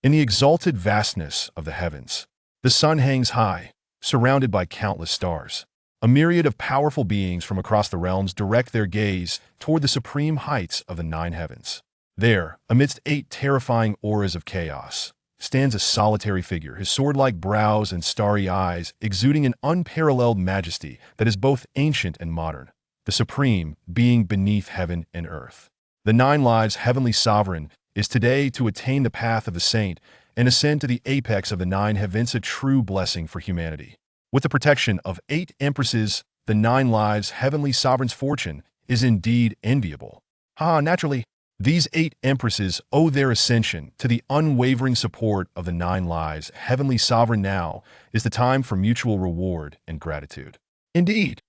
In the exalted vastness of the heavens, the sun hangs high, surrounded by countless stars. A myriad of powerful beings from across the realms direct their gaze toward the supreme heights of the nine heavens. There, amidst 8 terrifying auras of chaos, stands a solitary figure, his sword-like brows and starry eyes exuding an unparalleled majesty that is both ancient and modern, the supreme being beneath heaven and earth. The 9 lives heavenly sovereign is today to attain the path of the saint and ascend to the apex of the 9 heavens, a true blessing for humanity. With the protection of 8 empresses, the 9 lives heavenly sovereign's fortune is indeed enviable. Naturally, these 8 empresses owe their ascension to the unwavering support of the 9 lives heavenly sovereign. Now is the time for mutual reward and gratitude. Indeed,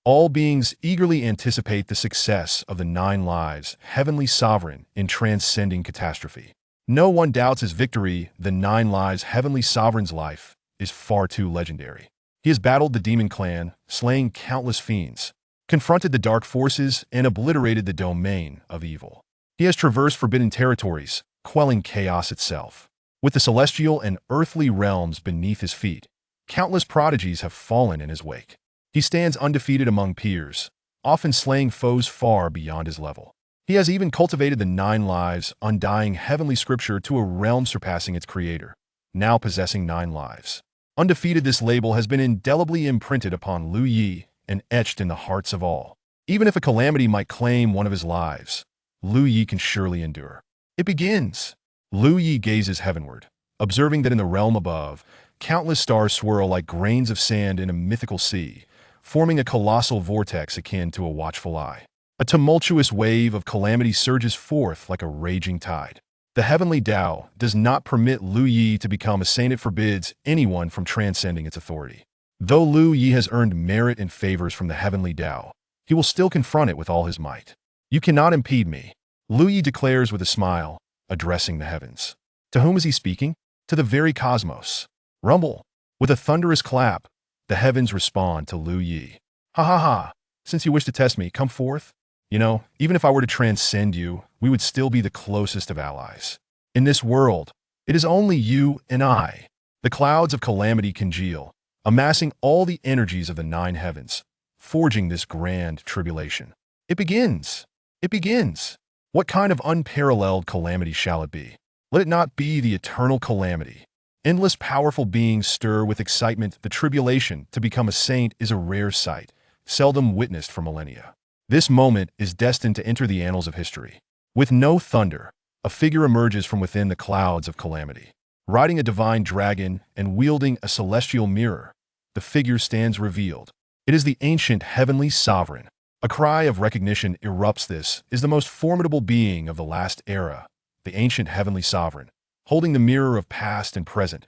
all beings eagerly anticipate the success of the 9 lives heavenly sovereign in transcending catastrophe. No one doubts his victory. The 9 lives heavenly sovereign's life is far too legendary. He has battled the demon clan, slaying countless fiends, confronted the dark forces, and obliterated the domain of evil. He has traversed forbidden territories, quelling chaos itself. With the celestial and earthly realms beneath his feet, countless prodigies have fallen in his wake. He stands undefeated among peers, often slaying foes far beyond his level. He has even cultivated the 9 lives undying heavenly scripture to a realm surpassing its creator, now possessing 9 lives. Undefeated, this label has been indelibly imprinted upon Lu Yi and etched in the hearts of all. Even if a calamity might claim one of his lives, Lu Yi can surely endure. It begins. Lu Yi gazes heavenward, observing that in the realm above, countless stars swirl like grains of sand in a mythical sea, forming a colossal vortex akin to a watchful eye. A tumultuous wave of calamity surges forth like a raging tide. The heavenly Tao does not permit Lu Yi to become a saint. It forbids anyone from transcending its authority. Though Lu Yi has earned merit and favors from the heavenly Tao, he will still confront it with all his might. "You cannot impede me," Lu Yi declares with a smile, addressing the heavens. To whom is he speaking? To the very cosmos. Rumble. With a thunderous clap, the heavens respond to Lu Yi. Ha! Since you wish to test me, come forth. Even if I were to transcend you, we would still be the closest of allies. In this world, it is only you and I. The clouds of calamity congeal, amassing all the energies of the 9 heavens, forging this grand tribulation. It begins. What kind of unparalleled calamity shall it be? Let it not be the eternal calamity. Endless powerful beings stir with excitement. The tribulation to become a saint is a rare sight, seldom witnessed for millennia. This moment is destined to enter the annals of history. With no thunder, a figure emerges from within the clouds of calamity. Riding a divine dragon and wielding a celestial mirror, the figure stands revealed. It is the ancient heavenly sovereign. A cry of recognition erupts. This is the most formidable being of the last era, the ancient heavenly sovereign, holding the mirror of past and present,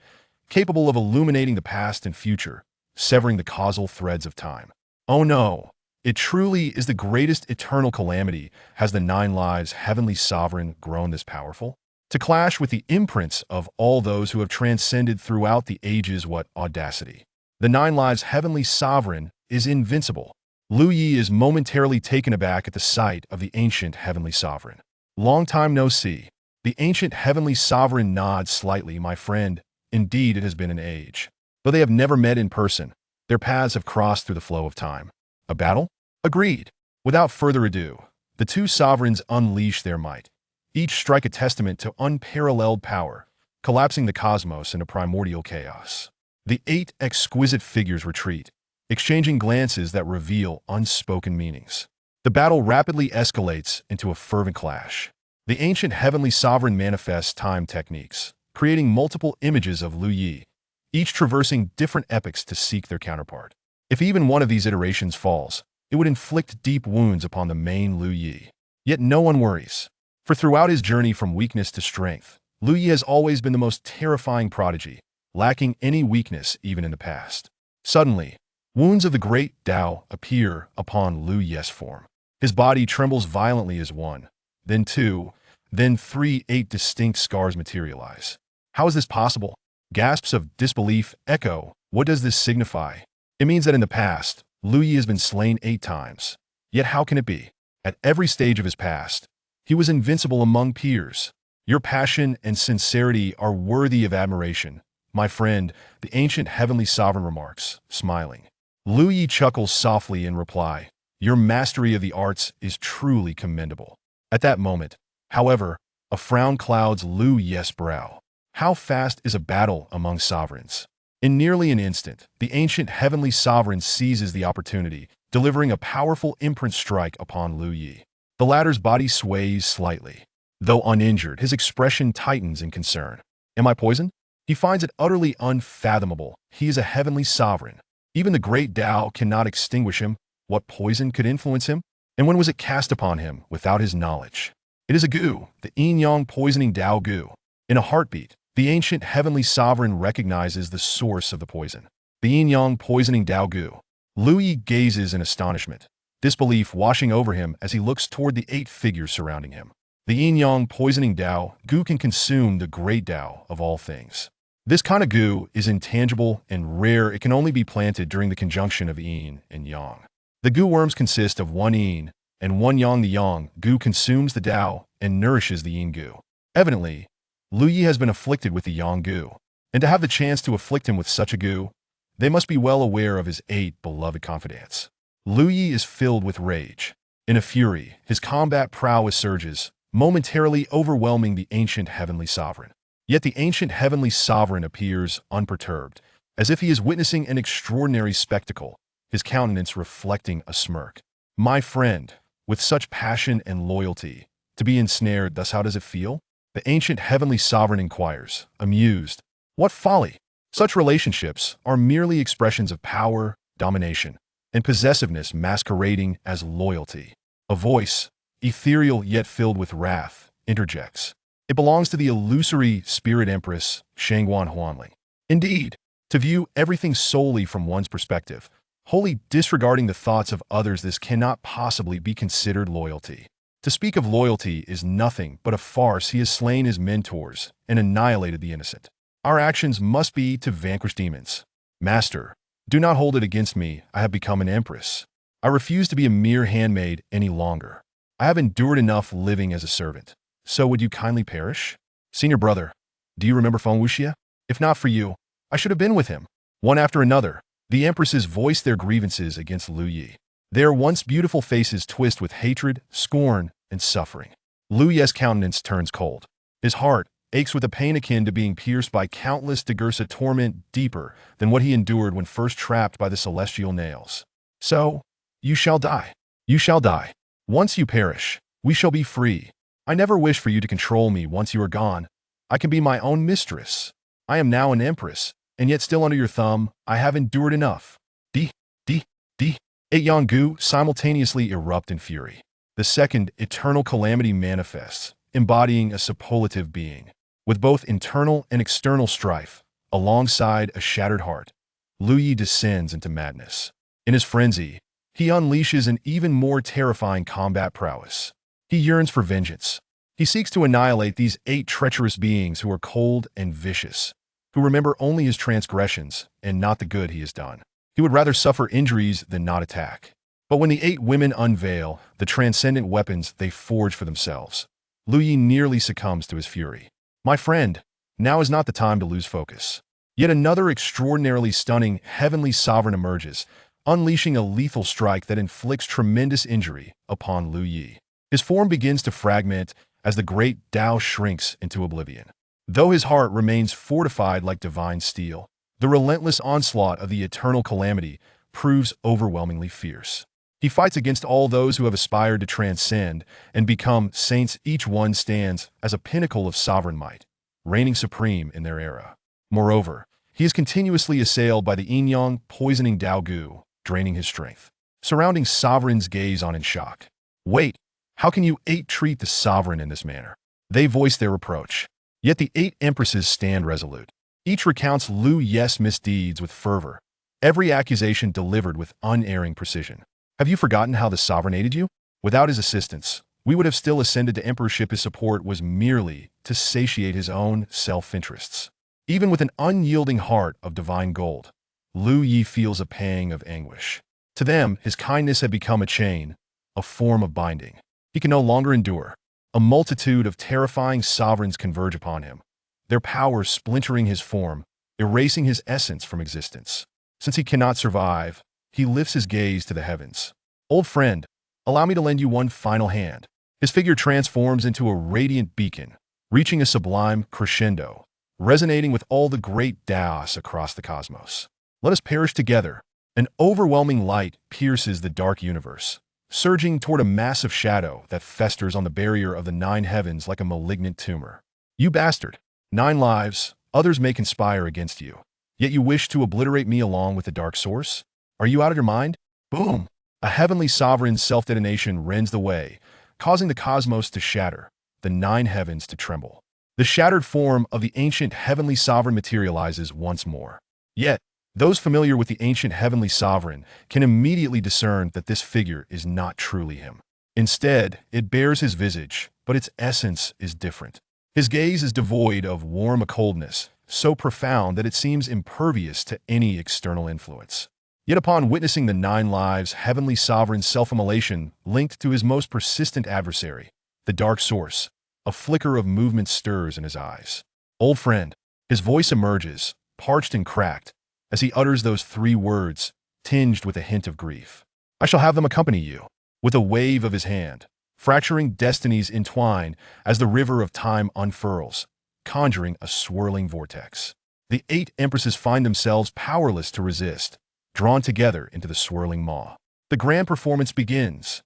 capable of illuminating the past and future, severing the causal threads of time. Oh no! It truly is the greatest eternal calamity. Has the 9 lives heavenly sovereign grown this powerful? To clash with the imprints of all those who have transcended throughout the ages, what audacity! The 9 lives heavenly sovereign is invincible. Lu Yi is momentarily taken aback at the sight of the ancient heavenly sovereign. Long time no see. The ancient heavenly sovereign nods slightly. My friend, indeed it has been an age. Though they have never met in person, their paths have crossed through the flow of time. A battle? Agreed. Without further ado, the 2 sovereigns unleash their might. Each strike a testament to unparalleled power, collapsing the cosmos into primordial chaos. The 8 exquisite figures retreat, exchanging glances that reveal unspoken meanings. The battle rapidly escalates into a fervent clash. The ancient heavenly sovereign manifests time techniques, creating multiple images of Lu Yi, each traversing different epochs to seek their counterpart. If even one of these iterations falls, it would inflict deep wounds upon the main Lu Yi. Yet no one worries, for throughout his journey from weakness to strength, Lu Yi has always been the most terrifying prodigy, lacking any weakness even in the past. Suddenly, wounds of the great Tao appear upon Lu Yi's form. His body trembles violently as 1, then 2, then 3, 8 distinct scars materialize. How is this possible? Gasps of disbelief echo. What does this signify? It means that in the past, Lu Yi has been slain 8 times. Yet how can it be? At every stage of his past, he was invincible among peers. Your passion and sincerity are worthy of admiration, my friend, the ancient heavenly sovereign remarks, smiling. Lu Yi chuckles softly in reply. Your mastery of the arts is truly commendable. At that moment, however, a frown clouds Lu Yi's brow. How fast is a battle among sovereigns? In nearly an instant, the ancient heavenly sovereign seizes the opportunity, delivering a powerful imprint strike upon Lu Yi. The latter's body sways slightly. Though uninjured, his expression tightens in concern. Am I poisoned? He finds it utterly unfathomable. He is a heavenly sovereign. Even the great Tao cannot extinguish him. What poison could influence him? And when was it cast upon him without his knowledge? It is a goo, the yin-yang poisoning Tao goo. In a heartbeat, the ancient heavenly sovereign recognizes the source of the poison. The yin-yang poisoning Tao goo. Lu Yi gazes in astonishment, disbelief washing over him as he looks toward the 8 figures surrounding him. The yin-yang poisoning Tao goo can consume the great Tao of all things. This kind of goo is intangible and rare. It can only be planted during the conjunction of yin and yang. The goo worms consist of 1 yin and 1 yang. The yang goo consumes the Tao and nourishes the yin goo. Evidently, Lu Yi has been afflicted with the yang goo, and to have the chance to afflict him with such a goo, they must be well aware of his 8 beloved confidantes. Lu Yi is filled with rage. In a fury, his combat prowess surges, momentarily overwhelming the ancient heavenly sovereign. Yet the ancient heavenly sovereign appears unperturbed, as if he is witnessing an extraordinary spectacle, his countenance reflecting a smirk. My friend, with such passion and loyalty, to be ensnared thus, how does it feel? The ancient heavenly sovereign inquires, amused. What folly! Such relationships are merely expressions of power, domination, and possessiveness masquerading as loyalty. A voice, ethereal yet filled with wrath, interjects. It belongs to the illusory spirit empress, Shangguan Huanling. Indeed, to view everything solely from one's perspective, wholly disregarding the thoughts of others, this cannot possibly be considered loyalty. To speak of loyalty is nothing but a farce. He has slain his mentors and annihilated the innocent. Our actions must be to vanquish demons. Master, do not hold it against me. I have become an empress. I refuse to be a mere handmaid any longer. I have endured enough living as a servant. So would you kindly perish? Senior brother, do you remember Feng Wuxia? If not for you, I should have been with him. One after another, the empresses voiced their grievances against Lu Yi. Their once beautiful faces twist with hatred, scorn, and suffering. Lu Yi's countenance turns cold. His heart aches with a pain akin to being pierced by countless daggers, a torment deeper than what he endured when first trapped by the celestial nails. So, you shall die. You shall die. Once you perish, we shall be free. I never wish for you to control me. Once you are gone, I can be my own mistress. I am now an empress, and yet still under your thumb. I have endured enough. D. 8 Yanggu simultaneously erupt in fury. The second eternal calamity manifests, embodying a superlative being. With both internal and external strife, alongside a shattered heart, Lu Yi descends into madness. In his frenzy, he unleashes an even more terrifying combat prowess. He yearns for vengeance. He seeks to annihilate these 8 treacherous beings who are cold and vicious, who remember only his transgressions and not the good he has done. He would rather suffer injuries than not attack. But when the 8 women unveil the transcendent weapons they forge for themselves, Lu Yi nearly succumbs to his fury. My friend, now is not the time to lose focus. Yet another extraordinarily stunning heavenly sovereign emerges, unleashing a lethal strike that inflicts tremendous injury upon Lu Yi. His form begins to fragment as the great Tao shrinks into oblivion. Though his heart remains fortified like divine steel, the relentless onslaught of the eternal calamity proves overwhelmingly fierce. He fights against all those who have aspired to transcend and become saints. Each one stands as a pinnacle of sovereign might, reigning supreme in their era. Moreover, he is continuously assailed by the yin-yang poisoning Tao Gu, draining his strength. Surrounding sovereigns gaze on in shock. Wait, how can you 8 treat the sovereign in this manner? They voice their reproach. Yet the 8 empresses stand resolute. Each recounts Lu Yi's misdeeds with fervor, every accusation delivered with unerring precision. Have you forgotten how the sovereign aided you? Without his assistance, we would have still ascended to emperorship. His support was merely to satiate his own self-interests. Even with an unyielding heart of divine gold, Lu Yi feels a pang of anguish. To them, his kindness had become a chain, a form of binding. He can no longer endure. A multitude of terrifying sovereigns converge upon him, their power splintering his form, erasing his essence from existence. Since he cannot survive, he lifts his gaze to the heavens. Old friend, allow me to lend you one final hand. His figure transforms into a radiant beacon, reaching a sublime crescendo, resonating with all the great Taos across the cosmos. Let us perish together. An overwhelming light pierces the dark universe, surging toward a massive shadow that festers on the barrier of the 9 heavens like a malignant tumor. You bastard! 9 lives, others may conspire against you. Yet you wish to obliterate me along with the dark source? Are you out of your mind? Boom! A heavenly sovereign's self-detonation rends the way, causing the cosmos to shatter, the 9 heavens to tremble. The shattered form of the ancient heavenly sovereign materializes once more. Yet, those familiar with the ancient heavenly sovereign can immediately discern that this figure is not truly him. Instead, it bears his visage, but its essence is different. His gaze is devoid of warm coldness, so profound that it seems impervious to any external influence. Yet upon witnessing the 9 lives heavenly sovereign's self-immolation linked to his most persistent adversary, the dark source, a flicker of movement stirs in his eyes. Old friend, his voice emerges, parched and cracked, as he utters those 3 words, tinged with a hint of grief. I shall have them accompany you. With a wave of his hand, fracturing destinies entwine as the river of time unfurls, conjuring a swirling vortex. The 8 empresses find themselves powerless to resist, drawn together into the swirling maw. The grand performance begins.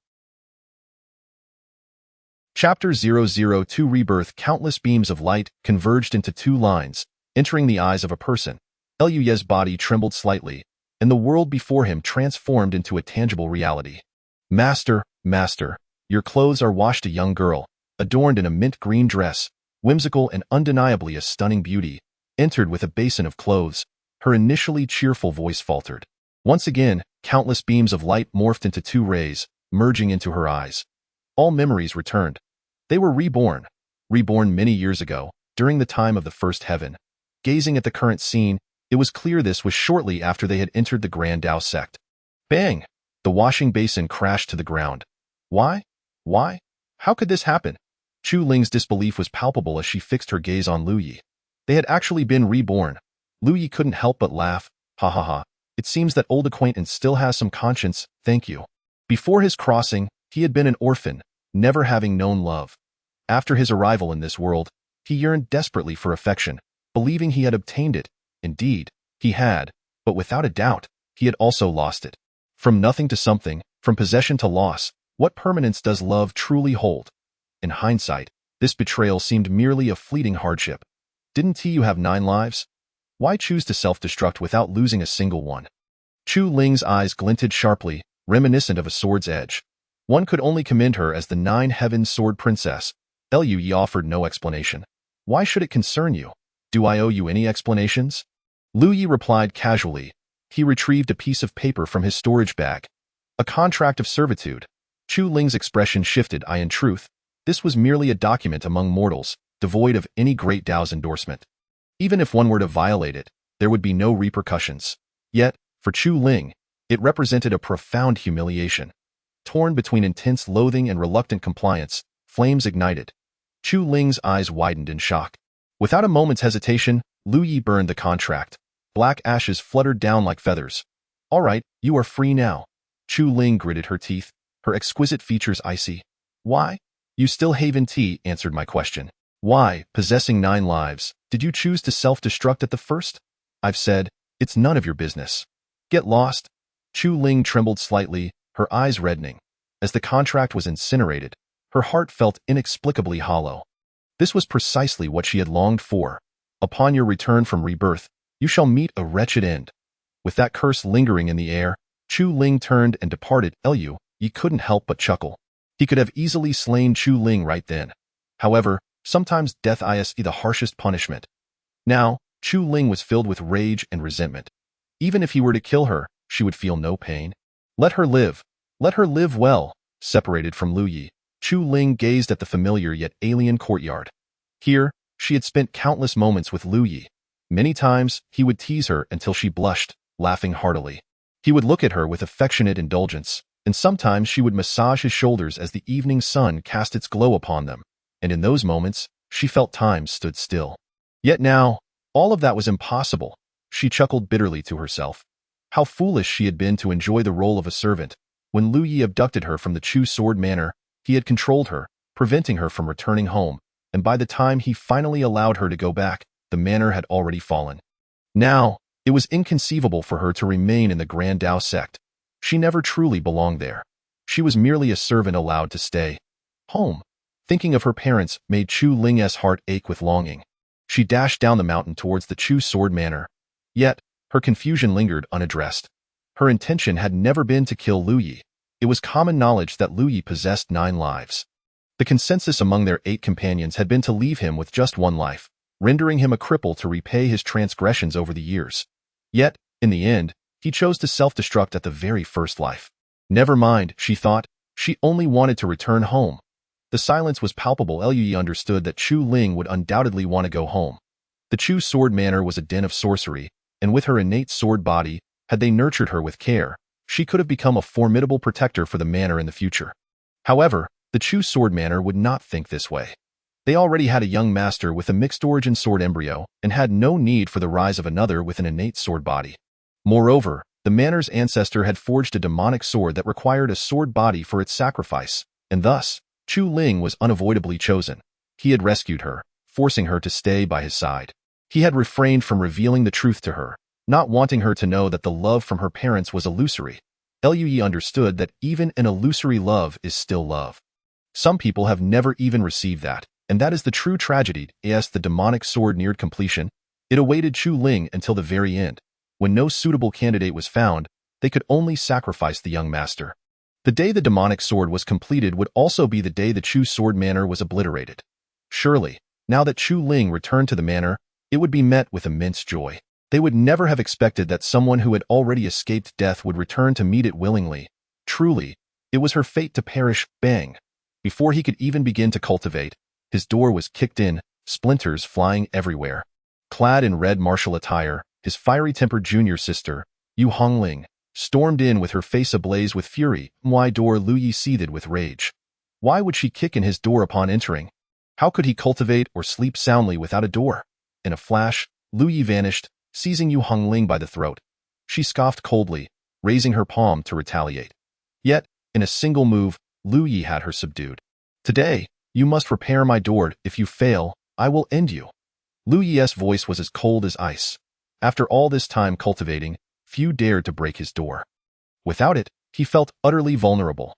Chapter 002 Rebirth. Countless beams of light converged into 2 lines, entering the eyes of a person. Luy's body trembled slightly, and the world before him transformed into a tangible reality. Master, master, your clothes are washed. A young girl, adorned in a mint green dress, whimsical and undeniably a stunning beauty, entered with a basin of clothes. Her initially cheerful voice faltered. Once again, countless beams of light morphed into 2 rays, merging into her eyes. All memories returned. They were reborn many years ago, during the time of the first heaven. Gazing at the current scene, it was clear this was shortly after they had entered the Grand Tao sect. Bang! The washing basin crashed to the ground. Why? Why? How could this happen? Chu Ling's disbelief was palpable as she fixed her gaze on Lu Yi. They had actually been reborn. Lu Yi couldn't help but laugh. Hahaha. It seems that old acquaintance still has some conscience, thank you. Before his crossing, he had been an orphan, never having known love. After his arrival in this world, he yearned desperately for affection, believing he had obtained it. Indeed, he had, but without a doubt, he had also lost it. From nothing to something, from possession to loss, what permanence does love truly hold? In hindsight, this betrayal seemed merely a fleeting hardship. Didn't you have 9 lives? Why choose to self-destruct without losing a single one? Chu Ling's eyes glinted sharply, reminiscent of a sword's edge. One could only commend her as the 9 Heavens Sword Princess. Luyyi offered no explanation. Why should it concern you? Do I owe you any explanations? Lu Yi replied casually. He retrieved a piece of paper from his storage bag. A contract of servitude. Chu Ling's expression shifted. In truth, this was merely a document among mortals, devoid of any great Tao's endorsement. Even if one were to violate it, there would be no repercussions. Yet, for Chu Ling, it represented a profound humiliation. Torn between intense loathing and reluctant compliance, flames ignited. Chu Ling's eyes widened in shock. Without a moment's hesitation, Lu Yi burned the contract. Black ashes fluttered down like feathers. All right, you are free now. Chu Ling gritted her teeth, her exquisite features icy. Why? You still haven't answered my question. Why, possessing 9 lives, did you choose to self-destruct at the first? I've said, it's none of your business. Get lost. Chu Ling trembled slightly, her eyes reddening. As the contract was incinerated, her heart felt inexplicably hollow. This was precisely what she had longed for. Upon your return from rebirth, you shall meet a wretched end. With that curse lingering in the air, Chu Ling turned and departed. Lu Yi couldn't help but chuckle. He could have easily slain Chu Ling right then. However, sometimes death is the harshest punishment. Now, Chu Ling was filled with rage and resentment. Even if he were to kill her, she would feel no pain. Let her live. Let her live well. Separated from Lu Yi, Chu Ling gazed at the familiar yet alien courtyard. Here, she had spent countless moments with Lu Yi. Many times, he would tease her until she blushed, laughing heartily. He would look at her with affectionate indulgence, and sometimes she would massage his shoulders as the evening sun cast its glow upon them. and in those moments, she felt time stood still. Yet now, all of that was impossible. She chuckled bitterly to herself. How foolish she had been to enjoy the role of a servant. When Lu Yi abducted her from the Chu Sword Manor, he had controlled her, preventing her from returning home, and by the time he finally allowed her to go back, the manor had already fallen. Now, it was inconceivable for her to remain in the Grand Dao sect. She never truly belonged there. She was merely a servant allowed to stay home. Thinking of her parents made Chu Ling's heart ache with longing. She dashed down the mountain towards the Chu Sword Manor. Yet, her confusion lingered unaddressed. Her intention had never been to kill Lu Yi. It was common knowledge that Lu Yi possessed 9 lives. The consensus among their 8 companions had been to leave him with just 1 life, rendering him a cripple to repay his transgressions over the years. Yet, in the end, he chose to self-destruct at the very first life. Never mind, she thought, she only wanted to return home. The silence was palpable. Lu Yi understood that Chu Ling would undoubtedly want to go home. The Chu Sword Manor was a den of sorcery, and with her innate sword body, had they nurtured her with care, she could have become a formidable protector for the manor in the future. However, the Chu Sword Manor would not think this way. They already had a young master with a mixed-origin sword embryo and had no need for the rise of another with an innate sword body. Moreover, the manor's ancestor had forged a demonic sword that required a sword body for its sacrifice, and thus, Chu Ling was unavoidably chosen. He had rescued her, forcing her to stay by his side. He had refrained from revealing the truth to her, not wanting her to know that the love from her parents was illusory. Lu Yi understood that even an illusory love is still love. Some people have never even received that, and that is the true tragedy. As the demonic sword neared completion, it awaited Chu Ling until the very end. When no suitable candidate was found, they could only sacrifice the young master. The day the demonic sword was completed would also be the day the Chu Sword Manor was obliterated. Surely, now that Chu Ling returned to the manor, it would be met with immense joy. They would never have expected that someone who had already escaped death would return to meet it willingly. Truly, it was her fate to perish. Bang! Before he could even begin to cultivate, his door was kicked in, splinters flying everywhere. Clad in red martial attire, his fiery-tempered junior sister, Yu Hongling, stormed in with her face ablaze with fury. Why door? Lu Yi seethed with rage. Why would she kick in his door upon entering? How could he cultivate or sleep soundly without a door? In a flash, Lu Yi vanished, seizing Yu Hongling by the throat. She scoffed coldly, raising her palm to retaliate. Yet, in a single move, Lu Yi had her subdued. Today, you must repair my door. If you fail, I will end you. Lu Yi's voice was as cold as ice. After all this time cultivating, few dared to break his door. Without it, he felt utterly vulnerable.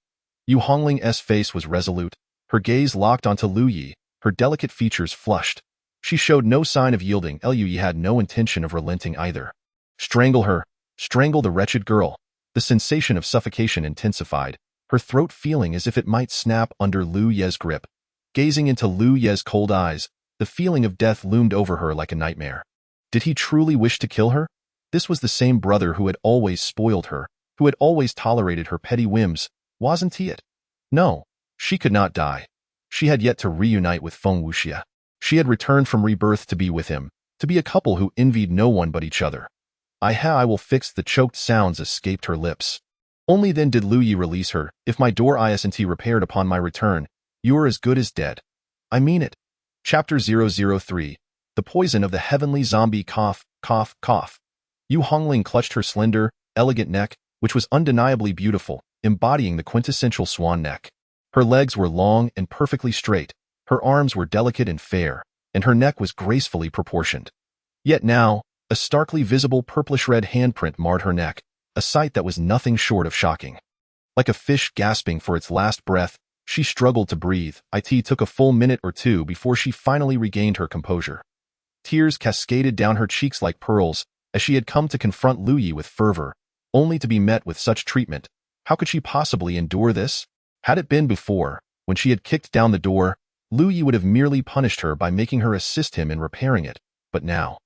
Yu Hongling's face was resolute, her gaze locked onto Lu Yi, her delicate features flushed. She showed no sign of yielding. Lu Yi had no intention of relenting either. Strangle her, strangle the wretched girl. The sensation of suffocation intensified, her throat feeling as if it might snap under Lu Yi's grip. Gazing into Lu Yi's cold eyes, the feeling of death loomed over her like a nightmare. Did he truly wish to kill her? This was the same brother who had always spoiled her, who had always tolerated her petty whims, wasn't he it? No, she could not die. She had yet to reunite with Feng Wuxia. She had returned from rebirth to be with him, to be a couple who envied no one but each other. I will fix. The choked sounds escaped her lips. Only then did Lu Yi release her. If my door isn't repaired upon my return, you are as good as dead. I mean it. Chapter 003. The Poison of the Heavenly Zombie. Cough, cough, cough. Yu Hongling clutched her slender, elegant neck, which was undeniably beautiful, embodying the quintessential swan neck. Her legs were long and perfectly straight, her arms were delicate and fair, and her neck was gracefully proportioned. Yet now, a starkly visible purplish-red handprint marred her neck, a sight that was nothing short of shocking. Like a fish gasping for its last breath, she struggled to breathe. It took a full minute or two before she finally regained her composure. Tears cascaded down her cheeks like pearls as she had come to confront Lu Yi with fervor, only to be met with such treatment. How could she possibly endure this? Had it been before, when she had kicked down the door, Lu Yi would have merely punished her by making her assist him in repairing it, but now.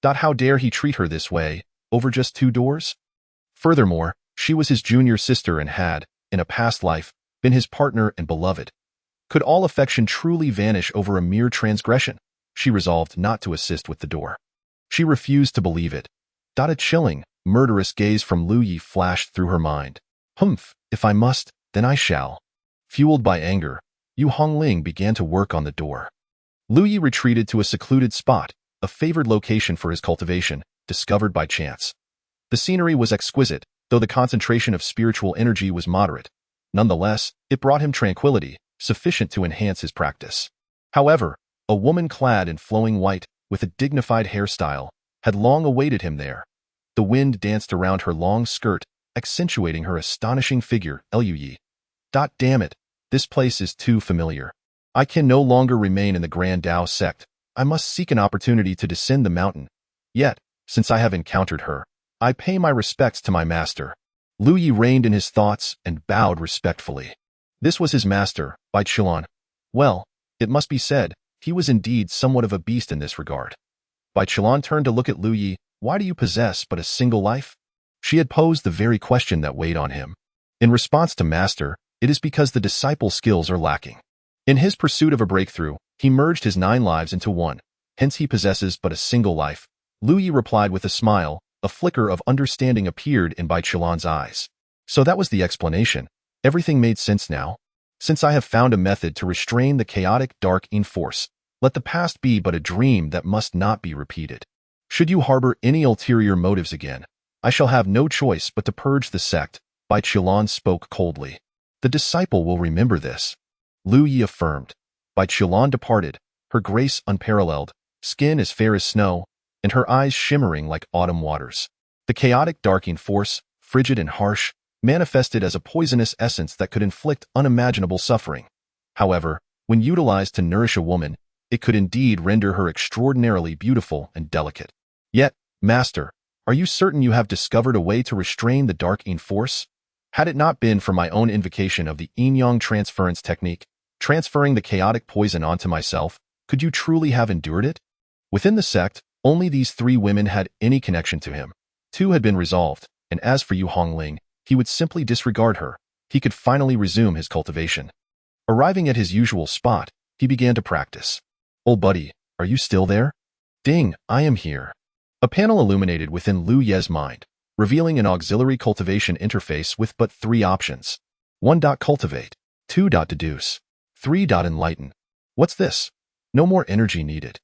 How dare he treat her this way, over just 2 doors? Furthermore, she was his junior sister and had, in a past life, been his partner and beloved. Could all affection truly vanish over a mere transgression? She resolved not to assist with the door. She refused to believe it. A chilling, murderous gaze from Lu Yi flashed through her mind. If I must, then I shall. Fueled by anger, Yu Hongling began to work on the door. Lu Yi retreated to a secluded spot, a favored location for his cultivation, discovered by chance. The scenery was exquisite, though the concentration of spiritual energy was moderate. Nonetheless, it brought him tranquility, sufficient to enhance his practice. However, a woman clad in flowing white, with a dignified hairstyle, had long awaited him there. The wind danced around her long skirt, accentuating her astonishing figure. Luyi. Damn it, this place is too familiar. I can no longer remain in the Grand Tao sect. I must seek an opportunity to descend the mountain. Yet, since I have encountered her, I pay my respects to my master. Lu Yi reined in his thoughts and bowed respectfully. This was his master, Bai Qilan. Well, it must be said, he was indeed somewhat of a beast in this regard. Bai Qilan turned to look at Lu Yi. Why do you possess but a single life? She had posed the very question that weighed on him. In response to master, it is because the disciple's skills are lacking. In his pursuit of a breakthrough, he merged his 9 lives into one, hence he possesses but a single life. Lu Yi replied with a smile. A flicker of understanding appeared in Bai Qilan's eyes. So that was the explanation. Everything made sense now. Since I have found a method to restrain the chaotic dark in force, let the past be but a dream that must not be repeated. Should you harbor any ulterior motives again, I shall have no choice but to purge the sect. Bai Qilan spoke coldly. The disciple will remember this. Lu Yi affirmed. Bai Qilan departed, her grace unparalleled, skin as fair as snow, and her eyes shimmering like autumn waters. The chaotic darking force, frigid and harsh, manifested as a poisonous essence that could inflict unimaginable suffering. However, when utilized to nourish a woman, it could indeed render her extraordinarily beautiful and delicate. Yet, master, are you certain you have discovered a way to restrain the darking force? Had it not been for my own invocation of the yin-yang transference technique, transferring the chaotic poison onto myself, could you truly have endured it? Within the sect, only these 3 women had any connection to him. 2 had been resolved, and as for Yu Hongling, he would simply disregard her. He could finally resume his cultivation. Arriving at his usual spot, he began to practice. Old buddy, are you still there? Ding, I am here. A panel illuminated within Lu Ye's mind, revealing an auxiliary cultivation interface with but 3 options. 1. Cultivate. 2. Deduce. 3. Enlighten. What's this? No more energy needed.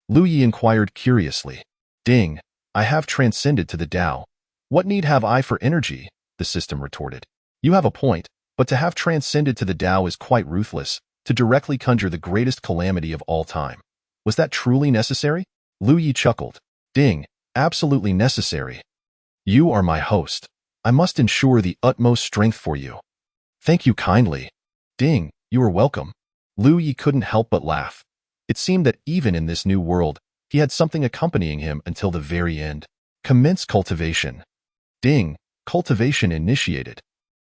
Lu Yi inquired curiously. Ding, I have transcended to the Tao. What need have I for energy? The system retorted. You have a point, but to have transcended to the Tao is quite ruthless, to directly conjure the greatest calamity of all time. Was that truly necessary? Lu Yi chuckled. Ding, absolutely necessary. You are my host. I must ensure the utmost strength for you. Thank you kindly. Ding, you are welcome. Lu Yi couldn't help but laugh. It seemed that even in this new world, he had something accompanying him until the very end. Commence cultivation. Ding, cultivation initiated.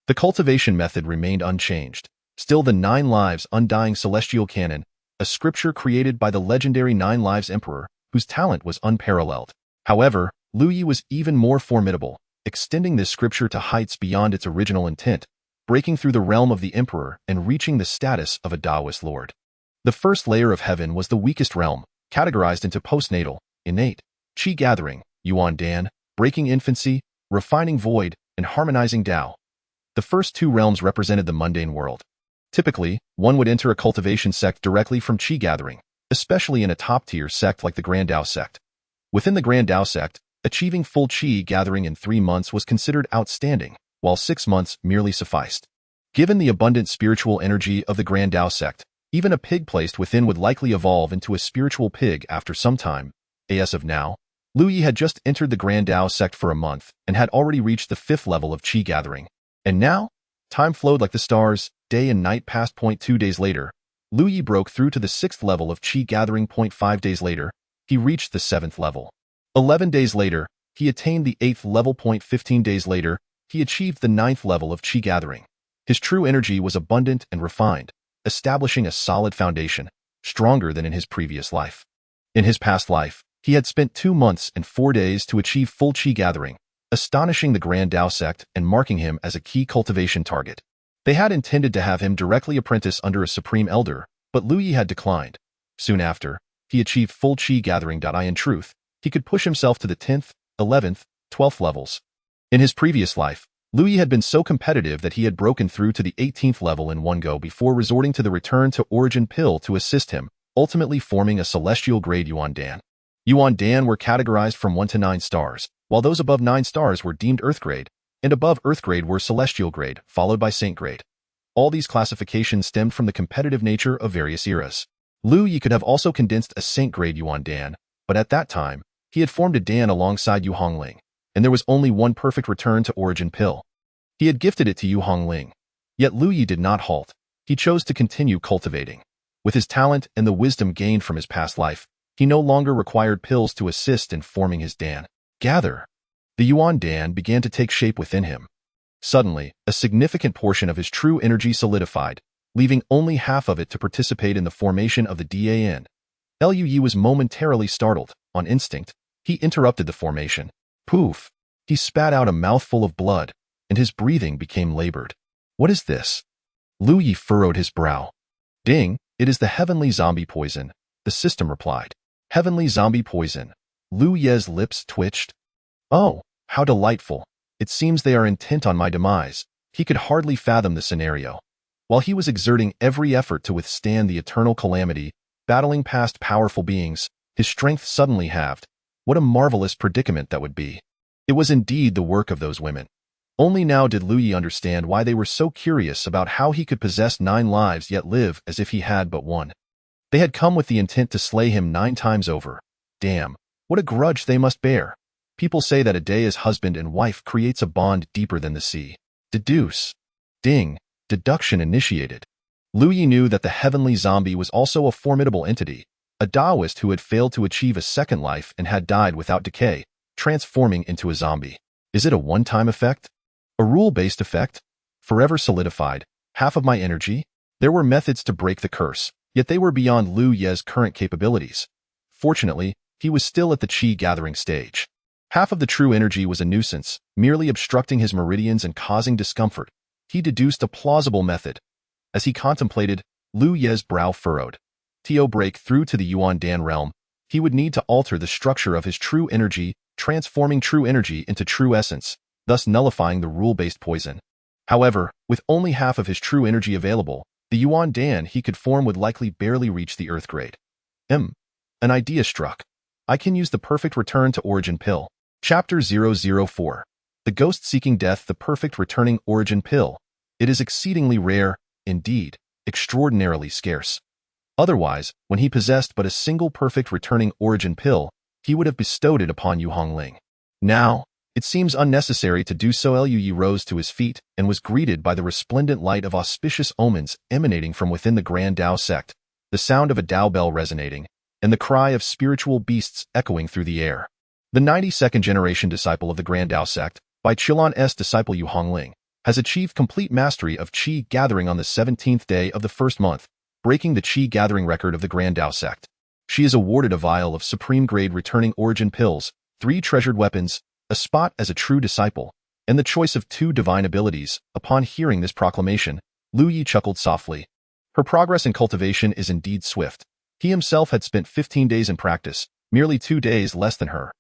The cultivation method remained unchanged. Still the 9 lives undying celestial canon, a scripture created by the legendary 9 lives emperor, whose talent was unparalleled. However, Lu Yi was even more formidable, extending this scripture to heights beyond its original intent, breaking through the realm of the emperor and reaching the status of a Taoist lord. The first layer of heaven was the weakest realm, categorized into postnatal, innate, qi gathering, yuan dan, breaking infancy, refining void, and harmonizing Tao. The first 2 realms represented the mundane world. Typically, one would enter a cultivation sect directly from qi gathering, especially in a top-tier sect like the Grand Tao sect. Within the Grand Tao sect, achieving full qi gathering in 3 months was considered outstanding, while 6 months merely sufficed. Given the abundant spiritual energy of the Grand Tao sect, even a pig placed within would likely evolve into a spiritual pig after some time. As of now, Lu Yi had just entered the Grand Tao sect for a month and had already reached the 5th level of qi gathering. And now, time flowed like the stars, day and night passed. 2 days later, Lu Yi broke through to the 6th level of qi gathering. 5 days later, he reached the 7th level. 11 days later, he attained the 8th level. 15 days later, he achieved the 9th level of qi gathering. His true energy was abundant and refined, establishing a solid foundation, stronger than in his previous life. In his past life, he had spent 2 months and 4 days to achieve full qi gathering, astonishing the Grand Tao sect and marking him as a key cultivation target. They had intended to have him directly apprentice under a supreme elder, but Lu Yi had declined. Soon after, he achieved full qi gathering. In truth, he could push himself to the 10th, 11th, 12th levels. In his previous life, Lu Yi had been so competitive that he had broken through to the 18th level in one go before resorting to the return to origin pill to assist him, ultimately forming a celestial grade Yuan Dan. Yuan Dan were categorized from 1 to 9 stars, while those above 9 stars were deemed Earth grade, and above Earth grade were celestial grade, followed by Saint grade. All these classifications stemmed from the competitive nature of various eras. Lu Yi could have also condensed a Saint grade Yuan Dan, but at that time, he had formed a Dan alongside Yu Hongling, and there was only one perfect return to origin pill. He had gifted it to Yu Hongling. Yet Lu Yi did not halt. He chose to continue cultivating. With his talent and the wisdom gained from his past life, he no longer required pills to assist in forming his Dan. Gather. The Yuan Dan began to take shape within him. Suddenly, a significant portion of his true energy solidified, leaving only half of it to participate in the formation of the Dan. Lu Yi was momentarily startled. On instinct, he interrupted the formation. Poof! He spat out a mouthful of blood, and his breathing became labored. What is this? Lu Yi furrowed his brow. Ding, it is the heavenly zombie poison, the system replied. Heavenly zombie poison. Lu Ye's lips twitched. Oh, how delightful. It seems they are intent on my demise. He could hardly fathom the scenario. While he was exerting every effort to withstand the eternal calamity, battling past powerful beings, his strength suddenly halved. What a marvelous predicament that would be. It was indeed the work of those women. Only now did Lu Yi understand why they were so curious about how he could possess 9 lives yet live as if he had but one. They had come with the intent to slay him 9 times over. Damn, what a grudge they must bear. People say that a day as husband and wife creates a bond deeper than the sea. Deduce. Ding, deduction initiated. Lu Yi knew that the heavenly zombie was also a formidable entity, a Taoist who had failed to achieve a second life and had died without decay, transforming into a zombie. Is it a one-time effect? A rule-based effect? Forever solidified? Half of my energy? There were methods to break the curse, yet they were beyond Lu Ye's current capabilities. Fortunately, he was still at the qi gathering stage. Half of the true energy was a nuisance, merely obstructing his meridians and causing discomfort. He deduced a plausible method. As he contemplated, Lu Ye's brow furrowed. To break through to the Yuan Dan realm, he would need to alter the structure of his true energy, transforming true energy into true essence, thus nullifying the rule-based poison. However, with only half of his true energy available, the Yuan Dan he could form would likely barely reach the Earth grade. An idea struck. I can use the perfect return to origin pill. Chapter 004. The Ghost Seeking Death, the perfect returning origin pill. It is exceedingly rare, indeed, extraordinarily scarce. Otherwise, when he possessed but a single perfect returning origin pill, he would have bestowed it upon Yu Hongling. Now, it seems unnecessary to do so. Lu Yi rose to his feet and was greeted by the resplendent light of auspicious omens emanating from within the Grand Tao sect, the sound of a Tao bell resonating, and the cry of spiritual beasts echoing through the air. The 92nd generation disciple of the Grand Tao sect, by Qilan's disciple Yu Hongling, has achieved complete mastery of qi gathering on the 17th day of the first month, breaking the qi gathering record of the Grand Tao sect. She is awarded a vial of supreme grade returning origin pills, 3 treasured weapons, a spot as a true disciple, and the choice of 2 divine abilities. Upon hearing this proclamation, Lu Yi chuckled softly. Her progress in cultivation is indeed swift. He himself had spent 15 days in practice, merely 2 days less than her.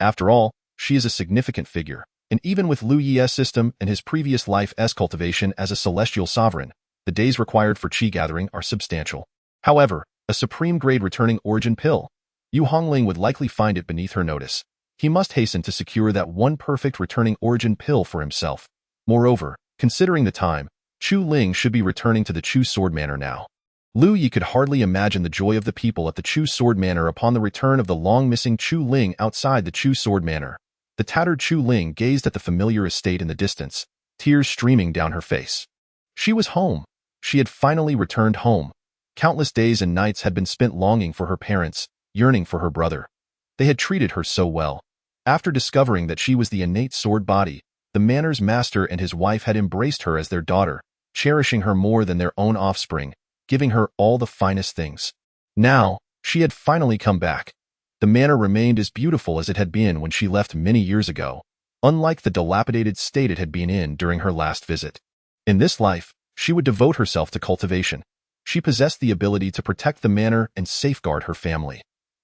After all, she is a significant figure, and even with Lu Yi's system and his previous life's cultivation as a celestial sovereign, the days required for qi gathering are substantial. However, a supreme grade returning origin pill. Yu Hongling would likely find it beneath her notice. He must hasten to secure that one perfect returning origin pill for himself. Moreover, considering the time, Chu Ling should be returning to the Chu Sword Manor now. Lu Yi could hardly imagine the joy of the people at the Chu Sword Manor upon the return of the long-missing Chu Ling outside the Chu Sword Manor. The tattered Chu Ling gazed at the familiar estate in the distance, tears streaming down her face. She was home. She had finally returned home. Countless days and nights had been spent longing for her parents, yearning for her brother. They had treated her so well. After discovering that she was the innate sword body, the manor's master and his wife had embraced her as their daughter, cherishing her more than their own offspring, giving her all the finest things. Now, she had finally come back. The manor remained as beautiful as it had been when she left many years ago, unlike the dilapidated state it had been in during her last visit. In this life, she would devote herself to cultivation. She possessed the ability to protect the manor and safeguard her family.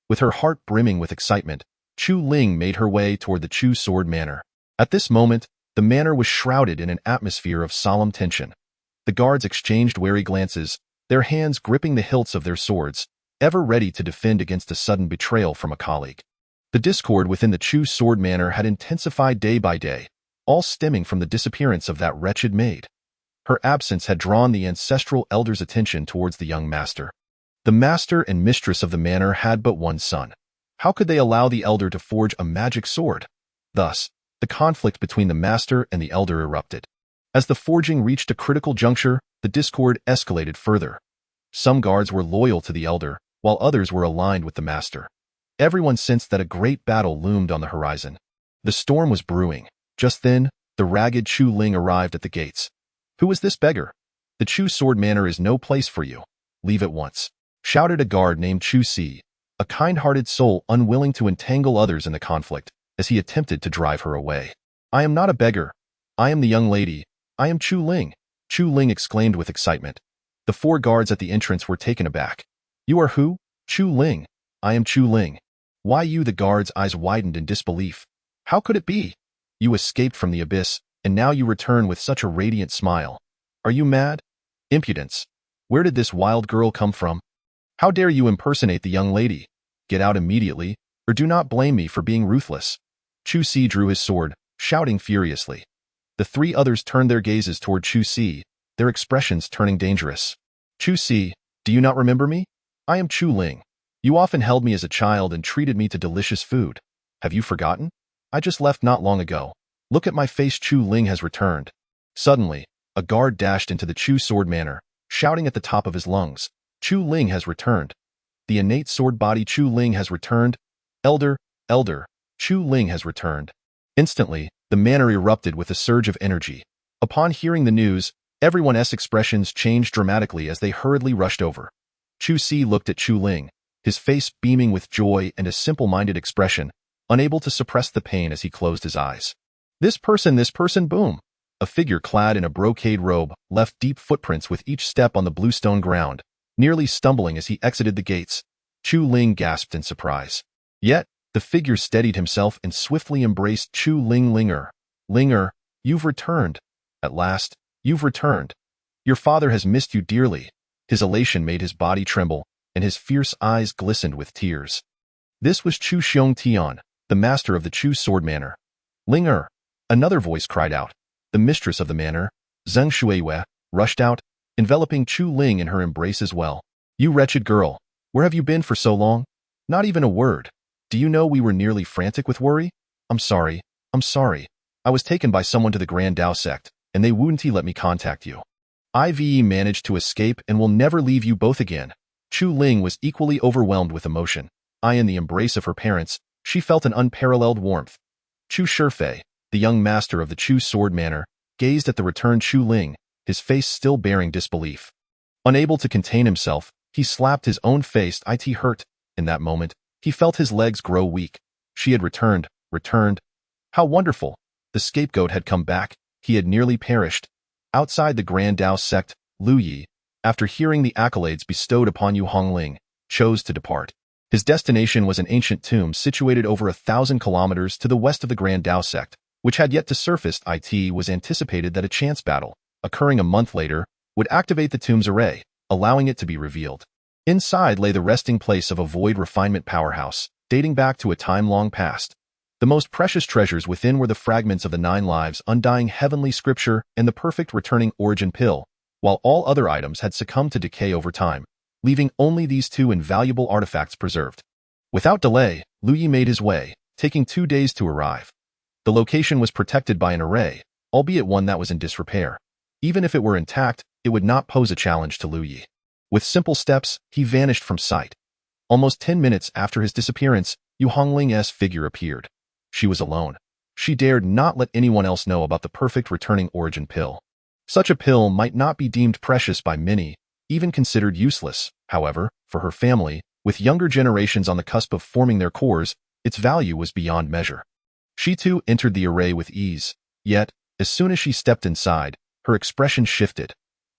With her heart brimming with excitement, Chu Ling made her way toward the Chu Sword Manor. At this moment, The manor was shrouded in an atmosphere of solemn tension. The guards exchanged wary glances, their hands gripping the hilts of their swords, ever ready to defend against a sudden betrayal from a colleague. The discord within the Chu Sword Manor had intensified day by day, all stemming from the disappearance of that wretched maid. Her absence had drawn the ancestral elder's attention towards the young master. The master and mistress of the manor had but one son. How could they allow the elder to forge a magic sword? Thus, the conflict between the master and the elder erupted. As the forging reached a critical juncture, the discord escalated further. Some guards were loyal to the elder, while others were aligned with the master. Everyone sensed that a great battle loomed on the horizon. The storm was brewing. Just then, the ragged Chu Ling arrived at the gates. "Who is this beggar? The Chu Sword Manor is no place for you. Leave at once," shouted a guard named Chu Si, a kind-hearted soul unwilling to entangle others in the conflict, as he attempted to drive her away. "I am not a beggar. I am the young lady. I am Chu Ling," Chu Ling exclaimed with excitement. The 4 guards at the entrance were taken aback. "You are who?" "Chu Ling. I am Chu Ling." "Why you?" The guards' eyes widened in disbelief. "How could it be? You escaped from the abyss, and now you return with such a radiant smile. Are you mad? Impudence. Where did this wild girl come from? How dare you impersonate the young lady? Get out immediately, or do not blame me for being ruthless." Chu Si drew his sword, shouting furiously. The 3 others turned their gazes toward Chu Si, their expressions turning dangerous. "Chu Si, do you not remember me? I am Chu Ling. You often held me as a child and treated me to delicious food. Have you forgotten? I just left not long ago. Look at my face. Chu Ling has returned." Suddenly, a guard dashed into the Chu Sword Manor, shouting at the top of his lungs, "Chu Ling has returned. The innate sword body Chu Ling has returned. Elder, Chu Ling has returned." Instantly, the manor erupted with a surge of energy. Upon hearing the news, everyone's expressions changed dramatically as they hurriedly rushed over. Chu Si looked at Chu Ling, his face beaming with joy and a simple-minded expression, unable to suppress the pain as he closed his eyes. This person, boom! A figure clad in a brocade robe left deep footprints with each step on the bluestone ground, nearly stumbling as he exited the gates. Chu Ling gasped in surprise. Yet, the figure steadied himself and swiftly embraced Chu Ling. Linger, you've returned. At last, you've returned. Your father has missed you dearly." His elation made his body tremble, and his fierce eyes glistened with tears. This was Chu Xiong Tian, the master of the Chu Sword Manor. "Linger," another voice cried out. The mistress of the manor, Zheng Shuiwei, rushed out, enveloping Chu Ling in her embrace as well. "You wretched girl, where have you been for so long? Not even a word. Do you know we were nearly frantic with worry? I'm sorry. I was taken by someone to the Grand Dao sect, and they wouldn't let me contact you. I've managed to escape and will never leave you both again." Chu Ling was equally overwhelmed with emotion. In the embrace of her parents, she felt an unparalleled warmth. Chu Shifei, the young master of the Chu Sword Manor, gazed at the returned Chu Ling, his face still bearing disbelief. Unable to contain himself, he slapped his own face. It hurt. In that moment, he felt his legs grow weak. She had returned. How wonderful! The scapegoat had come back. He had nearly perished. Outside the Grand Dao sect, Lu Yi, after hearing the accolades bestowed upon Yu Hongling, chose to depart. His destination was an ancient tomb situated over 1,000 kilometers to the west of the Grand Dao sect, which had yet to surface. It was anticipated that a chance battle, occurring a month later, would activate the tomb's array, allowing it to be revealed. Inside lay the resting place of a void refinement powerhouse, dating back to a time long past. The most precious treasures within were the fragments of the 9 lives, undying heavenly scripture, and the perfect returning origin pill, while all other items had succumbed to decay over time, leaving only these 2 invaluable artifacts preserved. Without delay, Lu Yi made his way, taking 2 days to arrive. The location was protected by an array, albeit one that was in disrepair. Even if it were intact, it would not pose a challenge to Lu Yi. With simple steps, he vanished from sight. Almost 10 minutes after his disappearance, Yu Hongling's figure appeared. She was alone. She dared not let anyone else know about the perfect returning origin pill. Such a pill might not be deemed precious by many, even considered useless. However, for her family, with younger generations on the cusp of forming their cores, its value was beyond measure. She too entered the array with ease, yet, as soon as she stepped inside, her expression shifted.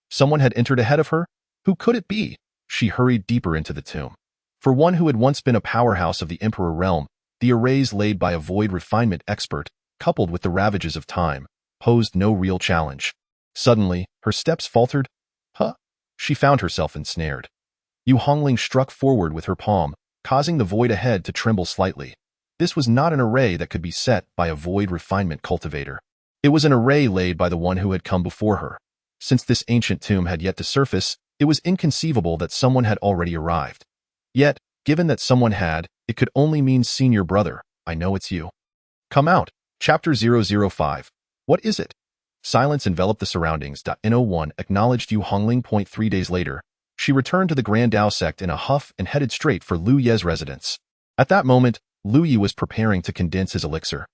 Someone had entered ahead of her? Who could it be? She hurried deeper into the tomb. For one who had once been a powerhouse of the Emperor realm, the arrays laid by a void refinement expert, coupled with the ravages of time, posed no real challenge. Suddenly, her steps faltered. Huh? She found herself ensnared. Yu Hongling struck forward with her palm, causing the void ahead to tremble slightly. This was not an array that could be set by a void refinement cultivator. It was an array laid by the one who had come before her. Since this ancient tomb had yet to surface, it was inconceivable that someone had already arrived. Yet, given that someone had, it could only mean senior brother. I know it's you. Come out. Chapter 005. What is it? Silence enveloped the surroundings. N01 acknowledged Yu Hongling. 3 days later, she returned to the Grand Dao sect in a huff and headed straight for Lu Ye's residence. At that moment, Lu Ye was preparing to condense his elixir.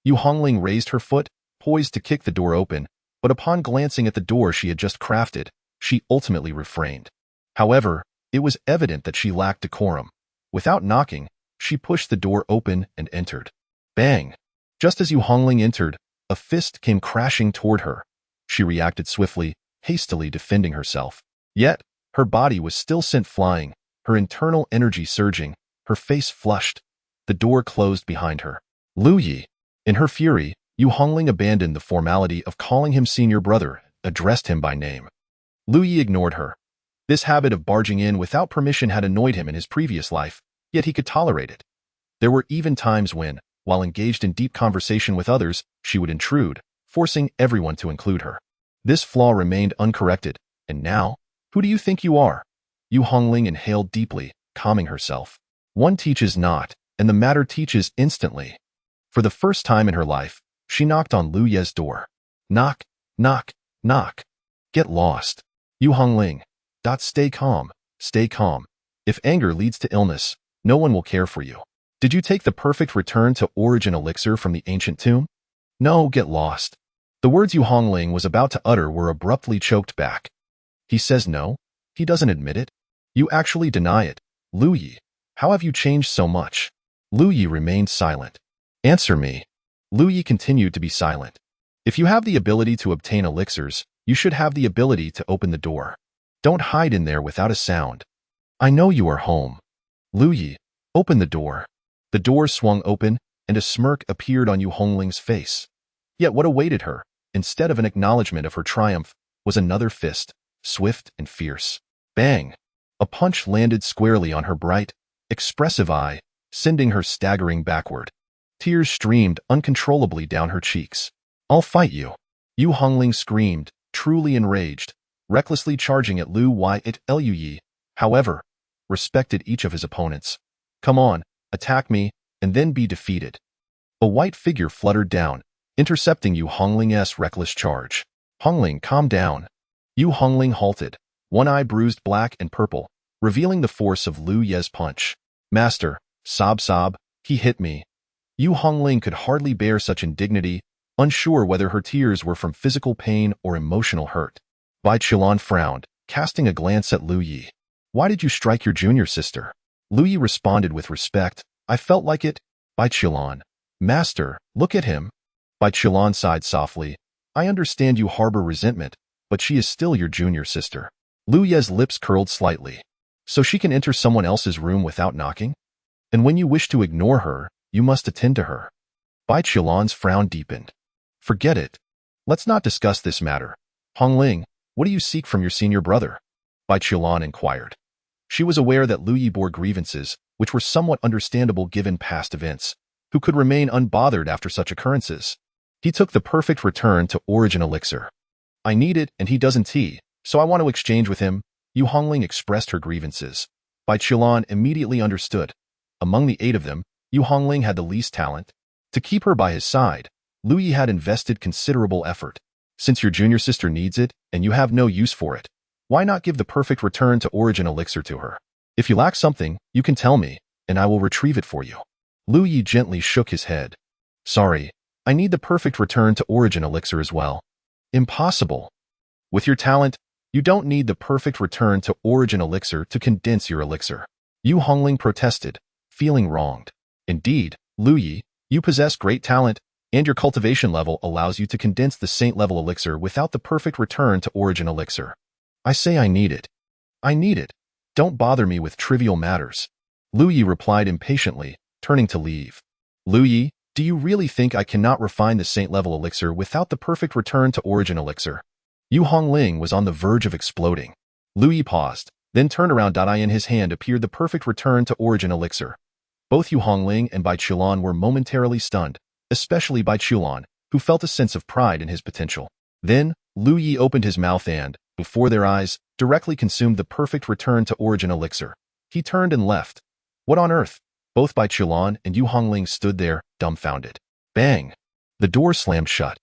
Yu Hongling raised her foot, poised to kick the door open, but upon glancing at the door she had just crafted, she ultimately refrained. However, it was evident that she lacked decorum. Without knocking, she pushed the door open and entered. Bang! Just as Yu Hongling entered, a fist came crashing toward her. She reacted swiftly, hastily defending herself. Yet, her body was still sent flying, her internal energy surging, her face flushed. The door closed behind her. Lu Ye. In her fury, Yu Hongling abandoned the formality of calling him senior brother, addressed him by name. Lu Ye ignored her. This habit of barging in without permission had annoyed him in his previous life, yet he could tolerate it. There were even times when, while engaged in deep conversation with others, she would intrude, forcing everyone to include her. This flaw remained uncorrected, and now, who do you think you are? Yu Hongling inhaled deeply, calming herself. One teaches not, and the matter teaches instantly. For the first time in her life, she knocked on Lu Ye's door. Knock, knock, knock. Get lost. Yu Hongling. Stay calm, stay calm. If anger leads to illness, no one will care for you. Did you take the perfect return to origin elixir from the ancient tomb? No, get lost. The words Yu Hongling was about to utter were abruptly choked back. He says no? He doesn't admit it? You actually deny it. Lu Ye, how have you changed so much? Lu Ye remained silent. Answer me. Lu Ye continued to be silent. If you have the ability to obtain elixirs, you should have the ability to open the door. Don't hide in there without a sound. I know you are home. Lu Ye, open the door. The door swung open, and a smirk appeared on Yu Hongling's face. Yet what awaited her, instead of an acknowledgement of her triumph, was another fist, swift and fierce. Bang! A punch landed squarely on her bright, expressive eye, sending her staggering backward. Tears streamed uncontrollably down her cheeks. I'll fight you. Yu Hongling screamed, truly enraged, recklessly charging at Lu Ye, however, respected each of his opponents. Come on, attack me, and then be defeated. A white figure fluttered down, intercepting Yu Hongling's reckless charge. Hongling, calm down. Yu Hongling halted, one eye bruised black and purple, revealing the force of Lu Ye's punch. Master, sob, he hit me. Yu Hongling could hardly bear such indignity, unsure whether her tears were from physical pain or emotional hurt. Bai Qilan frowned, casting a glance at Lu Ye. Why did you strike your junior sister? Lu Ye responded with respect. I felt like it. Bai Qilan. Master, look at him. Bai Qilan sighed softly. I understand you harbor resentment, but she is still your junior sister. Lu Ye's lips curled slightly. So she can enter someone else's room without knocking? And when you wish to ignore her, you must attend to her. Bai Qilan's frown deepened. Forget it. Let's not discuss this matter. Hongling, what do you seek from your senior brother? Bai Qilan inquired. She was aware that Lu Ye bore grievances, which were somewhat understandable given past events. Who could remain unbothered after such occurrences? He took the perfect return to origin elixir. I need it and he doesn't, so I want to exchange with him. Yu Hongling expressed her grievances. Bai Qilan immediately understood. Among the 8 of them, Yu Hongling had the least talent. To keep her by his side, Lu Ye had invested considerable effort. Since your junior sister needs it, and you have no use for it, why not give the perfect return to origin elixir to her? If you lack something, you can tell me, and I will retrieve it for you. Lu Ye gently shook his head. Sorry, I need the perfect return to origin elixir as well. Impossible. With your talent, you don't need the perfect return to origin elixir to condense your elixir. Yu Hongling protested, feeling wronged. Indeed, Lu Ye, you possess great talent, and your cultivation level allows you to condense the saint-level elixir without the perfect return to origin elixir. I say I need it. I need it. Don't bother me with trivial matters. Lu Ye replied impatiently, turning to leave. Lu Ye, Do you really think I cannot refine the saint-level elixir without the perfect return to origin elixir? Yu Hongling was on the verge of exploding. Lu Yi paused, then turned around. In his hand appeared the perfect return to origin elixir. Both Yu Hongling and Bai Chulan were momentarily stunned, especially Bai Chulan, who felt a sense of pride in his potential. Then, Lu Yi opened his mouth and, before their eyes, directly consumed the perfect return to origin elixir. He turned and left. What on earth? Both Bai Chulan and Yu Hongling stood there, dumbfounded. Bang! The door slammed shut.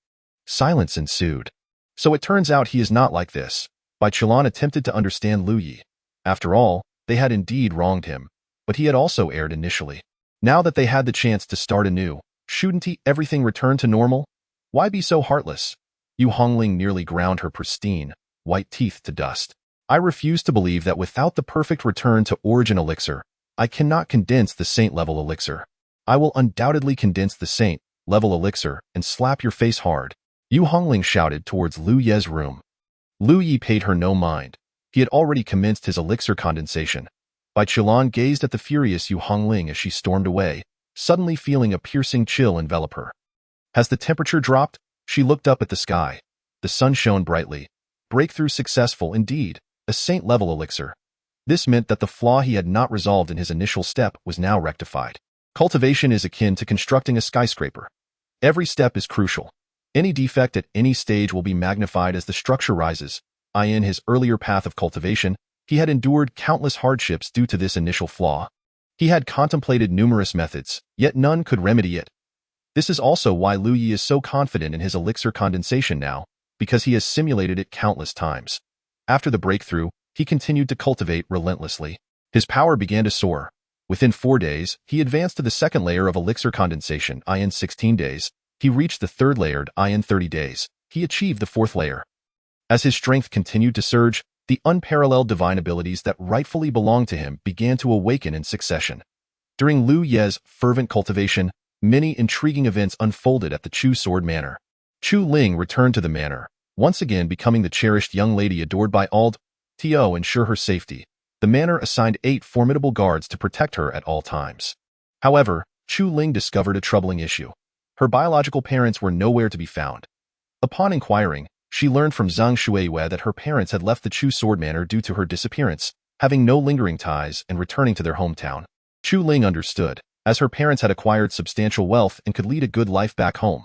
Silence ensued. So it turns out he is not like this. Bai Chulan attempted to understand Lu Yi. After all, they had indeed wronged him, but he had also erred initially. Now that they had the chance to start anew, shouldn't everything return to normal? Why be so heartless? Yu Hongling nearly ground her pristine, white teeth to dust. I refuse to believe that without the perfect return to origin elixir, I cannot condense the saint-level elixir. I will undoubtedly condense the saint-level elixir and slap your face hard. Yu Hongling shouted towards Lu Ye's room. Lu Yi paid her no mind. He had already commenced his elixir condensation. Bai Chulan gazed at the furious Yu Hongling as she stormed away, suddenly feeling a piercing chill envelop her. Has the temperature dropped? She looked up at the sky. The sun shone brightly. Breakthrough successful indeed, a saint-level elixir. This meant that the flaw he had not resolved in his initial step was now rectified. Cultivation is akin to constructing a skyscraper. Every step is crucial. Any defect at any stage will be magnified as the structure rises. In his earlier path of cultivation, he had endured countless hardships due to this initial flaw. He had contemplated numerous methods, yet none could remedy it. This is also why Lu Yi is so confident in his elixir condensation now, because he has simulated it countless times. After the breakthrough, he continued to cultivate relentlessly. His power began to soar. Within 4 days, he advanced to the second layer of elixir condensation. In 16 days, he reached the third layer. In 30 days, he achieved the fourth layer. As his strength continued to surge, the unparalleled divine abilities that rightfully belonged to him began to awaken in succession. During Lu Ye's fervent cultivation, many intriguing events unfolded at the Chu Sword Manor. Chu Ling returned to the manor, once again becoming the cherished young lady adored by all. To ensure her safety, the manor assigned 8 formidable guards to protect her at all times. However, Chu Ling discovered a troubling issue. Her biological parents were nowhere to be found. Upon inquiring, she learned from Zhang Shuiyue that her parents had left the Chu Sword Manor due to her disappearance, having no lingering ties and returning to their hometown. Chu Ling understood, as her parents had acquired substantial wealth and could lead a good life back home.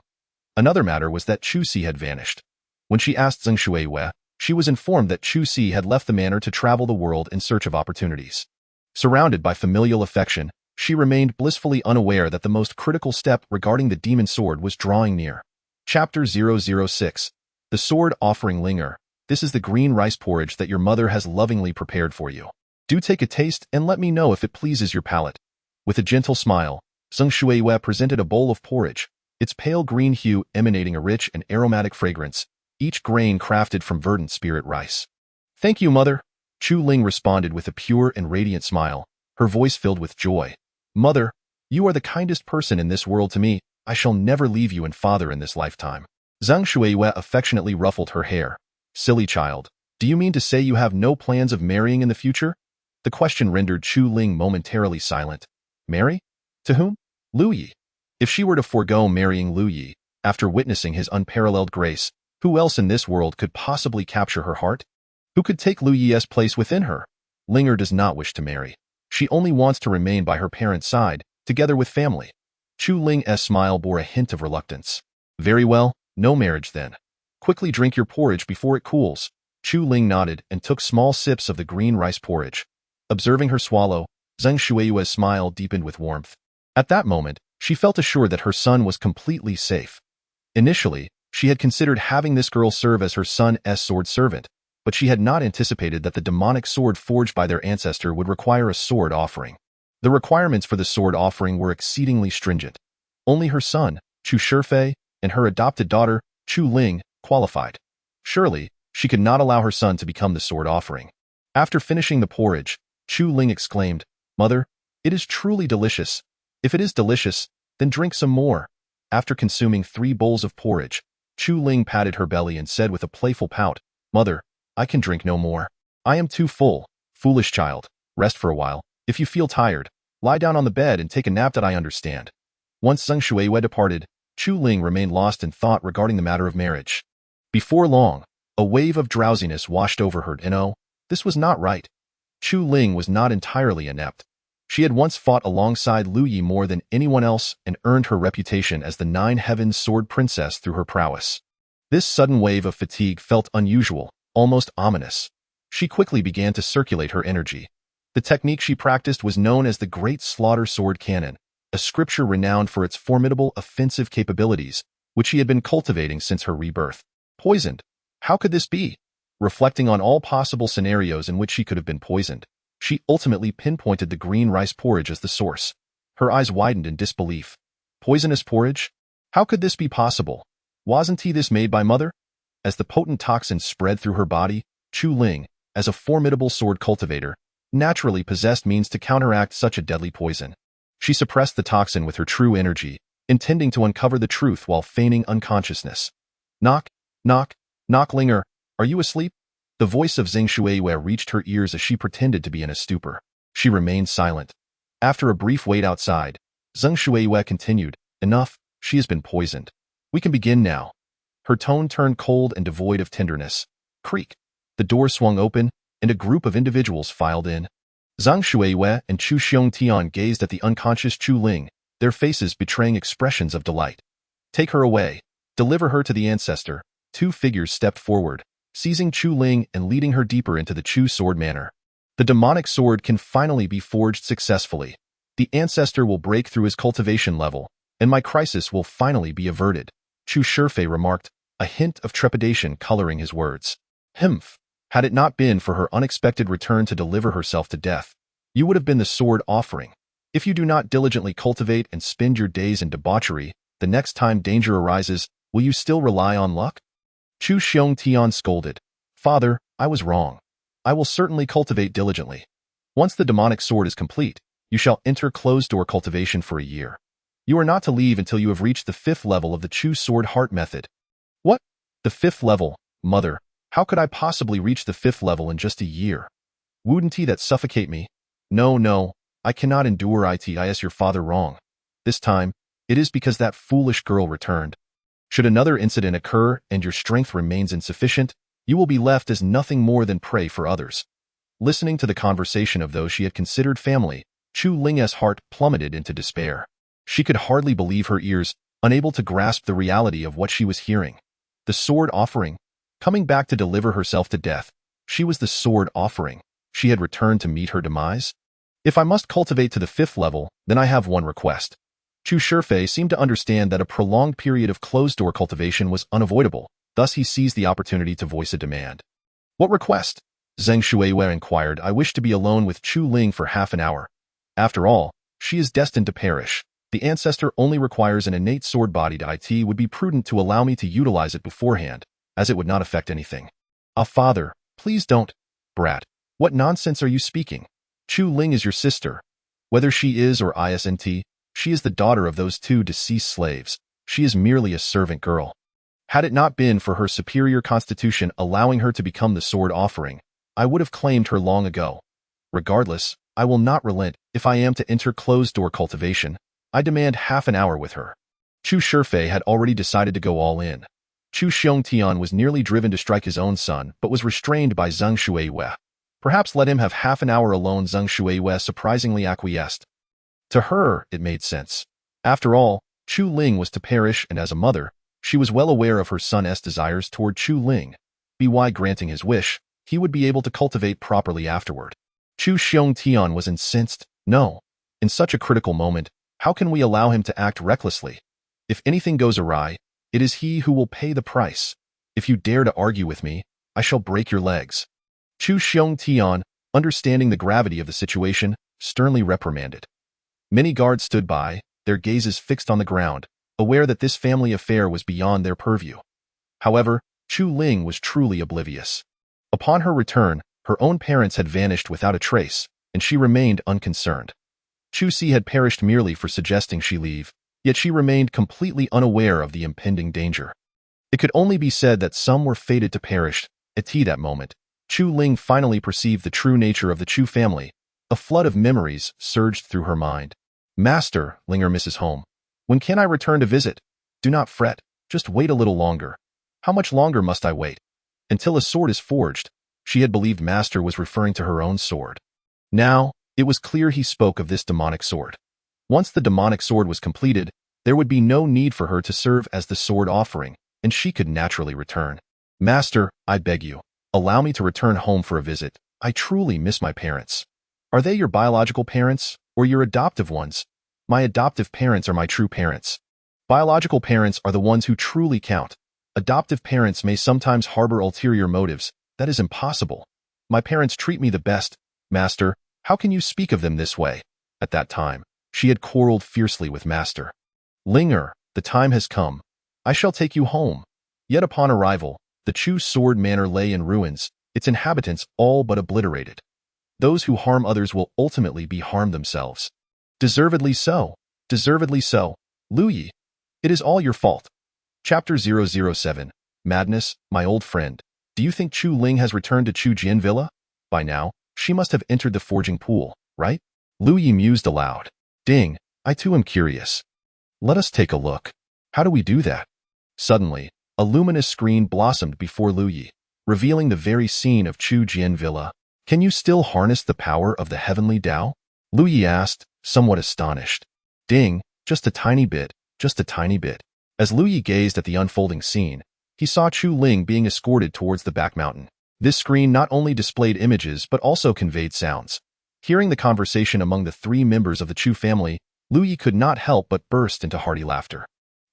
Another matter was that Chu Si had vanished. When she asked Zhang Shuiyue, she was informed that Chu Si had left the manor to travel the world in search of opportunities. Surrounded by familial affection, she remained blissfully unaware that the most critical step regarding the demon sword was drawing near. Chapter 006. The Sword Offering Linger. This is the green rice porridge that your mother has lovingly prepared for you. Do take a taste and let me know if it pleases your palate. With a gentle smile, Zhang Shuiyue presented a bowl of porridge, its pale green hue emanating a rich and aromatic fragrance, each grain crafted from verdant spirit rice. Thank you, mother. Chu Ling responded with a pure and radiant smile, her voice filled with joy. Mother, you are the kindest person in this world to me. I shall never leave you and father in this lifetime. Zhang Shuiyue affectionately ruffled her hair. Silly child, do you mean to say you have no plans of marrying in the future? The question rendered Chu Ling momentarily silent. Marry? To whom? Lu Yi. If she were to forego marrying Lu Yi, after witnessing his unparalleled grace, who else in this world could possibly capture her heart? Who could take Lu Yi's place within her? Linger does not wish to marry. She only wants to remain by her parents' side, together with family. Chu Ling's smile bore a hint of reluctance. Very well, no marriage then. Quickly drink your porridge before it cools. Chu Ling nodded and took small sips of the green rice porridge. Observing her swallow, Zhang Shuiyue's smile deepened with warmth. At that moment, she felt assured that her son was completely safe. Initially, she had considered having this girl serve as her son's sword servant, but she had not anticipated that the demonic sword forged by their ancestor would require a sword offering. The requirements for the sword offering were exceedingly stringent. Only her son, Chu Shifei, and her adopted daughter, Chu Ling, qualified. Surely, she could not allow her son to become the sword offering. After finishing the porridge, Chu Ling exclaimed, Mother, it is truly delicious. If it is delicious, then drink some more. After consuming 3 bowls of porridge, Chu Ling patted her belly and said with a playful pout, Mother, I can drink no more. I am too full. Foolish child, rest for a while. If you feel tired, lie down on the bed and take a nap. That I understand. Once Zheng Shuiwei departed, Chu Ling remained lost in thought regarding the matter of marriage. Before long, a wave of drowsiness washed over her. No, this was not right. Chu Ling was not entirely inept. She had once fought alongside Lu Yi more than anyone else and earned her reputation as the Nine Heavens Sword Princess through her prowess. This sudden wave of fatigue felt unusual, almost ominous. She quickly began to circulate her energy. The technique she practiced was known as the Great Slaughter Sword Cannon, a scripture renowned for its formidable offensive capabilities, which she had been cultivating since her rebirth. Poisoned. How could this be? Reflecting on all possible scenarios in which she could have been poisoned, she ultimately pinpointed the green rice porridge as the source. Her eyes widened in disbelief. Poisonous porridge? How could this be possible? Wasn't this made by mother? As the potent toxin spread through her body, Chu Ling, as a formidable sword cultivator, naturally possessed means to counteract such a deadly poison. She suppressed the toxin with her true energy, intending to uncover the truth while feigning unconsciousness. Knock, knock, knock, Linger, are you asleep? The voice of Zheng Shuiwei reached her ears as she pretended to be in a stupor. She remained silent. After a brief wait outside, Zheng Shuiwei continued, Enough, she has been poisoned. We can begin now. Her tone turned cold and devoid of tenderness. Creak. The door swung open, and a group of individuals filed in. Zhang Shuiwei and Chu Xiongtian gazed at the unconscious Chu Ling, their faces betraying expressions of delight. Take her away. Deliver her to the ancestor. Two figures stepped forward, seizing Chu Ling and leading her deeper into the Chu sword manor. The demonic sword can finally be forged successfully. The ancestor will break through his cultivation level, and my crisis will finally be averted, Chu Shifei remarked, a hint of trepidation coloring his words. Humph. Had it not been for her unexpected return to deliver herself to death, you would have been the sword offering. If you do not diligently cultivate and spend your days in debauchery, the next time danger arises, will you still rely on luck? Chu Xiongtian scolded. Father, I was wrong. I will certainly cultivate diligently. Once the demonic sword is complete, you shall enter closed-door cultivation for a year. You are not to leave until you have reached the 5th level of the Chu Sword Heart method. What? The 5th level, mother? How could I possibly reach the 5th level in just a year? Wouldn't that suffocate me? No, I cannot endure it. Your father wrong. This time, it is because that foolish girl returned. Should another incident occur and your strength remains insufficient, you will be left as nothing more than prey for others. Listening to the conversation of those she had considered family, Chu Ling's heart plummeted into despair. She could hardly believe her ears, unable to grasp the reality of what she was hearing. The sword offering. Coming back to deliver herself to death, she was the sword offering. She had returned to meet her demise. If I must cultivate to the 5th level, then I have one request. Chu Shifei seemed to understand that a prolonged period of closed-door cultivation was unavoidable, thus he seized the opportunity to voice a demand. What request? Zheng Shuiwei inquired. I wish to be alone with Chu Ling for half an hour. After all, she is destined to perish. The ancestor only requires an innate sword-bodied. It would be prudent to allow me to utilize it beforehand, as it would not affect anything. Ah, father, please don't. Brat, what nonsense are you speaking? Chu Ling is your sister. Whether she is or isn't, she is the daughter of those 2 deceased slaves. She is merely a servant girl. Had it not been for her superior constitution allowing her to become the sword offering, I would have claimed her long ago. Regardless, I will not relent. If I am to enter closed-door cultivation, I demand half an hour with her. Chu Shifei had already decided to go all in. Chu Xiongtian was nearly driven to strike his own son, but was restrained by Zheng Shuiwei. Perhaps let him have half an hour alone. Zheng Shuiwei surprisingly acquiesced. To her, it made sense. After all, Chu Ling was to perish, and as a mother, she was well aware of her son's desires toward Chu Ling. By granting his wish, he would be able to cultivate properly afterward. Chu Xiongtian was incensed. No. In such a critical moment, how can we allow him to act recklessly? If anything goes awry, it is he who will pay the price. If you dare to argue with me, I shall break your legs. Chu Xiongtian, understanding the gravity of the situation, sternly reprimanded. Many guards stood by, their gazes fixed on the ground, aware that this family affair was beyond their purview. However, Chu Ling was truly oblivious. Upon her return, her own parents had vanished without a trace, and she remained unconcerned. Chu Si had perished merely for suggesting she leave, yet she remained completely unaware of the impending danger. It could only be said that some were fated to perish. At that moment, Chu Ling finally perceived the true nature of the Chu family. A flood of memories surged through her mind. Master, Linger misses home. When can I return to visit? Do not fret, just wait a little longer. How much longer must I wait? Until a sword is forged. She had believed Master was referring to her own sword. Now, it was clear he spoke of this demonic sword. Once the demonic sword was completed, there would be no need for her to serve as the sword offering, and she could naturally return. Master, I beg you, allow me to return home for a visit. I truly miss my parents. Are they your biological parents, or your adoptive ones? My adoptive parents are my true parents. Biological parents are the ones who truly count. Adoptive parents may sometimes harbor ulterior motives. That is impossible. My parents treat me the best. Master, how can you speak of them this way? At that time, she had quarreled fiercely with Master. Linger, the time has come. I shall take you home. Yet upon arrival, the Chu Sword Manor lay in ruins, its inhabitants all but obliterated. Those who harm others will ultimately be harmed themselves. Deservedly so. Deservedly so. Lu Yi, it is all your fault. Chapter 007. Madness, my old friend. Do you think Chu Ling has returned to Chu Jian Villa? By now, she must have entered the forging pool, right? Lu Yi mused aloud. Ding, I too am curious. Let us take a look. How do we do that? Suddenly, a luminous screen blossomed before Lu Yi, revealing the very scene of Chu Jian Villa. Can you still harness the power of the heavenly Tao? Lu Yi asked, somewhat astonished. Ding, just a tiny bit, just a tiny bit. As Lu Yi gazed at the unfolding scene, he saw Chu Ling being escorted towards the back mountain. This screen not only displayed images but also conveyed sounds. Hearing the conversation among the three members of the Chu family, Lu Yi could not help but burst into hearty laughter.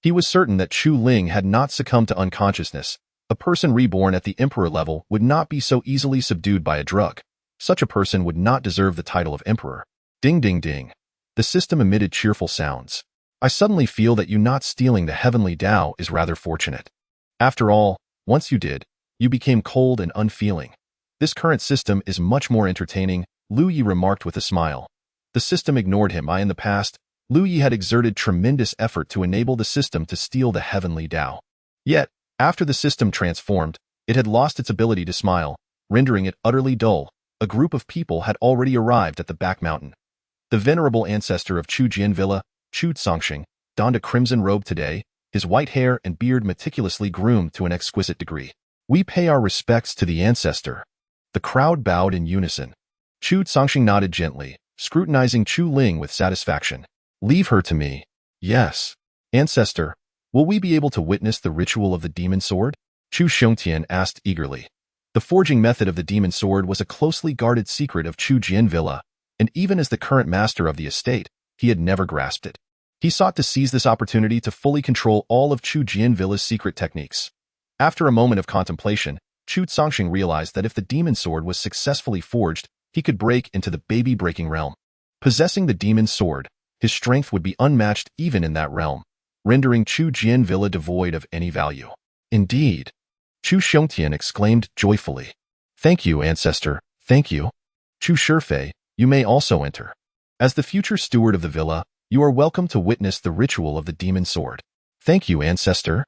He was certain that Chu Ling had not succumbed to unconsciousness. A person reborn at the emperor level would not be so easily subdued by a drug. Such a person would not deserve the title of emperor. Ding ding ding. The system emitted cheerful sounds. I suddenly feel that you not stealing the heavenly Tao is rather fortunate. After all, once you did, you became cold and unfeeling. This current system is much more entertaining, Lu Yi remarked with a smile. The system ignored him. In the past, Lu Yi had exerted tremendous effort to enable the system to steal the heavenly Tao. Yet, after the system transformed, it had lost its ability to smile, rendering it utterly dull. A group of people had already arrived at the back mountain. The venerable ancestor of Chu Jian Villa, Chu Tsongxing, donned a crimson robe today, his white hair and beard meticulously groomed to an exquisite degree. We pay our respects to the ancestor. The crowd bowed in unison. Chu Tsongxing nodded gently, scrutinizing Chu Ling with satisfaction. Leave her to me. Yes. Ancestor, will we be able to witness the ritual of the demon sword? Chu Xiongtian asked eagerly. The forging method of the demon sword was a closely guarded secret of Chu Jian Villa, and even as the current master of the estate, he had never grasped it. He sought to seize this opportunity to fully control all of Chu Jian Villa's secret techniques. After a moment of contemplation, Chu Tsongxing realized that if the demon sword was successfully forged, he could break into the baby-breaking realm. Possessing the demon sword, his strength would be unmatched even in that realm, rendering Chu Jian Villa devoid of any value. Indeed. Chu Xiongtian exclaimed joyfully. Thank you, ancestor, thank you. Chu Shifei, you may also enter. As the future steward of the villa, you are welcome to witness the ritual of the demon sword. Thank you, ancestor.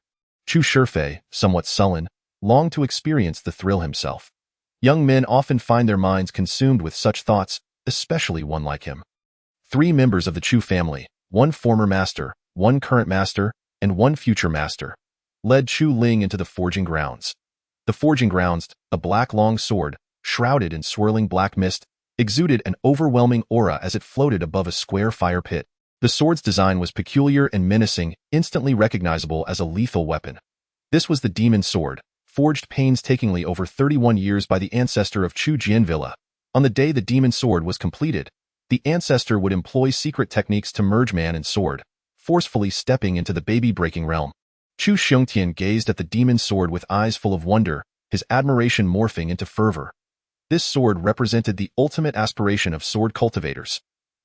Chu Shifei, somewhat sullen, longed to experience the thrill himself. Young men often find their minds consumed with such thoughts, especially one like him. 3 members of the Chu family, 1 former master, 1 current master, and 1 future master, led Chu Ling into the forging grounds. The forging grounds, a black long sword, shrouded in swirling black mist, exuded an overwhelming aura as it floated above a square fire pit. The sword's design was peculiar and menacing, instantly recognizable as a lethal weapon. This was the demon sword, forged painstakingly over 31 years by the ancestor of Chu Jian Villa. On the day the demon sword was completed, the ancestor would employ secret techniques to merge man and sword, forcefully stepping into the baby-breaking realm. Chu Xiongtian gazed at the demon sword with eyes full of wonder, his admiration morphing into fervor. This sword represented the ultimate aspiration of sword cultivators.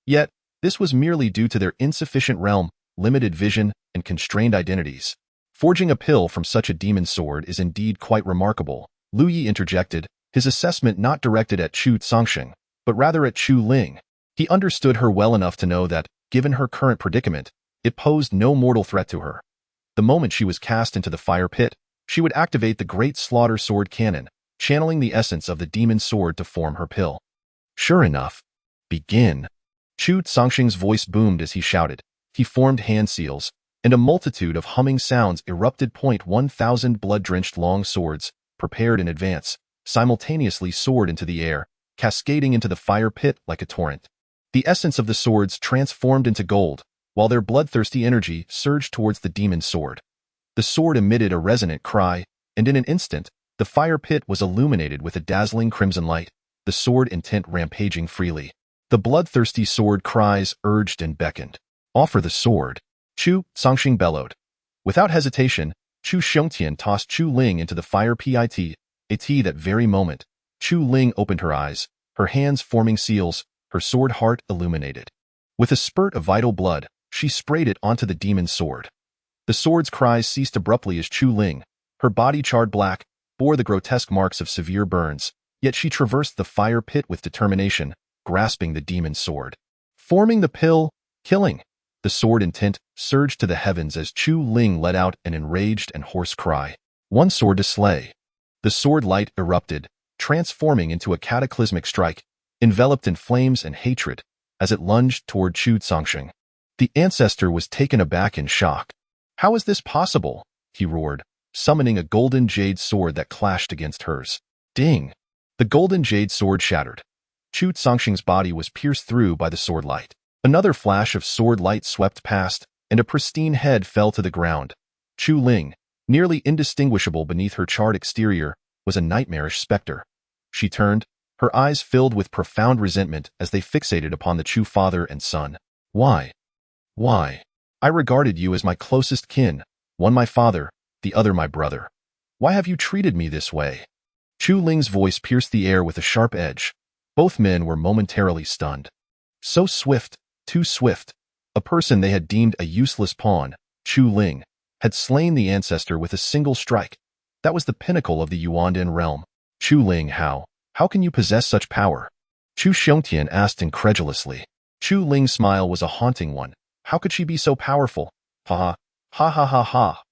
Yet, this was merely due to their insufficient realm, limited vision, and constrained identities. Forging a pill from such a demon sword is indeed quite remarkable, Lu Yi interjected, his assessment not directed at Chu Tsongxing, but rather at Chu Ling. He understood her well enough to know that, given her current predicament, it posed no mortal threat to her. The moment she was cast into the fire pit, she would activate the Great Slaughter Sword Cannon, channeling the essence of the demon sword to form her pill. Sure enough. Begin. Chu Tsongxing's voice boomed as he shouted. He formed hand seals, and a multitude of humming sounds erupted. 1,000 blood-drenched long swords, prepared in advance, simultaneously soared into the air, cascading into the fire pit like a torrent. The essence of the swords transformed into gold, while their bloodthirsty energy surged towards the demon's sword. The sword emitted a resonant cry, and in an instant, the fire pit was illuminated with a dazzling crimson light, the sword intent rampaging freely. The bloodthirsty sword cries urged and beckoned. Offer the sword. Chu Songxing bellowed. Without hesitation, Chu Xiongtian tossed Chu Ling into the fire pit. That very moment, Chu Ling opened her eyes, her hands forming seals, her sword heart illuminated. With a spurt of vital blood, she sprayed it onto the demon's sword. The sword's cries ceased abruptly as Chu Ling, her body charred black, bore the grotesque marks of severe burns, yet she traversed the fire pit with determination, grasping the demon's sword. Forming the pill, killing. The sword intent surged to the heavens as Chu Ling let out an enraged and hoarse cry. One sword to slay. The sword light erupted, transforming into a cataclysmic strike, enveloped in flames and hatred, as it lunged toward Chu Songxing. The ancestor was taken aback in shock. How is this possible? He roared, summoning a golden jade sword that clashed against hers. Ding! The golden jade sword shattered. Chu Songxing's body was pierced through by the sword light. Another flash of sword light swept past, and a pristine head fell to the ground. Chu Ling, nearly indistinguishable beneath her charred exterior, was a nightmarish specter. She turned, her eyes filled with profound resentment as they fixated upon the Chu father and son. Why? Why? I regarded you as my closest kin, one my father, the other my brother. Why have you treated me this way? Chu Ling's voice pierced the air with a sharp edge. Both men were momentarily stunned. So swift, too swift. A person they had deemed a useless pawn, Chu Ling, had slain the ancestor with a single strike. That was the pinnacle of the Yuandan realm. Chu Ling, how can you possess such power? Chu Xiongtian asked incredulously. Chu Ling's smile was a haunting one. How could she be so powerful? Ha ha, ha ha ha ha.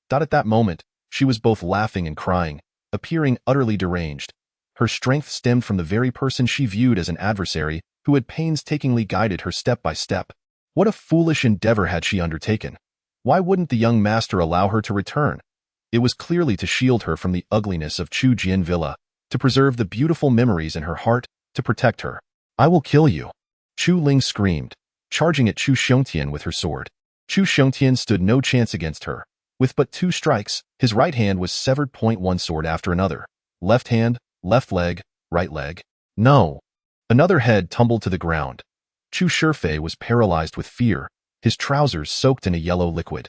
At that moment, she was both laughing and crying, appearing utterly deranged. Her strength stemmed from the very person she viewed as an adversary who had painstakingly guided her step by step. What a foolish endeavor had she undertaken? Why wouldn't the young master allow her to return? It was clearly to shield her from the ugliness of Chu Jian Villa, to preserve the beautiful memories in her heart, to protect her. I will kill you. Chu Ling screamed, charging at Chu Xiongtian with her sword. Chu Xiongtian stood no chance against her. With but 2 strikes, his right hand was severed. One sword after another. Left hand, left leg, right leg. No. Another head tumbled to the ground. Chu Shifei was paralyzed with fear, his trousers soaked in a yellow liquid.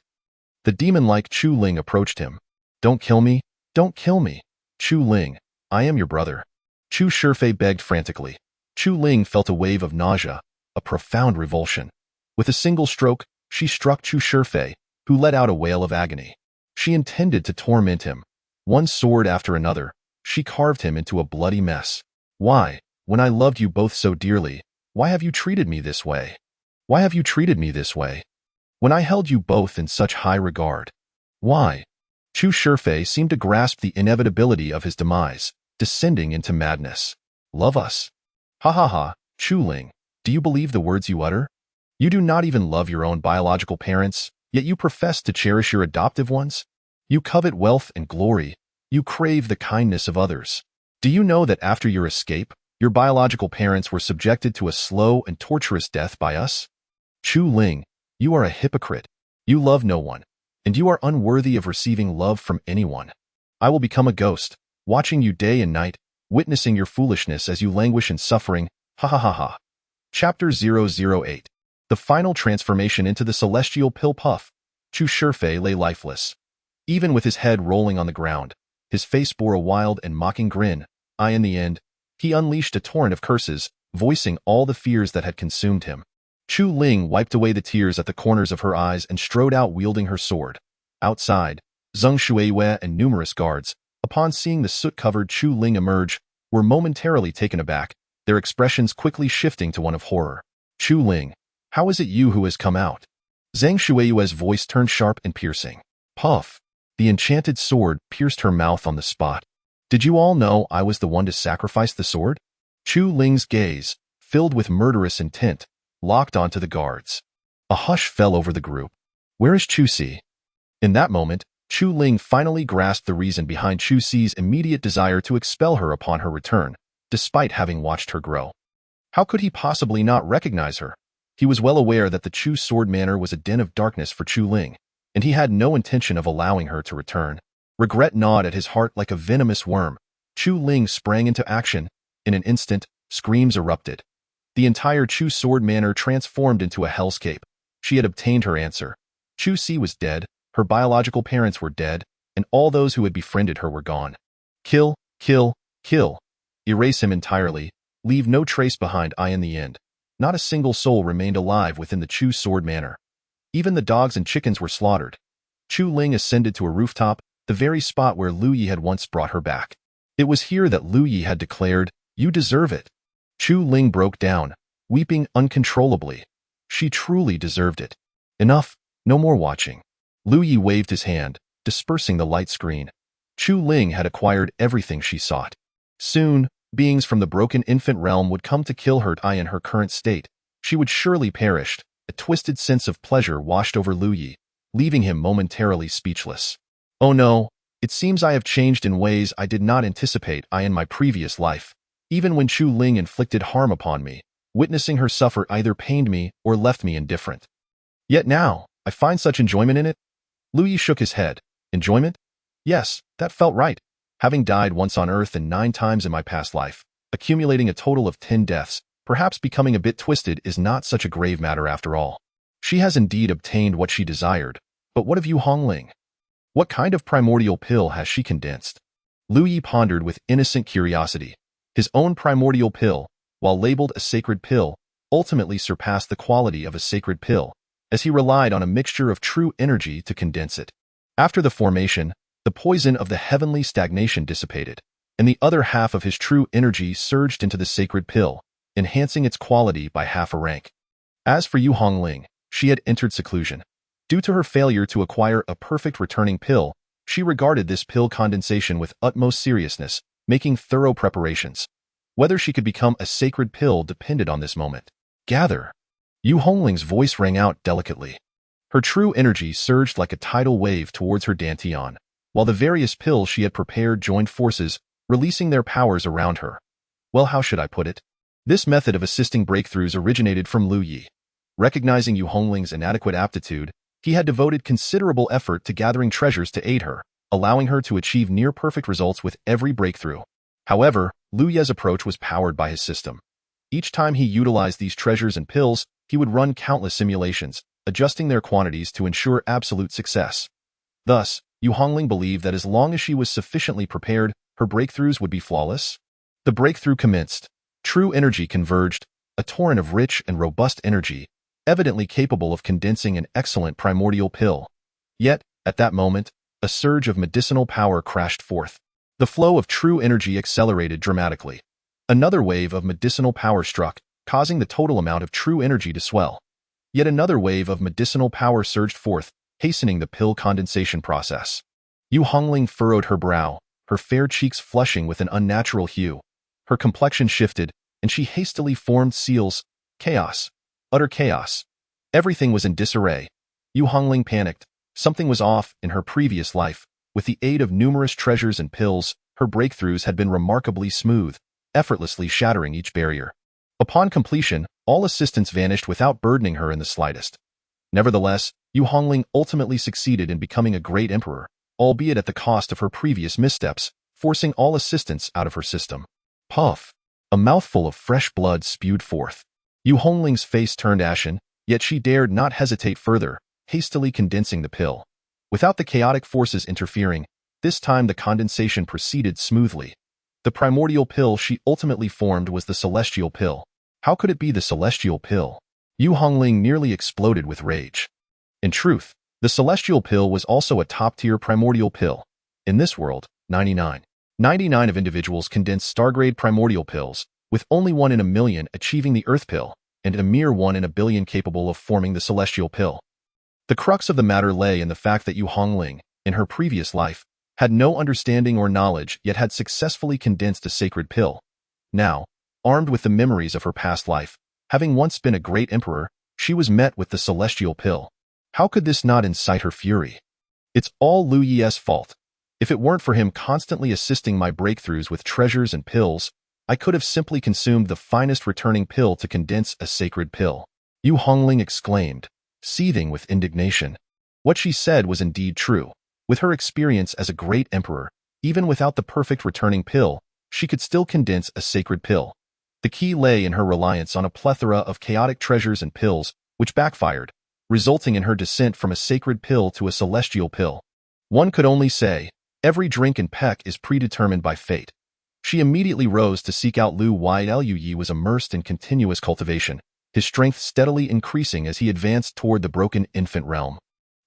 The demon-like Chu Ling approached him. Don't kill me, don't kill me. Chu Ling, I am your brother. Chu Shifei begged frantically. Chu Ling felt a wave of nausea, a profound revulsion. With a single stroke, she struck Chu Shifei, who let out a wail of agony. She intended to torment him. One sword after another, she carved him into a bloody mess. Why, when I loved you both so dearly, why have you treated me this way? Why have you treated me this way? When I held you both in such high regard. Why? Chu Shifei seemed to grasp the inevitability of his demise, descending into madness. Love us? Ha ha ha, Chu Ling, do you believe the words you utter? You do not even love your own biological parents, yet you profess to cherish your adoptive ones? You covet wealth and glory. You crave the kindness of others. Do you know that after your escape, your biological parents were subjected to a slow and torturous death by us? Chu Ling, you are a hypocrite. You love no one, and you are unworthy of receiving love from anyone. I will become a ghost, watching you day and night, witnessing your foolishness as you languish in suffering. Ha ha ha ha. Chapter 008. The final transformation into the celestial pill puff. Chu Shifei lay lifeless. Even with his head rolling on the ground, his face bore a wild and mocking grin. In the end, he unleashed a torrent of curses, voicing all the fears that had consumed him. Chu Ling wiped away the tears at the corners of her eyes and strode out wielding her sword. Outside, Zheng Shuiwei and numerous guards, upon seeing the soot-covered Chu Ling emerge, were momentarily taken aback, their expressions quickly shifting to one of horror. Chu Ling, how is it you who has come out? Zheng Shuiwei's voice turned sharp and piercing. Puff. The enchanted sword pierced her mouth on the spot. Did you all know I was the one to sacrifice the sword? Chu Ling's gaze, filled with murderous intent, locked onto the guards. A hush fell over the group. Where is Chu Si? In that moment, Chu Ling finally grasped the reason behind Chu Si's immediate desire to expel her upon her return, despite having watched her grow. How could he possibly not recognize her? He was well aware that the Chu Sword Manor was a den of darkness for Chu Ling, and he had no intention of allowing her to return. Regret gnawed at his heart like a venomous worm. Chu Ling sprang into action. In an instant, screams erupted. The entire Chu Sword Manor transformed into a hellscape. She had obtained her answer. Chu Si was dead, her biological parents were dead, and all those who had befriended her were gone. Kill, kill, kill. Erase him entirely. Leave no trace behind. In the end, not a single soul remained alive within the Chu Sword Manor. Even the dogs and chickens were slaughtered. Chu Ling ascended to a rooftop, the very spot where Lu Yi had once brought her back. It was here that Lu Yi had declared, "You deserve it." Chu Ling broke down, weeping uncontrollably. She truly deserved it. Enough, no more watching. Lu Yi waved his hand, dispersing the light screen. Chu Ling had acquired everything she sought. Soon, beings from the broken infant realm would come to kill her. In her current state, she would surely perish. A twisted sense of pleasure washed over Lu Yi, leaving him momentarily speechless. Oh no, it seems I have changed in ways I did not anticipate. In my previous life, even when Chu Ling inflicted harm upon me, witnessing her suffer either pained me or left me indifferent. Yet now, I find such enjoyment in it. Lu Yi shook his head. Enjoyment? Yes, that felt right. Having died once on Earth and 9 times in my past life, accumulating a total of 10 deaths, perhaps becoming a bit twisted is not such a grave matter after all. She has indeed obtained what she desired, but what of Yu Hongling? What kind of primordial pill has she condensed? Lu Yi pondered with innocent curiosity. His own primordial pill, while labeled a sacred pill, ultimately surpassed the quality of a sacred pill, as he relied on a mixture of true energy to condense it. After the formation, the poison of the heavenly stagnation dissipated, and the other half of his true energy surged into the sacred pill, enhancing its quality by half a rank. As for Yu Hongling, she had entered seclusion. Due to her failure to acquire a perfect returning pill, she regarded this pill condensation with utmost seriousness, making thorough preparations. Whether she could become a sacred pill depended on this moment. Gather. Yu Hongling's voice rang out delicately. Her true energy surged like a tidal wave towards her dantian, while the various pills she had prepared joined forces, releasing their powers around her. Well, how should I put it? This method of assisting breakthroughs originated from Lu Yi. Recognizing Yu Hongling's inadequate aptitude, he had devoted considerable effort to gathering treasures to aid her, allowing her to achieve near-perfect results with every breakthrough. However, Lu Ye's approach was powered by his system. Each time he utilized these treasures and pills, he would run countless simulations, adjusting their quantities to ensure absolute success. Thus, Yu Hongling believed that as long as she was sufficiently prepared, her breakthroughs would be flawless. The breakthrough commenced. True energy converged, a torrent of rich and robust energy, evidently capable of condensing an excellent primordial pill. Yet, at that moment, a surge of medicinal power crashed forth. The flow of true energy accelerated dramatically. Another wave of medicinal power struck, causing the total amount of true energy to swell. Yet another wave of medicinal power surged forth, hastening the pill condensation process. Yu Hongling furrowed her brow, her fair cheeks flushing with an unnatural hue. Her complexion shifted, and she hastily formed seals. Chaos. Utter chaos. Everything was in disarray. Yu Hongling panicked. Something was off in her previous life. With the aid of numerous treasures and pills, her breakthroughs had been remarkably smooth, effortlessly shattering each barrier. Upon completion, all assistance vanished without burdening her in the slightest. Nevertheless, Yu Hongling ultimately succeeded in becoming a great emperor, albeit at the cost of her previous missteps, forcing all assistance out of her system. Puff! A mouthful of fresh blood spewed forth. Yu Hongling's face turned ashen, yet she dared not hesitate further, hastily condensing the pill. Without the chaotic forces interfering, this time the condensation proceeded smoothly. The primordial pill she ultimately formed was the celestial pill. How could it be the celestial pill? Yu Hongling nearly exploded with rage. In truth, the celestial pill was also a top-tier primordial pill. In this world, 99 of individuals condense stargrade primordial pills, with only 1 in a million achieving the earth pill, and a mere 1 in a billion capable of forming the celestial pill. The crux of the matter lay in the fact that Yu Hongling, in her previous life, had no understanding or knowledge yet had successfully condensed a sacred pill. Now, armed with the memories of her past life, having once been a great emperor, she was met with the celestial pill. How could this not incite her fury? It's all Lu Yi's fault. If it weren't for him constantly assisting my breakthroughs with treasures and pills, I could have simply consumed the finest returning pill to condense a sacred pill. Yu Hongling exclaimed, seething with indignation. What she said was indeed true. With her experience as a great emperor, even without the perfect returning pill, she could still condense a sacred pill. The key lay in her reliance on a plethora of chaotic treasures and pills, which backfired, resulting in her descent from a sacred pill to a celestial pill. One could only say, every drink and peck is predetermined by fate. She immediately rose to seek out Lu Yi was immersed in continuous cultivation, his strength steadily increasing as he advanced toward the broken infant realm.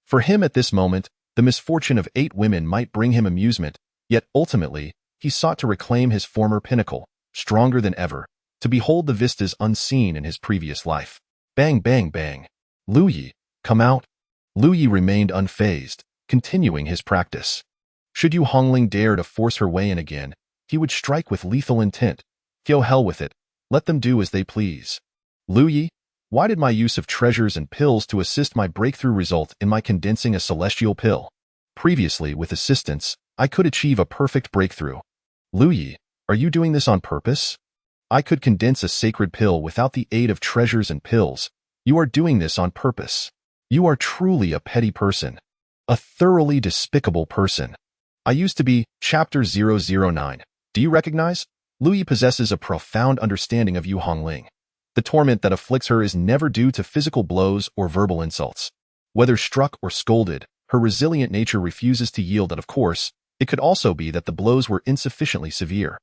For him at this moment, the misfortune of 8 women might bring him amusement, yet ultimately, he sought to reclaim his former pinnacle, stronger than ever, to behold the vistas unseen in his previous life. Bang, bang, bang. Lu Yi, come out. Lu Yi remained unfazed, continuing his practice. Should Yu Hongling dare to force her way in again, he would strike with lethal intent. Go hell with it. Let them do as they please. Lu Yi, why did my use of treasures and pills to assist my breakthrough result in my condensing a celestial pill? Previously, with assistance, I could achieve a perfect breakthrough. Lu Yi, are you doing this on purpose? I could condense a sacred pill without the aid of treasures and pills. You are doing this on purpose. You are truly a petty person. A thoroughly despicable person. I used to be Chapter 009. Do you recognize? Lu Yi possesses a profound understanding of Yu Hongling. The torment that afflicts her is never due to physical blows or verbal insults. Whether struck or scolded, her resilient nature refuses to yield, and of course, it could also be that the blows were insufficiently severe.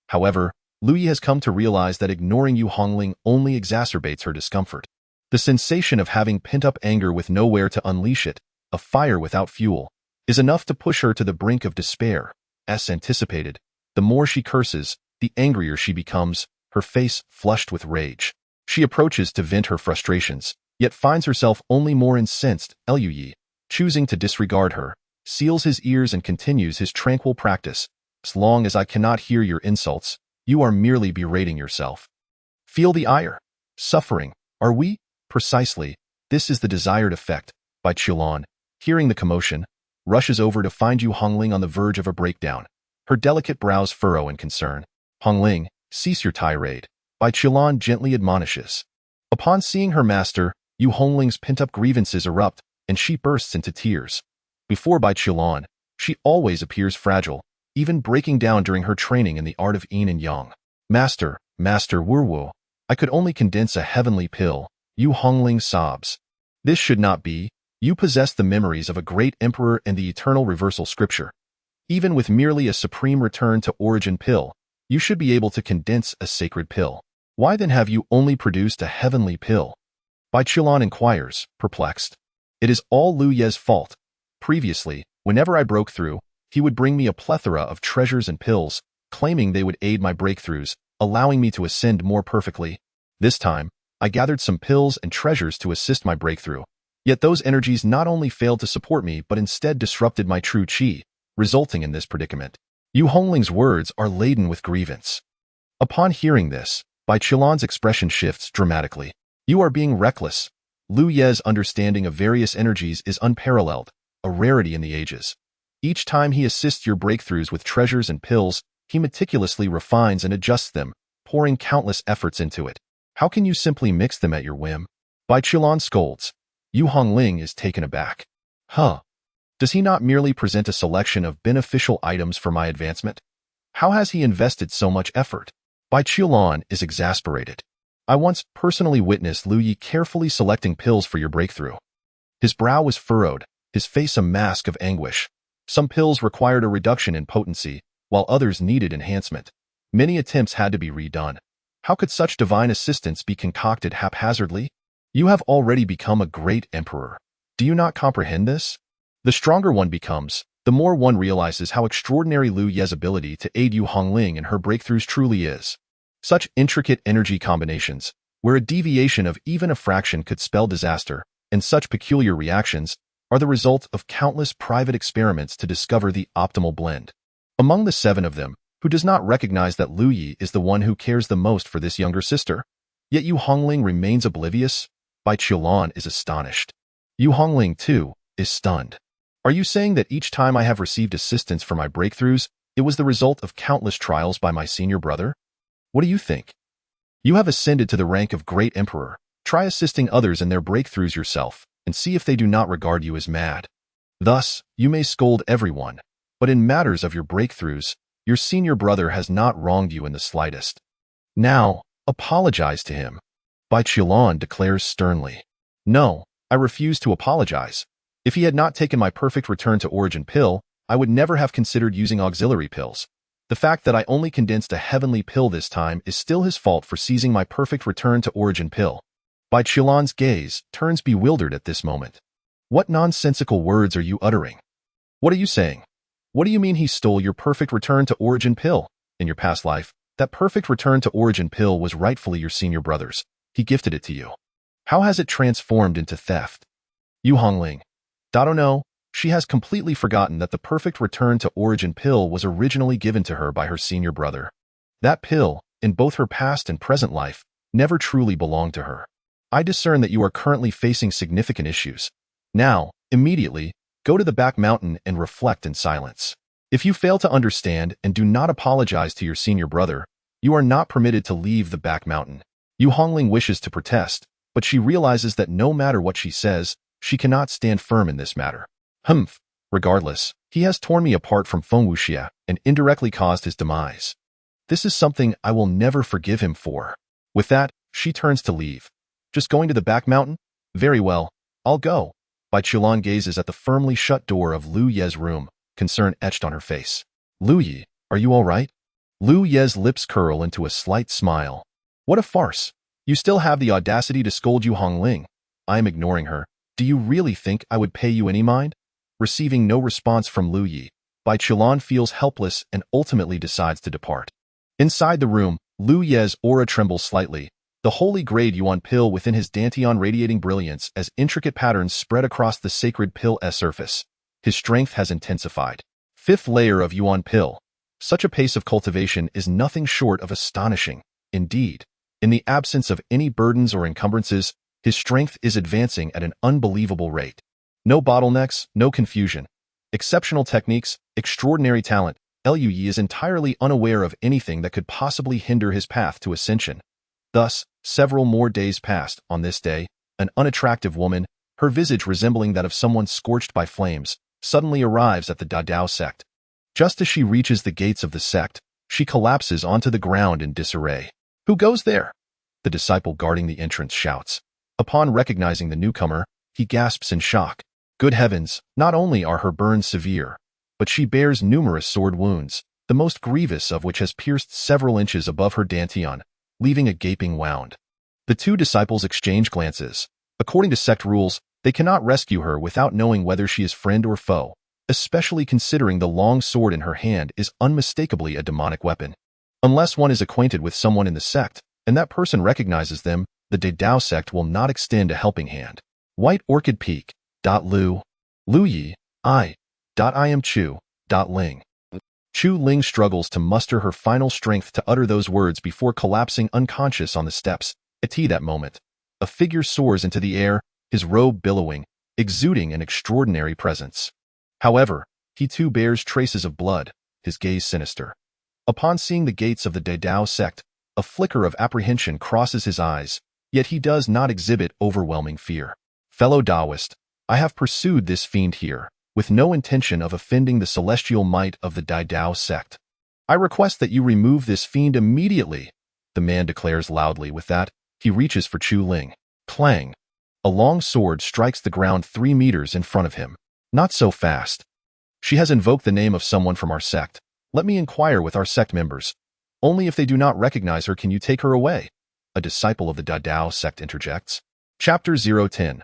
However, Lu Yi has come to realize that ignoring Yu Hongling only exacerbates her discomfort. The sensation of having pent-up anger with nowhere to unleash it, a fire without fuel, is enough to push her to the brink of despair. As anticipated, the more she curses, the angrier she becomes, her face flushed with rage. She approaches to vent her frustrations, yet finds herself only more incensed. Lu Yi, choosing to disregard her, seals his ears and continues his tranquil practice. As long as I cannot hear your insults, you are merely berating yourself. Feel the ire. Suffering, are we? Precisely, this is the desired effect. Bai Qilan, hearing the commotion, rushes over to find Yu Hongling on the verge of a breakdown. Her delicate brows furrow in concern. Hongling, cease your tirade. Bai Qilan gently admonishes. Upon seeing her master, Yu Hongling's pent-up grievances erupt, and she bursts into tears. Before Bai Qilan, she always appears fragile, even breaking down during her training in the art of yin and yang. Master, Wuwu, I could only condense a heavenly pill. Yu Hongling sobs. This should not be. You possess the memories of a great emperor and the eternal reversal scripture. Even with merely a supreme return to origin pill, you should be able to condense a sacred pill. Why then have you only produced a heavenly pill? Bai Qilan inquires, perplexed. It is all Lu Yi's fault. Previously, whenever I broke through, he would bring me a plethora of treasures and pills, claiming they would aid my breakthroughs, allowing me to ascend more perfectly. This time, I gathered some pills and treasures to assist my breakthrough. Yet those energies not only failed to support me but instead disrupted my true qi, resulting in this predicament. Yu Hongling's words are laden with grievance. Upon hearing this, Bai Qilan's expression shifts dramatically. You are being reckless. Lu Yi's understanding of various energies is unparalleled, a rarity in the ages. Each time he assists your breakthroughs with treasures and pills, he meticulously refines and adjusts them, pouring countless efforts into it. How can you simply mix them at your whim? Bai Qilan scolds. Yu Hongling is taken aback. Does he not merely present a selection of beneficial items for my advancement? How has he invested so much effort? Bai Qilan is exasperated. I once personally witnessed Lu Yi carefully selecting pills for your breakthrough. His brow was furrowed, his face a mask of anguish. Some pills required a reduction in potency, while others needed enhancement. Many attempts had to be redone. How could such divine assistance be concocted haphazardly? You have already become a great emperor. Do you not comprehend this? The stronger one becomes, the more one realizes how extraordinary Lu Yi's ability to aid Yu Hongling in her breakthroughs truly is. Such intricate energy combinations, where a deviation of even a fraction could spell disaster, and such peculiar reactions, are the result of countless private experiments to discover the optimal blend. Among the 7 of them, who does not recognize that Lu Yi is the one who cares the most for this younger sister? Yet Yu Hongling remains oblivious? Bai Qiulan is astonished. Yu Hongling, too, is stunned. Are you saying that each time I have received assistance for my breakthroughs, it was the result of countless trials by my senior brother? What do you think? You have ascended to the rank of great emperor. Try assisting others in their breakthroughs yourself, and see if they do not regard you as mad. Thus, you may scold everyone, but in matters of your breakthroughs, your senior brother has not wronged you in the slightest. Now, apologize to him. Bai Qiulan declares sternly. No, I refuse to apologize. If he had not taken my perfect return to origin pill, I would never have considered using auxiliary pills. The fact that I only condensed a heavenly pill this time is still his fault for seizing my perfect return to origin pill. Bai Qiulan's gaze turns bewildered at this moment. What nonsensical words are you uttering? What are you saying? What do you mean he stole your perfect return to origin pill? In your past life, that perfect return to origin pill was rightfully your senior brother's. He gifted it to you. How has it transformed into theft? Yu Hongling. Don't know. She has completely forgotten that the perfect return to origin pill was originally given to her by her senior brother. That pill, in both her past and present life, never truly belonged to her. I discern that you are currently facing significant issues. Now, immediately, go to the back mountain and reflect in silence. If you fail to understand and do not apologize to your senior brother, you are not permitted to leave the back mountain. Yu Hongling wishes to protest, but she realizes that no matter what she says, she cannot stand firm in this matter. Humph. Regardless, he has torn me apart from Feng Wuxia and indirectly caused his demise. This is something I will never forgive him for. With that, she turns to leave. Just going to the back mountain? Very well, I'll go. Bai Qiulan gazes at the firmly shut door of Lu Ye's room, concern etched on her face. Lu Ye, are you all right? Lu Ye's lips curl into a slight smile. What a farce. You still have the audacity to scold Yu Hongling. I am ignoring her. Do you really think I would pay you any mind? Receiving no response from Lu Ye, Bai Qiulan feels helpless and ultimately decides to depart. Inside the room, Lu Ye's aura trembles slightly, the holy grade Yuan pill within his dantian radiating brilliance as intricate patterns spread across the sacred pill-'s surface. His strength has intensified. Fifth layer of Yuan pill. Such a pace of cultivation is nothing short of astonishing. Indeed, in the absence of any burdens or encumbrances, his strength is advancing at an unbelievable rate. No bottlenecks, no confusion. Exceptional techniques, extraordinary talent. Lu Yi is entirely unaware of anything that could possibly hinder his path to ascension. Thus, several more days passed. On this day, an unattractive woman, her visage resembling that of someone scorched by flames, suddenly arrives at the Dadao sect. Just as she reaches the gates of the sect, she collapses onto the ground in disarray. Who goes there? The disciple guarding the entrance shouts. Upon recognizing the newcomer, he gasps in shock. Good heavens, not only are her burns severe, but she bears numerous sword wounds, the most grievous of which has pierced several inches above her dantian, leaving a gaping wound. The two disciples exchange glances. According to sect rules, they cannot rescue her without knowing whether she is friend or foe, especially considering the long sword in her hand is unmistakably a demonic weapon. Unless one is acquainted with someone in the sect, and that person recognizes them, the Dadao sect will not extend a helping hand. White Orchid Peak. Lu Yi, I am Chu. Ling. Chu Ling struggles to muster her final strength to utter those words before collapsing unconscious on the steps. At that moment, a figure soars into the air, his robe billowing, exuding an extraordinary presence. However, he too bears traces of blood, his gaze sinister. Upon seeing the gates of the Dadao sect, a flicker of apprehension crosses his eyes, yet he does not exhibit overwhelming fear. Fellow Taoist, I have pursued this fiend here, with no intention of offending the celestial might of the Dadao sect. I request that you remove this fiend immediately, the man declares loudly. With that, he reaches for Chu Ling. Clang! A long sword strikes the ground 3 meters in front of him. Not so fast. She has invoked the name of someone from our sect. Let me inquire with our sect members. Only if they do not recognize her can you take her away. A disciple of the Dadao sect interjects. Chapter 010.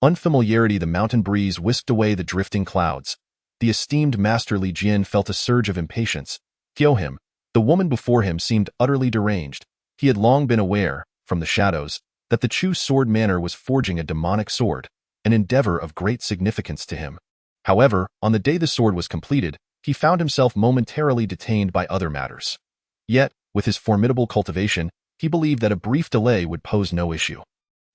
Unfamiliarity. The mountain breeze whisked away the drifting clouds. The esteemed Master Li Jian felt a surge of impatience. Him, the woman before him, seemed utterly deranged. He had long been aware, from the shadows, that the Chu sword manor was forging a demonic sword, an endeavor of great significance to him. However, on the day the sword was completed, he found himself momentarily detained by other matters. Yet, with his formidable cultivation, he believed that a brief delay would pose no issue.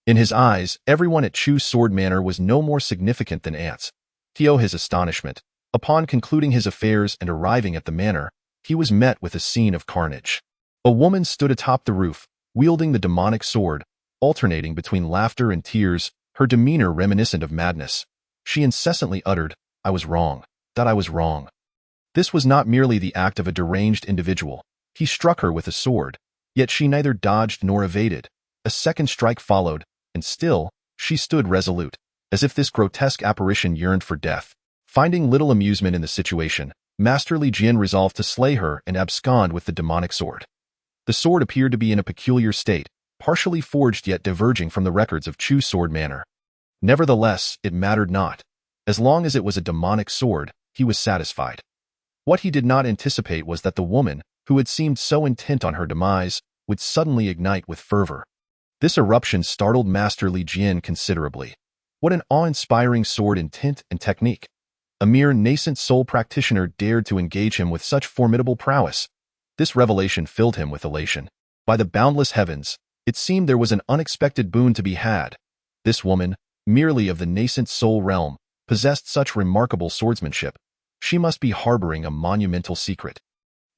In his eyes, everyone at Chu's Sword Manor was no more significant than ants. To his astonishment, upon concluding his affairs and arriving at the manor, he was met with a scene of carnage. A woman stood atop the roof, wielding the demonic sword, alternating between laughter and tears, her demeanor reminiscent of madness. She incessantly uttered, "I was wrong, that I was wrong." This was not merely the act of a deranged individual. He struck her with a sword, yet she neither dodged nor evaded. A second strike followed, and still, she stood resolute, as if this grotesque apparition yearned for death. Finding little amusement in the situation, Masterly Jin resolved to slay her and abscond with the demonic sword. The sword appeared to be in a peculiar state, partially forged yet diverging from the records of Chu's Sword Manor. Nevertheless, it mattered not. As long as it was a demonic sword, he was satisfied. What he did not anticipate was that the woman, who had seemed so intent on her demise, would suddenly ignite with fervor. This eruption startled Masterly Jin considerably. What an awe-inspiring sword in tint and technique! A mere nascent soul practitioner dared to engage him with such formidable prowess. This revelation filled him with elation. By the boundless heavens, it seemed there was an unexpected boon to be had. This woman, merely of the nascent soul realm, possessed such remarkable swordsmanship. She must be harboring a monumental secret.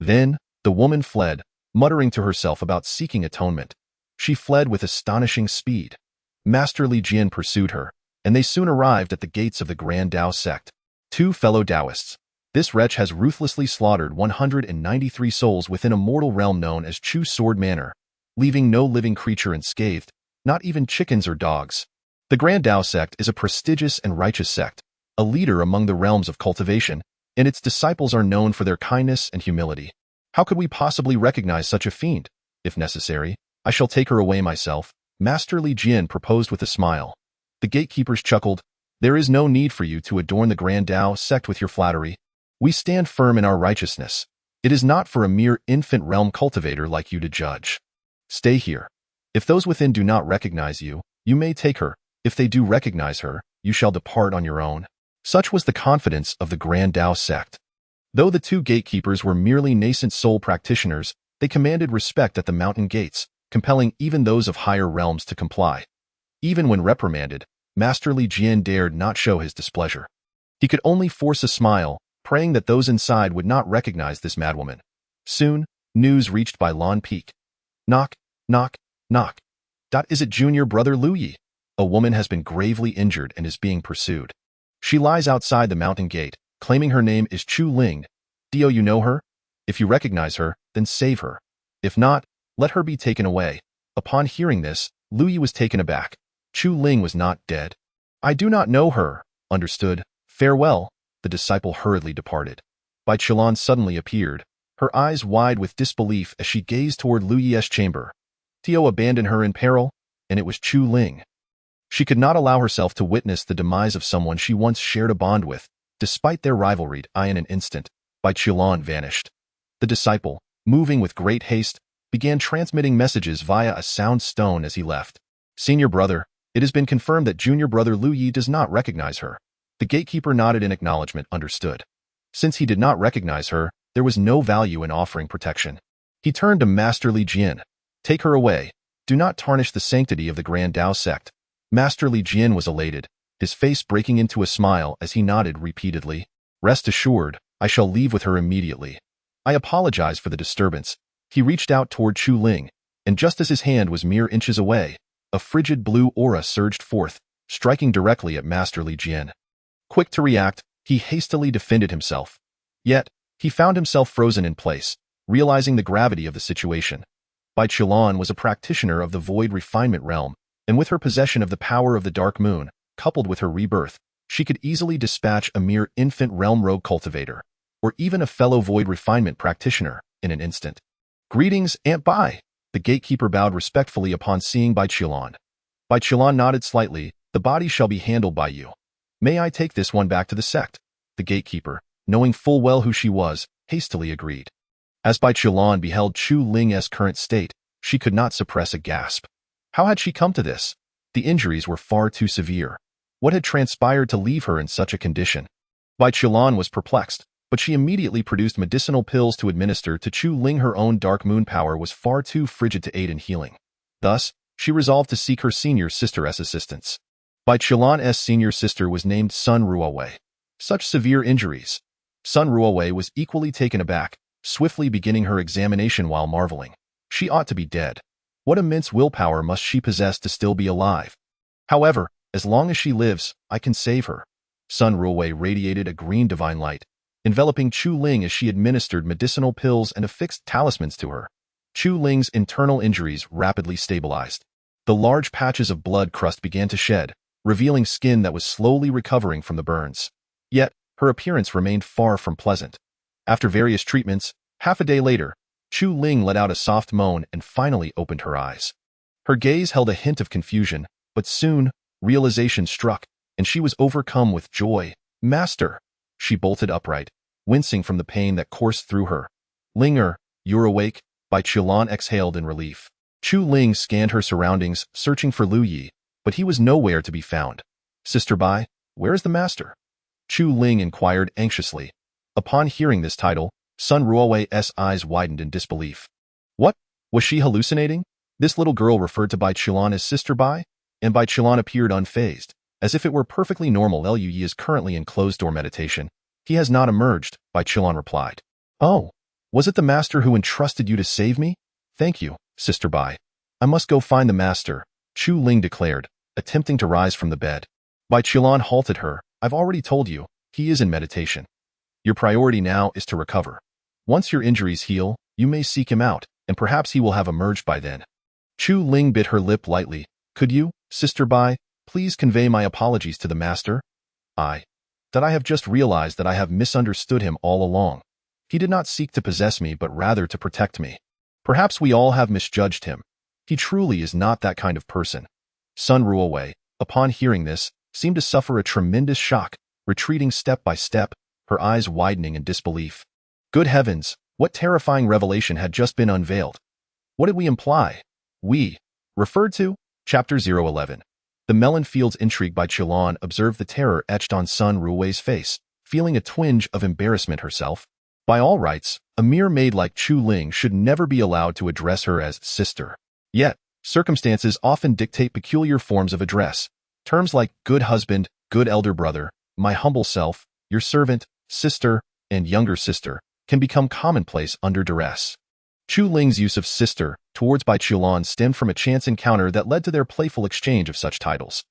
Then, the woman fled, muttering to herself about seeking atonement. She fled with astonishing speed. Masterly Jin pursued her, and they soon arrived at the gates of the Grand Tao sect. Two fellow Taoists. This wretch has ruthlessly slaughtered 193 souls within a mortal realm known as Chu's Sword Manor, leaving no living creature unscathed, not even chickens or dogs. The Grand Tao sect is a prestigious and righteous sect, a leader among the realms of cultivation, and its disciples are known for their kindness and humility. How could we possibly recognize such a fiend? If necessary, I shall take her away myself, Masterly Jin proposed with a smile. The gatekeepers chuckled. There is no need for you to adorn the Grand Tao sect with your flattery. We stand firm in our righteousness. It is not for a mere infant realm cultivator like you to judge. Stay here. If those within do not recognize you, you may take her. If they do recognize her, you shall depart on your own. Such was the confidence of the Grand Tao sect. Though the two gatekeepers were merely nascent soul practitioners, they commanded respect at the mountain gates, compelling even those of higher realms to comply. Even when reprimanded, Masterly Jin dared not show his displeasure. He could only force a smile, praying that those inside would not recognize this madwoman. Soon, news reached by Lon Peak. Knock, knock, knock. Is it junior brother Lu Yi? A woman has been gravely injured and is being pursued. She lies outside the mountain gate, claiming her name is Chu Ling. Do you know her? If you recognize her, then save her. If not, let her be taken away. Upon hearing this, Lu Yi was taken aback. Chu Ling was not dead. I do not know her. Understood. Farewell. The disciple hurriedly departed. Bai Qilan suddenly appeared, her eyes wide with disbelief as she gazed toward Lu Yi's chamber. Tio abandoned her in peril, and it was Chu Ling. She could not allow herself to witness the demise of someone she once shared a bond with. Despite their rivalry, in an instant, Bai Qilan vanished. The disciple, moving with great haste, began transmitting messages via a sound stone as he left. Senior brother, it has been confirmed that junior brother Lu Yi does not recognize her. The gatekeeper nodded in acknowledgement. Understood. Since he did not recognize her, there was no value in offering protection. He turned to Masterly Jin. Take her away. Do not tarnish the sanctity of the Grand Tao sect. Masterly Jin was elated, his face breaking into a smile as he nodded repeatedly. Rest assured, I shall leave with her immediately. I apologize for the disturbance. He reached out toward Chu Ling, and just as his hand was mere inches away, a frigid blue aura surged forth, striking directly at Masterly Jin. Quick to react, he hastily defended himself. Yet, he found himself frozen in place, realizing the gravity of the situation. Bai Qilan was a practitioner of the void refinement realm, and with her possession of the power of the dark moon, coupled with her rebirth, she could easily dispatch a mere infant realm rogue cultivator, or even a fellow void refinement practitioner, in an instant. Greetings, Aunt Bai. The gatekeeper bowed respectfully upon seeing Bai Qilan. Bai Qilan nodded slightly. The body shall be handled by you. May I take this one back to the sect? The gatekeeper, knowing full well who she was, hastily agreed. As Bai Qilan beheld Chu Ling's current state, she could not suppress a gasp. How had she come to this? The injuries were far too severe. What had transpired to leave her in such a condition? Bai Qilan was perplexed, but she immediately produced medicinal pills to administer to Chu Ling. Her own dark moon power was far too frigid to aid in healing. Thus, she resolved to seek her senior sister's assistance. Bai Qilan's senior sister was named Sun Ruowei. Such severe injuries. Sun Ruowei was equally taken aback, swiftly beginning her examination while marveling. She ought to be dead. What immense willpower must she possess to still be alive? However, as long as she lives, I can save her. Sun Ruowei radiated a green divine light, enveloping Chu Ling as she administered medicinal pills and affixed talismans to her. Chu Ling's internal injuries rapidly stabilized. The large patches of blood crust began to shed, revealing skin that was slowly recovering from the burns. Yet, her appearance remained far from pleasant. After various treatments, half a day later, Chu Ling let out a soft moan and finally opened her eyes. Her gaze held a hint of confusion, but soon, realization struck, and she was overcome with joy. Master! She bolted upright, wincing from the pain that coursed through her. Linger, you're awake, Bai Qilan exhaled in relief. Chu Ling scanned her surroundings, searching for Lu Yi, but he was nowhere to be found. Sister Bai, where is the master? Chu Ling inquired anxiously. Upon hearing this title, Sun Ruowei's eyes widened in disbelief. What? Was she hallucinating? This little girl referred to Bai Qilan as Sister Bai, and Bai Qilan appeared unfazed, as if it were perfectly normal. Lu Yi is currently in closed-door meditation. He has not emerged, Bai Qilan replied. Oh, was it the master who entrusted you to save me? Thank you, Sister Bai. I must go find the master, Chu Ling declared, attempting to rise from the bed. Bai Qilan halted her. I've already told you, he is in meditation. Your priority now is to recover. Once your injuries heal, you may seek him out, and perhaps he will have emerged by then. Chu Ling bit her lip lightly. Could you, Sister Bai, please convey my apologies to the master? I have just realized that I have misunderstood him all along. He did not seek to possess me but rather to protect me. Perhaps we all have misjudged him. He truly is not that kind of person. Sun Ruowei, upon hearing this, seemed to suffer a tremendous shock, retreating step by step, her eyes widening in disbelief. Good heavens, what terrifying revelation had just been unveiled? What did we imply? We. Referred to? Chapter 011. The melon fields intrigue by Qilan observed the terror etched on Sun Ruowei's face, feeling a twinge of embarrassment herself. By all rights, a mere maid like Chu Ling should never be allowed to address her as sister. Yet, circumstances often dictate peculiar forms of address. Terms like good husband, good elder brother, my humble self, your servant, sister, and younger sister can become commonplace under duress. Chu Ling's use of sister towards Bai Qilan stemmed from a chance encounter that led to their playful exchange of such titles.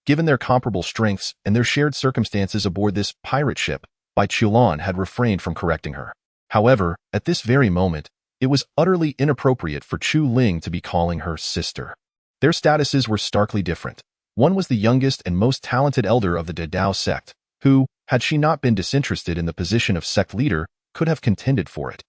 Given their comparable strengths and their shared circumstances aboard this pirate ship, Bai Qilan had refrained from correcting her. However, at this very moment, it was utterly inappropriate for Chu Ling to be calling her sister. Their statuses were starkly different. One was the youngest and most talented elder of the Dedao sect, who, had she not been disinterested in the position of sect leader, could have contended for it.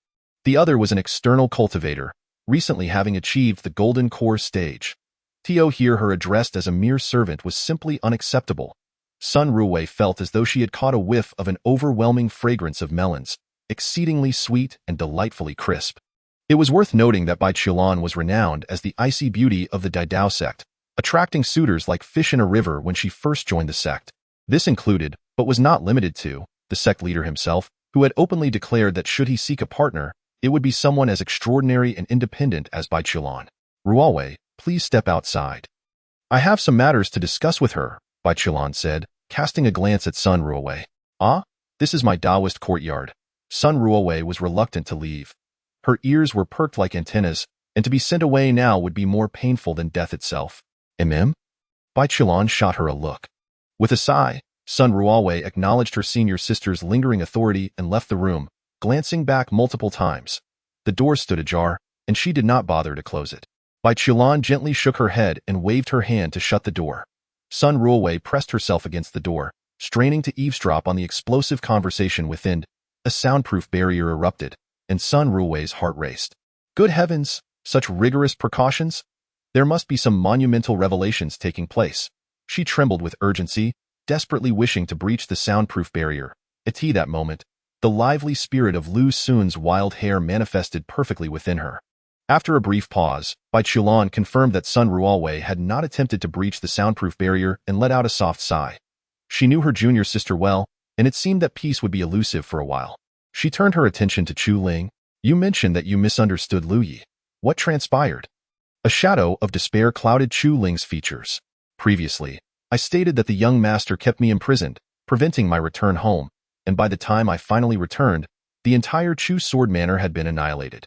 The other was an external cultivator, recently having achieved the Golden Core stage. To hear her addressed as a mere servant was simply unacceptable. Sun Ruowei felt as though she had caught a whiff of an overwhelming fragrance of melons, exceedingly sweet and delightfully crisp. It was worth noting that Bai Qilan was renowned as the icy beauty of the Dedao sect, attracting suitors like fish in a river when she first joined the sect. This included, but was not limited to, the sect leader himself, who had openly declared that should he seek a partner, it would be someone as extraordinary and independent as Bai Qilan. Ruowei, please step outside. I have some matters to discuss with her, Bai Qilan said, casting a glance at Sun Ruowei. Ah, this is my Taoist courtyard. Sun Ruowei was reluctant to leave. Her ears were perked like antennas, and to be sent away now would be more painful than death itself. Bai Qilan shot her a look. With a sigh, Sun Ruowei acknowledged her senior sister's lingering authority and left the room, glancing back multiple times. The door stood ajar, and she did not bother to close it. Bai Qilan gently shook her head and waved her hand to shut the door. Sun Ruowei pressed herself against the door, straining to eavesdrop on the explosive conversation within. A soundproof barrier erupted, and Sun Ruowei's heart raced. Good heavens, such rigorous precautions? There must be some monumental revelations taking place. She trembled with urgency, desperately wishing to breach the soundproof barrier. At that moment, the lively spirit of Lu Xun's wild hair manifested perfectly within her. After a brief pause, Bai Qilan confirmed that Sun Ruowei had not attempted to breach the soundproof barrier and let out a soft sigh. She knew her junior sister well, and it seemed that peace would be elusive for a while. She turned her attention to Chu Ling. You mentioned that you misunderstood Lu Yi. What transpired? A shadow of despair clouded Chu Ling's features. Previously, I stated that the young master kept me imprisoned, preventing my return home, and by the time I finally returned, the entire Chu Sword Manor had been annihilated.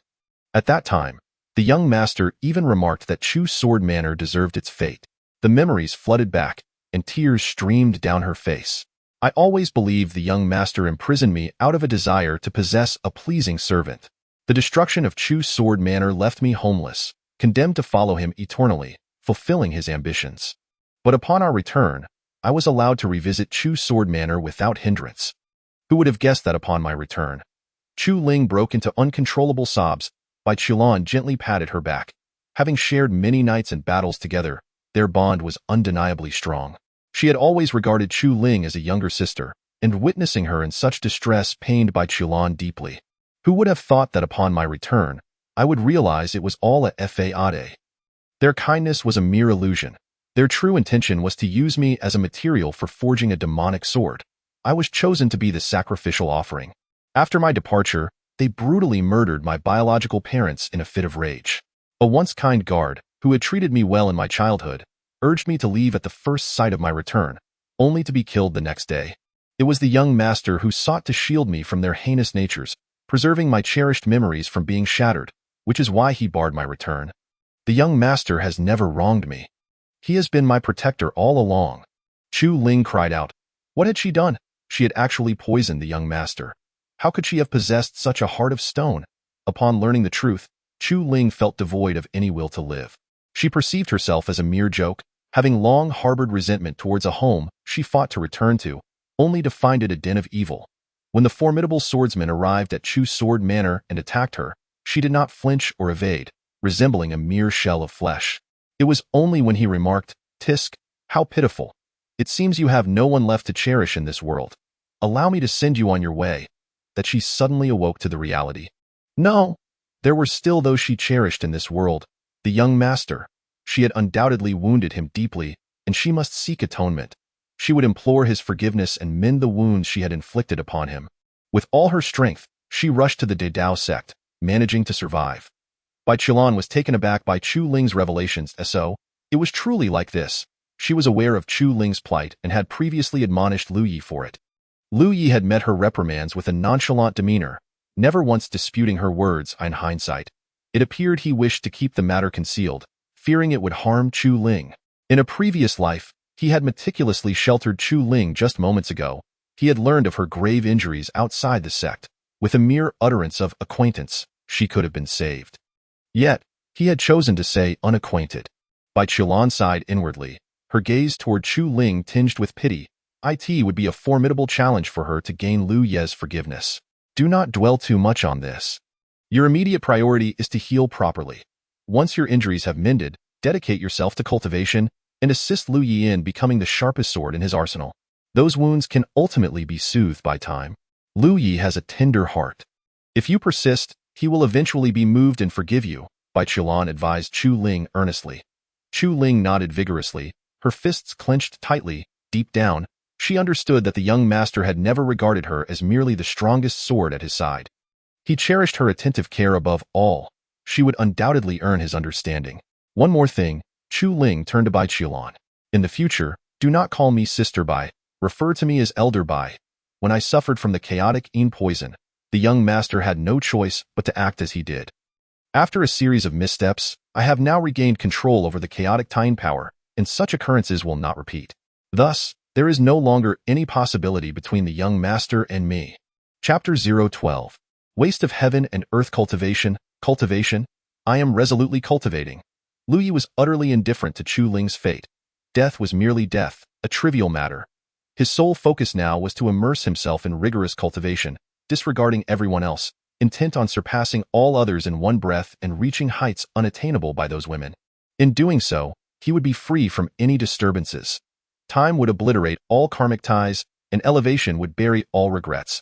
At that time, the young master even remarked that Chu Sword Manor deserved its fate. The memories flooded back, and tears streamed down her face. I always believed the young master imprisoned me out of a desire to possess a pleasing servant. The destruction of Chu Sword Manor left me homeless, condemned to follow him eternally, fulfilling his ambitions. But upon our return, I was allowed to revisit Chu Sword Manor without hindrance. Who would have guessed that upon my return? Chu Ling broke into uncontrollable sobs. Bai Qilan gently patted her back. Having shared many nights and battles together, their bond was undeniably strong. She had always regarded Chu Ling as a younger sister, and witnessing her in such distress pained Bai Qilan deeply. Who would have thought that upon my return, I would realize it was all a fade. Their kindness was a mere illusion. Their true intention was to use me as a material for forging a demonic sword. I was chosen to be the sacrificial offering. After my departure, they brutally murdered my biological parents in a fit of rage. A once kind guard, who had treated me well in my childhood, urged me to leave at the first sight of my return, only to be killed the next day. It was the young master who sought to shield me from their heinous natures, preserving my cherished memories from being shattered, which is why he barred my return. The young master has never wronged me. He has been my protector all along. Chu Ling cried out. What had she done? She had actually poisoned the young master. How could she have possessed such a heart of stone? Upon learning the truth, Chu Ling felt devoid of any will to live. She perceived herself as a mere joke, having long harbored resentment towards a home she fought to return to, only to find it a den of evil. When the formidable swordsman arrived at Chu Sword Manor and attacked her, she did not flinch or evade, resembling a mere shell of flesh. It was only when he remarked, "Tisk, how pitiful. It seems you have no one left to cherish in this world. Allow me to send you on your way," that she suddenly awoke to the reality. No, there were still those she cherished in this world. The young master. She had undoubtedly wounded him deeply, and she must seek atonement. She would implore his forgiveness and mend the wounds she had inflicted upon him. With all her strength, she rushed to the Dedao sect, managing to survive. Bai Qilan was taken aback by Chu Ling's revelations. So, it was truly like this. She was aware of Chu Ling's plight and had previously admonished Lu Yi for it. Lu Yi had met her reprimands with a nonchalant demeanor, never once disputing her words. In hindsight, it appeared he wished to keep the matter concealed, fearing it would harm Chu Ling. In a previous life, he had meticulously sheltered Chu Ling. Just moments ago, he had learned of her grave injuries outside the sect. With a mere utterance of acquaintance, she could have been saved. Yet, he had chosen to say unacquainted. Bai Qilan sighed inwardly, her gaze toward Chu Ling tinged with pity. It would be a formidable challenge for her to gain Lu Ye's forgiveness. Do not dwell too much on this. Your immediate priority is to heal properly. Once your injuries have mended, dedicate yourself to cultivation and assist Lu Yi in becoming the sharpest sword in his arsenal. Those wounds can ultimately be soothed by time. Lu Yi has a tender heart. If you persist, he will eventually be moved and forgive you, Bai Qilan advised Chu Ling earnestly. Chu Ling nodded vigorously, her fists clenched tightly. Deep down, she understood that the young master had never regarded her as merely the strongest sword at his side. He cherished her attentive care above all. She would undoubtedly earn his understanding. One more thing, Chu Ling turned to Bai Qilan. In the future, do not call me Sister Bai, refer to me as Elder Bai. When I suffered from the chaotic Yin poison, the young master had no choice but to act as he did. After a series of missteps, I have now regained control over the chaotic Time power, and such occurrences will not repeat. Thus, there is no longer any possibility between the young master and me. Chapter 012. Waste of Heaven and Earth Cultivation. Cultivation. I am resolutely cultivating. Lu Yi was utterly indifferent to Chu Ling's fate. Death was merely death, a trivial matter. His sole focus now was to immerse himself in rigorous cultivation, disregarding everyone else, intent on surpassing all others in one breath and reaching heights unattainable by those women. In doing so, he would be free from any disturbances. Time would obliterate all karmic ties, and elevation would bury all regrets.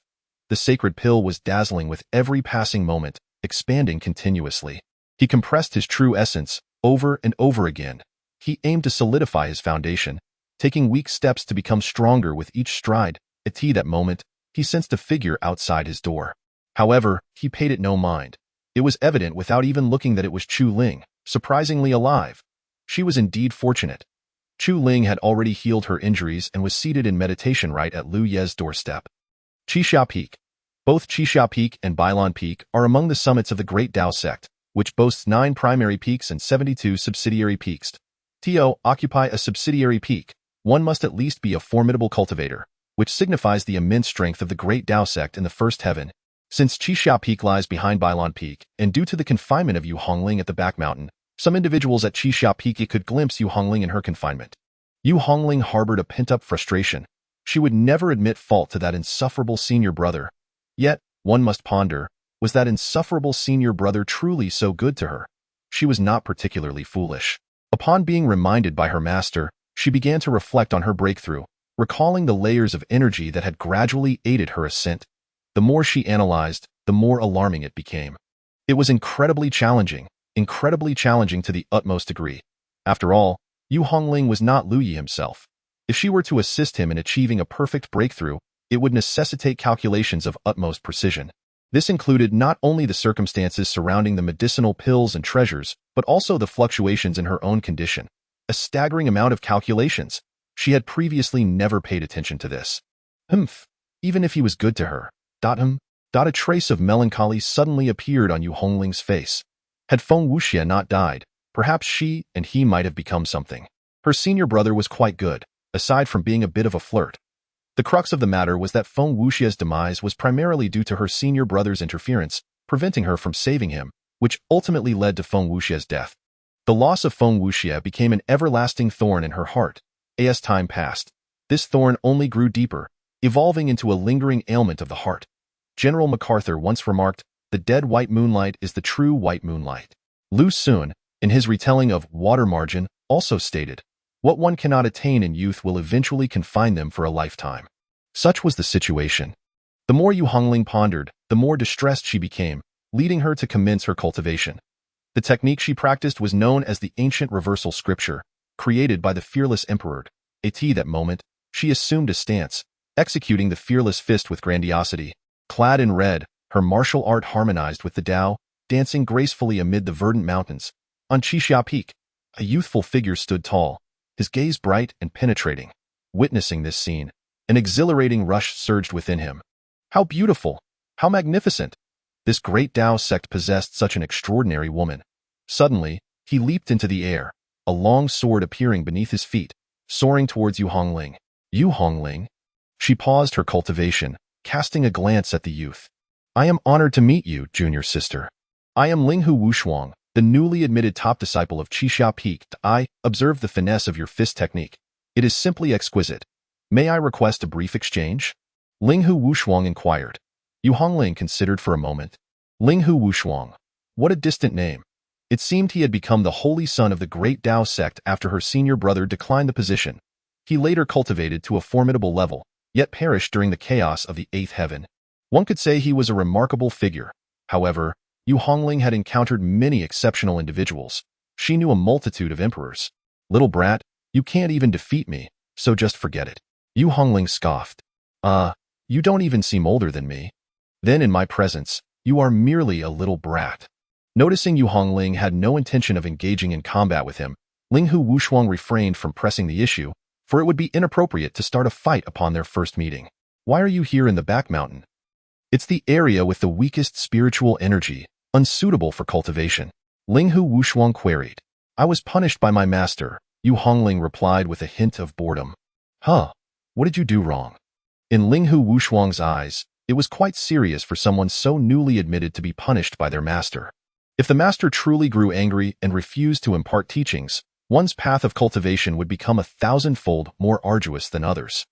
The sacred pill was dazzling with every passing moment, expanding continuously. He compressed his true essence over and over again. He aimed to solidify his foundation, taking weak steps to become stronger with each stride. At that moment, he sensed a figure outside his door. However, he paid it no mind. It was evident without even looking that it was Chu Ling. surprisingly alive. She was indeed fortunate. Chu Ling had already healed her injuries and was seated in meditation right at Lu Ye's doorstep. Qixia Peak. Both Qixia Peak and Bailan Peak are among the summits of the Great Tao sect, which boasts 9 primary peaks and 72 subsidiary peaks. To occupy a subsidiary peak, one must at least be a formidable cultivator, which signifies the immense strength of the Great Tao sect in the first heaven. Since Qixia Peak lies behind Bailan Peak, and due to the confinement of Yu Hongling at the back mountain, some individuals at Qixia Peak could glimpse Yu Hongling in her confinement. Yu Hongling harbored a pent-up frustration. She would never admit fault to that insufferable senior brother. Yet, one must ponder, was that insufferable senior brother truly so good to her? She was not particularly foolish. Upon being reminded by her master, she began to reflect on her breakthrough, recalling the layers of energy that had gradually aided her ascent. The more she analyzed, the more alarming it became. It was incredibly challenging to the utmost degree. After all, Yu Hongling was not Lu Yi himself. If she were to assist him in achieving a perfect breakthrough, it would necessitate calculations of utmost precision. This included not only the circumstances surrounding the medicinal pills and treasures, but also the fluctuations in her own condition. A staggering amount of calculations. She had previously never paid attention to this. Even if he was good to her. A trace of melancholy suddenly appeared on Yu Hongling's face. Had Feng Wuxia not died, perhaps she and he might have become something. Her senior brother was quite good, aside from being a bit of a flirt. The crux of the matter was that Feng Wuxia's demise was primarily due to her senior brother's interference, preventing her from saving him, which ultimately led to Feng Wuxia's death. The loss of Feng Wuxia became an everlasting thorn in her heart. As time passed, this thorn only grew deeper, evolving into a lingering ailment of the heart. General MacArthur once remarked, "The dead white moonlight is the true white moonlight." Lu Xun, in his retelling of Water Margin, also stated, "What one cannot attain in youth will eventually confine them for a lifetime." Such was the situation. The more Yu Hongling pondered, the more distressed she became, leading her to commence her cultivation. The technique she practiced was known as the ancient reversal scripture, created by the fearless emperor. At that moment, she assumed a stance, executing the fearless fist with grandiosity. Clad in red, her martial art harmonized with the Tao, dancing gracefully amid the verdant mountains. On Qixia Peak, a youthful figure stood tall, his gaze bright and penetrating. Witnessing this scene, an exhilarating rush surged within him. How beautiful! How magnificent! This great Tao sect possessed such an extraordinary woman. Suddenly, he leaped into the air, a long sword appearing beneath his feet, soaring towards Yu Hongling. Yu Hongling? She paused her cultivation, casting a glance at the youth. "I am honored to meet you, junior sister. I am Linghu Wushuang, the newly admitted top disciple of Qixia Peak. I observe the finesse of your fist technique. It is simply exquisite. May I request a brief exchange?" Linghu Wushuang inquired. Yu Hongling considered for a moment. Linghu Wushuang. What a distant name. It seemed he had become the holy son of the great Tao sect after her senior brother declined the position. He later cultivated to a formidable level, yet perished during the chaos of the 8th heaven. One could say he was a remarkable figure. However, Yu Hongling had encountered many exceptional individuals. She knew a multitude of emperors. "Little brat, you can't even defeat me, so just forget it." Yu Hongling scoffed. You don't even seem older than me. Then in my presence, you are merely a little brat." Noticing Yu Hongling had no intention of engaging in combat with him, Linghu Wushuang refrained from pressing the issue, for it would be inappropriate to start a fight upon their first meeting. "Why are you here in the back mountain?" "It's the area with the weakest spiritual energy, unsuitable for cultivation," Linghu Wushuang queried. "I was punished by my master," Yu Hongling replied with a hint of boredom. "Huh? What did you do wrong?" In Linghu Wushuang's eyes, it was quite serious for someone so newly admitted to be punished by their master. If the master truly grew angry and refused to impart teachings, one's path of cultivation would become 1,000-fold more arduous than others.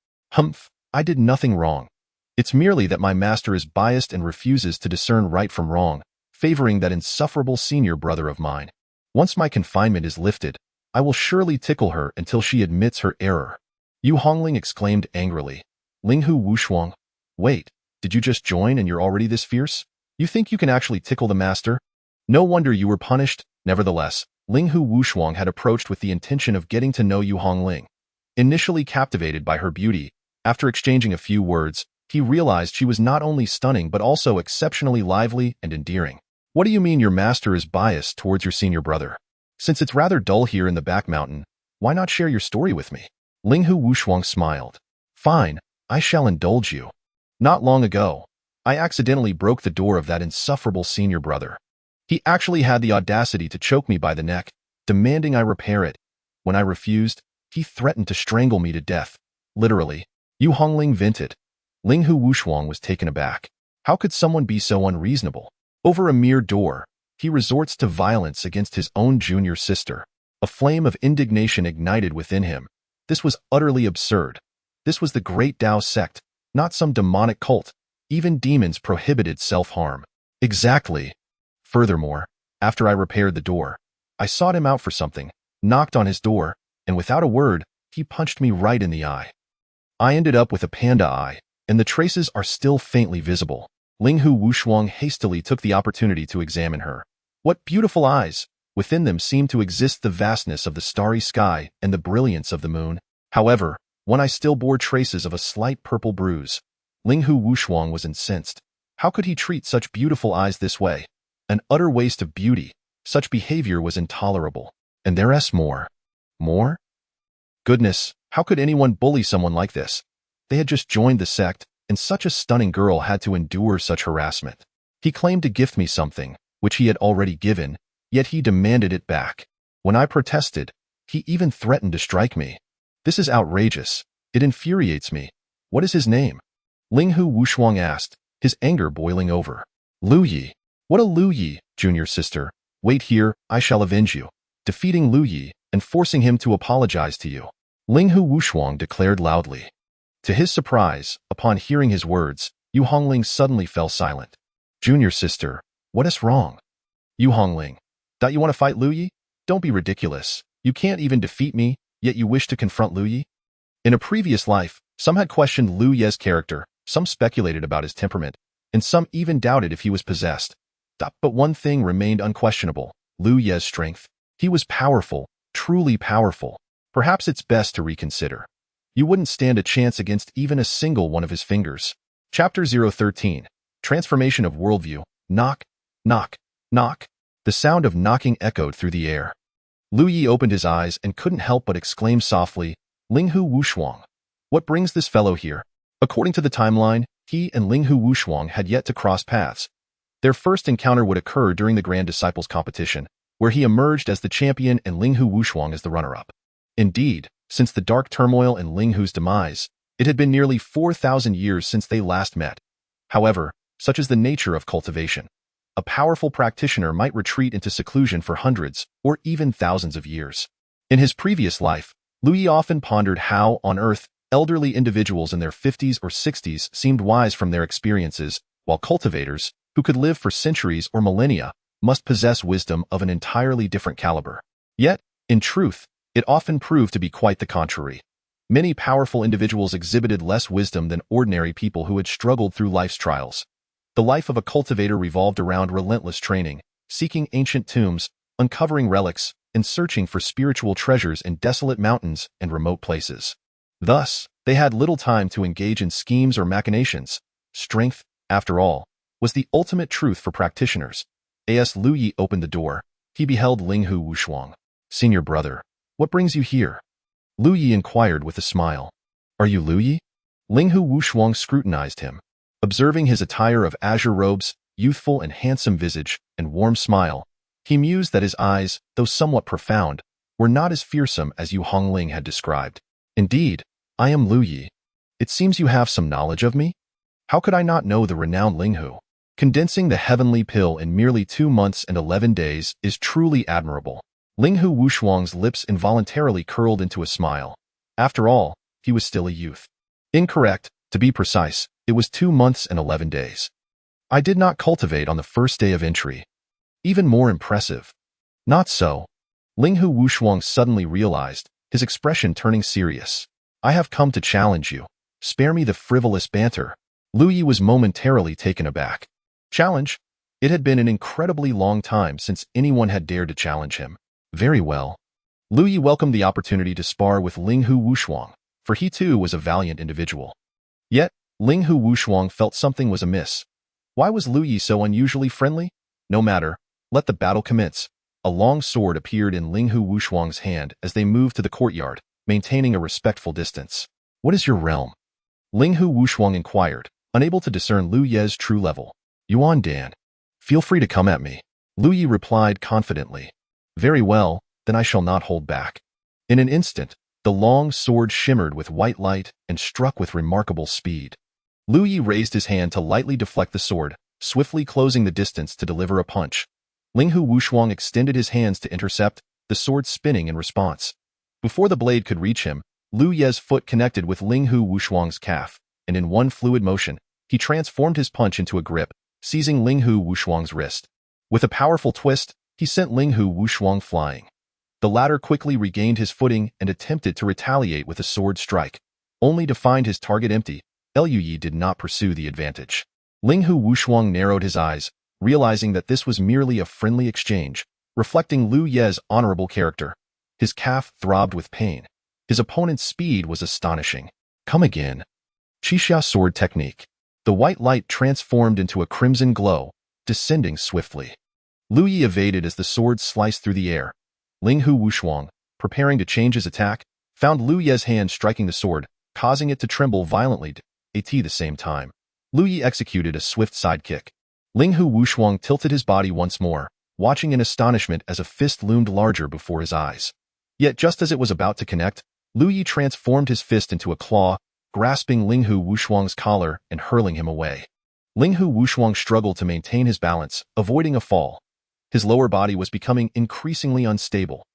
I did nothing wrong. It's merely that my master is biased and refuses to discern right from wrong, favoring that insufferable senior brother of mine. Once my confinement is lifted, I will surely tickle her until she admits her error." Yu Hongling exclaimed angrily. "Linghu Wushuang, wait, did you just join and you're already this fierce? You think you can actually tickle the master? No wonder you were punished." Nevertheless, Linghu Wushuang had approached with the intention of getting to know Yu Hongling. Initially captivated by her beauty, after exchanging a few words, he realized she was not only stunning but also exceptionally lively and endearing. "What do you mean your master is biased towards your senior brother?" Since it's rather dull here in the back mountain, why not share your story with me? Linghu Wushuang smiled. Fine, I shall indulge you. Not long ago, I accidentally broke the door of that insufferable senior brother. He actually had the audacity to choke me by the neck, demanding I repair it. When I refused, he threatened to strangle me to death. Literally. Yu Hongling vented. Linghu Wushuang was taken aback. How could someone be so unreasonable? Over a mere door, he resorts to violence against his own junior sister. A flame of indignation ignited within him. This was utterly absurd. This was the Great Tao sect, not some demonic cult. Even demons prohibited self-harm. Exactly. Furthermore, after I repaired the door, I sought him out for something, knocked on his door, and without a word, he punched me right in the eye. I ended up with a panda eye, and the traces are still faintly visible. Linghu Wushuang hastily took the opportunity to examine her. What beautiful eyes! Within them seemed to exist the vastness of the starry sky and the brilliance of the moon. However, one eye still bore traces of a slight purple bruise. Linghu Wushuang was incensed. How could he treat such beautiful eyes this way? An utter waste of beauty. Such behavior was intolerable. And there's more. More? Goodness, how could anyone bully someone like this? They had just joined the sect, and such a stunning girl had to endure such harassment. He claimed to gift me something, which he had already given, yet he demanded it back. When I protested, he even threatened to strike me. This is outrageous. It infuriates me. What is his name? Linghu Wushuang asked, his anger boiling over. Lu Yi. What a Lu Yi, junior sister. Wait here, I shall avenge you. Defeating Lu Yi and forcing him to apologize to you. Linghu Wushuang declared loudly. To his surprise, upon hearing his words, Yu Hongling suddenly fell silent. Junior sister, what is wrong? Yu Hongling, don't you want to fight Lu Yi? Don't be ridiculous. You can't even defeat me, yet you wish to confront Lu Yi? In a previous life, some had questioned Lu Ye's character, some speculated about his temperament, and some even doubted if he was possessed. But one thing remained unquestionable, Lu Ye's strength. He was powerful, truly powerful. Perhaps it's best to reconsider. You wouldn't stand a chance against even a single one of his fingers. Chapter 013. Transformation of Worldview. Knock, knock, knock. The sound of knocking echoed through the air. Lu Yi opened his eyes and couldn't help but exclaim softly, Linghu Wushuang. What brings this fellow here? According to the timeline, he and Linghu Wushuang had yet to cross paths. Their first encounter would occur during the Grand Disciples competition, where he emerged as the champion and Linghu Wushuang as the runner-up. Indeed, since the dark turmoil and Linghu's demise, it had been nearly 4,000 years since they last met. However, such is the nature of cultivation. A powerful practitioner might retreat into seclusion for hundreds or even thousands of years. In his previous life, Lu Yi often pondered how, on Earth, elderly individuals in their 50s or 60s seemed wise from their experiences, while cultivators, who could live for centuries or millennia, must possess wisdom of an entirely different caliber. Yet, in truth, it often proved to be quite the contrary. Many powerful individuals exhibited less wisdom than ordinary people who had struggled through life's trials. The life of a cultivator revolved around relentless training, seeking ancient tombs, uncovering relics, and searching for spiritual treasures in desolate mountains and remote places. Thus, they had little time to engage in schemes or machinations. Strength, after all, was the ultimate truth for practitioners. As Lu Yi opened the door, he beheld Linghu Wushuang. Senior brother, what brings you here? Lu Yi inquired with a smile. Are you Lu Yi? Linghu Wushuang scrutinized him. Observing his attire of azure robes, youthful and handsome visage, and warm smile, he mused that his eyes, though somewhat profound, were not as fearsome as Yu Hongling had described. Indeed, I am Lu Yi. It seems you have some knowledge of me? How could I not know the renowned Linghu? Condensing the heavenly pill in merely 2 months and 11 days is truly admirable. Linghu Wushuang's lips involuntarily curled into a smile. After all, he was still a youth. Incorrect, to be precise, it was 2 months and 11 days. I did not cultivate on the first day of entry. Even more impressive. Not so. Linghu Wushuang suddenly realized, his expression turning serious. I have come to challenge you. Spare me the frivolous banter. Lu Yi was momentarily taken aback. Challenge? It had been an incredibly long time since anyone had dared to challenge him. Very well. Lu Yi welcomed the opportunity to spar with Linghu Wushuang, for he too was a valiant individual. Yet, Linghu Wushuang felt something was amiss. Why was Lu Yi so unusually friendly? No matter, let the battle commence. A long sword appeared in Linghu Wushuang's hand as they moved to the courtyard, maintaining a respectful distance. "What is your realm?" Linghu Wushuang inquired, unable to discern Lu Ye's true level. "Yuan Dan. Feel free to come at me." Lu Yi replied confidently. "Very well, then I shall not hold back." In an instant, the long sword shimmered with white light and struck with remarkable speed. Lu Yi raised his hand to lightly deflect the sword, swiftly closing the distance to deliver a punch. Linghu Wushuang extended his hands to intercept, the sword spinning in response. Before the blade could reach him, Lu Ye's foot connected with Linghu Wushuang's calf, and in one fluid motion, he transformed his punch into a grip, seizing Linghu Wushuang's wrist. With a powerful twist, he sent Linghu Wushuang flying. The latter quickly regained his footing and attempted to retaliate with a sword strike. Only to find his target empty, Lu Yi did not pursue the advantage. Linghu Wushuang narrowed his eyes, realizing that this was merely a friendly exchange, reflecting Lu Ye's honorable character. His calf throbbed with pain. His opponent's speed was astonishing. "Come again." Qixia sword technique. The white light transformed into a crimson glow, descending swiftly. Lu Yi evaded as the sword sliced through the air. Linghu Wushuang, preparing to change his attack, found Lu Ye's hand striking the sword, causing it to tremble violently at the same time. Lu Yi executed a swift sidekick. Linghu Wushuang tilted his body once more, watching in astonishment as a fist loomed larger before his eyes. Yet just as it was about to connect, Lu Yi transformed his fist into a claw, grasping Linghu Wushuang's collar and hurling him away. Linghu Wushuang struggled to maintain his balance, avoiding a fall. His lower body was becoming increasingly unstable.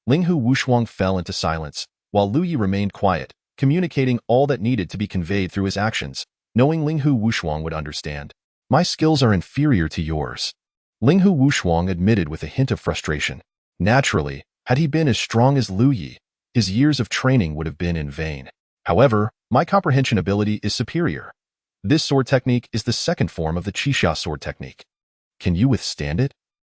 Linghu Wushuang fell into silence, while Lu Yi remained quiet, communicating all that needed to be conveyed through his actions, knowing Linghu Wushuang would understand. "My skills are inferior to yours," Linghu Wushuang admitted with a hint of frustration. Naturally, had he been as strong as Lu Yi, his years of training would have been in vain. "However, my comprehension ability is superior. This sword technique is the second form of the Qixia sword technique. Can you withstand it?"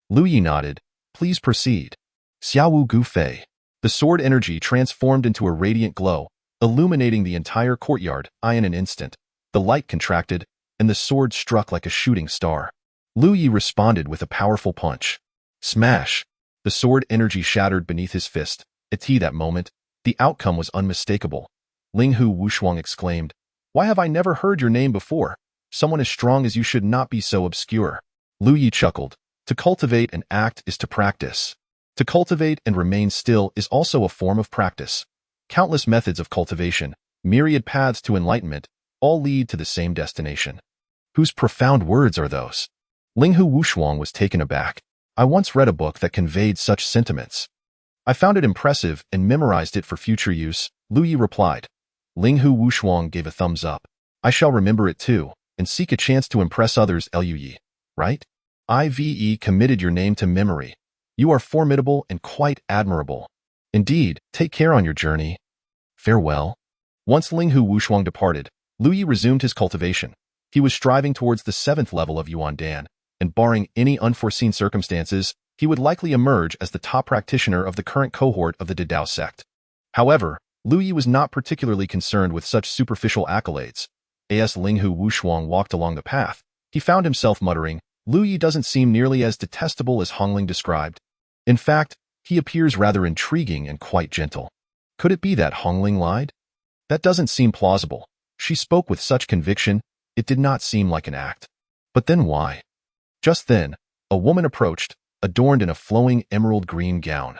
Lu Yi nodded. "Please proceed." Xiaowu Gu Fei. The sword energy transformed into a radiant glow, illuminating the entire courtyard. In an instant, the light contracted, and the sword struck like a shooting star. Lu Yi responded with a powerful punch. Smash! The sword energy shattered beneath his fist. At that moment, the outcome was unmistakable. Linghu Wushuang exclaimed, "Why have I never heard your name before? Someone as strong as you should not be so obscure." Lu Yi chuckled. To cultivate and act is to practice. To cultivate and remain still is also a form of practice. Countless methods of cultivation, myriad paths to enlightenment, all lead to the same destination. Whose profound words are those? Linghu Wushuang was taken aback. "I once read a book that conveyed such sentiments. I found it impressive and memorized it for future use," Lu Yi replied. Linghu Wushuang gave a thumbs up. "I shall remember it too, and seek a chance to impress others. Lu Yi, right? I've committed your name to memory. You are formidable and quite admirable. Indeed, take care on your journey. Farewell." Once Linghu Wushuang departed, Lu Yi resumed his cultivation. He was striving towards the 7th level of Yuan Dan, and barring any unforeseen circumstances, he would likely emerge as the top practitioner of the current cohort of the Didao sect. However, Lu Yi was not particularly concerned with such superficial accolades. As Linghu Wushuang walked along the path, he found himself muttering, "Lu Yi doesn't seem nearly as detestable as Hongling described. In fact, he appears rather intriguing and quite gentle. Could it be that Hongling lied? That doesn't seem plausible. She spoke with such conviction, it did not seem like an act. But then why?" Just then, a woman approached, adorned in a flowing emerald green gown.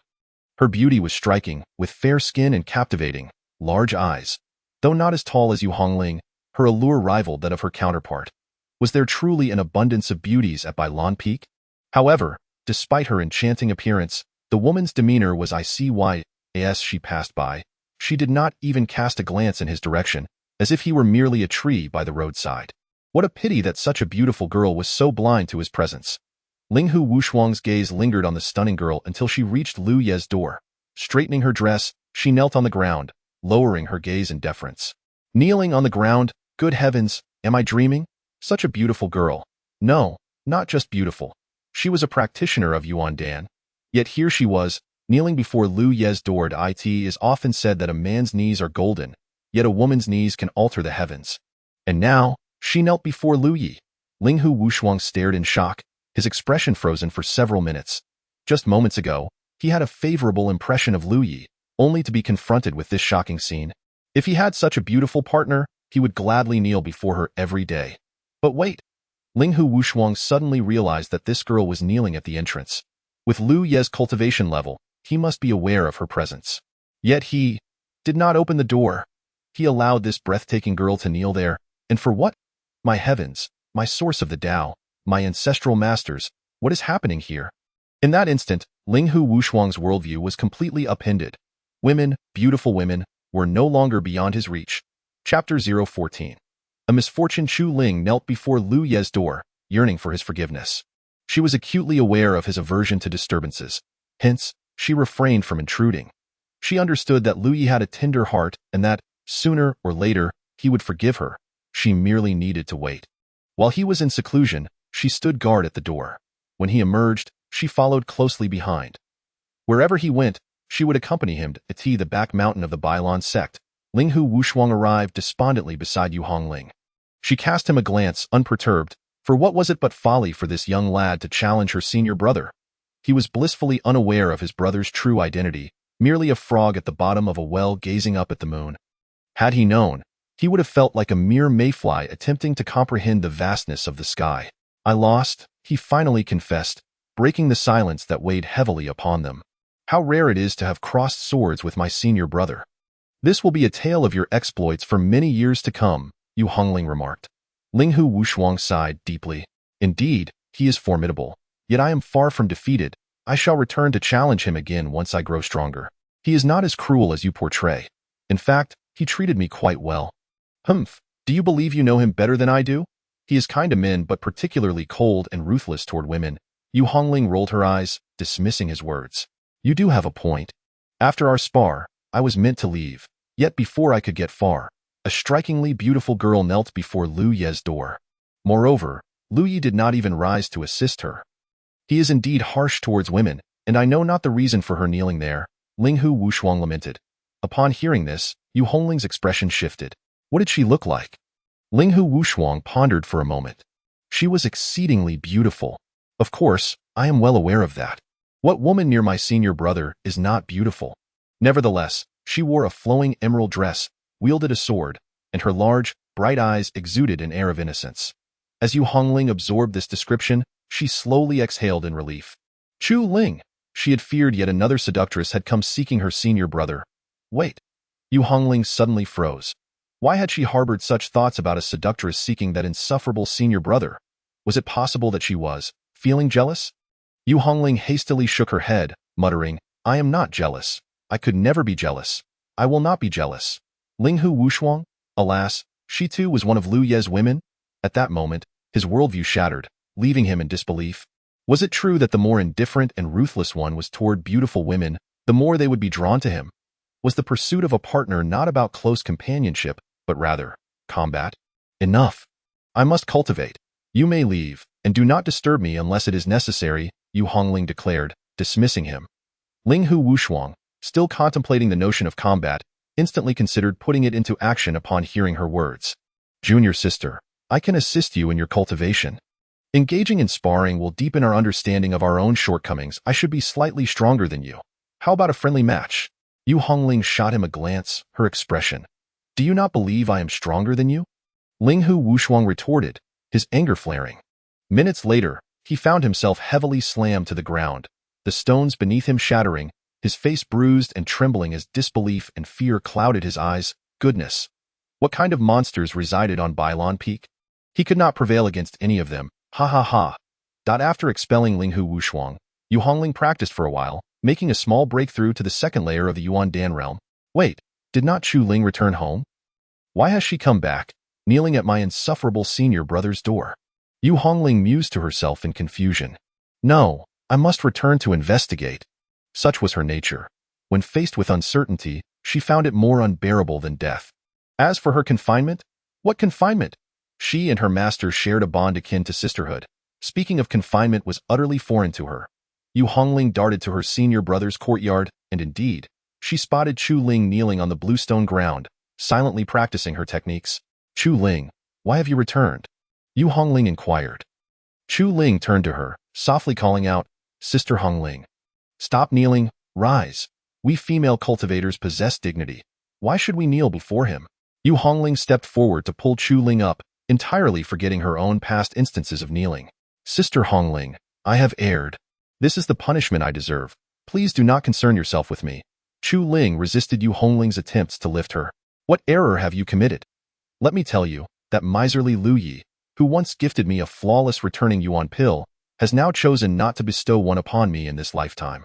Her beauty was striking, with fair skin and captivating, large eyes. Though not as tall as Yu Hongling, her allure rivaled that of her counterpart. Was there truly an abundance of beauties at Bailan Peak? However, despite her enchanting appearance, the woman's demeanor was I see why. As she passed by, she did not even cast a glance in his direction, as if he were merely a tree by the roadside. What a pity that such a beautiful girl was so blind to his presence. Linghu Wushuang's gaze lingered on the stunning girl until she reached Lu Ye's door. Straightening her dress, she knelt on the ground, lowering her gaze in deference. Kneeling on the ground, good heavens, am I dreaming? Such a beautiful girl. No, not just beautiful. She was a practitioner of Yuan Dan. Yet here she was, kneeling before Lu Ye's door. It is often said that a man's knees are golden, yet a woman's knees can alter the heavens. And now, she knelt before Lu Yi. Linghu Wushuang stared in shock, his expression frozen for several minutes. Just moments ago, he had a favorable impression of Lu Yi, only to be confronted with this shocking scene. If he had such a beautiful partner, he would gladly kneel before her every day. But wait! Linghu Wushuang suddenly realized that this girl was kneeling at the entrance. With Lu Ye's cultivation level, he must be aware of her presence. Yet he did not open the door. He allowed this breathtaking girl to kneel there. And for what? My heavens, my source of the Tao, my ancestral masters, what is happening here? In that instant, Linghu Wushuang's worldview was completely upended. Women, beautiful women, were no longer beyond his reach. Chapter 014. A misfortune. Chu Ling knelt before Lu Ye's door, yearning for his forgiveness. She was acutely aware of his aversion to disturbances. Hence, she refrained from intruding. She understood that Lu Yi had a tender heart and that, sooner or later, he would forgive her. She merely needed to wait. While he was in seclusion, she stood guard at the door. When he emerged, she followed closely behind. Wherever he went, she would accompany him to the back mountain of the Bailan sect. Linghu Wushuang arrived despondently beside Yu Hongling. She cast him a glance, unperturbed, for what was it but folly for this young lad to challenge her senior brother? He was blissfully unaware of his brother's true identity, merely a frog at the bottom of a well gazing up at the moon. Had he known, he would have felt like a mere mayfly attempting to comprehend the vastness of the sky. I lost, he finally confessed, breaking the silence that weighed heavily upon them. How rare it is to have crossed swords with my senior brother. This will be a tale of your exploits for many years to come, Yu Hongling remarked. Linghu Wushuang sighed deeply. Indeed, he is formidable. Yet I am far from defeated. I shall return to challenge him again once I grow stronger. He is not as cruel as you portray. In fact, he treated me quite well. Humph, do you believe you know him better than I do? He is kind to men but particularly cold and ruthless toward women. Yu Hongling rolled her eyes, dismissing his words. You do have a point. After our spar, I was meant to leave. Yet before I could get far, a strikingly beautiful girl knelt before Lu Ye's door. Moreover, Lu Yi did not even rise to assist her. He is indeed harsh towards women, and I know not the reason for her kneeling there, Linghu Wushuang lamented. Upon hearing this, Yu Hongling's expression shifted. What did she look like? Linghu Wushuang pondered for a moment. She was exceedingly beautiful. Of course, I am well aware of that. What woman near my senior brother is not beautiful? Nevertheless, she wore a flowing emerald dress, wielded a sword, and her large, bright eyes exuded an air of innocence. As Yu Hongling absorbed this description, she slowly exhaled in relief. Chu Ling! She had feared yet another seductress had come seeking her senior brother. Wait. Yu Hongling suddenly froze. Why had she harbored such thoughts about a seductress seeking that insufferable senior brother? Was it possible that she was feeling jealous? Yu Hongling hastily shook her head, muttering, I am not jealous. I could never be jealous. I will not be jealous. Linghu Wushuang? Alas, she too was one of Lu Ye's women? At that moment, his worldview shattered, leaving him in disbelief. Was it true that the more indifferent and ruthless one was toward beautiful women, the more they would be drawn to him? Was the pursuit of a partner not about close companionship, but rather combat? Enough. I must cultivate. You may leave, and do not disturb me unless it is necessary, Yu Hongling declared, dismissing him. Linghu Wushuang, still contemplating the notion of combat, instantly considered putting it into action upon hearing her words. Junior sister, I can assist you in your cultivation. Engaging in sparring will deepen our understanding of our own shortcomings. I should be slightly stronger than you. How about a friendly match? Yu Hongling shot him a glance, her expression. Do you not believe I am stronger than you? Linghu Wushuang retorted, his anger flaring. Minutes later, he found himself heavily slammed to the ground, the stones beneath him shattering, his face bruised and trembling as disbelief and fear clouded his eyes. Goodness! What kind of monsters resided on Bailan Peak? He could not prevail against any of them. Hahaha. After expelling Linghu Wushuang, Yu Hongling practiced for a while, making a small breakthrough to the second layer of the Yuan Dan realm. Wait, did not Chu Ling return home? Why has she come back, kneeling at my insufferable senior brother's door? Yu Hongling mused to herself in confusion. No, I must return to investigate. Such was her nature. When faced with uncertainty, she found it more unbearable than death. As for her confinement, what confinement? She and her master shared a bond akin to sisterhood. Speaking of confinement was utterly foreign to her. Yu Hongling darted to her senior brother's courtyard, and indeed, she spotted Chu Ling kneeling on the bluestone ground, silently practicing her techniques. Chu Ling, why have you returned? Yu Hongling inquired. Chu Ling turned to her, softly calling out, Sister Hongling, Stop kneeling, rise. We female cultivators possess dignity. Why should we kneel before him? Yu Hongling stepped forward to pull Chu Ling up, entirely forgetting her own past instances of kneeling. Sister Hongling, I have erred. This is the punishment I deserve. Please do not concern yourself with me. Chu Ling resisted Yu Hongling's attempts to lift her. What error have you committed? Let me tell you, that miserly Lu Yi, who once gifted me a flawless returning yuan pill, has now chosen not to bestow one upon me in this lifetime.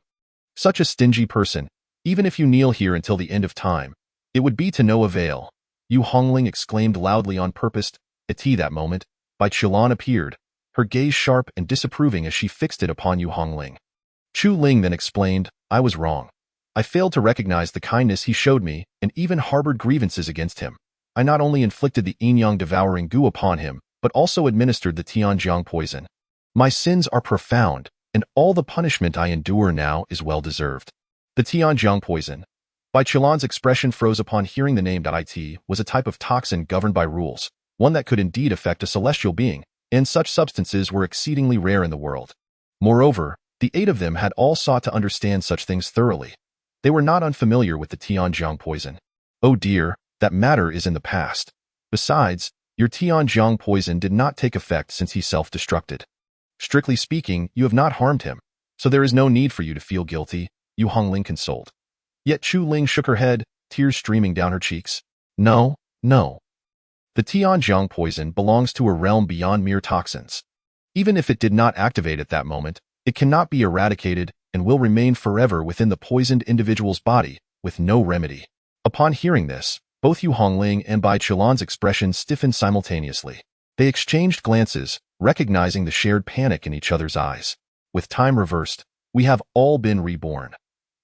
Such a stingy person, even if you kneel here until the end of time, it would be to no avail. Yu Hongling exclaimed loudly on purpose. At that moment, Bai Qilan appeared, her gaze sharp and disapproving as she fixed it upon Yu Hongling. Chu Ling then explained, I was wrong. I failed to recognize the kindness he showed me and even harbored grievances against him. I not only inflicted the yin-yang devouring goo upon him, but also administered the Tianjiang poison. My sins are profound, and all the punishment I endure now is well-deserved. The Tianjiang poison. Bai Qilan's expression froze upon hearing the name. It was a type of toxin governed by rules, one that could indeed affect a celestial being, and such substances were exceedingly rare in the world. Moreover, the 8 of them had all sought to understand such things thoroughly. They were not unfamiliar with the Tianjiang poison. Oh dear, that matter is in the past. Besides, your Tianjiang poison did not take effect since he self-destructed. Strictly speaking, you have not harmed him, so there is no need for you to feel guilty, Yu Hongling consoled. Yet Chu Ling shook her head, tears streaming down her cheeks. No, no. The Tianjiang poison belongs to a realm beyond mere toxins. Even if it did not activate at that moment, it cannot be eradicated and will remain forever within the poisoned individual's body, with no remedy. Upon hearing this, both Yu Hongling and Bai Qilan's expressions stiffened simultaneously. They exchanged glances, recognizing the shared panic in each other's eyes. With time reversed, we have all been reborn.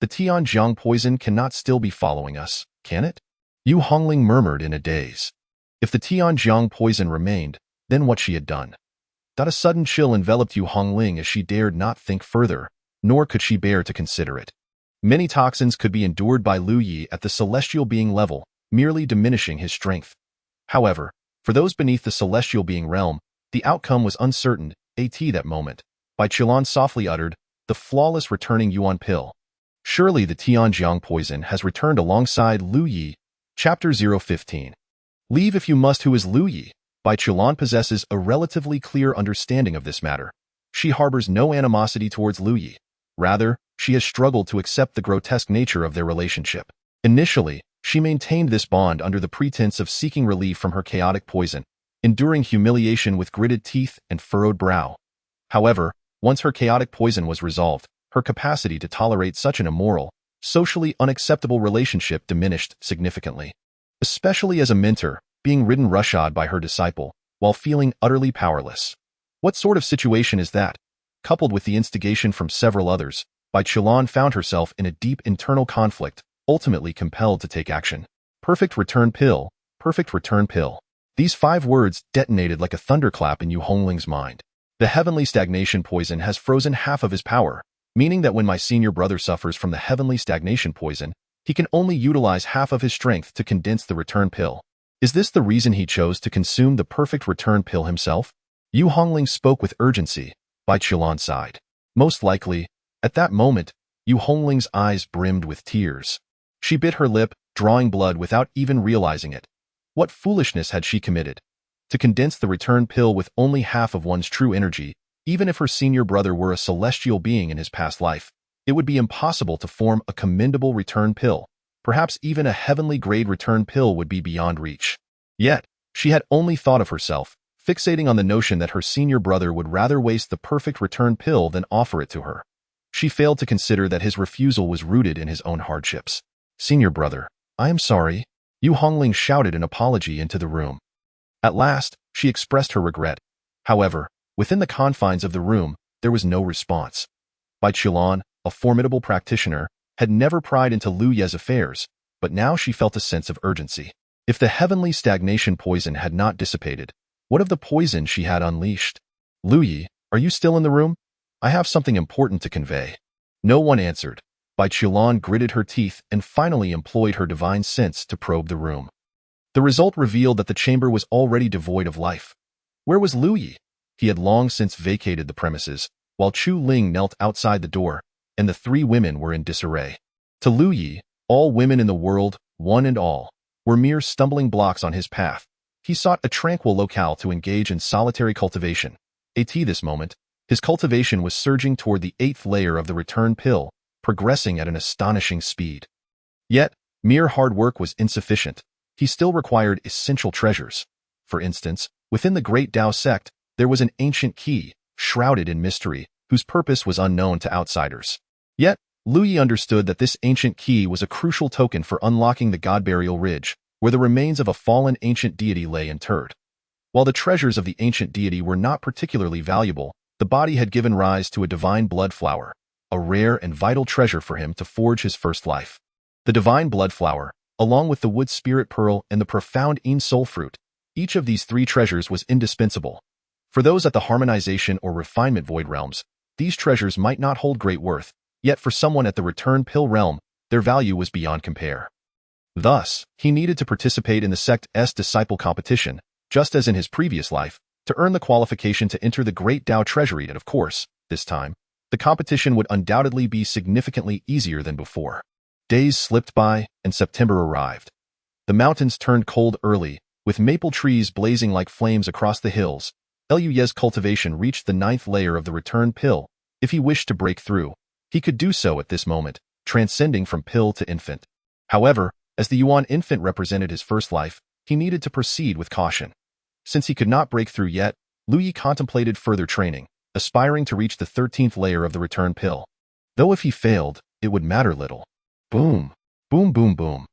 The Tianjiang poison cannot still be following us, can it? Yu Hongling murmured in a daze. If the Tianjiang poison remained, then what she had done. A sudden chill enveloped Yu Hongling as she dared not think further, nor could she bear to consider it. Many toxins could be endured by Lu Yi at the celestial being level, merely diminishing his strength. However, for those beneath the celestial being realm, the outcome was uncertain. At that moment, Bai Qilan softly uttered, the flawless returning yuan pill. Surely the Tianjiang poison has returned alongside Lu Yi. Chapter 015. Leave if you must. Who is Lu Yi? Bai Qilan possesses a relatively clear understanding of this matter. She harbors no animosity towards Lu Yi. Rather, she has struggled to accept the grotesque nature of their relationship. Initially, she maintained this bond under the pretense of seeking relief from her chaotic poison, enduring humiliation with gritted teeth and furrowed brow. However, once her chaotic poison was resolved, her capacity to tolerate such an immoral, socially unacceptable relationship diminished significantly. Especially as a mentor, being ridden roughshod by her disciple, while feeling utterly powerless. What sort of situation is that? Coupled with the instigation from several others, Bai Qilan found herself in a deep internal conflict, ultimately compelled to take action. Perfect return pill, perfect return pill. These 5 words detonated like a thunderclap in Yu Hongling's mind. The heavenly stagnation poison has frozen half of his power, meaning that when my senior brother suffers from the heavenly stagnation poison, he can only utilize half of his strength to condense the return pill. Is this the reason he chose to consume the perfect return pill himself? Yu Hongling spoke with urgency. Bai Qilan sighed. Most likely, at that moment, Yu Hongling's eyes brimmed with tears. She bit her lip, drawing blood without even realizing it. What foolishness had she committed? To condense the return pill with only half of one's true energy, even if her senior brother were a celestial being in his past life, it would be impossible to form a commendable return pill. Perhaps even a heavenly grade return pill would be beyond reach. Yet, she had only thought of herself, fixating on the notion that her senior brother would rather waste the perfect return pill than offer it to her. She failed to consider that his refusal was rooted in his own hardships. Senior brother, I am sorry. Yu Hongling shouted an apology into the room. At last, she expressed her regret. However, within the confines of the room, there was no response. Bai Qilan, a formidable practitioner, had never pried into Lu Ye's affairs, but now she felt a sense of urgency. If the heavenly stagnation poison had not dissipated, what of the poison she had unleashed? Lu Yi, are you still in the room? I have something important to convey. No one answered. Bai Qilan gritted her teeth and finally employed her divine sense to probe the room. The result revealed that the chamber was already devoid of life. Where was Lu Yi? He had long since vacated the premises, while Chu Ling knelt outside the door, and the three women were in disarray. To Lu Yi, all women in the world, one and all, were mere stumbling blocks on his path. He sought a tranquil locale to engage in solitary cultivation. This moment, his cultivation was surging toward the 8th layer of the return pill, progressing at an astonishing speed. Yet, mere hard work was insufficient. He still required essential treasures. For instance, within the Great Tao sect, there was an ancient key, shrouded in mystery, whose purpose was unknown to outsiders. Yet, Lu Yi understood that this ancient key was a crucial token for unlocking the God Burial Ridge, where the remains of a fallen ancient deity lay interred. While the treasures of the ancient deity were not particularly valuable, the body had given rise to a divine blood flower, a rare and vital treasure for him to forge his first life. The divine blood flower, along with the wood spirit pearl and the profound soul fruit, each of these 3 treasures was indispensable. For those at the harmonization or refinement void realms, these treasures might not hold great worth, yet for someone at the return pill realm, their value was beyond compare. Thus, he needed to participate in the sect's disciple competition, just as in his previous life, to earn the qualification to enter the Great Tao Treasury, and of course, this time, the competition would undoubtedly be significantly easier than before. Days slipped by, and September arrived. The mountains turned cold early, with maple trees blazing like flames across the hills. Lu Yi's cultivation reached the 9th layer of the return pill. If he wished to break through, he could do so at this moment, transcending from pill to infant. However, as the Yuan infant represented his first life, he needed to proceed with caution. Since he could not break through yet, Lu Yi contemplated further training, aspiring to reach the 13th layer of the return pill. Though if he failed, it would matter little. Boom! Boom boom boom.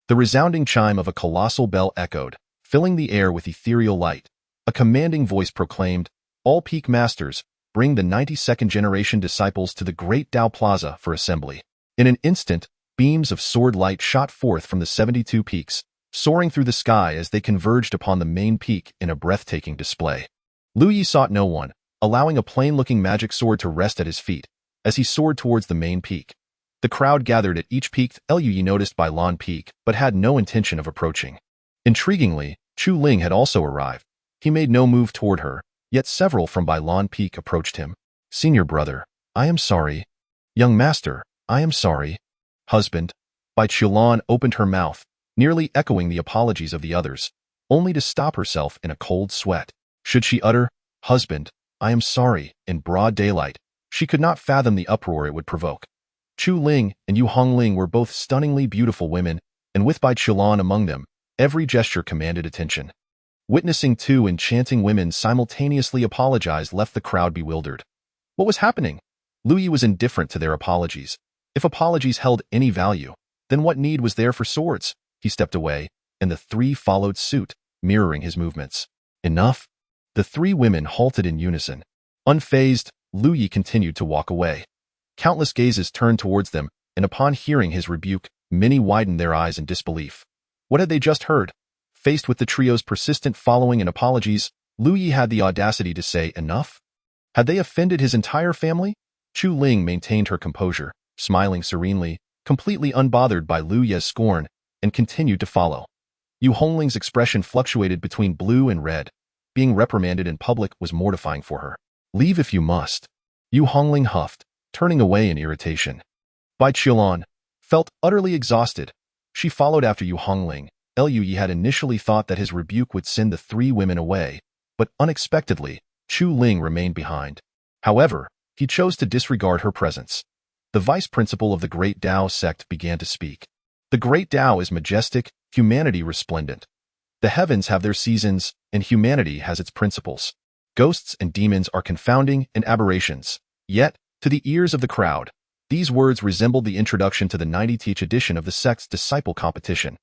The resounding chime of a colossal bell echoed, filling the air with ethereal light. A commanding voice proclaimed, "All peak masters, bring the 92nd generation disciples to the Great Tao Plaza for assembly." In an instant, beams of sword light shot forth from the 72 peaks, soaring through the sky as they converged upon the main peak in a breathtaking display. Lu Yi sought no one, allowing a plain-looking magic sword to rest at his feet as he soared towards the main peak. The crowd gathered at each peak Lu Yi noticed by Lan Peak, but had no intention of approaching. Intriguingly, Chu Ling had also arrived. He made no move toward her, yet several from Bai Lan Peak approached him. "Senior brother, I am sorry." "Young master, I am sorry." "Husband." Bai Chulan opened her mouth, nearly echoing the apologies of the others, only to stop herself in a cold sweat. Should she utter, "Husband, I am sorry," in broad daylight, she could not fathom the uproar it would provoke. Chu Ling and Yu Hongling were both stunningly beautiful women, and with Bai Chulan among them, every gesture commanded attention. Witnessing 2 enchanting women simultaneously apologize left the crowd bewildered. What was happening? Lu Yi was indifferent to their apologies. If apologies held any value, then what need was there for swords? He stepped away, and the 3 followed suit, mirroring his movements. Enough? The 3 women halted in unison. Unfazed, Lu Yi continued to walk away. Countless gazes turned towards them, and upon hearing his rebuke, many widened their eyes in disbelief. What had they just heard? Faced with the trio's persistent following and apologies, Lu Yi had the audacity to say, "Enough?" Had they offended his entire family? Chu Ling maintained her composure, smiling serenely, completely unbothered by Lu Yi's scorn, and continued to follow. Yu Hongling's expression fluctuated between blue and red. Being reprimanded in public was mortifying for her. "Leave if you must." Yu Hongling huffed, turning away in irritation. Bai Chulan felt utterly exhausted. She followed after Yu Hongling. Lu Yi had initially thought that his rebuke would send the 3 women away, but unexpectedly, Chu Ling remained behind. However, he chose to disregard her presence. The vice principal of the Great Tao sect began to speak. "The Great Tao is majestic, humanity resplendent. The heavens have their seasons, and humanity has its principles. Ghosts and demons are confounding and aberrations. Yet, to the ears of the crowd, these words resembled the introduction to the 90th edition of the sect's disciple competition.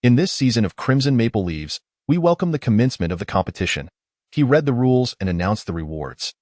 In this season of Crimson Maple Leaves, we welcome the commencement of the competition." He read the rules and announced the rewards.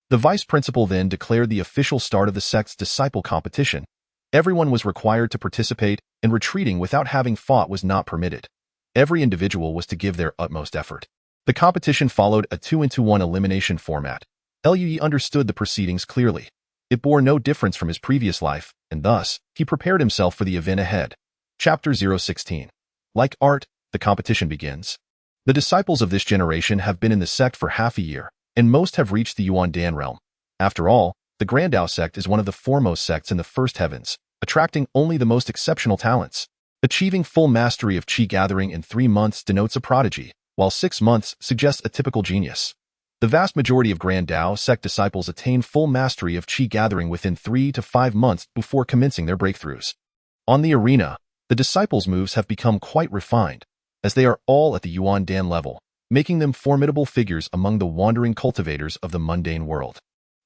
The vice principal then declared the official start of the sect's disciple competition. Everyone was required to participate, and retreating without having fought was not permitted. Every individual was to give their utmost effort. The competition followed a 2-1 elimination format. Lu Yi understood the proceedings clearly. It bore no difference from his previous life, and thus, he prepared himself for the event ahead. Chapter 016. Like art, the competition begins. The disciples of this generation have been in the sect for half a year, and most have reached the Yuan Dan realm. After all, The Grand Dao sect is one of the foremost sects in the first heavens, attracting only the most exceptional talents. Achieving full mastery of Qi gathering in 3 months denotes a prodigy, while 6 months suggests a typical genius. The vast majority of Grand Dao sect disciples attain full mastery of Qi gathering within 3 to 5 months before commencing their breakthroughs. On the arena, the disciples' moves have become quite refined, as they are all at the Yuan Dan level, making them formidable figures among the wandering cultivators of the mundane world.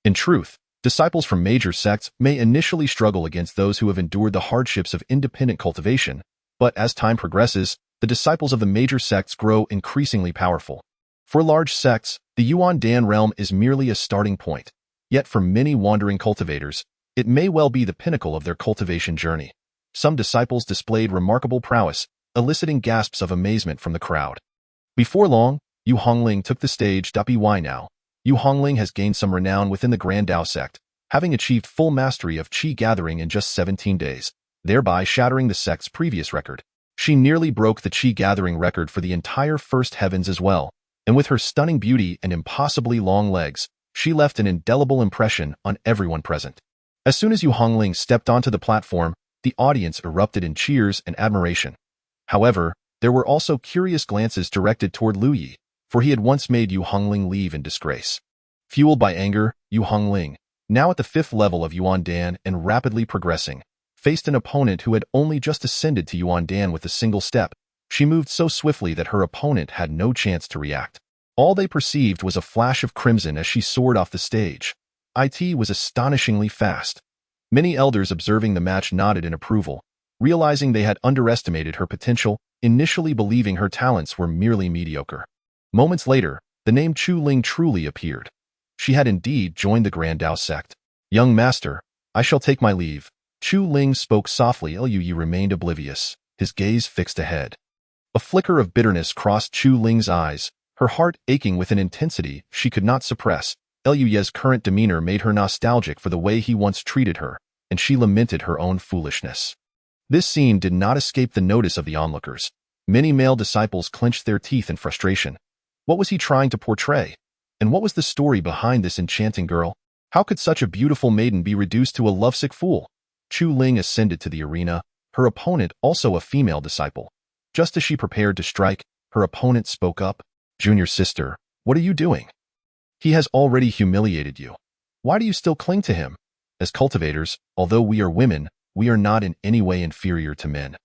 In truth, disciples from major sects may initially struggle against those who have endured the hardships of independent cultivation, but as time progresses, the disciples of the major sects grow increasingly powerful. For large sects, the Yuan Dan realm is merely a starting point, yet for many wandering cultivators, it may well be the pinnacle of their cultivation journey. Some disciples displayed remarkable prowess, eliciting gasps of amazement from the crowd. Before long, Yu Hongling took the stage. Why now? Yu Hongling has gained some renown within the Grand Dao sect, having achieved full mastery of Qi gathering in just 17 days, thereby shattering the sect's previous record. She nearly broke the Qi gathering record for the entire first heavens as well, and with her stunning beauty and impossibly long legs, she left an indelible impression on everyone present. As soon as Yu Hongling stepped onto the platform, the audience erupted in cheers and admiration. However, there were also curious glances directed toward Lu Yi, for he had once made Yu Hongling leave in disgrace. Fueled by anger, Yu Hongling, now at the 5th level of Yuan Dan and rapidly progressing, faced an opponent who had only just ascended to Yuan Dan with a single step. She moved so swiftly that her opponent had no chance to react. All they perceived was a flash of crimson as she soared off the stage. It was astonishingly fast. Many elders observing the match nodded in approval, realizing they had underestimated her potential, initially believing her talents were merely mediocre. Moments later, the name Chu Ling truly appeared. She had indeed joined the Grand Dao sect. "Young master, I shall take my leave." Chu Ling spoke softly. Lu Yi remained oblivious, his gaze fixed ahead. A flicker of bitterness crossed Chu Ling's eyes, her heart aching with an intensity she could not suppress. Lu Yi's current demeanor made her nostalgic for the way he once treated her, and she lamented her own foolishness. This scene did not escape the notice of the onlookers. Many male disciples clenched their teeth in frustration. What was he trying to portray? And what was the story behind this enchanting girl? How could such a beautiful maiden be reduced to a lovesick fool? Chu Ling ascended to the arena, her opponent also a female disciple. Just as she prepared to strike, her opponent spoke up. "Junior sister, what are you doing? He has already humiliated you. Why do you still cling to him? As cultivators, although we are women, we are not in any way inferior to men.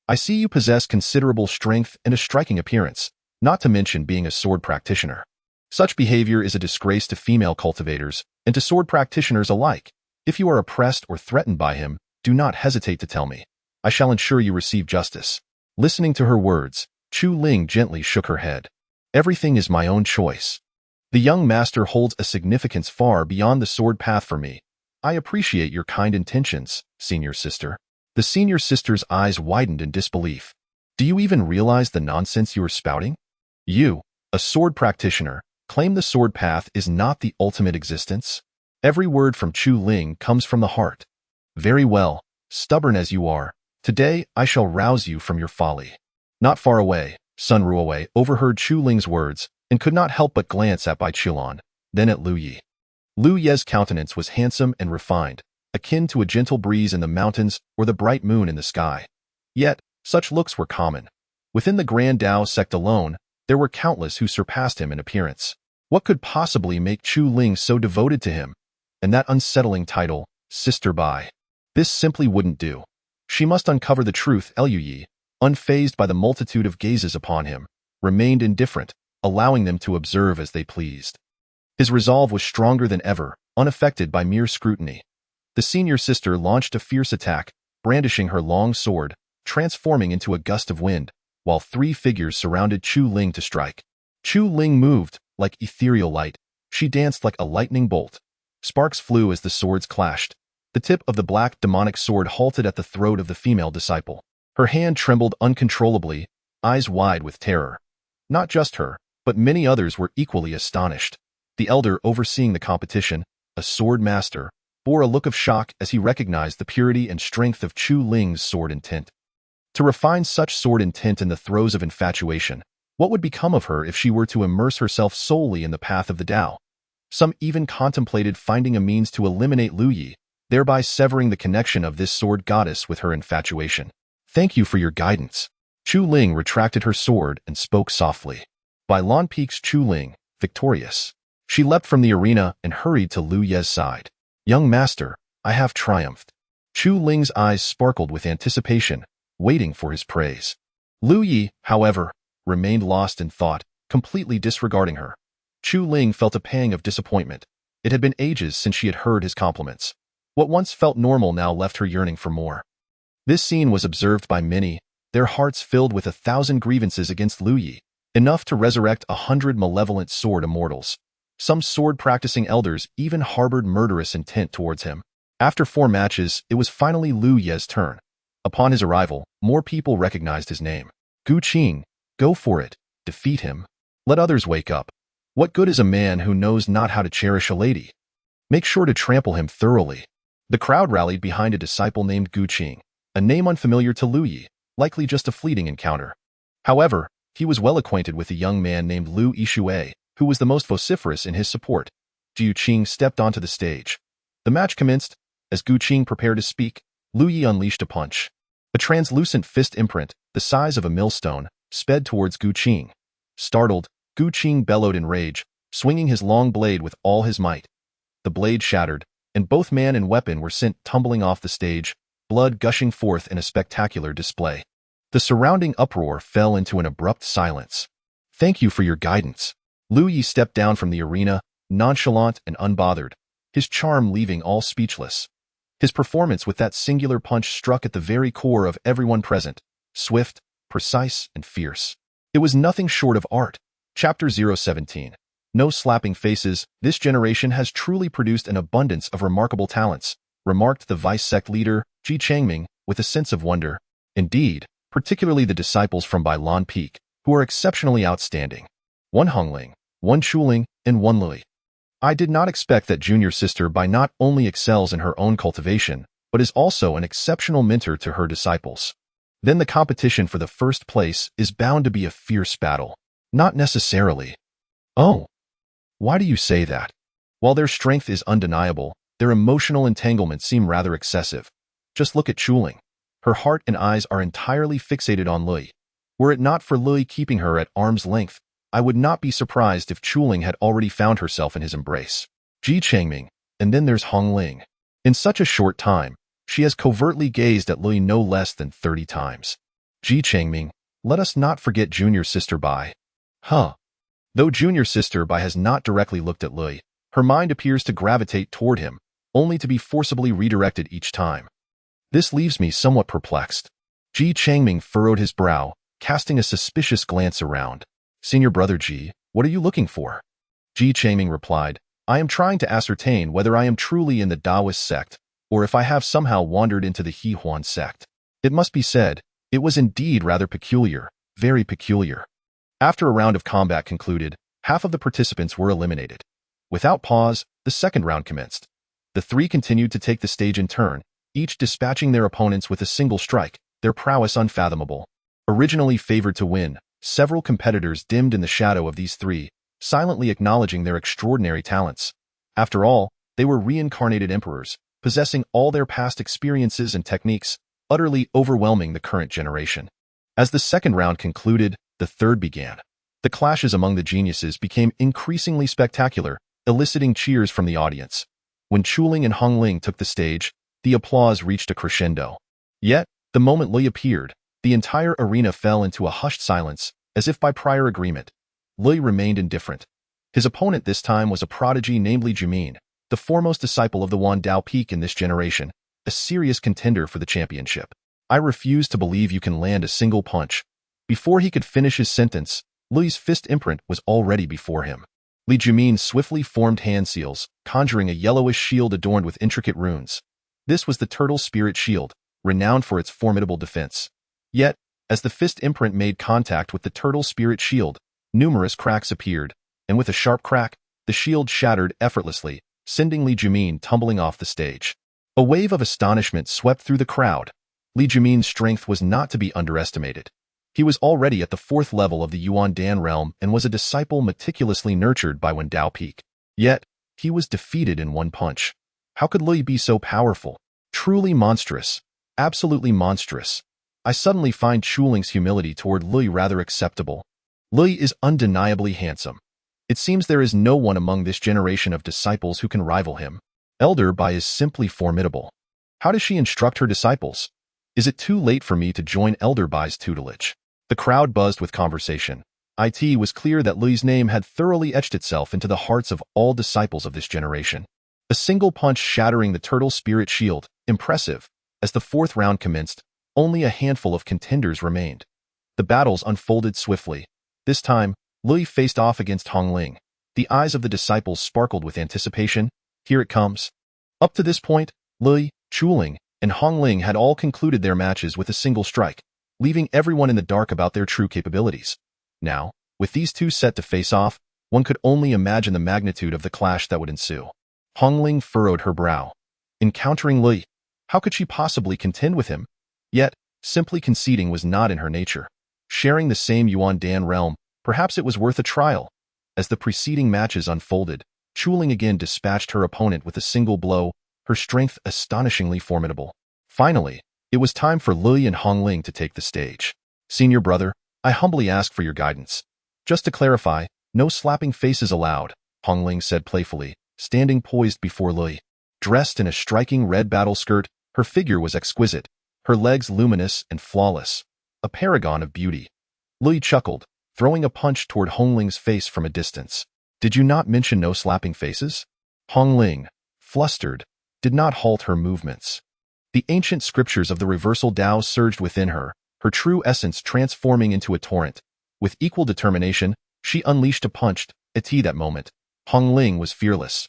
I see you possess considerable strength and a striking appearance, not to mention being a sword practitioner. Such behavior is a disgrace to female cultivators and to sword practitioners alike. If you are oppressed or threatened by him, do not hesitate to tell me. I shall ensure you receive justice." Listening to her words, Chu Ling gently shook her head. "Everything is my own choice. The young master holds a significance far beyond the sword path for me. I appreciate your kind intentions, senior sister." The senior sister's eyes widened in disbelief. "Do you even realize the nonsense you are spouting? You, a sword practitioner, claim the sword path is not the ultimate existence?" Every word from Chu Ling comes from the heart. "Very well, stubborn as you are, today I shall rouse you from your folly." Not far away, Sun Ruowei overheard Chu Ling's words and could not help but glance at Bai Qilan, then at Lu Yi. Lu Yi's countenance was handsome and refined, akin to a gentle breeze in the mountains or the bright moon in the sky. Yet, such looks were common. Within the Grand Dao sect alone, there were countless who surpassed him in appearance. What could possibly make Chu Ling so devoted to him? And that unsettling title, Sister Bai. This simply wouldn't do. She must uncover the truth. Lu Yi, unfazed by the multitude of gazes upon him, remained indifferent, allowing them to observe as they pleased. His resolve was stronger than ever, unaffected by mere scrutiny. The senior sister launched a fierce attack, brandishing her long sword, transforming into a gust of wind, while 3 figures surrounded Chu Ling to strike. Chu Ling moved, like ethereal light. She danced like a lightning bolt. Sparks flew as the swords clashed. The tip of the black demonic sword halted at the throat of the female disciple. Her hand trembled uncontrollably, eyes wide with terror. Not just her, but many others were equally astonished. The elder overseeing the competition, a sword master, bore a look of shock as he recognized the purity and strength of Chu Ling's sword intent. To refine such sword intent in the throes of infatuation, what would become of her if she were to immerse herself solely in the path of the Tao? Some even contemplated finding a means to eliminate Lu Yi, thereby severing the connection of this sword goddess with her infatuation. Thank you for your guidance. Chu Ling retracted her sword and spoke softly. By Lan Peak's Chu Ling, victorious. She leapt from the arena and hurried to Lu Ye's side. Young master, I have triumphed. Chu Ling's eyes sparkled with anticipation, waiting for his praise. Lu Yi, however, remained lost in thought, completely disregarding her. Chu Ling felt a pang of disappointment. It had been ages since she had heard his compliments. What once felt normal now left her yearning for more. This scene was observed by many, their hearts filled with 1,000 grievances against Lu Yi, enough to resurrect 100 malevolent sword immortals. Some sword-practicing elders even harbored murderous intent towards him. After 4 matches, it was finally Lu Ye's turn. Upon his arrival, more people recognized his name. Gu Qing, go for it, defeat him. Let others wake up. What good is a man who knows not how to cherish a lady? Make sure to trample him thoroughly. The crowd rallied behind a disciple named Gu Qing, a name unfamiliar to Lu Yi, likely just a fleeting encounter. However, he was well acquainted with a young man named Lu Yixue, who was the most vociferous in his support. Gu Qing stepped onto the stage. The match commenced. As Gu Qing prepared to speak, Lu Yi unleashed a punch. A translucent fist imprint, the size of a millstone, sped towards Gu Qing. Startled, Gu Qing bellowed in rage, swinging his long blade with all his might. The blade shattered, and both man and weapon were sent tumbling off the stage, blood gushing forth in a spectacular display. The surrounding uproar fell into an abrupt silence. Thank you for your guidance. Lu Yi stepped down from the arena, nonchalant and unbothered, his charm leaving all speechless. His performance with that singular punch struck at the very core of everyone present, swift, precise, and fierce. It was nothing short of art. Chapter 017. No slapping faces, this generation has truly produced an abundance of remarkable talents, remarked the vice sect leader, Ji Changming, with a sense of wonder. Indeed, particularly the disciples from Bai Lan Peak, who are exceptionally outstanding. 1 Hongling, 1 Chuling, and 1 Lui. I did not expect that junior sister Bai not only excels in her own cultivation, but is also an exceptional mentor to her disciples. Then the competition for the first place is bound to be a fierce battle. Not necessarily. Oh. Why do you say that? While their strength is undeniable, their emotional entanglements seem rather excessive. Just look at Chuling. Her heart and eyes are entirely fixated on Lui. Were it not for Lui keeping her at arm's length, I would not be surprised if Chuling had already found herself in his embrace. Ji Changming, and then there's Hong Ling. In such a short time, she has covertly gazed at Lui no less than 30 times. Ji Changming, let us not forget junior sister Bai. Though junior sister Bai has not directly looked at Lui, her mind appears to gravitate toward him, only to be forcibly redirected each time. This leaves me somewhat perplexed. Ji Changming furrowed his brow, casting a suspicious glance around. Senior brother Ji, what are you looking for? Ji Changming replied, I am trying to ascertain whether I am truly in the Taoist sect, or if I have somehow wandered into the He Huan sect. It must be said, it was indeed rather peculiar, very peculiar. After a round of combat concluded, half of the participants were eliminated. Without pause, the second round commenced. The 3 continued to take the stage in turn, each dispatching their opponents with a single strike, their prowess unfathomable. Originally favored to win, several competitors dimmed in the shadow of these 3, silently acknowledging their extraordinary talents. After all, they were reincarnated emperors, possessing all their past experiences and techniques, utterly overwhelming the current generation. As the second round concluded, the third began. The clashes among the geniuses became increasingly spectacular, eliciting cheers from the audience. When Chuling and Hong Ling took the stage, the applause reached a crescendo. Yet, the moment Lui appeared, the entire arena fell into a hushed silence, as if by prior agreement. Lui remained indifferent. His opponent this time was a prodigy named Li Jimin, the foremost disciple of the Wan Dao Peak in this generation, a serious contender for the championship. I refuse to believe you can land a single punch. Before he could finish his sentence, Lui's fist imprint was already before him. Li Jimin swiftly formed hand seals, conjuring a yellowish shield adorned with intricate runes. This was the Turtle Spirit Shield, renowned for its formidable defense. Yet, as the fist imprint made contact with the Turtle Spirit Shield, numerous cracks appeared, and with a sharp crack, the shield shattered effortlessly, sending Li Jimin tumbling off the stage. A wave of astonishment swept through the crowd. Li Jimin's strength was not to be underestimated. He was already at the 4th level of the Yuan Dan realm and was a disciple meticulously nurtured by Wan Dao Peak. Yet, He was defeated in one punch. How could Lui be so powerful? Truly monstrous. Absolutely monstrous. I suddenly find Chuling's humility toward Lui rather acceptable. Lui is undeniably handsome. It seems there is no one among this generation of disciples who can rival him. Elder Bai is simply formidable. How does she instruct her disciples? Is it too late for me to join Elder Bai's tutelage? The crowd buzzed with conversation. It was clear that Lui's name had thoroughly etched itself into the hearts of all disciples of this generation. A single punch shattering the turtle spirit shield, impressive. As the fourth round commenced, only a handful of contenders remained. The battles unfolded swiftly. This time, Lui faced off against Hongling. The eyes of the disciples sparkled with anticipation. Here it comes. Up to this point, Lui, Chuling, and Hongling had all concluded their matches with a single strike, leaving everyone in the dark about their true capabilities. Now, with these two set to face off, one could only imagine the magnitude of the clash that would ensue. Hongling furrowed her brow. Encountering Lui, how could she possibly contend with him? Yet, simply conceding was not in her nature. Sharing the same Yuan Dan realm, perhaps it was worth a trial. As the preceding matches unfolded, Chuling again dispatched her opponent with a single blow, her strength astonishingly formidable. Finally, it was time for Lui and Hongling to take the stage. Senior brother, I humbly ask for your guidance. Just to clarify, no slapping faces allowed, Hongling said playfully, standing poised before Lui. Dressed in a striking red battle skirt, her figure was exquisite, her legs luminous and flawless, a paragon of beauty. Lui chuckled, throwing a punch toward Hongling's face from a distance. Did you not mention no slapping faces? Hongling, flustered, did not halt her movements. The ancient scriptures of the reversal Tao surged within her, her true essence transforming into a torrent. With equal determination, she unleashed a punch. At that moment, Hongling was fearless.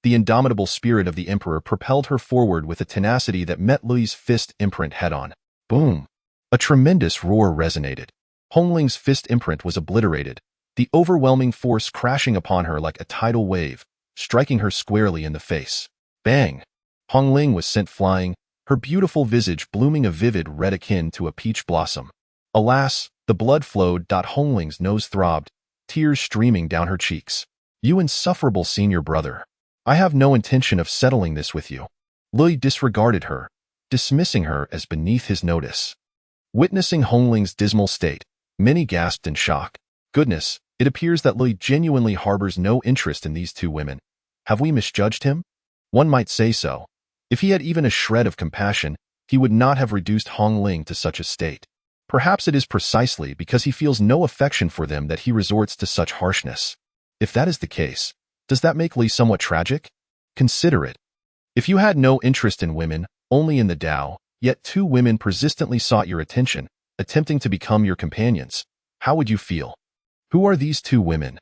The indomitable spirit of the emperor propelled her forward with a tenacity that met Lui's fist imprint head-on. Boom! A tremendous roar resonated. Hongling's fist imprint was obliterated, the overwhelming force crashing upon her like a tidal wave, striking her squarely in the face. Bang! Hongling was sent flying, her beautiful visage blooming a vivid red akin to a peach blossom. Alas, the blood flowed. Hongling's nose throbbed, tears streaming down her cheeks. You insufferable senior brother. I have no intention of settling this with you. Lui disregarded her, dismissing her as beneath his notice. Witnessing Hongling's dismal state, many gasped in shock. Goodness, it appears that Lui genuinely harbors no interest in these two women. Have we misjudged him? One might say so. If he had even a shred of compassion, he would not have reduced Hongling to such a state. Perhaps it is precisely because he feels no affection for them that he resorts to such harshness. If that is the case, does that make Li somewhat tragic? Consider it. If you had no interest in women, only in the Tao, yet two women persistently sought your attention, attempting to become your companions, how would you feel? Who are these two women?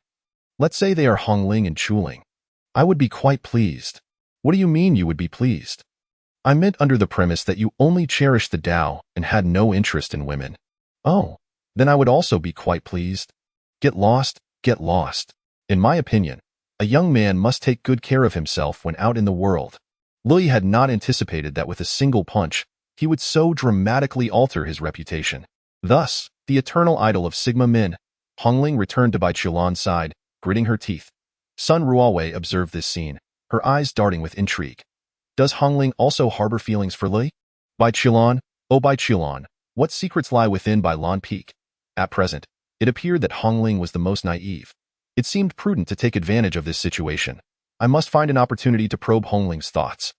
Let's say they are Hongling and Chuling. I would be quite pleased. What do you mean you would be pleased? I meant under the premise that you only cherished the Tao and had no interest in women. Oh, then I would also be quite pleased. Get lost, get lost. In my opinion, a young man must take good care of himself when out in the world. Lui had not anticipated that with a single punch, he would so dramatically alter his reputation. Thus, the eternal idol of Sigma Men, Hongling returned to Bai Qilan's side, gritting her teeth. Sun Ruowei observed this scene, her eyes darting with intrigue. Does Hongling also harbor feelings for Lui? Bai Qilan, oh Bai Qilan, what secrets lie within Bai Lan Peak? At present, it appeared that Hongling was the most naive. It seemed prudent to take advantage of this situation. I must find an opportunity to probe Hongling's thoughts.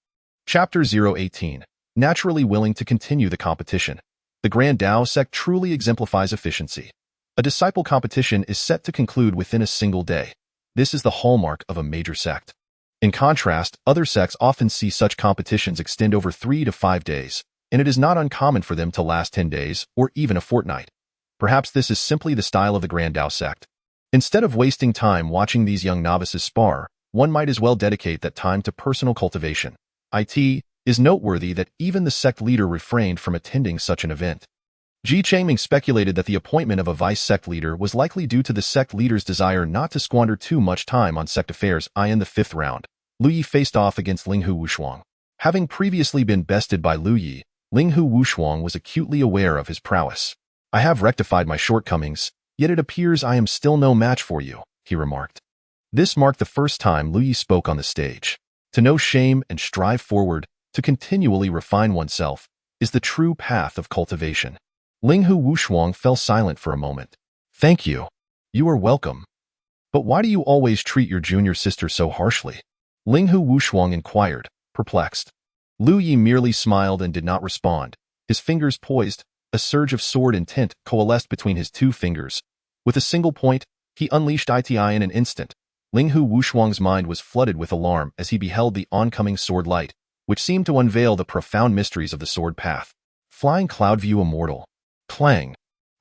Chapter 018. Naturally willing to continue the competition. The Grand Tao sect truly exemplifies efficiency. A disciple competition is set to conclude within a single day. This is the hallmark of a major sect. In contrast, other sects often see such competitions extend over 3 to 5 days, and it is not uncommon for them to last 10 days or even a fortnight. Perhaps this is simply the style of the Grand Tao sect. Instead of wasting time watching these young novices spar, one might as well dedicate that time to personal cultivation. It is noteworthy that even the sect leader refrained from attending such an event. Ji Changming speculated that the appointment of a vice sect leader was likely due to the sect leader's desire not to squander too much time on sect affairs. In the 5th round, Lu Yi faced off against Linghu Wushuang. Having previously been bested by Lu Yi, Linghu Wushuang was acutely aware of his prowess. I have rectified my shortcomings, yet it appears I am still no match for you, he remarked. This marked the first time Lu Yi spoke on the stage. To know shame and strive forward, to continually refine oneself, is the true path of cultivation. Linghu Wushuang fell silent for a moment. Thank you. You are welcome. But why do you always treat your junior sister so harshly? Linghu Wushuang inquired, perplexed. Lu Yi merely smiled and did not respond. His fingers poised, a surge of sword intent coalesced between his two fingers. With a single point, he unleashed ITI in an instant. Linghu Wushuang's mind was flooded with alarm as he beheld the oncoming sword light, which seemed to unveil the profound mysteries of the sword path. Flying Cloud View Immortal. Clang.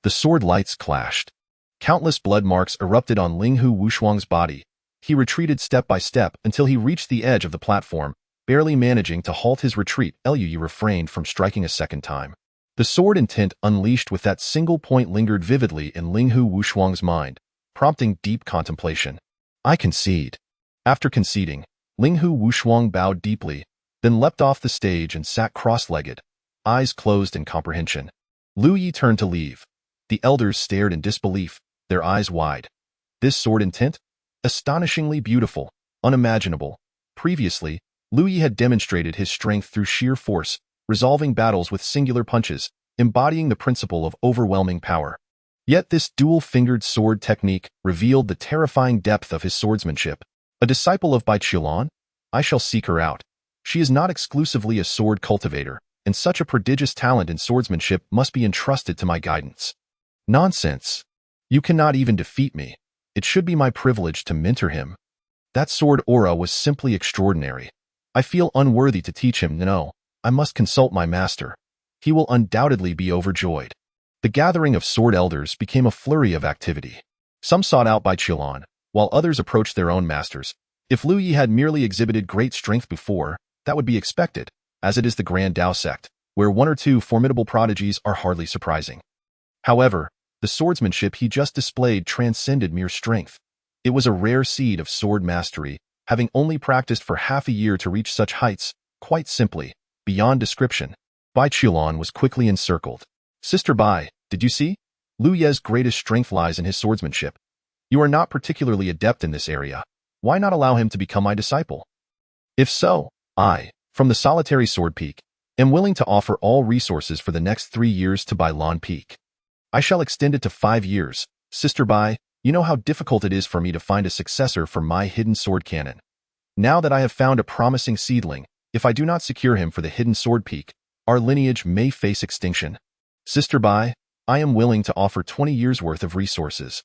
The sword lights clashed. Countless blood marks erupted on Linghu Wushuang's body. He retreated step by step until he reached the edge of the platform, barely managing to halt his retreat. Lu Yi refrained from striking a second time. The sword intent unleashed with that single point lingered vividly in Linghu Wushuang's mind, prompting deep contemplation. I concede. After conceding, Linghu Wushuang bowed deeply, then leapt off the stage and sat cross-legged, eyes closed in comprehension. Lu Yi turned to leave. The elders stared in disbelief, their eyes wide. This sword intent? Astonishingly beautiful, unimaginable. Previously, Lu Yi had demonstrated his strength through sheer force, resolving battles with singular punches, embodying the principle of overwhelming power. Yet this dual-fingered sword technique revealed the terrifying depth of his swordsmanship. A disciple of Bai Qilan? I shall seek her out. She is not exclusively a sword cultivator, and such a prodigious talent in swordsmanship must be entrusted to my guidance. Nonsense. You cannot even defeat me. It should be my privilege to mentor him. That sword aura was simply extraordinary. I feel unworthy to teach him. No, I must consult my master. He will undoubtedly be overjoyed. The gathering of sword elders became a flurry of activity. Some sought out Bai Qilan, while others approached their own masters. If Lu Yi had merely exhibited great strength before, that would be expected, as it is the Grand Dao sect, where one or two formidable prodigies are hardly surprising. However, the swordsmanship he just displayed transcended mere strength. It was a rare seed of sword mastery, having only practiced for half a year to reach such heights, quite simply, beyond description. Bai Qilan was quickly encircled. Sister Bai, did you see? Lu Ye's greatest strength lies in his swordsmanship. You are not particularly adept in this area. Why not allow him to become my disciple? If so, I, from the solitary sword peak, am willing to offer all resources for the next 3 years to Bai Lan Peak. I shall extend it to 5 years. Sister Bai, you know how difficult it is for me to find a successor for my hidden sword cannon. Now that I have found a promising seedling, if I do not secure him for the hidden sword peak, our lineage may face extinction. Sister Bai, I am willing to offer 20 years' worth of resources.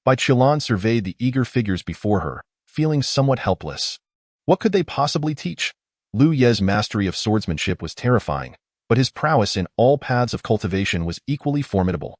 Bai Qilan surveyed the eager figures before her, feeling somewhat helpless. What could they possibly teach? Lu Ye's mastery of swordsmanship was terrifying, but his prowess in all paths of cultivation was equally formidable.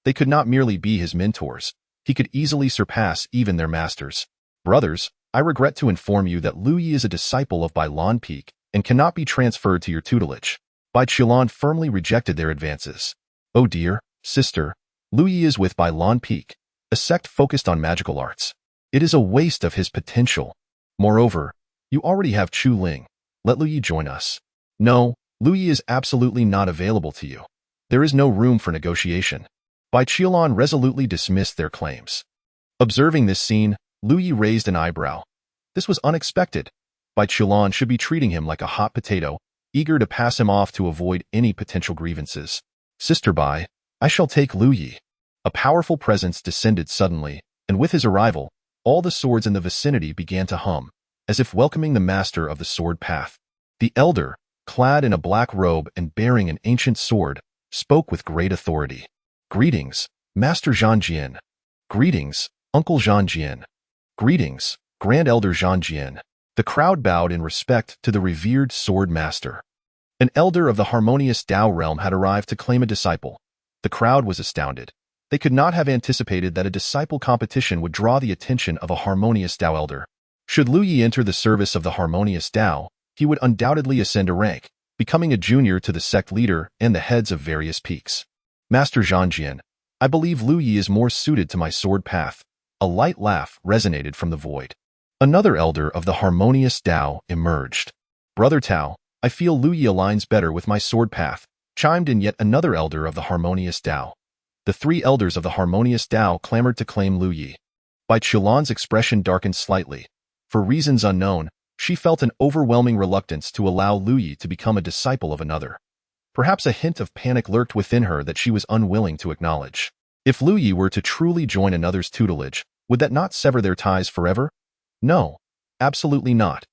They could not merely be his mentors. He could easily surpass even their masters. Brothers, I regret to inform you that Lu Yi is a disciple of Bai Lan Peak and cannot be transferred to your tutelage. Bai Qilan firmly rejected their advances. Oh dear, sister, Lu Yi is with Bai Lan Peak, a sect focused on magical arts. It is a waste of his potential. Moreover, you already have Chu Ling. Let Lu Yi join us. No, Lu Yi is absolutely not available to you. There is no room for negotiation. Bai Qilan resolutely dismissed their claims. Observing this scene, Lu Yi raised an eyebrow. This was unexpected. Bai Qilan should be treating him like a hot potato, eager to pass him off to avoid any potential grievances. Sister Bai, I shall take Lu Yi. A powerful presence descended suddenly, and with his arrival, all the swords in the vicinity began to hum, as if welcoming the master of the sword path. The elder, clad in a black robe and bearing an ancient sword, spoke with great authority. Greetings, Master Zhang Jian. Greetings, Uncle Zhang Jian. Greetings, Grand Elder Zhang Jian. The crowd bowed in respect to the revered sword master. An elder of the harmonious Dao realm had arrived to claim a disciple. The crowd was astounded. They could not have anticipated that a disciple competition would draw the attention of a harmonious Dao elder. Should Lu Yi enter the service of the harmonious Dao, he would undoubtedly ascend a rank, becoming a junior to the sect leader and the heads of various peaks. Master Zhang Jian, I believe Lu Yi is more suited to my sword path. A light laugh resonated from the void. Another elder of the harmonious Dao emerged. Brother Tao, I feel Lu Yi aligns better with my sword path, chimed in yet another elder of the harmonious Dao. The 3 elders of the harmonious Dao clamored to claim Lu Yi. Bai Qiulan's expression darkened slightly. For reasons unknown, she felt an overwhelming reluctance to allow Lu Yi to become a disciple of another. Perhaps a hint of panic lurked within her that she was unwilling to acknowledge. If Lu Yi were to truly join another's tutelage, would that not sever their ties forever? No, absolutely not.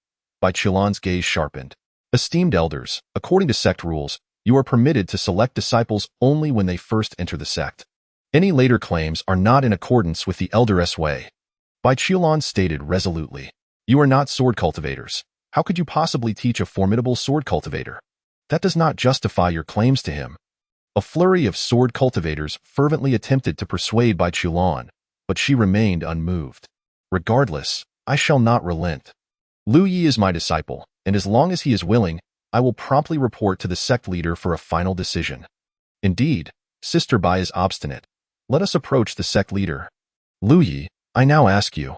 Bai Qiulan's gaze sharpened. Esteemed elders, according to sect rules, you are permitted to select disciples only when they first enter the sect. Any later claims are not in accordance with the elderess way. Bai Qiulan stated resolutely. You are not sword cultivators. How could you possibly teach a formidable sword cultivator? That does not justify your claims to him. A flurry of sword cultivators fervently attempted to persuade Bai Qiulan, but she remained unmoved. Regardless, I shall not relent. Lu Yi is my disciple, and as long as he is willing, I will promptly report to the sect leader for a final decision. Indeed, Sister Bai is obstinate. Let us approach the sect leader. Lu Yi, I now ask you,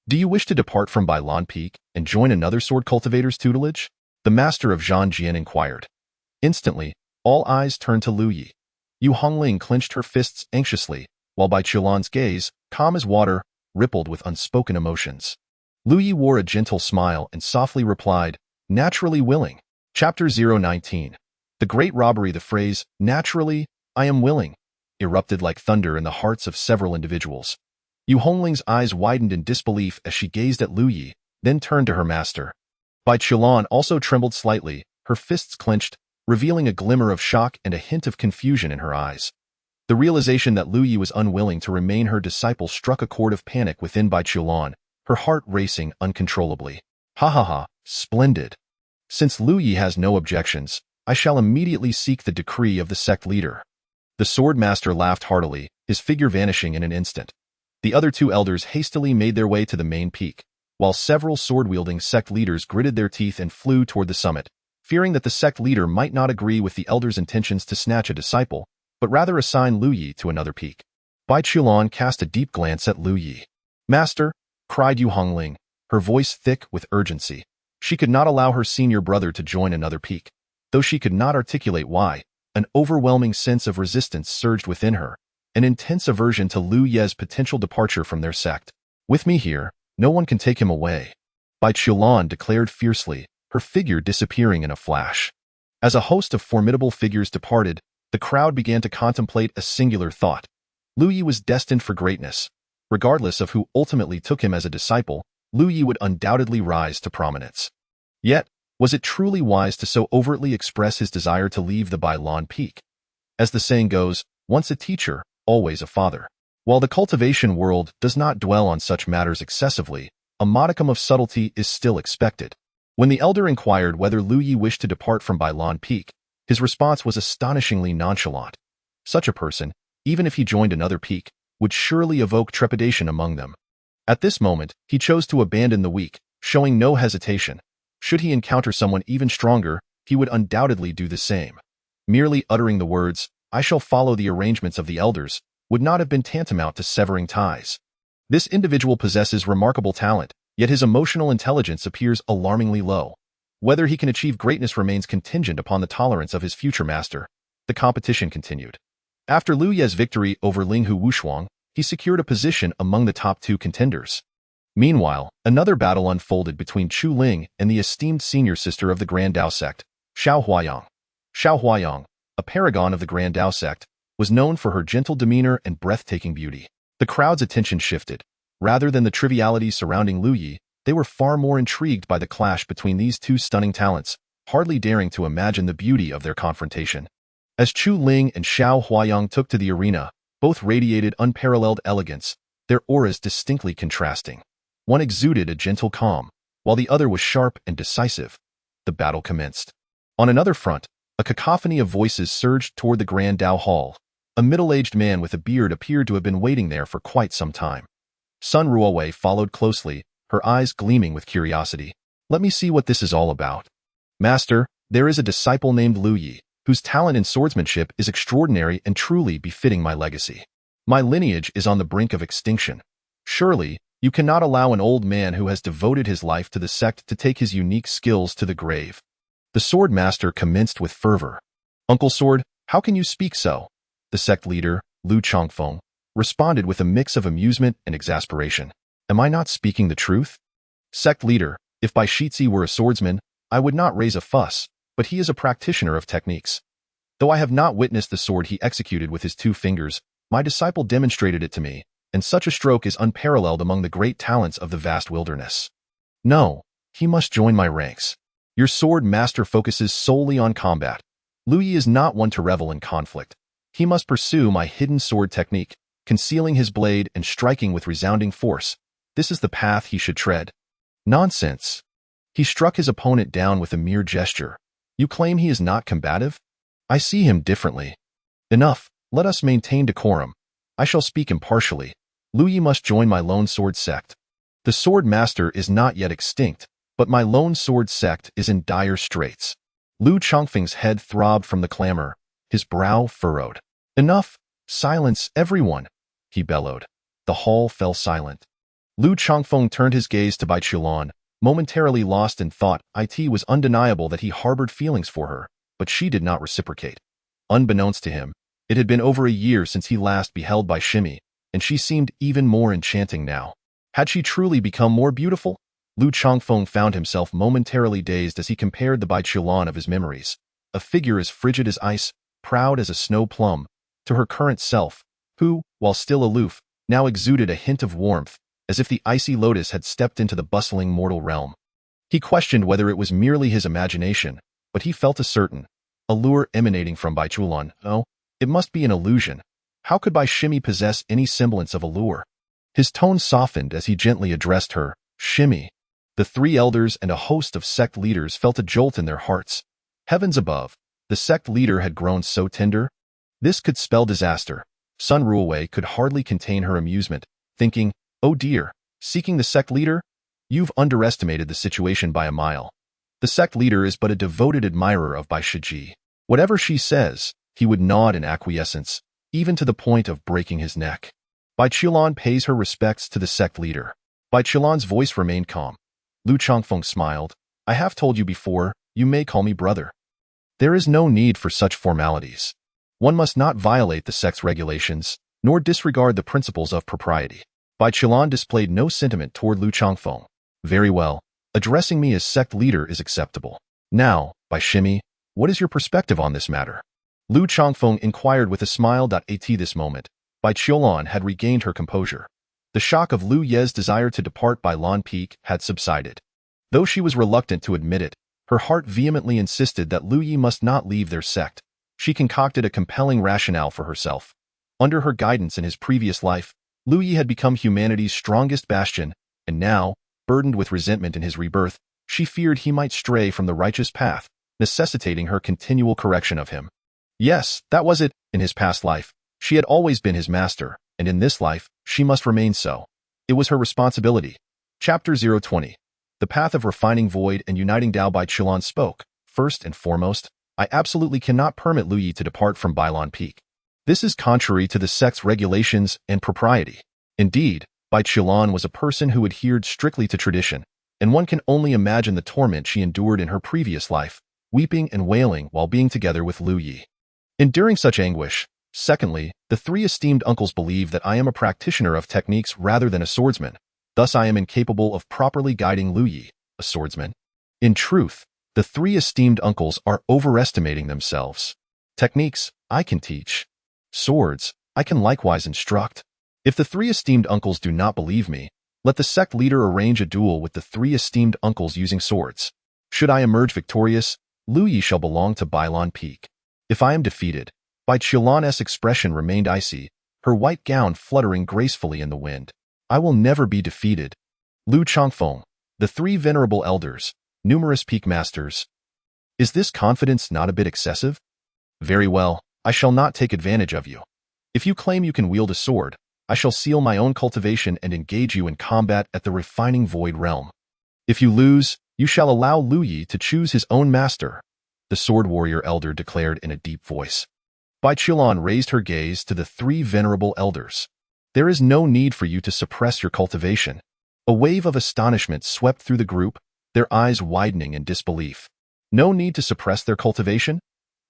do you wish to depart from Bailan Peak and join another sword cultivator's tutelage? The master of Zhanjian inquired. Instantly, all eyes turned to Lu Yi. Yu Hongling clenched her fists anxiously, while Bai Qiulan's gaze, calm as water, rippled with unspoken emotions. Lu Yi wore a gentle smile and softly replied, naturally willing. Chapter 019. The Great Robbery. The phrase, naturally, I am willing, erupted like thunder in the hearts of several individuals. Yu Hongling's eyes widened in disbelief as she gazed at Lu Yi, then turned to her master. Bai Qiulan also trembled slightly, her fists clenched, revealing a glimmer of shock and a hint of confusion in her eyes. The realization that Lu Yi was unwilling to remain her disciple struck a chord of panic within Bai Qiulan, her heart racing uncontrollably. Hahaha, splendid. Since Lu Yi has no objections, I shall immediately seek the decree of the sect leader. The sword master laughed heartily, his figure vanishing in an instant. The other two elders hastily made their way to the main peak, while several sword-wielding sect leaders gritted their teeth and flew toward the summit, fearing that the sect leader might not agree with the elders' intentions to snatch a disciple, but rather assign Lu Yi to another peak. Bai Qiulan cast a deep glance at Lu Yi. Master, cried Yu Hongling, her voice thick with urgency. She could not allow her senior brother to join another peak. Though she could not articulate why, an overwhelming sense of resistance surged within her, an intense aversion to Lu Ye's potential departure from their sect. With me here, no one can take him away, Bai Qiulan declared fiercely, her figure disappearing in a flash. As a host of formidable figures departed, the crowd began to contemplate a singular thought. Lu Yi was destined for greatness. Regardless of who ultimately took him as a disciple, Lu Yi would undoubtedly rise to prominence. Yet, was it truly wise to so overtly express his desire to leave the Bailan Peak? As the saying goes, once a teacher, always a father. While the cultivation world does not dwell on such matters excessively, a modicum of subtlety is still expected. When the elder inquired whether Lu Yi wished to depart from Bailan Peak, his response was astonishingly nonchalant. Such a person, even if he joined another peak, would surely evoke trepidation among them. At this moment, he chose to abandon the weak, showing no hesitation. Should he encounter someone even stronger, he would undoubtedly do the same. Merely uttering the words, "I shall follow the arrangements of the elders," would not have been tantamount to severing ties. This individual possesses remarkable talent, yet his emotional intelligence appears alarmingly low. Whether he can achieve greatness remains contingent upon the tolerance of his future master. The competition continued. After Lu Ye's victory over Linghu Wushuang, he secured a position among the top two contenders. Meanwhile, another battle unfolded between Chu Ling and the esteemed senior sister of the Grand Dao sect, Xiao Huayang. Xiao Huayang, a paragon of the Grand Dao sect, was known for her gentle demeanor and breathtaking beauty. The crowd's attention shifted. Rather than the trivialities surrounding Lu Yi, they were far more intrigued by the clash between these two stunning talents, hardly daring to imagine the beauty of their confrontation. As Chu Ling and Xiao Huayang took to the arena, both radiated unparalleled elegance, their auras distinctly contrasting. One exuded a gentle calm, while the other was sharp and decisive. The battle commenced. On another front, a cacophony of voices surged toward the Grand Dao Hall. A middle-aged man with a beard appeared to have been waiting there for quite some time. Sun Ruowei followed closely, her eyes gleaming with curiosity. Let me see what this is all about. Master, there is a disciple named Lu Yi, whose talent in swordsmanship is extraordinary and truly befitting my legacy. My lineage is on the brink of extinction. Surely, you cannot allow an old man who has devoted his life to the sect to take his unique skills to the grave. The sword master commenced with fervor. Uncle Sword, how can you speak so? The sect leader, Lu Chongfeng, responded with a mix of amusement and exasperation. Am I not speaking the truth? Sect leader, if Bai Shizi were a swordsman, I would not raise a fuss, but he is a practitioner of techniques. Though I have not witnessed the sword he executed with his 2 fingers, my disciple demonstrated it to me, and such a stroke is unparalleled among the great talents of the vast wilderness. No, he must join my ranks. Your sword master focuses solely on combat. Lu Yi is not one to revel in conflict. He must pursue my hidden sword technique, concealing his blade and striking with resounding force. This is the path he should tread. Nonsense. He struck his opponent down with a mere gesture. You claim he is not combative? I see him differently. Enough, let us maintain decorum. I shall speak impartially. Lu Yi must join my lone sword sect. The sword master is not yet extinct, but my lone sword sect is in dire straits. Lu Chongfeng's head throbbed from the clamor, his brow furrowed. Enough! Silence, everyone! He bellowed. The hall fell silent. Lu Chongfeng turned his gaze to Bai Qiulan, momentarily lost in thought. It was undeniable that he harbored feelings for her, but she did not reciprocate. Unbeknownst to him, it had been over a year since he last beheld Bai Shimi, and she seemed even more enchanting now. Had she truly become more beautiful? Lu Chongfeng found himself momentarily dazed as he compared the Bai Qiulan of his memories, a figure as frigid as ice, proud as a snow plum, to her current self, who, while still aloof, now exuded a hint of warmth, as if the icy lotus had stepped into the bustling mortal realm. He questioned whether it was merely his imagination, but he felt a certain allure emanating from Bai Qiulan. Oh, it must be an illusion. How could Bai Shimi possess any semblance of allure? His tone softened as he gently addressed her. Shimi. The 3 elders and a host of sect leaders felt a jolt in their hearts. Heavens above, the sect leader had grown so tender. This could spell disaster. Sun Ruowei could hardly contain her amusement, thinking, oh dear, seeking the sect leader? You've underestimated the situation by a mile. The sect leader is but a devoted admirer of Bai Shiji. Whatever she says, he would nod in acquiescence, even to the point of breaking his neck. Bai Qiulan pays her respects to the sect leader. Bai Qiulan's voice remained calm. Lu Chongfeng smiled. I have told you before, you may call me brother. There is no need for such formalities. One must not violate the sect's regulations, nor disregard the principles of propriety. Bai Qiulan displayed no sentiment toward Lu Chongfeng. Very well, addressing me as sect leader is acceptable. Now, Bai Shimi, what is your perspective on this matter? Lu Chongfeng inquired with a smile. At this moment, Bai Qiulan had regained her composure. The shock of Lu Ye's desire to depart Bai Lan Peak had subsided. Though she was reluctant to admit it, her heart vehemently insisted that Lu Yi must not leave their sect. She concocted a compelling rationale for herself. Under her guidance in his previous life, Lu Yi had become humanity's strongest bastion, and now, burdened with resentment in his rebirth, she feared he might stray from the righteous path, necessitating her continual correction of him. Yes, that was it. In his past life, she had always been his master, and in this life, she must remain so. It was her responsibility. Chapter 020. The Path of Refining Void and Uniting Dao. Bai Qiulan spoke. First and foremost, I absolutely cannot permit Lu Yi to depart from Bai Lan Peak. This is contrary to the sect's regulations and propriety. Indeed, Bai Qiulan was a person who adhered strictly to tradition, and one can only imagine the torment she endured in her previous life, weeping and wailing while being together with Lu Yi. Enduring such anguish. Secondly, the 3 esteemed uncles believe that I am a practitioner of techniques rather than a swordsman. Thus I am incapable of properly guiding Lu Yi, a swordsman. In truth, the 3 esteemed uncles are overestimating themselves. Techniques, I can teach. Swords, I can likewise instruct. If the 3 esteemed uncles do not believe me, let the sect leader arrange a duel with the 3 esteemed uncles using swords. Should I emerge victorious, Lu Yi shall belong to Bai Lan Peak. If I am defeated, Bai Qiulan's expression remained icy, her white gown fluttering gracefully in the wind. I will never be defeated. Lu Chongfeng, the 3 venerable elders, numerous peak masters. Is this confidence not a bit excessive? Very well, I shall not take advantage of you. If you claim you can wield a sword, I shall seal my own cultivation and engage you in combat at the refining void realm. If you lose, you shall allow Lu Yi to choose his own master, the sword warrior elder declared in a deep voice. Bai Qiulan raised her gaze to the 3 venerable elders. There is no need for you to suppress your cultivation. A wave of astonishment swept through the group, their eyes widening in disbelief. No need to suppress their cultivation?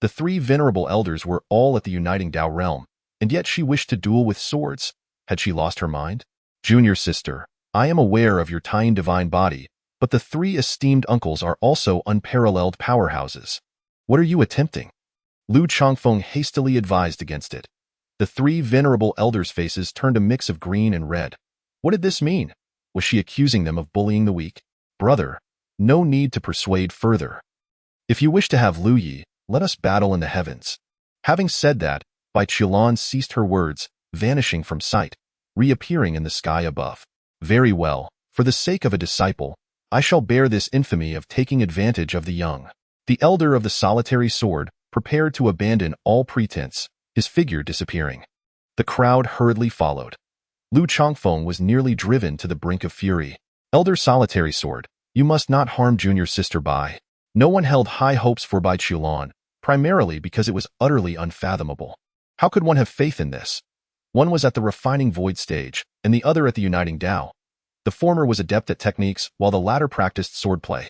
The 3 venerable elders were all at the Uniting Dao realm, and yet she wished to duel with swords. Had she lost her mind? Junior sister, I am aware of your tiny divine body, but the three esteemed uncles are also unparalleled powerhouses. What are you attempting? Lu Chongfeng hastily advised against it. The three venerable elders' faces turned a mix of green and red. What did this mean? Was she accusing them of bullying the weak? Brother, no need to persuade further. If you wish to have Lu Yi, let us battle in the heavens. Having said that, Bai Qilan ceased her words, vanishing from sight, reappearing in the sky above. Very well, for the sake of a disciple, I shall bear this infamy of taking advantage of the young. The elder of the solitary sword prepared to abandon all pretense, his figure disappearing. The crowd hurriedly followed. Lu Chongfeng was nearly driven to the brink of fury. Elder solitary sword, you must not harm junior sister Bai. No one held high hopes for Bai Qilan, primarily because it was utterly unfathomable. How could one have faith in this? One was at the refining void stage, and the other at the uniting Tao. The former was adept at techniques, while the latter practiced swordplay.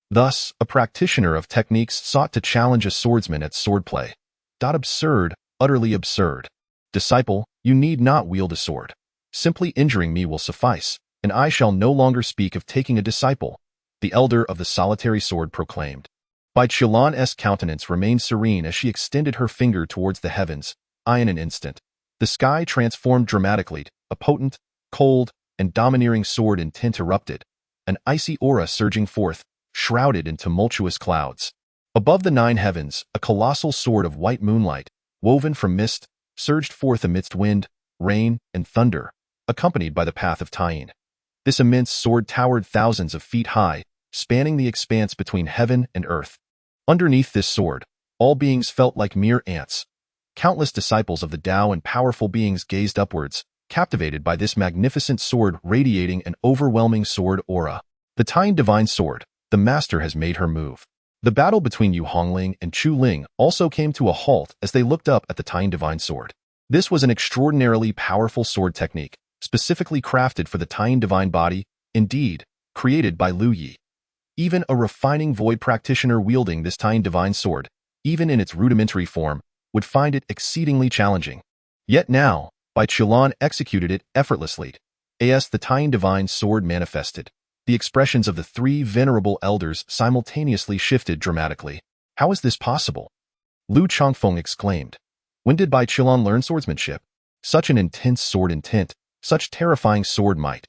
Thus, a practitioner of techniques sought to challenge a swordsman at swordplay. Absurd, utterly absurd. Disciple, you need not wield a sword. Simply injuring me will suffice, and I shall no longer speak of taking a disciple, the elder of the solitary sword proclaimed. Bai Qilan's countenance remained serene as she extended her finger towards the heavens. In an instant, the sky transformed dramatically, a potent, cold, and domineering sword in tint erupted, an icy aura surging forth, shrouded in tumultuous clouds. Above the nine heavens, a colossal sword of white moonlight, woven from mist, surged forth amidst wind, rain, and thunder, accompanied by the path of Tying. This immense sword towered thousands of feet high, spanning the expanse between heaven and earth. Underneath this sword, all beings felt like mere ants. Countless disciples of the Tao and powerful beings gazed upwards, captivated by this magnificent sword radiating an overwhelming sword aura. The Tying divine sword, the master has made her move. The battle between Yu Hongling and Chu Ling also came to a halt as they looked up at the Tying divine sword. This was an extraordinarily powerful sword technique, specifically crafted for the Tying divine body, indeed, created by Lu Yi. Even a refining void practitioner wielding this Tying divine sword, even in its rudimentary form, would find it exceedingly challenging. Yet now, Bai Qilan executed it effortlessly. As the Tying divine sword manifested, the expressions of the three venerable elders simultaneously shifted dramatically. How is this possible? Lu Chongfeng exclaimed. When did Bai Qilan learn swordsmanship? Such an intense sword intent, such terrifying sword might.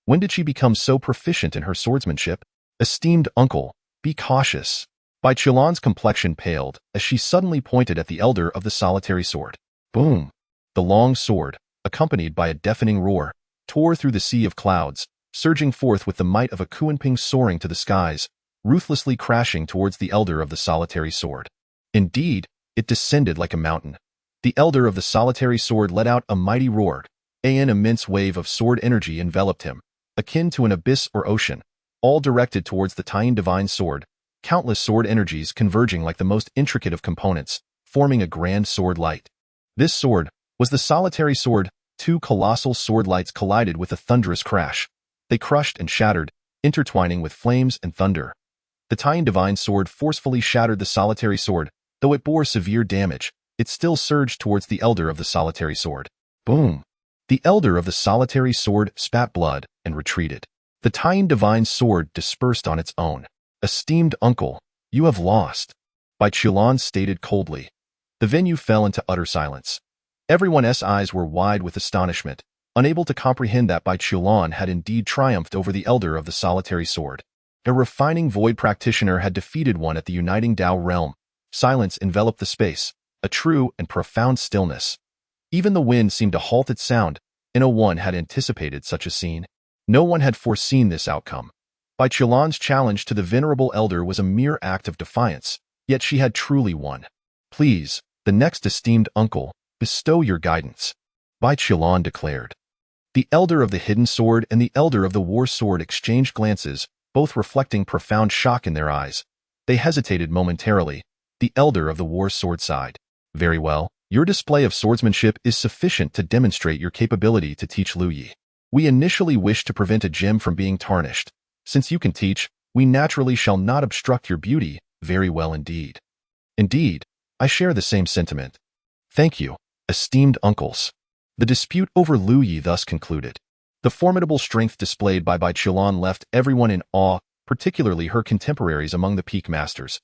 When did she become so proficient in her swordsmanship? Esteemed uncle, be cautious. Bai Qilan's complexion paled as she suddenly pointed at the elder of the solitary sword. Boom! The long sword, accompanied by a deafening roar, tore through the sea of clouds, surging forth with the might of a Kuanping soaring to the skies, ruthlessly crashing towards the elder of the solitary sword. Indeed, it descended like a mountain. The elder of the solitary sword let out a mighty roar. An immense wave of sword energy enveloped him, akin to an abyss or ocean, all directed towards the Tying divine sword, countless sword energies converging like the most intricate of components, forming a grand sword light. This sword was the solitary sword. Two colossal sword lights collided with a thunderous crash. They crushed and shattered, intertwining with flames and thunder. The Tying divine sword forcefully shattered the solitary sword. Though it bore severe damage, it still surged towards the elder of the solitary sword. Boom! The elder of the solitary sword spat blood and retreated. The Tying divine sword dispersed on its own. Esteemed uncle, you have lost, Bai Qilan stated coldly. The venue fell into utter silence. Everyone's eyes were wide with astonishment, unable to comprehend that Bai Qilan had indeed triumphed over the elder of the solitary sword. A refining void practitioner had defeated one at the uniting Tao realm. Silence enveloped the space, a true and profound stillness. Even the wind seemed to halt its sound. No one had anticipated such a scene. No one had foreseen this outcome. Bai Qilan's challenge to the venerable elder was a mere act of defiance, yet she had truly won. Please, the next esteemed uncle, bestow your guidance, Bai Qilan declared. The elder of the hidden sword and the elder of the war sword exchanged glances, both reflecting profound shock in their eyes. They hesitated momentarily. The elder of the war sword sighed. Very well, your display of swordsmanship is sufficient to demonstrate your capability to teach Lu Yi. We initially wished to prevent a gem from being tarnished. Since you can teach, we naturally shall not obstruct your beauty. Very well indeed. Indeed, I share the same sentiment. Thank you, esteemed uncles. The dispute over Lu Yi thus concluded. The formidable strength displayed by Bai Qilan left everyone in awe, particularly her contemporaries among the peak masters.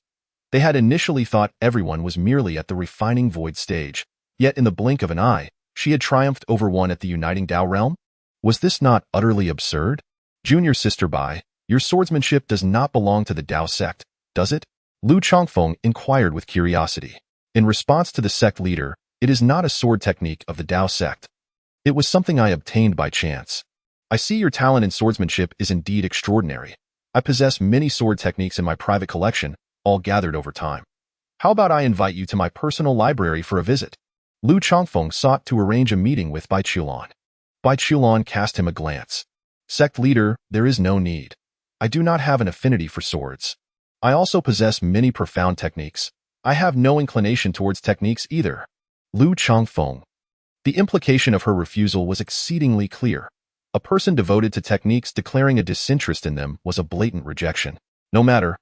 They had initially thought everyone was merely at the refining void stage, yet in the blink of an eye, she had triumphed over one at the uniting Dao realm? Was this not utterly absurd? Junior Sister Bai, your swordsmanship does not belong to the Dao sect, does it? Lu Chongfeng inquired with curiosity. In response to the sect leader, it is not a sword technique of the Dao sect. It was something I obtained by chance. I see your talent in swordsmanship is indeed extraordinary. I possess many sword techniques in my private collection, all gathered over time. How about I invite you to my personal library for a visit? Lu Chongfeng sought to arrange a meeting with Bai Qilan. Bai Qilan cast him a glance. Sect leader, there is no need. I do not have an affinity for swords. I also possess many profound techniques. I have no inclination towards techniques either. Lu Chongfeng. The implication of her refusal was exceedingly clear. A person devoted to techniques declaring a disinterest in them was a blatant rejection. No matter.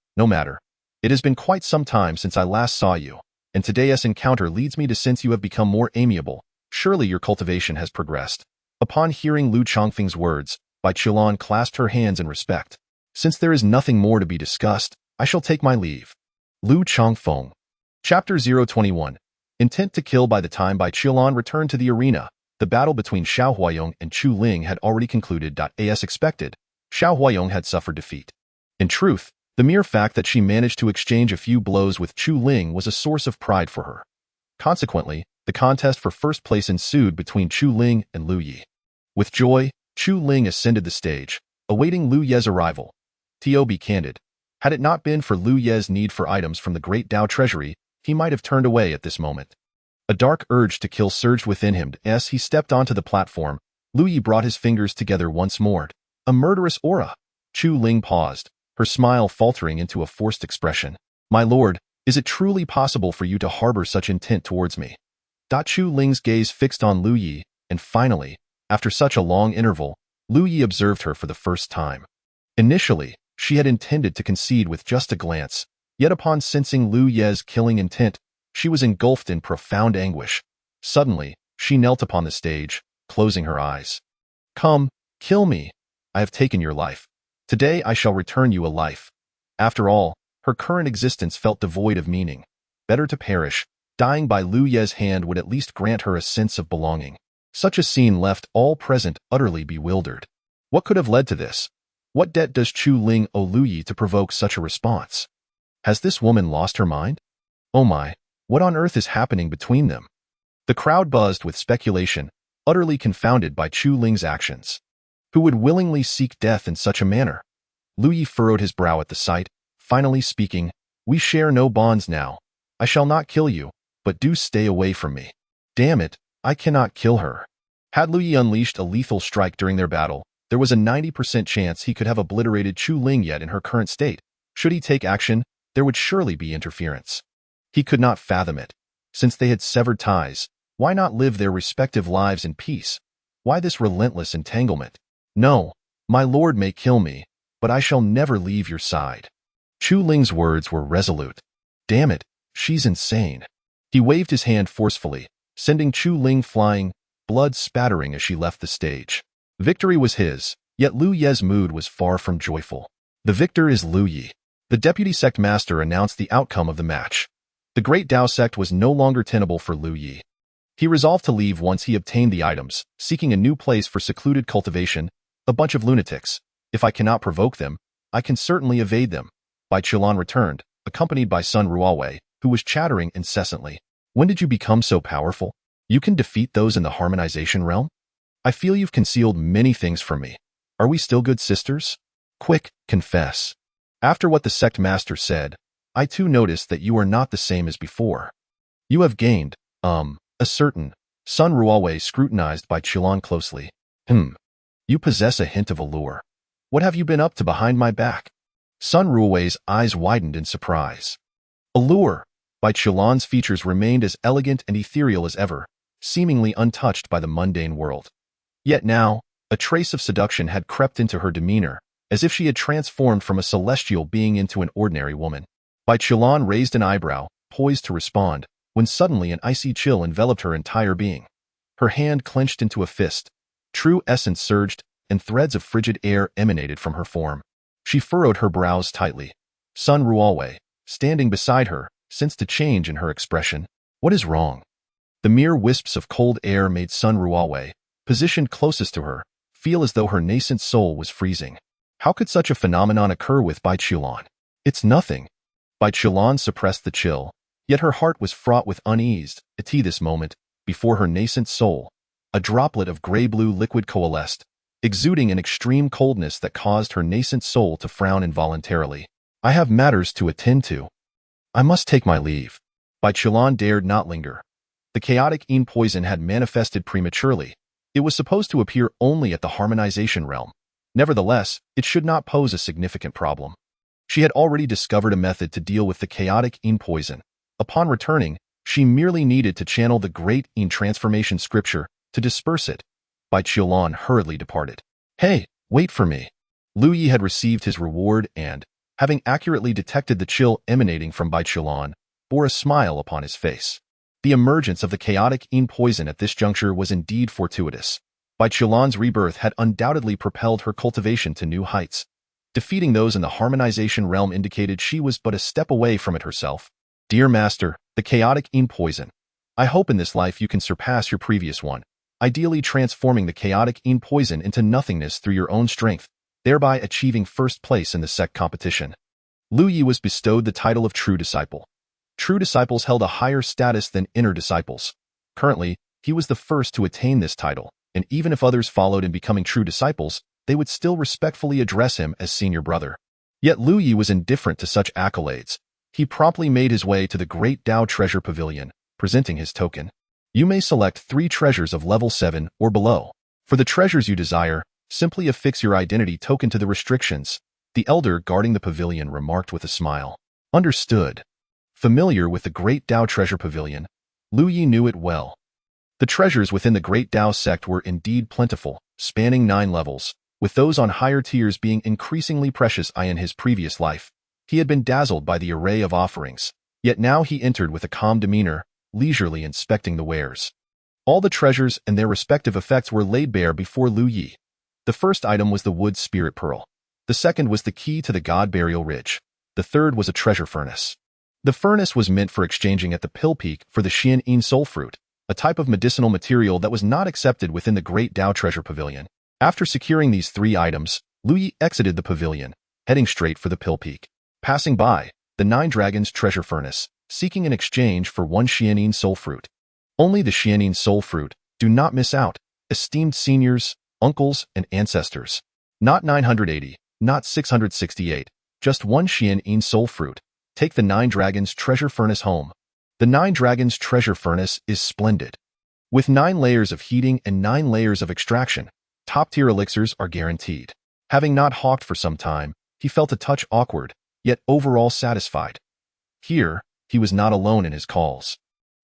It has been quite some time since I last saw you, and today's encounter leads me to sense you have become more amiable. Surely your cultivation has progressed. Upon hearing Lu Chongfeng's words, Bai Qilan clasped her hands in respect. Since there is nothing more to be discussed, I shall take my leave. Lu Chongfeng. Chapter 021. Intent to kill. By the time Bai Qilan returned to the arena, the battle between Xiao Huayong and Chu Ling had already concluded. As expected, Xiao Huayong had suffered defeat. In truth, the mere fact that she managed to exchange a few blows with Chu Ling was a source of pride for her. Consequently, the contest for first place ensued between Chu Ling and Lu Yi. With joy, Chu Ling ascended the stage, awaiting Lu Ye's arrival. To be candid, had it not been for Lu Ye's need for items from the great Dao treasury, he might have turned away at this moment. A dark urge to kill surged within him. As he stepped onto the platform, Lu Yi brought his fingers together once more. A murderous aura. Chu Ling paused, her smile faltering into a forced expression. My lord, is it truly possible for you to harbor such intent towards me? Chu Ling's gaze fixed on Lu Yi, and finally, after such a long interval, Lu Yi observed her for the first time. Initially, she had intended to concede with just a glance, yet upon sensing Lu Ye's killing intent, she was engulfed in profound anguish. Suddenly, she knelt upon the stage, closing her eyes. Come, kill me. I have taken your life. Today I shall return you a life. After all, her current existence felt devoid of meaning. Better to perish. Dying by Lu Ye's hand would at least grant her a sense of belonging. Such a scene left all present utterly bewildered. What could have led to this? What debt does Chu Ling owe Lu Yi to provoke such a response? Has this woman lost her mind? Oh my, what on earth is happening between them? The crowd buzzed with speculation, utterly confounded by Chu Ling's actions. Who would willingly seek death in such a manner? Lu Yi furrowed his brow at the sight, finally speaking, we share no bonds now. I shall not kill you, but do stay away from me. Damn it, I cannot kill her. Had Lu Yi unleashed a lethal strike during their battle, there was a 90% chance he could have obliterated Chu Ling yet in her current state. Should he take action, there would surely be interference. He could not fathom it. Since they had severed ties, why not live their respective lives in peace? Why this relentless entanglement? No, my lord may kill me, but I shall never leave your side. Chu Ling's words were resolute. Damn it, she's insane. He waved his hand forcefully, sending Chu Ling flying, blood spattering as she left the stage. Victory was his, yet Lu Ye's mood was far from joyful. The victor is Lu Yi. The deputy sect master announced the outcome of the match. The great Dao sect was no longer tenable for Lu Yi. He resolved to leave once he obtained the items, seeking a new place for secluded cultivation. A bunch of lunatics. If I cannot provoke them, I can certainly evade them. Bai Qilan returned, accompanied by Sun Ruowei, who was chattering incessantly. When did you become so powerful? You can defeat those in the harmonization realm? I feel you've concealed many things from me. Are we still good sisters? Quick, confess. After what the sect master said, I too noticed that you are not the same as before. You have gained, a certain. Sun Ruowei scrutinized Bai Qilan closely. You possess a hint of allure. What have you been up to behind my back? Sun Ruowei's eyes widened in surprise. Allure. Bai Qilan's features remained as elegant and ethereal as ever, seemingly untouched by the mundane world. Yet now, a trace of seduction had crept into her demeanor, as if she had transformed from a celestial being into an ordinary woman. Bai Qilan raised an eyebrow, poised to respond, when suddenly an icy chill enveloped her entire being. Her hand clenched into a fist. True essence surged, and threads of frigid air emanated from her form. She furrowed her brows tightly. Sun Rualwei, standing beside her, sensed a change in her expression. What is wrong? The mere wisps of cold air made Sun Rualwei, positioned closest to her, feel as though her nascent soul was freezing. How could such a phenomenon occur with Bai Chulan? It's nothing. Bai Chulan suppressed the chill, yet her heart was fraught with unease. At this moment, before her nascent soul, a droplet of gray-blue liquid coalesced, exuding an extreme coldness that caused her nascent soul to frown involuntarily. I have matters to attend to. I must take my leave. Bai Chulan dared not linger. The chaotic Yin poison had manifested prematurely. It was supposed to appear only at the harmonization realm. Nevertheless, it should not pose a significant problem. She had already discovered a method to deal with the chaotic Yin poison. Upon returning, she merely needed to channel the great Yin transformation scripture to disperse it. Bai Chulan hurriedly departed. Hey, wait for me. Lu Yi had received his reward and, having accurately detected the chill emanating from Bai Chulan, bore a smile upon his face. The emergence of the chaotic Yin poison at this juncture was indeed fortuitous. Bai Chulan's rebirth had undoubtedly propelled her cultivation to new heights. Defeating those in the harmonization realm indicated she was but a step away from it herself. Dear Master, the chaotic Yin poison. I hope in this life you can surpass your previous one, ideally transforming the chaotic Yin poison into nothingness through your own strength, thereby achieving first place in the sect competition. Lu Yi was bestowed the title of True Disciple. True disciples held a higher status than inner disciples. Currently, he was the first to attain this title, and even if others followed in becoming true disciples, they would still respectfully address him as senior brother. Yet Lu Yi was indifferent to such accolades. He promptly made his way to the Great Dao Treasure Pavilion, presenting his token. You may select 3 treasures of level 7 or below. For the treasures you desire, simply affix your identity token to the restrictions, the elder guarding the pavilion remarked with a smile. Understood. Familiar with the Great Dao Treasure Pavilion, Lu Yi knew it well. The treasures within the Great Dao sect were indeed plentiful, spanning 9 levels, with those on higher tiers being increasingly precious. In his previous life, he had been dazzled by the array of offerings, yet now he entered with a calm demeanor, leisurely inspecting the wares. All the treasures and their respective effects were laid bare before Lu Yi. The first item was the wood spirit pearl. The second was the key to the god burial ridge. The third was a treasure furnace. The furnace was meant for exchanging at the Pill Peak for the Xian Yin soul fruit, a type of medicinal material that was not accepted within the Great Dao Treasure Pavilion. After securing these 3 items, Lu Yi exited the pavilion, heading straight for the Pill Peak. Passing by the 9 Dragons Treasure Furnace, seeking an exchange for 1 Xian Yin soul fruit. Only the Xian Yin soul fruit. Do not miss out, esteemed seniors, uncles, and ancestors. Not 980, not 668, just 1 Xian Yin soul fruit. Take the 9 Dragons Treasure Furnace home. The 9 Dragons Treasure Furnace is splendid. With 9 layers of heating and 9 layers of extraction, top-tier elixirs are guaranteed. Having not hawked for some time, he felt a touch awkward, yet overall satisfied. Here, he was not alone in his calls.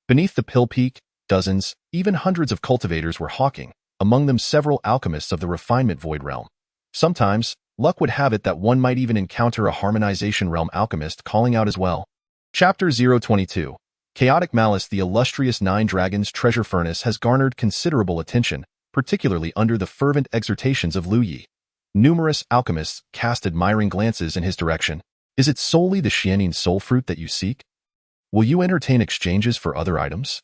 Beneath the Pill Peak, dozens, even hundreds of cultivators were hawking, among them several alchemists of the refinement void realm. Sometimes, luck would have it that one might even encounter a harmonization realm alchemist calling out as well. Chapter 022. Chaotic Malice. The illustrious 9 Dragons Treasure Furnace has garnered considerable attention, particularly under the fervent exhortations of Lu Yi. Numerous alchemists cast admiring glances in his direction. Is it solely the Xian Yin soul fruit that you seek? Will you entertain exchanges for other items?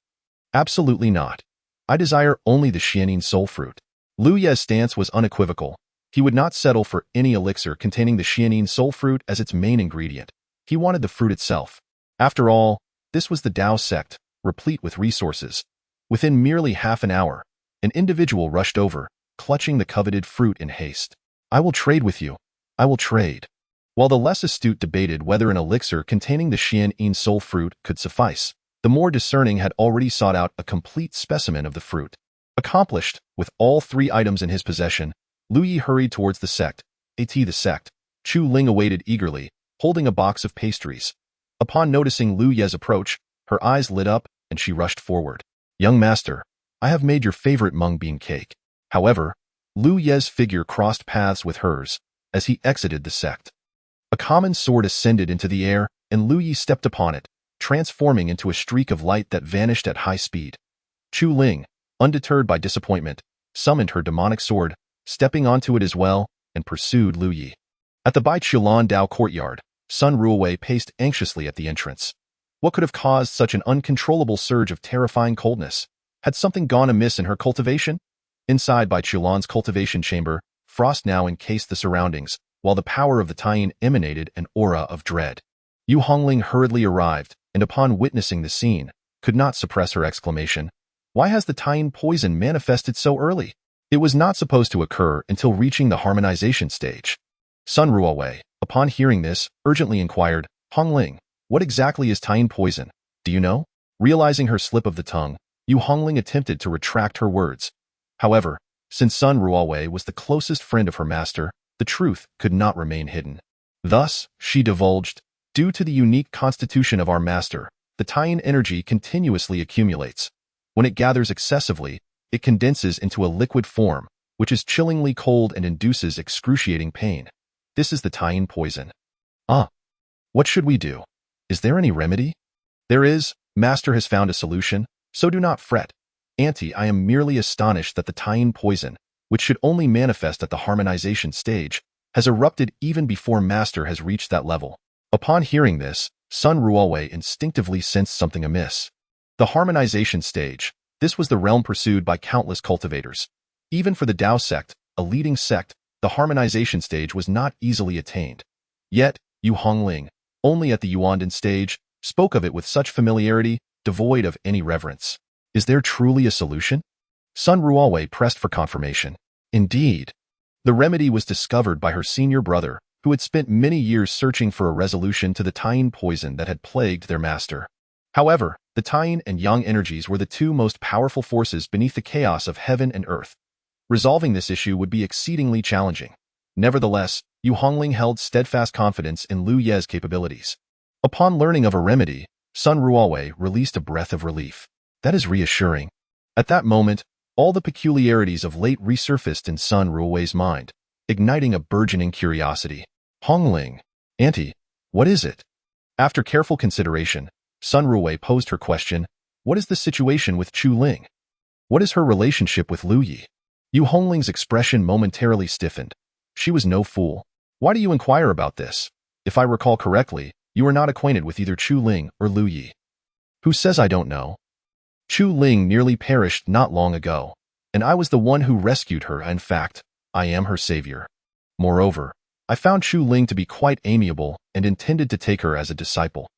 Absolutely not. I desire only the Xian Yin soul fruit. Lu Yi's stance was unequivocal. He would not settle for any elixir containing the Xian Yin soul fruit as its main ingredient. He wanted the fruit itself. After all, this was the Dao sect, replete with resources. Within merely half an hour, an individual rushed over, clutching the coveted fruit in haste. I will trade with you. I will trade. While the less astute debated whether an elixir containing the Xian Yin soul fruit could suffice, the more discerning had already sought out a complete specimen of the fruit. Accomplished, with all 3 items in his possession, Lu Yi hurried towards the sect. The sect. Chu Ling awaited eagerly, holding a box of pastries. Upon noticing Lu Yi's approach, her eyes lit up and she rushed forward. Young master, I have made your favorite mung bean cake. However, Lu Yi's figure crossed paths with hers as he exited the sect. A common sword ascended into the air and Lu Yi stepped upon it, transforming into a streak of light that vanished at high speed. Chu Ling, undeterred by disappointment, summoned her demonic sword, stepping onto it as well, and pursued Lu Yi. At the Bai Qilan Dao courtyard, Sun Ruowei paced anxiously at the entrance. What could have caused such an uncontrollable surge of terrifying coldness? Had something gone amiss in her cultivation? Inside Bai Qilan's cultivation chamber, frost now encased the surroundings, while the power of the Taiyin emanated an aura of dread. Yu Hongling hurriedly arrived, and upon witnessing the scene, could not suppress her exclamation. Why has the Taiyin poison manifested so early? It was not supposed to occur until reaching the harmonization stage. Sun Ruowei, upon hearing this, urgently inquired, Hongling, what exactly is Taiyin poison? Do you know? Realizing her slip of the tongue, Yu Hongling attempted to retract her words. However, since Sun Ruowei was the closest friend of her master, the truth could not remain hidden. Thus, she divulged, due to the unique constitution of our master, the Taiyin energy continuously accumulates. When it gathers excessively, it condenses into a liquid form, which is chillingly cold and induces excruciating pain. This is the Taiyin poison. What should we do? Is there any remedy? There is. Master has found a solution, so do not fret. Auntie, I am merely astonished that the Taiyin poison, which should only manifest at the harmonization stage, has erupted even before Master has reached that level. Upon hearing this, Sun Ruowei instinctively sensed something amiss. The harmonization stage, this was the realm pursued by countless cultivators. Even for the Dao sect, a leading sect, the harmonization stage was not easily attained. Yet, Yu Hongling, only at the Yuandan stage, spoke of it with such familiarity, devoid of any reverence. Is there truly a solution? Sun Ruowei pressed for confirmation. Indeed. The remedy was discovered by her senior brother, who had spent many years searching for a resolution to the Taiyin poison that had plagued their master. However, the Taiyin and Yang energies were the two most powerful forces beneath the chaos of heaven and earth. Resolving this issue would be exceedingly challenging. Nevertheless, Yu Hongling held steadfast confidence in Lu Ye's capabilities. Upon learning of a remedy, Sun Ruowei released a breath of relief. That is reassuring. At that moment, all the peculiarities of late resurfaced in Sun Ruowei's mind, igniting a burgeoning curiosity. Hongling, Auntie, what is it? After careful consideration, Sun Ruowei posed her question, what is the situation with Chu Ling? What is her relationship with Lu Yi? Yu Hongling's expression momentarily stiffened. She was no fool. Why do you inquire about this? If I recall correctly, you are not acquainted with either Chu Ling or Lu Yi. Who says I don't know? Chu Ling nearly perished not long ago, and I was the one who rescued her. In fact, I am her savior. Moreover, I found Chu Ling to be quite amiable and intended to take her as a disciple.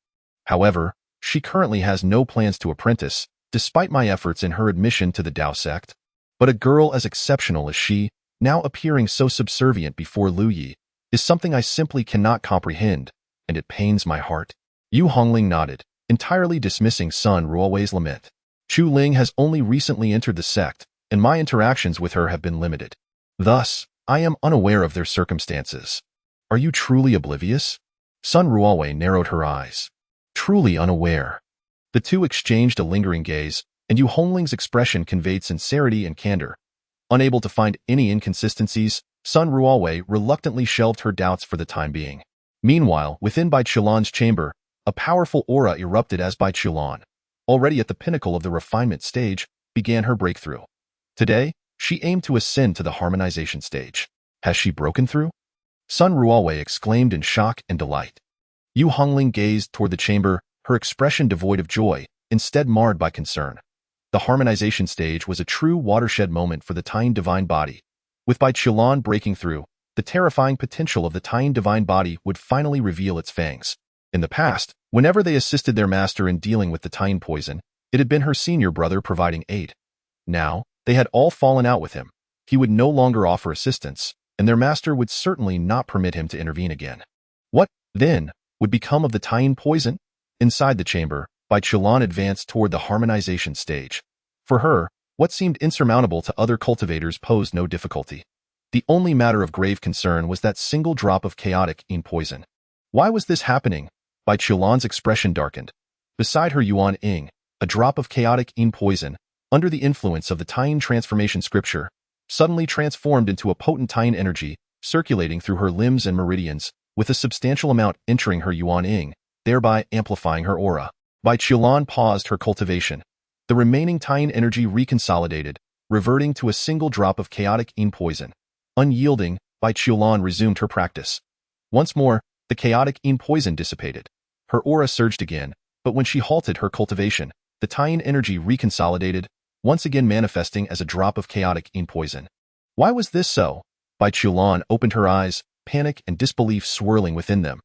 However, she currently has no plans to apprentice, despite my efforts in her admission to the Dao sect. But a girl as exceptional as she, now appearing so subservient before Lu Yi, is something I simply cannot comprehend, and it pains my heart. Yu Hongling nodded, entirely dismissing Sun Ruowei's lament. Chu Ling has only recently entered the sect, and my interactions with her have been limited. Thus, I am unaware of their circumstances. Are you truly oblivious? Sun Ruowei narrowed her eyes. Truly unaware. The two exchanged a lingering gaze, and Yu Hongling's expression conveyed sincerity and candor. Unable to find any inconsistencies, Sun Ruowei reluctantly shelved her doubts for the time being. Meanwhile, within Bai Qilan's chamber, a powerful aura erupted as Bai Qilan, already at the pinnacle of the refinement stage, began her breakthrough. Today, she aimed to ascend to the harmonization stage. Has she broken through? Sun Ruowei exclaimed in shock and delight. Yu Hongling gazed toward the chamber, her expression devoid of joy, instead marred by concern. The harmonization stage was a true watershed moment for the Taiyin divine body. With Bai Qilan breaking through, the terrifying potential of the Taiyin divine body would finally reveal its fangs. In the past, whenever they assisted their master in dealing with the Taiyin poison, it had been her senior brother providing aid. Now, they had all fallen out with him. He would no longer offer assistance, and their master would certainly not permit him to intervene again. What, then, would become of the Taiyin poison? Inside the chamber, Bai Qilan advanced toward the harmonization stage. For her, what seemed insurmountable to other cultivators posed no difficulty. The only matter of grave concern was that single drop of chaotic yin poison. Why was this happening? Bai Qilan's expression darkened. Beside her Yuan Ying, a drop of chaotic yin poison, under the influence of the Taiyin transformation scripture, suddenly transformed into a potent Taiyin energy, circulating through her limbs and meridians, with a substantial amount entering her Yuan Ying, thereby amplifying her aura. Bai Qilan paused her cultivation. The remaining Taiyin energy reconsolidated, reverting to a single drop of chaotic yin poison. Unyielding, Bai Qiulan resumed her practice. Once more, the chaotic yin poison dissipated. Her aura surged again, but when she halted her cultivation, the Taiyin energy reconsolidated, once again manifesting as a drop of chaotic yin poison. Why was this so? Bai Qiulan opened her eyes, panic and disbelief swirling within them.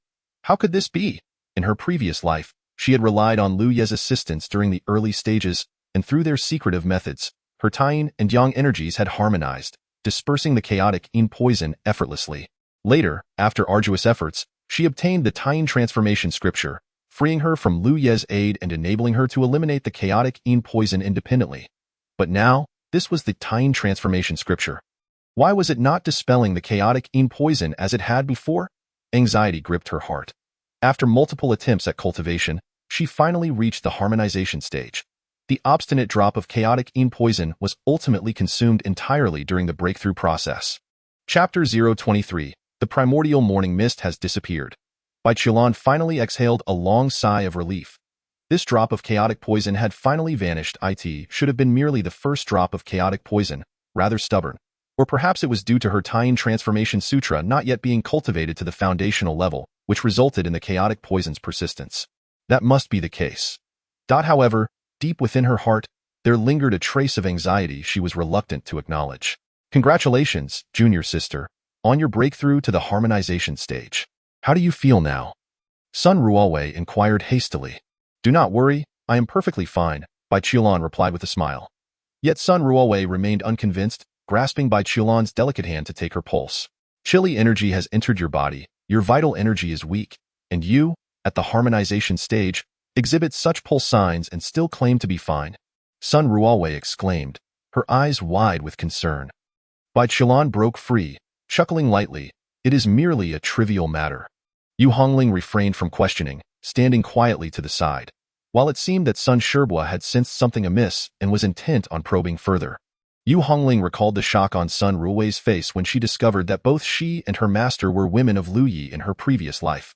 How could this be? In her previous life, she had relied on Lu Ye's assistance during the early stages, and through their secretive methods, her Taiyin and Yang energies had harmonized, dispersing the chaotic yin poison effortlessly. Later, after arduous efforts, she obtained the Taiyin transformation scripture, freeing her from Lu Ye's aid and enabling her to eliminate the chaotic yin poison independently. But now, this was the Taiyin transformation scripture. Why was it not dispelling the chaotic yin poison as it had before? Anxiety gripped her heart. After multiple attempts at cultivation, she finally reached the harmonization stage. The obstinate drop of chaotic yin poison was ultimately consumed entirely during the breakthrough process. Chapter 023. The primordial morning mist has disappeared. Bai Qiulan finally exhaled a long sigh of relief. This drop of chaotic poison had finally vanished. It should have been merely the first drop of chaotic poison, rather stubborn. Or perhaps it was due to her Taiyin transformation sutra not yet being cultivated to the foundational level, which resulted in the chaotic poison's persistence. That must be the case. However, deep within her heart, there lingered a trace of anxiety she was reluctant to acknowledge. Congratulations, junior sister, on your breakthrough to the harmonization stage. How do you feel now? Sun Ruowei inquired hastily. Do not worry, I am perfectly fine, Bai Qiulan replied with a smile. Yet Sun Ruowei remained unconvinced, grasping Bai Qiulan's delicate hand to take her pulse. Chilly energy has entered your body, your vital energy is weak, and you, at the harmonization stage, exhibit such pulse signs and still claim to be fine. Sun Ruowei exclaimed, her eyes wide with concern. Bai Qiulan broke free, chuckling lightly. It is merely a trivial matter. Yu Hongling refrained from questioning, standing quietly to the side, while it seemed that Sun Shirbua had sensed something amiss and was intent on probing further. Yu Hongling recalled the shock on Sun Ruowei's face when she discovered that both she and her master were women of Lu Yi in her previous life.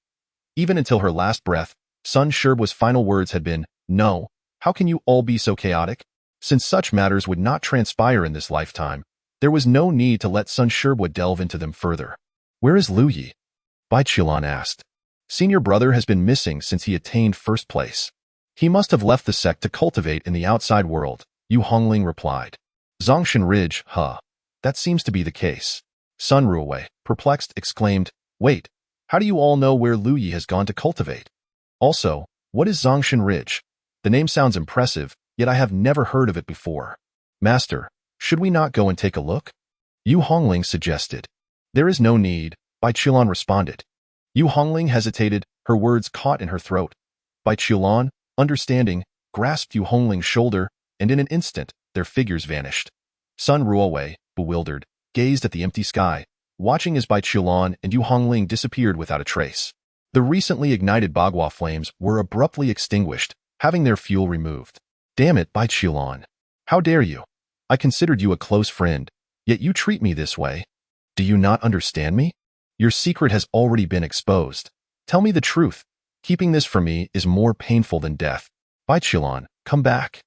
Even until her last breath, Sun Shirbua's final words had been, "No, how can you all be so chaotic?" Since such matters would not transpire in this lifetime, there was no need to let Sun Shirbua delve into them further. Where is Lu Yi? Bai Qiulan asked. Senior brother has been missing since he attained first place. He must have left the sect to cultivate in the outside world, Yu Hongling replied. Zongshan Ridge, huh? That seems to be the case. Sun Ruowei, perplexed, exclaimed, Wait, how do you all know where Lu Yi has gone to cultivate? Also, what is Zongshan Ridge? The name sounds impressive, yet I have never heard of it before. Master, should we not go and take a look? Yu Hongling suggested. There is no need, Bai Qiulan responded. Yu Hongling hesitated, her words caught in her throat. Bai Qiulan, understanding, grasped Yu Hongling's shoulder, and in an instant, their figures vanished. Sun Ruowei, bewildered, gazed at the empty sky, watching as Bai Qiulan and Yu Hongling disappeared without a trace. The recently ignited Bagua flames were abruptly extinguished, having their fuel removed. Damn it, Bai Qiulan. How dare you? I considered you a close friend, yet you treat me this way. Do you not understand me? Your secret has already been exposed. Tell me the truth. Keeping this from me is more painful than death. Bai Qiulan, come back.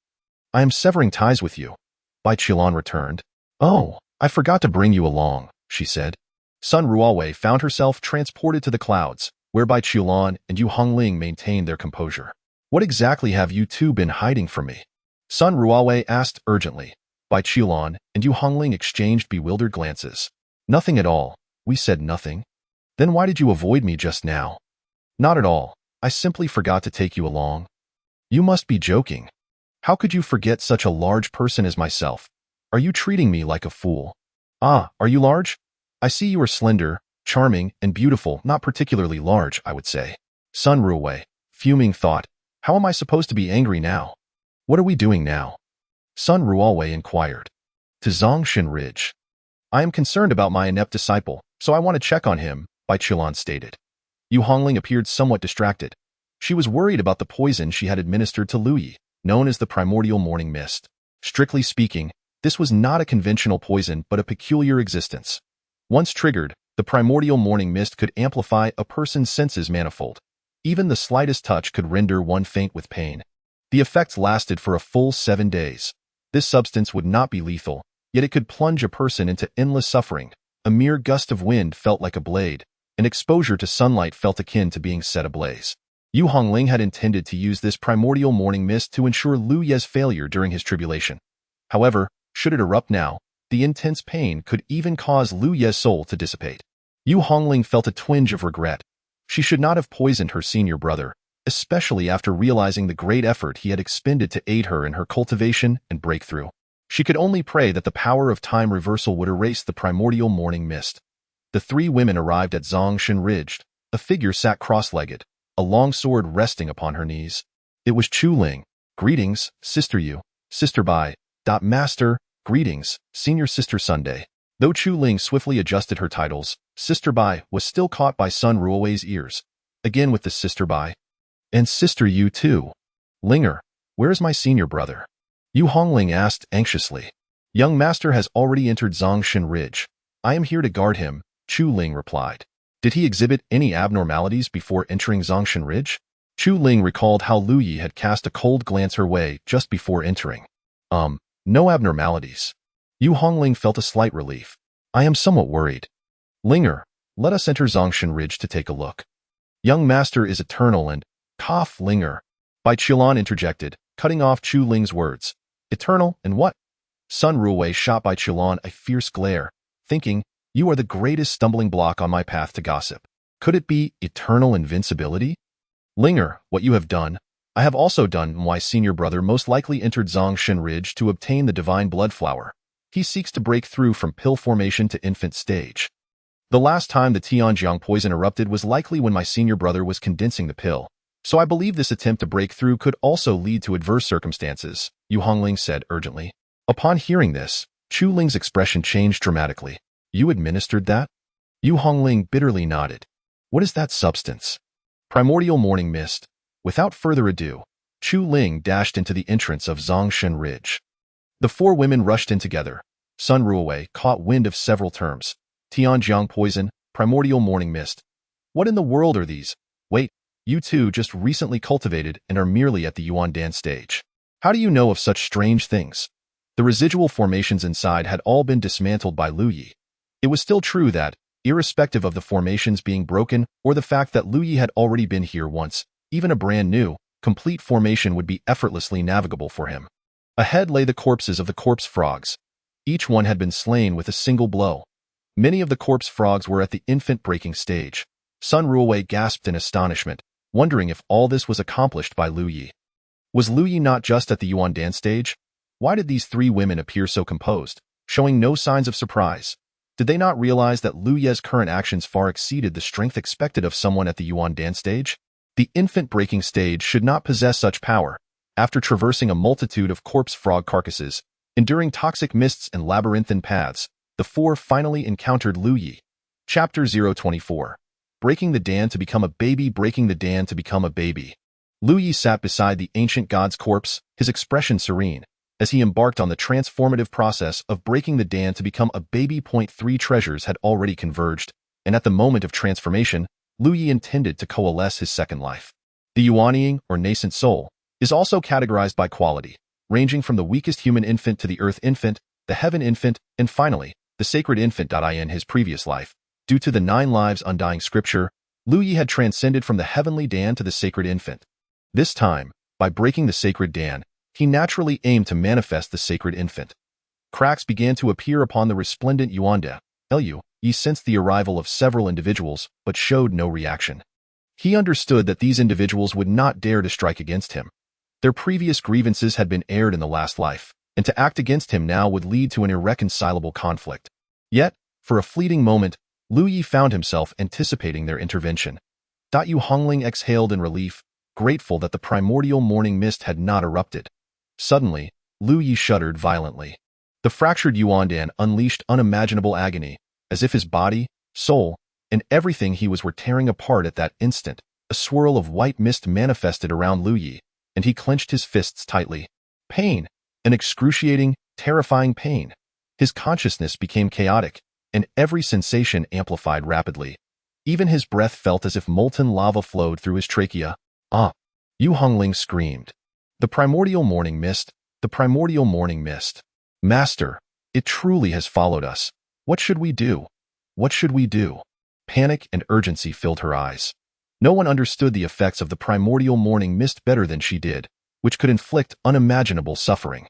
I am severing ties with you. Bai Qiulan returned. Oh, I forgot to bring you along, she said. Sun Ruowei found herself transported to the clouds, where Bai Qiulan and Yu Hongling maintained their composure. What exactly have you two been hiding from me? Sun Ruowei asked urgently. Bai Qiulan and Yu Hongling exchanged bewildered glances. Nothing at all. We said nothing. Then why did you avoid me just now? Not at all. I simply forgot to take you along. You must be joking. How could you forget such a large person as myself? Are you treating me like a fool? Ah, are you large? I see you are slender, charming, and beautiful, not particularly large, I would say. Sun Ruowei, fuming, thought, how am I supposed to be angry now? What are we doing now? Sun Ruowei inquired. To Zongshan Ridge. I am concerned about my inept disciple, so I want to check on him, Bai Qiulan stated. Yu Hongling appeared somewhat distracted. She was worried about the poison she had administered to Lu Yi, known as the primordial morning mist. Strictly speaking, this was not a conventional poison but a peculiar existence. Once triggered, the primordial morning mist could amplify a person's senses manifold. Even the slightest touch could render one faint with pain. The effects lasted for a full 7 days. This substance would not be lethal, yet it could plunge a person into endless suffering, A mere gust of wind felt like a blade, and exposure to sunlight felt akin to being set ablaze. Yu Hongling had intended to use this primordial morning mist to ensure Lu Ye's failure during his tribulation. However, should it erupt now, the intense pain could even cause Lu Ye's soul to dissipate. Yu Hongling felt a twinge of regret. She should not have poisoned her senior brother, especially after realizing the great effort he had expended to aid her in her cultivation and breakthrough. She could only pray that the power of time reversal would erase the primordial morning mist. The three women arrived at Zongshan Ridge. A figure sat cross-legged, a long sword resting upon her knees. It was Chu Ling. Greetings, Sister Yu, Sister Bai. Master, greetings, Senior Sister Sunday. Though Chu Ling swiftly adjusted her titles, Sister Bai was still caught by Sun Ruowei's ears. Again with the Sister Bai. And Sister Yu too. Linger, where is my senior brother? Yu Hongling asked anxiously. Young Master has already entered Zongshan Ridge. I am here to guard him, Chu Ling replied. Did he exhibit any abnormalities before entering Zongshan Ridge? Chu Ling recalled how Lu Yi had cast a cold glance her way just before entering. No abnormalities. Yu Hongling felt a slight relief. I am somewhat worried. Linger, let us enter Zongshan Ridge to take a look. Young Master is eternal and, cough Linger. Bai Qilan interjected, cutting off Chu Ling's words. Eternal and what? Sun Ruowei shot Bai Qilan a fierce glare, thinking, you are the greatest stumbling block on my path to gossip. Could it be eternal invincibility? Linger, what you have done, I have also done. My senior brother most likely entered Zongshan Ridge to obtain the divine blood flower. He seeks to break through from pill formation to infant stage. The last time the Tianjiang poison erupted was likely when my senior brother was condensing the pill, so I believe this attempt to break through could also lead to adverse circumstances, Yu Hongling said urgently. Upon hearing this, Chu Ling's expression changed dramatically. You administered that? Yu Hongling bitterly nodded. What is that substance? Primordial morning mist. Without further ado, Chu Ling dashed into the entrance of Zongshan Ridge. The four women rushed in together. Sun Ruowei caught wind of several terms. Tianjiang poison, primordial morning mist. What in the world are these? Wait, you two just recently cultivated and are merely at the Yuandan stage. How do you know of such strange things? The residual formations inside had all been dismantled by Lu Yi. It was still true that, irrespective of the formations being broken or the fact that Lu Yi had already been here once, even a brand new, complete formation would be effortlessly navigable for him. Ahead lay the corpses of the corpse frogs. Each one had been slain with a single blow. Many of the corpse frogs were at the infant breaking stage. Sun Ruowei gasped in astonishment, wondering if all this was accomplished by Lu Yi. Was Lu Yi not just at the Yuandan stage? Why did these three women appear so composed, showing no signs of surprise? Did they not realize that Lu Ye's current actions far exceeded the strength expected of someone at the Yuandan stage? The infant breaking stage should not possess such power. After traversing a multitude of corpse frog carcasses, enduring toxic mists and labyrinthine paths, the four finally encountered Lu Yi. Chapter 024. Breaking the Dan to become a baby. Breaking the Dan to become a baby. Lu Yi sat beside the ancient god's corpse, his expression serene, as he embarked on the transformative process of breaking the Dan to become a baby. 3 treasures had already converged, and at the moment of transformation, Lu Yi intended to coalesce his second life. The Yuanying, or nascent soul, is also categorized by quality, ranging from the weakest human infant to the earth infant, the heaven infant, and finally, the sacred infant. In his previous life, due to the 9 lives undying scripture, Lu Yi had transcended from the heavenly Dan to the sacred infant. This time, by breaking the sacred Dan, he naturally aimed to manifest the sacred infant. Cracks began to appear upon the resplendent Yuanda. Lu Yi sensed the arrival of several individuals, but showed no reaction. He understood that these individuals would not dare to strike against him. Their previous grievances had been aired in the last life, and to act against him now would lead to an irreconcilable conflict. Yet, for a fleeting moment, Lu Yi found himself anticipating their intervention. Yu Hongling exhaled in relief, grateful that the primordial morning mist had not erupted. Suddenly, Lu Yi shuddered violently. The fractured Yuandan unleashed unimaginable agony, as if his body, soul, and everything he was were tearing apart at that instant. A swirl of white mist manifested around Lu Yi, and he clenched his fists tightly. Pain, an excruciating, terrifying pain. His consciousness became chaotic, and every sensation amplified rapidly. Even his breath felt as if molten lava flowed through his trachea. Ah! Yu Hongling screamed. The primordial morning mist, the primordial morning mist. Master, it truly has followed us. What should we do? what should we do? Panic and urgency filled her eyes. No one understood the effects of the primordial morning mist better than she did, which could inflict unimaginable suffering.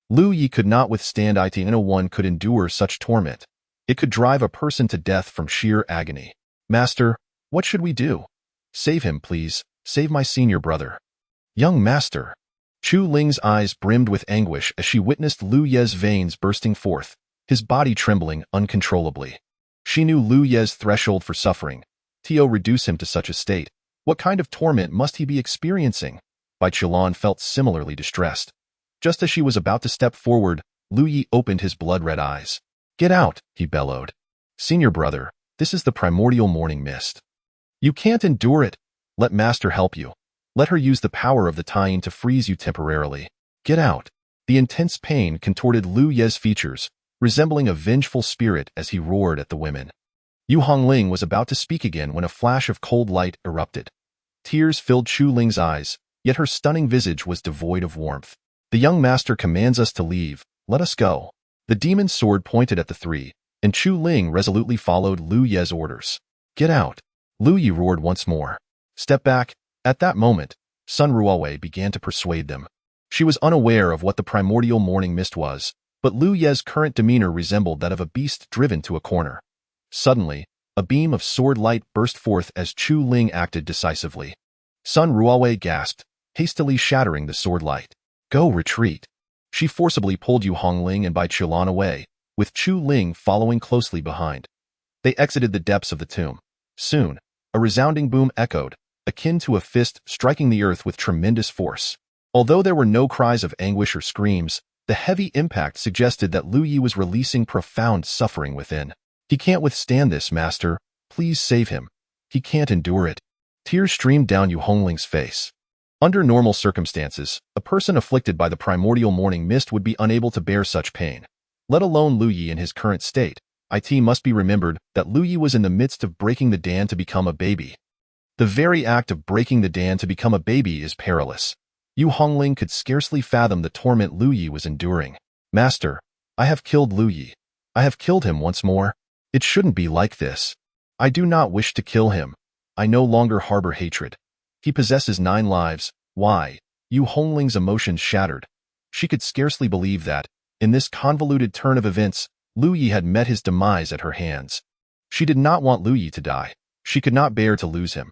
Lu Yi could not withstand it, and no one could endure such torment. It could drive a person to death from sheer agony. Master, what should we do? Save him, please. Save my senior brother. Young master. Chu Ling's eyes brimmed with anguish as she witnessed Lu Ye's veins bursting forth, his body trembling uncontrollably. She knew Lu Ye's threshold for suffering. Tio reduce him to such a state. What kind of torment must he be experiencing? Bai Qilan felt similarly distressed. Just as she was about to step forward, Lu Yi opened his blood-red eyes. Get out, he bellowed. Senior brother, this is the primordial morning mist. You can't endure it. Let master help you. Let her use the power of the Tying to freeze you temporarily. Get out. The intense pain contorted Lu Ye's features, resembling a vengeful spirit as he roared at the women. Yu Hongling was about to speak again when a flash of cold light erupted. Tears filled Chu Ling's eyes, yet her stunning visage was devoid of warmth. The young master commands us to leave. Let us go. The demon's sword pointed at the three, and Chu Ling resolutely followed Lu Ye's orders. Get out. Lu Yi roared once more. Step back. At that moment, Sun Ruowei began to persuade them. She was unaware of what the primordial morning mist was, but Lu Ye's current demeanor resembled that of a beast driven to a corner. Suddenly, a beam of sword light burst forth as Chu Ling acted decisively. Sun Ruowei gasped, hastily shattering the sword light. Go retreat. She forcibly pulled Yu Hongling and Bai Qilan away, with Chu Ling following closely behind. They exited the depths of the tomb. Soon, a resounding boom echoed, akin to a fist striking the earth with tremendous force. Although there were no cries of anguish or screams, the heavy impact suggested that Lu Yi was releasing profound suffering within. He can't withstand this, master. Please save him. He can't endure it. Tears streamed down Yu Hongling's face. Under normal circumstances, a person afflicted by the primordial morning mist would be unable to bear such pain. Let alone Lu Yi in his current state. It must be remembered that Lu Yi was in the midst of breaking the dam to become a baby. The very act of breaking the dam to become a baby is perilous. Yu Hongling could scarcely fathom the torment Lu Yi was enduring. Master, I have killed Lu Yi. I have killed him once more. It shouldn't be like this. I do not wish to kill him. I no longer harbor hatred. He possesses 9 lives. Why? Yu Hongling's emotions shattered. She could scarcely believe that, in this convoluted turn of events, Lu Yi had met his demise at her hands. She did not want Lu Yi to die. She could not bear to lose him.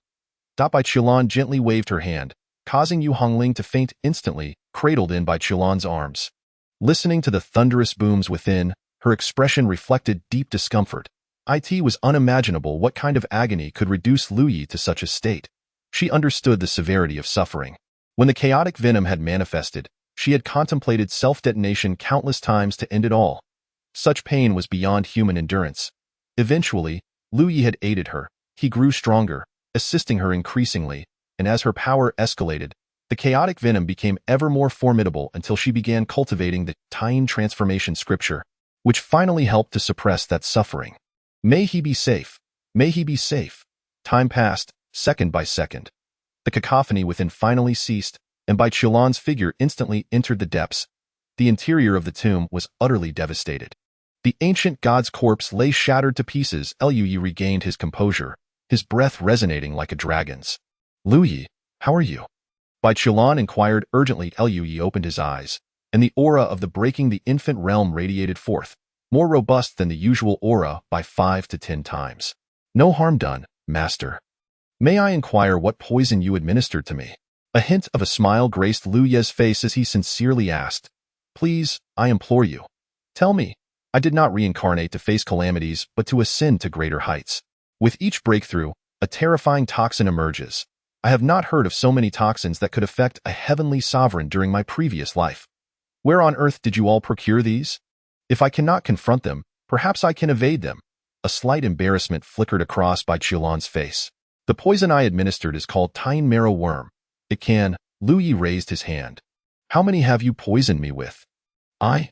Bai Qilan gently waved her hand, causing Yu Hongling to faint instantly, cradled in Bai Qilan's arms. Listening to the thunderous booms within, her expression reflected deep discomfort. It was unimaginable what kind of agony could reduce Lu Yi to such a state. She understood the severity of suffering. When the chaotic venom had manifested, she had contemplated self-detonation countless times to end it all. Such pain was beyond human endurance. Eventually, Lu Yi had aided her. He grew stronger, assisting her increasingly, and as her power escalated, the chaotic venom became ever more formidable until she began cultivating the Tying transformation scripture, which finally helped to suppress that suffering. May he be safe. May he be safe. Time passed, second by second. The cacophony within finally ceased, and Bai Qilan's figure instantly entered the depths. The interior of the tomb was utterly devastated. The ancient god's corpse lay shattered to pieces. Lu Yi regained his composure, his breath resonating like a dragon's. Lu Yi, how are you? Bai Qilan inquired urgently. Lu Yi opened his eyes, and the aura of the breaking the infant realm radiated forth, more robust than the usual aura by 5 to 10 times. No harm done, master. May I inquire what poison you administered to me? A hint of a smile graced Lu Ye's face as he sincerely asked. Please, I implore you. Tell me. I did not reincarnate to face calamities, but to ascend to greater heights. With each breakthrough, a terrifying toxin emerges. I have not heard of so many toxins that could affect a heavenly sovereign during my previous life. Where on earth did you all procure these? If I cannot confront them, perhaps I can evade them. A slight embarrassment flickered across Bai Qilan's face. The poison I administered is called Tying marrow worm. It can. Lu Yi raised his hand. How many have you poisoned me with? I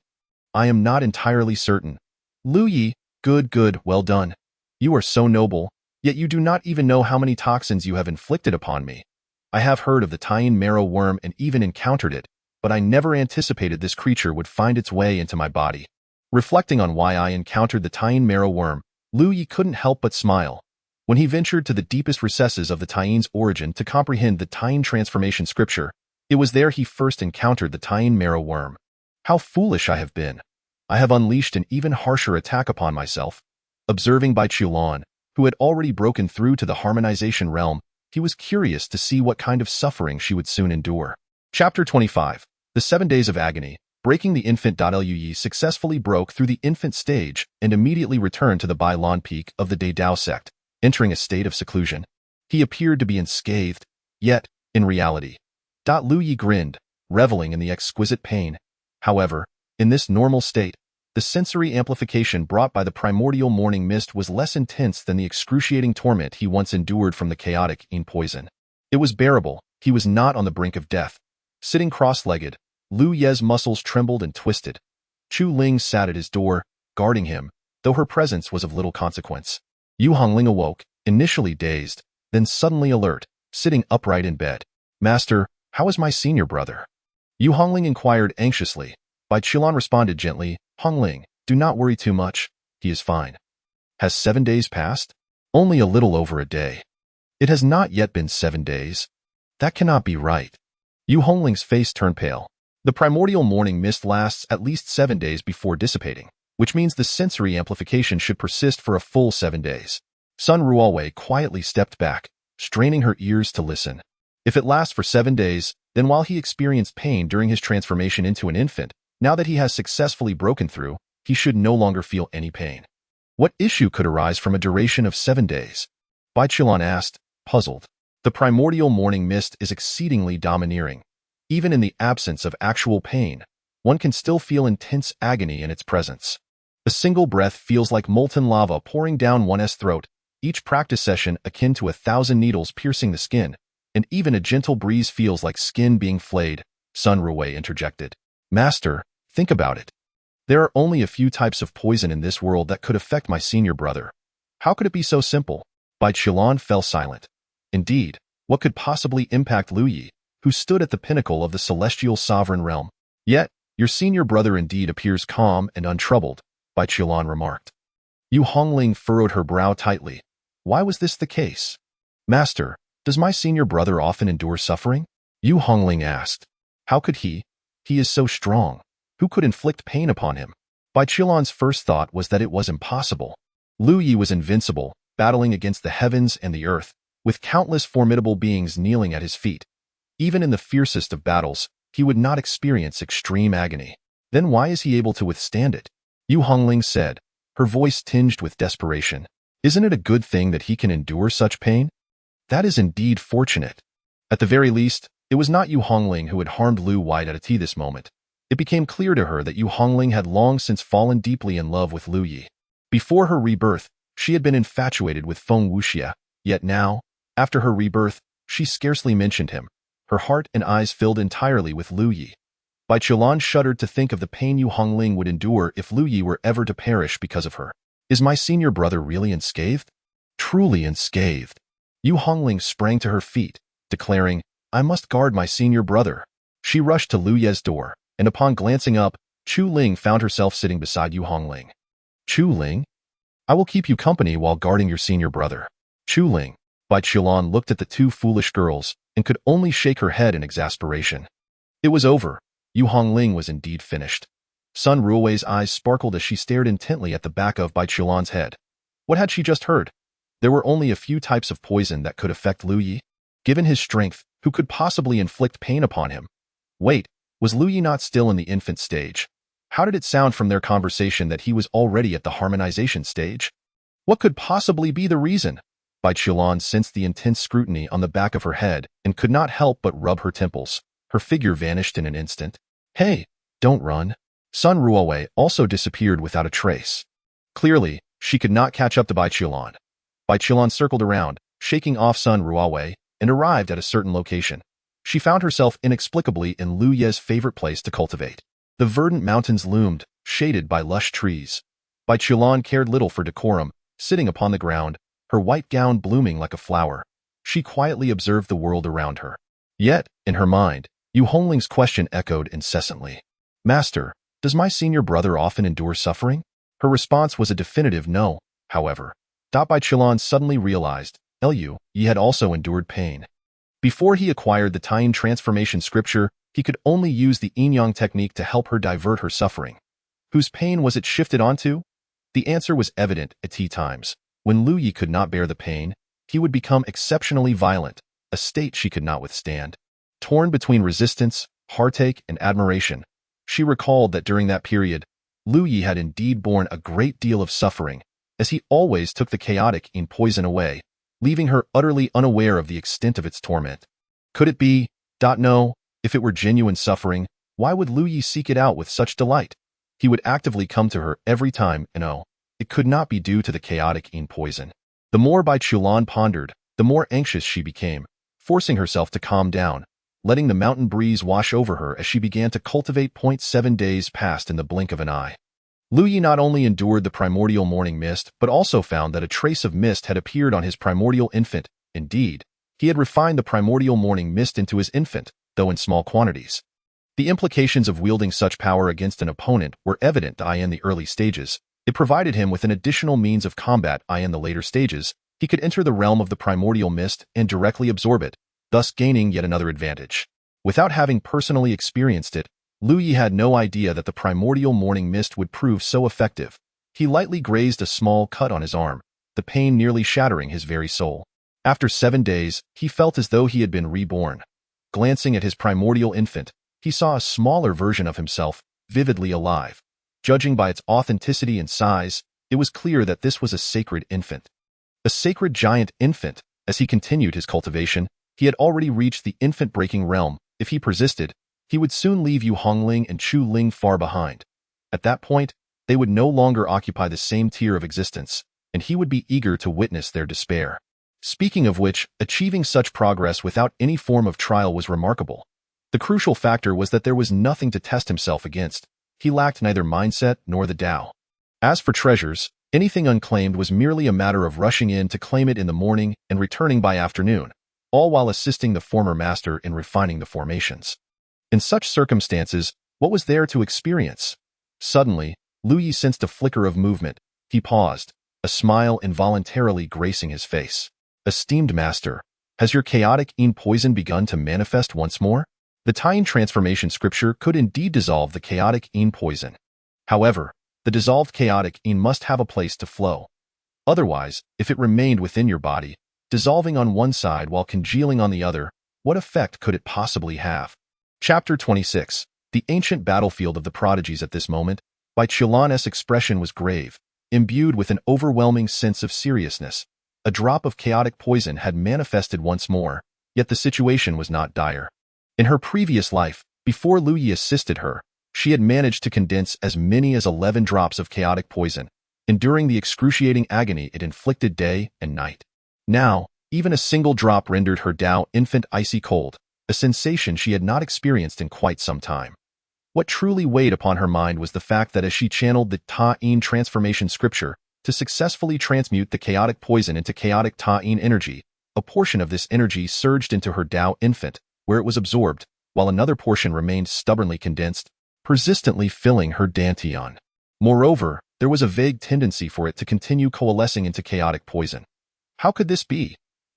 am not entirely certain. Lu Yi, good, well done. You are so noble, yet you do not even know how many toxins you have inflicted upon me. I have heard of the Tying marrow worm and even encountered it, but I never anticipated this creature would find its way into my body. Reflecting on why I encountered the Tying marrow worm, Lu Yi couldn't help but smile. When he ventured to the deepest recesses of the Taiyan's origin to comprehend the Taiyan transformation scripture, it was there he first encountered the Taiyan marrow worm. How foolish I have been. I have unleashed an even harsher attack upon myself. Observing Bai Chulan, who had already broken through to the harmonization realm, he was curious to see what kind of suffering she would soon endure. Chapter 25. The 7 Days of Agony. Breaking the infant. Lu Yi successfully broke through the infant stage and immediately returned to the Bai Lan peak of the Dao sect, entering a state of seclusion. He appeared to be unscathed, yet, in reality, Lu Yi grinned, reveling in the exquisite pain. However, in this normal state, the sensory amplification brought by the primordial morning mist was less intense than the excruciating torment he once endured from the chaotic yin poison. It was bearable. He was not on the brink of death. Sitting cross-legged, Lu Ye's muscles trembled and twisted. Chu Ling sat at his door, guarding him, though her presence was of little consequence. Yu Hongling awoke, initially dazed, then suddenly alert, sitting upright in bed. "Master, how is my senior brother?" Yu Hongling inquired anxiously. Bai Qilan responded gently, "Hongling, do not worry too much. He is fine." "Has 7 days passed?" "Only a little over a day." "It has not yet been 7 days. That cannot be right." Yu Hongling's face turned pale. The primordial morning mist lasts at least 7 days before dissipating, which means the sensory amplification should persist for a full 7 days. Sun Ruowei quietly stepped back, straining her ears to listen. If it lasts for 7 days, then while he experienced pain during his transformation into an infant, now that he has successfully broken through, he should no longer feel any pain. What issue could arise from a duration of 7 days? Bai Qilan asked, puzzled. The primordial morning mist is exceedingly domineering. Even in the absence of actual pain, one can still feel intense agony in its presence. A single breath feels like molten lava pouring down one's throat, each practice session akin to 1,000 needles piercing the skin, and even a gentle breeze feels like skin being flayed, Sun Ruwei interjected. "Master, think about it. There are only a few types of poison in this world that could affect my senior brother. How could it be so simple?" Bai Qilan fell silent. Indeed, what could possibly impact Lu Yi, who stood at the pinnacle of the celestial sovereign realm? "Yet, your senior brother indeed appears calm and untroubled," Bai Qilan remarked. Yu Hongling furrowed her brow tightly. Why was this the case? "Master, does my senior brother often endure suffering?" Yu Hongling asked. "How could he? He is so strong. Who could inflict pain upon him?" Bai Qilan's first thought was that it was impossible. Lu Yi was invincible, battling against the heavens and the earth, with countless formidable beings kneeling at his feet. Even in the fiercest of battles, he would not experience extreme agony. Then why is he able to withstand it? Yu Hongling said, her voice tinged with desperation. "Isn't it a good thing that he can endure such pain?" "That is indeed fortunate." At the very least, it was not Yu Hongling who had harmed Lu Wei at this moment. It became clear to her that Yu Hongling had long since fallen deeply in love with Lu Yi. Before her rebirth, she had been infatuated with Feng Wuxia, yet now, after her rebirth, she scarcely mentioned him. Her heart and eyes filled entirely with Lu Yi. Bai Qilan shuddered to think of the pain Yu Hongling would endure if Lu Yi were ever to perish because of her. Is my senior brother really unscathed? Truly unscathed. Yu Hongling sprang to her feet, declaring, "I must guard my senior brother." She rushed to Lu Ye's door, and upon glancing up, Chu Ling found herself sitting beside Yu Hongling. "Chu Ling? I will keep you company while guarding your senior brother." "Chu Ling." Bai Qilan looked at the two foolish girls and could only shake her head in exasperation. It was over. Yu Hongling was indeed finished. Sun Ruowei's eyes sparkled as she stared intently at the back of Bai Qilan's head. What had she just heard? There were only a few types of poison that could affect Lu Yi. Given his strength, who could possibly inflict pain upon him? Wait, was Lu Yi not still in the infant stage? How did it sound from their conversation that he was already at the harmonization stage? What could possibly be the reason? Bai Qilan sensed the intense scrutiny on the back of her head and could not help but rub her temples. Her figure vanished in an instant. "Hey, don't run." Sun Ruowei also disappeared without a trace. Clearly, she could not catch up to Bai Qilan. Bai Qilan circled around, shaking off Sun Ruowei, and arrived at a certain location. She found herself inexplicably in Lu Ye's favorite place to cultivate. The verdant mountains loomed, shaded by lush trees. Bai Qilan cared little for decorum, sitting upon the ground, her white gown blooming like a flower. She quietly observed the world around her. Yet, in her mind, Yu Hongling's question echoed incessantly. "Master, does my senior brother often endure suffering?" Her response was a definitive no. however. Bai Qilan suddenly realized, He had also endured pain. Before he acquired the Taiyin transformation scripture, he could only use the yin-yang technique to help her divert her suffering. Whose pain was it shifted onto? The answer was evident at tea times. When Lu Yi could not bear the pain, he would become exceptionally violent, a state she could not withstand. Torn between resistance, heartache, and admiration, she recalled that during that period, Lu Yi had indeed borne a great deal of suffering, as he always took the chaotic yin poison away, leaving her utterly unaware of the extent of its torment. Could it be? No, if it were genuine suffering, why would Lu Yi seek it out with such delight? He would actively come to her every time, and it could not be due to the chaotic yin poison. The more Bai Qilan pondered, the more anxious she became, forcing herself to calm down, letting the mountain breeze wash over her as she began to cultivate. 7 days passed in the blink of an eye. Lu Yi not only endured the primordial morning mist, but also found that a trace of mist had appeared on his primordial infant. Indeed, he had refined the primordial morning mist into his infant, though in small quantities. The implications of wielding such power against an opponent were evident in the early stages. It provided him with an additional means of combat. In the later stages, he could enter the realm of the primordial mist and directly absorb it, thus gaining yet another advantage. Without having personally experienced it, Lu Yi had no idea that the primordial morning mist would prove so effective. He lightly grazed a small cut on his arm, the pain nearly shattering his very soul. After 7 days, he felt as though he had been reborn. Glancing at his primordial infant, he saw a smaller version of himself, vividly alive. Judging by its authenticity and size, it was clear that this was a sacred infant. A sacred giant infant. As he continued his cultivation, he had already reached the infant-breaking realm. If he persisted, he would soon leave Yu Hongling and Chu Ling far behind. At that point, they would no longer occupy the same tier of existence, and he would be eager to witness their despair. Speaking of which, achieving such progress without any form of trial was remarkable. The crucial factor was that there was nothing to test himself against. He lacked neither mindset nor the Tao. As for treasures, anything unclaimed was merely a matter of rushing in to claim it in the morning and returning by afternoon, all while assisting the former master in refining the formations. In such circumstances, what was there to experience? Suddenly, Lu Yi sensed a flicker of movement. He paused, a smile involuntarily gracing his face. Esteemed master, has your chaotic yin poison begun to manifest once more? The Taiyin transformation scripture could indeed dissolve the chaotic yin poison. However, the dissolved chaotic yin must have a place to flow. Otherwise, if it remained within your body, dissolving on one side while congealing on the other, what effect could it possibly have? Chapter 26. The ancient battlefield of the prodigies. At this moment, Bai Qilan's expression was grave, imbued with an overwhelming sense of seriousness. A drop of chaotic poison had manifested once more, yet the situation was not dire. In her previous life, before Lu Yi assisted her, she had managed to condense as many as 11 drops of chaotic poison, enduring the excruciating agony it inflicted day and night. Now, even a single drop rendered her Tao infant icy cold, a sensation she had not experienced in quite some time. What truly weighed upon her mind was the fact that as she channeled the Taiyin transformation scripture to successfully transmute the chaotic poison into chaotic Taiyin energy, a portion of this energy surged into her Tao infant, where it was absorbed, while another portion remained stubbornly condensed, persistently filling her dantian. Moreover, there was a vague tendency for it to continue coalescing into chaotic poison. How could this be?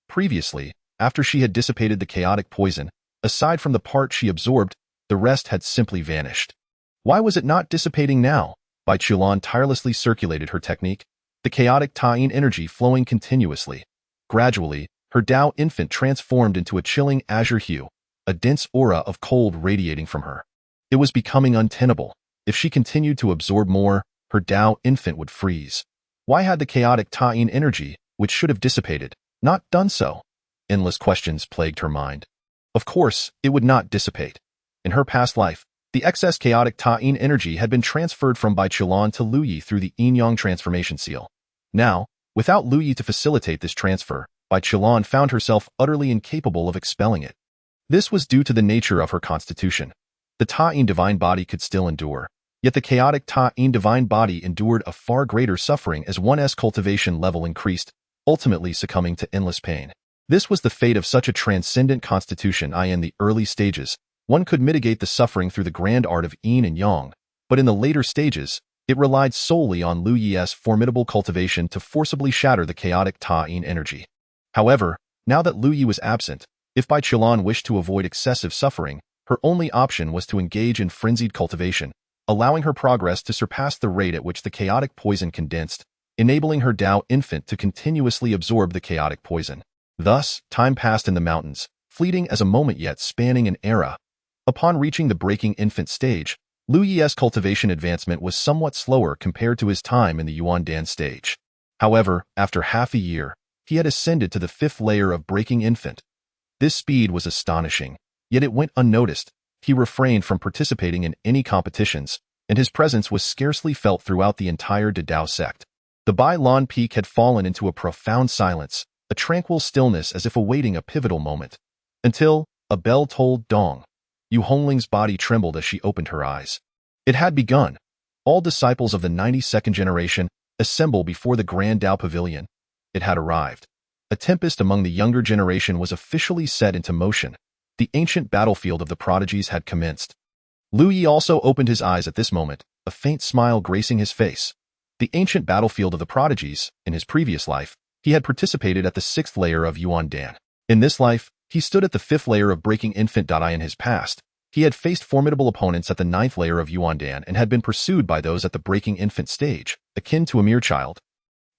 Previously, after she had dissipated the chaotic poison, aside from the part she absorbed, the rest had simply vanished. Why was it not dissipating now? Bai Qilan tirelessly circulated her technique, the chaotic Taiyin energy flowing continuously. Gradually, her Tao infant transformed into a chilling azure hue, a dense aura of cold radiating from her. It was becoming untenable. If she continued to absorb more, her Tao infant would freeze. Why had the chaotic Taiyin energy, which should have dissipated, not done so? Endless questions plagued her mind. Of course, it would not dissipate. In her past life, the excess chaotic Taiyin energy had been transferred from Bai Qilan to Lu Yi through the yin-yang transformation seal. Now, without Lu Yi to facilitate this transfer, Bai Qilan found herself utterly incapable of expelling it. This was due to the nature of her constitution. The Taiyin divine body could still endure, yet the chaotic Taiyin divine body endured a far greater suffering as one's cultivation level increased, ultimately succumbing to endless pain. This was the fate of such a transcendent constitution. In the early stages, one could mitigate the suffering through the grand art of yin and yang, but in the later stages, It relied solely on Lu Yi's formidable cultivation to forcibly shatter the chaotic Ta-yin energy. However, now that Lu Yi was absent, if Bai Qilan wished to avoid excessive suffering, her only option was to engage in frenzied cultivation, allowing her progress to surpass the rate at which the chaotic poison condensed, enabling her Tao infant to continuously absorb the chaotic poison. Thus, time passed in the mountains, fleeting as a moment yet spanning an era. Upon reaching the breaking infant stage, Lu Yi's cultivation advancement was somewhat slower compared to his time in the Yuandan stage. However, after half a year, he had ascended to the 5th layer of breaking infant. This speed was astonishing, yet it went unnoticed. He refrained from participating in any competitions, and his presence was scarcely felt throughout the entire Dao sect. The Bai Lan Peak had fallen into a profound silence, a tranquil stillness as if awaiting a pivotal moment. Until a bell tolled dong. Yu Hongling's body trembled as she opened her eyes. It had begun. All disciples of the 92nd generation assemble before the Grand Dao Pavilion. It had arrived. A tempest among the younger generation was officially set into motion. The ancient battlefield of the prodigies had commenced. Lu Yi also opened his eyes at this moment, a faint smile gracing his face. The ancient battlefield of the prodigies, in his previous life, he had participated at the 6th layer of Yuandan. In this life, he stood at the 5th layer of breaking infant. In his past, he had faced formidable opponents at the 9th layer of Yuandan and had been pursued by those at the breaking infant stage, akin to a mere child.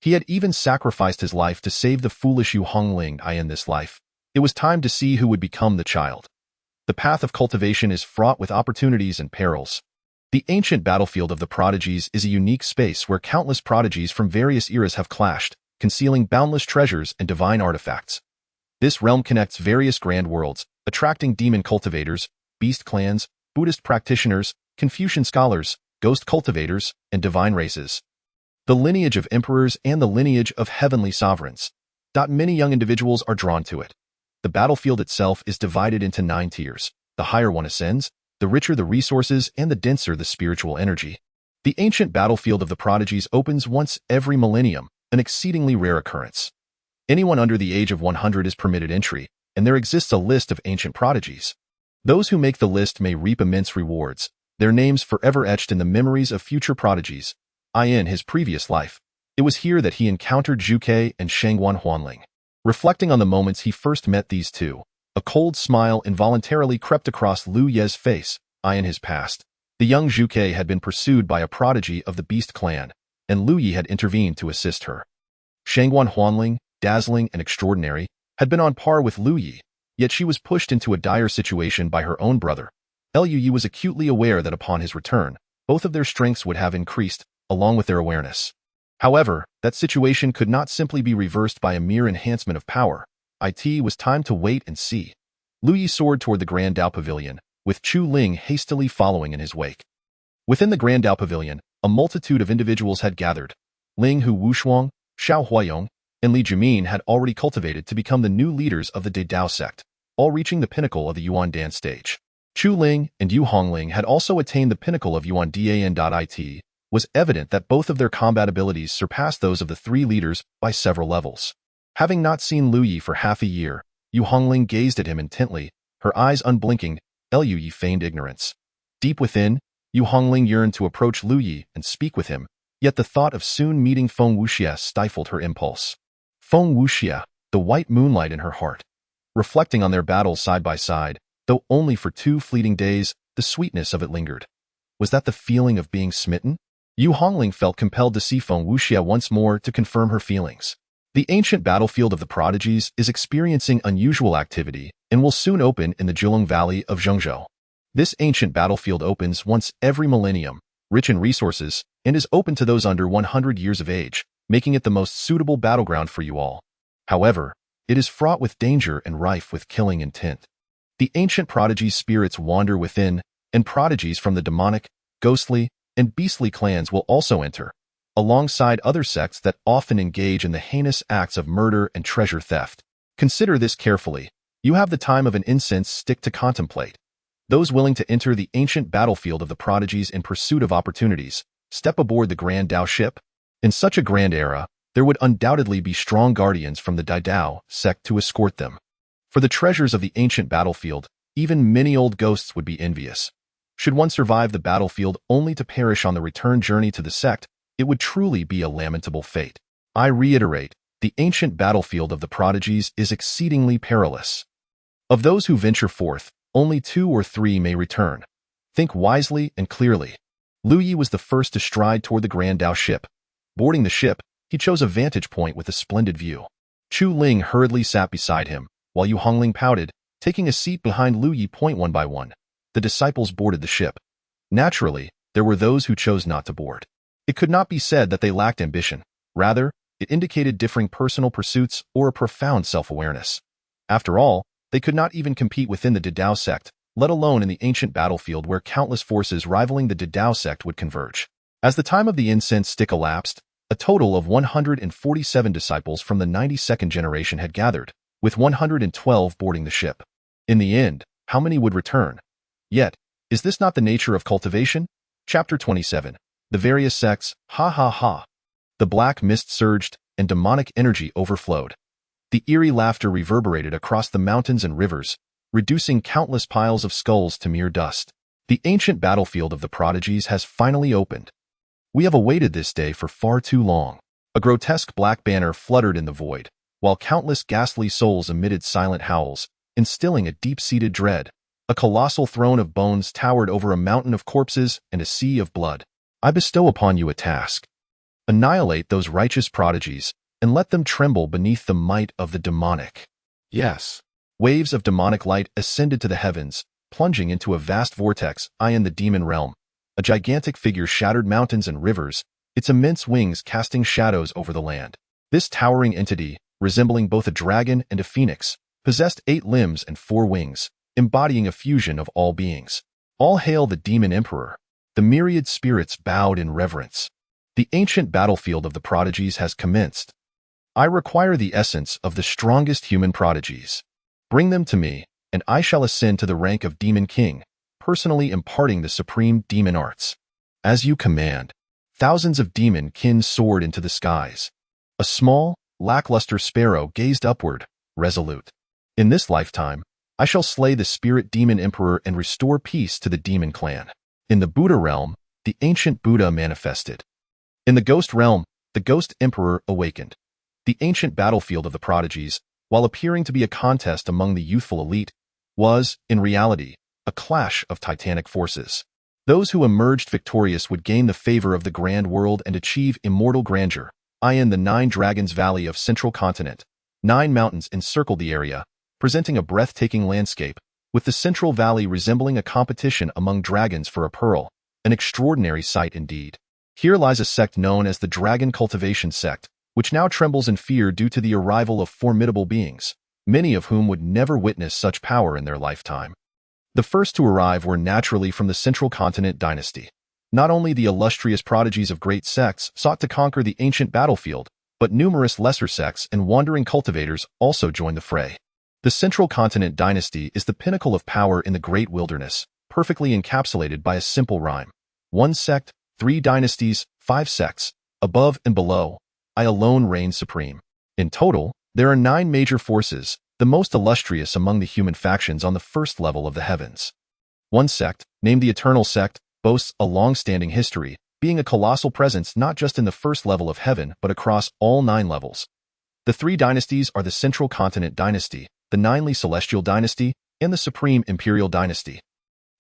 He had even sacrificed his life to save the foolish Yu Hongling. In this life, it was time to see who would become the child. The path of cultivation is fraught with opportunities and perils. The ancient battlefield of the prodigies is a unique space where countless prodigies from various eras have clashed, concealing boundless treasures and divine artifacts. This realm connects various grand worlds, attracting demon cultivators, beast clans, Buddhist practitioners, Confucian scholars, ghost cultivators, and divine races. The lineage of emperors and the lineage of heavenly sovereigns. Many young individuals are drawn to it. The battlefield itself is divided into 9 tiers. The higher one ascends, the richer the resources and the denser the spiritual energy. The ancient battlefield of the prodigies opens once every millennium, an exceedingly rare occurrence. Anyone under the age of 100 is permitted entry, and there exists a list of ancient prodigies. Those who make the list may reap immense rewards, their names forever etched in the memories of future prodigies. In his previous life, it was here that he encountered Zhuke and Shangguan Huanling. Reflecting on the moments he first met these two, a cold smile involuntarily crept across Lu Yi's face. In his past, the young Zhuke had been pursued by a prodigy of the Beast clan, and Lu Yi had intervened to assist her. Shangguan Huanling, dazzling and extraordinary, had been on par with Lu Yi, yet she was pushed into a dire situation by her own brother. Lu Yi was acutely aware that upon his return, both of their strengths would have increased, along with their awareness. However, that situation could not simply be reversed by a mere enhancement of power. It was time to wait and see. Lu Yi soared toward the Grand Dao Pavilion, with Chu Ling hastily following in his wake. Within the Grand Dao Pavilion, a multitude of individuals had gathered. Ling Hu Wushuang, Xiao Huayong, and Li Jimin had already cultivated to become the new leaders of the Dao sect, all reaching the pinnacle of the Yuandan stage. Chu Ling and Yu Hongling had also attained the pinnacle of Yuandan. It was evident that both of their combat abilities surpassed those of the 3 leaders by several levels. Having not seen Lu Yi for half a year, Yu Hongling gazed at him intently, her eyes unblinking. Lu Yi feigned ignorance. Deep within, Yu Hongling yearned to approach Lu Yi and speak with him, yet the thought of soon meeting Feng Wuxia stifled her impulse. Feng Wuxia, the white moonlight in her heart. Reflecting on their battles side by side, though only for 2 fleeting days, the sweetness of it lingered. Was that the feeling of being smitten? Yu Hongling felt compelled to see Feng Wuxia once more to confirm her feelings. The ancient battlefield of the prodigies is experiencing unusual activity and will soon open in the Zhulong Valley of Zhengzhou. This ancient battlefield opens once every millennium, rich in resources, and is open to those under 100 years of age, making it the most suitable battleground for you all. However, it is fraught with danger and rife with killing intent. The ancient prodigies' spirits wander within, and prodigies from the demonic, ghostly, and beastly clans will also enter, alongside other sects that often engage in the heinous acts of murder and treasure theft. Consider this carefully. You have the time of an incense stick to contemplate. Those willing to enter the ancient battlefield of the prodigies in pursuit of opportunities, step aboard the Grand Dao ship. In such a grand era, there would undoubtedly be strong guardians from the Dao sect to escort them. For the treasures of the ancient battlefield, even many old ghosts would be envious. Should one survive the battlefield only to perish on the return journey to the sect, it would truly be a lamentable fate. I reiterate, the ancient battlefield of the prodigies is exceedingly perilous. Of those who venture forth, only 2 or 3 may return. Think wisely and clearly. Lu Yi was the first to stride toward the Grand Dao ship. Boarding the ship, he chose a vantage point with a splendid view. Chu Ling hurriedly sat beside him, while Yu Hongling pouted, taking a seat behind Lu Yi. One by one, the disciples boarded the ship. Naturally, there were those who chose not to board. It could not be said that they lacked ambition. Rather, it indicated differing personal pursuits or a profound self-awareness. After all, they could not even compete within the Didao sect, let alone in the ancient battlefield where countless forces rivaling the Didao sect would converge. As the time of the incense stick elapsed, a total of 147 disciples from the 92nd generation had gathered, with 112 boarding the ship. In the end, how many would return? Yet, is this not the nature of cultivation? Chapter 27. The various sects, hahaha. The black mist surged, and demonic energy overflowed. The eerie laughter reverberated across the mountains and rivers, reducing countless piles of skulls to mere dust. The ancient battlefield of the prodigies has finally opened. We have awaited this day for far too long. A grotesque black banner fluttered in the void, while countless ghastly souls emitted silent howls, instilling a deep-seated dread. A colossal throne of bones towered over a mountain of corpses and a sea of blood. I bestow upon you a task. Annihilate those righteous prodigies, and let them tremble beneath the might of the demonic. Yes. Waves of demonic light ascended to the heavens, plunging into a vast vortex in the demon realm. A gigantic figure shattered mountains and rivers, its immense wings casting shadows over the land. This towering entity, resembling both a dragon and a phoenix, possessed 8 limbs and 4 wings, embodying a fusion of all beings. All hail the demon emperor. The myriad spirits bowed in reverence. The ancient battlefield of the prodigies has commenced. I require the essence of the strongest human prodigies. Bring them to me, and I shall ascend to the rank of Demon King, personally imparting the supreme demon arts. As you command. Thousands of demon kin soared into the skies. A small, lackluster sparrow gazed upward, resolute. In this lifetime, I shall slay the spirit demon emperor and restore peace to the demon clan. In the Buddha realm, the ancient Buddha manifested. In the ghost realm, the ghost emperor awakened. The ancient battlefield of the prodigies, while appearing to be a contest among the youthful elite, was, in reality, a clash of titanic forces. Those who emerged victorious would gain the favor of the grand world and achieve immortal grandeur. In the 9 Dragons Valley of Central Continent, 9 mountains encircled the area, presenting a breathtaking landscape, with the central valley resembling a competition among dragons for a pearl, an extraordinary sight indeed. Here lies a sect known as the Dragon Cultivation Sect, which now trembles in fear due to the arrival of formidable beings, many of whom would never witness such power in their lifetime. The first to arrive were naturally from the Central Continent dynasty. Not only the illustrious prodigies of great sects sought to conquer the ancient battlefield, but numerous lesser sects and wandering cultivators also joined the fray. The Central Continent dynasty is the pinnacle of power in the great wilderness, perfectly encapsulated by a simple rhyme. 1 sect, 3 dynasties, 5 sects, above and below, I alone reign supreme. In total, there are 9 major forces, the most illustrious among the human factions on the first level of the heavens. 1 sect, named the Eternal Sect, boasts a long-standing history, being a colossal presence not just in the first level of heaven but across all 9 levels. The 3 dynasties are the Central Continent dynasty, the Ninely Celestial dynasty, and the Supreme Imperial dynasty.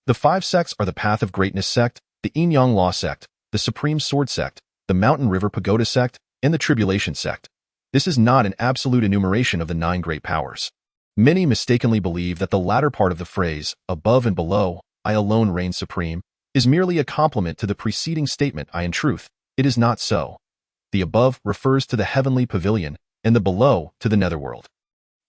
The 5 sects are the Path of Greatness sect, the Yin Yang Law sect, the Supreme Sword sect, the Mountain River Pagoda sect, and the Tribulation sect. This is not an absolute enumeration of the 9 great powers. Many mistakenly believe that the latter part of the phrase, above and below, I alone reign supreme, is merely a complement to the preceding statement. In truth, it is not so. The above refers to the heavenly pavilion, and the below to the netherworld.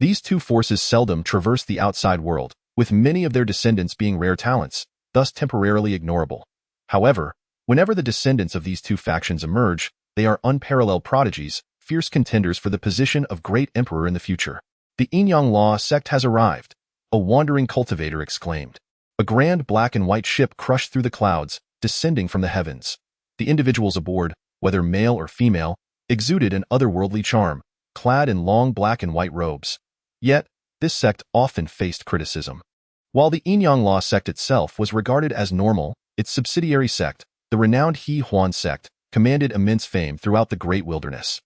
These 2 forces seldom traverse the outside world, with many of their descendants being rare talents, thus temporarily ignorable. However, whenever the descendants of these 2 factions emerge, they are unparalleled prodigies, fierce contenders for the position of great emperor in the future. The Yin Yang Law sect has arrived, a wandering cultivator exclaimed. A grand black and white ship crushed through the clouds, descending from the heavens. The individuals aboard, whether male or female, exuded an otherworldly charm, clad in long black and white robes. Yet, this sect often faced criticism. While the Yin-Yang Law sect itself was regarded as normal, its subsidiary sect, the renowned He Huan sect, commanded immense fame throughout the Great Wilderness.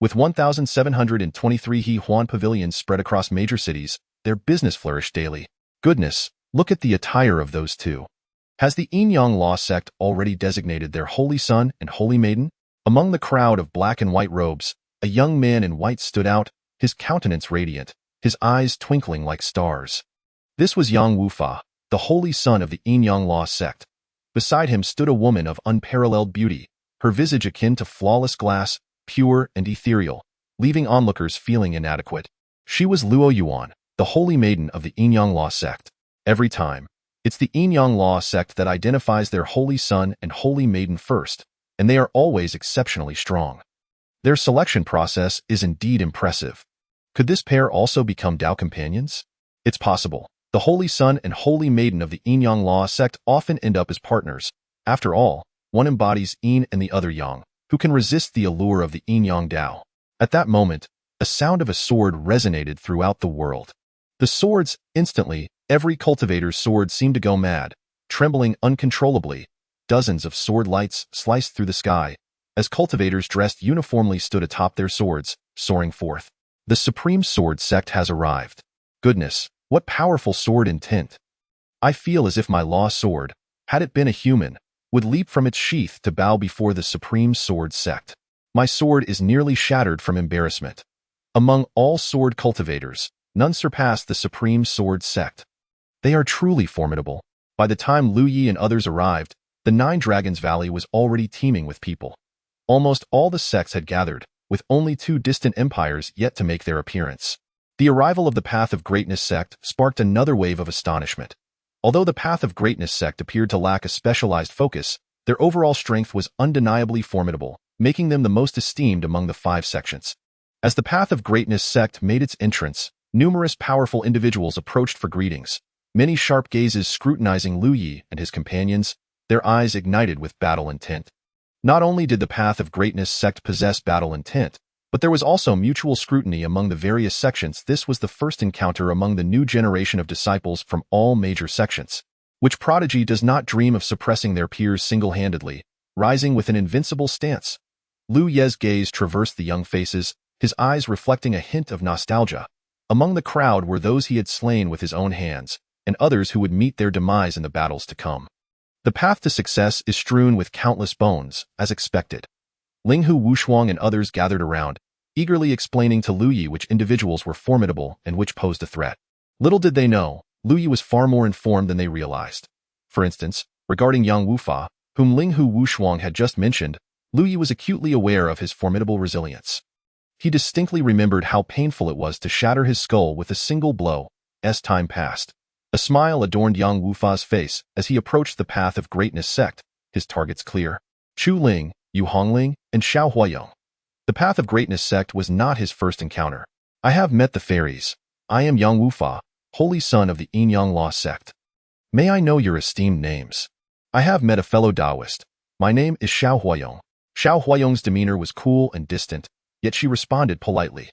With 1,723 He Huan pavilions spread across major cities, their business flourished daily. Goodness, look at the attire of those two. Has the Yin-Yang Law sect already designated their holy son and holy maiden? Among the crowd of black and white robes, a young man in white stood out, his countenance radiant, his eyes twinkling like stars. This was Yang Wufa, the holy son of the Yin-Yang Law sect. Beside him stood a woman of unparalleled beauty, her visage akin to flawless glass, pure and ethereal, leaving onlookers feeling inadequate. She was Luo Yuan, the holy maiden of the Yin-Yang Law sect. Every time, it's the Yin-Yang Law sect that identifies their holy son and holy maiden first, and they are always exceptionally strong. Their selection process is indeed impressive. Could this pair also become Dao companions? It's possible. The holy son and holy maiden of the Yin-Yang Law sect often end up as partners. After all, one embodies Yin and the other Yang. Who can resist the allure of the Yin-Yang Dao? At that moment, a sound of a sword resonated throughout the world. The swords, instantly, every cultivator's sword seemed to go mad, trembling uncontrollably. Dozens of sword lights sliced through the sky, as cultivators dressed uniformly stood atop their swords, soaring forth. The Supreme Sword sect has arrived. Goodness, what powerful sword intent! I feel as if my law sword, had it been a human, would leap from its sheath to bow before the Supreme Sword sect. My sword is nearly shattered from embarrassment. Among all sword cultivators, none surpass the Supreme Sword sect. They are truly formidable. By the time Lu Yi and others arrived, the Nine Dragons Valley was already teeming with people. Almost all the sects had gathered, with only two distant empires yet to make their appearance. The arrival of the Path of Greatness sect sparked another wave of astonishment. Although the Path of Greatness sect appeared to lack a specialized focus, their overall strength was undeniably formidable, making them the most esteemed among the 5 sections. As the Path of Greatness sect made its entrance, numerous powerful individuals approached for greetings, many sharp gazes scrutinizing Lu Yi and his companions, their eyes ignited with battle intent. Not only did the Path of Greatness sect possess battle intent, but there was also mutual scrutiny among the various sections. This was the first encounter among the new generation of disciples from all major sections. Which prodigy does not dream of suppressing their peers single-handedly, rising with an invincible stance? Lu Ye's gaze traversed the young faces, his eyes reflecting a hint of nostalgia. Among the crowd were those he had slain with his own hands, and others who would meet their demise in the battles to come. The path to success is strewn with countless bones, as expected. Linghu Wushuang and others gathered around, eagerly explaining to Lu Yi which individuals were formidable and which posed a threat. Little did they know, Lu Yi was far more informed than they realized. For instance, regarding Yang Wufa, whom Linghu Wushuang had just mentioned, Lu Yi was acutely aware of his formidable resilience. He distinctly remembered how painful it was to shatter his skull with a single blow, as time passed. A smile adorned Yang Wufa's face as he approached the Path of Greatness sect, his targets clear. Chu Ling, Yu Hongling, and Xiao Huayong. The Path of Greatness sect was not his first encounter. I have met the fairies. I am Yang Wufa, holy son of the Yin-Yang Law sect. May I know your esteemed names? I have met a fellow Taoist. My name is Xiao Huayong. Xiao Huayong's demeanor was cool and distant, yet she responded politely.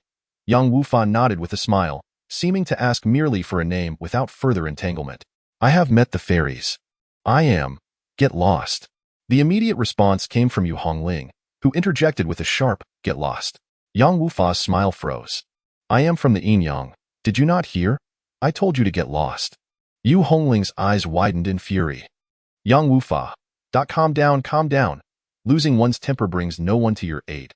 Yang Wufa nodded with a smile, seeming to ask merely for a name without further entanglement. I have met the fairies. I am. Get lost. The immediate response came from Yu Hongling, who interjected with a sharp, get lost. Yang Wufa's smile froze. I am from the Yin-Yang. Did you not hear? I told you to get lost. Yu Hongling's eyes widened in fury. Yang Wufa. Calm down, calm down. Losing one's temper brings no one to your aid.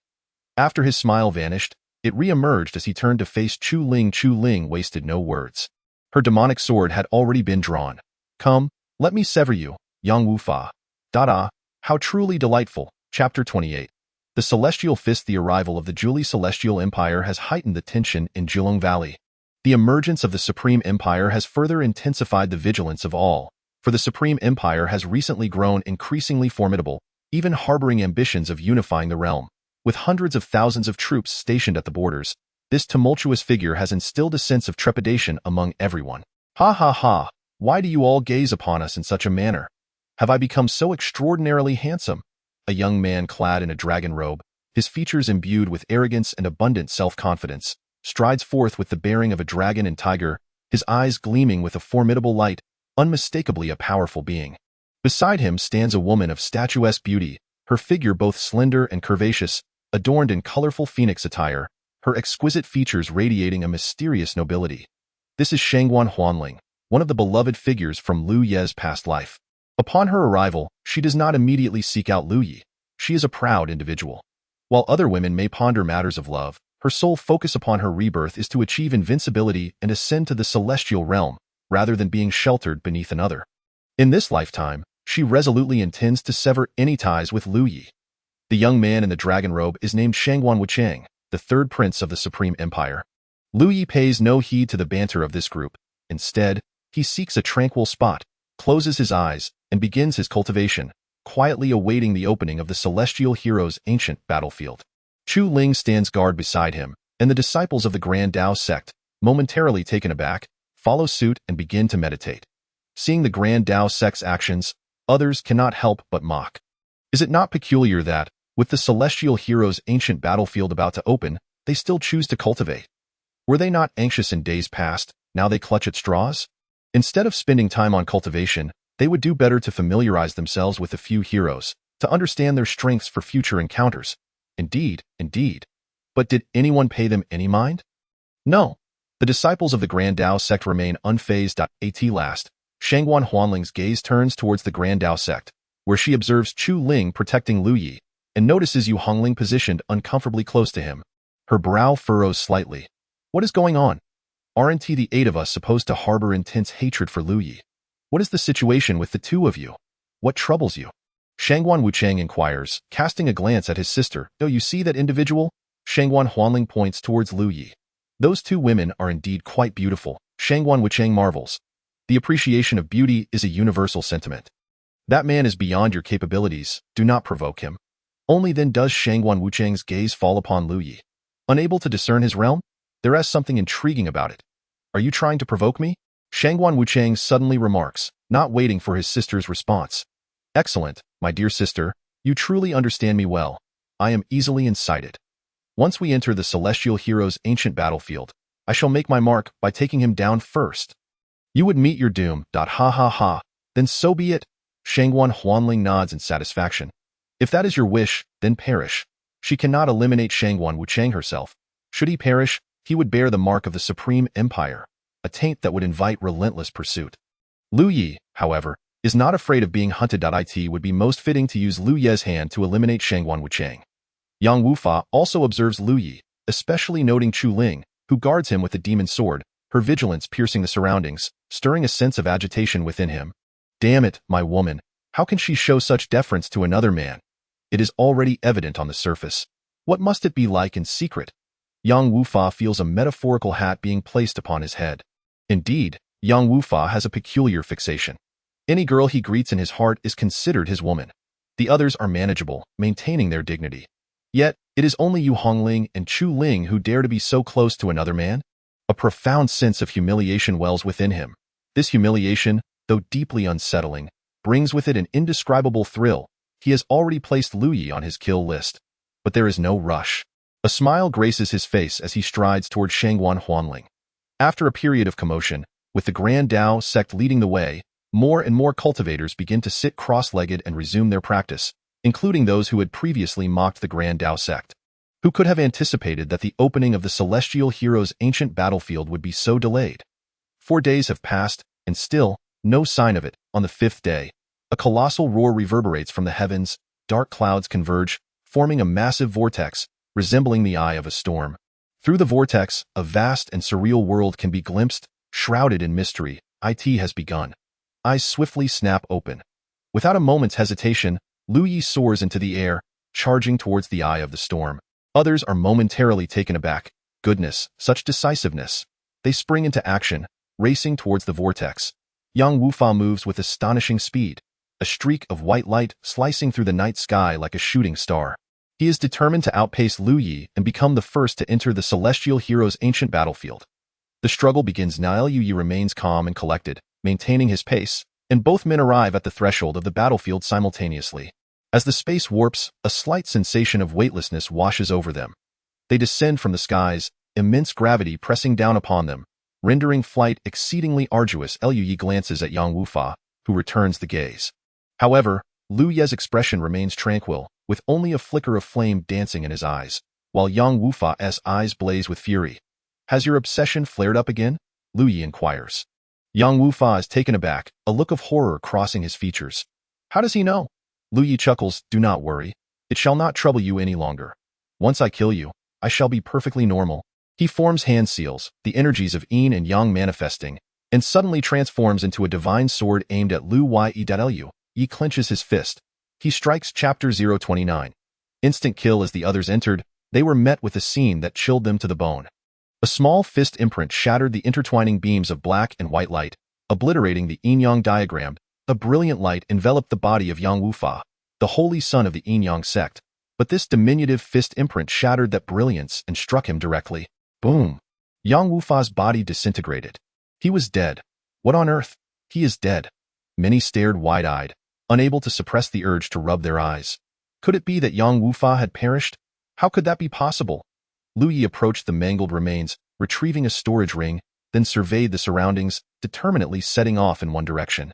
After his smile vanished, it re-emerged as he turned to face Chu Ling. Chu Ling wasted no words. Her demonic sword had already been drawn. Come, let me sever you, Yang Wufa. Da-da. How truly delightful. Chapter 28. The Celestial Fist. The arrival of the Zhuli Celestial Empire has heightened the tension in Zhulong Valley. The emergence of the Supreme Empire has further intensified the vigilance of all, for the Supreme Empire has recently grown increasingly formidable, even harboring ambitions of unifying the realm. With hundreds of thousands of troops stationed at the borders, this tumultuous figure has instilled a sense of trepidation among everyone. Ha ha ha, why do you all gaze upon us in such a manner? Have I become so extraordinarily handsome? A young man clad in a dragon robe, his features imbued with arrogance and abundant self-confidence, strides forth with the bearing of a dragon and tiger, his eyes gleaming with a formidable light, unmistakably a powerful being. Beside him stands a woman of statuesque beauty, her figure both slender and curvaceous, adorned in colorful phoenix attire, her exquisite features radiating a mysterious nobility. This is Shangguan Huanling, one of the beloved figures from Lu Ye's past life. Upon her arrival, she does not immediately seek out Lu Ye. She is a proud individual. While other women may ponder matters of love, her sole focus upon her rebirth is to achieve invincibility and ascend to the celestial realm, rather than being sheltered beneath another. In this lifetime, she resolutely intends to sever any ties with Lu Ye. The young man in the dragon robe is named Shangguan Wuchang, the third prince of the Supreme Empire. Lu Ye pays no heed to the banter of this group. Instead, he seeks a tranquil spot, closes his eyes, and begins his cultivation, quietly awaiting the opening of the celestial hero's ancient battlefield. Chu Ling stands guard beside him, and the disciples of the Grand Dao sect, momentarily taken aback, follow suit and begin to meditate. Seeing the Grand Dao sect's actions, others cannot help but mock. Is it not peculiar that, with the celestial hero's ancient battlefield about to open, they still choose to cultivate? Were they not anxious in days past, now they clutch at straws? Instead of spending time on cultivation, they would do better to familiarize themselves with a few heroes, to understand their strengths for future encounters. Indeed. But did anyone pay them any mind? No. The disciples of the Grand Dao sect remain unfazed. At last, Shangguan Huanling's gaze turns towards the Grand Dao sect, where she observes Chu Ling protecting Lu Ye, and notices Yu Hongling positioned uncomfortably close to him. Her brow furrows slightly. What is going on? Aren't the 8 of us supposed to harbor intense hatred for Lu Ye? What is the situation with the 2 of you? What troubles you? Shangguan Wuchang inquires, casting a glance at his sister. Oh, you see that individual? Shangguan Huanling points towards Lu Ye. Those 2 women are indeed quite beautiful, Shangguan Wuchang marvels. The appreciation of beauty is a universal sentiment. That man is beyond your capabilities, do not provoke him. Only then does Shangguan Wuchang's gaze fall upon Lu Ye. Unable to discern his realm? There is something intriguing about it. Are you trying to provoke me? Shangguan Wuchang suddenly remarks, not waiting for his sister's response. Excellent, my dear sister, you truly understand me well. I am easily incited. Once we enter the celestial hero's ancient battlefield, I shall make my mark by taking him down first. You would meet your doom. Ha. Then so be it. Shangguan Huanling nods in satisfaction. If that is your wish, then perish. She cannot eliminate Shangguan Wuchang herself. Should he perish, he would bear the mark of the Supreme Empire, a taint that would invite relentless pursuit. Lu Ye, however, is not afraid of being hunted. It would be most fitting to use Lu Ye's hand to eliminate Shangguan Wuchang. Yang Wufa also observes Lu Ye, especially noting Chu Ling, who guards him with the demon sword, her vigilance piercing the surroundings, stirring a sense of agitation within him. Damn it, my woman, how can she show such deference to another man? It is already evident on the surface. What must it be like in secret? Yang Wufa feels a metaphorical hat being placed upon his head. Indeed, Yang Wufa has a peculiar fixation. Any girl he greets in his heart is considered his woman. The others are manageable, maintaining their dignity. Yet, it is only Yu Hongling and Chu Ling who dare to be so close to another man. A profound sense of humiliation wells within him. This humiliation, though deeply unsettling, brings with it an indescribable thrill. He has already placed Lu Ye on his kill list. But there is no rush. A smile graces his face as he strides toward Shangguan Huanling. After a period of commotion, with the Grand Dao sect leading the way, more and more cultivators begin to sit cross-legged and resume their practice, including those who had previously mocked the Grand Dao sect. Who could have anticipated that the opening of the celestial hero's ancient battlefield would be so delayed? 4 days have passed, and still, no sign of it. On the 5th day, a colossal roar reverberates from the heavens, dark clouds converge, forming a massive vortex, resembling the eye of a storm. Through the vortex, a vast and surreal world can be glimpsed, shrouded in mystery. It has begun. Eyes swiftly snap open. Without a moment's hesitation, Lu Ye soars into the air, charging towards the eye of the storm. Others are momentarily taken aback. Goodness, such decisiveness. They spring into action, racing towards the vortex. Yang Wufa moves with astonishing speed, a streak of white light slicing through the night sky like a shooting star. He is determined to outpace Lu Ye and become the first to enter the celestial hero's ancient battlefield. The struggle begins now. Lu Ye remains calm and collected, maintaining his pace, and both men arrive at the threshold of the battlefield simultaneously. As the space warps, a slight sensation of weightlessness washes over them. They descend from the skies, immense gravity pressing down upon them, rendering flight exceedingly arduous. Lu Yi glances at Yang Wufa, who returns the gaze. However, Lu Ye's expression remains tranquil, with only a flicker of flame dancing in his eyes, while Yang Wufa's eyes blaze with fury. Has your obsession flared up again? Lu Yi inquires. Yang Wufa is taken aback, a look of horror crossing his features. How does he know? Lu Yi chuckles. Do not worry. It shall not trouble you any longer. Once I kill you, I shall be perfectly normal. He forms hand seals, the energies of yin and yang manifesting, and suddenly transforms into a divine sword aimed at Lu Yi. Yi clenches his fist. He strikes. Chapter 029. Instant kill. As the others entered, they were met with a scene that chilled them to the bone. A small fist imprint shattered the intertwining beams of black and white light, obliterating the yin-yang diagram. A brilliant light enveloped the body of Yang Wufa, the holy son of the yin-yang sect, but this diminutive fist imprint shattered that brilliance and struck him directly. Boom! Yang Wufa's body disintegrated. He was dead. What on earth? He is dead. Many stared wide-eyed, unable to suppress the urge to rub their eyes. Could it be that Yang Wufa had perished? How could that be possible? Lu Yi approached the mangled remains, retrieving a storage ring, then surveyed the surroundings, determinedly setting off in one direction.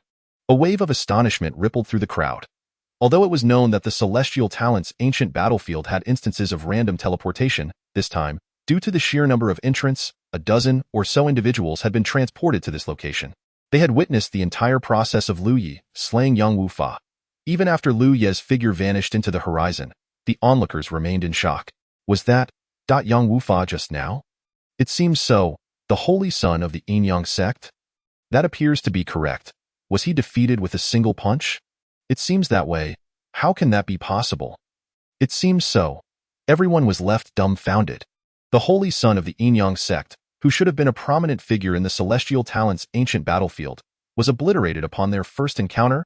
A wave of astonishment rippled through the crowd. Although it was known that the Celestial Talent's ancient battlefield had instances of random teleportation, this time, due to the sheer number of entrants, a dozen or so individuals had been transported to this location. They had witnessed the entire process of Lu Yi slaying Yang Wufa. Even after Lu Ye's figure vanished into the horizon, the onlookers remained in shock. Was that Yang Wufa just now? It seems so. The holy son of the yin-yang sect? That appears to be correct. Was he defeated with a single punch? It seems that way. How can that be possible? It seems so. Everyone was left dumbfounded. The holy son of the yin-yang sect, who should have been a prominent figure in the Celestial Talent's ancient battlefield, was obliterated upon their first encounter?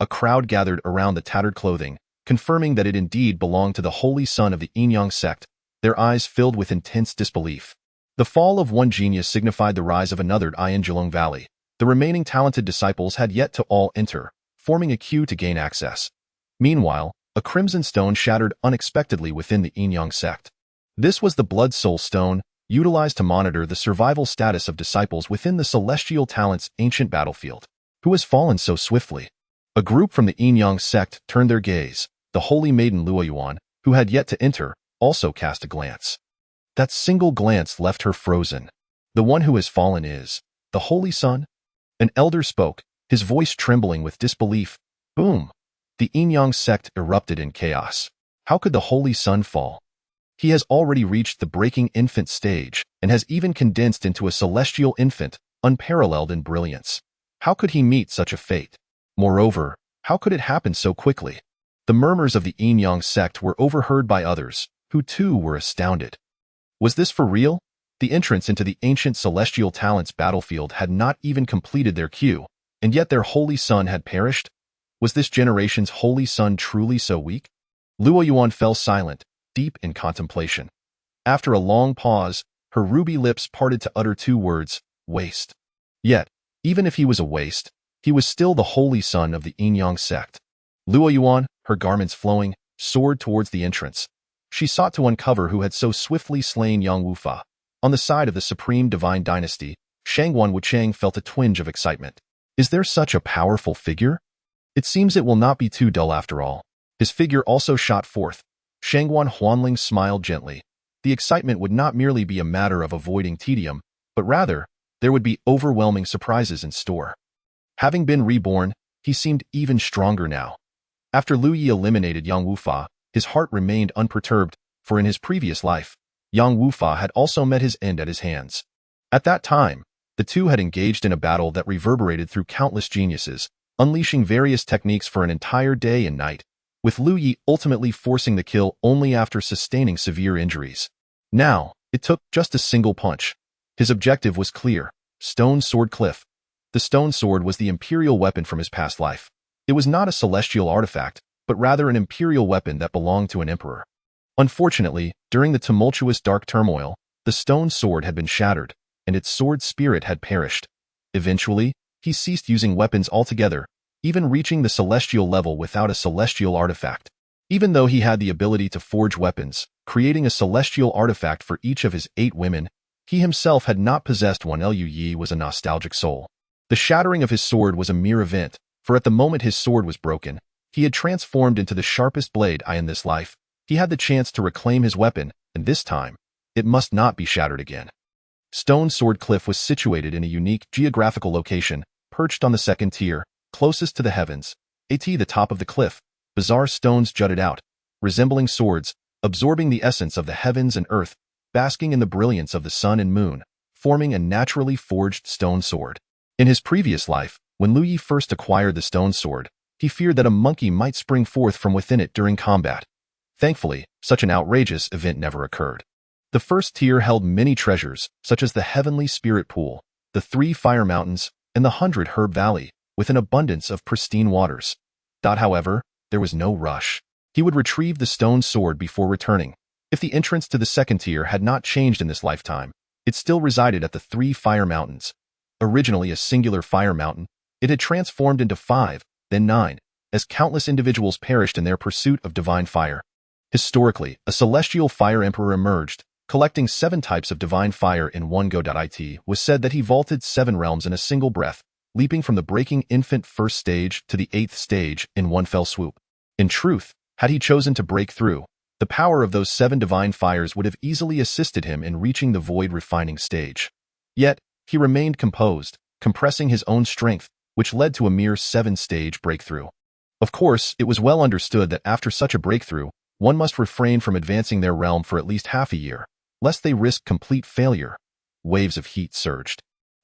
A crowd gathered around the tattered clothing, confirming that it indeed belonged to the holy son of the yin-yang sect, their eyes filled with intense disbelief. The fall of one genius signified the rise of another in Geelong Valley. The remaining talented disciples had yet to all enter, forming a queue to gain access. Meanwhile, a crimson stone shattered unexpectedly within the yin-yang sect. This was the Blood Soul Stone, utilized to monitor the survival status of disciples within the Celestial Talent's ancient battlefield. Who has fallen so swiftly? A group from the yin-yang sect turned their gaze. The holy maiden Luoyuan, who had yet to enter, also cast a glance. That single glance left her frozen. The one who has fallen is the holy son? An elder spoke, his voice trembling with disbelief. Boom! The yin-yang sect erupted in chaos. How could the holy son fall? He has already reached the breaking infant stage and has even condensed into a celestial infant, unparalleled in brilliance. How could he meet such a fate? Moreover, how could it happen so quickly? The murmurs of the yin-yang sect were overheard by others, who too were astounded. Was this for real? The entrants into the ancient Celestial Talent's battlefield had not even completed their queue, and yet their holy son had perished? Was this generation's holy son truly so weak? Luoyuan fell silent, deep in contemplation. After a long pause, her ruby lips parted to utter two words, waste. Yet, even if he was a waste, he was still the holy son of the yin-yang sect. Luoyuan, her garments flowing, soared towards the entrance. She sought to uncover who had so swiftly slain Yang Wufa. On the side of the supreme divine dynasty, Shangguan Wuchang felt a twinge of excitement. Is there such a powerful figure? It seems it will not be too dull after all. His figure also shot forth. Shangguan Huanling smiled gently. The excitement would not merely be a matter of avoiding tedium, but rather, there would be overwhelming surprises in store. Having been reborn, he seemed even stronger now. After Lu Yi eliminated Yang Wufa, his heart remained unperturbed, for in his previous life, Yang Wufa had also met his end at his hands. At that time, the two had engaged in a battle that reverberated through countless geniuses, unleashing various techniques for an entire day and night, with Lu Yi ultimately forcing the kill only after sustaining severe injuries. Now, it took just a single punch. His objective was clear: Stone Sword Cliff. The stone sword was the imperial weapon from his past life. It was not a celestial artifact, but rather an imperial weapon that belonged to an emperor. Unfortunately, during the tumultuous dark turmoil, the stone sword had been shattered, and its sword spirit had perished. Eventually, he ceased using weapons altogether, even reaching the celestial level without a celestial artifact. Even though he had the ability to forge weapons, creating a celestial artifact for each of his 8 women, He himself had not possessed one. Liu Yi was a nostalgic soul. The shattering of his sword was a mere event, for at the moment his sword was broken, he had transformed into the sharpest blade in this life. He had the chance to reclaim his weapon, and this time, it must not be shattered again. Stone Sword Cliff was situated in a unique geographical location, perched on the second tier, closest to the heavens. At the top of the cliff, bizarre stones jutted out, resembling swords, absorbing the essence of the heavens and earth, basking in the brilliance of the sun and moon, forming a naturally forged stone sword. In his previous life, when Liu Yi first acquired the stone sword, he feared that a monkey might spring forth from within it during combat. Thankfully, such an outrageous event never occurred. The first tier held many treasures, such as the Heavenly Spirit Pool, the 3 Fire Mountains, and the 100 Herb Valley, with an abundance of pristine waters. However, there was no rush. He would retrieve the stone sword before returning. If the entrance to the second tier had not changed in this lifetime, it still resided at the 3 Fire Mountains. Originally a singular fire mountain, it had transformed into 5, then 9, as countless individuals perished in their pursuit of divine fire. Historically, a celestial fire emperor emerged, collecting 7 types of divine fire in one go. It was said that he vaulted 7 realms in a single breath, leaping from the breaking infant first stage to the 8th stage in one fell swoop. In truth, had he chosen to break through, the power of those 7 divine fires would have easily assisted him in reaching the void refining stage. Yet, he remained composed, compressing his own strength, which led to a mere 7-stage breakthrough. Of course, it was well understood that after such a breakthrough, one must refrain from advancing their realm for at least half a year, lest they risk complete failure. Waves of heat surged.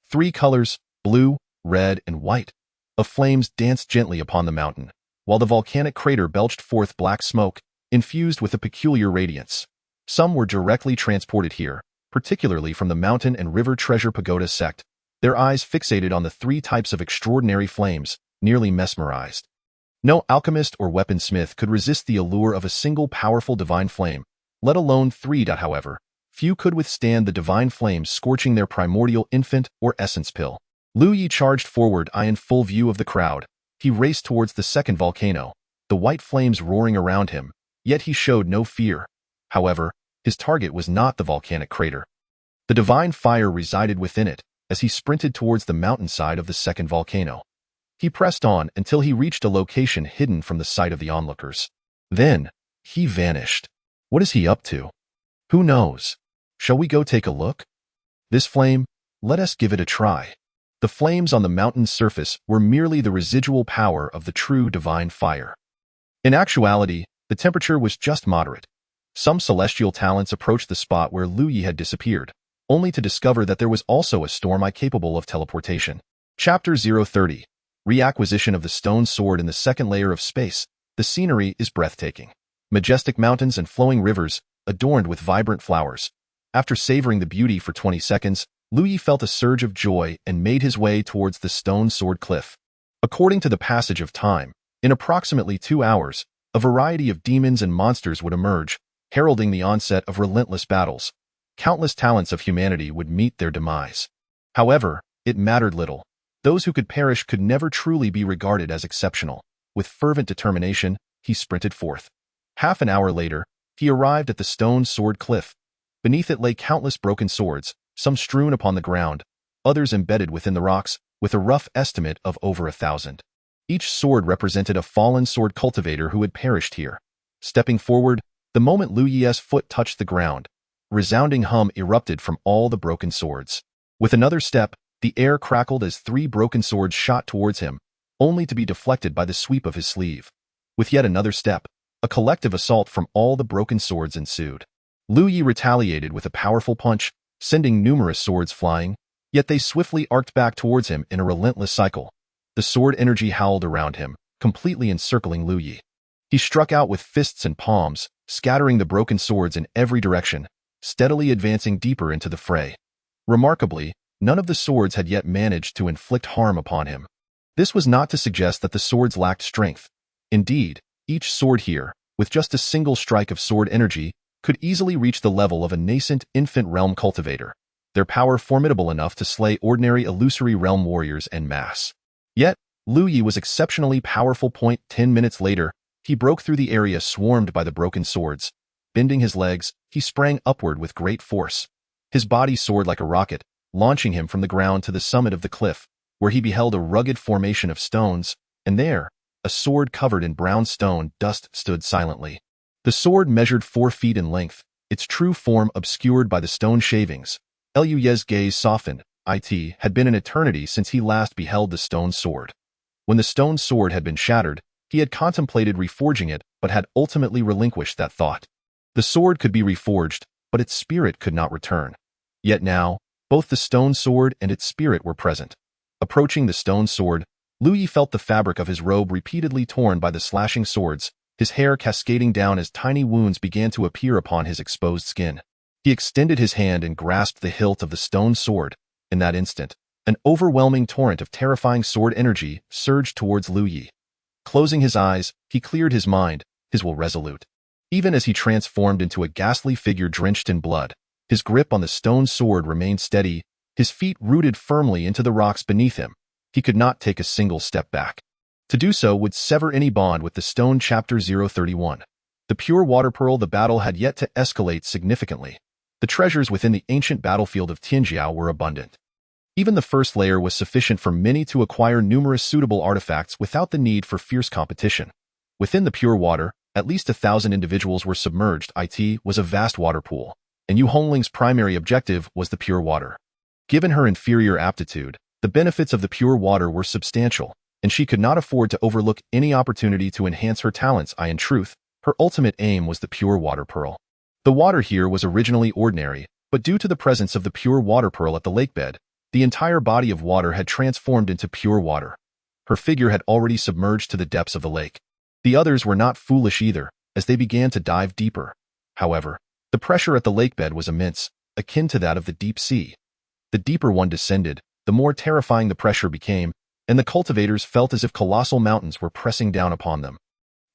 3 colors, blue, red, and white, of flames danced gently upon the mountain, while the volcanic crater belched forth black smoke, infused with a peculiar radiance. Some were directly transported here, particularly from the mountain and river treasure pagoda sect, their eyes fixated on the 3 types of extraordinary flames, nearly mesmerized. No alchemist or weaponsmith could resist the allure of a single powerful divine flame, let alone 3. However, few could withstand the divine flames scorching their primordial infant or essence pill. Liu Yi charged forward in full view of the crowd. He raced towards the second volcano, the white flames roaring around him, yet he showed no fear. However, his target was not the volcanic crater. The divine fire resided within it, as he sprinted towards the mountainside of the second volcano. He pressed on until he reached a location hidden from the sight of the onlookers. Then, he vanished. What is he up to? Who knows? Shall we go take a look? This flame, let us give it a try. The flames on the mountain's surface were merely the residual power of the true divine fire. In actuality, the temperature was just moderate. Some celestial talents approached the spot where Liu Yi had disappeared, only to discover that there was also a storm capable of teleportation. Chapter 030. Reacquisition of the stone sword in the second layer of space. The scenery is breathtaking. Majestic mountains and flowing rivers, adorned with vibrant flowers. After savoring the beauty for 20 seconds, Liu Yi felt a surge of joy and made his way towards the stone sword cliff. According to the passage of time, in approximately 2 hours, a variety of demons and monsters would emerge, heralding the onset of relentless battles. Countless talents of humanity would meet their demise. However, it mattered little. Those who could perish could never truly be regarded as exceptional. With fervent determination, he sprinted forth. Half an hour later, he arrived at the stone sword cliff. Beneath it lay countless broken swords, some strewn upon the ground, others embedded within the rocks, with a rough estimate of over 1,000. Each sword represented a fallen sword cultivator who had perished here. Stepping forward, the moment Liu Yi's foot touched the ground, a resounding hum erupted from all the broken swords. With another step, the air crackled as 3 broken swords shot towards him, only to be deflected by the sweep of his sleeve. With yet another step, a collective assault from all the broken swords ensued. Liu Yi retaliated with a powerful punch, sending numerous swords flying, yet they swiftly arced back towards him in a relentless cycle. The sword energy howled around him, completely encircling Liu Yi. He struck out with fists and palms, scattering the broken swords in every direction, steadily advancing deeper into the fray. Remarkably, none of the swords had yet managed to inflict harm upon him. This was not to suggest that the swords lacked strength. Indeed, each sword here, with just a single strike of sword energy, could easily reach the level of a nascent infant realm cultivator, their power formidable enough to slay ordinary illusory realm warriors en masse. Yet, Liu Yi was exceptionally powerful. 10 minutes later, he broke through the area swarmed by the broken swords. Bending his legs, he sprang upward with great force. His body soared like a rocket, launching him from the ground to the summit of the cliff, where he beheld a rugged formation of stones, and there, a sword covered in brown stone dust stood silently. The sword measured 4 feet in length, its true form obscured by the stone shavings. Luy's gaze softened. It had been an eternity since he last beheld the stone sword. When the stone sword had been shattered, he had contemplated reforging it but had ultimately relinquished that thought. The sword could be reforged, but its spirit could not return. Yet now, both the stone sword and its spirit were present. Approaching the stone sword, Luyi felt the fabric of his robe repeatedly torn by the slashing swords, his hair cascading down as tiny wounds began to appear upon his exposed skin. He extended his hand and grasped the hilt of the stone sword. In that instant, an overwhelming torrent of terrifying sword energy surged towards Luyi. Closing his eyes, he cleared his mind, his will resolute. Even as he transformed into a ghastly figure drenched in blood, his grip on the stone sword remained steady, his feet rooted firmly into the rocks beneath him. He could not take a single step back. To do so would sever any bond with the stone. Chapter 031. The pure water pearl. The battle had yet to escalate significantly. The treasures within the ancient battlefield of Tianjiao were abundant. Even the first layer was sufficient for many to acquire numerous suitable artifacts without the need for fierce competition. Within the pure water, at least 1,000 individuals were submerged. It was a vast water pool, and Yu Hongling's primary objective was the pure water. Given her inferior aptitude, the benefits of the pure water were substantial, and she could not afford to overlook any opportunity to enhance her talents. In truth, her ultimate aim was the pure water pearl. The water here was originally ordinary, but due to the presence of the pure water pearl at the lakebed, the entire body of water had transformed into pure water. Her figure had already submerged to the depths of the lake. The others were not foolish either, as they began to dive deeper. However, the pressure at the lakebed was immense, akin to that of the deep sea. The deeper one descended, the more terrifying the pressure became, and the cultivators felt as if colossal mountains were pressing down upon them.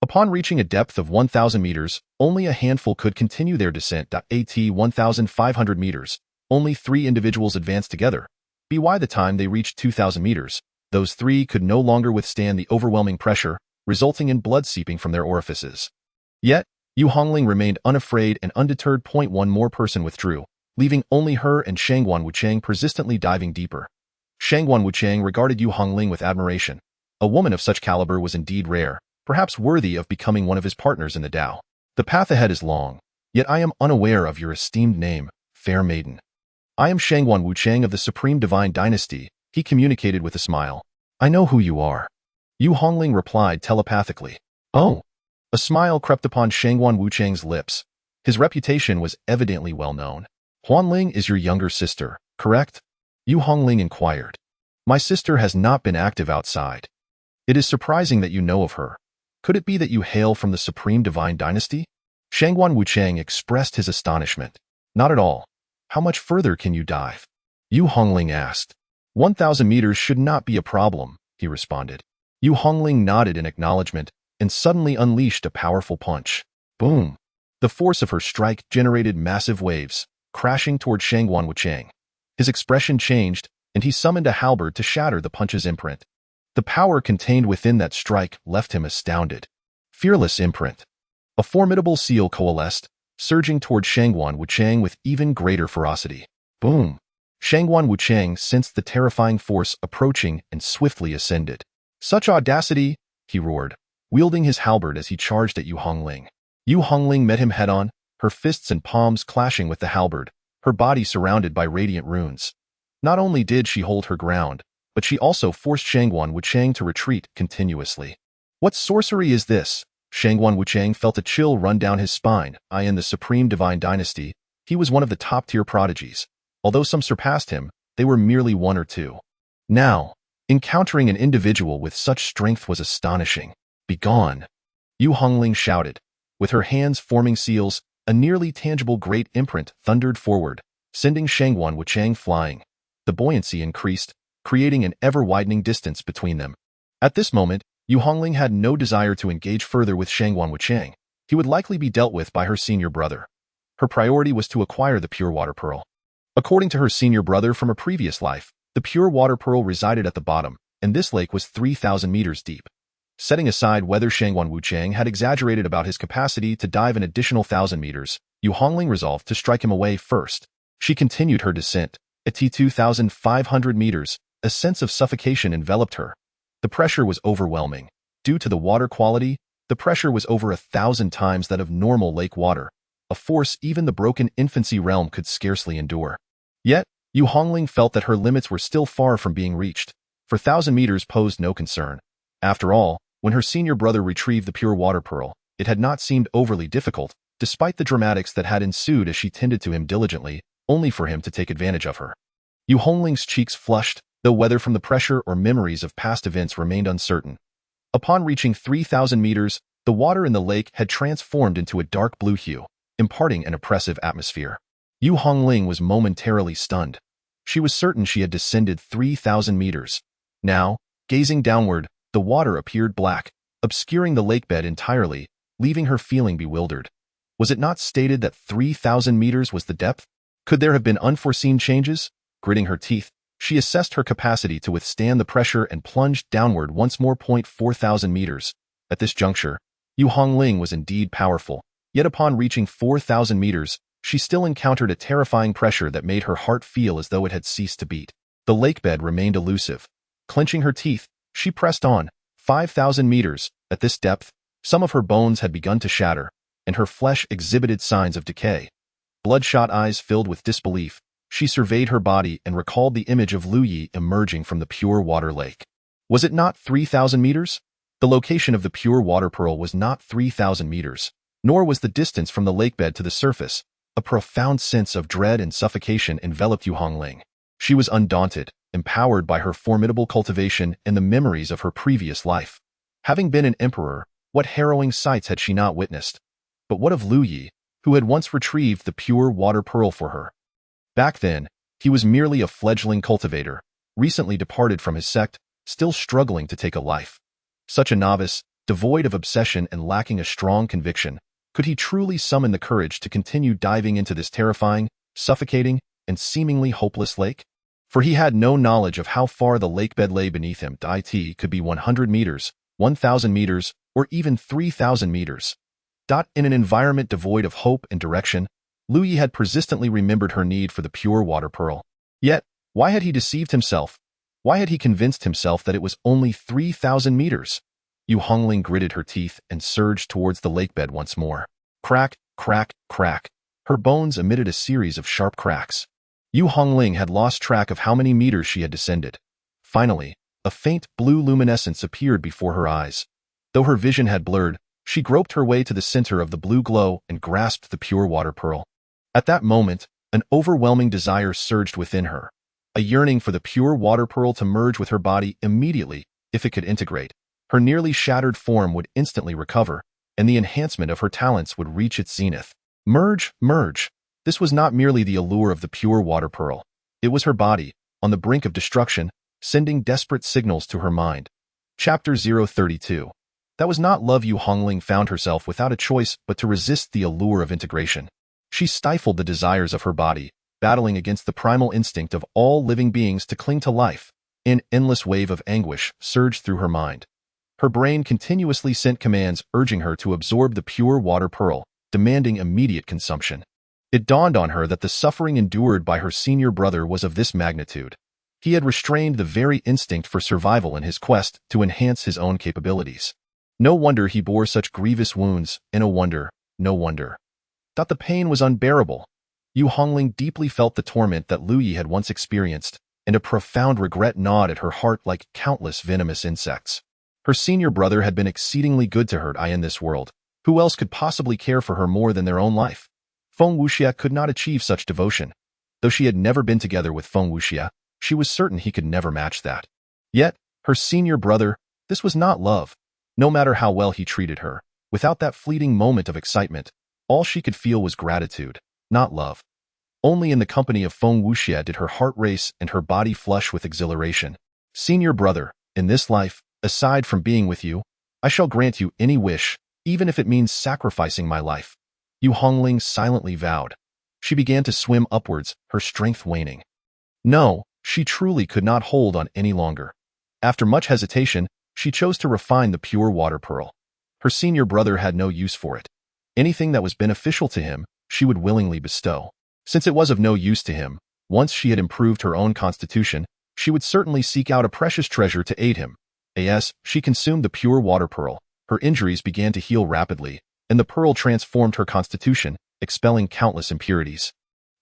Upon reaching a depth of 1,000 meters, only a handful could continue their descent. At 1,500 meters, only 3 individuals advanced together. By the time they reached 2,000 meters, those 3 could no longer withstand the overwhelming pressure, resulting in blood seeping from their orifices. Yet, Yu Hongling remained unafraid and undeterred. One more person withdrew, leaving only her and Shangguan Wuchang persistently diving deeper. Shangguan Wuchang regarded Yu Hongling with admiration. A woman of such caliber was indeed rare, perhaps worthy of becoming one of his partners in the Tao. The path ahead is long, yet I am unaware of your esteemed name, fair maiden. I am Shangguan Wuchang of the Supreme Divine Dynasty, he communicated with a smile. I know who you are. Yu Hongling replied telepathically. Oh. A smile crept upon Shangguan Wuchang's lips. His reputation was evidently well known. Huanling is your younger sister, correct? Yu Hongling inquired. My sister has not been active outside. It is surprising that you know of her. Could it be that you hail from the Supreme Divine Dynasty? Shangguan Wuchang expressed his astonishment. Not at all. How much further can you dive? Yu Hongling asked. 1,000 meters should not be a problem, he responded. Yu Hongling nodded in acknowledgement and suddenly unleashed a powerful punch. Boom! The force of her strike generated massive waves, crashing toward Shangguan Wuchang. His expression changed, and he summoned a halberd to shatter the punch's imprint. The power contained within that strike left him astounded. Fearless imprint. A formidable seal coalesced, surging toward Shangguan Wuchang with even greater ferocity. Boom! Shangguan Wuchang sensed the terrifying force approaching and swiftly ascended. Such audacity, he roared, wielding his halberd as he charged at Yu Hongling. Yu Hongling met him head-on, her fists and palms clashing with the halberd, her body surrounded by radiant runes. Not only did she hold her ground, but she also forced Shangguan Wuchang to retreat continuously. What sorcery is this? Shangguan Wuchang felt a chill run down his spine. In the Supreme Divine Dynasty, he was one of the top-tier prodigies. Although some surpassed him, they were merely 1 or 2. Now, encountering an individual with such strength was astonishing. Begone! Yu Hongling shouted. With her hands forming seals, a nearly tangible great imprint thundered forward, sending Shangguan Wuchang flying. The buoyancy increased, creating an ever-widening distance between them. At this moment, Yu Hongling had no desire to engage further with Shangguan Wuchang. He would likely be dealt with by her senior brother. Her priority was to acquire the pure water pearl. According to her senior brother from a previous life, the pure water pearl resided at the bottom, and this lake was 3,000 meters deep. Setting aside whether Shangguan Wuchang had exaggerated about his capacity to dive an additional 1,000 meters, Yu Hongling resolved to strike him away first. She continued her descent. At 2,500 meters, a sense of suffocation enveloped her. The pressure was overwhelming. Due to the water quality, the pressure was over 1,000 times that of normal lake water, a force even the broken infancy realm could scarcely endure. Yet, Yu Hongling felt that her limits were still far from being reached, for 1,000 meters posed no concern. After all, when her senior brother retrieved the pure water pearl, it had not seemed overly difficult, despite the dramatics that had ensued as she tended to him diligently, only for him to take advantage of her. Yu Hongling's cheeks flushed, though whether from the pressure or memories of past events remained uncertain. Upon reaching 3,000 meters, the water in the lake had transformed into a dark blue hue, imparting an oppressive atmosphere. Yu Hongling was momentarily stunned. She was certain she had descended 3,000 meters. Now, gazing downward, the water appeared black, obscuring the lakebed entirely, leaving her feeling bewildered. Was it not stated that 3,000 meters was the depth? Could there have been unforeseen changes? Gritting her teeth, she assessed her capacity to withstand the pressure and plunged downward once more. 4,000 meters. At this juncture, Yu Hongling was indeed powerful, yet upon reaching 4,000 meters, she still encountered a terrifying pressure that made her heart feel as though it had ceased to beat. The lakebed remained elusive. Clenching her teeth, she pressed on. 5,000 meters. At this depth, some of her bones had begun to shatter, and her flesh exhibited signs of decay. Bloodshot eyes filled with disbelief, she surveyed her body and recalled the image of Lu Yi emerging from the pure water lake. Was it not 3,000 meters? The location of the pure water pearl was not 3,000 meters, nor was the distance from the lakebed to the surface. A profound sense of dread and suffocation enveloped Yu Hongling. She was undaunted, empowered by her formidable cultivation and the memories of her previous life. Having been an emperor, what harrowing sights had she not witnessed? But what of Lu Yi, who had once retrieved the pure water pearl for her? Back then, he was merely a fledgling cultivator, recently departed from his sect, still struggling to take a life. Such a novice, devoid of obsession and lacking a strong conviction, could he truly summon the courage to continue diving into this terrifying, suffocating, and seemingly hopeless lake? For he had no knowledge of how far the lakebed lay beneath him. It could be 100 meters, 1,000 meters, or even 3,000 meters. In an environment devoid of hope and direction, Lu Yi had persistently remembered her need for the pure water pearl. Yet, why had he deceived himself? Why had he convinced himself that it was only 3,000 meters? Yu Hongling gritted her teeth and surged towards the lakebed once more. Crack, crack, crack. Her bones emitted a series of sharp cracks. Yu Hongling had lost track of how many meters she had descended. Finally, a faint blue luminescence appeared before her eyes. Though her vision had blurred, she groped her way to the center of the blue glow and grasped the pure water pearl. At that moment, an overwhelming desire surged within her, a yearning for the pure water pearl to merge with her body immediately, if it could integrate. Her nearly shattered form would instantly recover, and the enhancement of her talents would reach its zenith. Merge, merge. This was not merely the allure of the pure water pearl. It was her body, on the brink of destruction, sending desperate signals to her mind. Chapter 032. That was not love. Yu Hongling found herself without a choice but to resist the allure of integration. She stifled the desires of her body, battling against the primal instinct of all living beings to cling to life. An endless wave of anguish surged through her mind. Her brain continuously sent commands urging her to absorb the pure water pearl, demanding immediate consumption. It dawned on her that the suffering endured by her senior brother was of this magnitude. He had restrained the very instinct for survival in his quest to enhance his own capabilities. No wonder he bore such grievous wounds, and no wonder. The pain was unbearable. Yu Hongling deeply felt the torment that Lu Yi had once experienced, and a profound regret gnawed at her heart like countless venomous insects. Her senior brother had been exceedingly good to her in this world. Who else could possibly care for her more than their own life? Feng Wuxia could not achieve such devotion. Though she had never been together with Feng Wuxia, she was certain he could never match that. Yet, her senior brother, this was not love. No matter how well he treated her, without that fleeting moment of excitement, all she could feel was gratitude, not love. Only in the company of Feng Wuxia did her heart race and her body flush with exhilaration. Senior brother, in this life, aside from being with you, I shall grant you any wish, even if it means sacrificing my life. Yu Hongling silently vowed. She began to swim upwards, her strength waning. No, she truly could not hold on any longer. After much hesitation, she chose to refine the pure water pearl. Her senior brother had no use for it. Anything that was beneficial to him, she would willingly bestow. Since it was of no use to him, once she had improved her own constitution, she would certainly seek out a precious treasure to aid him. As she consumed the pure water pearl, her injuries began to heal rapidly, and the pearl transformed her constitution, expelling countless impurities.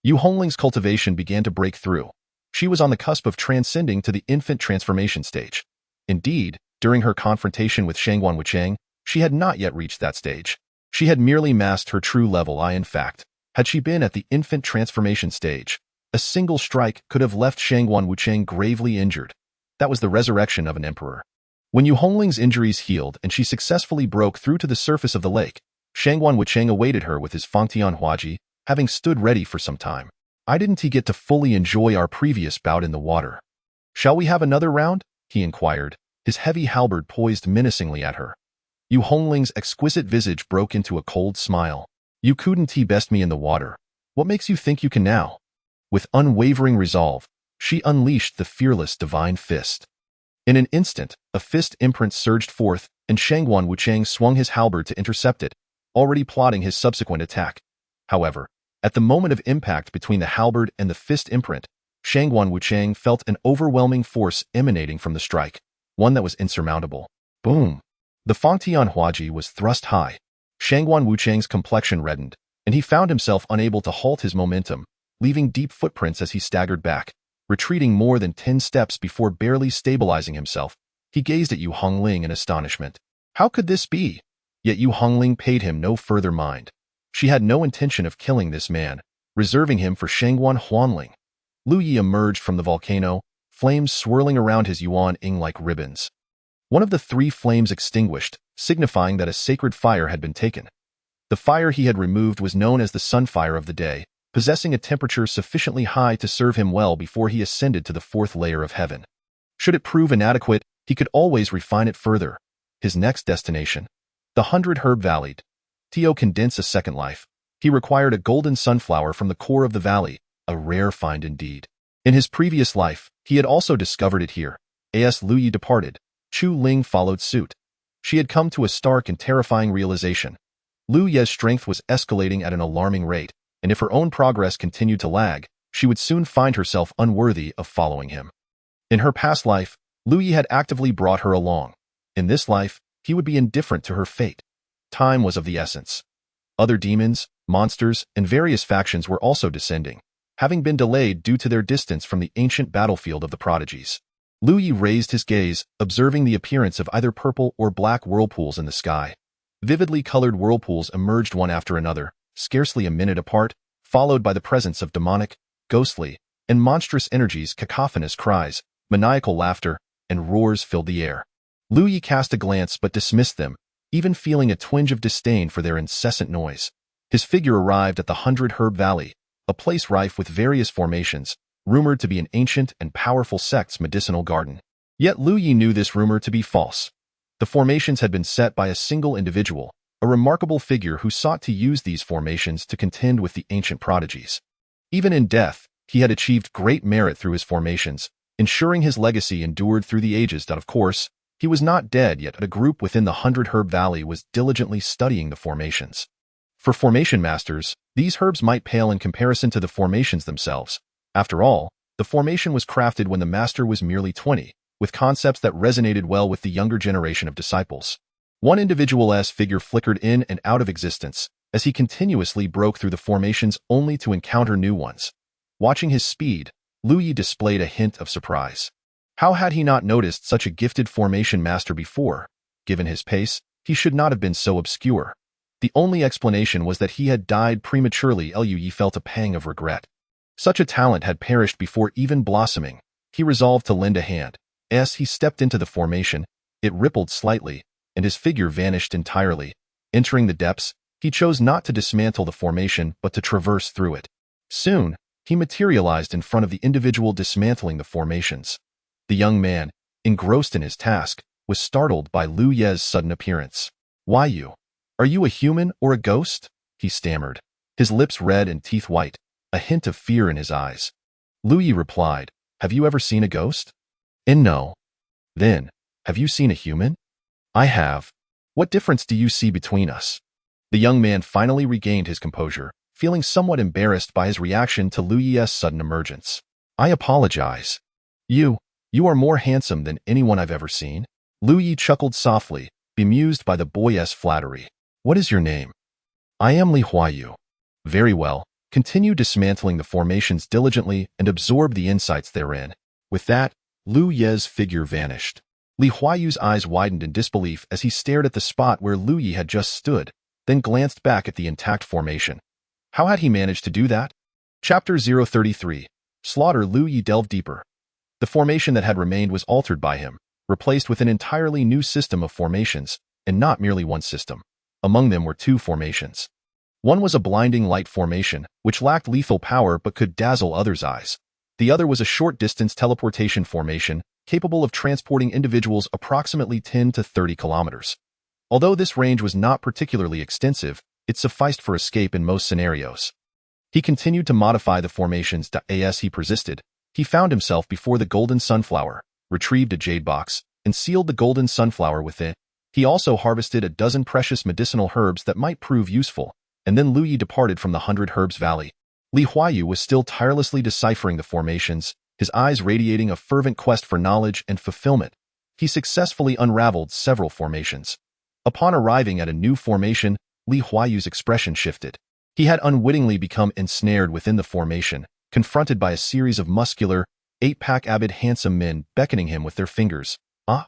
Yu Hongling's cultivation began to break through. She was on the cusp of transcending to the infant transformation stage. Indeed, during her confrontation with Shangguan Wuchang, she had not yet reached that stage. She had merely masked her true level. In fact, had she been at the infant transformation stage, a single strike could have left Shangguan Wuchang gravely injured. That was the resurrection of an emperor. When Yu Hongling's injuries healed and she successfully broke through to the surface of the lake, Shangguan Wuchang awaited her with his Fangtian Huaji, having stood ready for some time. "I didn't get to fully enjoy our previous bout in the water. Shall we have another round?" he inquired, his heavy halberd poised menacingly at her. Yu Hongling's exquisite visage broke into a cold smile. "You couldn't best me in the water. What makes you think you can now?" With unwavering resolve, she unleashed the fearless divine fist. In an instant, a fist imprint surged forth, and Shangguan Wuchang swung his halberd to intercept it, already plotting his subsequent attack. However, at the moment of impact between the halberd and the fist imprint, Shangguan Wuchang felt an overwhelming force emanating from the strike, one that was insurmountable. Boom! The Fangtian Huaji was thrust high. Shangguan Wuchang's complexion reddened, and he found himself unable to halt his momentum, leaving deep footprints as he staggered back. Retreating more than 10 steps before barely stabilizing himself, he gazed at Yu Hongling in astonishment. How could this be? Yet Yu Hongling paid him no further mind. She had no intention of killing this man, reserving him for Shangguan Huanling. Lu Yi emerged from the volcano, flames swirling around his Yuan Ing like ribbons. One of the 3 flames extinguished, signifying that a sacred fire had been taken. The fire he had removed was known as the sunfire of the day, possessing a temperature sufficiently high to serve him well before he ascended to the 4th layer of heaven. Should it prove inadequate, he could always refine it further. His next destination, the 100 Herb Valley. To condense a second life, he required a golden sunflower from the core of the valley, a rare find indeed. In his previous life, he had also discovered it here. As Lu Yi departed, Chu Ling followed suit. She had come to a stark and terrifying realization. Lu Ye's strength was escalating at an alarming rate, and if her own progress continued to lag, she would soon find herself unworthy of following him. In her past life, Lu Yi had actively brought her along. In this life, he would be indifferent to her fate. Time was of the essence. Other demons, monsters, and various factions were also descending, having been delayed due to their distance from the ancient battlefield of the prodigies. Lu Yi raised his gaze, observing the appearance of either purple or black whirlpools in the sky. Vividly colored whirlpools emerged one after another, scarcely a minute apart, followed by the presence of demonic, ghostly, and monstrous energies. Cacophonous cries, maniacal laughter, and roars filled the air. Lu Yi cast a glance but dismissed them, even feeling a twinge of disdain for their incessant noise. His figure arrived at the 100 Herb Valley, a place rife with various formations, rumored to be an ancient and powerful sect's medicinal garden. Yet Lu Yi knew this rumor to be false. The formations had been set by a single individual, a remarkable figure who sought to use these formations to contend with the ancient prodigies. Even in death, he had achieved great merit through his formations, ensuring his legacy endured through the ages. That, of course, he was not dead yet. A group within the 100 Herb Valley was diligently studying the formations. For formation masters, these herbs might pale in comparison to the formations themselves. After all, the formation was crafted when the master was merely 20, with concepts that resonated well with the younger generation of disciples. One individual's figure flickered in and out of existence, as he continuously broke through the formations only to encounter new ones. Watching his speed, Lu Yi displayed a hint of surprise. How had he not noticed such a gifted formation master before? Given his pace, he should not have been so obscure. The only explanation was that he had died prematurely. Lu Yi felt a pang of regret. Such a talent had perished before even blossoming. He resolved to lend a hand. As he stepped into the formation, it rippled slightly, and his figure vanished entirely. Entering the depths, he chose not to dismantle the formation but to traverse through it. Soon, he materialized in front of the individual dismantling the formations. The young man, engrossed in his task, was startled by Lu Ye's sudden appearance. "Why you? Are you a human or a ghost?" he stammered, his lips red and teeth white, a hint of fear in his eyes. Lu Yi replied, "Have you ever seen a ghost?" "No." "Then, have you seen a human?" "I have." "What difference do you see between us?" The young man finally regained his composure, feeling somewhat embarrassed by his reaction to Lu Yi's sudden emergence. "I apologize. You are more handsome than anyone I've ever seen." Lu Yi chuckled softly, bemused by the boy's flattery. "What is your name?" "I am Li Huayu." "Very well. Continue dismantling the formations diligently and absorb the insights therein." With that, Lu Yi's figure vanished. Li Huayu's eyes widened in disbelief as he stared at the spot where Lu Yi had just stood, then glanced back at the intact formation. How had he managed to do that? Chapter 033. Slaughter. Lu Yi delved deeper. The formation that had remained was altered by him, replaced with an entirely new system of formations, and not merely one system. Among them were two formations. One was a blinding light formation, which lacked lethal power but could dazzle others' eyes. The other was a short-distance teleportation formation, capable of transporting individuals approximately 10 to 30 kilometers. Although this range was not particularly extensive, it sufficed for escape in most scenarios. He continued to modify the formations. As he persisted, he found himself before the golden sunflower, retrieved a jade box, and sealed the golden sunflower within. He also harvested a dozen precious medicinal herbs that might prove useful, and then Lu Yi departed from the 100 Herbs Valley. Li Huayu was still tirelessly deciphering the formations, his eyes radiating a fervent quest for knowledge and fulfillment. He successfully unraveled several formations. Upon arriving at a new formation, Li Huayu's expression shifted. He had unwittingly become ensnared within the formation, confronted by a series of muscular, 8-pack avid handsome men beckoning him with their fingers. "Ah?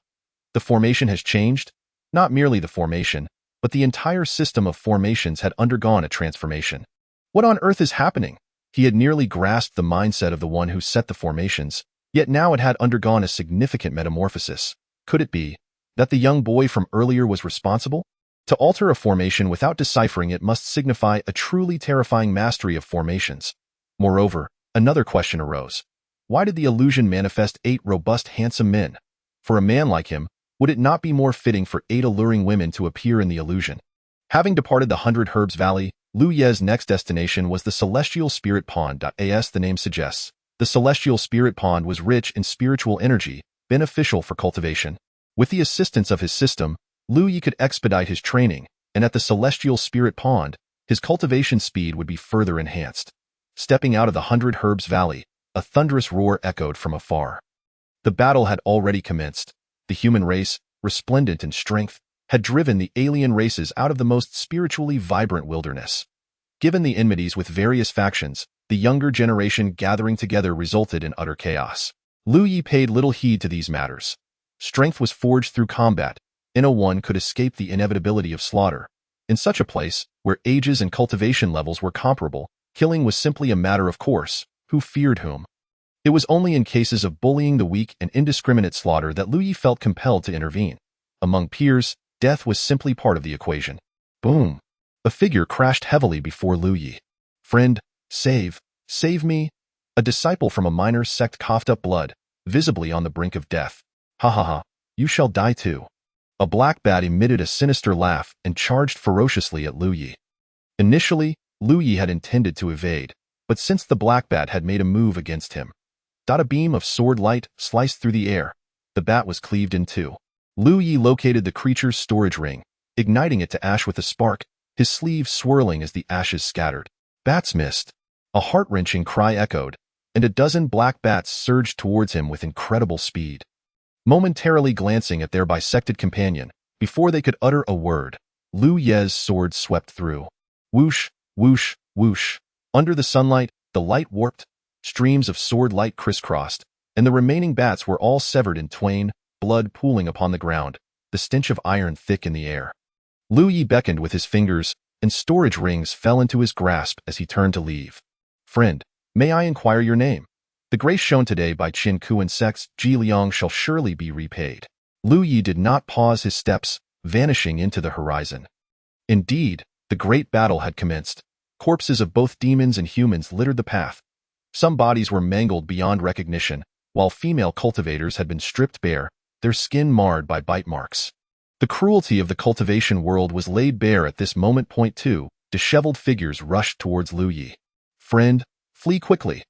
The formation has changed?" Not merely the formation, but the entire system of formations had undergone a transformation. What on earth is happening? He had nearly grasped the mindset of the one who set the formations, yet now it had undergone a significant metamorphosis. Could it be that the young boy from earlier was responsible? To alter a formation without deciphering it must signify a truly terrifying mastery of formations. Moreover, another question arose. Why did the illusion manifest 8 robust, handsome men? For a man like him, would it not be more fitting for 8 alluring women to appear in the illusion? Having departed the 100 Herbs Valley, Lu Yi's next destination was the Celestial Spirit Pond. As the name suggests, the Celestial Spirit Pond was rich in spiritual energy, beneficial for cultivation. With the assistance of his system, Lu Yi could expedite his training, and at the Celestial Spirit Pond, his cultivation speed would be further enhanced. Stepping out of the 100 Herbs Valley, a thunderous roar echoed from afar. The battle had already commenced. The human race, resplendent in strength, had driven the alien races out of the most spiritually vibrant wilderness. Given the enmities with various factions, the younger generation gathering together resulted in utter chaos. Lu Yi paid little heed to these matters. Strength was forged through combat, and no one could escape the inevitability of slaughter. In such a place, where ages and cultivation levels were comparable, killing was simply a matter of course. Who feared whom? It was only in cases of bullying the weak and indiscriminate slaughter that Lu Yi felt compelled to intervene. Among peers, death was simply part of the equation. Boom! A figure crashed heavily before Lu Yi. "Friend, save me!" A disciple from a minor sect coughed up blood, visibly on the brink of death. "Hahaha, you shall die too." A black bat emitted a sinister laugh and charged ferociously at Lu Yi. Initially, Lu Yi had intended to evade, but since the black bat had made a move against him, a beam of sword light sliced through the air. The bat was cleaved in two. Lu Yi located the creature's storage ring, igniting it to ash with a spark, his sleeve swirling as the ashes scattered. Bats missed. A heart-wrenching cry echoed, and a dozen black bats surged towards him with incredible speed. Momentarily glancing at their bisected companion, before they could utter a word, Lu Yi's sword swept through. Whoosh, whoosh, whoosh. Under the sunlight, the light warped, streams of sword light crisscrossed, and the remaining bats were all severed in twain, blood pooling upon the ground, the stench of iron thick in the air. Lu Yi beckoned with his fingers, and storage rings fell into his grasp as he turned to leave. "Friend, may I inquire your name? The grace shown today by Qin Kuan Sect's Ji Liang shall surely be repaid." Lu Yi did not pause his steps, vanishing into the horizon. Indeed, the great battle had commenced. Corpses of both demons and humans littered the path. Some bodies were mangled beyond recognition, while female cultivators had been stripped bare, their skin marred by bite marks. The cruelty of the cultivation world was laid bare at this moment. Two disheveled figures rushed towards Lu Yi. "Friend, flee quickly.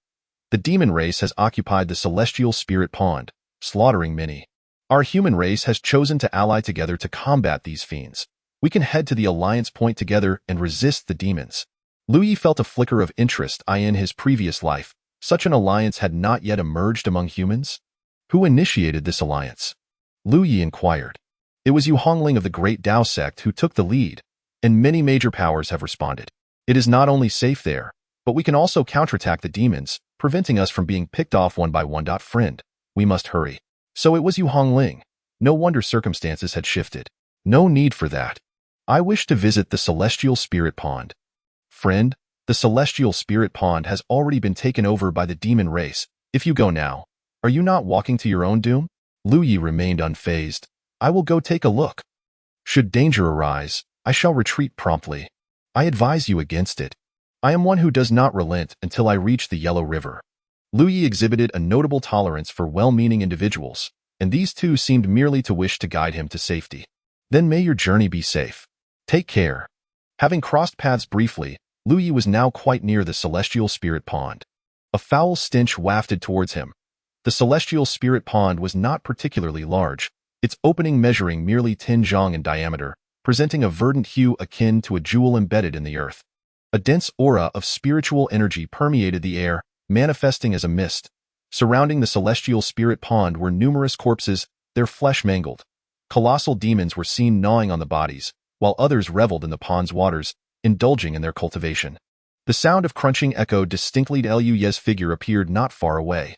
The demon race has occupied the Celestial Spirit Pond, slaughtering many. Our human race has chosen to ally together to combat these fiends. We can head to the Alliance Point together and resist the demons." Lu Yi felt a flicker of interest in his previous life. Such an alliance had not yet emerged among humans. Who initiated this alliance? Lu Yi inquired. It was Yu Hongling of the Great Dao sect who took the lead, and many major powers have responded. It is not only safe there, but we can also counterattack the demons, preventing us from being picked off one by one. Friend, we must hurry. So it was Yu Hongling. No wonder circumstances had shifted. No need for that. I wish to visit the Celestial Spirit Pond. Friend, the Celestial Spirit Pond has already been taken over by the demon race. If you go now, are you not walking to your own doom? Lu Yi remained unfazed. I will go take a look. Should danger arise, I shall retreat promptly. I advise you against it. I am one who does not relent until I reach the Yellow River. Lu Yi exhibited a notable tolerance for well-meaning individuals, and these two seemed merely to wish to guide him to safety. Then may your journey be safe. Take care. Having crossed paths briefly, Lu Yi was now quite near the Celestial Spirit Pond. A foul stench wafted towards him. The Celestial Spirit Pond was not particularly large, its opening measuring merely 10 zhang in diameter, presenting a verdant hue akin to a jewel embedded in the earth. A dense aura of spiritual energy permeated the air, manifesting as a mist. Surrounding the Celestial Spirit Pond were numerous corpses, their flesh mangled. Colossal demons were seen gnawing on the bodies, while others reveled in the pond's waters, indulging in their cultivation. The sound of crunching echoed distinctly. Lu Yi's figure appeared not far away.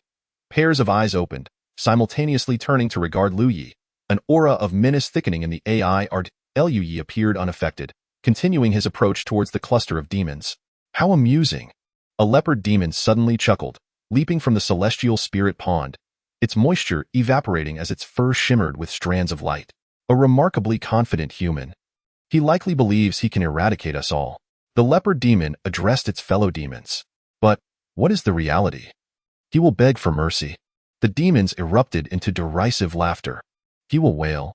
Pairs of eyes opened, simultaneously turning to regard Lu Yi. An aura of menace thickening in the AI art. Lu Yi appeared unaffected, continuing his approach towards the cluster of demons. How amusing! A leopard demon suddenly chuckled, leaping from the Celestial Spirit Pond, its moisture evaporating as its fur shimmered with strands of light. A remarkably confident human. He likely believes he can eradicate us all. The leopard demon addressed its fellow demons. But what is the reality? He will beg for mercy. The demons erupted into derisive laughter. He will wail.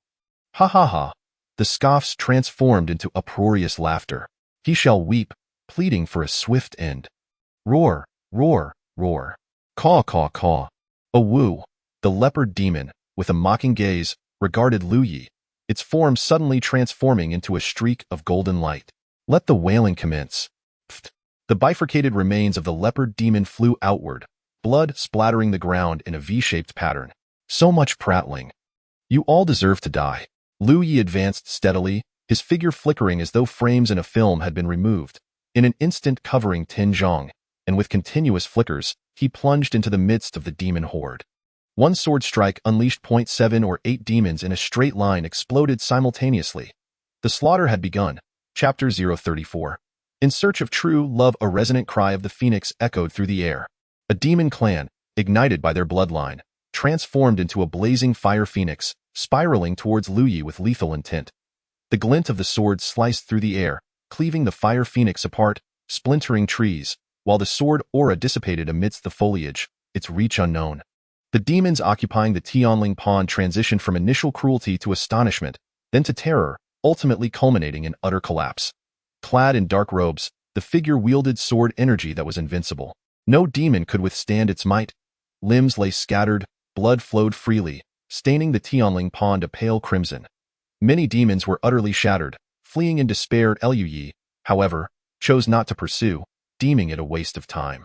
Ha ha ha. The scoffs transformed into uproarious laughter. He shall weep, pleading for a swift end. Roar, roar, roar. Caw, caw, caw. A woo. The leopard demon, with a mocking gaze, regarded Lu Yi, its form suddenly transforming into a streak of golden light. Let the wailing commence. Pfft. The bifurcated remains of the leopard demon flew outward, blood splattering the ground in a V-shaped pattern. So much prattling. You all deserve to die. Lu Yi advanced steadily, his figure flickering as though frames in a film had been removed. In an instant covering 10 zhang, and with continuous flickers, he plunged into the midst of the demon horde. One sword strike unleashed 0.7 or 8 demons in a straight line exploded simultaneously. The slaughter had begun. Chapter 034. In search of true love, a resonant cry of the phoenix echoed through the air. A demon clan, ignited by their bloodline, transformed into a blazing fire phoenix, spiraling towards Lu Yi with lethal intent. The glint of the sword sliced through the air, cleaving the fire phoenix apart, splintering trees, while the sword aura dissipated amidst the foliage, its reach unknown. The demons occupying the Tianling Pond transitioned from initial cruelty to astonishment, then to terror, ultimately culminating in utter collapse. Clad in dark robes, the figure wielded sword energy that was invincible. No demon could withstand its might. Limbs lay scattered, blood flowed freely, staining the Tianling Pond a pale crimson. Many demons were utterly shattered, fleeing in despair. Lu Yi, however, chose not to pursue, deeming it a waste of time.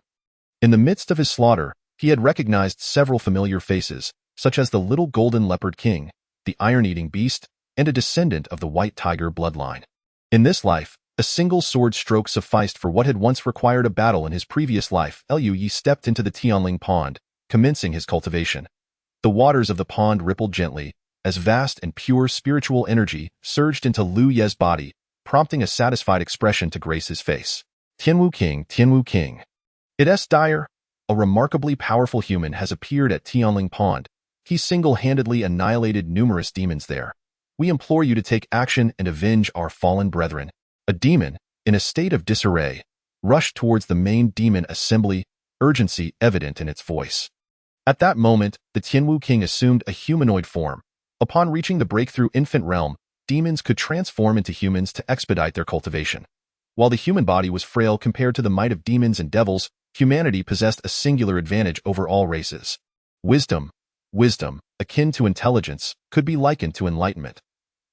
In the midst of his slaughter, he had recognized several familiar faces, such as the little golden leopard king, the iron-eating beast, and a descendant of the white tiger bloodline. In this life, a single sword stroke sufficed for what had once required a battle in his previous life. Lu Yi stepped into the Tianling Pond, commencing his cultivation. The waters of the pond rippled gently, as vast and pure spiritual energy surged into Lu Yi's body, prompting a satisfied expression to grace his face. Tianwu King, Tianwu King. It is dire. A remarkably powerful human has appeared at Tianling Pond. He single-handedly annihilated numerous demons there. We implore you to take action and avenge our fallen brethren. A demon, in a state of disarray, rushed towards the main demon assembly, urgency evident in its voice. At that moment, the Tianwu King assumed a humanoid form. Upon reaching the breakthrough infant realm, demons could transform into humans to expedite their cultivation. While the human body was frail compared to the might of demons and devils, humanity possessed a singular advantage over all races. Wisdom, akin to intelligence, could be likened to enlightenment.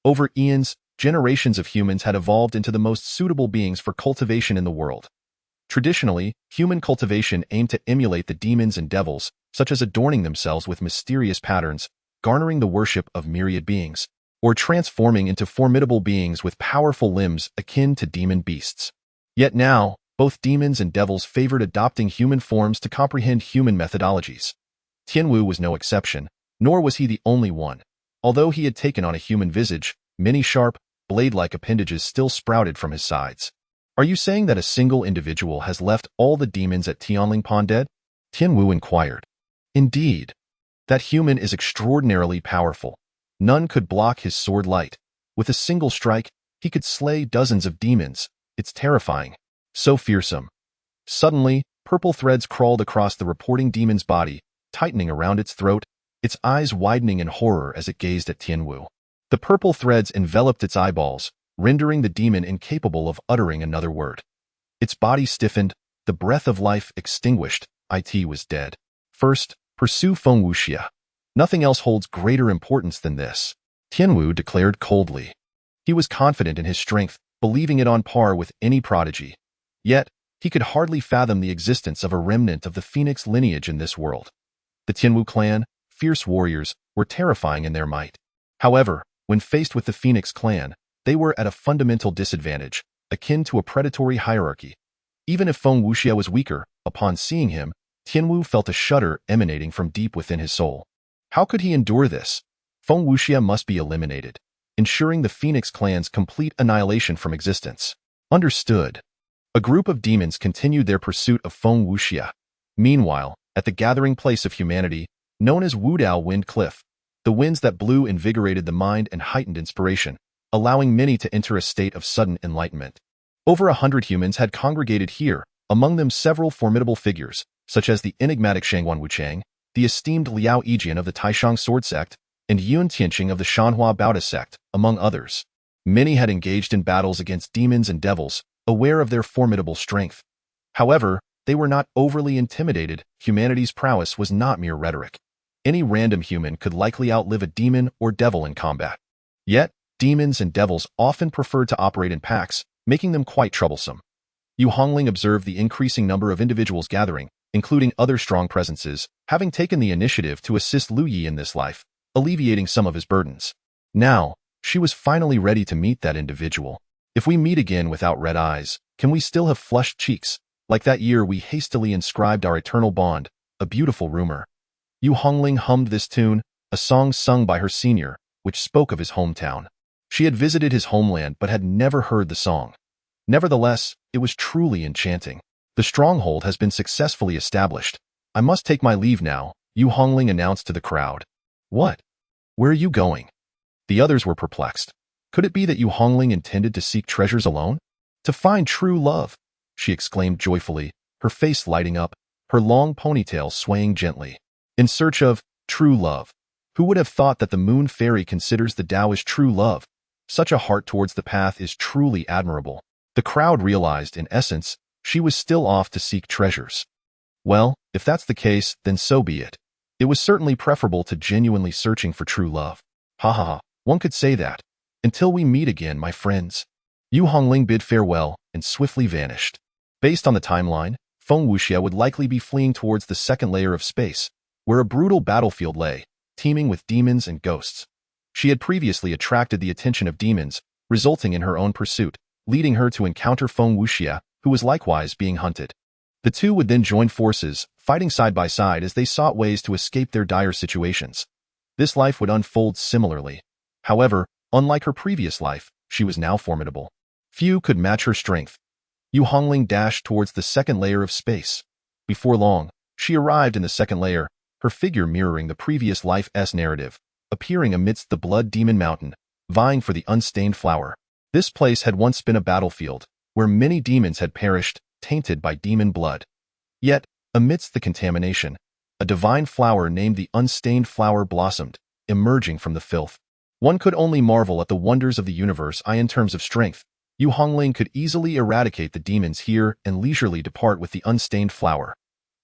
Over eons, generations of humans had evolved into the most suitable beings for cultivation in the world. Traditionally, human cultivation aimed to emulate the demons and devils, such as adorning themselves with mysterious patterns, garnering the worship of myriad beings, or transforming into formidable beings with powerful limbs akin to demon beasts. Yet now, both demons and devils favored adopting human forms to comprehend human methodologies. Tianwu was no exception, nor was he the only one. Although he had taken on a human visage, many sharp, blade-like appendages still sprouted from his sides. Are you saying that a single individual has left all the demons at Tianling Pond dead? Tianwu inquired. Indeed. That human is extraordinarily powerful. None could block his sword light. With a single strike, he could slay dozens of demons. It's terrifying. So fearsome. Suddenly, purple threads crawled across the reporting demon's body, tightening around its throat, its eyes widening in horror as it gazed at Tianwu. The purple threads enveloped its eyeballs, rendering the demon incapable of uttering another word. Its body stiffened, the breath of life extinguished. It was dead. First, pursue Feng Wuxia. Nothing else holds greater importance than this, Tianwu declared coldly. He was confident in his strength, believing it on par with any prodigy. Yet, he could hardly fathom the existence of a remnant of the Phoenix lineage in this world. The Tianwu clan, fierce warriors, were terrifying in their might. However, when faced with the Phoenix clan, they were at a fundamental disadvantage, akin to a predatory hierarchy. Even if Feng Wuxia was weaker, upon seeing him, Tianwu felt a shudder emanating from deep within his soul. How could he endure this? Feng Wuxia must be eliminated, ensuring the Phoenix clan's complete annihilation from existence. Understood. A group of demons continued their pursuit of Feng Wuxia. Meanwhile, at the gathering place of humanity, known as Wudao Wind Cliff, the winds that blew invigorated the mind and heightened inspiration, allowing many to enter a state of sudden enlightenment. Over 100 humans had congregated here, among them several formidable figures, such as the enigmatic Shangguan Wuchang, the esteemed Liao Yijian of the Taishang Sword Sect, and Yun Tianqing of the Shanhua Baoda Sect, among others. Many had engaged in battles against demons and devils, aware of their formidable strength. However, they were not overly intimidated. Humanity's prowess was not mere rhetoric. Any random human could likely outlive a demon or devil in combat. Yet, demons and devils often preferred to operate in packs, making them quite troublesome. Yu Hongling observed the increasing number of individuals gathering, including other strong presences, having taken the initiative to assist Lu Yi in this life, alleviating some of his burdens. Now, she was finally ready to meet that individual. If we meet again without red eyes, can we still have flushed cheeks? Like that year we hastily inscribed our eternal bond, a beautiful rumor. Yu Hongling hummed this tune, a song sung by her senior, which spoke of his hometown. She had visited his homeland but had never heard the song. Nevertheless, it was truly enchanting. The stronghold has been successfully established. I must take my leave now, Yu Hongling announced to the crowd. What? Where are you going? The others were perplexed. Could it be that Yu Hongling intended to seek treasures alone? To find true love, she exclaimed joyfully, her face lighting up, her long ponytail swaying gently. In search of true love. Who would have thought that the Moon Fairy considers the Tao as true love? Such a heart towards the path is truly admirable. The crowd realized, in essence, she was still off to seek treasures. Well, if that's the case, then so be it. It was certainly preferable to genuinely searching for true love. Hahaha, one could say that. Until we meet again, my friends. Yu Hongling bid farewell and swiftly vanished. Based on the timeline, Feng Wuxia would likely be fleeing towards the second layer of space, where a brutal battlefield lay, teeming with demons and ghosts. She had previously attracted the attention of demons, resulting in her own pursuit, leading her to encounter Feng Wuxia, who was likewise being hunted. The two would then join forces, fighting side by side as they sought ways to escape their dire situations. This life would unfold similarly. However, unlike her previous life, she was now formidable. Few could match her strength. Yu Hongling dashed towards the second layer of space. Before long, she arrived in the second layer, her figure mirroring the previous life's narrative, appearing amidst the Blood Demon Mountain, vying for the unstained flower. This place had once been a battlefield, where many demons had perished, tainted by demon blood. Yet, amidst the contamination, a divine flower named the Unstained Flower blossomed, emerging from the filth. One could only marvel at the wonders of the universe. In terms of strength, Yu Hongling could easily eradicate the demons here and leisurely depart with the unstained flower.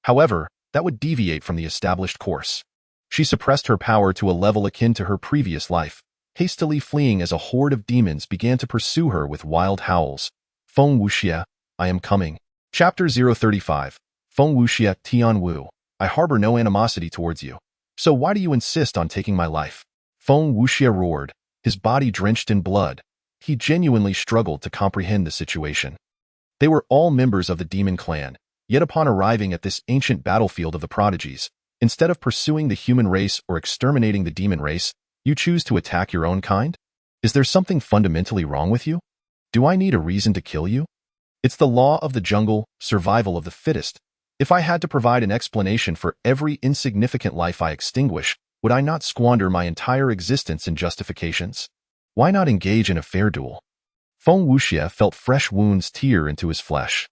However, that would deviate from the established course. She suppressed her power to a level akin to her previous life, hastily fleeing as a horde of demons began to pursue her with wild howls. Feng Wuxia, I am coming. Chapter 035. Feng Wuxia Tian Wu. I harbor no animosity towards you. So why do you insist on taking my life? Feng Wuxia roared, his body drenched in blood. He genuinely struggled to comprehend the situation. They were all members of the demon clan, yet upon arriving at this ancient battlefield of the prodigies, instead of pursuing the human race or exterminating the demon race, you choose to attack your own kind? Is there something fundamentally wrong with you? Do I need a reason to kill you? It's the law of the jungle, survival of the fittest. If I had to provide an explanation for every insignificant life I extinguish, would I not squander my entire existence in justifications? Why not engage in a fair duel? Feng Wuxia felt fresh wounds tear into his flesh.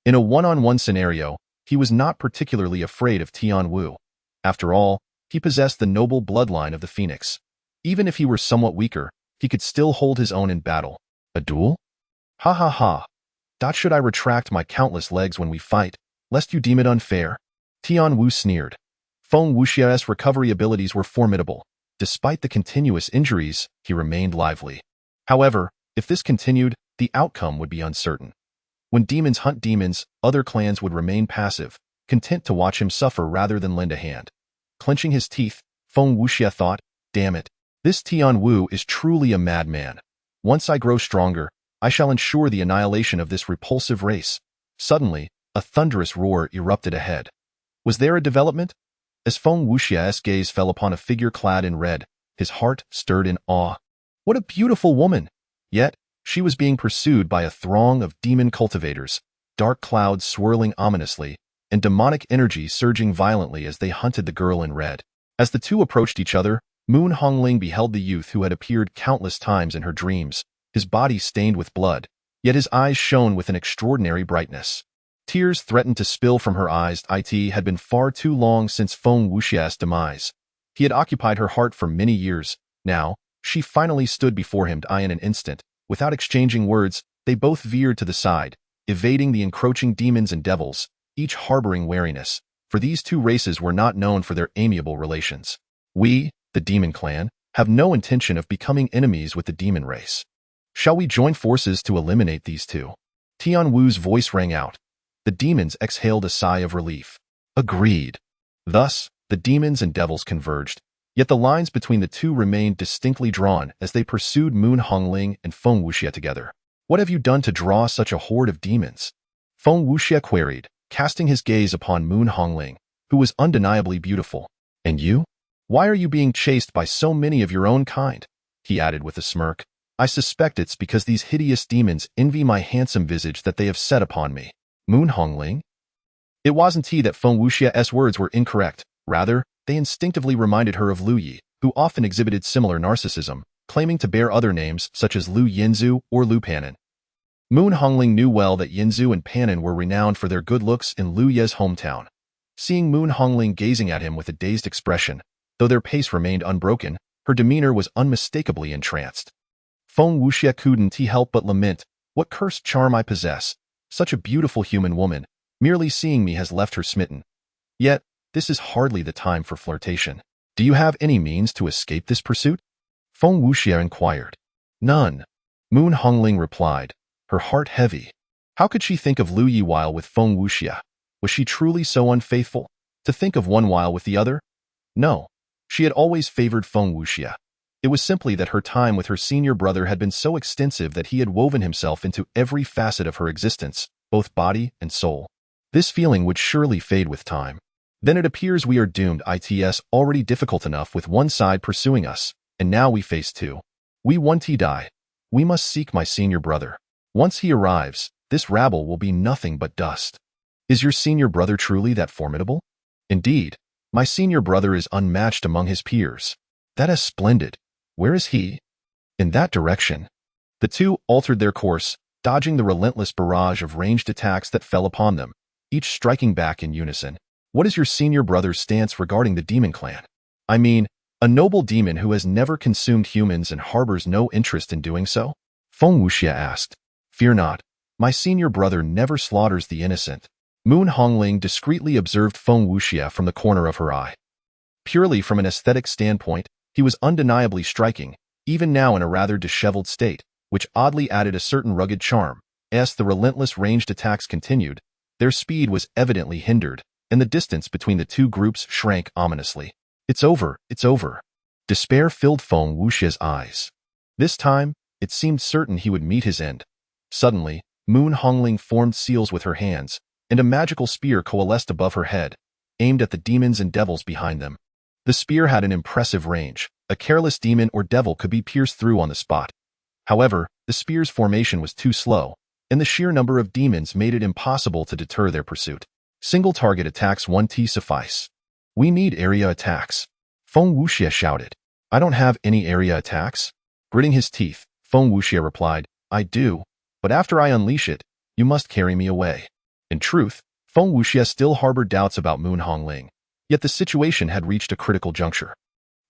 In a one-on-one scenario, he was not particularly afraid of Tian Wu. After all, he possessed the noble bloodline of the Phoenix. Even if he were somewhat weaker, he could still hold his own in battle. A duel? Ha ha ha. Should I retract my countless legs when we fight, lest you deem it unfair? Tian Wu sneered. Feng Wuxia's recovery abilities were formidable. Despite the continuous injuries, he remained lively. However, if this continued, the outcome would be uncertain. When demons hunt demons, other clans would remain passive, content to watch him suffer rather than lend a hand. Clenching his teeth, Feng Wuxia thought, damn it, this Tian Wu is truly a madman. Once I grow stronger, I shall ensure the annihilation of this repulsive race. Suddenly, a thunderous roar erupted ahead. Was there a development? As Feng Wuxia's gaze fell upon a figure clad in red, his heart stirred in awe. What a beautiful woman! Yet, she was being pursued by a throng of demon cultivators, dark clouds swirling ominously, and demonic energy surging violently as they hunted the girl in red. As the two approached each other, Moon Hongling beheld the youth who had appeared countless times in her dreams, his body stained with blood, yet his eyes shone with an extraordinary brightness. Tears threatened to spill from her eyes. It had been far too long since Feng Wuxia's demise. He had occupied her heart for many years. Now, she finally stood before him in an instant. Without exchanging words, they both veered to the side, evading the encroaching demons and devils, each harboring wariness, for these two races were not known for their amiable relations. We, the demon clan, have no intention of becoming enemies with the demon race. Shall we join forces to eliminate these two? Tian Wu's voice rang out. The demons exhaled a sigh of relief. Agreed. Thus, the demons and devils converged, yet the lines between the two remained distinctly drawn as they pursued Moon Hongling and Feng Wuxia together. What have you done to draw such a horde of demons? Feng Wuxia queried, casting his gaze upon Moon Hongling, who was undeniably beautiful. And you? Why are you being chased by so many of your own kind? He added with a smirk. I suspect it's because these hideous demons envy my handsome visage that they have set upon me. Moon Hongling? It wasn't that Feng Wuxia's words were incorrect. Rather, they instinctively reminded her of Lu Yi, who often exhibited similar narcissism, claiming to bear other names such as Lu Yinzu or Lu Panin. Moon Hongling knew well that Yinzu and Panin were renowned for their good looks in Lu Ye's hometown. Seeing Moon Hongling gazing at him with a dazed expression, though their pace remained unbroken, her demeanor was unmistakably entranced. Feng Wuxia couldn't help but lament, what cursed charm I possess. Such a beautiful human woman, merely seeing me has left her smitten. Yet, this is hardly the time for flirtation. Do you have any means to escape this pursuit? Feng Wuxia inquired. None. Moon Hongling replied, her heart heavy. How could she think of Lu Yi while with Feng Wuxia? Was she truly so unfaithful? To think of one while with the other? No. She had always favored Feng Wuxia. It was simply that her time with her senior brother had been so extensive that he had woven himself into every facet of her existence, both body and soul. This feeling would surely fade with time. Then it appears we are doomed. It's already difficult enough with one side pursuing us, and now we face two. We want to die. We must seek my senior brother. Once he arrives, this rabble will be nothing but dust. Is your senior brother truly that formidable? Indeed, my senior brother is unmatched among his peers. That is splendid. Where is he? In that direction. The two altered their course, dodging the relentless barrage of ranged attacks that fell upon them, each striking back in unison. What is your senior brother's stance regarding the demon clan? I mean, a noble demon who has never consumed humans and harbors no interest in doing so? Feng Wuxia asked. Fear not. My senior brother never slaughters the innocent. Moon Hongling discreetly observed Feng Wuxia from the corner of her eye. Purely from an aesthetic standpoint, he was undeniably striking, even now in a rather disheveled state, which oddly added a certain rugged charm. As the relentless ranged attacks continued, Their speed was evidently hindered, and the distance between the two groups shrank ominously. It's over, it's over. Despair filled Feng Wuxia's eyes. This time, it seemed certain he would meet his end. Suddenly, Moon Hongling formed seals with her hands, and a magical spear coalesced above her head, aimed at the demons and devils behind them. The spear had an impressive range. A careless demon or devil could be pierced through on the spot. However, the spear's formation was too slow, and the sheer number of demons made it impossible to deter their pursuit. Single target attacks 1T suffice. We need area attacks. Feng Wuxia shouted. I don't have any area attacks. Gritting his teeth, Feng Wuxia replied, I do, but after I unleash it, you must carry me away. In truth, Feng Wuxia still harbored doubts about Moon Hongling, yet the situation had reached a critical juncture.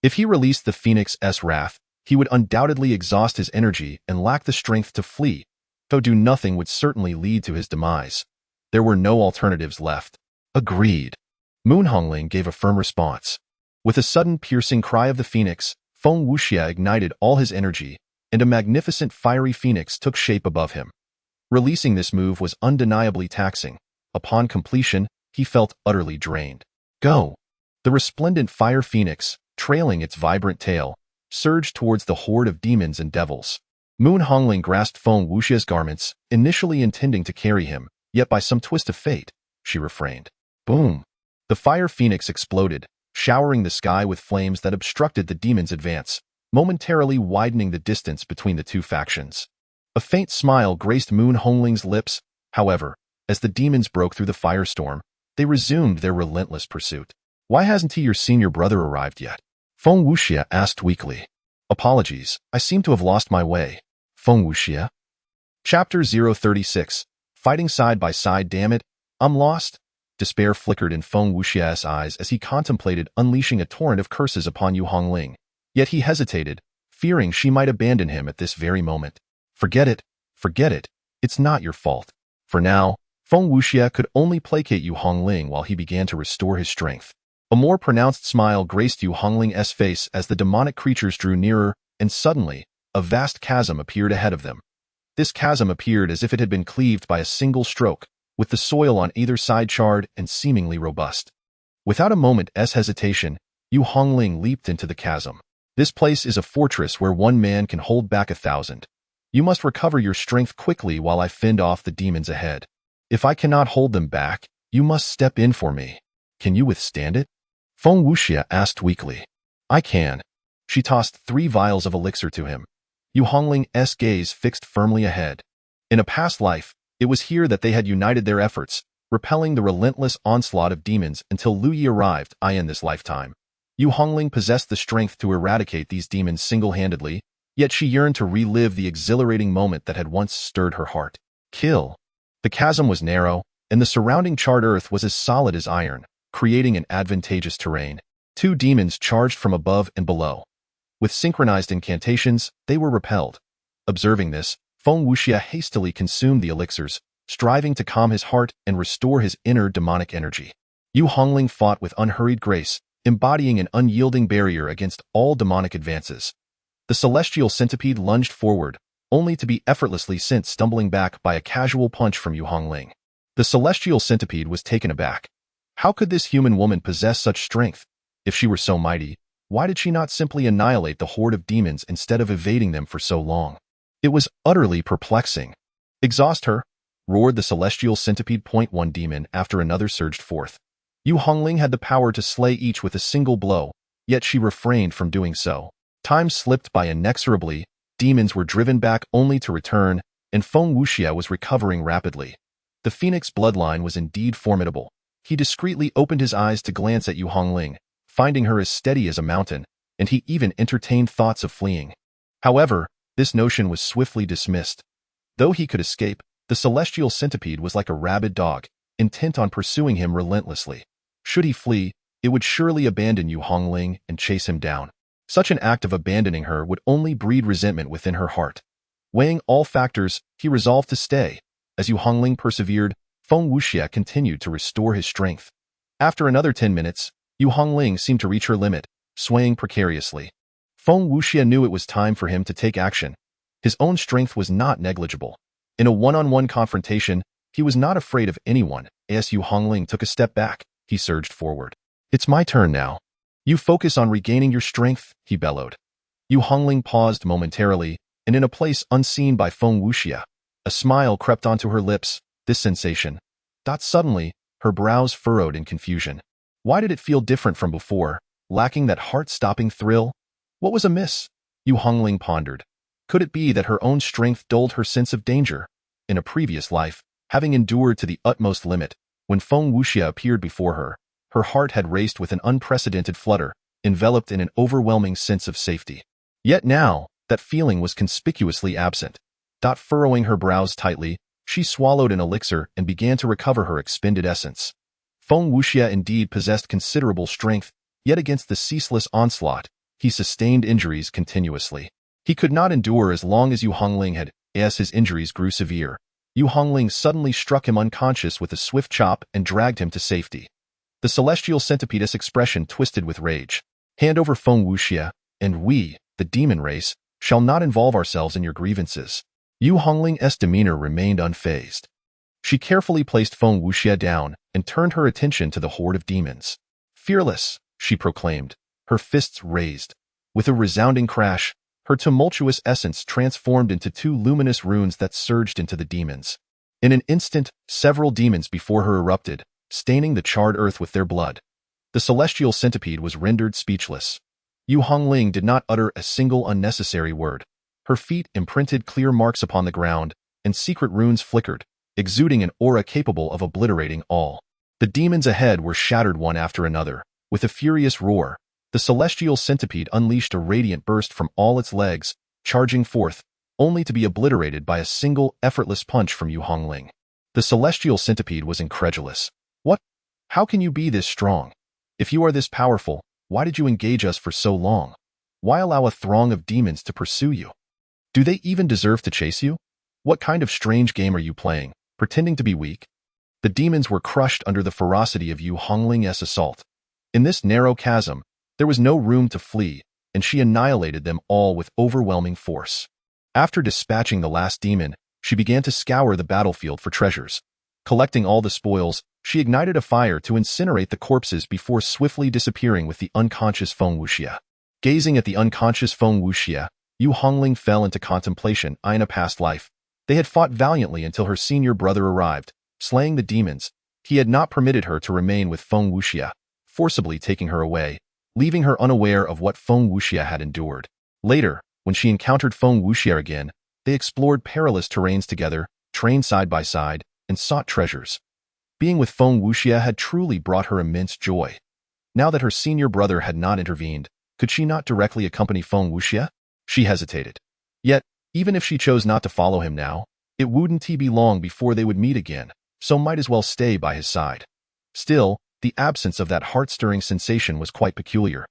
If he released the Phoenix's wrath, he would undoubtedly exhaust his energy and lack the strength to flee, though do nothing would certainly lead to his demise. There were no alternatives left. Agreed. Moon Hongling gave a firm response. With a sudden piercing cry of the phoenix, Feng Wuxia ignited all his energy, and a magnificent fiery phoenix took shape above him. Releasing this move was undeniably taxing. Upon completion, he felt utterly drained. Go! The resplendent fire phoenix, trailing its vibrant tail, surged towards the horde of demons and devils. Moon Hongling grasped Feng Wuxia's garments, initially intending to carry him, yet by some twist of fate, she refrained. Boom! The fire phoenix exploded, showering the sky with flames that obstructed the demons' advance, momentarily widening the distance between the two factions. A faint smile graced Moon Hongling's lips. However, as the demons broke through the firestorm, they resumed their relentless pursuit. Why hasn't your senior brother arrived yet? Feng Wuxia asked weakly. Apologies, I seem to have lost my way. Feng Wuxia? Chapter 036. Fighting side by side, damn it, I'm lost. Despair flickered in Feng Wuxia's eyes as he contemplated unleashing a torrent of curses upon Yu Hongling. Yet he hesitated, fearing she might abandon him at this very moment. Forget it, it's not your fault. For now, Feng Wuxia could only placate Yu Hongling while he began to restore his strength. A more pronounced smile graced Yu Hongling's face as the demonic creatures drew nearer, and suddenly, a vast chasm appeared ahead of them. This chasm appeared as if it had been cleaved by a single stroke, with the soil on either side charred and seemingly robust. Without a moment's hesitation, Yu Hongling leaped into the chasm. This place is a fortress where one man can hold back 1,000. You must recover your strength quickly while I fend off the demons ahead. If I cannot hold them back, you must step in for me. Can you withstand it? Feng Wuxia asked weakly. I can. She tossed 3 vials of elixir to him. Yu Hongling's gaze fixed firmly ahead. In a past life, it was here that they had united their efforts, repelling the relentless onslaught of demons until Lu Yi arrived. In this lifetime, Yu Hongling possessed the strength to eradicate these demons single-handedly, yet she yearned to relive the exhilarating moment that had once stirred her heart. Kill. The chasm was narrow, and the surrounding charred earth was as solid as iron, creating an advantageous terrain. 2 demons charged from above and below. With synchronized incantations, they were repelled. Observing this, Feng Wuxia hastily consumed the elixirs, striving to calm his heart and restore his inner demonic energy. Yu Hongling fought with unhurried grace, embodying an unyielding barrier against all demonic advances. The celestial centipede lunged forward, only to be effortlessly sent stumbling back by a casual punch from Yu Hongling. The celestial centipede was taken aback. How could this human woman possess such strength? If she were so mighty, why did she not simply annihilate the horde of demons instead of evading them for so long? It was utterly perplexing. Exhaust her, roared the celestial centipede. One demon after another surged forth. Yu Hongling had the power to slay each with a single blow, yet she refrained from doing so. Time slipped by inexorably, demons were driven back only to return, and Feng Wuxia was recovering rapidly. The Phoenix bloodline was indeed formidable. He discreetly opened his eyes to glance at Yu Hongling, finding her as steady as a mountain, and he even entertained thoughts of fleeing. However, this notion was swiftly dismissed. Though he could escape, the celestial centipede was like a rabid dog, intent on pursuing him relentlessly. Should he flee, it would surely abandon Yu Hongling and chase him down. Such an act of abandoning her would only breed resentment within her heart. Weighing all factors, he resolved to stay. As Yu Hongling persevered, Feng Wuxia continued to restore his strength. After another 10 minutes, Yu Hongling seemed to reach her limit, swaying precariously. Feng Wuxia knew it was time for him to take action. His own strength was not negligible. In a one-on-one confrontation, he was not afraid of anyone, As Yu Hongling took a step back, he surged forward. It's my turn now. You focus on regaining your strength, he bellowed. Yu Hongling paused momentarily, and in a place unseen by Feng Wuxia, a smile crept onto her lips. This sensation. Suddenly, her brows furrowed in confusion. Why did it feel different from before, lacking that heart-stopping thrill? What was amiss? Yu Hongling pondered. Could it be that her own strength dulled her sense of danger? In a previous life, having endured to the utmost limit, when Feng Wuxia appeared before her, her heart had raced with an unprecedented flutter, enveloped in an overwhelming sense of safety. Yet now, that feeling was conspicuously absent. Furrowing her brows tightly, she swallowed an elixir and began to recover her expended essence. Feng Wuxia indeed possessed considerable strength, yet against the ceaseless onslaught, he sustained injuries continuously. He could not endure as long as Yu Hongling had. As his injuries grew severe, Yu Hongling suddenly struck him unconscious with a swift chop and dragged him to safety. The celestial centiped's expression twisted with rage. Hand over Feng Wuxia, and we, the demon race, shall not involve ourselves in your grievances. Yu Hongling's demeanor remained unfazed. She carefully placed Feng Wuxia down and turned her attention to the horde of demons. Fearless, she proclaimed, her fists raised. With a resounding crash, her tumultuous essence transformed into two luminous runes that surged into the demons. In an instant, several demons before her erupted, staining the charred earth with their blood. The celestial centipede was rendered speechless. Yu Hongling did not utter a single unnecessary word. Her feet imprinted clear marks upon the ground, and secret runes flickered, exuding an aura capable of obliterating all. The demons ahead were shattered one after another. With a furious roar, the celestial centipede unleashed a radiant burst from all its legs, charging forth, only to be obliterated by a single, effortless punch from Yu Hongling. The celestial centipede was incredulous. What? How can you be this strong? If you are this powerful, why did you engage us for so long? Why allow a throng of demons to pursue you? Do they even deserve to chase you? What kind of strange game are you playing, pretending to be weak? The demons were crushed under the ferocity of Yu Hongling's assault. In this narrow chasm, there was no room to flee, and she annihilated them all with overwhelming force. After dispatching the last demon, she began to scour the battlefield for treasures. Collecting all the spoils, she ignited a fire to incinerate the corpses before swiftly disappearing with the unconscious Feng Wuxia. Gazing at the unconscious Feng Wuxia, Yu Hongling fell into contemplation. In a past life, they had fought valiantly until her senior brother arrived, slaying the demons. He had not permitted her to remain with Feng Wuxia, forcibly taking her away, leaving her unaware of what Feng Wuxia had endured. Later, when she encountered Feng Wuxia again, they explored perilous terrains together, trained side by side, and sought treasures. Being with Feng Wuxia had truly brought her immense joy. Now that her senior brother had not intervened, could she not directly accompany Feng Wuxia? She hesitated. Yet, even if she chose not to follow him now, it wouldn't be long before they would meet again, so might as well stay by his side. Still, the absence of that heart-stirring sensation was quite peculiar.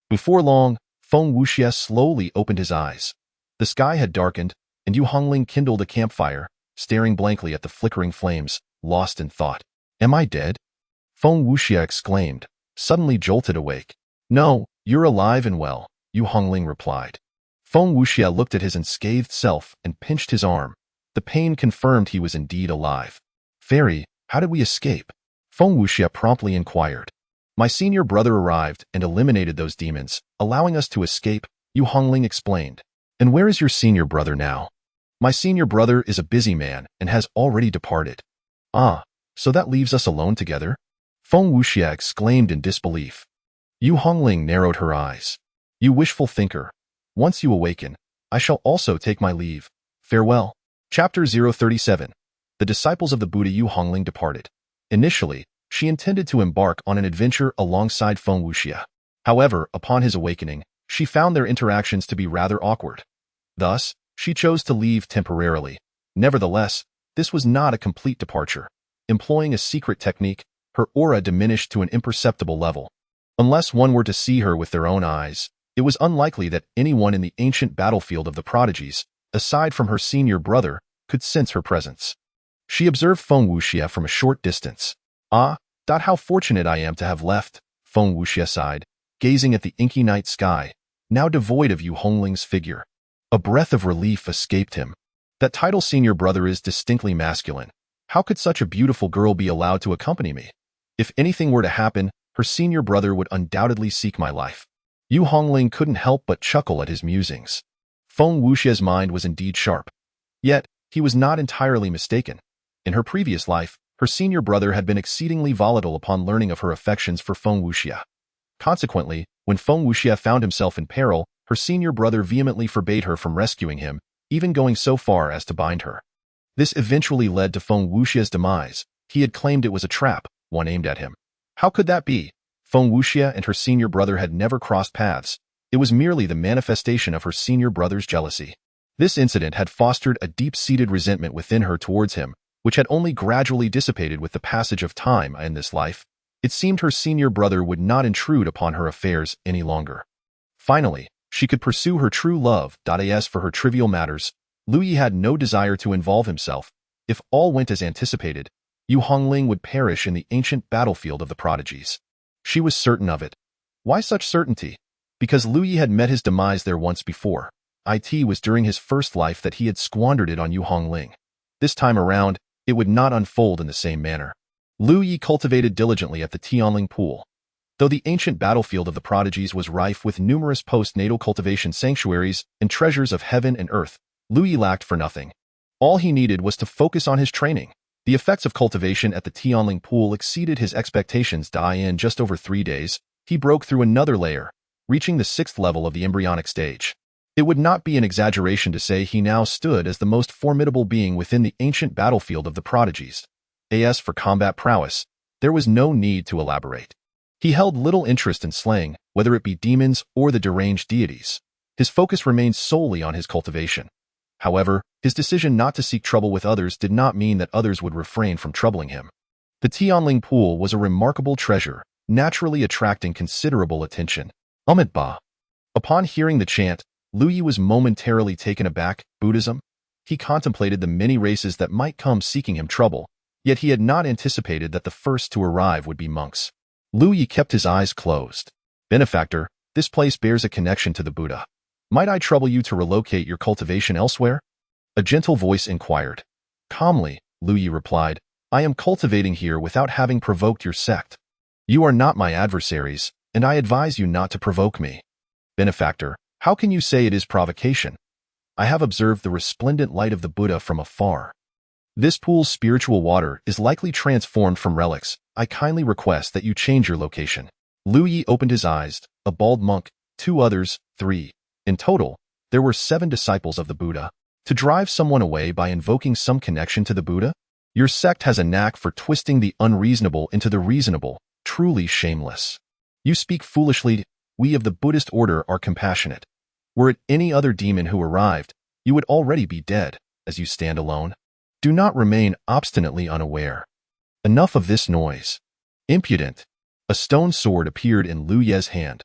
Before long, Feng Wuxia slowly opened his eyes. The sky had darkened, and Yu Hongling kindled a campfire, staring blankly at the flickering flames, lost in thought. Am I dead? Feng Wuxia exclaimed, suddenly jolted awake. No, you're alive and well, Yu Hongling replied. Feng Wuxia looked at his unscathed self and pinched his arm. The pain confirmed he was indeed alive. Fairy, how did we escape? Feng Wuxia promptly inquired. My senior brother arrived and eliminated those demons, allowing us to escape, Yu Hongling explained. And where is your senior brother now? My senior brother is a busy man and has already departed. Ah, so that leaves us alone together? Feng Wuxia exclaimed in disbelief. Yu Hongling narrowed her eyes. You wishful thinker. Once you awaken, I shall also take my leave. Farewell. Chapter 037. The disciples of the Buddha. Yu Hongling departed. Initially, she intended to embark on an adventure alongside Feng Wuxia. However, upon his awakening, she found their interactions to be rather awkward. Thus, she chose to leave temporarily. Nevertheless, this was not a complete departure. Employing a secret technique, her aura diminished to an imperceptible level. Unless one were to see her with their own eyes, it was unlikely that anyone in the ancient battlefield of the prodigies, aside from her senior brother, could sense her presence. She observed Feng Wuxia from a short distance. Ah, how fortunate I am to have left, Feng Wuxia sighed, gazing at the inky night sky, now devoid of Yu Hongling's figure. A breath of relief escaped him. That title senior brother is distinctly masculine. How could such a beautiful girl be allowed to accompany me? If anything were to happen, her senior brother would undoubtedly seek my life. Yu Hongling couldn't help but chuckle at his musings. Feng Wuxia's mind was indeed sharp. Yet, he was not entirely mistaken. In her previous life, her senior brother had been exceedingly volatile upon learning of her affections for Feng Wuxia. Consequently, when Feng Wuxia found himself in peril, her senior brother vehemently forbade her from rescuing him, even going so far as to bind her. This eventually led to Feng Wuxia's demise. He had claimed it was a trap, one aimed at him. How could that be? Feng Wuxia and her senior brother had never crossed paths. It was merely the manifestation of her senior brother's jealousy. This incident had fostered a deep-seated resentment within her towards him, which had only gradually dissipated with the passage of time in this life. It seemed her senior brother would not intrude upon her affairs any longer. Finally, she could pursue her true love. As for her trivial matters, Lu Yi had no desire to involve himself. If all went as anticipated, Yu Hongling would perish in the ancient battlefield of the prodigies. She was certain of it. Why such certainty? Because Lu Yi had met his demise there once before. It was during his first life that he had squandered it on Yu Hongling. This time around, it would not unfold in the same manner. Lu Yi cultivated diligently at the Tianling pool. Though the ancient battlefield of the prodigies was rife with numerous post-natal cultivation sanctuaries and treasures of heaven and earth, Lu Yi lacked for nothing. All he needed was to focus on his training. The effects of cultivation at the Tianling pool exceeded his expectations. In just over 3 days, he broke through another layer, reaching the 6th level of the embryonic stage. It would not be an exaggeration to say he now stood as the most formidable being within the ancient battlefield of the prodigies. As for combat prowess, there was no need to elaborate. He held little interest in slaying, whether it be demons or the deranged deities. His focus remained solely on his cultivation. However, his decision not to seek trouble with others did not mean that others would refrain from troubling him. The Tianling pool was a remarkable treasure, naturally attracting considerable attention. Upon hearing the chant, Lu Yi was momentarily taken aback. Buddhism? He contemplated the many races that might come seeking him trouble, yet he had not anticipated that the first to arrive would be monks. Lu Yi kept his eyes closed. Benefactor, this place bears a connection to the Buddha. Might I trouble you to relocate your cultivation elsewhere? A gentle voice inquired. Calmly, Lu Yi replied, I am cultivating here without having provoked your sect. You are not my adversaries, and I advise you not to provoke me. Benefactor, how can you say it is provocation? I have observed the resplendent light of the Buddha from afar. This pool's spiritual water is likely transformed from relics. I kindly request that you change your location. Lu Yi opened his eyes, a bald monk, 2 others, 3. In total, there were 7 disciples of the Buddha. To drive someone away by invoking some connection to the Buddha? Your sect has a knack for twisting the unreasonable into the reasonable, truly shameless. You speak foolishly. We of the Buddhist order are compassionate. Were it any other demon who arrived, you would already be dead, as you stand alone. Do not remain obstinately unaware. Enough of this noise. Impudent. A stone sword appeared in Lu Ye's hand.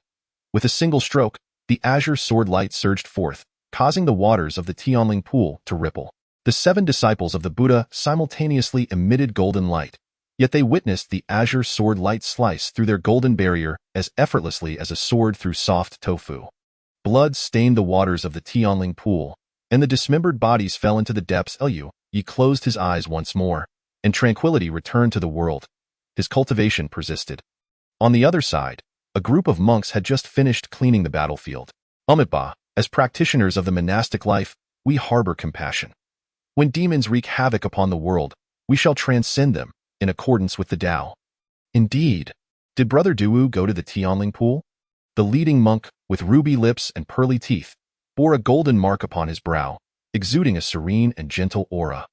With a single stroke, the azure sword light surged forth, causing the waters of the Tianling pool to ripple. The 7 disciples of the Buddha simultaneously emitted golden light, yet they witnessed the azure sword light slice through their golden barrier as effortlessly as a sword through soft tofu. Blood stained the waters of the Tianling pool, and the dismembered bodies fell into the depths. Lu Yi closed his eyes once more, and tranquility returned to the world. His cultivation persisted. On the other side, a group of monks had just finished cleaning the battlefield. As practitioners of the monastic life, we harbor compassion. When demons wreak havoc upon the world, we shall transcend them, in accordance with the Tao. Indeed. Did Brother Duwu go to the Tianling pool? The leading monk, with ruby lips and pearly teeth, bore a golden mark upon his brow, exuding a serene and gentle aura.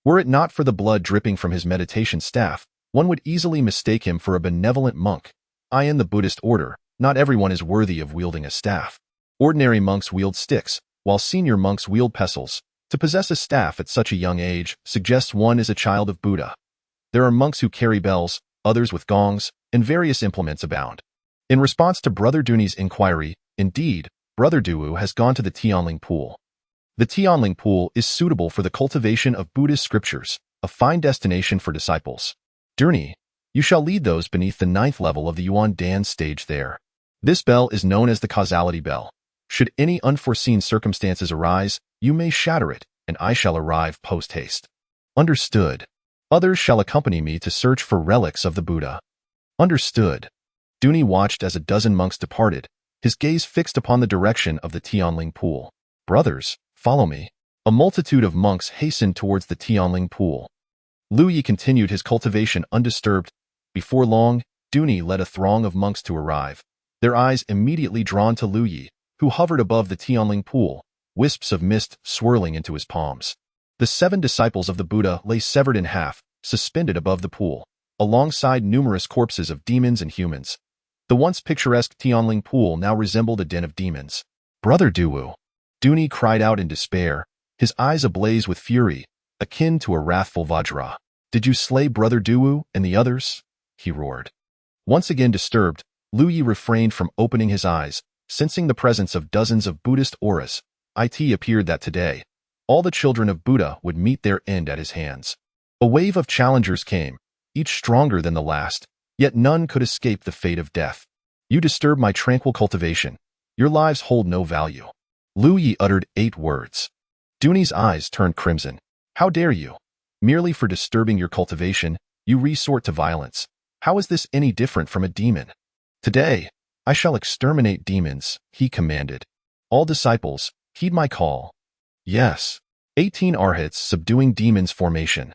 Were it not for the blood dripping from his meditation staff, one would easily mistake him for a benevolent monk. In the Buddhist order, not everyone is worthy of wielding a staff. Ordinary monks wield sticks, while senior monks wield pestles. To possess a staff at such a young age suggests one is a child of Buddha. There are monks who carry bells, others with gongs, and various implements abound. In response to Brother Duni's inquiry, indeed, Brother Duwu has gone to the Tianling pool. The Tianling pool is suitable for the cultivation of Buddhist scriptures, a fine destination for disciples. Duni, you shall lead those beneath the 9th level of the Yuan Dan stage there. This bell is known as the causality bell. Should any unforeseen circumstances arise, you may shatter it, and I shall arrive post-haste. Understood. Others shall accompany me to search for relics of the Buddha. Understood. Duni watched as a dozen monks departed, his gaze fixed upon the direction of the Tianling pool. Brothers, follow me. A multitude of monks hastened towards the Tianling pool. Lu Yi continued his cultivation undisturbed. Before long, Duni led a throng of monks to arrive, their eyes immediately drawn to Lu Yi, who hovered above the Tianling pool, wisps of mist swirling into his palms. The 7 disciples of the Buddha lay severed in half, suspended above the pool, alongside numerous corpses of demons and humans. The once picturesque Tianling pool now resembled a den of demons. Brother Duwu! Duni cried out in despair, his eyes ablaze with fury, akin to a wrathful Vajra. Did you slay Brother Duwu and the others? He roared. Once again disturbed, Lu Yi refrained from opening his eyes, sensing the presence of dozens of Buddhist auras. It appeared that today, all the children of Buddha would meet their end at his hands. A wave of challengers came, each stronger than the last, yet none could escape the fate of death. You disturb my tranquil cultivation. Your lives hold no value. Lu Yi uttered 8 words. Duni's eyes turned crimson. How dare you? Merely for disturbing your cultivation, you resort to violence. How is this any different from a demon? Today, I shall exterminate demons, he commanded. All disciples, heed my call. Yes. 18 arhats subduing demons formation.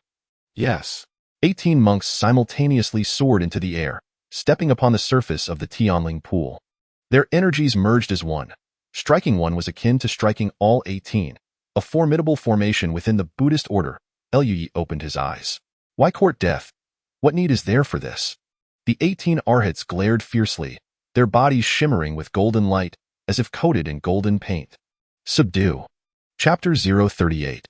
Yes. 18 monks simultaneously soared into the air, stepping upon the surface of the Tianling pool. Their energies merged as one. Striking one was akin to striking all 18, a formidable formation within the Buddhist order. Yi opened his eyes. Why court death? What need is there for this? The 18 arhats glared fiercely, their bodies shimmering with golden light, as if coated in golden paint. Subdue. Chapter 038.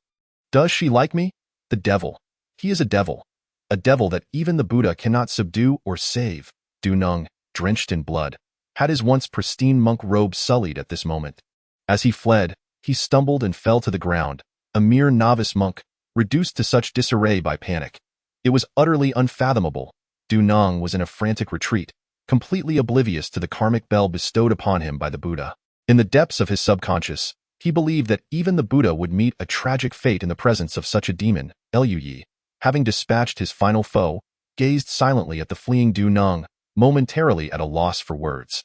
Does she like me? The devil. He is a devil that even the Buddha cannot subdue or save. Du Nung, drenched in blood, had his once pristine monk robe sullied at this moment. As he fled, he stumbled and fell to the ground, a mere novice monk, reduced to such disarray by panic. It was utterly unfathomable. Du Nung was in a frantic retreat, completely oblivious to the karmic bell bestowed upon him by the Buddha. In the depths of his subconscious, he believed that even the Buddha would meet a tragic fate in the presence of such a demon. Yi, having dispatched his final foe, gazed silently at the fleeing Du Nung, momentarily at a loss for words.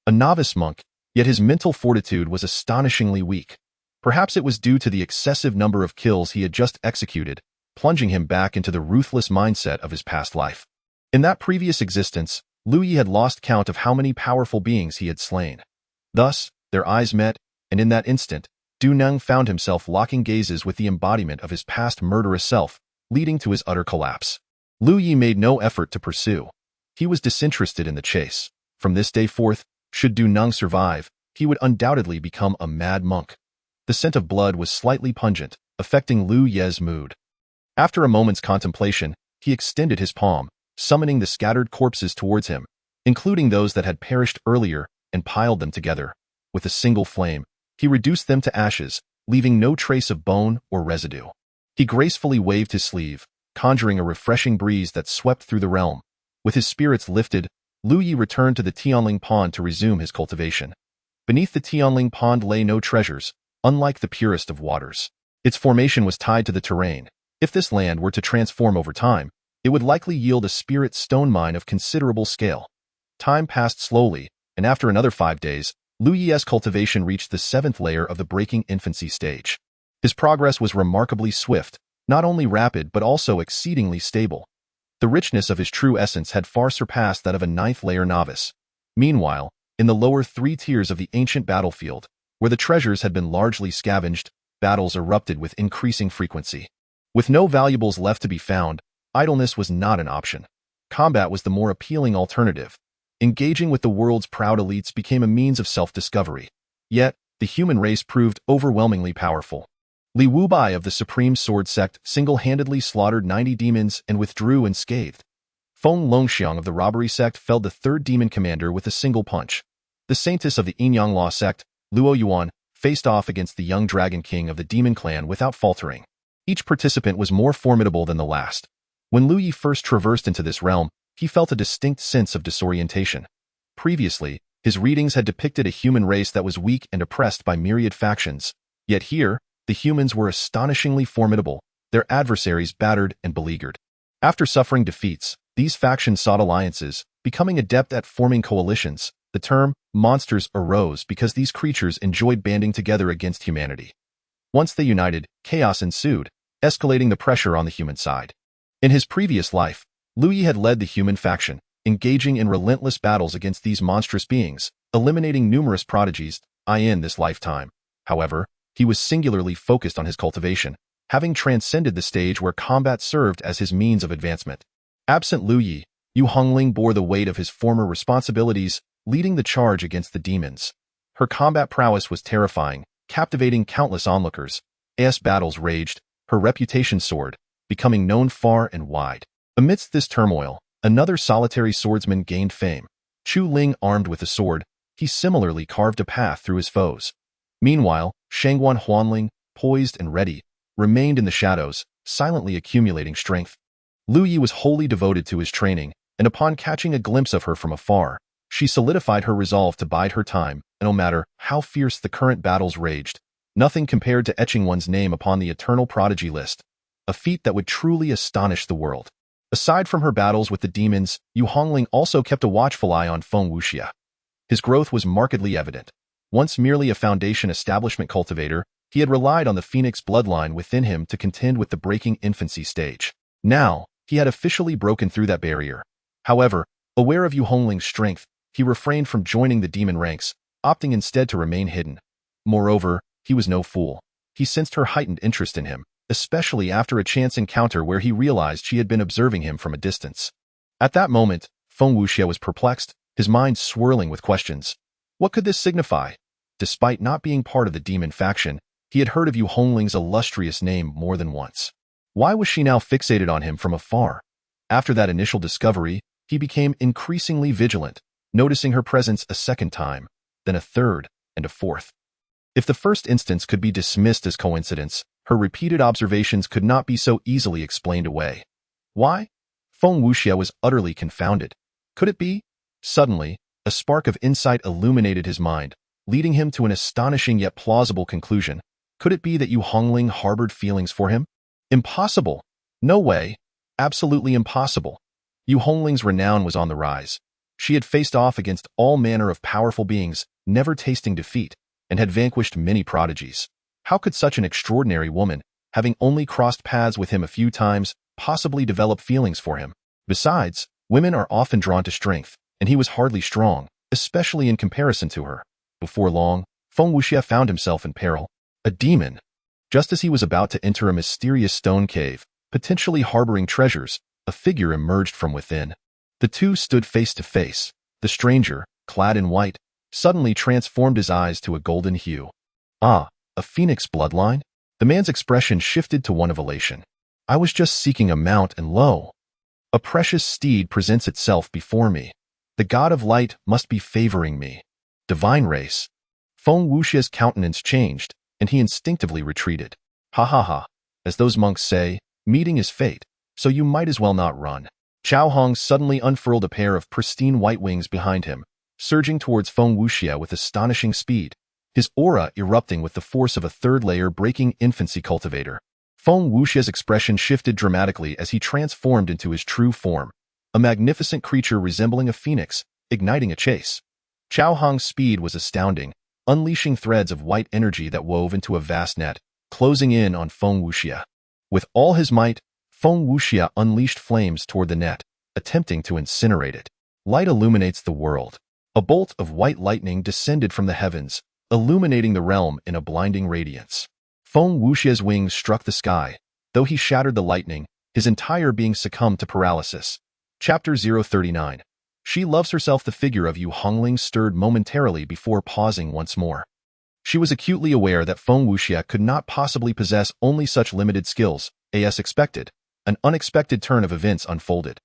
A novice monk, yet his mental fortitude was astonishingly weak. Perhaps it was due to the excessive number of kills he had just executed, plunging him back into the ruthless mindset of his past life. In that previous existence, Lu Yi had lost count of how many powerful beings he had slain. Thus, their eyes met, and in that instant, Du Nung found himself locking gazes with the embodiment of his past murderous self, leading to his utter collapse. Lu Yi made no effort to pursue. He was disinterested in the chase. From this day forth, should Du Nung survive, he would undoubtedly become a mad monk. The scent of blood was slightly pungent, affecting Lu Ye's mood. After a moment's contemplation, he extended his palm, summoning the scattered corpses towards him, including those that had perished earlier, and piled them together. With a single flame, he reduced them to ashes, leaving no trace of bone or residue. He gracefully waved his sleeve, conjuring a refreshing breeze that swept through the realm. With his spirits lifted, Lu Yi returned to the Tianling pond to resume his cultivation. Beneath the Tianling pond lay no treasures, unlike the purest of waters. Its formation was tied to the terrain. If this land were to transform over time, it would likely yield a spirit stone mine of considerable scale. Time passed slowly, and after another 5 days, Lu Yi's cultivation reached the 7th layer of the breaking infancy stage. His progress was remarkably swift, not only rapid but also exceedingly stable. The richness of his true essence had far surpassed that of a 9th layer novice. Meanwhile, in the lower 3 tiers of the ancient battlefield, where the treasures had been largely scavenged, battles erupted with increasing frequency. With no valuables left to be found, idleness was not an option. Combat was the more appealing alternative. Engaging with the world's proud elites became a means of self-discovery. Yet, the human race proved overwhelmingly powerful. Li Wubai of the Supreme Sword Sect single-handedly slaughtered 90 demons and withdrew unscathed. Feng Longxiang of the Robbery Sect felled the 3rd demon commander with a single punch. The Saintess of the Yinyang Law Sect, Luo Yuan, faced off against the young Dragon King of the Demon Clan without faltering. Each participant was more formidable than the last. When Lu Yi first traversed into this realm, he felt a distinct sense of disorientation. Previously, his readings had depicted a human race that was weak and oppressed by myriad factions. Yet here, the humans were astonishingly formidable, their adversaries battered and beleaguered. After suffering defeats, these factions sought alliances, becoming adept at forming coalitions. The term monsters arose because these creatures enjoyed banding together against humanity. Once they united, chaos ensued, escalating the pressure on the human side. In his previous life, Liu Yi had led the human faction, engaging in relentless battles against these monstrous beings, eliminating numerous prodigies in this lifetime. However, he was singularly focused on his cultivation, having transcended the stage where combat served as his means of advancement. Absent Liu Yi, Yu Hongling bore the weight of his former responsibilities, leading the charge against the demons. Her combat prowess was terrifying, captivating countless onlookers. As battles raged, her reputation soared, becoming known far and wide. Amidst this turmoil, another solitary swordsman gained fame. Chu Ling, armed with a sword, he similarly carved a path through his foes. Meanwhile, Shangguan Huanling, poised and ready, remained in the shadows, silently accumulating strength. Liu Yi was wholly devoted to his training, and upon catching a glimpse of her from afar, she solidified her resolve to bide her time, and no matter how fierce the current battles raged, nothing compared to etching one's name upon the eternal prodigy list, a feat that would truly astonish the world. Aside from her battles with the demons, Yu Hongling also kept a watchful eye on Feng Wuxia. His growth was markedly evident. Once merely a foundation establishment cultivator, he had relied on the Phoenix bloodline within him to contend with the breaking infancy stage. Now, he had officially broken through that barrier. However, aware of Yu Hongling's strength, he refrained from joining the demon ranks, opting instead to remain hidden. Moreover, he was no fool. He sensed her heightened interest in him, especially after a chance encounter where he realized she had been observing him from a distance. At that moment, Feng Wuxia was perplexed, his mind swirling with questions. What could this signify? Despite not being part of the demon faction, he had heard of Yu Hongling's illustrious name more than once. Why was she now fixated on him from afar? After that initial discovery, he became increasingly vigilant, noticing her presence a second time, then a third, and a fourth. If the first instance could be dismissed as coincidence, her repeated observations could not be so easily explained away. Why? Feng Wuxia was utterly confounded. Could it be? Suddenly, a spark of insight illuminated his mind, leading him to an astonishing yet plausible conclusion. Could it be that Yu Hongling harbored feelings for him? Impossible! No way! Absolutely impossible! Yu Hongling's renown was on the rise. She had faced off against all manner of powerful beings, never tasting defeat, and had vanquished many prodigies. How could such an extraordinary woman, having only crossed paths with him a few times, possibly develop feelings for him? Besides, women are often drawn to strength, and he was hardly strong, especially in comparison to her. Before long, Feng Wuxia found himself in peril. A demon. Just as he was about to enter a mysterious stone cave, potentially harboring treasures, a figure emerged from within. The two stood face to face. The stranger, clad in white, suddenly transformed his eyes to a golden hue. Ah, a phoenix bloodline? The man's expression shifted to one of elation. I was just seeking a mount, and lo! A precious steed presents itself before me. The god of light must be favoring me. Divine race. Feng Wuxia's countenance changed, and he instinctively retreated. Hahaha. As those monks say, meeting is fate, so you might as well not run. Chao Hong suddenly unfurled a pair of pristine white wings behind him, surging towards Feng Wuxia with astonishing speed, his aura erupting with the force of a third-layer breaking infancy cultivator. Feng Wuxia's expression shifted dramatically as he transformed into his true form, a magnificent creature resembling a phoenix, igniting a chase. Chao Hong's speed was astounding, unleashing threads of white energy that wove into a vast net, closing in on Feng Wuxia. With all his might, Feng Wuxia unleashed flames toward the net, attempting to incinerate it. Light illuminates the world. A bolt of white lightning descended from the heavens, illuminating the realm in a blinding radiance. Feng Wuxia's wings struck the sky. Though he shattered the lightning, his entire being succumbed to paralysis. Chapter 039. She loves herself. The figure of Yu Hongling stirred momentarily before pausing once more. She was acutely aware that Feng Wuxia could not possibly possess only such limited skills, as expected. An unexpected turn of events unfolded.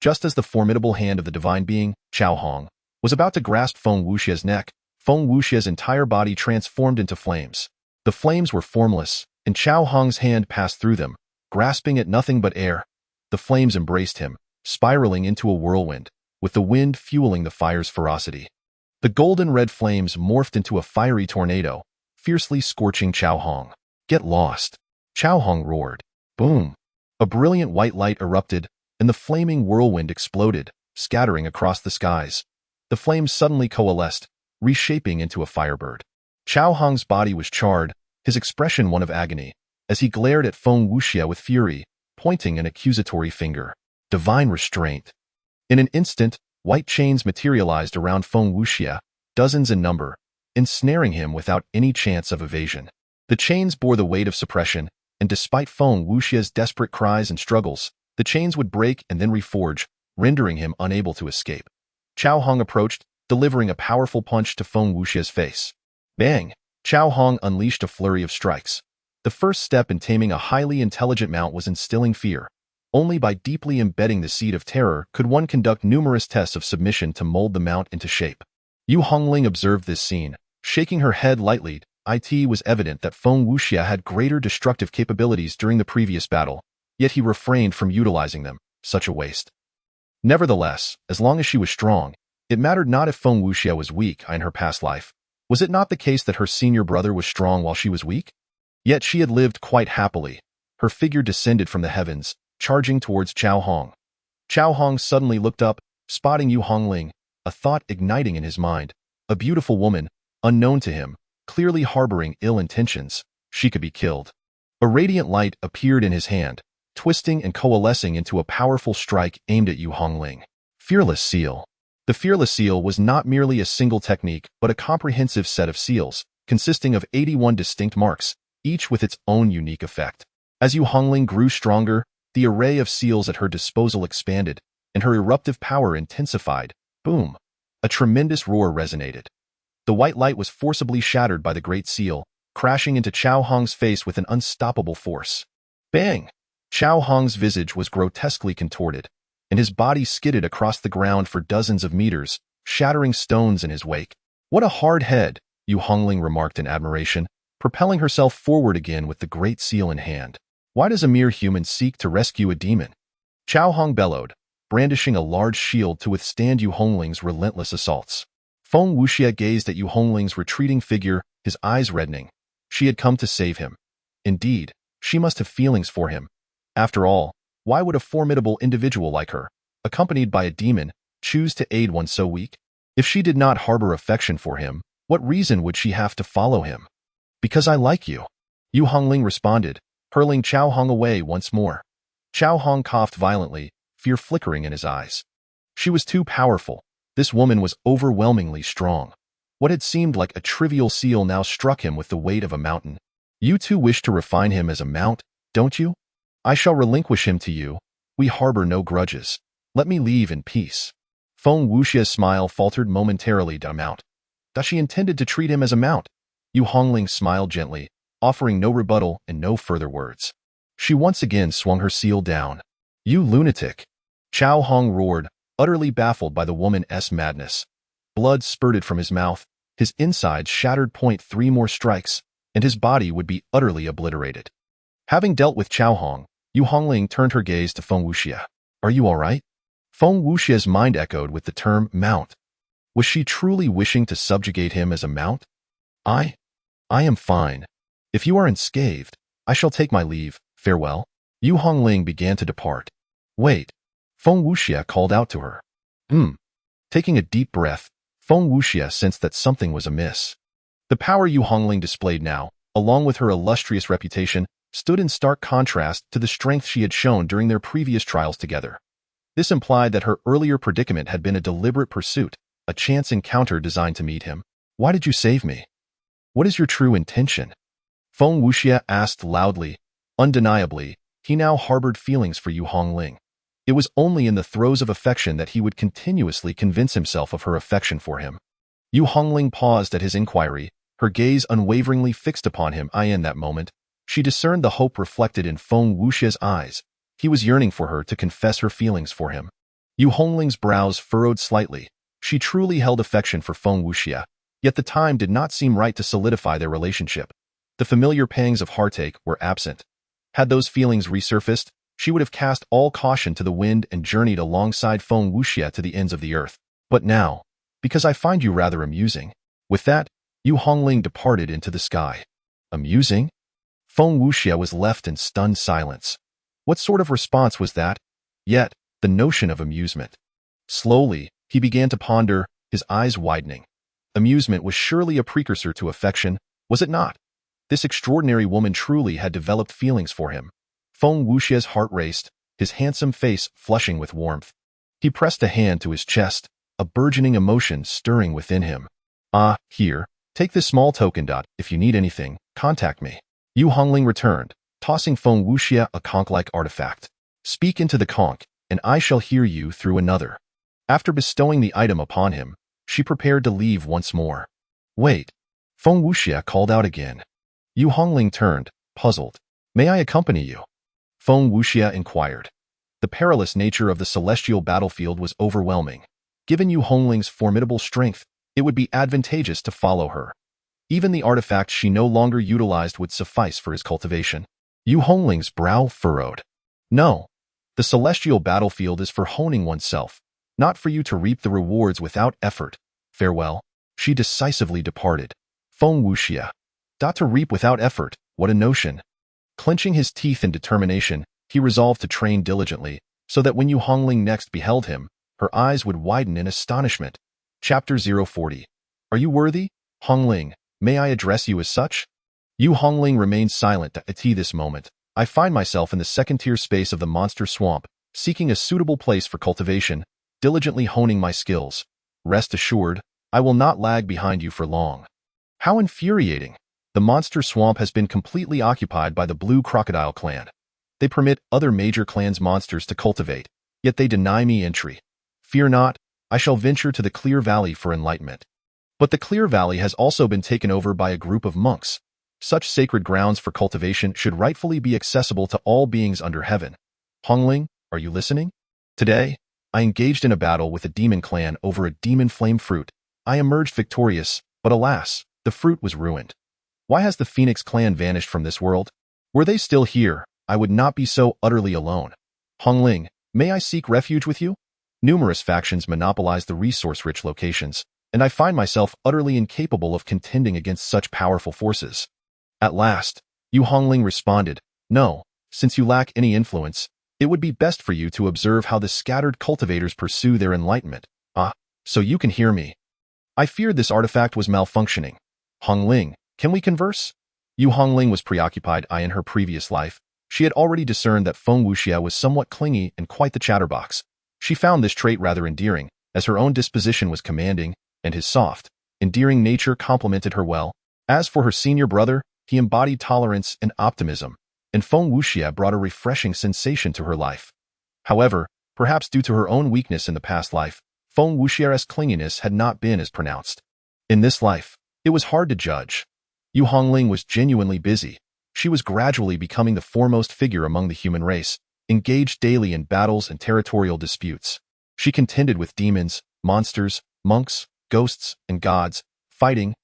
Just as the formidable hand of the divine being, Chao Hong, was about to grasp Feng Wuxia's neck, Feng Wuxia's entire body transformed into flames. The flames were formless, and Chao Hong's hand passed through them, grasping at nothing but air. The flames embraced him, spiraling into a whirlwind, with the wind fueling the fire's ferocity. The golden-red flames morphed into a fiery tornado, fiercely scorching Chao Hong. Get lost! Chao Hong roared. Boom! A brilliant white light erupted, and the flaming whirlwind exploded, scattering across the skies. The flames suddenly coalesced, reshaping into a firebird. Chao Hong's body was charred, his expression one of agony, as he glared at Feng Wuxia with fury, pointing an accusatory finger. Divine restraint. In an instant, white chains materialized around Feng Wuxia, dozens in number, ensnaring him without any chance of evasion. The chains bore the weight of suppression, and despite Feng Wuxia's desperate cries and struggles, the chains would break and then reforge, rendering him unable to escape. Chao Hong approached, delivering a powerful punch to Feng Wuxia's face. Bang! Chao Hong unleashed a flurry of strikes. The first step in taming a highly intelligent mount was instilling fear. Only by deeply embedding the seed of terror could one conduct numerous tests of submission to mold the mount into shape. Yu Hongling observed this scene, shaking her head lightly. It was evident that Feng Wuxia had greater destructive capabilities during the previous battle, yet he refrained from utilizing them. Such a waste. Nevertheless, as long as she was strong, it mattered not if Feng Wuxia was weak in her past life. Was it not the case that her senior brother was strong while she was weak? Yet she had lived quite happily. Her figure descended from the heavens, charging towards Chao Hong. Chao Hong suddenly looked up, spotting Yu Hongling, a thought igniting in his mind. A beautiful woman, unknown to him, clearly harboring ill intentions. She could be killed. A radiant light appeared in his hand, twisting and coalescing into a powerful strike aimed at Yu Hongling. Fearless Seal. The Fearless Seal was not merely a single technique, but a comprehensive set of seals, consisting of 81 distinct marks, each with its own unique effect. As Yu Hongling grew stronger, the array of seals at her disposal expanded, and her eruptive power intensified. Boom! A tremendous roar resonated. The white light was forcibly shattered by the Great Seal, crashing into Chao Hong's face with an unstoppable force. Bang! Chao Hong's visage was grotesquely contorted, and his body skidded across the ground for dozens of meters, shattering stones in his wake. What a hard head, Yu Hongling remarked in admiration, propelling herself forward again with the Great Seal in hand. Why does a mere human seek to rescue a demon? Chao Hong bellowed, brandishing a large shield to withstand Yu Hongling's relentless assaults. Feng Wuxia gazed at Yu Hongling's retreating figure, his eyes reddening. She had come to save him. Indeed, she must have feelings for him. After all, why would a formidable individual like her, accompanied by a demon, choose to aid one so weak? If she did not harbor affection for him, what reason would she have to follow him? Because I like you, Yu Hongling responded, hurling Chao Hong away once more. Chao Hong coughed violently, fear flickering in his eyes. She was too powerful. This woman was overwhelmingly strong. What had seemed like a trivial seal now struck him with the weight of a mountain. You too wish to refine him as a mount, don't you? I shall relinquish him to you. We harbor no grudges. Let me leave in peace. Feng Wuxia's smile faltered momentarily to mount. Thus she intended to treat him as a mount. Yu Hongling smiled gently, offering no rebuttal and no further words. She once again swung her seal down. You lunatic! Chao Hong roared, utterly baffled by the woman's madness. Blood spurted from his mouth, his insides shattered. 3 more strikes, and his body would be utterly obliterated. Having dealt with Chao Hong, Yu Hongling turned her gaze to Feng Wuxia. Are you all right? Feng Wuxia's mind echoed with the term mount. Was she truly wishing to subjugate him as a mount? I am fine. If you are unscathed, I shall take my leave. Farewell. Yu Hongling began to depart. Wait. Feng Wuxia called out to her. Taking a deep breath, Feng Wuxia sensed that something was amiss. The power Yu Hongling displayed now, along with her illustrious reputation, stood in stark contrast to the strength she had shown during their previous trials together. This implied that her earlier predicament had been a deliberate pursuit, a chance encounter designed to meet him. Why did you save me? What is your true intention? Feng Wuxia asked loudly. Undeniably, he now harbored feelings for Yu Hongling. It was only in the throes of affection that he would continuously convince himself of her affection for him. Yu Hongling paused at his inquiry, her gaze unwaveringly fixed upon him. In that moment, she discerned the hope reflected in Feng Wuxia's eyes. He was yearning for her to confess her feelings for him. Yu Hongling's brows furrowed slightly. She truly held affection for Feng Wuxia, yet the time did not seem right to solidify their relationship. The familiar pangs of heartache were absent. Had those feelings resurfaced, she would have cast all caution to the wind and journeyed alongside Feng Wuxia to the ends of the earth. But now, because I find you rather amusing. With that, Yu Hongling departed into the sky. Amusing? Feng Wuxia was left in stunned silence. What sort of response was that? Yet, the notion of amusement. Slowly, he began to ponder, his eyes widening. Amusement was surely a precursor to affection, was it not? This extraordinary woman truly had developed feelings for him. Feng Wuxia's heart raced, his handsome face flushing with warmth. He pressed a hand to his chest, a burgeoning emotion stirring within him. "Ah, here, take this small token. If you need anything, contact me." Yu Hongling returned, tossing Feng Wuxia a conch-like artifact. "Speak into the conch, and I shall hear you through another." After bestowing the item upon him, she prepared to leave once more. "Wait." Feng Wuxia called out again. Yu Hongling turned, puzzled. "May I accompany you?" Feng Wuxia inquired. The perilous nature of the celestial battlefield was overwhelming. Given Yu Hongling's formidable strength, it would be advantageous to follow her. Even the artifacts she no longer utilized would suffice for his cultivation. Yu Hongling's brow furrowed. "No. The celestial battlefield is for honing oneself, not for you to reap the rewards without effort. Farewell." She decisively departed. Feng Wuxia. To reap without effort, what a notion. Clenching his teeth in determination, he resolved to train diligently, so that when Yu Hongling next beheld him, her eyes would widen in astonishment. Chapter 040. "Are you worthy, Hongling? May I address you as such?" Yu Hongling remained silent at this moment. "I find myself in the second-tier space of the monster swamp, seeking a suitable place for cultivation, diligently honing my skills. Rest assured, I will not lag behind you for long." How infuriating! The monster swamp has been completely occupied by the Blue Crocodile clan. They permit other major clans' monsters to cultivate, yet they deny me entry. Fear not, I shall venture to the Clear Valley for enlightenment. But the Clear Valley has also been taken over by a group of monks. Such sacred grounds for cultivation should rightfully be accessible to all beings under heaven. Hongling, are you listening? Today, I engaged in a battle with a demon clan over a demon flame fruit. I emerged victorious, but alas, the fruit was ruined. Why has the Phoenix clan vanished from this world? Were they still here, I would not be so utterly alone. Hongling, may I seek refuge with you? Numerous factions monopolize the resource-rich locations, and I find myself utterly incapable of contending against such powerful forces. At last, Yu Hongling responded, "No, since you lack any influence, it would be best for you to observe how the scattered cultivators pursue their enlightenment. Ah, so you can hear me. I feared this artifact was malfunctioning. Hongling, can we converse?" Yu Hongling was preoccupied in her previous life. She had already discerned that Feng Wuxia was somewhat clingy and quite the chatterbox. She found this trait rather endearing, as her own disposition was commanding, and his soft, endearing nature complemented her well. As for her senior brother, he embodied tolerance and optimism, and Feng Wuxia brought a refreshing sensation to her life. However, perhaps due to her own weakness in the past life, Feng Wuxia's clinginess had not been as pronounced. In this life, it was hard to judge. Yu Hongling was genuinely busy. She was gradually becoming the foremost figure among the human race, engaged daily in battles and territorial disputes. She contended with demons, monsters, monks, ghosts, and gods, fighting.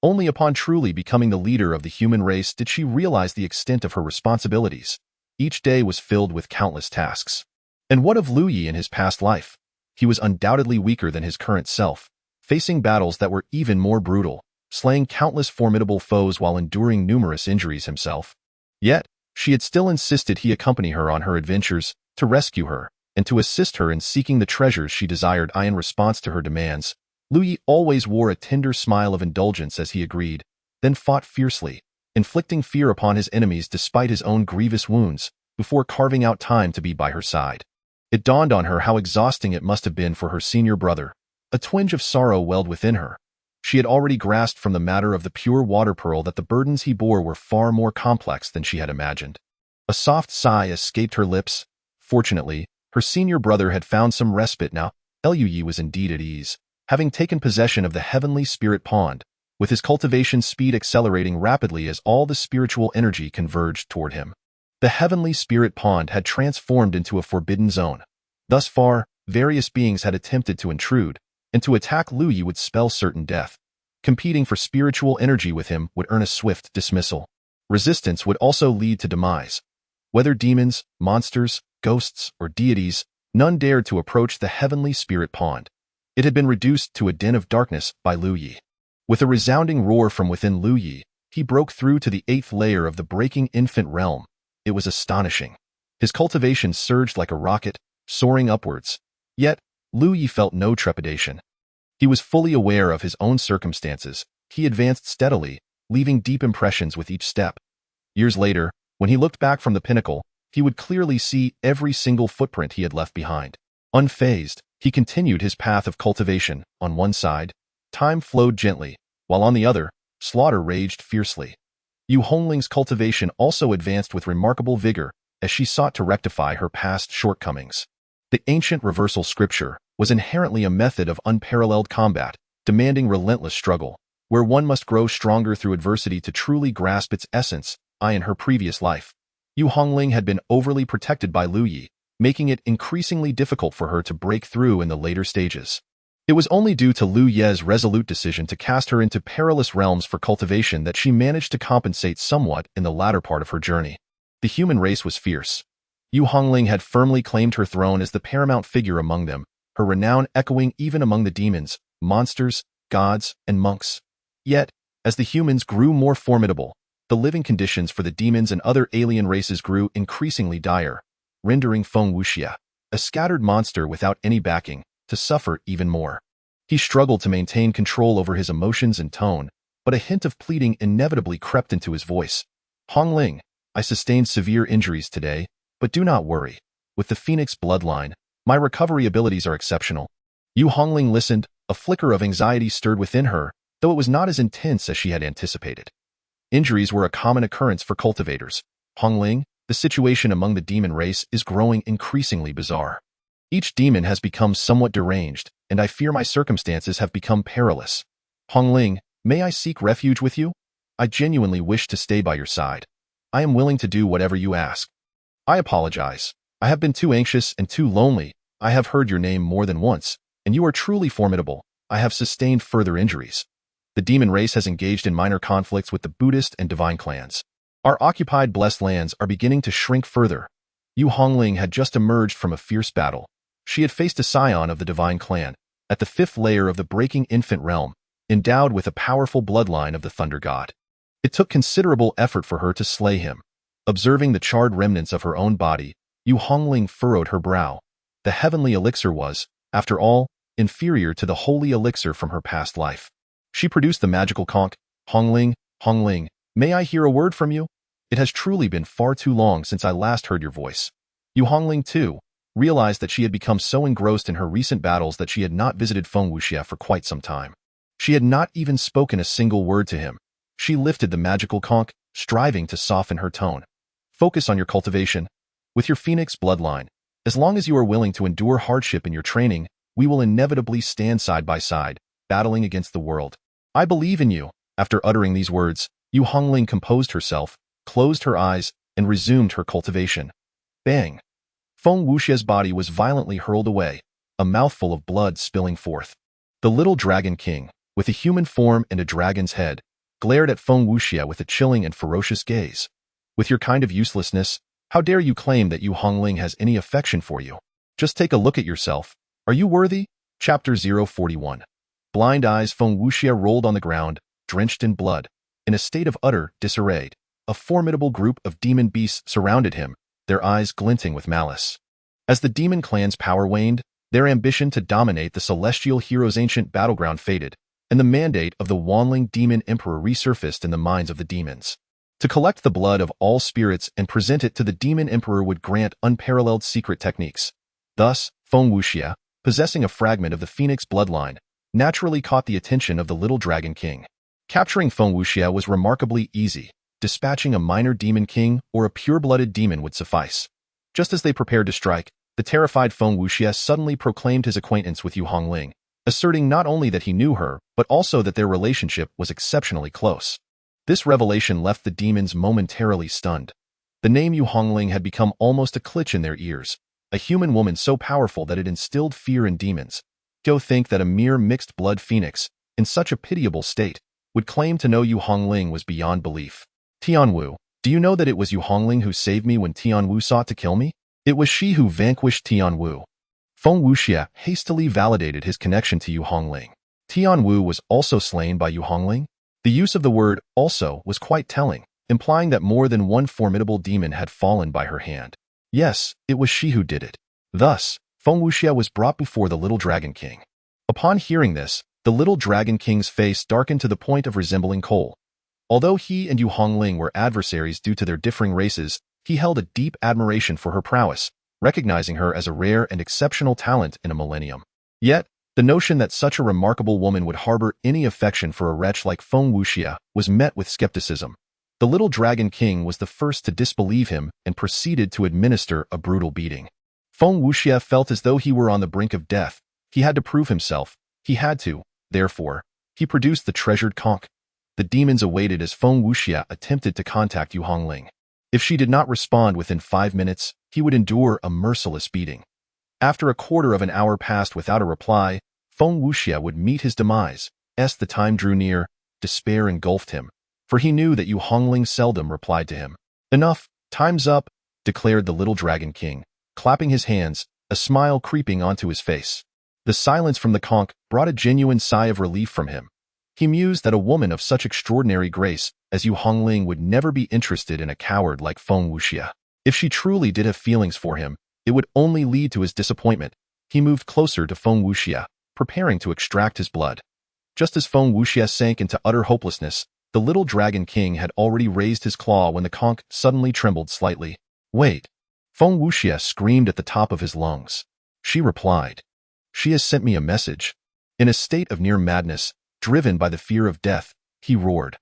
Only upon truly becoming the leader of the human race did she realize the extent of her responsibilities. Each day was filled with countless tasks. And what of Lu Yi in his past life? He was undoubtedly weaker than his current self, facing battles that were even more brutal, slaying countless formidable foes while enduring numerous injuries himself. Yet, she had still insisted he accompany her on her adventures, to rescue her, and to assist her in seeking the treasures she desired. In response to her demands, Lu Yi always wore a tender smile of indulgence as he agreed, then fought fiercely, inflicting fear upon his enemies despite his own grievous wounds, before carving out time to be by her side. It dawned on her how exhausting it must have been for her senior brother. A twinge of sorrow welled within her. She had already grasped from the matter of the pure water pearl that the burdens he bore were far more complex than she had imagined. A soft sigh escaped her lips. Fortunately, her senior brother had found some respite now. Lu Yi was indeed at ease, having taken possession of the heavenly spirit pond, with his cultivation speed accelerating rapidly as all the spiritual energy converged toward him. The heavenly spirit pond had transformed into a forbidden zone. Thus far, various beings had attempted to intrude, and to attack Lu Yi would spell certain death. Competing for spiritual energy with him would earn a swift dismissal. Resistance would also lead to demise. Whether demons, monsters, ghosts, or deities, none dared to approach the heavenly spirit pond. It had been reduced to a den of darkness by Lu Yi. With a resounding roar from within Lu Yi, he broke through to the 8th layer of the breaking infant realm. It was astonishing. His cultivation surged like a rocket, soaring upwards. Yet, Lu Yi felt no trepidation. He was fully aware of his own circumstances. He advanced steadily, leaving deep impressions with each step. Years later, when he looked back from the pinnacle, he would clearly see every single footprint he had left behind. Unfazed, he continued his path of cultivation. On one side, time flowed gently, while on the other, slaughter raged fiercely. Yu Hongling's cultivation also advanced with remarkable vigor as she sought to rectify her past shortcomings. The ancient reversal scripture was inherently a method of unparalleled combat, demanding relentless struggle, where one must grow stronger through adversity to truly grasp its essence. In her previous life, Yu Hongling had been overly protected by Lu Yi, making it increasingly difficult for her to break through in the later stages. It was only due to Lu Ye's resolute decision to cast her into perilous realms for cultivation that she managed to compensate somewhat in the latter part of her journey. The human race was fierce. Yu Hongling had firmly claimed her throne as the paramount figure among them, her renown echoing even among the demons, monsters, gods, and monks. Yet, as the humans grew more formidable, the living conditions for the demons and other alien races grew increasingly dire, rendering Feng Wuxia, a scattered monster without any backing, to suffer even more. He struggled to maintain control over his emotions and tone, but a hint of pleading inevitably crept into his voice. Hongling, I sustained severe injuries today, but do not worry. With the Phoenix bloodline, my recovery abilities are exceptional. Yu Hongling listened, a flicker of anxiety stirred within her, though it was not as intense as she had anticipated. Injuries were a common occurrence for cultivators. Hongling, the situation among the demon race is growing increasingly bizarre. Each demon has become somewhat deranged, and I fear my circumstances have become perilous. Hongling, may I seek refuge with you? I genuinely wish to stay by your side. I am willing to do whatever you ask. I apologize. I have been too anxious and too lonely. I have heard your name more than once, and you are truly formidable. I have sustained further injuries. The demon race has engaged in minor conflicts with the Buddhist and divine clans. Our occupied blessed lands are beginning to shrink further. Yu Hongling had just emerged from a fierce battle. She had faced a scion of the divine clan, at the 5th layer of the breaking infant realm, endowed with a powerful bloodline of the thunder god. It took considerable effort for her to slay him. Observing the charred remnants of her own body, Yu Hongling furrowed her brow. The heavenly elixir was, after all, inferior to the holy elixir from her past life. She produced the magical conch. Hongling, Hongling, may I hear a word from you? It has truly been far too long since I last heard your voice. Yu Hongling, too, realized that she had become so engrossed in her recent battles that she had not visited Feng Wuxia for quite some time. She had not even spoken a single word to him. She lifted the magical conch, striving to soften her tone. Focus on your cultivation. With your Phoenix bloodline, as long as you are willing to endure hardship in your training, we will inevitably stand side by side, battling against the world. I believe in you. After uttering these words, Yu Hongling composed herself, closed her eyes, and resumed her cultivation. Bang! Feng Wuxia's body was violently hurled away, a mouthful of blood spilling forth. The little dragon king, with a human form and a dragon's head, glared at Feng Wuxia with a chilling and ferocious gaze. With your kind of uselessness, how dare you claim that Yu Hongling has any affection for you? Just take a look at yourself. Are you worthy? Chapter 041. Blind eyes. Feng Wuxia rolled on the ground, drenched in blood, in a state of utter disarray. A formidable group of demon beasts surrounded him, their eyes glinting with malice. As the demon clan's power waned, their ambition to dominate the celestial hero's ancient battleground faded, and the mandate of the Wanling Demon Emperor resurfaced in the minds of the demons. To collect the blood of all spirits and present it to the Demon Emperor would grant unparalleled secret techniques. Thus, Feng Wuxia, possessing a fragment of the Phoenix bloodline, naturally caught the attention of the little dragon king. Capturing Feng Wuxia was remarkably easy. Dispatching a minor demon king or a pure-blooded demon would suffice. Just as they prepared to strike, the terrified Feng Wuxia suddenly proclaimed his acquaintance with Yu Hongling, asserting not only that he knew her, but also that their relationship was exceptionally close. This revelation left the demons momentarily stunned. The name Yu Hongling had become almost a cliché in their ears, a human woman so powerful that it instilled fear in demons. Go think that a mere mixed-blood phoenix, in such a pitiable state, would claim to know Yu Hongling was beyond belief. Tianwu, do you know that it was Yu Hongling who saved me when Tianwu sought to kill me? It was she who vanquished Tianwu. Feng Wuxia hastily validated his connection to Yu Hongling. Tianwu was also slain by Yu Hongling? The use of the word also was quite telling, implying that more than one formidable demon had fallen by her hand. Yes, it was she who did it. Thus, Feng Wuxia was brought before the little Dragon King. Upon hearing this, the little Dragon King's face darkened to the point of resembling coal. Although he and Yu Hongling were adversaries due to their differing races, he held a deep admiration for her prowess, recognizing her as a rare and exceptional talent in a millennium. Yet, the notion that such a remarkable woman would harbor any affection for a wretch like Feng Wuxia was met with skepticism. The little Dragon King was the first to disbelieve him and proceeded to administer a brutal beating. Feng Wuxia felt as though he were on the brink of death. He had to prove himself. He had to. Therefore, he produced the treasured conch. The demons awaited as Feng Wuxia attempted to contact Yu Hongling. If she did not respond within 5 minutes, he would endure a merciless beating. After a quarter of an hour passed without a reply, Feng Wuxia would meet his demise. As the time drew near, despair engulfed him, for he knew that Yu Hongling seldom replied to him. Enough, time's up, declared the little Dragon King, clapping his hands, a smile creeping onto his face. The silence from the conch brought a genuine sigh of relief from him. He mused that a woman of such extraordinary grace as Yu Hongling would never be interested in a coward like Feng Wuxia. If she truly did have feelings for him, it would only lead to his disappointment. He moved closer to Feng Wuxia, preparing to extract his blood. Just as Feng Wuxia sank into utter hopelessness, the little Dragon King had already raised his claw when the conch suddenly trembled slightly. Wait! Feng Wuxia screamed at the top of his lungs. She replied. She has sent me a message. In a state of near madness, driven by the fear of death, he roared.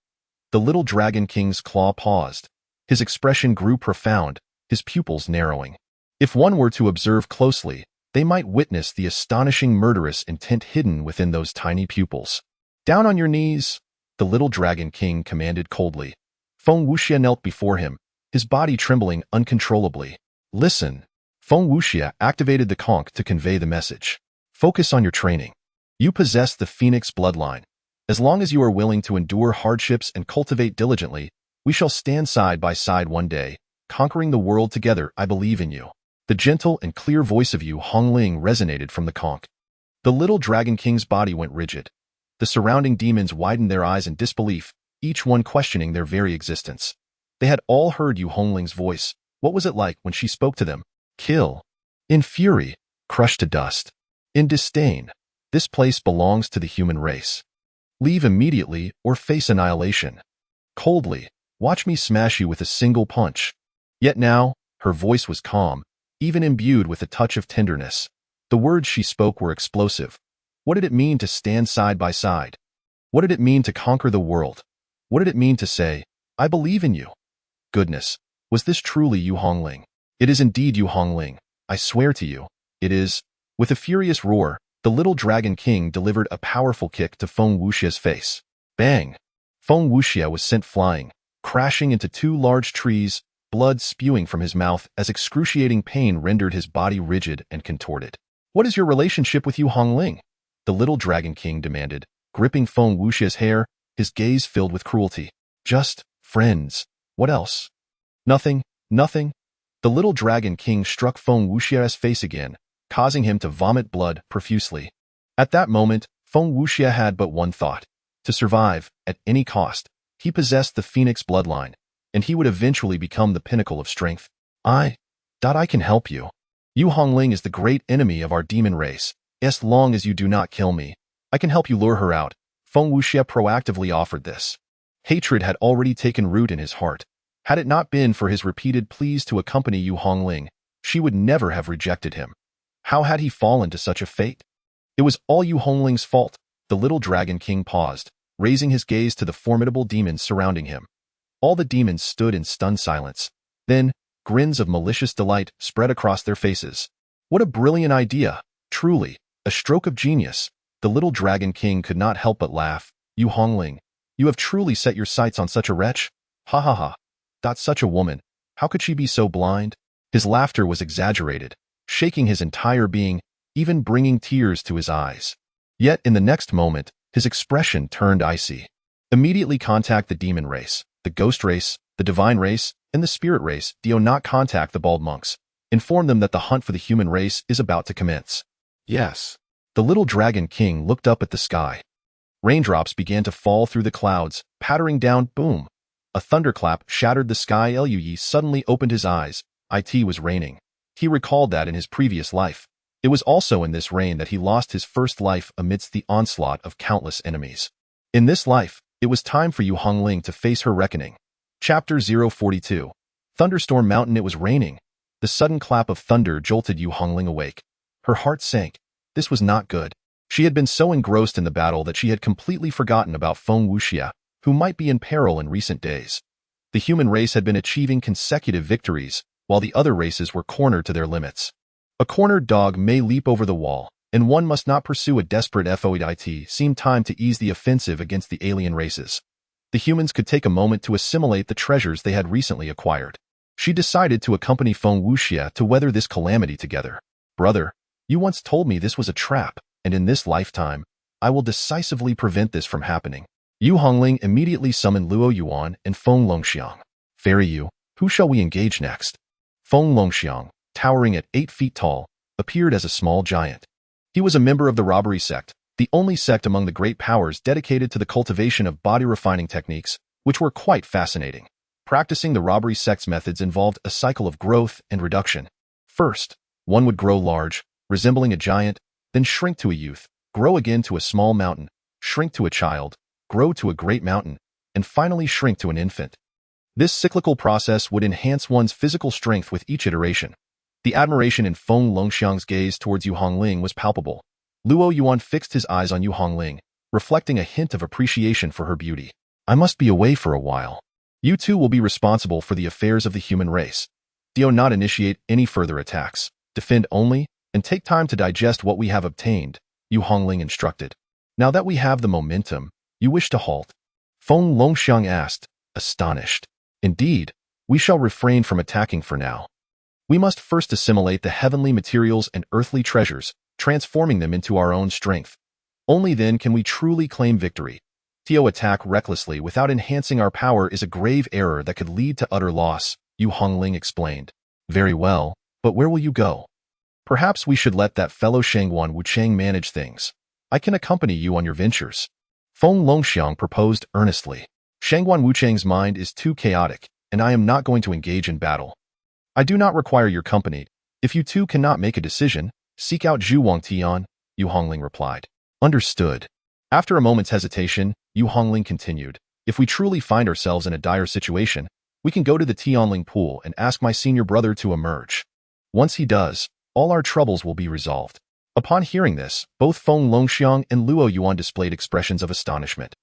The little Dragon King's claw paused. His expression grew profound, his pupils narrowing. If one were to observe closely, they might witness the astonishing murderous intent hidden within those tiny pupils. Down on your knees, the little Dragon King commanded coldly. Feng Wuxia knelt before him, his body trembling uncontrollably. Listen. Feng Wuxia activated the conch to convey the message. Focus on your training. You possess the Phoenix bloodline. As long as you are willing to endure hardships and cultivate diligently, we shall stand side by side one day, conquering the world together. I believe in you. The gentle and clear voice of Yu Hongling resonated from the conch. The little Dragon King's body went rigid. The surrounding demons widened their eyes in disbelief, each one questioning their very existence. They had all heard Yu Hongling's voice. What was it like when she spoke to them? Kill. In fury. Crush to dust. In disdain. This place belongs to the human race. Leave immediately or face annihilation. Coldly. Watch me smash you with a single punch. Yet now, her voice was calm, even imbued with a touch of tenderness. The words she spoke were explosive. What did it mean to stand side by side? What did it mean to conquer the world? What did it mean to say, I believe in you? Goodness, was this truly Yu Hongling? It is indeed Yu Hongling. I swear to you, it is. With a furious roar, the little Dragon King delivered a powerful kick to Feng Wuxia's face. Bang! Feng Wuxia was sent flying, crashing into 2 large trees, blood spewing from his mouth as excruciating pain rendered his body rigid and contorted. What is your relationship with Yu Hongling? The little Dragon King demanded, gripping Feng Wuxia's hair, his gaze filled with cruelty. Just friends. What else? Nothing, nothing. The little Dragon King struck Feng Wuxia's face again, causing him to vomit blood profusely. At that moment, Feng Wuxia had but one thought: to survive, at any cost. He possessed the Phoenix bloodline, and he would eventually become the pinnacle of strength. I can help you. Yu Hongling is the great enemy of our demon race. As long as you do not kill me, I can help you lure her out. Feng Wuxia proactively offered this. Hatred had already taken root in his heart. Had it not been for his repeated pleas to accompany Yu Hongling, she would never have rejected him. How had he fallen to such a fate? It was all Yu Hongling's fault. The little Dragon King paused, raising his gaze to the formidable demons surrounding him. All the demons stood in stunned silence. Then, grins of malicious delight spread across their faces. What a brilliant idea! Truly, a stroke of genius. The little Dragon King could not help but laugh. Yu Hongling, you have truly set your sights on such a wretch? Ha ha ha. Such a woman. How could she be so blind? His laughter was exaggerated, shaking his entire being, even bringing tears to his eyes. Yet in the next moment, his expression turned icy. Immediately contact the demon race, the ghost race, the divine race, and the spirit race. Do not contact the bald monks. Inform them that the hunt for the human race is about to commence. Yes. The little Dragon King looked up at the sky. Raindrops began to fall through the clouds, pattering down. Boom! A thunderclap shattered the sky. Liu Yi suddenly opened his eyes, It was raining. He recalled that in his previous life. It was also in this rain that he lost his first life amidst the onslaught of countless enemies. In this life, it was time for Yu Hongling to face her reckoning. Chapter 042. Thunderstorm Mountain. It was raining. The sudden clap of thunder jolted Yu Hongling awake. Her heart sank. This was not good. She had been so engrossed in the battle that she had completely forgotten about Feng Wuxia, who might be in peril in recent days. The human race had been achieving consecutive victories, while the other races were cornered to their limits. A cornered dog may leap over the wall, and one must not pursue a desperate foe. It seemed time to ease the offensive against the alien races. The humans could take a moment to assimilate the treasures they had recently acquired. She decided to accompany Feng Wuxia to weather this calamity together. Brother, you once told me this was a trap, and in this lifetime, I will decisively prevent this from happening. Yu Hongling immediately summoned Luo Yuan and Feng Longxiang. Fairy Yu, who shall we engage next? Feng Longxiang, towering at 8 feet tall, appeared as a small giant. He was a member of the robbery sect, the only sect among the great powers dedicated to the cultivation of body-refining techniques, which were quite fascinating. Practicing the robbery sect's methods involved a cycle of growth and reduction. First, one would grow large, resembling a giant, then shrink to a youth, grow again to a small mountain, shrink to a child, grow to a great mountain, and finally shrink to an infant. This cyclical process would enhance one's physical strength with each iteration. The admiration in Feng Longxiang's gaze towards Yu Hongling was palpable. Luo Yuan fixed his eyes on Yu Hongling, reflecting a hint of appreciation for her beauty. I must be away for a while. You two will be responsible for the affairs of the human race. Do not initiate any further attacks. Defend only, and take time to digest what we have obtained, Yu Hongling instructed. Now that we have the momentum, you wish to halt? Feng Longxiang asked, astonished. Indeed, we shall refrain from attacking for now. We must first assimilate the heavenly materials and earthly treasures, transforming them into our own strength. Only then can we truly claim victory. To attack recklessly without enhancing our power is a grave error that could lead to utter loss, Yu Hongling explained. Very well, but where will you go? Perhaps we should let that fellow Shangguan Wuchang manage things. I can accompany you on your ventures. Feng Longxiang proposed earnestly. Shangguan Wuchang's mind is too chaotic, and I am not going to engage in battle. I do not require your company. If you two cannot make a decision, seek out Zhu Wangtian, Yu Hongling replied. Understood. After a moment's hesitation, Yu Hongling continued. If we truly find ourselves in a dire situation, we can go to the Tianling pool and ask my senior brother to emerge. Once he does, all our troubles will be resolved. Upon hearing this, both Feng Longxiang and Luo Yuan displayed expressions of astonishment.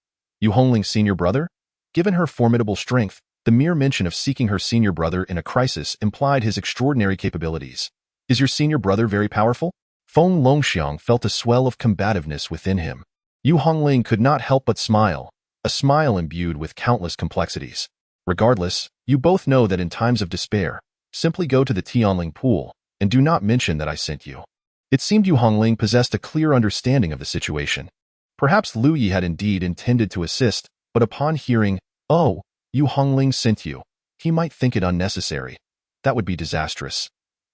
Yu Hongling's senior brother? Given her formidable strength, the mere mention of seeking her senior brother in a crisis implied his extraordinary capabilities. Is your senior brother very powerful? Feng Longxiang felt a swell of combativeness within him. Yu Hongling could not help but smile, a smile imbued with countless complexities. Regardless, you both know that in times of despair, simply go to the Tianling pool, and do not mention that I sent you. It seemed Yu Hongling possessed a clear understanding of the situation. Perhaps Lu Yi had indeed intended to assist, but upon hearing, "Oh, Yu Hongling sent you," he might think it unnecessary. That would be disastrous.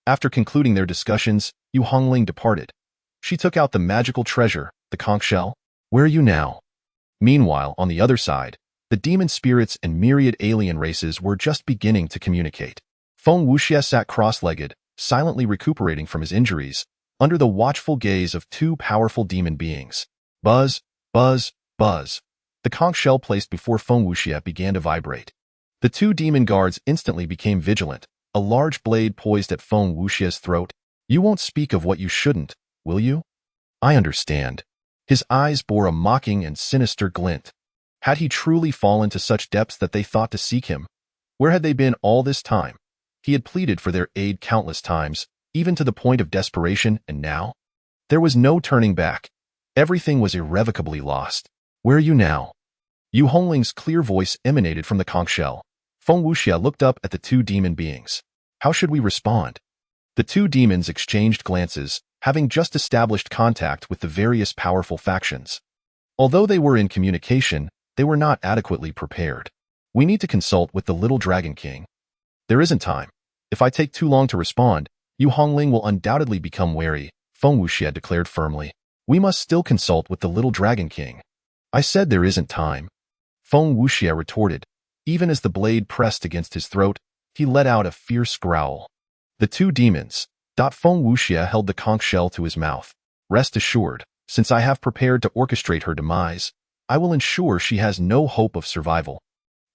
After concluding their discussions, Yu Hongling departed. She took out the magical treasure, the conch shell. Where are you now? Meanwhile, on the other side, the demon spirits and myriad alien races were just beginning to communicate. Feng Wuxia sat cross-legged, silently recuperating from his injuries, under the watchful gaze of two powerful demon beings. Buzz, buzz, buzz. The conch shell placed before Feng Wuxia began to vibrate. The two demon guards instantly became vigilant, a large blade poised at Feng Wuxia's throat. You won't speak of what you shouldn't, will you? I understand. His eyes bore a mocking and sinister glint. Had he truly fallen to such depths that they thought to seek him? Where had they been all this time? He had pleaded for their aid countless times, even to the point of desperation, and now? There was no turning back. Everything was irrevocably lost. Where are you now? Yu Hongling's clear voice emanated from the conch shell. Feng Wuxia looked up at the two demon beings. How should we respond? The two demons exchanged glances, having just established contact with the various powerful factions. Although they were in communication, they were not adequately prepared. We need to consult with the little Dragon King. There isn't time. If I take too long to respond, Yu Hongling will undoubtedly become wary, Feng Wuxia declared firmly. We must still consult with the little Dragon King. I said there isn't time. Feng Wuxia retorted. Even as the blade pressed against his throat, he let out a fierce growl. The two demons. Feng Wuxia held the conch shell to his mouth. Rest assured, since I have prepared to orchestrate her demise, I will ensure she has no hope of survival.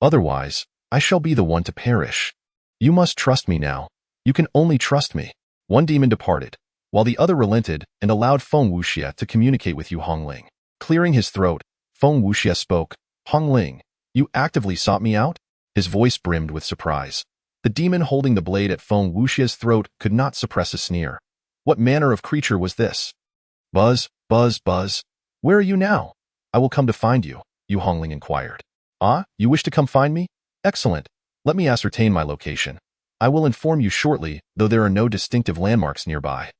Otherwise, I shall be the one to perish. You must trust me now. You can only trust me. One demon departed, while the other relented and allowed Feng Wuxia to communicate with Yu Hongling. Clearing his throat, Feng Wuxia spoke. Hongling, you actively sought me out? His voice brimmed with surprise. The demon holding the blade at Feng Wuxia's throat could not suppress a sneer. What manner of creature was this? Buzz, buzz, buzz. Where are you now? I will come to find you, Yu Hongling inquired. Ah, you wish to come find me? Excellent. Let me ascertain my location. I will inform you shortly, though there are no distinctive landmarks nearby.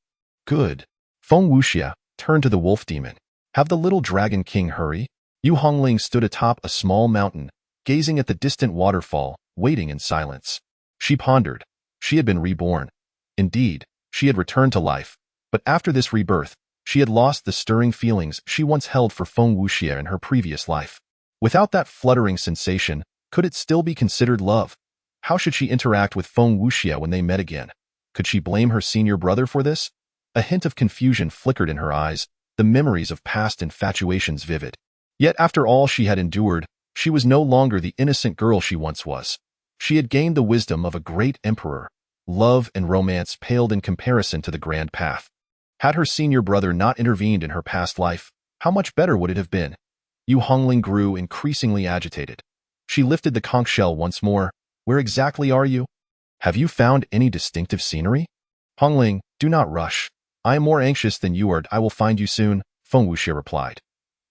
Good. Feng Wuxia turned to the wolf demon. Have the little dragon king hurry? Yu Hongling stood atop a small mountain, gazing at the distant waterfall, waiting in silence. She pondered. She had been reborn. Indeed, she had returned to life, but after this rebirth, she had lost the stirring feelings she once held for Feng Wuxia in her previous life. Without that fluttering sensation, could it still be considered love? How should she interact with Feng Wuxia when they met again? Could she blame her senior brother for this? A hint of confusion flickered in her eyes, the memories of past infatuations vivid. Yet after all she had endured, she was no longer the innocent girl she once was. She had gained the wisdom of a great emperor. Love and romance paled in comparison to the grand path. Had her senior brother not intervened in her past life, how much better would it have been? Yu Hongling grew increasingly agitated. She lifted the conch shell once more. Where exactly are you? Have you found any distinctive scenery? Hongling, do not rush. I am more anxious than you are. I will find you soon, Feng Wuxia replied.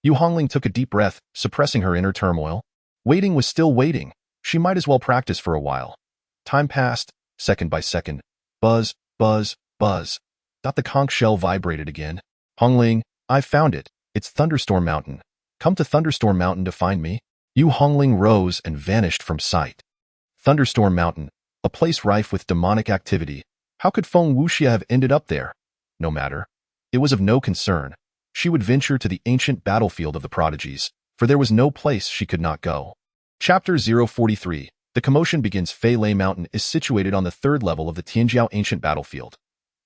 Yu Hongling took a deep breath, suppressing her inner turmoil. Waiting was still waiting. She might as well practice for a while. Time passed, second by second. Buzz, buzz, buzz. The conch shell vibrated again. Hongling, I've found it. It's Thunderstorm Mountain. Come to Thunderstorm Mountain to find me. Yu Hongling rose and vanished from sight. Thunderstorm Mountain, a place rife with demonic activity. How could Feng Wuxia have ended up there? No matter. It was of no concern. She would venture to the ancient battlefield of the prodigies, for there was no place she could not go. Chapter 043. The commotion begins. Fei Lei Mountain is situated on the third level of the Tianjiao ancient battlefield.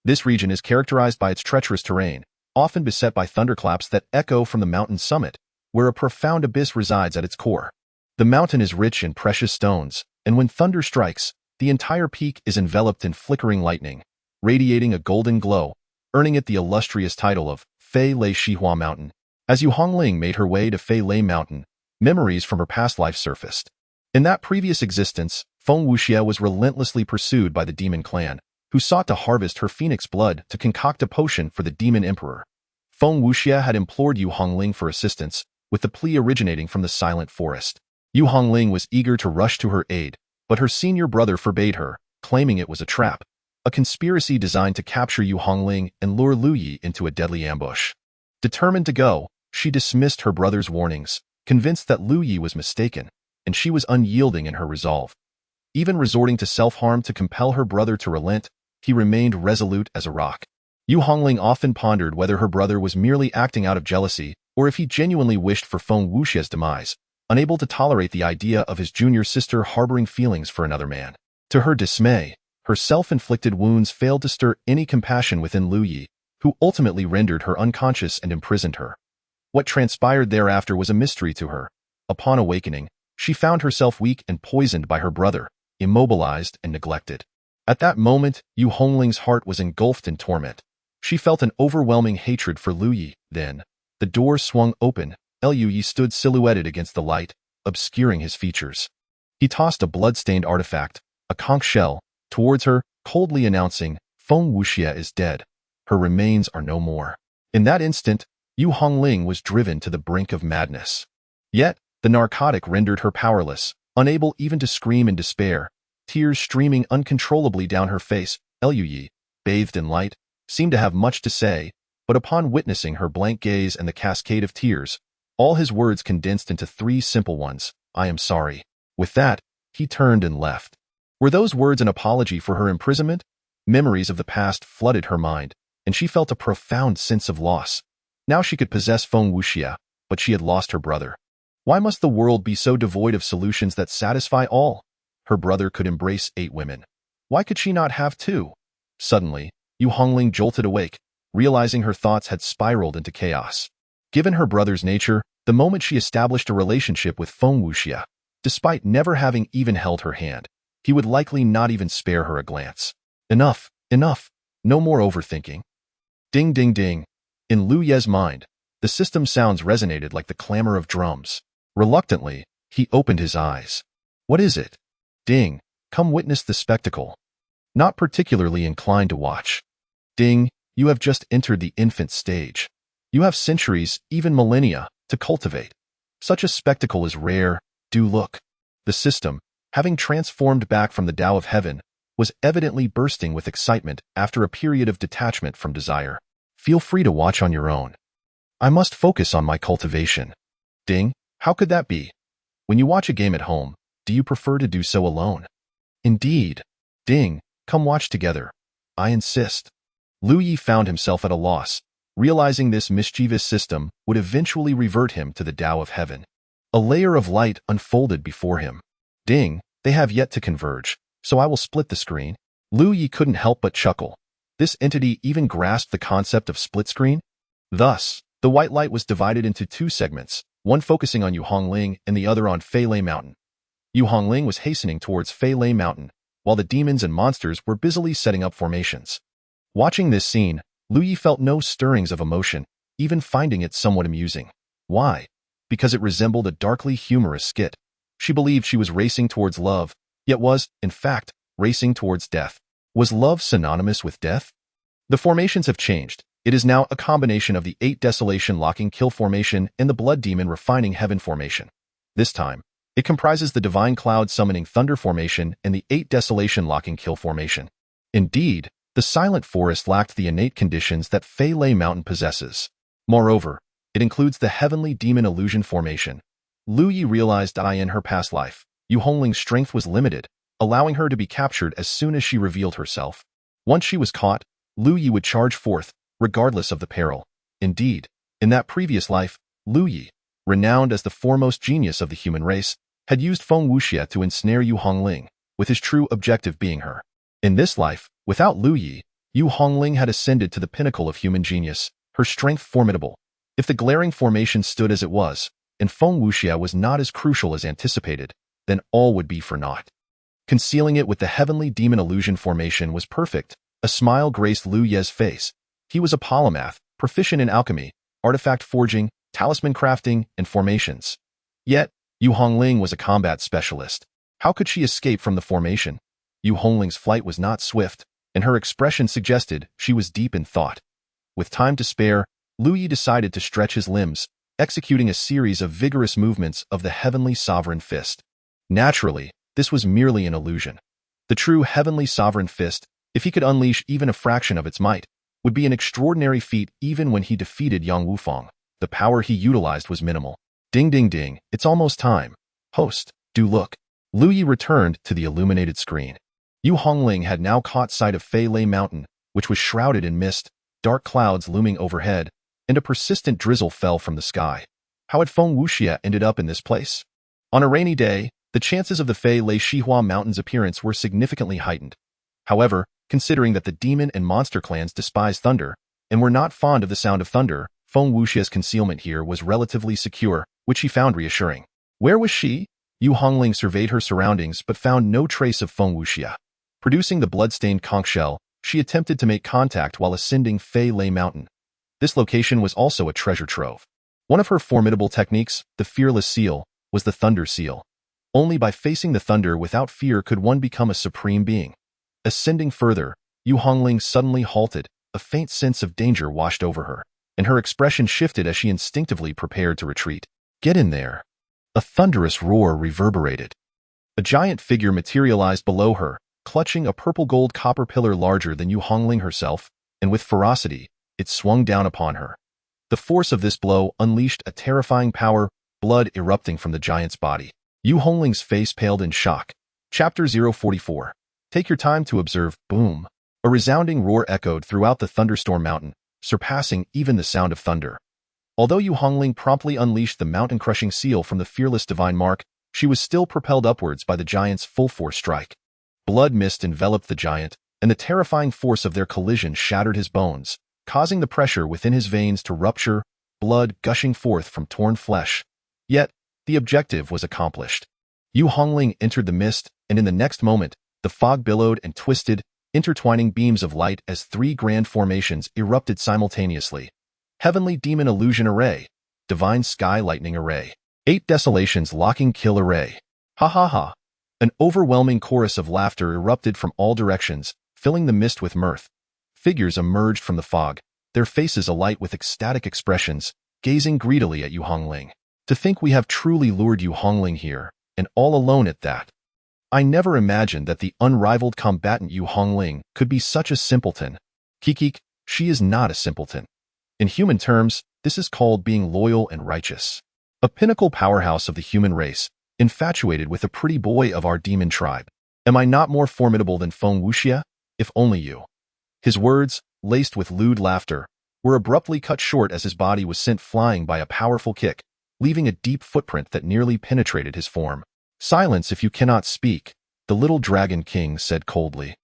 This region is characterized by its treacherous terrain, often beset by thunderclaps that echo from the mountain's summit, where a profound abyss resides at its core. The mountain is rich in precious stones, and when thunder strikes, the entire peak is enveloped in flickering lightning, radiating a golden glow, earning it the illustrious title of Fei Lei Shihua Mountain. As Yu Hongling made her way to Fei Lei Mountain, memories from her past life surfaced. In that previous existence, Feng Wuxia was relentlessly pursued by the demon clan, who sought to harvest her phoenix blood to concoct a potion for the demon emperor. Feng Wuxia had implored Yu Hongling for assistance, with the plea originating from the silent forest. Yu Hongling was eager to rush to her aid, but her senior brother forbade her, claiming it was a trap, a conspiracy designed to capture Yu Hongling and lure Lu Yi into a deadly ambush. Determined to go, she dismissed her brother's warnings, convinced that Lu Yi was mistaken, and she was unyielding in her resolve. Even resorting to self-harm to compel her brother to relent, he remained resolute as a rock. Yu Hongling often pondered whether her brother was merely acting out of jealousy or if he genuinely wished for Feng Wuxia's demise, unable to tolerate the idea of his junior sister harboring feelings for another man. To her dismay, her self-inflicted wounds failed to stir any compassion within Lu Yi, who ultimately rendered her unconscious and imprisoned her. What transpired thereafter was a mystery to her. Upon awakening, she found herself weak and poisoned by her brother, immobilized and neglected. At that moment, Yu Hongling's heart was engulfed in torment. She felt an overwhelming hatred for Lu Yi. Then, the door swung open. Lu Yi stood silhouetted against the light, obscuring his features. He tossed a blood-stained artifact, a conch shell, towards her, coldly announcing, Feng Wuxia is dead. Her remains are no more. In that instant, Yu Hongling was driven to the brink of madness. Yet, the narcotic rendered her powerless, unable even to scream in despair, tears streaming uncontrollably down her face. Lu Yi, bathed in light, seemed to have much to say, but upon witnessing her blank gaze and the cascade of tears, all his words condensed into three simple ones: I am sorry. With that, he turned and left. Were those words an apology for her imprisonment? Memories of the past flooded her mind, and she felt a profound sense of loss. Now she could possess Feng Wuxia, but she had lost her brother. Why must the world be so devoid of solutions that satisfy all? Her brother could embrace 8 women. Why could she not have 2? Suddenly, Yu Hongling jolted awake, realizing her thoughts had spiraled into chaos. Given her brother's nature, the moment she established a relationship with Feng Wuxia, despite never having even held her hand, he would likely not even spare her a glance. Enough, enough, no more overthinking. Ding ding ding. In Lu Ye's mind, the system sounds resonated like the clamor of drums. Reluctantly, he opened his eyes. What is it? Ding, come witness the spectacle. Not particularly inclined to watch. Ding, you have just entered the infant stage. You have centuries, even millennia, to cultivate. Such a spectacle is rare. Do look. The system, having transformed back from the Tao of Heaven, was evidently bursting with excitement after a period of detachment from desire. Feel free to watch on your own. I must focus on my cultivation. Ding, how could that be? When you watch a game at home, do you prefer to do so alone? Indeed. Ding, come watch together. I insist. Lu Yi found himself at a loss, realizing this mischievous system would eventually revert him to the Tao of Heaven. A layer of light unfolded before him. Ding, they have yet to converge, so I will split the screen. Lu Yi couldn't help but chuckle. This entity even grasped the concept of split screen? Thus, the white light was divided into two segments, one focusing on Yu Hongling and the other on Fei Lei Mountain. Yu Hongling was hastening towards Fei Lei Mountain, while the demons and monsters were busily setting up formations. Watching this scene, Lu Yi felt no stirrings of emotion, even finding it somewhat amusing. Why? Because it resembled a darkly humorous skit. She believed she was racing towards love, yet was, in fact, racing towards death. Was love synonymous with death? The formations have changed. It is now a combination of the 8 Desolation Locking Kill formation and the Blood Demon Refining Heaven formation. This time, it comprises the Divine Cloud Summoning Thunder formation and the 8 Desolation Locking Kill formation. Indeed, the Silent Forest lacked the innate conditions that Fei Lei Mountain possesses. Moreover, it includes the Heavenly Demon Illusion formation. Lu Yi realized that in her past life, Yu Hongling's strength was limited, allowing her to be captured as soon as she revealed herself. Once she was caught, Lu Yi would charge forth, regardless of the peril. Indeed, in that previous life, Lu Yi, renowned as the foremost genius of the human race, had used Feng Wuxia to ensnare Yu Hongling, with his true objective being her. In this life, without Lu Yi, Yu Hongling had ascended to the pinnacle of human genius, her strength formidable. If the glaring formation stood as it was, and Feng Wuxia was not as crucial as anticipated, then all would be for naught. Concealing it with the Heavenly Demon Illusion formation was perfect. A smile graced Lu Ye's face. He was a polymath, proficient in alchemy, artifact forging, talisman crafting, and formations. Yet, Yu Hongling was a combat specialist. How could she escape from the formation? Yu Hongling's flight was not swift, and her expression suggested she was deep in thought. With time to spare, Lu Yi decided to stretch his limbs, executing a series of vigorous movements of the Heavenly Sovereign Fist. Naturally, this was merely an illusion. The true Heavenly Sovereign Fist, if he could unleash even a fraction of its might, would be an extraordinary feat even when he defeated Yang Wufang. The power he utilized was minimal. Ding ding ding, it's almost time. Host, do look. Lu Yi returned to the illuminated screen. Yu Hongling had now caught sight of Fei Lei Mountain, which was shrouded in mist, dark clouds looming overhead, and a persistent drizzle fell from the sky. How had Feng Wuxia ended up in this place? On a rainy day, the chances of the Fei Lei Shihua Mountain's appearance were significantly heightened. However, considering that the demon and monster clans despise thunder, and were not fond of the sound of thunder, Feng Wuxia's concealment here was relatively secure, which he found reassuring. Where was she? Yu Hongling surveyed her surroundings but found no trace of Feng Wuxia. Producing the blood-stained conch shell, she attempted to make contact while ascending Fei Lei Mountain. This location was also a treasure trove. One of her formidable techniques, the Fearless Seal, was the Thunder Seal. Only by facing the thunder without fear could one become a supreme being. Ascending further, Yu Hongling suddenly halted. A faint sense of danger washed over her, and her expression shifted as she instinctively prepared to retreat. Get in there. A thunderous roar reverberated. A giant figure materialized below her, clutching a purple-gold copper pillar larger than Yu Hongling herself, and with ferocity, it swung down upon her. The force of this blow unleashed a terrifying power, blood erupting from the giant's body. Yu Hongling's face paled in shock. Chapter 044. Take your time to observe. Boom. A resounding roar echoed throughout the thunderstorm mountain, surpassing even the sound of thunder. Although Yu Hongling promptly unleashed the mountain-crushing seal from the fearless divine mark, she was still propelled upwards by the giant's full-force strike. Blood mist enveloped the giant, and the terrifying force of their collision shattered his bones, causing the pressure within his veins to rupture, blood gushing forth from torn flesh. Yet, the objective was accomplished. Yu Hongling entered the mist, and in the next moment, the fog billowed and twisted, intertwining beams of light as three grand formations erupted simultaneously. Heavenly Demon Illusion Array, Divine Sky Lightning Array, 8 Desolations Locking Kill Array. Hahaha. An overwhelming chorus of laughter erupted from all directions, filling the mist with mirth. Figures emerged from the fog, their faces alight with ecstatic expressions, gazing greedily at Yu Hongling. To think we have truly lured Yu Hongling here, and all alone at that. I never imagined that the unrivaled combatant Yu Hongling could be such a simpleton. Kikik, she is not a simpleton. In human terms, this is called being loyal and righteous. A pinnacle powerhouse of the human race, infatuated with a pretty boy of our demon tribe. Am I not more formidable than Feng Wuxia? If only you. His words, laced with lewd laughter, were abruptly cut short as his body was sent flying by a powerful kick, leaving a deep footprint that nearly penetrated his form. Silence if you cannot speak, the little Dragon King said coldly.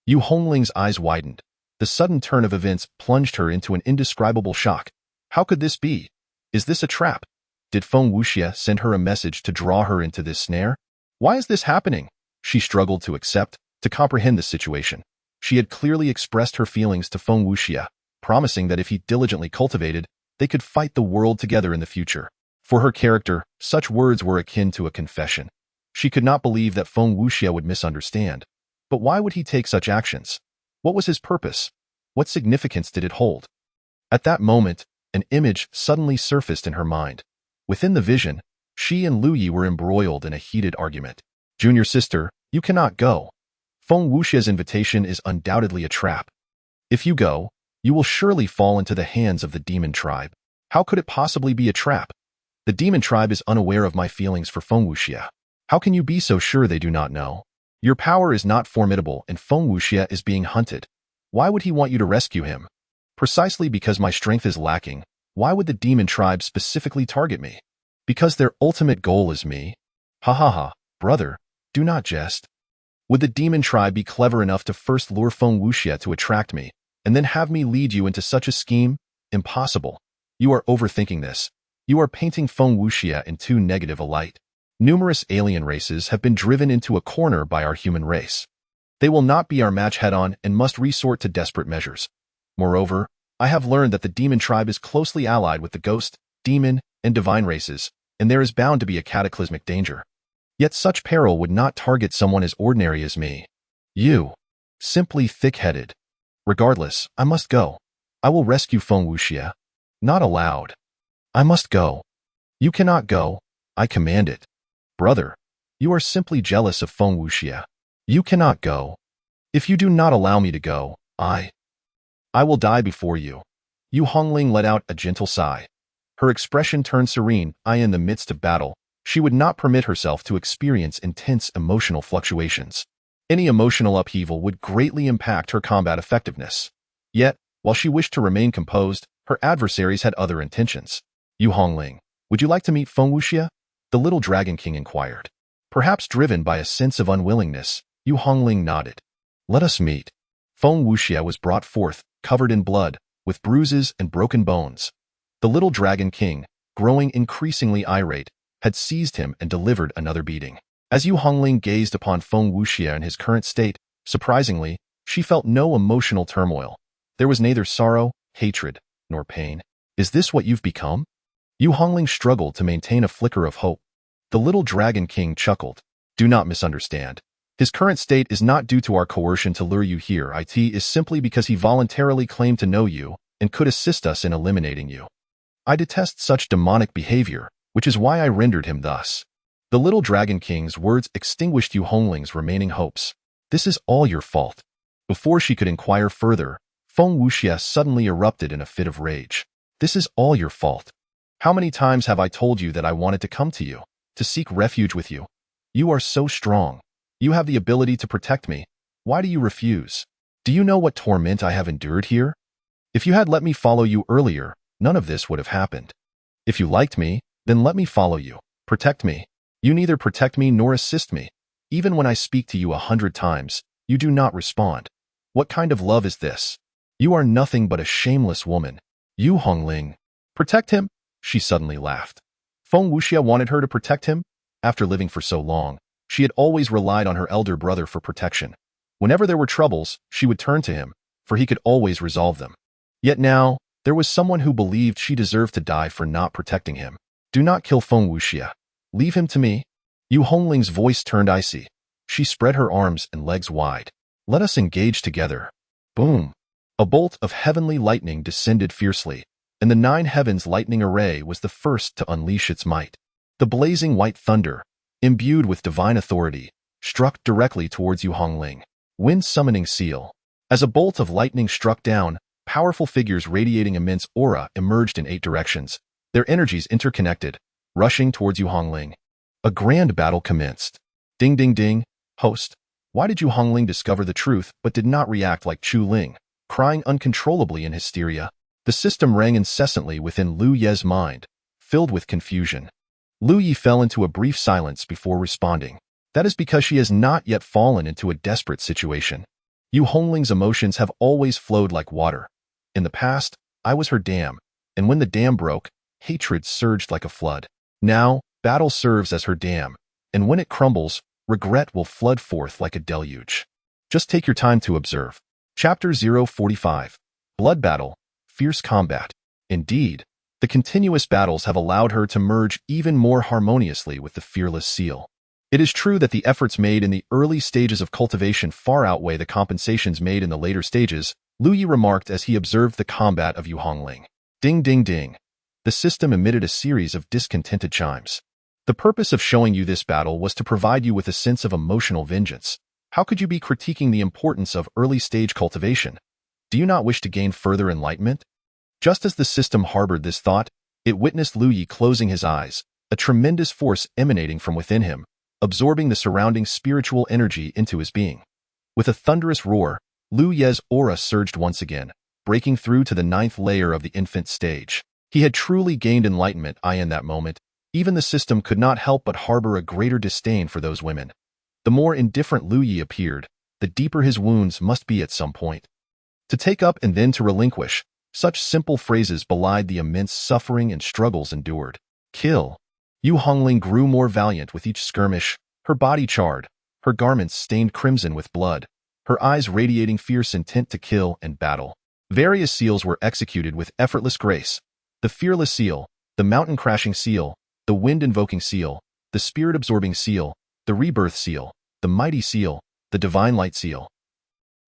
Yu Hongling's eyes widened. The sudden turn of events plunged her into an indescribable shock. How could this be? Is this a trap? Did Feng Wuxia send her a message to draw her into this snare? Why is this happening? She struggled to accept, to comprehend the situation. She had clearly expressed her feelings to Feng Wuxia, promising that if he diligently cultivated, they could fight the world together in the future. For her character, such words were akin to a confession. She could not believe that Feng Wuxia would misunderstand. But why would he take such actions? What was his purpose? What significance did it hold? At that moment, an image suddenly surfaced in her mind. Within the vision, she and Lu Yi were embroiled in a heated argument. Junior sister, you cannot go. Feng Wuxia's invitation is undoubtedly a trap. If you go, you will surely fall into the hands of the demon tribe. How could it possibly be a trap? The demon tribe is unaware of my feelings for Feng Wuxia. How can you be so sure they do not know? Your power is not formidable and Feng Wuxia is being hunted. Why would he want you to rescue him? Precisely because my strength is lacking. Why would the demon tribe specifically target me? Because their ultimate goal is me? Hahaha, brother, do not jest. Would the demon tribe be clever enough to first lure Feng Wuxia to attract me, and then have me lead you into such a scheme? Impossible. You are overthinking this. You are painting Feng Wuxia in too negative a light. Numerous alien races have been driven into a corner by our human race. They will not be our match head-on and must resort to desperate measures. Moreover, I have learned that the demon tribe is closely allied with the ghost, demon, and divine races, and there is bound to be a cataclysmic danger. Yet such peril would not target someone as ordinary as me. You. Simply thick-headed. Regardless, I must go. I will rescue Feng Wuxia. Not allowed. I must go. You cannot go. I command it. Brother, you are simply jealous of Feng Wuxia. You cannot go. If you do not allow me to go, I will die before you. Yu Hongling let out a gentle sigh. Her expression turned serene. In the midst of battle, she would not permit herself to experience intense emotional fluctuations. Any emotional upheaval would greatly impact her combat effectiveness. Yet, while she wished to remain composed, her adversaries had other intentions. Yu Hongling, would you like to meet Feng Wuxia? The little Dragon King inquired. Perhaps driven by a sense of unwillingness, Yu Hongling nodded. Let us meet. Feng Wuxia was brought forth, covered in blood, with bruises and broken bones. The little Dragon King, growing increasingly irate, had seized him and delivered another beating. As Yu Hongling gazed upon Feng Wuxia in his current state, surprisingly, she felt no emotional turmoil. There was neither sorrow, hatred, nor pain. Is this what you've become? Yu Hongling struggled to maintain a flicker of hope. The little Dragon King chuckled. Do not misunderstand. His current state is not due to our coercion to lure you here. It is simply because he voluntarily claimed to know you and could assist us in eliminating you. I detest such demonic behavior, which is why I rendered him thus. The little Dragon King's words extinguished Yu Hongling's remaining hopes. This is all your fault. Before she could inquire further, Feng Wuxia suddenly erupted in a fit of rage. This is all your fault. How many times have I told you that I wanted to come to you, to seek refuge with you? You are so strong. You have the ability to protect me. Why do you refuse? Do you know what torment I have endured here? If you had let me follow you earlier, none of this would have happened. If you liked me, then let me follow you. Protect me. You neither protect me nor assist me. Even when I speak to you 100 times, you do not respond. What kind of love is this? You are nothing but a shameless woman. Yu Hongling. Protect him? She suddenly laughed. Feng Wuxia wanted her to protect him? After living for so long, she had always relied on her elder brother for protection. Whenever there were troubles, she would turn to him, for he could always resolve them. Yet now, there was someone who believed she deserved to die for not protecting him. Do not kill Feng Wuxia. Leave him to me. Yu Hongling's voice turned icy. She spread her arms and legs wide. Let us engage together. Boom. A bolt of heavenly lightning descended fiercely, and the 9 heavens lightning array was the first to unleash its might. The blazing white thunder, imbued with divine authority, struck directly towards Yu Hongling. Wind summoning seal. As a bolt of lightning struck down, powerful figures radiating immense aura emerged in 8 directions, their energies interconnected, rushing towards Yu Hongling. A grand battle commenced. Ding ding ding. Host, why did Yu Hongling discover the truth but did not react like Chu Ling, crying uncontrollably in hysteria? The system rang incessantly within Lu Ye's mind, filled with confusion. Lu Yi fell into a brief silence before responding. That is because she has not yet fallen into a desperate situation. Yu Hongling's emotions have always flowed like water. In the past, I was her dam, and when the dam broke, hatred surged like a flood. Now, battle serves as her dam, and when it crumbles, regret will flood forth like a deluge. Just take your time to observe. Chapter 045. Blood Battle. Fierce Combat. Indeed, the continuous battles have allowed her to merge even more harmoniously with the fearless seal. It is true that the efforts made in the early stages of cultivation far outweigh the compensations made in the later stages, Lu Yi remarked as he observed the combat of Yu Hongling. Ding ding ding. The system emitted a series of discontented chimes. The purpose of showing you this battle was to provide you with a sense of emotional vengeance. How could you be critiquing the importance of early-stage cultivation? Do you not wish to gain further enlightenment? Just as the system harbored this thought, it witnessed Lu Yi closing his eyes, a tremendous force emanating from within him, absorbing the surrounding spiritual energy into his being. With a thunderous roar, Lu Ye's aura surged once again, breaking through to the 9th layer of the infant stage. He had truly gained enlightenment in that moment. Even the system could not help but harbor a greater disdain for those women. The more indifferent Lu Yi appeared, the deeper his wounds must be at some point. To take up and then to relinquish, such simple phrases belied the immense suffering and struggles endured. Kill. Yu Hongling grew more valiant with each skirmish, her body charred, her garments stained crimson with blood, her eyes radiating fierce intent to kill and battle. Various seals were executed with effortless grace. The fearless seal, the mountain-crashing seal, the wind-invoking seal, the spirit-absorbing seal, the rebirth seal, the mighty seal, the divine light seal.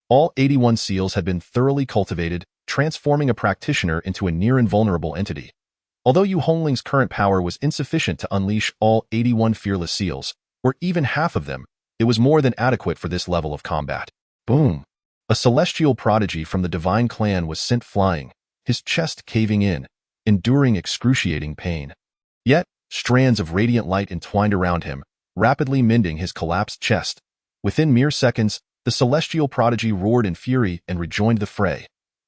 All 81 seals had been thoroughly cultivated, transforming a practitioner into a near-invulnerable entity. Although Yu Hongling's current power was insufficient to unleash all 81 fearless seals, or even half of them, it was more than adequate for this level of combat. Boom! A celestial prodigy from the divine clan was sent flying, his chest caving in, enduring excruciating pain. Yet, strands of radiant light entwined around him, rapidly mending his collapsed chest. Within mere seconds, the celestial prodigy roared in fury and rejoined the fray.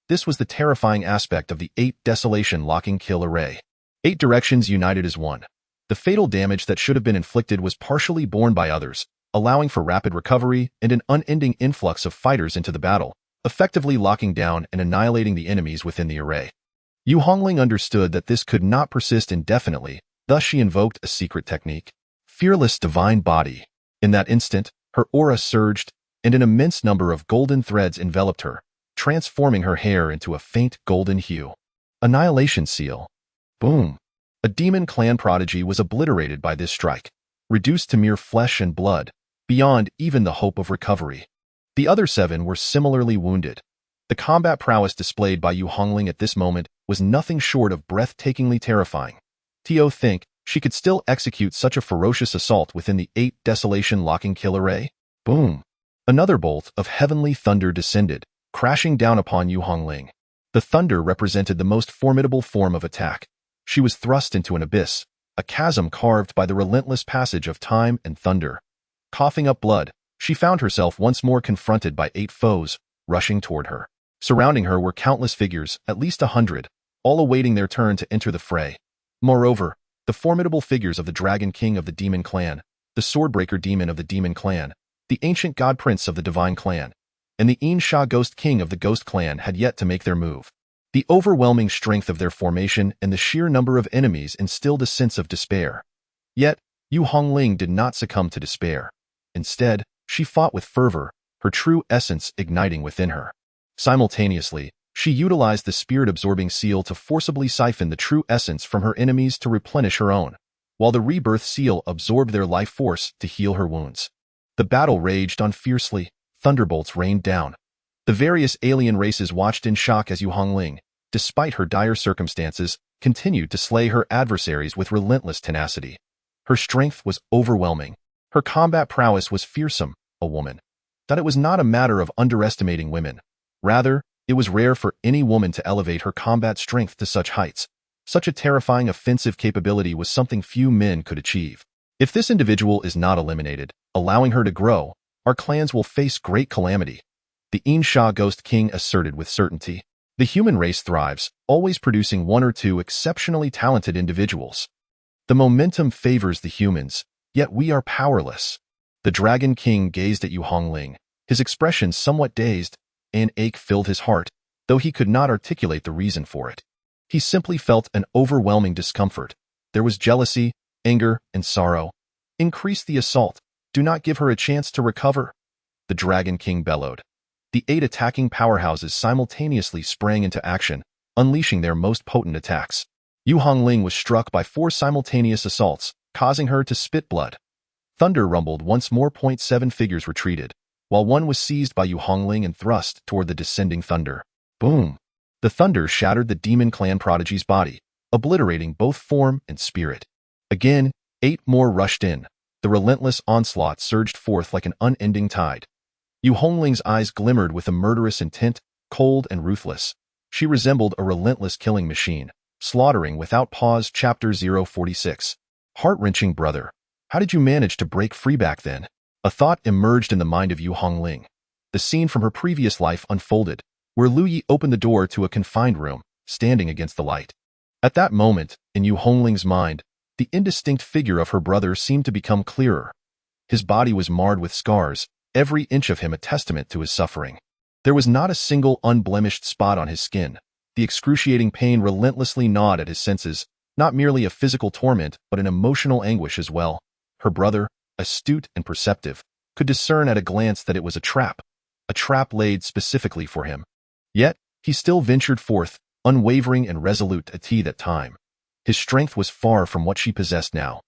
This was the terrifying aspect of the 8 desolation locking kill array. 8 directions united as one. The fatal damage that should have been inflicted was partially borne by others, allowing for rapid recovery and an unending influx of fighters into the battle, effectively locking down and annihilating the enemies within the array. Yu Hongling understood that this could not persist indefinitely, thus she invoked a secret technique. Fearless divine body. In that instant, her aura surged, and an immense number of golden threads enveloped her, transforming her hair into a faint golden hue. Annihilation seal. Boom. A demon clan prodigy was obliterated by this strike, reduced to mere flesh and blood, beyond even the hope of recovery. The other 7 were similarly wounded. The combat prowess displayed by Yu Hongling at this moment was nothing short of breathtakingly terrifying. To think she could still execute such a ferocious assault within the 8 desolation locking kill array? Boom! Another bolt of heavenly thunder descended, crashing down upon Yu Hongling. The thunder represented the most formidable form of attack. She was thrust into an abyss, a chasm carved by the relentless passage of time and thunder. Coughing up blood, she found herself once more confronted by 8 foes, rushing toward her. Surrounding her were countless figures, at least 100, all awaiting their turn to enter the fray. Moreover, the formidable figures of the Dragon King of the Demon Clan, the Swordbreaker Demon of the Demon Clan, the Ancient God Prince of the Divine Clan, and the Insha Ghost King of the Ghost Clan had yet to make their move. The overwhelming strength of their formation and the sheer number of enemies instilled a sense of despair. Yet, Yu Hongling did not succumb to despair. Instead, she fought with fervor, her true essence igniting within her. Simultaneously, she utilized the spirit-absorbing seal to forcibly siphon the true essence from her enemies to replenish her own, while the rebirth seal absorbed their life force to heal her wounds. The battle raged on fiercely, thunderbolts rained down. The various alien races watched in shock as Yu Hongling, despite her dire circumstances, continued to slay her adversaries with relentless tenacity. Her strength was overwhelming. Her combat prowess was fearsome, a woman. That it was not a matter of underestimating women. Rather, it was rare for any woman to elevate her combat strength to such heights. Such a terrifying offensive capability was something few men could achieve. If this individual is not eliminated, allowing her to grow, our clans will face great calamity, the Insha Ghost King asserted with certainty. The human race thrives, always producing one or two exceptionally talented individuals. The momentum favors the humans, yet we are powerless. The Dragon King gazed at Yu Hongling, his expression somewhat dazed. An ache filled his heart, though he could not articulate the reason for it. He simply felt an overwhelming discomfort. There was jealousy, anger, and sorrow. Increase the assault. Do not give her a chance to recover. The Dragon King bellowed. The 8 attacking powerhouses simultaneously sprang into action, unleashing their most potent attacks. Yu Hongling was struck by 4 simultaneous assaults, causing her to spit blood. Thunder rumbled once more. 7 figures retreated, while one was seized by Yu Hongling and thrust toward the descending thunder. Boom! The thunder shattered the Demon Clan prodigy's body, obliterating both form and spirit. Again, 8 more rushed in. The relentless onslaught surged forth like an unending tide. Yu Hongling's eyes glimmered with a murderous intent, cold and ruthless. She resembled a relentless killing machine, slaughtering without pause. Chapter 046. Heart-wrenching brother. How did you manage to break free back then? A thought emerged in the mind of Yu Hongling. The scene from her previous life unfolded, where Lu Yi opened the door to a confined room, standing against the light. At that moment, in Yu Hongling's mind, the indistinct figure of her brother seemed to become clearer. His body was marred with scars, every inch of him a testament to his suffering. There was not a single unblemished spot on his skin. The excruciating pain relentlessly gnawed at his senses, not merely a physical torment but an emotional anguish as well. Her brother, astute and perceptive, could discern at a glance that it was a trap laid specifically for him. Yet, he still ventured forth, unwavering and resolute at that time. His strength was far from what she possessed now.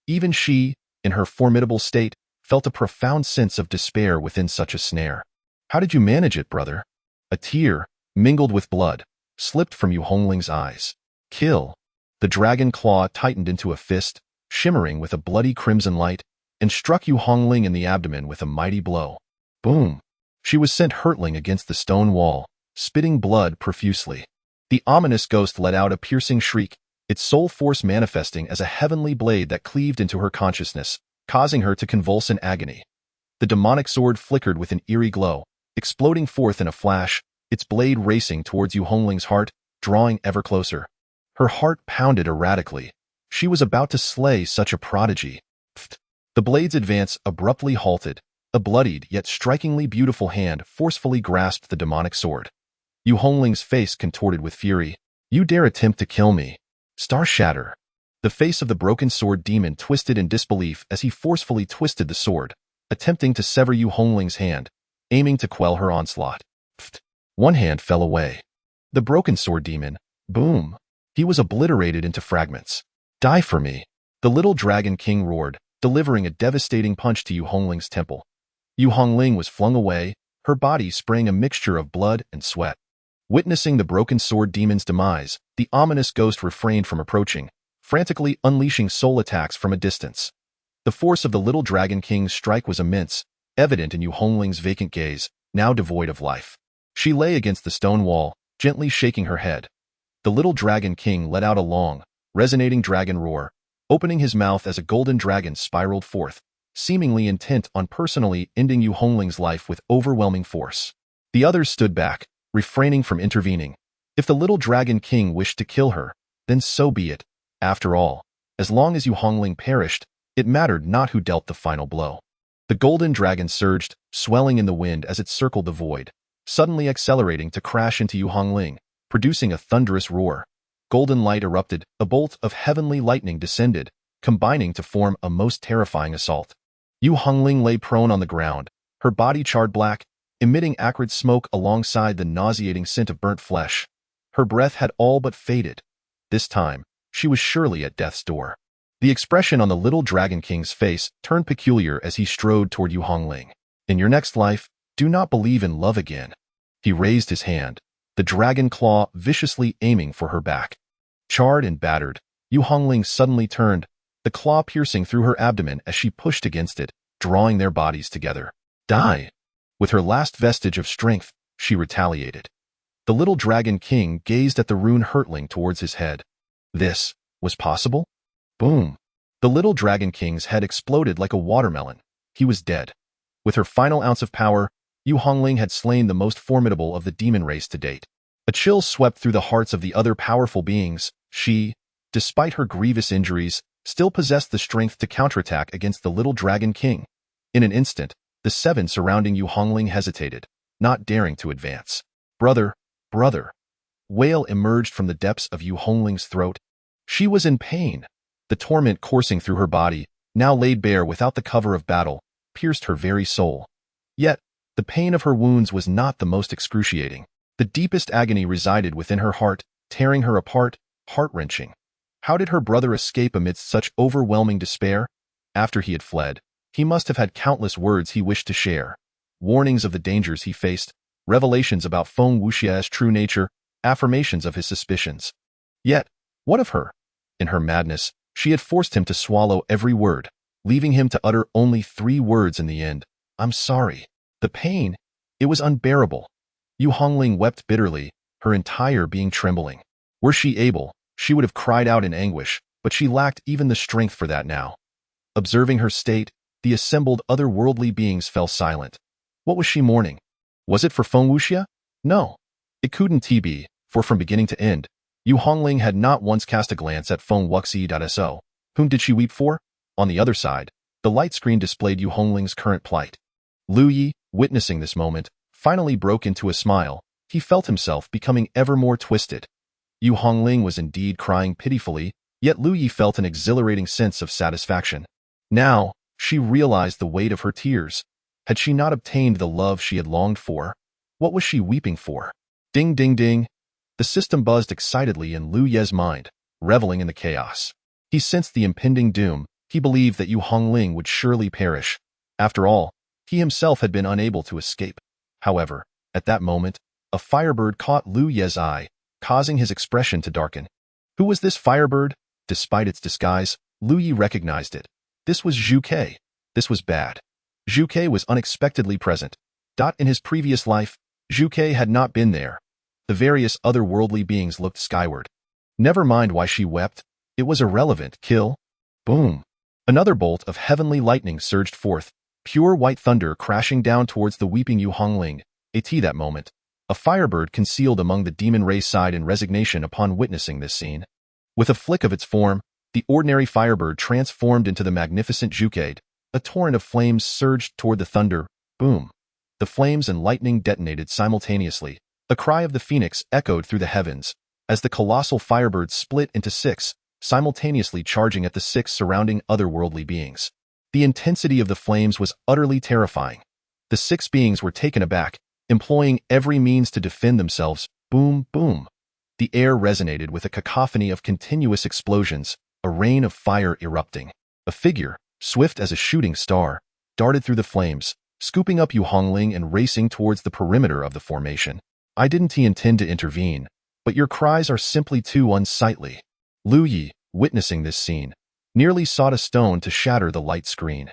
Even she, in her formidable state, felt a profound sense of despair within such a snare. How did you manage it, brother? A tear, mingled with blood, slipped from Yu Hongling's eyes. Kill. The dragon claw tightened into a fist, shimmering with a bloody crimson light, and struck Yu Hongling in the abdomen with a mighty blow. Boom! She was sent hurtling against the stone wall, spitting blood profusely. The ominous ghost let out a piercing shriek, its soul force manifesting as a heavenly blade that cleaved into her consciousness, causing her to convulse in agony. The demonic sword flickered with an eerie glow, exploding forth in a flash, its blade racing towards Yu Hongling's heart, drawing ever closer. Her heart pounded erratically. She was about to slay such a prodigy. Pfft. The blade's advance abruptly halted. A bloodied yet strikingly beautiful hand forcefully grasped the demonic sword. Yu Hongling's face contorted with fury. You dare attempt to kill me? Star shatter. The face of the broken sword demon twisted in disbelief as he forcefully twisted the sword, attempting to sever Yu Hongling's hand, aiming to quell her onslaught. Pfft. One hand fell away. The broken sword demon, boom. He was obliterated into fragments. Die for me. The little dragon king roared, delivering a devastating punch to Yu Hongling's temple. Yu Hongling was flung away, her body spraying a mixture of blood and sweat. Witnessing the broken sword demon's demise, the ominous ghost refrained from approaching, frantically unleashing soul attacks from a distance. The force of the little dragon king's strike was immense, evident in Yu Hongling's vacant gaze, now devoid of life. She lay against the stone wall, gently shaking her head. The little dragon king let out a long, resonating dragon roar, opening his mouth as a golden dragon spiraled forth, seemingly intent on personally ending Yu Hongling's life with overwhelming force. The others stood back, refraining from intervening. If the little dragon king wished to kill her, then so be it. After all, as long as Yu Hongling perished, it mattered not who dealt the final blow. The golden dragon surged, swelling in the wind as it circled the void, suddenly accelerating to crash into Yu Hongling, producing a thunderous roar. Golden light erupted, a bolt of heavenly lightning descended, combining to form a most terrifying assault. Yu Hongling lay prone on the ground, her body charred black, emitting acrid smoke alongside the nauseating scent of burnt flesh. Her breath had all but faded. This time, she was surely at death's door. The expression on the little Dragon King's face turned peculiar as he strode toward Yu Hongling. In your next life, do not believe in love again. He raised his hand, the dragon claw viciously aiming for her back. Charred and battered, Yu Hongling suddenly turned, the claw piercing through her abdomen as she pushed against it, drawing their bodies together. Die! With her last vestige of strength, she retaliated. The little Dragon King gazed at the rune hurtling towards his head. This was possible? Boom! The little Dragon King's head exploded like a watermelon. He was dead. With her final ounce of power, Yu Hongling had slain the most formidable of the demon race to date. A chill swept through the hearts of the other powerful beings. She, despite her grievous injuries, still possessed the strength to counterattack against the little Dragon King. In an instant, the seven surrounding Yu Hongling hesitated, not daring to advance. Brother, brother! Wail emerged from the depths of Yu Hongling's throat. She was in pain. The torment coursing through her body, now laid bare without the cover of battle, pierced her very soul. Yet, the pain of her wounds was not the most excruciating. The deepest agony resided within her heart, tearing her apart, heart-wrenching. How did her brother escape amidst such overwhelming despair? After he had fled, he must have had countless words he wished to share. Warnings of the dangers he faced, revelations about Feng Wuxia's true nature, affirmations of his suspicions. Yet, what of her? In her madness, she had forced him to swallow every word, leaving him to utter only 3 words in the end. I'm sorry. The pain, it was unbearable. Yu Hongling wept bitterly, her entire being trembling. Were she able, she would have cried out in anguish, but she lacked even the strength for that now. Observing her state, the assembled otherworldly beings fell silent. What was she mourning? Was it for Feng Wuxia? No. It couldn't be, for from beginning to end, Yu Hongling had not once cast a glance at Feng Wuxi.so. Whom did she weep for? On the other side, the light screen displayed Yu Hongling's current plight. Lu Yi, witnessing this moment, finally broke into a smile. He felt himself becoming ever more twisted. Yu Hongling was indeed crying pitifully, yet Lu Yi felt an exhilarating sense of satisfaction. Now, she realized the weight of her tears. Had she not obtained the love she had longed for? What was she weeping for? Ding ding ding. The system buzzed excitedly in Lu Ye's mind, reveling in the chaos. He sensed the impending doom. He believed that Yu Hongling would surely perish. After all, he himself had been unable to escape. However, at that moment, a firebird caught Lu Ye's eye, causing his expression to darken. Who was this firebird? Despite its disguise, Lu Yi recognized it. This was Zhu Ke. This was bad. Zhu Ke was unexpectedly present. In his previous life, Zhu Ke had not been there. The various otherworldly beings looked skyward. Never mind why she wept. It was irrelevant. Kill. Boom. Another bolt of heavenly lightning surged forth, pure white thunder crashing down towards the weeping Yu Hongling. That moment, a firebird concealed among the demon race sighed in resignation upon witnessing this scene. With a flick of its form, the ordinary firebird transformed into the magnificent Zhucade. A torrent of flames surged toward the thunder. Boom. The flames and lightning detonated simultaneously. A cry of the phoenix echoed through the heavens, as the colossal firebird split into 6, simultaneously charging at the 6 surrounding otherworldly beings. The intensity of the flames was utterly terrifying. The 6 beings were taken aback, employing every means to defend themselves. Boom, boom. The air resonated with a cacophony of continuous explosions, a rain of fire erupting. A figure, swift as a shooting star, darted through the flames, scooping up Yu Hongling and racing towards the perimeter of the formation. I didn't intend to intervene, but your cries are simply too unsightly. Lu Yi, witnessing this scene, nearly sought a stone to shatter the light screen.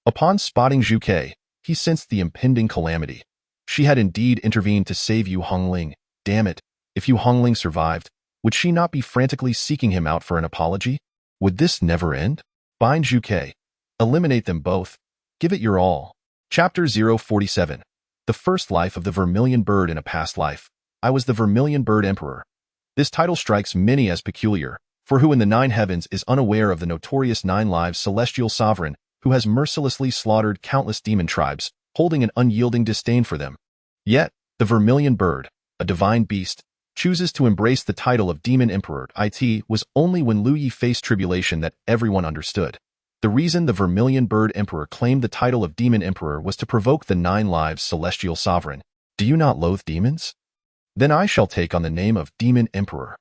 Upon spotting Zhu Ke, he sensed the impending calamity. She had indeed intervened to save Yu Hongling. Damn it, if Yu Hongling survived, would she not be frantically seeking him out for an apology? Would this never end? Bind Zhu Ke. Eliminate them both. Give it your all. Chapter 047. The First Life of the Vermilion Bird in a Past Life. I was the Vermilion Bird Emperor. This title strikes many as peculiar, for who in the 9 heavens is unaware of the notorious 9 lives celestial sovereign, who has mercilessly slaughtered countless demon tribes, holding an unyielding disdain for them. Yet, the vermilion bird, a divine beast, chooses to embrace the title of Demon Emperor. It was only when Lu Yi faced tribulation that everyone understood. The reason the Vermilion Bird Emperor claimed the title of Demon Emperor was to provoke the 9 lives celestial sovereign. Do you not loathe demons? Then I shall take on the name of Demon Emperor.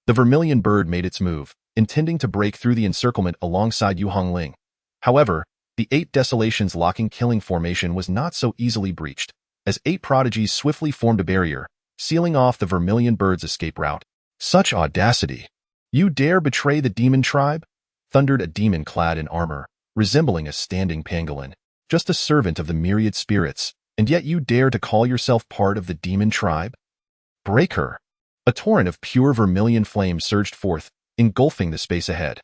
The Vermilion Bird made its move, intending to break through the encirclement alongside Yu Hongling. However, the 8 Desolations locking killing formation was not so easily breached, as 8 prodigies swiftly formed a barrier, sealing off the Vermilion Bird's escape route. Such audacity! You dare betray the demon tribe? Thundered a demon clad in armor, resembling a standing pangolin, just a servant of the myriad spirits, and yet you dare to call yourself part of the demon tribe? Break her! A torrent of pure vermilion flame surged forth, engulfing the space ahead.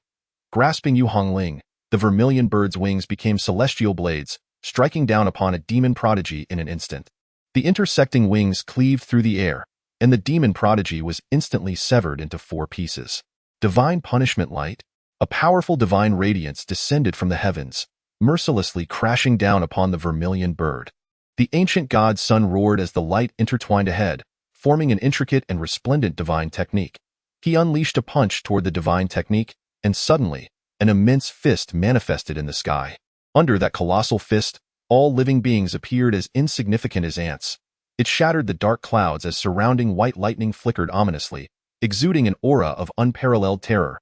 Grasping Yu Hongling, the Vermilion Bird's wings became celestial blades, striking down upon a demon prodigy in an instant. The intersecting wings cleaved through the air, and the demon prodigy was instantly severed into 4 pieces. Divine punishment light? A powerful divine radiance descended from the heavens, mercilessly crashing down upon the Vermilion Bird. The ancient god's sun roared as the light intertwined ahead, forming an intricate and resplendent divine technique. He unleashed a punch toward the divine technique, and suddenly, an immense fist manifested in the sky. Under that colossal fist, all living beings appeared as insignificant as ants. It shattered the dark clouds as surrounding white lightning flickered ominously, exuding an aura of unparalleled terror.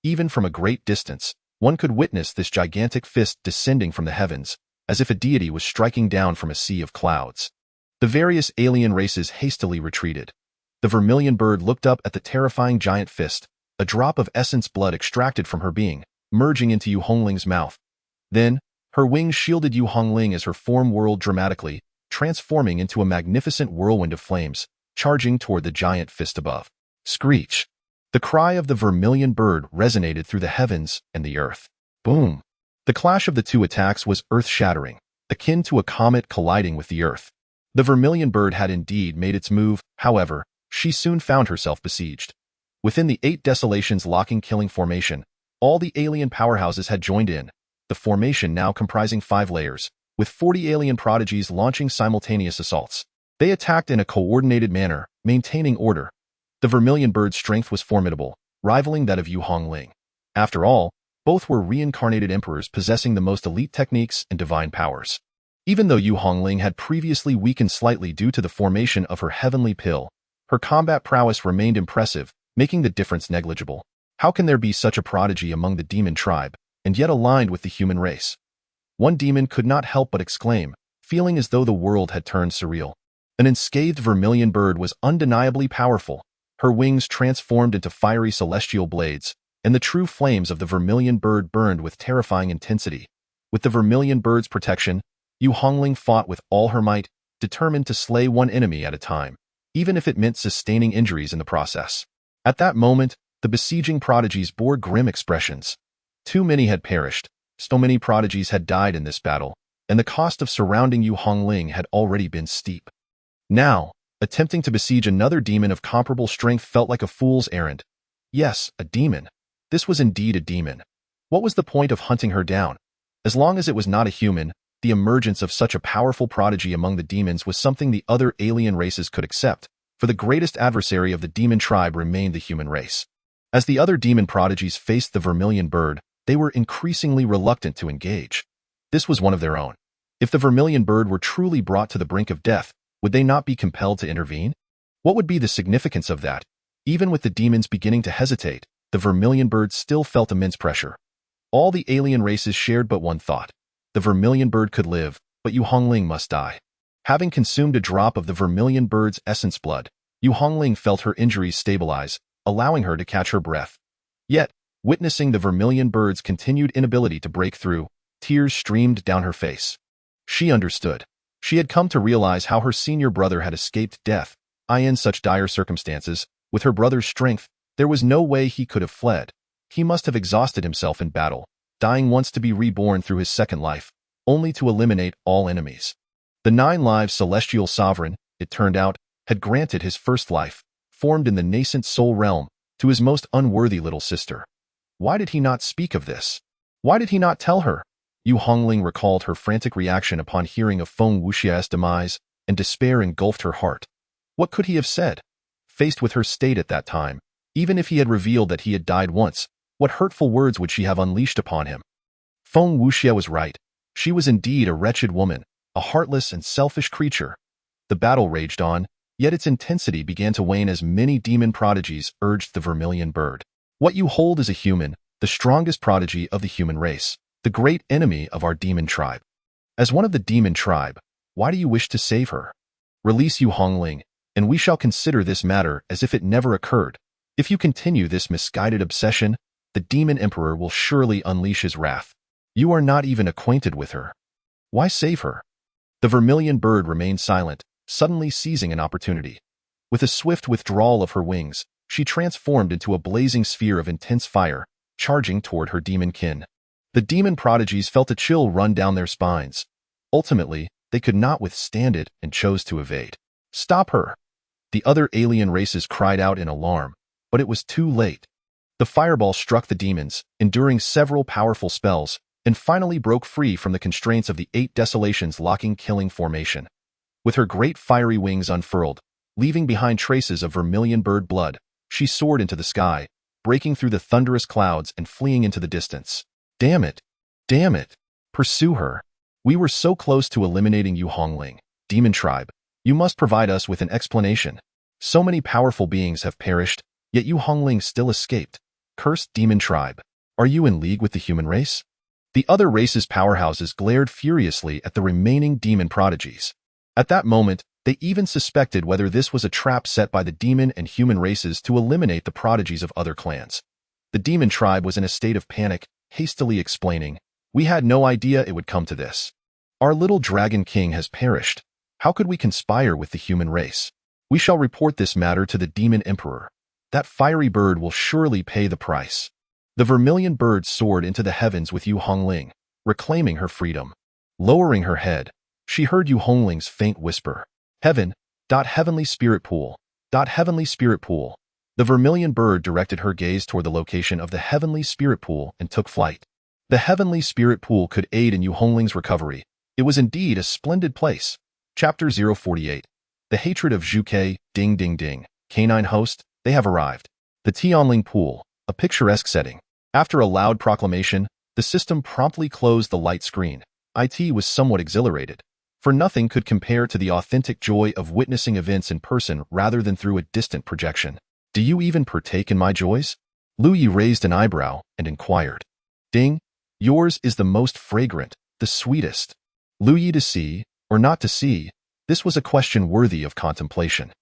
Even from a great distance, one could witness this gigantic fist descending from the heavens, as if a deity was striking down from a sea of clouds. The various alien races hastily retreated. The Vermilion Bird looked up at the terrifying giant fist, a drop of essence blood extracted from her being, merging into Yu Hongling's mouth. Then, her wings shielded Yu Hongling as her form whirled dramatically, transforming into a magnificent whirlwind of flames, charging toward the giant fist above. Screech! The cry of the Vermilion Bird resonated through the heavens and the earth. Boom! The clash of the 2 attacks was earth-shattering, akin to a comet colliding with the earth. The Vermilion Bird had indeed made its move, however, she soon found herself besieged. Within the 8 Desolations locking killing formation, all the alien powerhouses had joined in, the formation now comprising 5 layers, with 40 alien prodigies launching simultaneous assaults. They attacked in a coordinated manner, maintaining order. The Vermilion Bird's strength was formidable, rivaling that of Yu Hongling. After all, both were reincarnated emperors possessing the most elite techniques and divine powers. Even though Yu Hongling had previously weakened slightly due to the formation of her heavenly pill, her combat prowess remained impressive, making the difference negligible. How can there be such a prodigy among the demon tribe, and yet aligned with the human race? One demon could not help but exclaim, feeling as though the world had turned surreal. An unscathed Vermilion Bird was undeniably powerful. Her wings transformed into fiery celestial blades, and the true flames of the Vermilion Bird burned with terrifying intensity. With the Vermilion Bird's protection, Yu Hongling fought with all her might, determined to slay one enemy at a time, even if it meant sustaining injuries in the process. At that moment, the besieging prodigies bore grim expressions. Too many had perished, so many prodigies had died in this battle, and the cost of surrounding Yu Hongling had already been steep. Now, attempting to besiege another demon of comparable strength felt like a fool's errand. Yes, a demon. This was indeed a demon. What was the point of hunting her down? As long as it was not a human, the emergence of such a powerful prodigy among the demons was something the other alien races could accept, for the greatest adversary of the demon tribe remained the human race. As the other demon prodigies faced the Vermilion Bird, they were increasingly reluctant to engage. This was one of their own. If the Vermilion Bird were truly brought to the brink of death, would they not be compelled to intervene? What would be the significance of that? Even with the demons beginning to hesitate, the Vermilion Bird still felt immense pressure. All the alien races shared but one thought. The Vermilion Bird could live, but Yu Hongling must die. Having consumed a drop of the Vermilion Bird's essence blood, Yu Hongling felt her injuries stabilize, allowing her to catch her breath. Yet, witnessing the Vermilion Bird's continued inability to break through, tears streamed down her face. She understood. She had come to realize how her senior brother had escaped death. In such dire circumstances, with her brother's strength, there was no way he could have fled. He must have exhausted himself in battle, dying once to be reborn through his second life, only to eliminate all enemies. The 9 lives celestial sovereign, it turned out, had granted his first life, formed in the nascent soul realm, to his most unworthy little sister. Why did he not speak of this? Why did he not tell her? Yu Hongling recalled her frantic reaction upon hearing of Feng Wuxia's demise, and despair engulfed her heart. What could he have said? Faced with her state at that time, even if he had revealed that he had died once, what hurtful words would she have unleashed upon him? Feng Wuxia was right. She was indeed a wretched woman, a heartless and selfish creature. The battle raged on, yet its intensity began to wane as many demon prodigies urged the vermilion bird. What you hold is a human, the strongest prodigy of the human race, the great enemy of our demon tribe. As one of the demon tribe, why do you wish to save her? Release Yu Hongling, and we shall consider this matter as if it never occurred. If you continue this misguided obsession, the demon emperor will surely unleash his wrath. You are not even acquainted with her. Why save her? The vermilion bird remained silent, suddenly seizing an opportunity. With a swift withdrawal of her wings, she transformed into a blazing sphere of intense fire, charging toward her demon kin. The demon prodigies felt a chill run down their spines. Ultimately, they could not withstand it and chose to evade. Stop her! The other alien races cried out in alarm, but it was too late. The fireball struck the demons, enduring several powerful spells, and finally broke free from the constraints of the 8 Desolations locking killing formation. With her great fiery wings unfurled, leaving behind traces of vermilion bird blood, she soared into the sky, breaking through the thunderous clouds and fleeing into the distance. Damn it! Damn it! Pursue her! We were so close to eliminating Yu Hongling. Demon tribe, you must provide us with an explanation. So many powerful beings have perished, yet Yu Hongling still escaped. Cursed demon tribe, are you in league with the human race? The other races' powerhouses glared furiously at the remaining demon prodigies. At that moment, they even suspected whether this was a trap set by the demon and human races to eliminate the prodigies of other clans. The demon tribe was in a state of panic, hastily explaining, "We had no idea it would come to this. Our little dragon king has perished. How could we conspire with the human race? We shall report this matter to the demon emperor. That fiery bird will surely pay the price." The vermilion bird soared into the heavens with Yu Hongling, reclaiming her freedom. Lowering her head, she heard Yu Hongling's faint whisper, "Heaven, heavenly spirit pool, heavenly spirit pool." The vermilion bird directed her gaze toward the location of the heavenly spirit pool and took flight. The heavenly spirit pool could aid in Yu Hongling's recovery. It was indeed a splendid place. Chapter 048. The hatred of Zhuke, ding ding ding. Canine host, they have arrived. The Tianling pool, a picturesque setting. After a loud proclamation, the system promptly closed the light screen. IT was somewhat exhilarated, for nothing could compare to the authentic joy of witnessing events in person rather than through a distant projection. Do you even partake in my joys? Lu Yi raised an eyebrow and inquired. Ding, yours is the most fragrant, the sweetest. Lu Yi to see, or not to see, this was a question worthy of contemplation.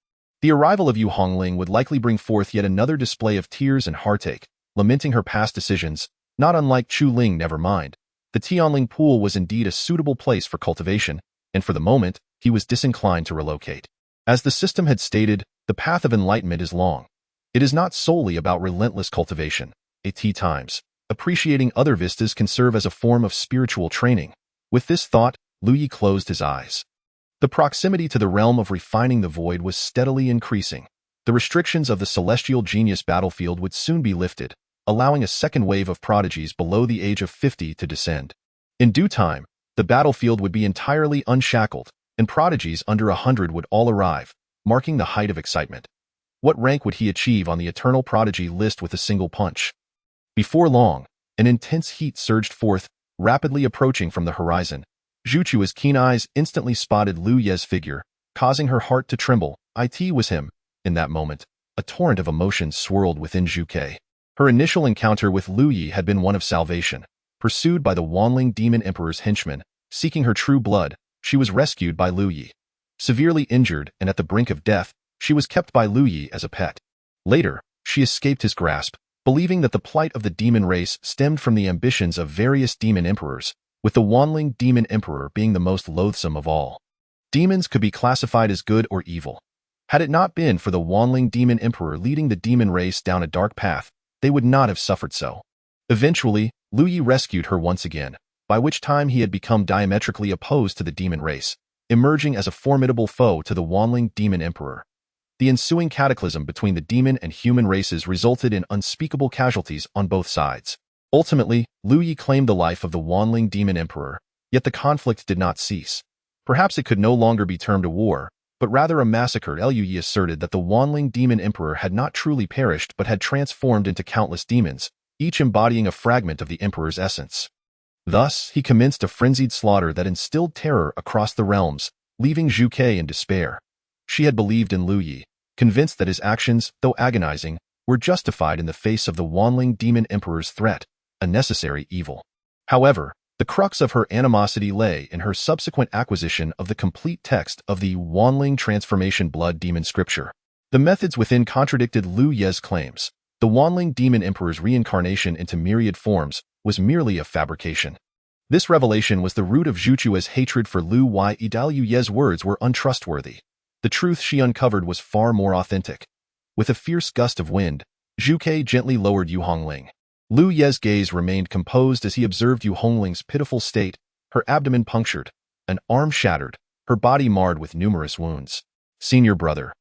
The arrival of Yu Hongling would likely bring forth yet another display of tears and heartache, lamenting her past decisions, not unlike Chu Ling. Never mind. The Tianling pool was indeed a suitable place for cultivation, and for the moment, he was disinclined to relocate. As the system had stated, the path of enlightenment is long. It is not solely about relentless cultivation. At times, appreciating other vistas can serve as a form of spiritual training. With this thought, Lu Yi closed his eyes. The proximity to the realm of refining the void was steadily increasing. The restrictions of the celestial genius battlefield would soon be lifted, allowing a second wave of prodigies below the age of 50 to descend. In due time, the battlefield would be entirely unshackled, and prodigies under 100 would all arrive, marking the height of excitement. What rank would he achieve on the eternal prodigy list with a single punch? Before long, an intense heat surged forth, rapidly approaching from the horizon. Zhu Chua's keen eyes instantly spotted Lu Ye's figure, causing her heart to tremble. It was him. In that moment, a torrent of emotions swirled within Zhu Ke. Her initial encounter with Lu Yi had been one of salvation. Pursued by the Wanling Demon Emperor's henchmen, seeking her true blood, she was rescued by Lu Yi. Severely injured and at the brink of death, she was kept by Lu Yi as a pet. Later, she escaped his grasp, believing that the plight of the demon race stemmed from the ambitions of various demon emperors, with the Wanling Demon Emperor being the most loathsome of all. Demons could be classified as good or evil. Had it not been for the Wanling Demon Emperor leading the demon race down a dark path, they would not have suffered so. Eventually, Lu Yi rescued her once again, by which time he had become diametrically opposed to the demon race, emerging as a formidable foe to the Wanling Demon Emperor. The ensuing cataclysm between the demon and human races resulted in unspeakable casualties on both sides. Ultimately, Lu Yi claimed the life of the Wanling Demon Emperor, yet the conflict did not cease. Perhaps it could no longer be termed a war, but rather a massacre. Lu Yi asserted that the Wanling Demon Emperor had not truly perished but had transformed into countless demons, each embodying a fragment of the Emperor's essence. Thus, he commenced a frenzied slaughter that instilled terror across the realms, leaving Zhu Ke in despair. She had believed in Lu Yi, convinced that his actions, though agonizing, were justified in the face of the Wanling Demon Emperor's threat, a necessary evil. However, the crux of her animosity lay in her subsequent acquisition of the complete text of the Wanling Transformation Blood Demon Scripture. The methods within contradicted Lu Ye's claims. The Wanling Demon Emperor's reincarnation into myriad forms was merely a fabrication. This revelation was the root of Zhu Chua's hatred for Lu Yi. Lu Ye's words were untrustworthy. The truth she uncovered was far more authentic. With a fierce gust of wind, Zhu Ke gently lowered Yu Hongling. Lu Ye's gaze remained composed as he observed Yu Hongling's pitiful state, her abdomen punctured, an arm shattered, her body marred with numerous wounds. Senior brother.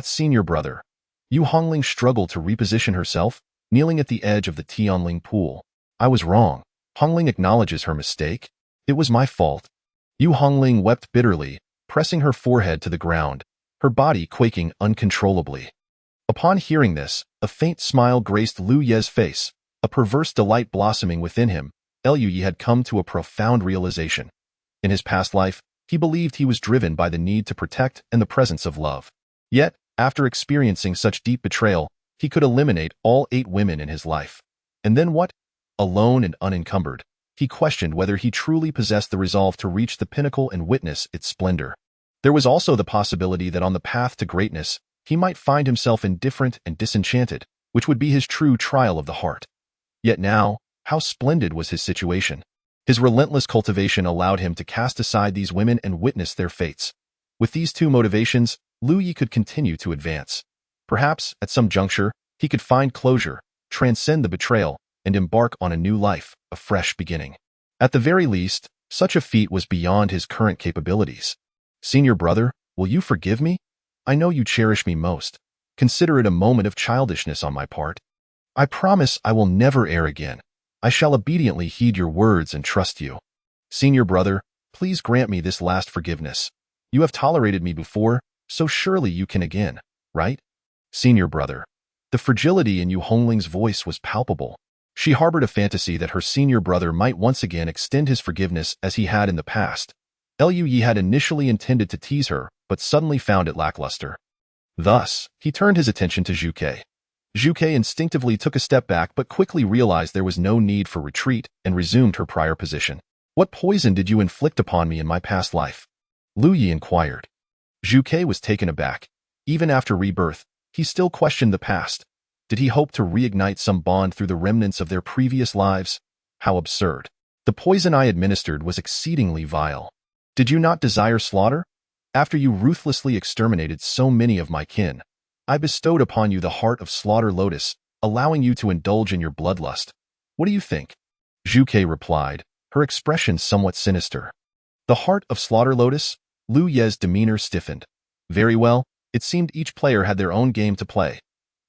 Senior brother. Yu Hongling struggled to reposition herself, kneeling at the edge of the Tianling pool. I was wrong. Hongling acknowledges her mistake. It was my fault. Yu Hongling wept bitterly, pressing her forehead to the ground, her body quaking uncontrollably. Upon hearing this, a faint smile graced Lu Ye's face, a perverse delight blossoming within him. Lu Yi had come to a profound realization. In his past life, he believed he was driven by the need to protect and the presence of love. Yet, after experiencing such deep betrayal, he could eliminate all 8 women in his life. And then what? Alone and unencumbered, he questioned whether he truly possessed the resolve to reach the pinnacle and witness its splendor. There was also the possibility that on the path to greatness, he might find himself indifferent and disenchanted, which would be his true trial of the heart. Yet now, how splendid was his situation. His relentless cultivation allowed him to cast aside these women and witness their fates. With these 2 motivations, Lu Yi could continue to advance. Perhaps, at some juncture, he could find closure, transcend the betrayal, and embark on a new life, a fresh beginning. At the very least, such a feat was beyond his current capabilities. Senior brother, will you forgive me? I know you cherish me most. Consider it a moment of childishness on my part. I promise I will never err again. I shall obediently heed your words and trust you. Senior brother, please grant me this last forgiveness. You have tolerated me before, so surely you can again, right? Senior brother. The fragility in Yu Hongling's voice was palpable. She harbored a fantasy that her senior brother might once again extend his forgiveness as he had in the past. Lu Yi had initially intended to tease her, but suddenly found it lackluster. Thus, he turned his attention to Zhu Ke. Zhu Ke instinctively took a step back but quickly realized there was no need for retreat and resumed her prior position. What poison did you inflict upon me in my past life? Lu Yi inquired. Zhu Ke was taken aback. Even after rebirth, he still questioned the past. Did he hope to reignite some bond through the remnants of their previous lives? How absurd. The poison I administered was exceedingly vile. Did you not desire slaughter? After you ruthlessly exterminated so many of my kin, I bestowed upon you the heart of Slaughter Lotus, allowing you to indulge in your bloodlust. What do you think? Zhu Ke replied, her expression somewhat sinister. The heart of Slaughter Lotus? Lu Ye's demeanor stiffened. Very well, it seemed each player had their own game to play.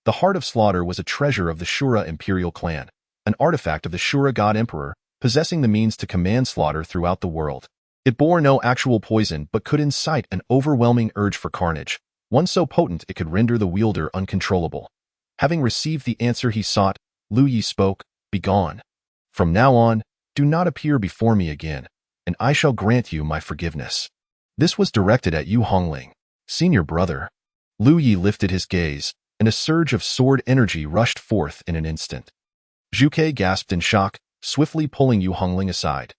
The Heart of Slaughter was a treasure of the Shura imperial clan, an artifact of the Shura god emperor, possessing the means to command slaughter throughout the world. It bore no actual poison but could incite an overwhelming urge for carnage, one so potent it could render the wielder uncontrollable. Having received the answer he sought, Lu Yi spoke, "Begone. From now on, do not appear before me again, and I shall grant you my forgiveness." This was directed at Yu Hongling. Senior brother. Lu Yi lifted his gaze, and a surge of sword energy rushed forth in an instant. Zhu Ke gasped in shock, swiftly pulling Yu Hongling aside.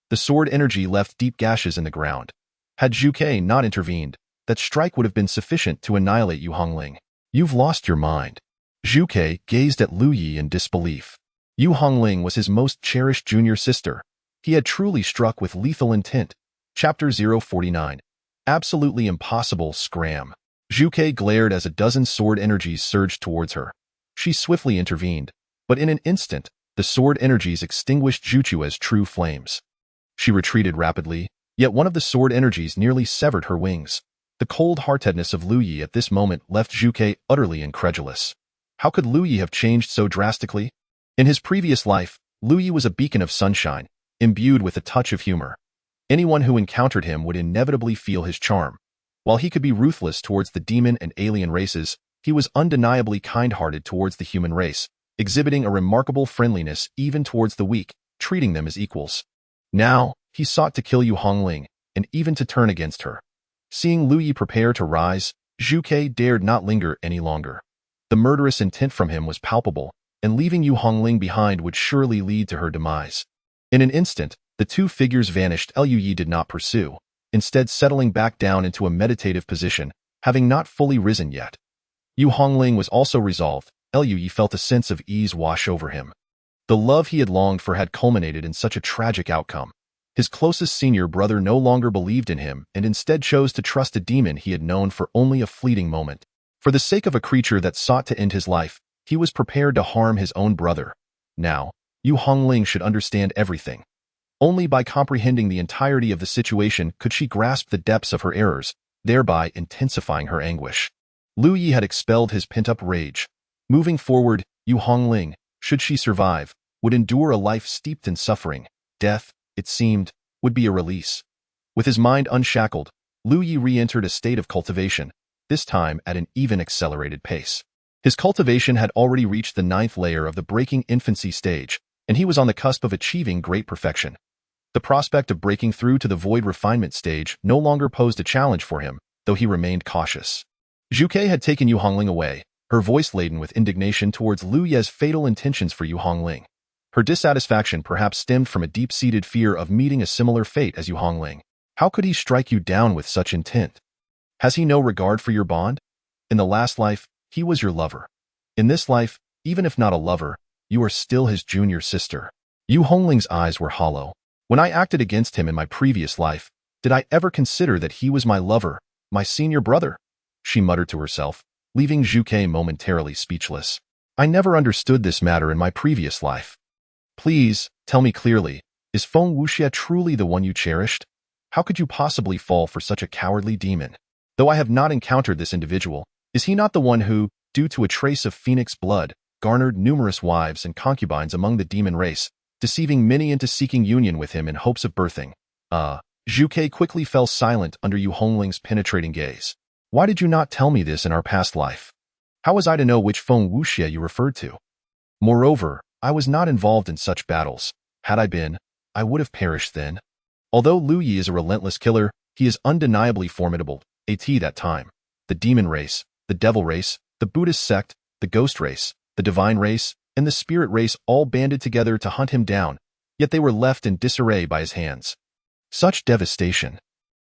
The sword energy left deep gashes in the ground. Had Zhu Ke not intervened, that strike would have been sufficient to annihilate Yu Hongling. You've lost your mind. Zhu Ke gazed at Lu Yi in disbelief. Yu Hongling was his most cherished junior sister. He had truly struck with lethal intent. Chapter 049. Absolutely impossible, scram. Zhu Ke glared as a dozen sword energies surged towards her. She swiftly intervened, but in an instant, the sword energies extinguished Zhu Chua's true flames. She retreated rapidly, yet one of the sword energies nearly severed her wings. The cold-heartedness of Lu Yi at this moment left Zhu Ke utterly incredulous. How could Lu Yi have changed so drastically? In his previous life, Lu Yi was a beacon of sunshine, imbued with a touch of humor. Anyone who encountered him would inevitably feel his charm. While he could be ruthless towards the demon and alien races, he was undeniably kind-hearted towards the human race, exhibiting a remarkable friendliness even towards the weak, treating them as equals. Now, he sought to kill Yu Hongling, and even to turn against her. Seeing Lu Yi prepare to rise, Zhu Ke dared not linger any longer. The murderous intent from him was palpable, and leaving Yu Hongling behind would surely lead to her demise. In an instant, the two figures vanished. Lu Yi did not pursue, instead settling back down into a meditative position, having not fully risen yet. Yu Hongling was also resolved. Lu Yi felt a sense of ease wash over him. The love he had longed for had culminated in such a tragic outcome. His closest senior brother no longer believed in him and instead chose to trust a demon he had known for only a fleeting moment. For the sake of a creature that sought to end his life, he was prepared to harm his own brother. Now, Yu Hongling should understand everything. Only by comprehending the entirety of the situation could she grasp the depths of her errors, thereby intensifying her anguish. Lu Yi had expelled his pent-up rage. Moving forward, Yu Hongling, should she survive, would endure a life steeped in suffering. Death, it seemed, would be a release. With his mind unshackled, Lu Yi re-entered a state of cultivation, this time at an even accelerated pace. His cultivation had already reached the 9th layer of the breaking infancy stage, and he was on the cusp of achieving great perfection. The prospect of breaking through to the void refinement stage no longer posed a challenge for him, though he remained cautious. Zhu Ke had taken Yu Hongling away, her voice laden with indignation towards Lu Ye's fatal intentions for Yu Hongling. Her dissatisfaction perhaps stemmed from a deep-seated fear of meeting a similar fate as Yu Hongling. How could he strike you down with such intent? Has he no regard for your bond? In the last life, he was your lover. In this life, even if not a lover, you are still his junior sister. Yu Hongling's eyes were hollow. When I acted against him in my previous life, did I ever consider that he was my lover, my senior brother? She muttered to herself, leaving Zhu Ke momentarily speechless. I never understood this matter in my previous life. Please, tell me clearly, is Feng Wuxia truly the one you cherished? How could you possibly fall for such a cowardly demon? Though I have not encountered this individual, is he not the one who, due to a trace of Phoenix blood, garnered numerous wives and concubines among the demon race, deceiving many into seeking union with him in hopes of birthing? Zhu Ke quickly fell silent under Yu Hongling's penetrating gaze. Why did you not tell me this in our past life? How was I to know which Feng Wuxia you referred to? Moreover, I was not involved in such battles. Had I been, I would have perished then. Although Lu Yi is a relentless killer, he is undeniably formidable. At that time, the demon race, the devil race, the Buddhist sect, the ghost race, the divine race, and the spirit race all banded together to hunt him down, yet they were left in disarray by his hands. Such devastation.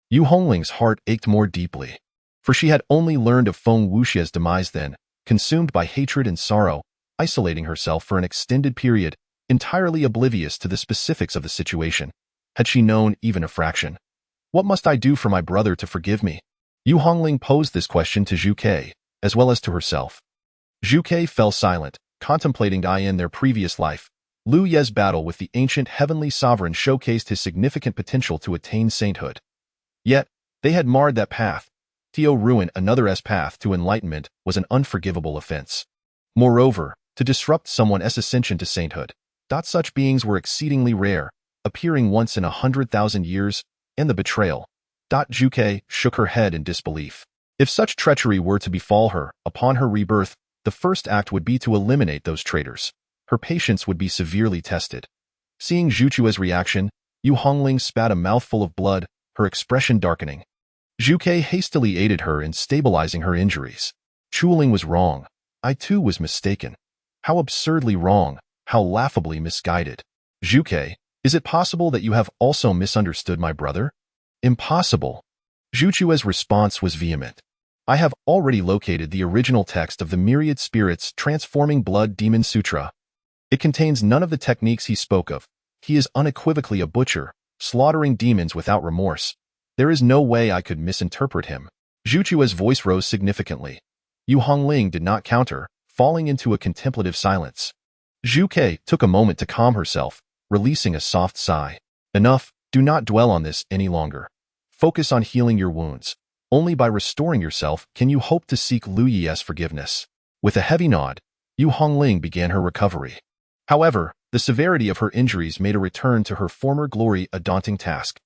Yu Hongling's heart ached more deeply, for she had only learned of Feng Wuxia's demise then, consumed by hatred and sorrow, isolating herself for an extended period, entirely oblivious to the specifics of the situation. Had she known even a fraction? What must I do for my brother to forgive me? Yu Hongling posed this question to Zhu Ke, as well as to herself. Zhu Ke fell silent, contemplating in their previous life. Lu Ye's battle with the ancient heavenly sovereign showcased his significant potential to attain sainthood. Yet, they had marred that path. To ruin another's path to enlightenment was an unforgivable offense. Moreover, to disrupt someone's ascension to sainthood. Such beings were exceedingly rare, appearing once in 100,000 years, and the betrayal. Zhu Ke shook her head in disbelief. If such treachery were to befall her, upon her rebirth, the first act would be to eliminate those traitors. Her patience would be severely tested. Seeing Zhu Chua's reaction, Yu Hongling spat a mouthful of blood, her expression darkening. Zhu Ke hastily aided her in stabilizing her injuries. Chuling was wrong. I too was mistaken. How absurdly wrong, how laughably misguided. Zhu Ke, is it possible that you have also misunderstood my brother? Impossible. Zhu Chua's response was vehement. I have already located the original text of the Myriad Spirits Transforming Blood Demon Sutra. It contains none of the techniques he spoke of. He is unequivocally a butcher, slaughtering demons without remorse. There is no way I could misinterpret him. Zhu Chua's voice rose significantly. Yu Hongling did not counter, falling into a contemplative silence. Zhu Ke took a moment to calm herself, releasing a soft sigh. Enough, do not dwell on this any longer. Focus on healing your wounds. Only by restoring yourself can you hope to seek Lu Yi's forgiveness. With a heavy nod, Yu Hongling began her recovery. However, The severity of her injuries made a return to her former glory a daunting task.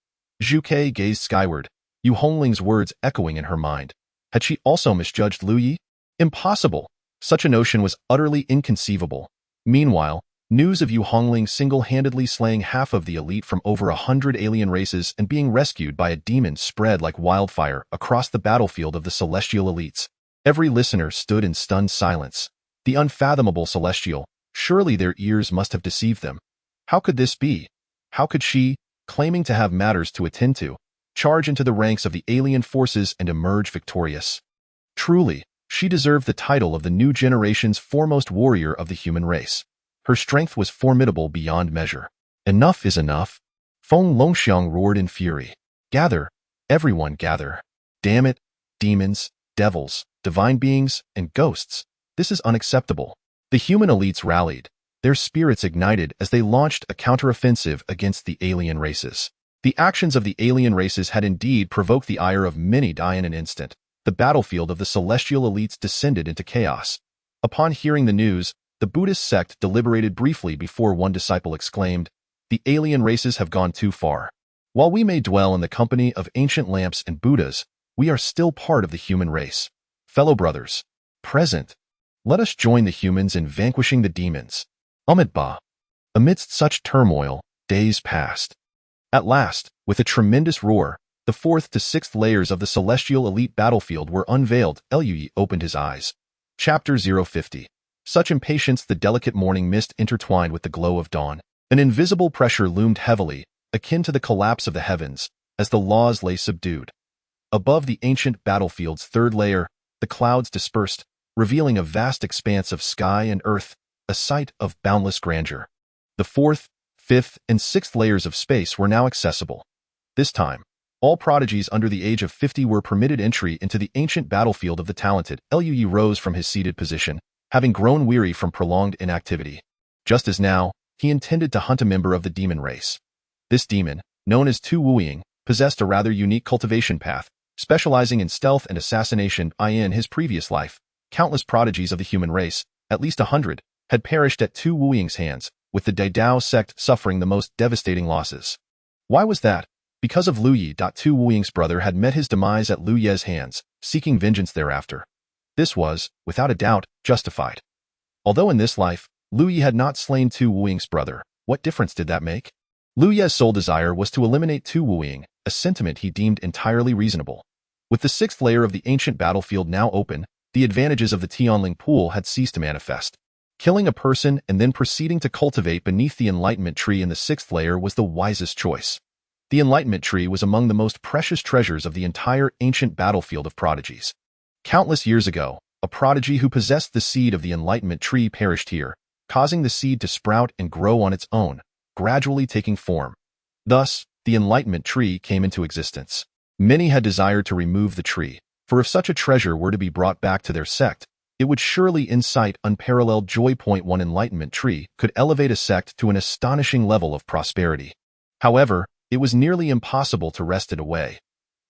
Zhu Ke gazed skyward, Yu Hongling's words echoing in her mind. Had she also misjudged Lu Yi? Impossible! Such a notion was utterly inconceivable. Meanwhile, news of Yu Hongling single-handedly slaying half of the elite from over 100 alien races and being rescued by a demon spread like wildfire across the battlefield of the celestial elites. Every listener stood in stunned silence. The unfathomable celestial, surely their ears must have deceived them. How could this be? How could she, claiming to have matters to attend to, charge into the ranks of the alien forces and emerge victorious? Truly, she deserved the title of the new generation's foremost warrior of the human race. Her strength was formidable beyond measure. Enough is enough. Feng Longxiang roared in fury. Gather, everyone gather. Damn it, demons, devils, divine beings, and ghosts. This is unacceptable. The human elites rallied, their spirits ignited as they launched a counteroffensive against the alien races. The actions of the alien races had indeed provoked the ire of many in an instant. The battlefield of the celestial elites descended into chaos. Upon hearing the news, the Buddhist sect deliberated briefly before one disciple exclaimed, "The alien races have gone too far. While we may dwell in the company of ancient lamps and Buddhas, we are still part of the human race. Fellow brothers, present, let us join the humans in vanquishing the demons." Amitabha. Amidst such turmoil, days passed. At last, with a tremendous roar, the 4th to 6th layers of the celestial elite battlefield were unveiled. Liu opened his eyes. Chapter 050. Such impatience the delicate morning mist intertwined with the glow of dawn. An invisible pressure loomed heavily, akin to the collapse of the heavens, as the laws lay subdued. Above the ancient battlefield's 3rd layer, the clouds dispersed, revealing a vast expanse of sky and earth, a sight of boundless grandeur. The 4th, 5th, and 6th layers of space were now accessible. This time, all prodigies under the age of 50 were permitted entry into the ancient battlefield of the talented. Liu rose from his seated position, having grown weary from prolonged inactivity. Just as now, he intended to hunt a member of the demon race. This demon, known as Tu Wuying, possessed a rather unique cultivation path, specializing in stealth and assassination. In his previous life, countless prodigies of the human race, at least 100, had perished at Tu Wuying's hands, with the Daidao sect suffering the most devastating losses. Why was that? Because of Lu Yi. Tu Wuying's brother had met his demise at Lu Ye's hands, seeking vengeance thereafter. This was, without a doubt, justified. Although in this life, Lu Yi had not slain Tu Wuying's brother, what difference did that make? Lu Ye's sole desire was to eliminate Tu Wuying, a sentiment he deemed entirely reasonable. With the 6th layer of the ancient battlefield now open, the advantages of the Tianling pool had ceased to manifest. Killing a person and then proceeding to cultivate beneath the enlightenment tree in the 6th layer was the wisest choice. The enlightenment tree was among the most precious treasures of the entire ancient battlefield of prodigies. Countless years ago, a prodigy who possessed the seed of the enlightenment tree perished here, causing the seed to sprout and grow on its own, gradually taking form. Thus, the enlightenment tree came into existence. Many had desired to remove the tree, for if such a treasure were to be brought back to their sect, it would surely incite unparalleled joy. One enlightenment tree could elevate a sect to an astonishing level of prosperity. However, it was nearly impossible to wrest it away.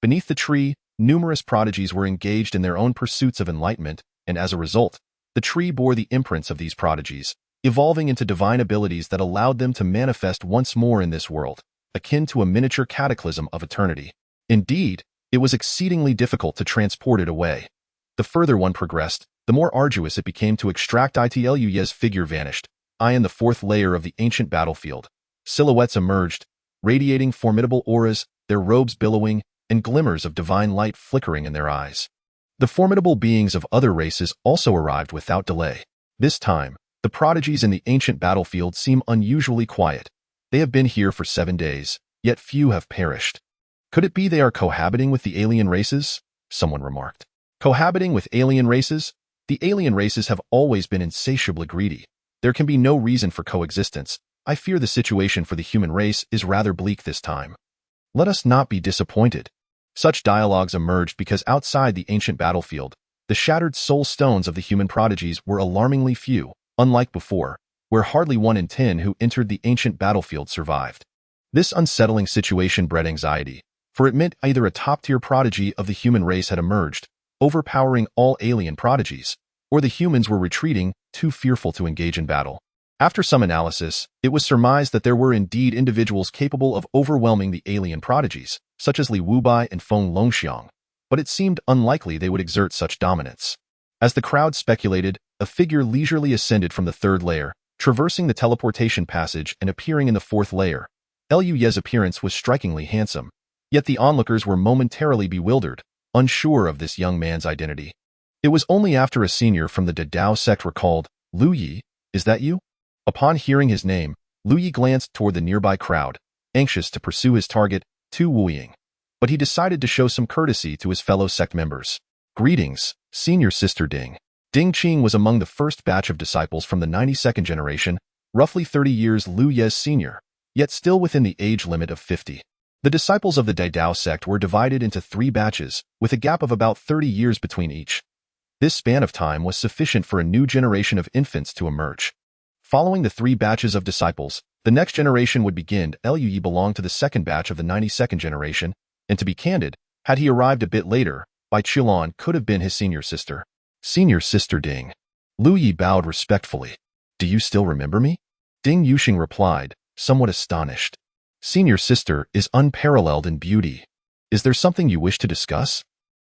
Beneath the tree, numerous prodigies were engaged in their own pursuits of enlightenment, and as a result, the tree bore the imprints of these prodigies, evolving into divine abilities that allowed them to manifest once more in this world, akin to a miniature cataclysm of eternity. Indeed, it was exceedingly difficult to transport it away. The further one progressed, the more arduous it became to extract it. Liu Ye's figure vanished. In the 4th layer of the ancient battlefield, silhouettes emerged, radiating formidable auras, their robes billowing, and glimmers of divine light flickering in their eyes. The formidable beings of other races also arrived without delay. This time, the prodigies in the ancient battlefield seem unusually quiet. They have been here for 7 days, yet few have perished. Could it be they are cohabiting with the alien races? Someone remarked. Cohabiting with alien races? The alien races have always been insatiably greedy. There can be no reason for coexistence. I fear the situation for the human race is rather bleak this time. Let us not be disappointed. Such dialogues emerged because outside the ancient battlefield, the shattered soul stones of the human prodigies were alarmingly few, unlike before, where hardly 1 in 10 who entered the ancient battlefield survived. This unsettling situation bred anxiety, for it meant either a top-tier prodigy of the human race had emerged, overpowering all alien prodigies, or the humans were retreating, too fearful to engage in battle. After some analysis, it was surmised that there were indeed individuals capable of overwhelming the alien prodigies, such as Li Wubai and Feng Longxiang, but it seemed unlikely they would exert such dominance. As the crowd speculated, a figure leisurely ascended from the third layer, traversing the teleportation passage and appearing in the fourth layer. Liu Ye's appearance was strikingly handsome, yet the onlookers were momentarily bewildered, unsure of this young man's identity. It was only after a senior from the Dao sect recalled, "Liu Yi, is that you?" Upon hearing his name, Liu Yi glanced toward the nearby crowd, anxious to pursue his target, Tu Wuying. But he decided to show some courtesy to his fellow sect members. "Greetings, senior sister Ding." Ding Qing was among the first batch of disciples from the 92nd generation, roughly 30 years Liu Ye's senior, yet still within the age limit of 50. The disciples of the Dao sect were divided into 3 batches, with a gap of about 30 years between each. This span of time was sufficient for a new generation of infants to emerge. Following the 3 batches of disciples, the next generation would begin. Liu Yi belonged to the second batch of the 92nd generation, and to be candid, had he arrived a bit later, Bai Qilan could have been his senior sister. "Senior sister Ding." Liu Yi bowed respectfully. "Do you still remember me?" Ding Yuxing replied, somewhat astonished. "Senior sister is unparalleled in beauty. Is there something you wish to discuss?"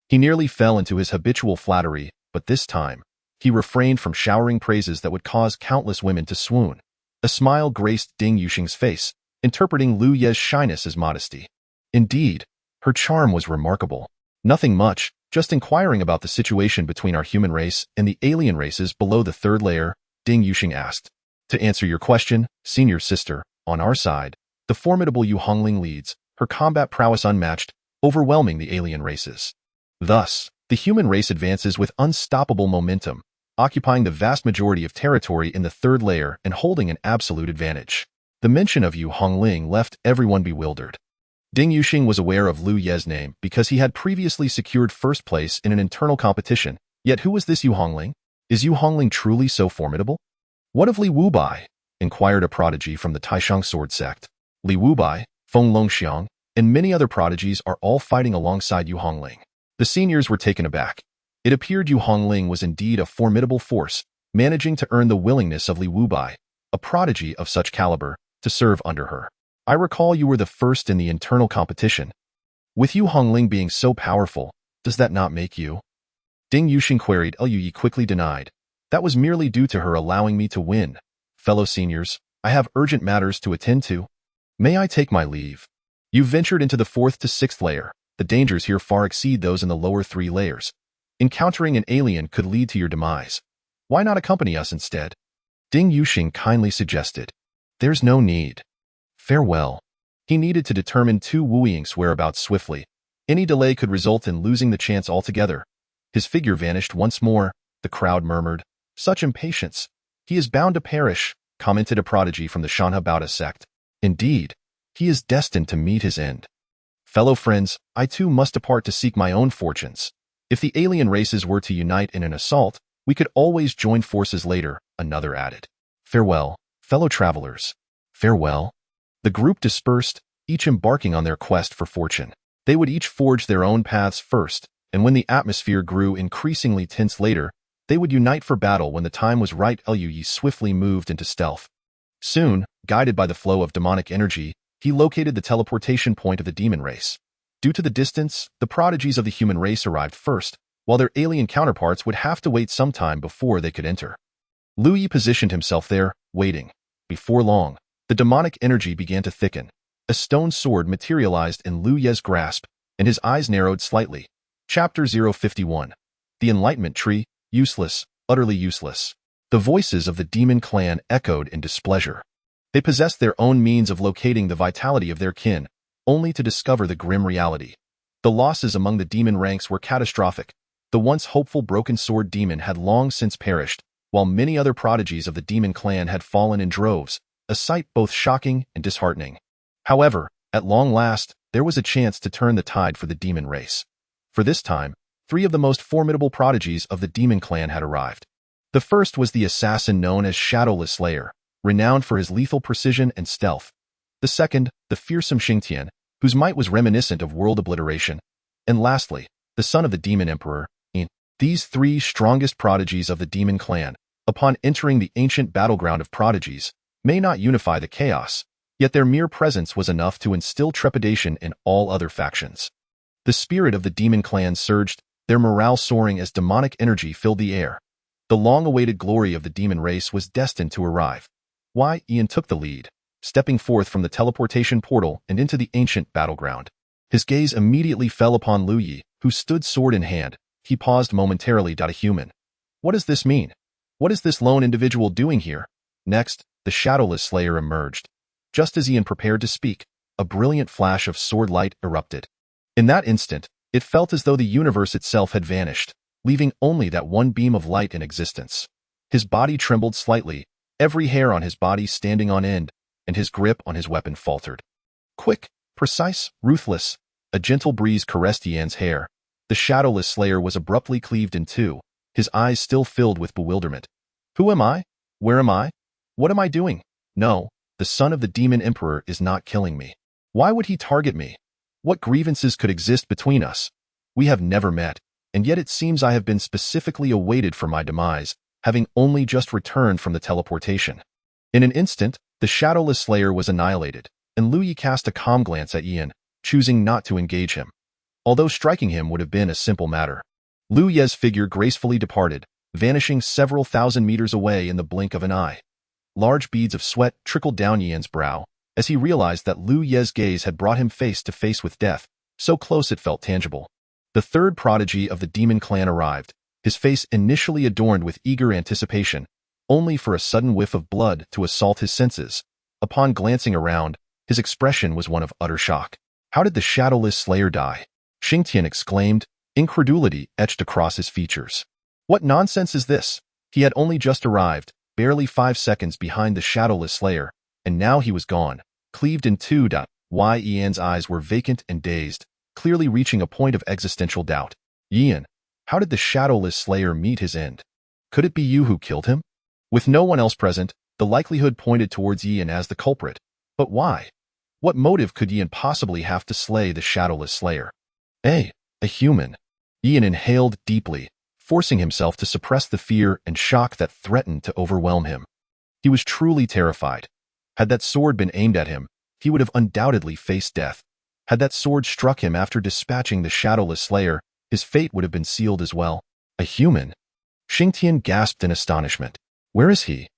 He nearly fell into his habitual flattery, but this time, he refrained from showering praises that would cause countless women to swoon. A smile graced Ding Yuxing's face, interpreting Liu Ye's shyness as modesty. Indeed, her charm was remarkable. "Nothing much, just inquiring about the situation between our human race and the alien races below the third layer," Ding Yuxing asked. "To answer your question, senior sister, on our side, the formidable Yu Hongling leads, her combat prowess unmatched, overwhelming the alien races. Thus, the human race advances with unstoppable momentum, occupying the vast majority of territory in the third layer and holding an absolute advantage." The mention of Yu Hongling left everyone bewildered. Ding Yuxing was aware of Liu Ye's name because he had previously secured first place in an internal competition, yet who was this Yu Hongling? Is Yu Hongling truly so formidable? "What of Li Wubai?" inquired a prodigy from the Taishang sword sect. Li Wubai, Feng Longxiang, and many other prodigies are all fighting alongside Yu Hongling. The seniors were taken aback. It appeared Yu Hongling was indeed a formidable force, managing to earn the willingness of Li Wubai, a prodigy of such caliber, to serve under her. "I recall you were the first in the internal competition. With Yu Hongling being so powerful, does that not make you?" Ding Yuxing queried. Liu Yi quickly denied. "That was merely due to her allowing me to win. Fellow seniors, I have urgent matters to attend to. May I take my leave? You've ventured into the 4th to 6th layer. The dangers here far exceed those in the lower 3 layers. Encountering an alien could lead to your demise. Why not accompany us instead?" Ding Yuxing kindly suggested. "There's no need. Farewell." He needed to determine Tu Wuying's whereabouts swiftly. Any delay could result in losing the chance altogether. His figure vanished once more. The crowd murmured, "Such impatience. He is bound to perish," commented a prodigy from the Shanha Bauta sect. "Indeed, he is destined to meet his end. Fellow friends, I too must depart to seek my own fortunes. If the alien races were to unite in an assault, we could always join forces later," another added. "Farewell, fellow travelers. Farewell." The group dispersed, each embarking on their quest for fortune. They would each forge their own paths first, and when the atmosphere grew increasingly tense later, they would unite for battle when the time was right. Liu Yi swiftly moved into stealth. Soon, guided by the flow of demonic energy, he located the teleportation point of the demon race. Due to the distance, the prodigies of the human race arrived first, while their alien counterparts would have to wait some time before they could enter. Liu Yi positioned himself there, waiting. Before long, the demonic energy began to thicken. A stone sword materialized in Liu Ye's grasp, and his eyes narrowed slightly. Chapter 051. The Enlightenment Tree, useless, utterly useless. The voices of the demon clan echoed in displeasure. They possessed their own means of locating the vitality of their kin, only to discover the grim reality. The losses among the demon ranks were catastrophic. The once hopeful broken sword demon had long since perished, while many other prodigies of the demon clan had fallen in droves, a sight both shocking and disheartening. However, at long last, there was a chance to turn the tide for the demon race. For this time, 3 of the most formidable prodigies of the demon clan had arrived. The first was the assassin known as Shadowless Slayer, renowned for his lethal precision and stealth. The second, the fearsome Xingtian, whose might was reminiscent of world obliteration. And lastly, the son of the demon emperor, Yin. These 3 strongest prodigies of the demon clan, upon entering the ancient battleground of prodigies, may not unify the chaos, yet their mere presence was enough to instill trepidation in all other factions. The spirit of the demon clan surged, their morale soaring as demonic energy filled the air. The long-awaited glory of the demon race was destined to arrive. Ian took the lead, stepping forth from the teleportation portal and into the ancient battleground. His gaze immediately fell upon Lu Yi, who stood sword in hand. He paused momentarily. A human. What does this mean? What is this lone individual doing here? Next, the Shadowless Slayer emerged. Just as Ian prepared to speak, a brilliant flash of sword light erupted. In that instant, it felt as though the universe itself had vanished, leaving only that one beam of light in existence. His body trembled slightly, every hair on his body standing on end, and his grip on his weapon faltered. Quick, precise, ruthless, a gentle breeze caressed Ian's hair. The Shadowless Slayer was abruptly cleaved in two, his eyes still filled with bewilderment. Who am I? Where am I? What am I doing? No, the son of the Demon Emperor is not killing me. Why would he target me? What grievances could exist between us? We have never met, and yet it seems I have been specifically awaited for my demise, having only just returned from the teleportation. In an instant, the Shadowless Slayer was annihilated, and Lu Yi cast a calm glance at Ian, choosing not to engage him. Although striking him would have been a simple matter. Lu Ye's figure gracefully departed, vanishing several thousand meters away in the blink of an eye. Large beads of sweat trickled down Ian's brow, as he realized that Lu Ye's gaze had brought him face to face with death, so close it felt tangible. The third prodigy of the demon clan arrived, his face initially adorned with eager anticipation, only for a sudden whiff of blood to assault his senses. Upon glancing around, his expression was one of utter shock. How did the Shadowless Slayer die? Xingtian exclaimed, incredulity etched across his features. What nonsense is this? He had only just arrived, barely 5 seconds behind the Shadowless Slayer, and now he was gone, cleaved in two. Ian's eyes were vacant and dazed, clearly reaching a point of existential doubt. Ian, how did the Shadowless Slayer meet his end? Could it be you who killed him? With no one else present, the likelihood pointed towards Ian as the culprit. But why? What motive could Ian possibly have to slay the Shadowless Slayer? A human. Ian inhaled deeply, forcing himself to suppress the fear and shock that threatened to overwhelm him. He was truly terrified. Had that sword been aimed at him, he would have undoubtedly faced death. Had that sword struck him after dispatching the Shadowless Slayer, his fate would have been sealed as well. A human? Xingtian gasped in astonishment. Where is he?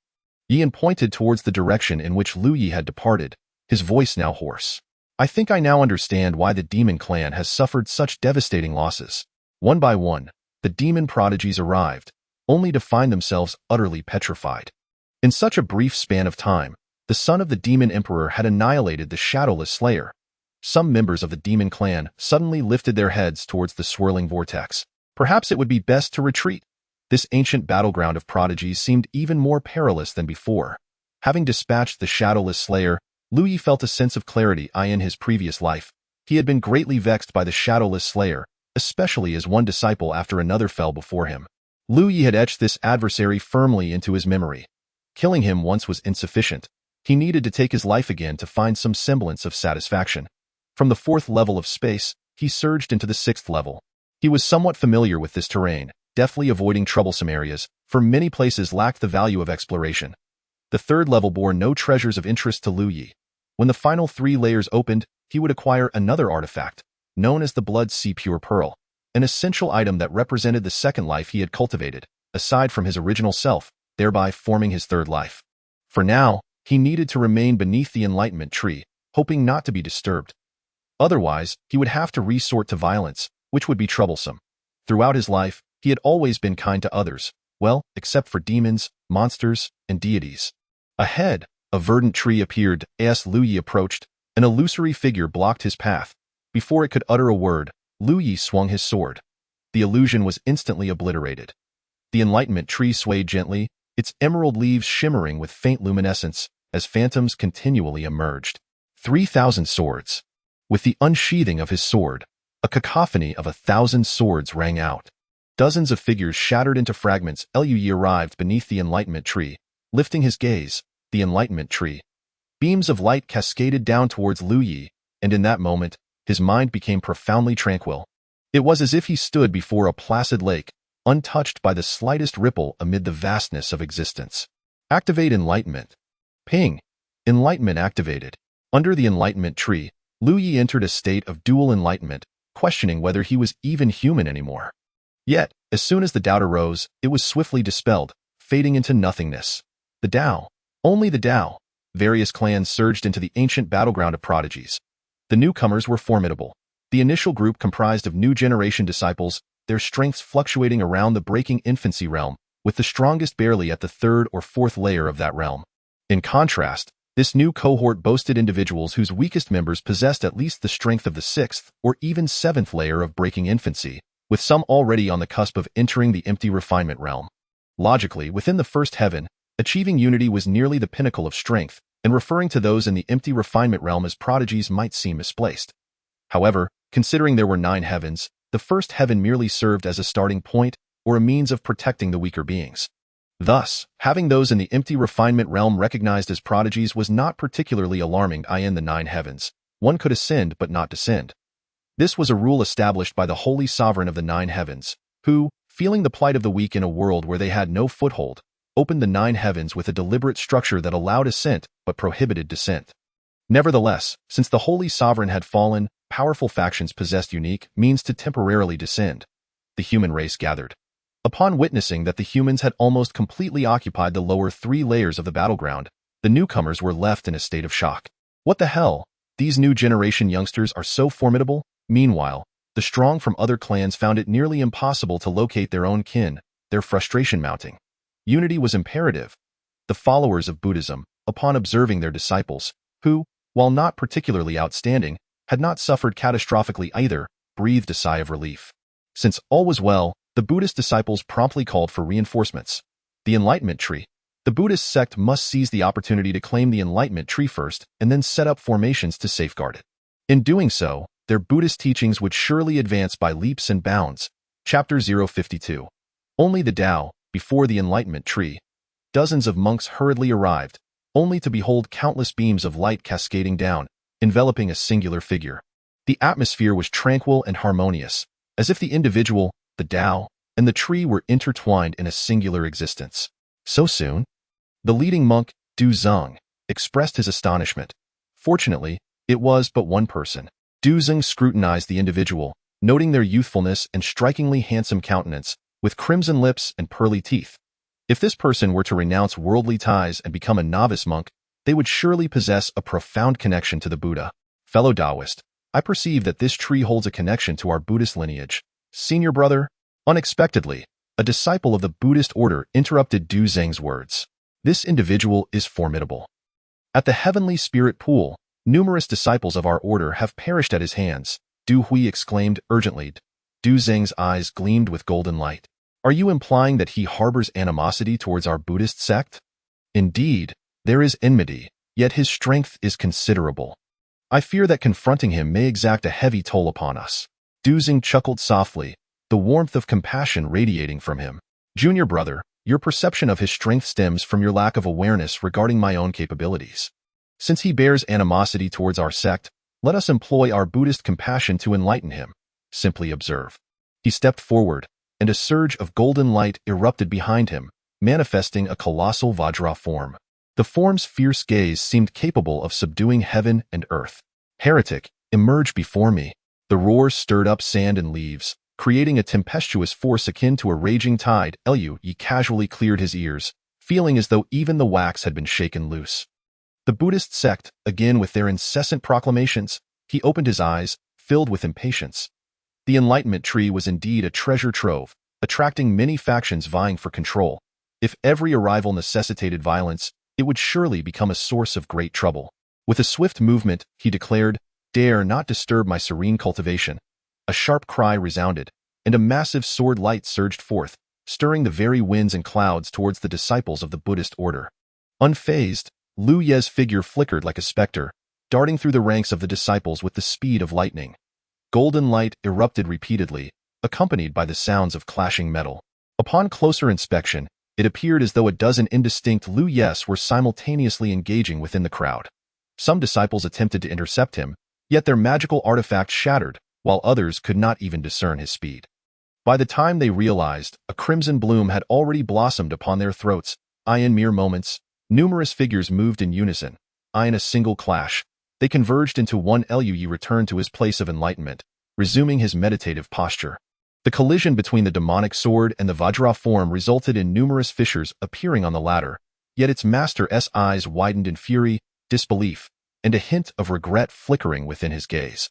Ian pointed towards the direction in which Lu Yi had departed, his voice now hoarse. I think I now understand why the demon clan has suffered such devastating losses. One by one, the demon prodigies arrived, only to find themselves utterly petrified. In such a brief span of time, the son of the Demon Emperor had annihilated the Shadowless Slayer. Some members of the demon clan suddenly lifted their heads towards the swirling vortex. Perhaps it would be best to retreat. This ancient battleground of prodigies seemed even more perilous than before. Having dispatched the Shadowless Slayer, Lu Yi felt a sense of clarity in his previous life. He had been greatly vexed by the Shadowless Slayer, especially as one disciple after another fell before him. Lu Yi had etched this adversary firmly into his memory. Killing him once was insufficient. He needed to take his life again to find some semblance of satisfaction. From the 4th level of space, he surged into the 6th level. He was somewhat familiar with this terrain, deftly avoiding troublesome areas, for many places lacked the value of exploration. The 3rd level bore no treasures of interest to Lu Yi. When the final 3 layers opened, he would acquire another artifact, known as the Blood Sea Pure Pearl, an essential item that represented the second life he had cultivated, aside from his original self, thereby forming his 3rd life. For now, he needed to remain beneath the Enlightenment Tree, hoping not to be disturbed. Otherwise, he would have to resort to violence, which would be troublesome. Throughout his life, he had always been kind to others, well, except for demons, monsters, and deities. Ahead, a verdant tree appeared as Lu Yi approached. An illusory figure blocked his path. Before it could utter a word, Lu Yi swung his sword. The illusion was instantly obliterated. The Enlightenment Tree swayed gently, its emerald leaves shimmering with faint luminescence as phantoms continually emerged. 3,000 swords. With the unsheathing of his sword, a cacophony of 1,000 swords rang out. Dozens of figures shattered into fragments. Lu Yi arrived beneath the Enlightenment Tree, lifting his gaze. The Enlightenment Tree. Beams of light cascaded down towards Lu Yi, and in that moment, his mind became profoundly tranquil. It was as if he stood before a placid lake, untouched by the slightest ripple amid the vastness of existence. Activate Enlightenment. Ping. Enlightenment activated. Under the Enlightenment tree, Lu Yi entered a state of dual enlightenment, questioning whether he was even human anymore. Yet, as soon as the doubt arose, it was swiftly dispelled, fading into nothingness. The Tao. Only the Tao. Various clans surged into the ancient battleground of prodigies. The newcomers were formidable. The initial group comprised of new generation disciples, their strengths fluctuating around the breaking infancy realm, with the strongest barely at the third or fourth layer of that realm. In contrast, this new cohort boasted individuals whose weakest members possessed at least the strength of the sixth or even seventh layer of breaking infancy, with some already on the cusp of entering the empty refinement realm. Logically, within the first heaven, achieving unity was nearly the pinnacle of strength, and referring to those in the empty refinement realm as prodigies might seem misplaced. However, considering there were 9 heavens, the first heaven merely served as a starting point or a means of protecting the weaker beings. Thus, having those in the empty refinement realm recognized as prodigies was not particularly alarming. In the 9 heavens, one could ascend but not descend. This was a rule established by the holy sovereign of the 9 heavens, who, feeling the plight of the weak in a world where they had no foothold, opened the 9 heavens with a deliberate structure that allowed ascent but prohibited descent. Nevertheless, since the holy sovereign had fallen, powerful factions possessed unique means to temporarily descend. The human race gathered. Upon witnessing that the humans had almost completely occupied the lower 3 layers of the battleground, the newcomers were left in a state of shock. What the hell? These new generation youngsters are so formidable? Meanwhile, the strong from other clans found it nearly impossible to locate their own kin, their frustration mounting. Unity was imperative. The followers of Buddhism, upon observing their disciples, who, while not particularly outstanding, had not suffered catastrophically either, breathed a sigh of relief. Since all was well, the Buddhist disciples promptly called for reinforcements. The Enlightenment Tree. The Buddhist sect must seize the opportunity to claim the Enlightenment Tree first and then set up formations to safeguard it. In doing so, their Buddhist teachings would surely advance by leaps and bounds. Chapter 052. Only the Tao, before the Enlightenment Tree. Dozens of monks hurriedly arrived, only to behold countless beams of light cascading down, enveloping a singular figure. The atmosphere was tranquil and harmonious, as if the individual, the Tao, and the tree were intertwined in a singular existence. So soon? The leading monk, Du Zeng, expressed his astonishment. Fortunately, it was but one person. Du Zeng scrutinized the individual, noting their youthfulness and strikingly handsome countenance, with crimson lips and pearly teeth. If this person were to renounce worldly ties and become a novice monk, they would surely possess a profound connection to the Buddha. Fellow Taoist, I perceive that this tree holds a connection to our Buddhist lineage. Senior brother? Unexpectedly, a disciple of the Buddhist order interrupted Du Zeng's words. This individual is formidable. At the heavenly spirit pool, numerous disciples of our order have perished at his hands, Du Hui exclaimed urgently. Du Zeng's eyes gleamed with golden light. Are you implying that he harbors animosity towards our Buddhist sect? Indeed, there is enmity, yet his strength is considerable. I fear that confronting him may exact a heavy toll upon us. Du Zeng chuckled softly, the warmth of compassion radiating from him. Junior brother, your perception of his strength stems from your lack of awareness regarding my own capabilities. Since he bears animosity towards our sect, let us employ our Buddhist compassion to enlighten him. Simply observe. He stepped forward, and a surge of golden light erupted behind him, manifesting a colossal Vajra form. The form's fierce gaze seemed capable of subduing heaven and earth. Heretic, emerge before me. The roars stirred up sand and leaves, creating a tempestuous force akin to a raging tide. Lu Yi casually cleared his ears, feeling as though even the wax had been shaken loose. The Buddhist sect, again with their incessant proclamations. He opened his eyes, filled with impatience. The Enlightenment Tree was indeed a treasure trove, attracting many factions vying for control. If every arrival necessitated violence, it would surely become a source of great trouble. With a swift movement, he declared, "Dare not disturb my serene cultivation." A sharp cry resounded, and a massive sword light surged forth, stirring the very winds and clouds towards the disciples of the Buddhist order. Unfazed, Lu Ye's figure flickered like a specter, darting through the ranks of the disciples with the speed of lightning. Golden light erupted repeatedly, accompanied by the sounds of clashing metal. Upon closer inspection, it appeared as though a dozen indistinct Lu Yes were simultaneously engaging within the crowd. Some disciples attempted to intercept him, yet their magical artifact shattered, while others could not even discern his speed. By the time they realized, a crimson bloom had already blossomed upon their throats. In mere moments, numerous figures moved in unison. In a single clash, they converged into one. Lui returned to his place of enlightenment, resuming his meditative posture. The collision between the demonic sword and the Vajra form resulted in numerous fissures appearing on the latter, yet its master's eyes widened in fury, disbelief, and a hint of regret flickering within his gaze.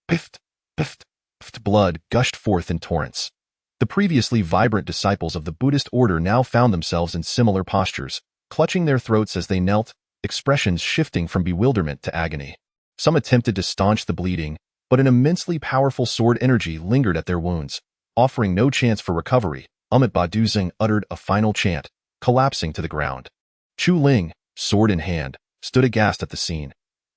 Pift, pift, pift, blood gushed forth in torrents. The previously vibrant disciples of the Buddhist order now found themselves in similar postures, clutching their throats as they knelt, expressions shifting from bewilderment to agony. Some attempted to staunch the bleeding, but an immensely powerful sword energy lingered at their wounds, offering no chance for recovery. Baduzing uttered a final chant, collapsing to the ground. Chu Ling, sword in hand, stood aghast at the scene.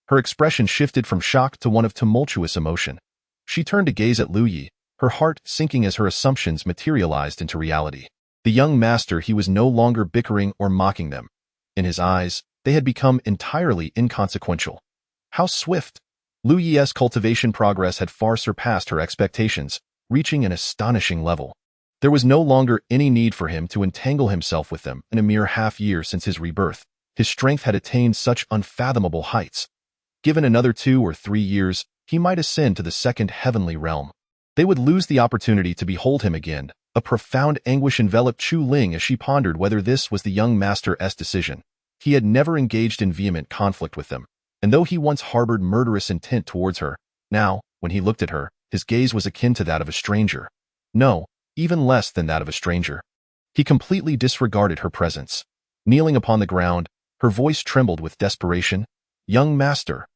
Her expression shifted from shock to one of tumultuous emotion. She turned to gaze at Lu Yi, her heart sinking as her assumptions materialized into reality. The young master, he was no longer bickering or mocking them. In his eyes, they had become entirely inconsequential. How swift! Lu Yi's cultivation progress had far surpassed her expectations, reaching an astonishing level. There was no longer any need for him to entangle himself with them. In a mere half-year since his rebirth, his strength had attained such unfathomable heights. Given another 2 or 3 years, he might ascend to the second heavenly realm. They would lose the opportunity to behold him again. A profound anguish enveloped Chu Ling as she pondered whether this was the young master's decision. He had never engaged in vehement conflict with them, and though he once harbored murderous intent towards her, now, when he looked at her, his gaze was akin to that of a stranger. No, even less than that of a stranger. He completely disregarded her presence. Kneeling upon the ground, her voice trembled with desperation. "Young master."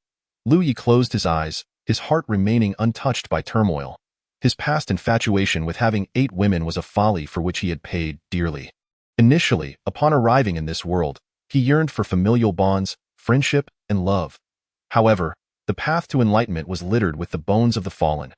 Lu Yi closed his eyes, his heart remaining untouched by turmoil. His past infatuation with having 8 women was a folly for which he had paid dearly. Initially, upon arriving in this world, he yearned for familial bonds, friendship, and love. However, the path to enlightenment was littered with the bones of the fallen.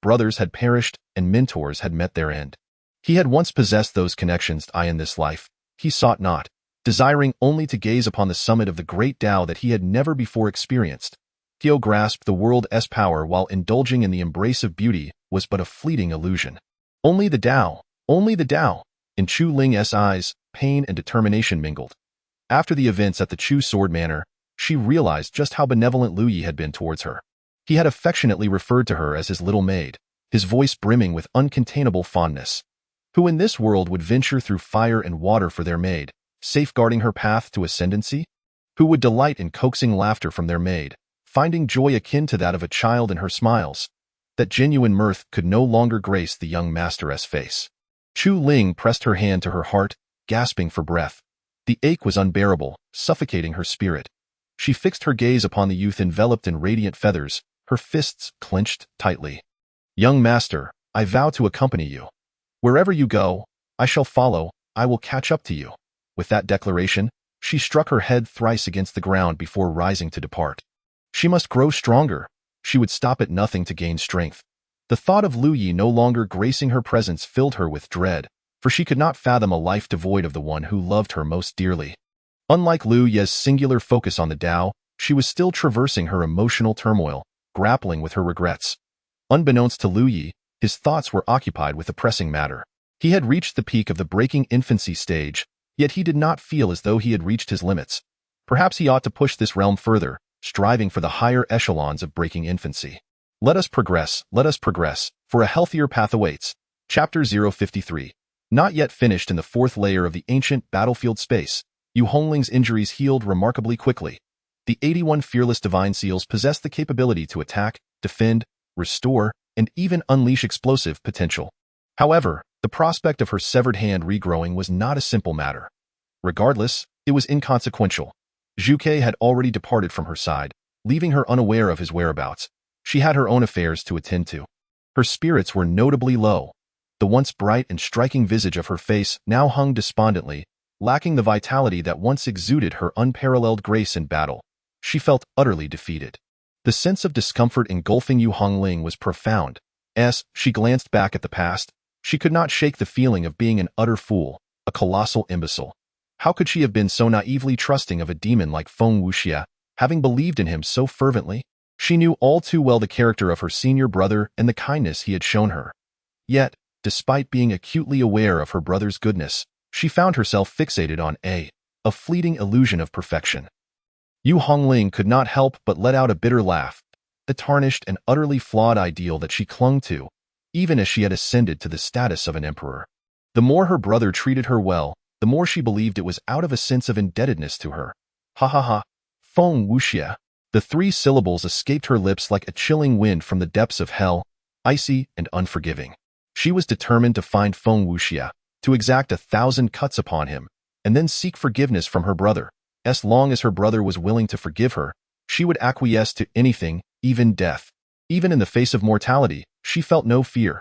Brothers had perished, and mentors had met their end. He had once possessed those connections. In this life, he sought not, desiring only to gaze upon the summit of the great Tao that he had never before experienced. Tao grasped the world's power while indulging in the embrace of beauty was but a fleeting illusion. Only the Tao, only the Tao. In Chu Ling's eyes, pain and determination mingled. After the events at the Chu Sword Manor, she realized just how benevolent Lu Yi had been towards her. He had affectionately referred to her as his little maid, his voice brimming with uncontainable fondness. Who in this world would venture through fire and water for their maid, safeguarding her path to ascendancy? Who would delight in coaxing laughter from their maid, finding joy akin to that of a child in her smiles? That genuine mirth could no longer grace the young master's face. Chu Ling pressed her hand to her heart, gasping for breath. The ache was unbearable, suffocating her spirit. She fixed her gaze upon the youth enveloped in radiant feathers, her fists clenched tightly. "Young master, I vow to accompany you. Wherever you go, I shall follow, I will catch up to you." With that declaration, she struck her head thrice against the ground before rising to depart. She must grow stronger. She would stop at nothing to gain strength. The thought of Lu Yi no longer gracing her presence filled her with dread, for she could not fathom a life devoid of the one who loved her most dearly. Unlike Lu Yi's singular focus on the Tao, she was still traversing her emotional turmoil, grappling with her regrets. Unbeknownst to Lu Yi, his thoughts were occupied with a pressing matter. He had reached the peak of the breaking infancy stage, yet he did not feel as though he had reached his limits. Perhaps he ought to push this realm further, striving for the higher echelons of breaking infancy. Let us progress, for a healthier path awaits. Chapter 053. Not yet finished in the 4th layer of the ancient battlefield space, Yu Hongling's injuries healed remarkably quickly. The 81 fearless divine seals possessed the capability to attack, defend, restore, and even unleash explosive potential. However, the prospect of her severed hand regrowing was not a simple matter. Regardless, it was inconsequential. Zhuke had already departed from her side, leaving her unaware of his whereabouts. She had her own affairs to attend to. Her spirits were notably low. The once bright and striking visage of her face now hung despondently, lacking the vitality that once exuded her unparalleled grace in battle. She felt utterly defeated. The sense of discomfort engulfing Yu Hongling was profound. As she glanced back at the past, she could not shake the feeling of being an utter fool, a colossal imbecile. How could she have been so naively trusting of a demon like Feng Wuxia, having believed in him so fervently? She knew all too well the character of her senior brother and the kindness he had shown her. Yet, despite being acutely aware of her brother's goodness, she found herself fixated on a fleeting illusion of perfection. Yu Hongling could not help but let out a bitter laugh, the tarnished and utterly flawed ideal that she clung to, even as she had ascended to the status of an emperor. The more her brother treated her well, the more she believed it was out of a sense of indebtedness to her. Hahaha, Feng Wuxia. The 3 syllables escaped her lips like a chilling wind from the depths of hell, icy and unforgiving. She was determined to find Feng Wuxia, to exact 1,000 cuts upon him, and then seek forgiveness from her brother. As long as her brother was willing to forgive her, she would acquiesce to anything, even death. Even in the face of mortality, she felt no fear.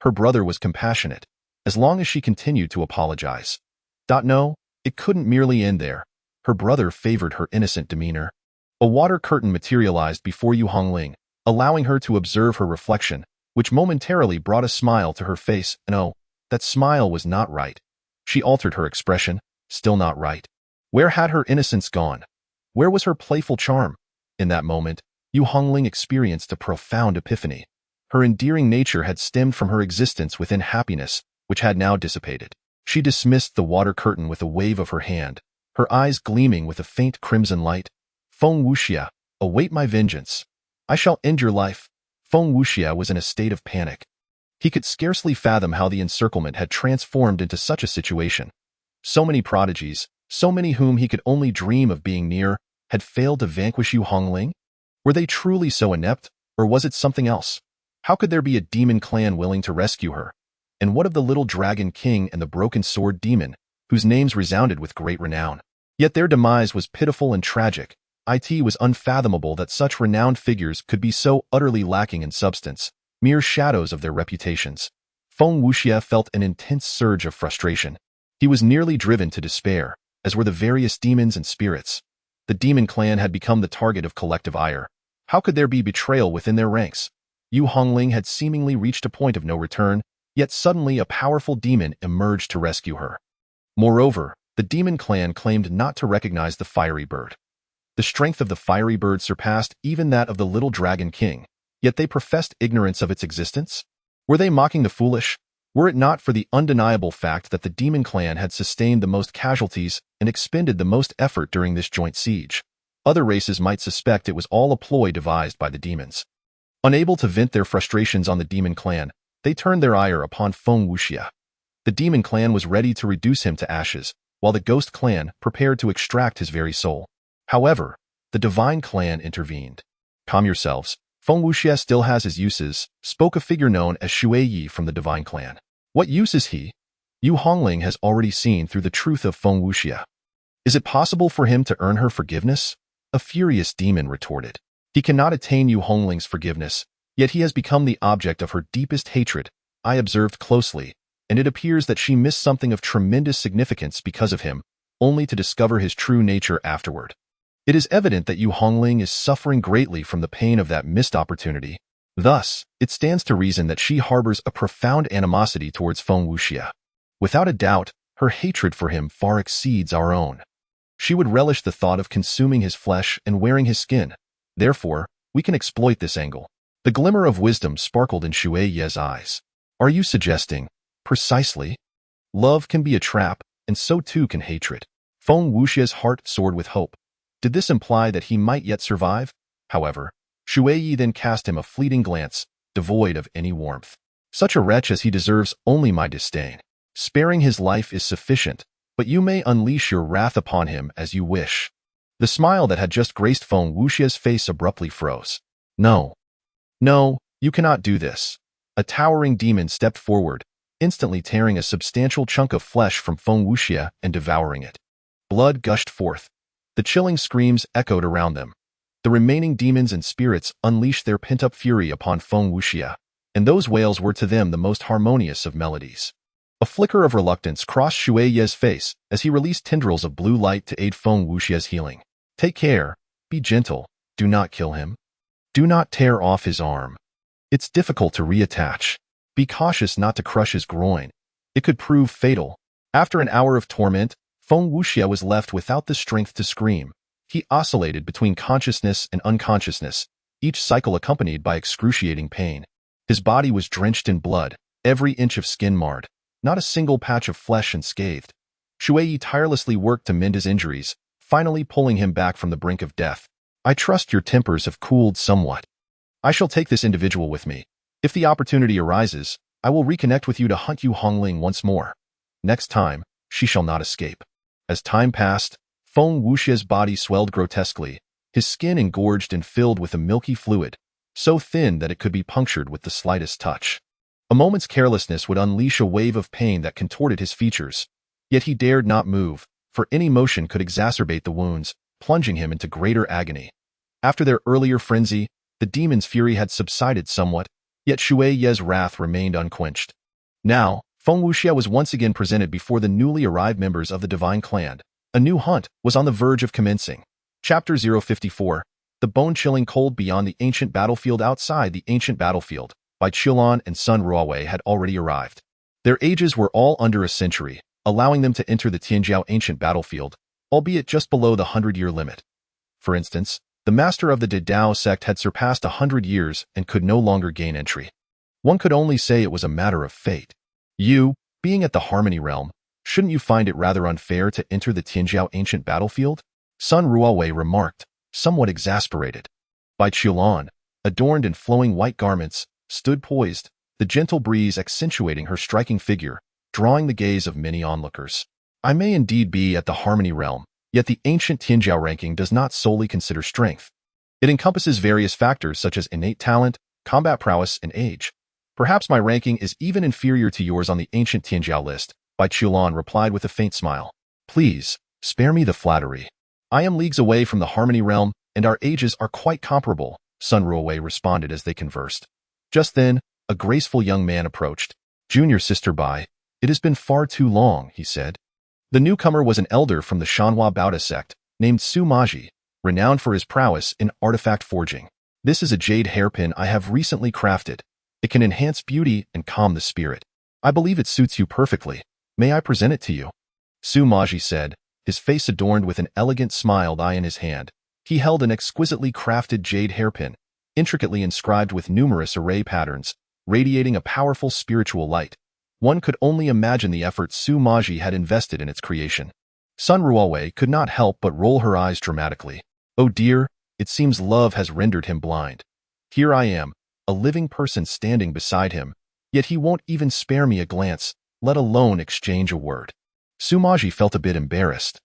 Her brother was compassionate, as long as she continued to apologize. No, it couldn't merely end there. Her brother favored her innocent demeanor. A water curtain materialized before Yu Hongling, allowing her to observe her reflection, which momentarily brought a smile to her face. No, that smile was not right. She altered her expression. Still not right. Where had her innocence gone? Where was her playful charm? In that moment, Yu Hongling experienced a profound epiphany. Her endearing nature had stemmed from her existence within happiness, which had now dissipated. She dismissed the water curtain with a wave of her hand, her eyes gleaming with a faint crimson light. Feng Wuxia, await my vengeance. I shall end your life. Feng Wuxia was in a state of panic. He could scarcely fathom how the encirclement had transformed into such a situation. So many prodigies, so many whom he could only dream of being near, had failed to vanquish Yu Hongling? Were they truly so inept, or was it something else? How could there be a demon clan willing to rescue her? And what of the little dragon king and the broken sword demon, whose names resounded with great renown? Yet their demise was pitiful and tragic. It was unfathomable that such renowned figures could be so utterly lacking in substance, mere shadows of their reputations. Feng Wuxia felt an intense surge of frustration. He was nearly driven to despair, as were the various demons and spirits. The demon clan had become the target of collective ire. How could there be betrayal within their ranks? Yu Hongling had seemingly reached a point of no return, yet suddenly a powerful demon emerged to rescue her. Moreover, the demon clan claimed not to recognize the fiery bird. The strength of the fiery bird surpassed even that of the little dragon king, yet they professed ignorance of its existence? Were they mocking the foolish? Were it not for the undeniable fact that the demon clan had sustained the most casualties and expended the most effort during this joint siege, other races might suspect it was all a ploy devised by the demons. Unable to vent their frustrations on the demon clan, they turned their ire upon Feng Wuxia. The demon clan was ready to reduce him to ashes, while the ghost clan prepared to extract his very soul. However, the divine clan intervened. Calm yourselves. Feng Wuxia still has his uses, spoke a figure known as Shui Yi from the divine clan. What use is he? Yu Hongling has already seen through the truth of Feng Wuxia. Is it possible for him to earn her forgiveness? A furious demon retorted. He cannot attain Yu Hongling's forgiveness, yet he has become the object of her deepest hatred. I observed closely, and it appears that she missed something of tremendous significance because of him, only to discover his true nature afterward. It is evident that Yu Hongling is suffering greatly from the pain of that missed opportunity. Thus, it stands to reason that she harbors a profound animosity towards Feng Wuxia. Without a doubt, her hatred for him far exceeds our own. She would relish the thought of consuming his flesh and wearing his skin. Therefore, we can exploit this angle. The glimmer of wisdom sparkled in Shui Ye's eyes. Are you suggesting, precisely, love can be a trap, and so too can hatred? Feng Wuxia's heart soared with hope. Did this imply that he might yet survive? However, Shui Yi then cast him a fleeting glance, devoid of any warmth. Such a wretch as he deserves only my disdain. Sparing his life is sufficient, but you may unleash your wrath upon him as you wish. The smile that had just graced Feng Wuxia's face abruptly froze. No. No, you cannot do this. A towering demon stepped forward, instantly tearing a substantial chunk of flesh from Feng Wuxia and devouring it. Blood gushed forth. The chilling screams echoed around them. The remaining demons and spirits unleashed their pent-up fury upon Feng Wuxia, and those wails were to them the most harmonious of melodies. A flicker of reluctance crossed Shui Ye's face as he released tendrils of blue light to aid Feng Wuxia's healing. Take care, be gentle, do not kill him. Do not tear off his arm. It's difficult to reattach. Be cautious not to crush his groin. It could prove fatal. After an hour of torment, Feng Wuxia was left without the strength to scream. He oscillated between consciousness and unconsciousness, each cycle accompanied by excruciating pain. His body was drenched in blood, every inch of skin marred, not a single patch of flesh unscathed. Shuei tirelessly worked to mend his injuries, finally pulling him back from the brink of death. I trust your tempers have cooled somewhat. I shall take this individual with me. If the opportunity arises, I will reconnect with you to hunt you Hongling once more. Next time, she shall not escape. As time passed, Feng Wuxie's body swelled grotesquely, his skin engorged and filled with a milky fluid, so thin that it could be punctured with the slightest touch. A moment's carelessness would unleash a wave of pain that contorted his features, yet he dared not move, for any motion could exacerbate the wounds, plunging him into greater agony. After their earlier frenzy, the demon's fury had subsided somewhat, yet Shuei Ye's wrath remained unquenched. Now, Feng Wuxie was once again presented before the newly arrived members of the Divine Clan. A new hunt was on the verge of commencing. Chapter 054, The Bone-Chilling Cold Beyond the Ancient Battlefield. Outside the ancient battlefield, Bai Qiulan and Sun Ruowei had already arrived. Their ages were all under a century, allowing them to enter the Tianjiao ancient battlefield, albeit just below the 100-year limit. For instance, the master of the Didao sect had surpassed 100 years and could no longer gain entry. One could only say it was a matter of fate. You, being at the Harmony Realm, shouldn't you find it rather unfair to enter the Tianjiao ancient battlefield? Sun Ruowei remarked, somewhat exasperated. Bai Qiulan, adorned in flowing white garments, stood poised, the gentle breeze accentuating her striking figure, drawing the gaze of many onlookers. I may indeed be at the Harmony Realm, yet the ancient Tianjiao ranking does not solely consider strength. It encompasses various factors such as innate talent, combat prowess, and age. Perhaps my ranking is even inferior to yours on the ancient Tianjiao list, Bai Qiulan replied with a faint smile. Please, spare me the flattery. I am leagues away from the Harmony Realm, and our ages are quite comparable, Sun Ruowei responded as they conversed. Just then, a graceful young man approached. Junior Sister Bai, it has been far too long, he said. The newcomer was an elder from the Shanhua Baoda sect, named Su Maji, renowned for his prowess in artifact forging. This is a jade hairpin I have recently crafted. It can enhance beauty and calm the spirit. I believe it suits you perfectly. May I present it to you? Su Maji said, his face adorned with an elegant smiled eye in his hand. He held an exquisitely crafted jade hairpin, intricately inscribed with numerous array patterns, radiating a powerful spiritual light. One could only imagine the effort Su Maji had invested in its creation. Sun Ruowei could not help but roll her eyes dramatically. Oh dear, it seems love has rendered him blind. Here I am, a living person standing beside him, yet he won't even spare me a glance, let alone exchange a word. Su Maji felt a bit embarrassed.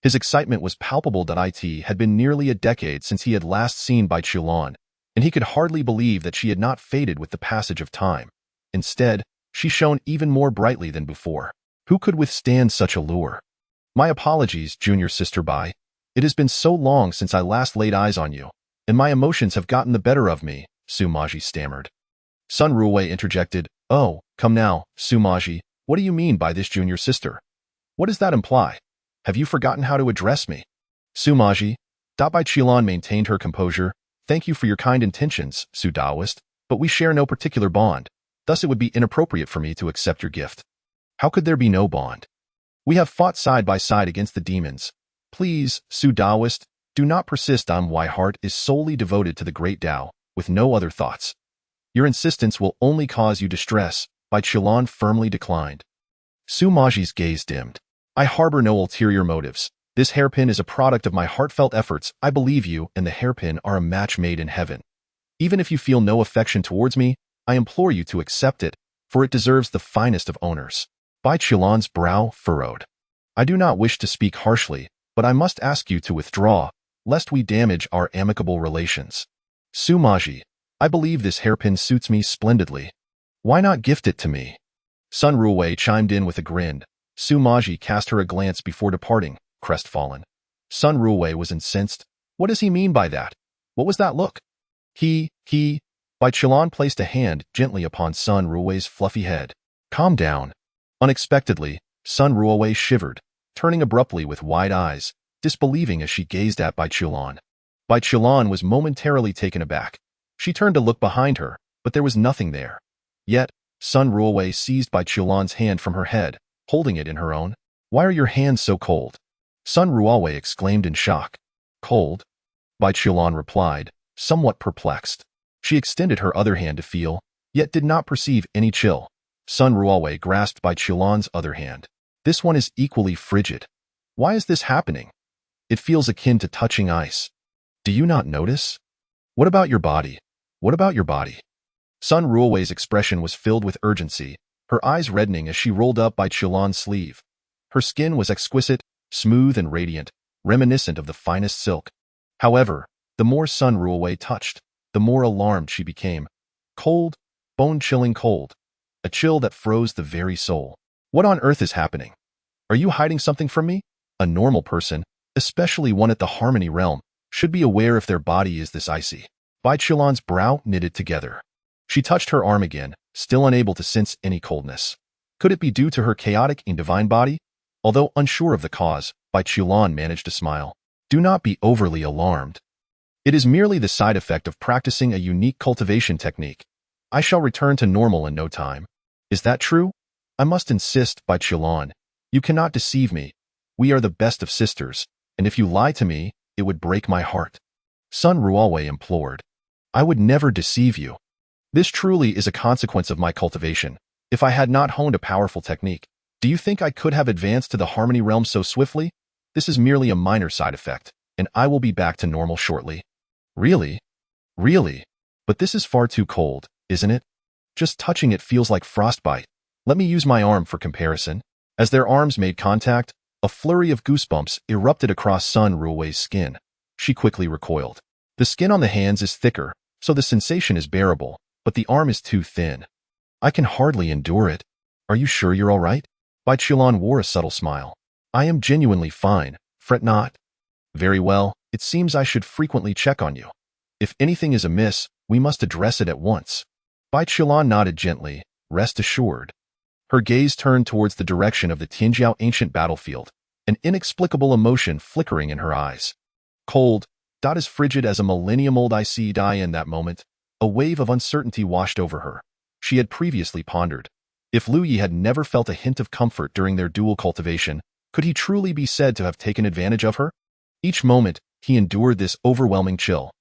His excitement was palpable. It had been nearly a decade since he had last seen Bai Qiulan, and he could hardly believe that she had not faded with the passage of time. Instead, she shone even more brightly than before. Who could withstand such a lure? My apologies, Junior Sister Bai. It has been so long since I last laid eyes on you, and my emotions have gotten the better of me, Su Maji stammered. Sun Ruowei interjected, Oh, come now, Su Maji, what do you mean by this, Junior Sister? What does that imply? Have you forgotten how to address me? Su Maji, Bai Qiulan maintained her composure. Thank you for your kind intentions, Su Daoist, but we share no particular bond. Thus it would be inappropriate for me to accept your gift. How could there be no bond? We have fought side by side against the demons. Please, Su Daoist, do not persist on why heart is solely devoted to the great Tao, with no other thoughts. Your insistence will only cause you distress, Bai Qiulan firmly declined. Su Maji's gaze dimmed. I harbor no ulterior motives. This hairpin is a product of my heartfelt efforts. I believe you and the hairpin are a match made in heaven. Even if you feel no affection towards me, I implore you to accept it, for it deserves the finest of owners. Bai Qiulan's brow furrowed. I do not wish to speak harshly, but I must ask you to withdraw, lest we damage our amicable relations. Su Maji, I believe this hairpin suits me splendidly. Why not gift it to me? Sun Ruowei chimed in with a grin. Su Maji cast her a glance before departing, crestfallen. Sun Ruowei was incensed. What does he mean by that? What was that look? Bai Qiulan placed a hand gently upon Sun Ruowei's fluffy head. Calm down. Unexpectedly, Sun Ruowei shivered, turning abruptly with wide eyes, disbelieving as she gazed at Bai Qiulan. Bai Qiulan was momentarily taken aback. She turned to look behind her, but there was nothing there. Yet, Sun Ruowei seized Bai Qiulan's hand from her head, holding it in her own. Why are your hands so cold? Sun Ruowei exclaimed in shock. Cold? Bai Qiulan replied, somewhat perplexed. She extended her other hand to feel, yet did not perceive any chill. Sun Ruowei grasped by Qilan's other hand. This one is equally frigid. Why is this happening? It feels akin to touching ice. Do you not notice? What about your body? What about your body? Sun Ruowei's expression was filled with urgency, her eyes reddening as she rolled up by Qilan's sleeve. Her skin was exquisite, smooth and radiant, reminiscent of the finest silk. However, the more Sun Ruowei touched, the more alarmed she became. Cold, bone-chilling cold. A chill that froze the very soul. What on earth is happening? Are you hiding something from me? A normal person, especially one at the Harmony realm, should be aware if their body is this icy. Bai Qilan's brow knitted together. She touched her arm again, still unable to sense any coldness. Could it be due to her chaotic and divine body? Although unsure of the cause, Bai Qilan managed to smile. Do not be overly alarmed. It is merely the side effect of practicing a unique cultivation technique. I shall return to normal in no time. Is that true? I must insist, Bai Qilan. You cannot deceive me. We are the best of sisters, and if you lie to me, it would break my heart. Sun Ruowei implored. I would never deceive you. This truly is a consequence of my cultivation. If I had not honed a powerful technique, do you think I could have advanced to the Harmony realm so swiftly? This is merely a minor side effect, and I will be back to normal shortly. Really? Really? But this is far too cold, isn't it? Just touching it feels like frostbite. Let me use my arm for comparison. As their arms made contact, a flurry of goosebumps erupted across Sun Ruowei's skin. She quickly recoiled. The skin on the hands is thicker, so the sensation is bearable, but the arm is too thin. I can hardly endure it. Are you sure you're all right? Bai Qilan wore a subtle smile. I am genuinely fine, fret not. Very well, it seems I should frequently check on you. If anything is amiss, we must address it at once. Bai Qilan nodded gently, rest assured. Her gaze turned towards the direction of the Tianjiao ancient battlefield, an inexplicable emotion flickering in her eyes. Cold, as frigid as a millennium-old icy die in that moment, a wave of uncertainty washed over her. She had previously pondered. If Lu Yi had never felt a hint of comfort during their dual cultivation, could he truly be said to have taken advantage of her? Each moment, he endured this overwhelming chill.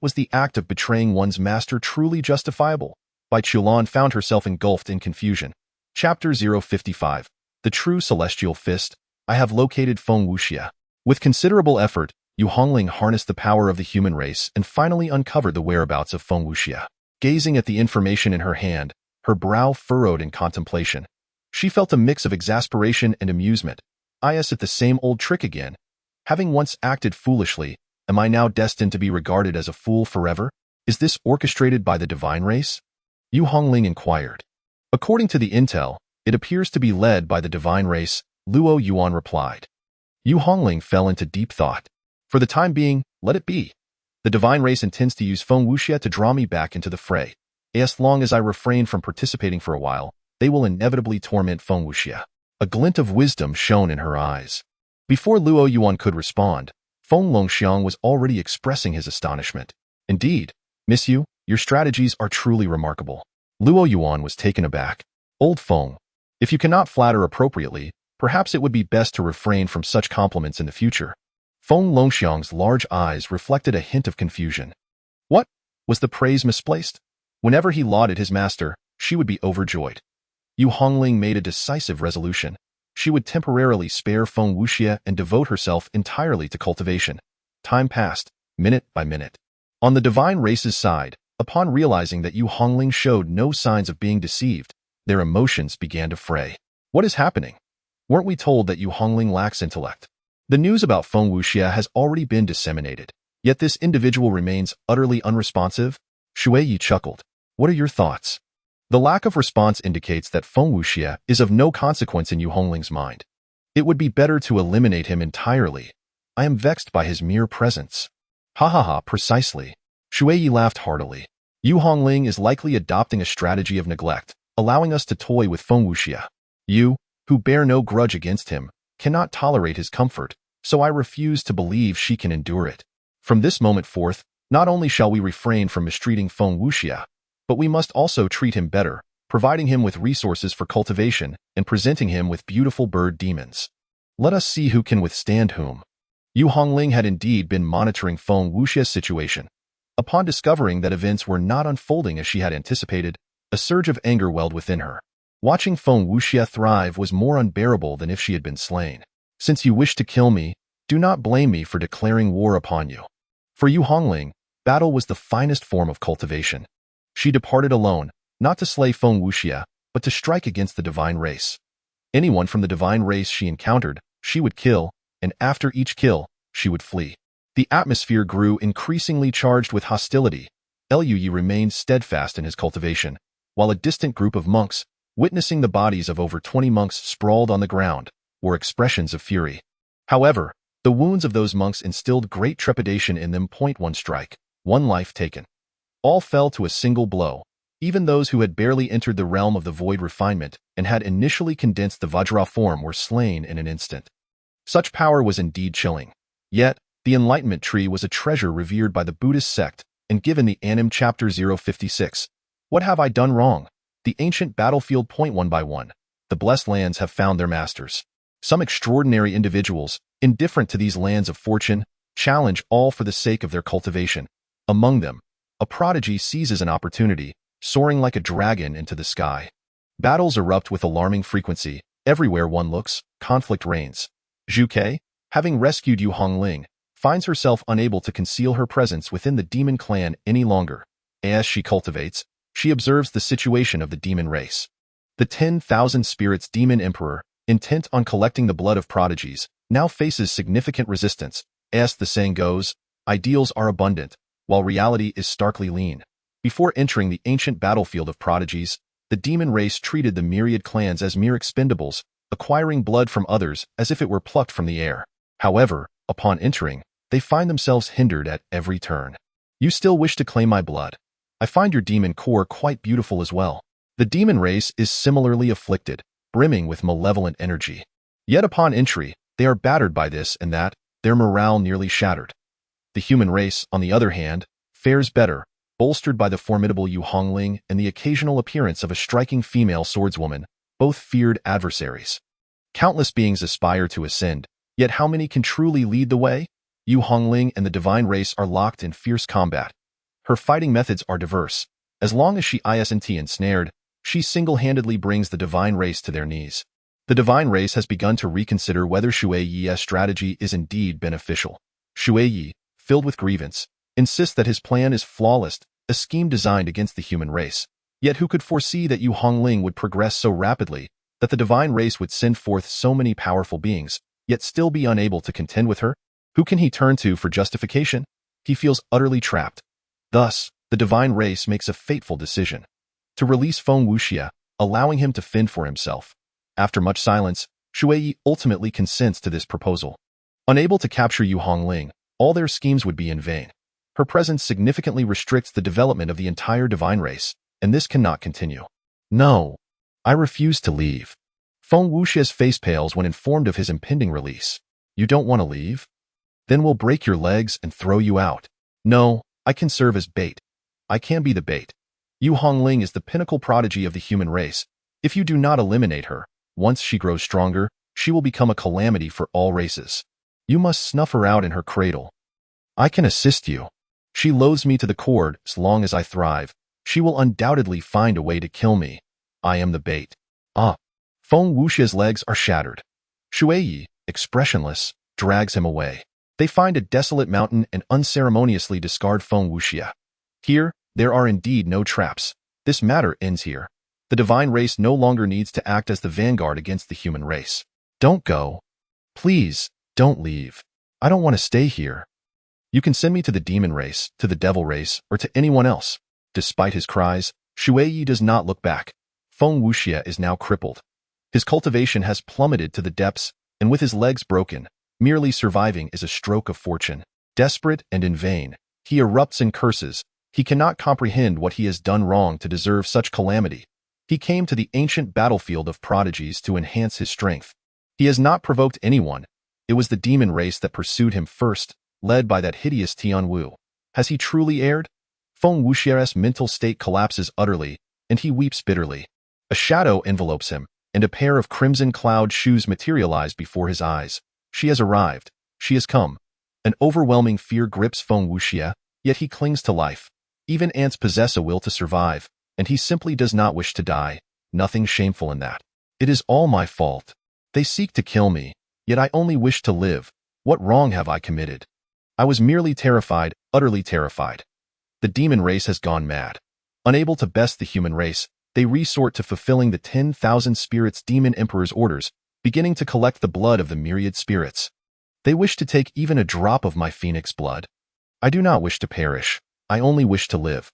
Was the act of betraying one's master truly justifiable? Bai Qilan found herself engulfed in confusion. Chapter 055. The True Celestial Fist. I have located Feng Wuxia. With considerable effort, Yu Hongling harnessed the power of the human race and finally uncovered the whereabouts of Feng Wuxia. Gazing at the information in her hand, her brow furrowed in contemplation. She felt a mix of exasperation and amusement. Is it the same old trick again? Having once acted foolishly, am I now destined to be regarded as a fool forever? Is this orchestrated by the divine race? Yu Hongling inquired. According to the intel, it appears to be led by the divine race, Luo Yuan replied. Yu Hongling fell into deep thought. For the time being, let it be. The divine race intends to use Feng Wuxia to draw me back into the fray. As long as I refrain from participating for a while, they will inevitably torment Feng Wuxia. A glint of wisdom shone in her eyes. Before Luo Yuan could respond, Feng Longxiang was already expressing his astonishment. Indeed, Miss Yu, your strategies are truly remarkable. Luo Yuan was taken aback. Old Feng, if you cannot flatter appropriately, perhaps it would be best to refrain from such compliments in the future. Feng Longxiang's large eyes reflected a hint of confusion. What? Was the praise misplaced? Whenever he lauded his master, she would be overjoyed. Yu Hongling made a decisive resolution. She would temporarily spare Feng Wuxia and devote herself entirely to cultivation. Time passed, minute by minute. On the divine race's side, upon realizing that Yu Hongling showed no signs of being deceived, their emotions began to fray. What is happening? Weren't we told that Yu Hongling lacks intellect? The news about Feng Wuxia has already been disseminated, yet this individual remains utterly unresponsive? Shui Yi chuckled. What are your thoughts? The lack of response indicates that Feng Wuxia is of no consequence in Yu Hongling's mind. It would be better to eliminate him entirely. I am vexed by his mere presence. Hahaha, precisely. Shui Yi laughed heartily. Yu Hongling is likely adopting a strategy of neglect, allowing us to toy with Feng Wuxia. You, who bear no grudge against him, cannot tolerate his comfort, so I refuse to believe she can endure it. From this moment forth, not only shall we refrain from mistreating Feng Wuxia, but we must also treat him better, providing him with resources for cultivation and presenting him with beautiful bird demons. Let us see who can withstand whom. Yu Hongling had indeed been monitoring Feng Wuxia's situation. Upon discovering that events were not unfolding as she had anticipated, a surge of anger welled within her. Watching Feng Wuxia thrive was more unbearable than if she had been slain. Since you wish to kill me, do not blame me for declaring war upon you. For Yu Hongling, battle was the finest form of cultivation. She departed alone, not to slay Feng Wuxia, but to strike against the divine race. Anyone from the divine race she encountered, she would kill, and after each kill, she would flee. The atmosphere grew increasingly charged with hostility. Luyi remained steadfast in his cultivation, while a distant group of monks, witnessing the bodies of over 20 monks sprawled on the ground, were expressions of fury. However, the wounds of those monks instilled great trepidation in them. One strike, one life taken. All fell to a single blow. Even those who had barely entered the realm of the void refinement and had initially condensed the Vajra form were slain in an instant. Such power was indeed chilling. Yet, the Enlightenment Tree was a treasure revered by the Buddhist sect and given the Anim Chapter 056. What have I done wrong? The ancient battlefield. One by one, the blessed lands have found their masters. Some extraordinary individuals, indifferent to these lands of fortune, challenge all for the sake of their cultivation. Among them, a prodigy seizes an opportunity, soaring like a dragon into the sky. Battles erupt with alarming frequency. Everywhere one looks, conflict reigns. Zhu Ke, having rescued Yu Hongling, finds herself unable to conceal her presence within the demon clan any longer. As she cultivates, she observes the situation of the demon race. The 10,000 spirits demon emperor, intent on collecting the blood of prodigies, now faces significant resistance. As the saying goes, ideals are abundant, while reality is starkly lean. Before entering the ancient battlefield of prodigies, the demon race treated the myriad clans as mere expendables, acquiring blood from others as if it were plucked from the air. However, upon entering, they find themselves hindered at every turn. You still wish to claim my blood? I find your demon core quite beautiful as well. The demon race is similarly afflicted, brimming with malevolent energy. Yet upon entry, they are battered by this and that, their morale nearly shattered. The human race, on the other hand, fares better, bolstered by the formidable Yu Hongling and the occasional appearance of a striking female swordswoman, both feared adversaries. Countless beings aspire to ascend, yet how many can truly lead the way? Yu Hongling and the divine race are locked in fierce combat. Her fighting methods are diverse. As long as she isn't ensnared, she single-handedly brings the divine race to their knees. The divine race has begun to reconsider whether Shuiyi's strategy is indeed beneficial. Shuiyi, filled with grievance, insists that his plan is flawless, a scheme designed against the human race. Yet who could foresee that Yu Hongling would progress so rapidly, that the divine race would send forth so many powerful beings, yet still be unable to contend with her? Who can he turn to for justification? He feels utterly trapped. Thus, the divine race makes a fateful decision: to release Feng Wuxia, allowing him to fend for himself. After much silence, Shuiyi ultimately consents to this proposal. Unable to capture Yu Hongling, all their schemes would be in vain. Her presence significantly restricts the development of the entire divine race, and this cannot continue. No, I refuse to leave. Feng Wuxia's face pales when informed of his impending release. You don't want to leave? Then we'll break your legs and throw you out. No, I can serve as bait. I can be the bait. Yu Hongling is the pinnacle prodigy of the human race. If you do not eliminate her, once she grows stronger, she will become a calamity for all races. You must snuff her out in her cradle. I can assist you. She loathes me to the core. As long as I thrive, she will undoubtedly find a way to kill me. I am the bait. Ah. Feng Wuxia's legs are shattered. Shuiyi, expressionless, drags him away. They find a desolate mountain and unceremoniously discard Feng Wuxia. Here, there are indeed no traps. This matter ends here. The divine race no longer needs to act as the vanguard against the human race. Don't go. Please, don't leave. I don't want to stay here. You can send me to the demon race, to the devil race, or to anyone else. Despite his cries, Shuiyi does not look back. Feng Wuxia is now crippled. His cultivation has plummeted to the depths, and with his legs broken, merely surviving is a stroke of fortune. Desperate and in vain, he erupts in curses. He cannot comprehend what he has done wrong to deserve such calamity. He came to the ancient battlefield of prodigies to enhance his strength. He has not provoked anyone. It was the demon race that pursued him first, led by that hideous Tianwu. Has he truly erred? Feng Wuxia's mental state collapses utterly, and he weeps bitterly. A shadow envelopes him, and a pair of crimson cloud shoes materialize before his eyes. She has arrived. She has come. An overwhelming fear grips Feng Wuxia, yet he clings to life. Even ants possess a will to survive, and he simply does not wish to die. nothing shameful in that. It is all my fault. They seek to kill me, yet I only wish to live. What wrong have I committed? I was merely terrified, utterly terrified. The demon race has gone mad. Unable to best the human race, they resort to fulfilling the 10,000 spirits demon emperor's orders, beginning to collect the blood of the myriad spirits. They wish to take even a drop of my phoenix blood. I do not wish to perish. I only wish to live.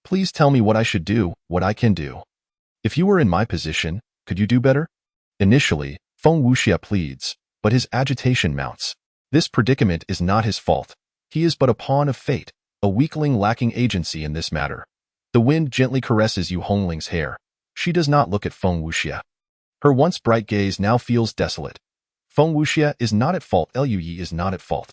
Please tell me what I should do, what I can do. If you were in my position, could you do better? Initially, Feng Wuxia pleads, but his agitation mounts. This predicament is not his fault. He is but a pawn of fate, a weakling lacking agency in this matter. The wind gently caresses Yu Hongling's hair. She does not look at Feng Wuxia. Her once bright gaze now feels desolate. Feng Wuxia is not at fault. Liu Yi is not at fault.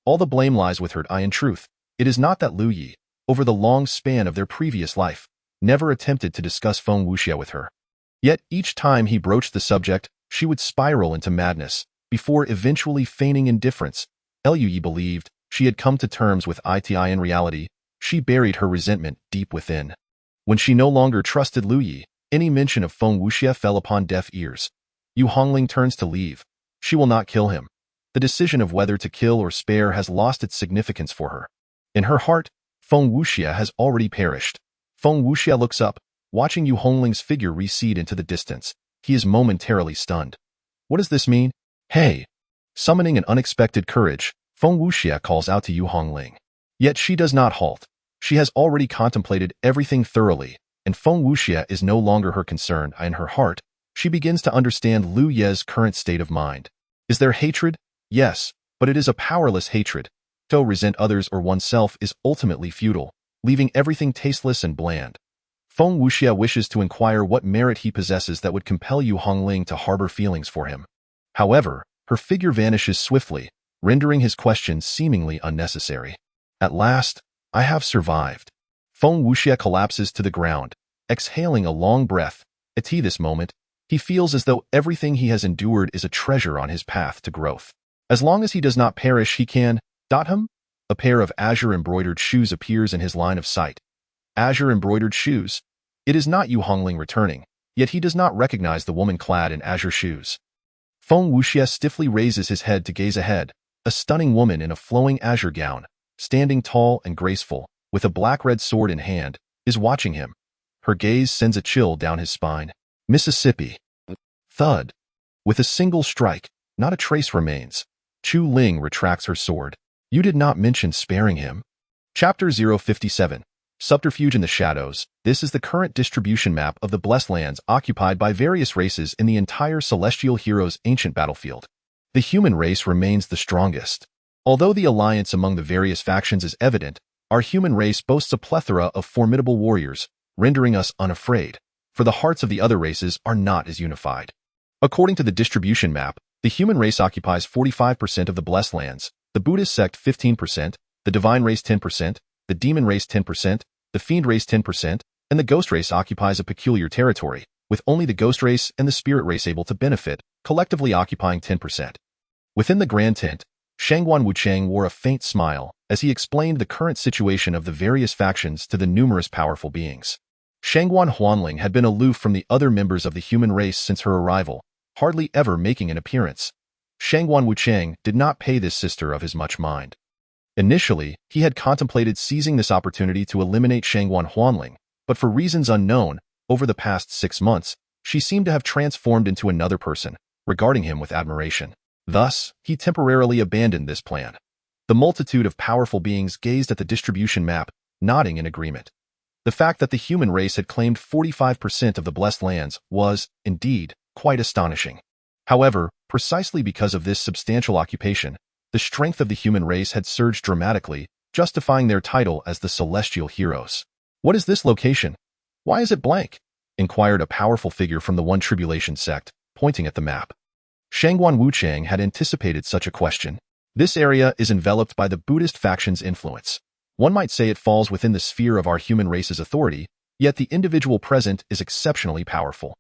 All the blame lies with her. In truth, it is not that Liu Yi, over the long span of their previous life, never attempted to discuss Feng Wuxia with her. Yet each time he broached the subject, she would spiral into madness, before eventually feigning indifference. Liu Yi believed she had come to terms with it. In reality, she buried her resentment deep within. When she no longer trusted Liu Yi, any mention of Feng Wuxia fell upon deaf ears. Yu Hongling turns to leave. She will not kill him. The decision of whether to kill or spare has lost its significance for her. In her heart, Feng Wuxia has already perished. Feng Wuxia looks up, watching Yu Hongling's figure recede into the distance. He is momentarily stunned. What does this mean? Hey! Summoning an unexpected courage, Feng Wuxia calls out to Yu Hongling. Yet she does not halt. She has already contemplated everything thoroughly, and Feng Wuxia is no longer her concern. In her heart, she begins to understand Liu Ye's current state of mind. Is there hatred? Yes, but it is a powerless hatred. To resent others or oneself is ultimately futile, leaving everything tasteless and bland. Feng Wuxia wishes to inquire what merit he possesses that would compel Yu Hongling to harbor feelings for him. However, her figure vanishes swiftly, rendering his questions seemingly unnecessary. At last, I have survived. Feng Wuxia collapses to the ground, exhaling a long breath. At this moment, he feels as though everything he has endured is a treasure on his path to growth. As long as he does not perish, he can. Him? A pair of azure embroidered shoes appears in his line of sight. Azure embroidered shoes. It is not Yu Hongling returning, yet he does not recognize the woman clad in azure shoes. Feng Wuxia stiffly raises his head to gaze ahead. A stunning woman in a flowing azure gown, standing tall and graceful, with a black-red sword in hand, is watching him. Her gaze sends a chill down his spine. Mississippi. Thud. With a single strike, not a trace remains. Chu Ling retracts her sword. You did not mention sparing him. Chapter 057. Subterfuge in the Shadows. This is the current distribution map of the Blessed Lands occupied by various races in the entire Celestial Heroes' ancient battlefield. The human race remains the strongest. Although the alliance among the various factions is evident, our human race boasts a plethora of formidable warriors, rendering us unafraid, for the hearts of the other races are not as unified. According to the distribution map, the human race occupies 45% of the Blessed Lands, the Buddhist sect 15%, the divine race 10%, the demon race 10%, the fiend race 10%, and the ghost race occupies a peculiar territory, with only the ghost race and the spirit race able to benefit, collectively occupying 10%. Within the grand tent, Shangguan Wuchang wore a faint smile as he explained the current situation of the various factions to the numerous powerful beings. Shangguan Huanling had been aloof from the other members of the human race since her arrival, hardly ever making an appearance. Shangguan Wuchang did not pay this sister of his much mind. Initially, he had contemplated seizing this opportunity to eliminate Shangguan Huanling, but for reasons unknown, over the past 6 months, she seemed to have transformed into another person, regarding him with admiration. Thus, he temporarily abandoned this plan. The multitude of powerful beings gazed at the distribution map, nodding in agreement. The fact that the human race had claimed 45% of the Blessed Lands was, indeed, quite astonishing. However, precisely because of this substantial occupation, the strength of the human race had surged dramatically, justifying their title as the Celestial Heroes. What is this location? Why is it blank? Inquired a powerful figure from the One Tribulation sect, pointing at the map. Shangguan Wuchang had anticipated such a question. This area is enveloped by the Buddhist faction's influence. One might say it falls within the sphere of our human race's authority, yet the individual present is exceptionally powerful.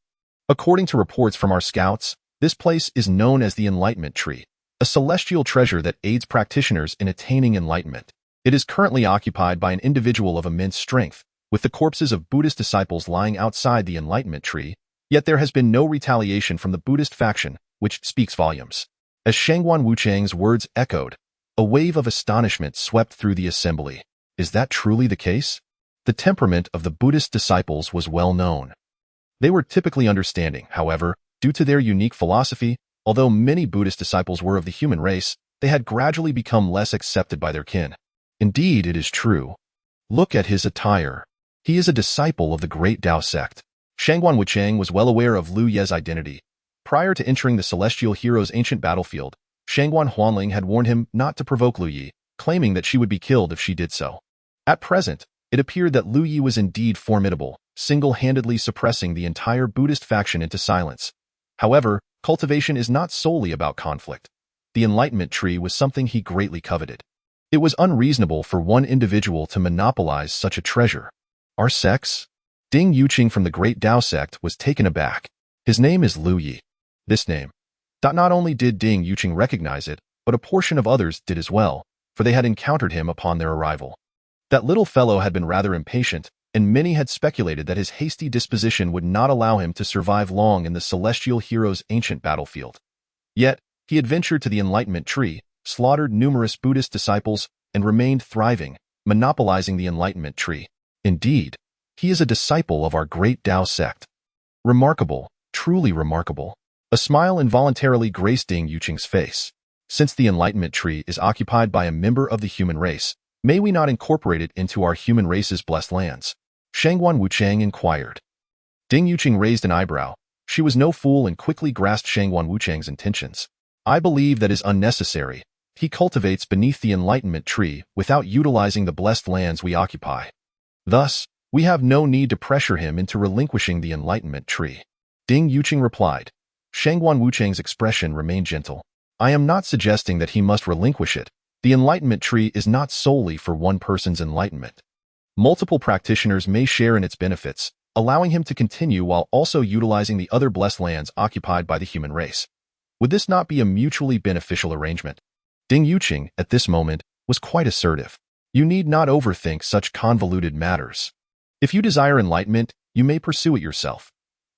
According to reports from our scouts, this place is known as the Enlightenment Tree, a celestial treasure that aids practitioners in attaining enlightenment. It is currently occupied by an individual of immense strength, with the corpses of Buddhist disciples lying outside the Enlightenment Tree, Yet there has been no retaliation from the Buddhist faction, which speaks volumes. As Shangguan Wuchang's words echoed, a wave of astonishment swept through the assembly. Is that truly the case? The temperament of the Buddhist disciples was well known. They were typically understanding, however, due to their unique philosophy. Although many Buddhist disciples were of the human race, they had gradually become less accepted by their kin. Indeed, it is true. Look at his attire. He is a disciple of the Great Tao sect. Shangguan Wuchang was well aware of Lu Ye's identity. Prior to entering the celestial hero's ancient battlefield, Shangguan Huanling had warned him not to provoke Lu Ye, claiming that she would be killed if she did so. At present, it appeared that Lu Ye was indeed formidable, single-handedly suppressing the entire Buddhist faction into silence. However, cultivation is not solely about conflict. The enlightenment tree was something he greatly coveted. It was unreasonable for one individual to monopolize such a treasure. Our sex? Ding Yuqing from the Great Tao sect was taken aback. His name is Lu Ye. This name. Not only did Ding Yuqing recognize it, but a portion of others did as well, for they had encountered him upon their arrival. That little fellow had been rather impatient, and many had speculated that his hasty disposition would not allow him to survive long in the celestial hero's ancient battlefield. Yet, he had ventured to the enlightenment tree, slaughtered numerous Buddhist disciples, and remained thriving, monopolizing the enlightenment tree. Indeed, he is a disciple of our Great Tao sect. Remarkable, truly remarkable. A smile involuntarily graced Ding Yuqing's face. Since the enlightenment tree is occupied by a member of the human race, may we not incorporate it into our human race's blessed lands? Shangguan Wuchang inquired. Ding Yuqing raised an eyebrow. She was no fool and quickly grasped Shangguan Wuchang's intentions. I believe that is unnecessary. He cultivates beneath the enlightenment tree without utilizing the blessed lands we occupy. Thus, we have no need to pressure him into relinquishing the enlightenment tree. Ding Yuqing replied. Shangguan Wuchang's expression remained gentle. I am not suggesting that he must relinquish it. The enlightenment tree is not solely for one person's enlightenment. Multiple practitioners may share in its benefits, allowing him to continue while also utilizing the other blessed lands occupied by the human race. Would this not be a mutually beneficial arrangement? Ding Yuqing, at this moment, was quite assertive. You need not overthink such convoluted matters. If you desire enlightenment, you may pursue it yourself.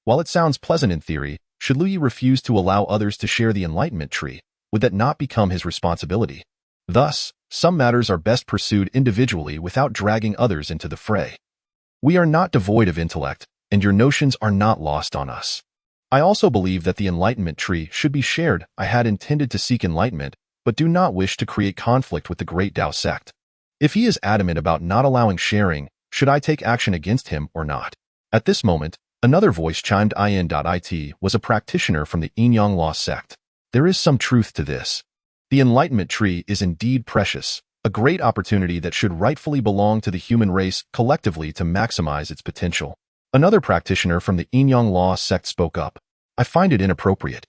While it sounds pleasant in theory, should Lu Ye refuse to allow others to share the enlightenment tree, would that not become his responsibility? Thus, some matters are best pursued individually without dragging others into the fray. We are not devoid of intellect, and your notions are not lost on us. I also believe that the enlightenment tree should be shared. I had intended to seek enlightenment, but do not wish to create conflict with the Great Tao sect. If he is adamant about not allowing sharing, should I take action against him or not? At this moment, another voice chimed in. It was a practitioner from the Yin-Yang Law sect. There is some truth to this. The enlightenment tree is indeed precious, a great opportunity that should rightfully belong to the human race collectively to maximize its potential. Another practitioner from the Yin-Yang Law sect spoke up. I find it inappropriate.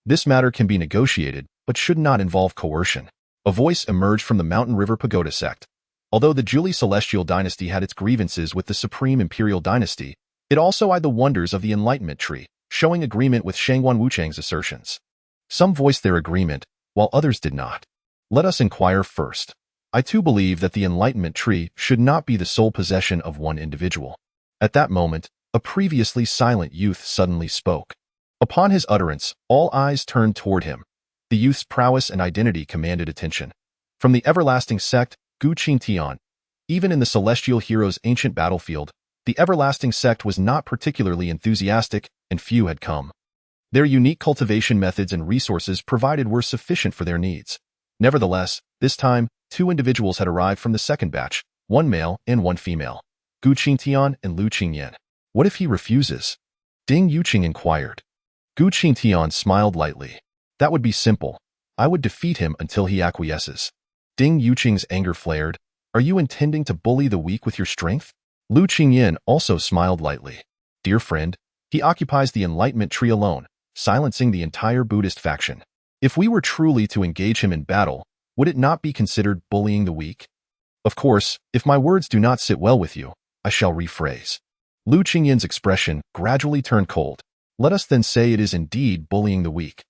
This matter can be negotiated, but should not involve coercion. A voice emerged from the Mountain River Pagoda sect. Although the Zhuli Celestial Dynasty had its grievances with the Supreme Imperial Dynasty, it also eyed the wonders of the Enlightenment Tree, showing agreement with Shangguan Wuchang's assertions. Some voiced their agreement, while others did not. Let us inquire first. I too believe that the Enlightenment Tree should not be the sole possession of one individual. At that moment, a previously silent youth suddenly spoke. Upon his utterance, all eyes turned toward him. The youth's prowess and identity commanded attention. From the everlasting sect, Gu Qingtian. Even in the celestial hero's ancient battlefield, the everlasting sect was not particularly enthusiastic, and few had come. Their unique cultivation methods and resources provided were sufficient for their needs. Nevertheless, this time, 2 individuals had arrived from the second batch, 1 male and 1 female, Gu Qingtian and Lu Qingyan. What if he refuses? Ding Yuqing inquired. Gu Qingtian smiled lightly. That would be simple. I would defeat him until he acquiesces. Ding Yuqing's anger flared. Are you intending to bully the weak with your strength? Lu Qingyan also smiled lightly. Dear friend, he occupies the enlightenment tree alone, silencing the entire Buddhist faction. If we were truly to engage him in battle, would it not be considered bullying the weak? Of course, if my words do not sit well with you, I shall rephrase. Lu Qingyan's expression gradually turned cold. Let us then say it is indeed bullying the weak.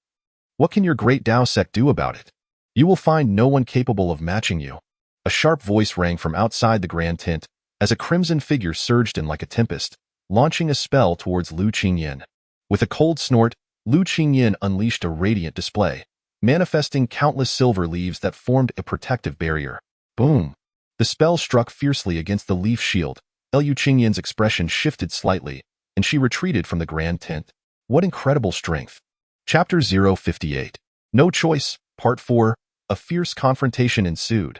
What can your Great Tao sect do about it? You will find no one capable of matching you. A sharp voice rang from outside the grand tent, as a crimson figure surged in like a tempest, launching a spell towards Lu Qingyan. With a cold snort, Lu Qingyin unleashed a radiant display, manifesting countless silver leaves that formed a protective barrier. Boom! The spell struck fiercely against the leaf shield. Lu Qingyin's expression shifted slightly, and she retreated from the grand tent. What incredible strength! Chapter 058. No Choice, Part 4. A fierce confrontation ensued.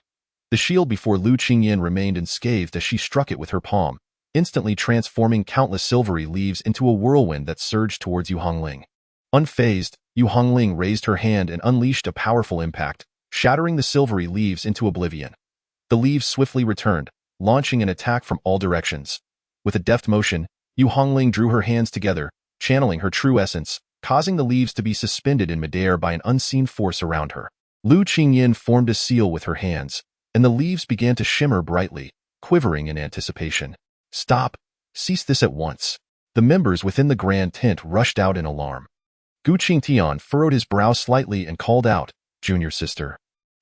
The shield before Lu Qingyin remained unscathed as she struck it with her palm, instantly transforming countless silvery leaves into a whirlwind that surged towards Yu Hongling. Unfazed, Yu Hongling raised her hand and unleashed a powerful impact, shattering the silvery leaves into oblivion. The leaves swiftly returned, launching an attack from all directions. With a deft motion, Yu Hongling drew her hands together, channeling her true essence, causing the leaves to be suspended in midair by an unseen force around her. Lu Qingyin formed a seal with her hands, and the leaves began to shimmer brightly, quivering in anticipation. Stop! Cease this at once! The members within the grand tent rushed out in alarm. Gu Qingtian furrowed his brow slightly and called out, "Junior sister,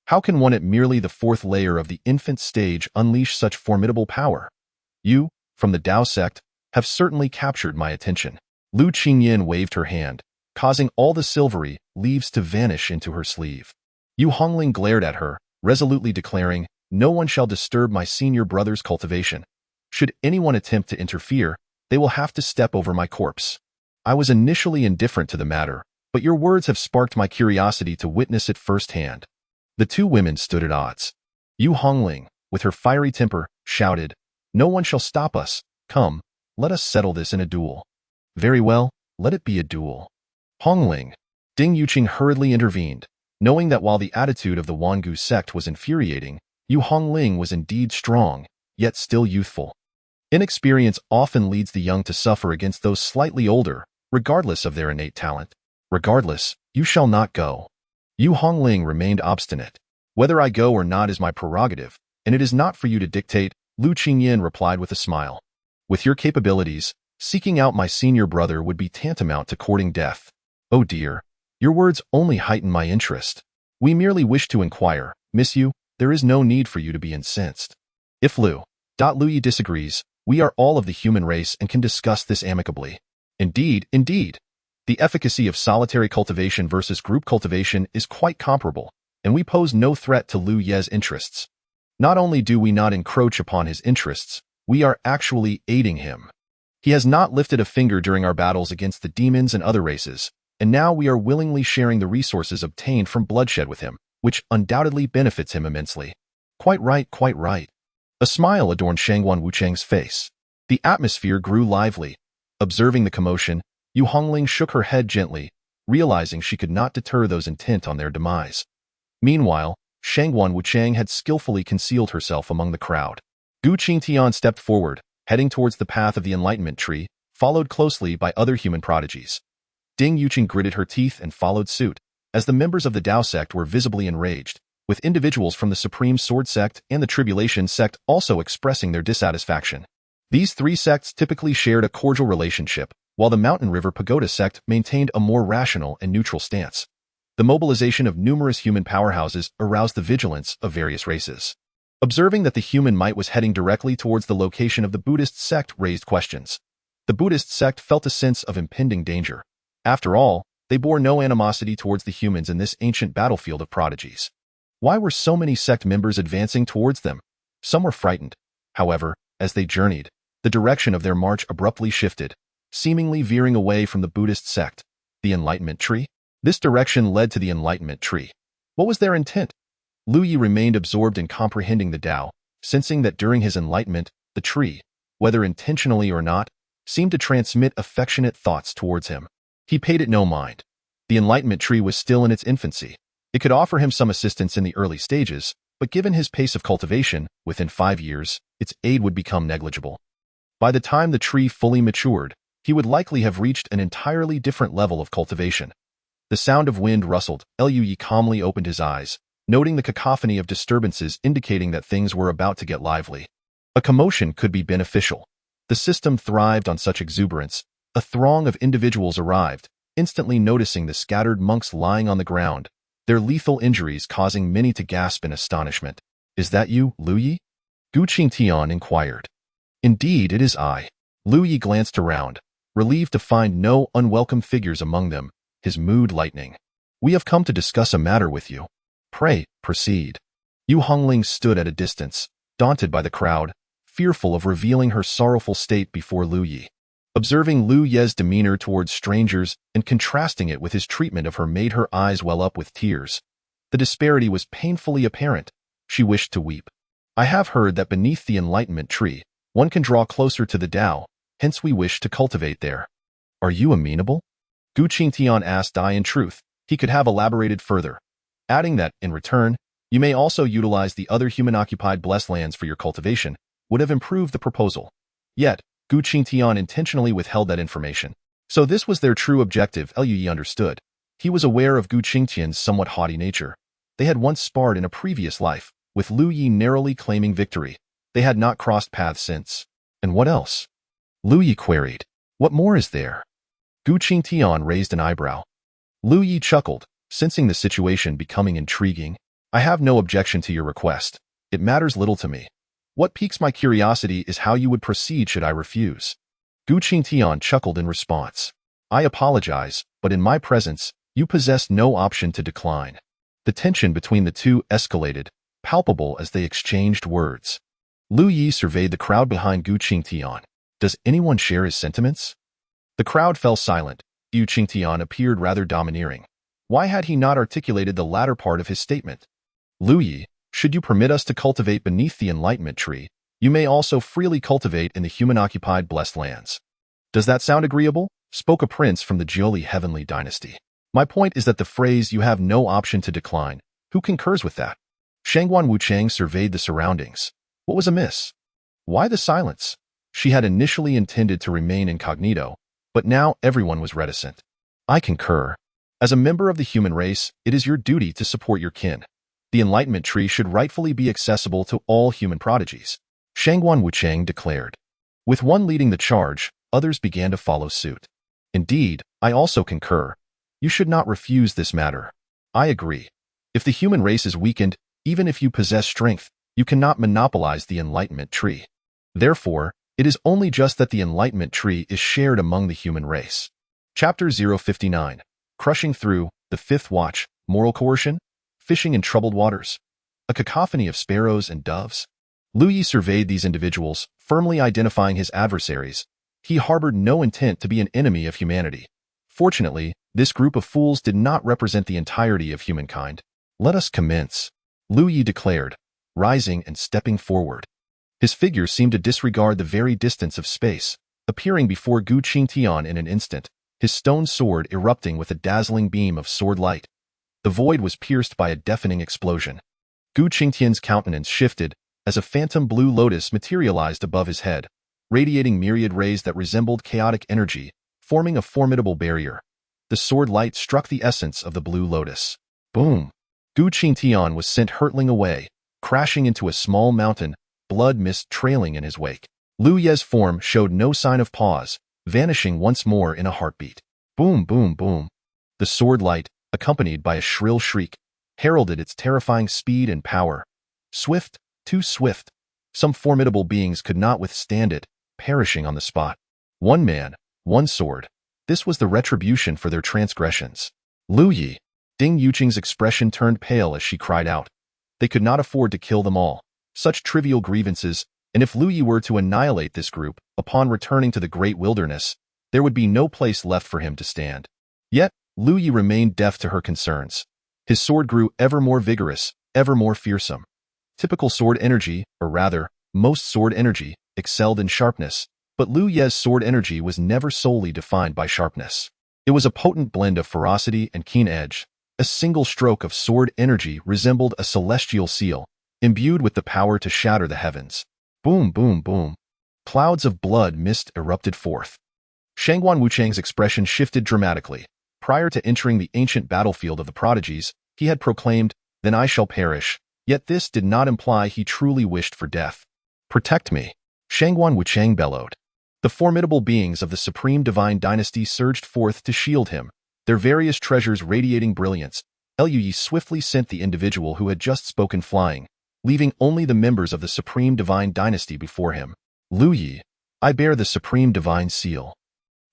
how can one at merely the fourth layer of the infant stage unleash such formidable power? You, from the Dao sect, have certainly captured my attention." Lu Qingyin waved her hand, causing all the silvery leaves to vanish into her sleeve. Yu Hongling glared at her, resolutely declaring, "No one shall disturb my senior brother's cultivation. Should anyone attempt to interfere, they will have to step over my corpse." I was initially indifferent to the matter, but your words have sparked my curiosity to witness it firsthand. The two women stood at odds. Yu Hongling, with her fiery temper, shouted, "No one shall stop us. Come, let us settle this in a duel." "Very well, let it be a duel." Hongling. Ding Yuqing hurriedly intervened, knowing that while the attitude of the Wangu sect was infuriating, Yu Hongling was indeed strong, yet still youthful. Inexperience often leads the young to suffer against those slightly older, regardless of their innate talent. "Regardless, you shall not go." Yu Hongling remained obstinate. "Whether I go or not is my prerogative, and it is not for you to dictate," Lu Qingyin replied with a smile. "With your capabilities, seeking out my senior brother would be tantamount to courting death." "Oh dear, your words only heighten my interest. We merely wish to inquire, miss you, there is no need for you to be incensed. If Luyi disagrees, we are all of the human race and can discuss this amicably." Indeed. The efficacy of solitary cultivation versus group cultivation is quite comparable, and we pose no threat to Lu Ye's interests. Not only do we not encroach upon his interests, we are actually aiding him. He has not lifted a finger during our battles against the demons and other races, and now we are willingly sharing the resources obtained from bloodshed with him, which undoubtedly benefits him immensely. Quite right. A smile adorned Shangguan Wuchang's face. The atmosphere grew lively. Observing the commotion, Yu Hongling shook her head gently, realizing she could not deter those intent on their demise. Meanwhile, Shangguan Wuchang had skillfully concealed herself among the crowd. Gu Qingtian stepped forward, heading towards the path of the enlightenment tree, followed closely by other human prodigies. Ding Yuqing gritted her teeth and followed suit, as the members of the Dao sect were visibly enraged, with individuals from the Supreme Sword sect and the Tribulation sect also expressing their dissatisfaction. These three sects typically shared a cordial relationship, while the Mountain River Pagoda sect maintained a more rational and neutral stance. The mobilization of numerous human powerhouses aroused the vigilance of various races. Observing that the human might was heading directly towards the location of the Buddhist sect raised questions. The Buddhist sect felt a sense of impending danger. After all, they bore no animosity towards the humans in this ancient battlefield of prodigies. Why were so many sect members advancing towards them? Some were frightened. However, as they journeyed, the direction of their march abruptly shifted, seemingly veering away from the Buddhist sect. The Enlightenment Tree? This direction led to the Enlightenment Tree. What was their intent? Lu Yi remained absorbed in comprehending the Tao, sensing that during his enlightenment, the tree, whether intentionally or not, seemed to transmit affectionate thoughts towards him. He paid it no mind. The Enlightenment Tree was still in its infancy. It could offer him some assistance in the early stages, but given his pace of cultivation, within 5 years, its aid would become negligible. By the time the tree fully matured, he would likely have reached an entirely different level of cultivation. The sound of wind rustled. Lu Yi calmly opened his eyes, noting the cacophony of disturbances indicating that things were about to get lively. A commotion could be beneficial. The system thrived on such exuberance. A throng of individuals arrived, instantly noticing the scattered monks lying on the ground, their lethal injuries causing many to gasp in astonishment. "Is that you, Lu Yi?" Gu Qingtian inquired. "Indeed, it is I." Lu Yi glanced around, relieved to find no unwelcome figures among them, his mood lightening. "We have come to discuss a matter with you. Pray, proceed." Yu Hongling stood at a distance, daunted by the crowd, fearful of revealing her sorrowful state before Lu Yi. Observing Lu Ye's demeanor towards strangers and contrasting it with his treatment of her made her eyes well up with tears. The disparity was painfully apparent. She wished to weep. "I have heard that beneath the enlightenment tree, one can draw closer to the Tao, hence we wish to cultivate there. Are you amenable?" Gu Qingtian asked. In truth, he could have elaborated further, adding that, in return, you may also utilize the other human-occupied blessed lands for your cultivation, would have improved the proposal. Yet, Gu Qingtian intentionally withheld that information. So this was their true objective. Lu Yi understood. He was aware of Gu Qingtian's somewhat haughty nature. They had once sparred in a previous life, with Lu Yi narrowly claiming victory. They had not crossed paths since. And what else? Lu Yi queried. What more is there? Gu Qingtian raised an eyebrow. Lu Yi chuckled, sensing the situation becoming intriguing. I have no objection to your request. It matters little to me. What piques my curiosity is how you would proceed should I refuse. Gu Qingtian chuckled in response. I apologize, but in my presence, you possess no option to decline. The tension between the two escalated, palpable as they exchanged words. Lu Yi surveyed the crowd behind Gu Qingtian. Does anyone share his sentiments? The crowd fell silent. Gu Qingtian appeared rather domineering. Why had he not articulated the latter part of his statement? Lu Yi, should you permit us to cultivate beneath the enlightenment tree, you may also freely cultivate in the human-occupied blessed lands. Does that sound agreeable? Spoke a prince from the Jiuli heavenly dynasty. My point is that the phrase you have no option to decline. Who concurs with that? Shangguan Wuchang surveyed the surroundings. What was amiss? Why the silence? She had initially intended to remain incognito, but now everyone was reticent. I concur. As a member of the human race, it is your duty to support your kin. The enlightenment tree should rightfully be accessible to all human prodigies, Shangguan Wuchang declared. With one leading the charge, others began to follow suit. Indeed, I also concur. You should not refuse this matter. I agree. If the human race is weakened, even if you possess strength, you cannot monopolize the enlightenment tree. Therefore, it is only just that the enlightenment tree is shared among the human race. Chapter 059. Crushing Through, the Fifth Watch, Moral Coercion, Fishing in Troubled Waters, a cacophony of sparrows and doves. Lu Yi surveyed these individuals, firmly identifying his adversaries. He harbored no intent to be an enemy of humanity. Fortunately, this group of fools did not represent the entirety of humankind. Let us commence, Lu Yi declared, rising and stepping forward. His figure seemed to disregard the very distance of space, appearing before Gu Qingtian in an instant, his stone sword erupting with a dazzling beam of sword light. The void was pierced by a deafening explosion. Gu Qingtian's countenance shifted as a phantom blue lotus materialized above his head, radiating myriad rays that resembled chaotic energy, forming a formidable barrier. The sword light struck the essence of the blue lotus. Boom! Gu Qingtian was sent hurtling away, crashing into a small mountain, blood mist trailing in his wake. Lu Ye's form showed no sign of pause, vanishing once more in a heartbeat. Boom, boom, boom. The sword light, accompanied by a shrill shriek, heralded its terrifying speed and power. Swift, too swift. Some formidable beings could not withstand it, perishing on the spot. One man, one sword. This was the retribution for their transgressions. Lu Yi. Ding Yuqing's expression turned pale as she cried out. They could not afford to kill them all. Such trivial grievances, and if Lu Yi were to annihilate this group, upon returning to the great wilderness, there would be no place left for him to stand. Yet, Lu Yi remained deaf to her concerns. His sword grew ever more vigorous, ever more fearsome. Typical sword energy, or rather, most sword energy, excelled in sharpness, but Lu Ye's sword energy was never solely defined by sharpness. It was a potent blend of ferocity and keen edge. A single stroke of sword energy resembled a celestial seal, imbued with the power to shatter the heavens. Boom, boom, boom. Clouds of blood mist erupted forth. Shangguan Wuchang's expression shifted dramatically. Prior to entering the ancient battlefield of the prodigies, he had proclaimed, "Then I shall perish," yet this did not imply he truly wished for death. "Protect me," Shangguan Wuchang bellowed. The formidable beings of the Supreme Divine Dynasty surged forth to shield him, their various treasures radiating brilliance. Lu Yi swiftly sent the individual who had just spoken flying, leaving only the members of the Supreme Divine Dynasty before him. Lu Yi, I bear the Supreme Divine Seal.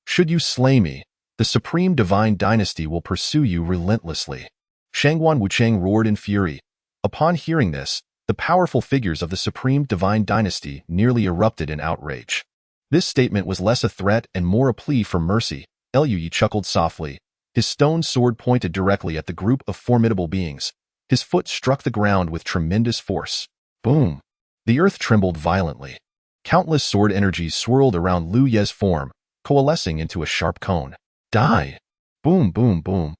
Should you slay me, the supreme divine dynasty will pursue you relentlessly." Shangguan Wucheng roared in fury. Upon hearing this, the powerful figures of the supreme divine dynasty nearly erupted in outrage. This statement was less a threat and more a plea for mercy. Liu chuckled softly. His stone sword pointed directly at the group of formidable beings. His foot struck the ground with tremendous force. Boom! The earth trembled violently. Countless sword energies swirled around Liu Ye's form, coalescing into a sharp cone. Die! Boom, boom, boom.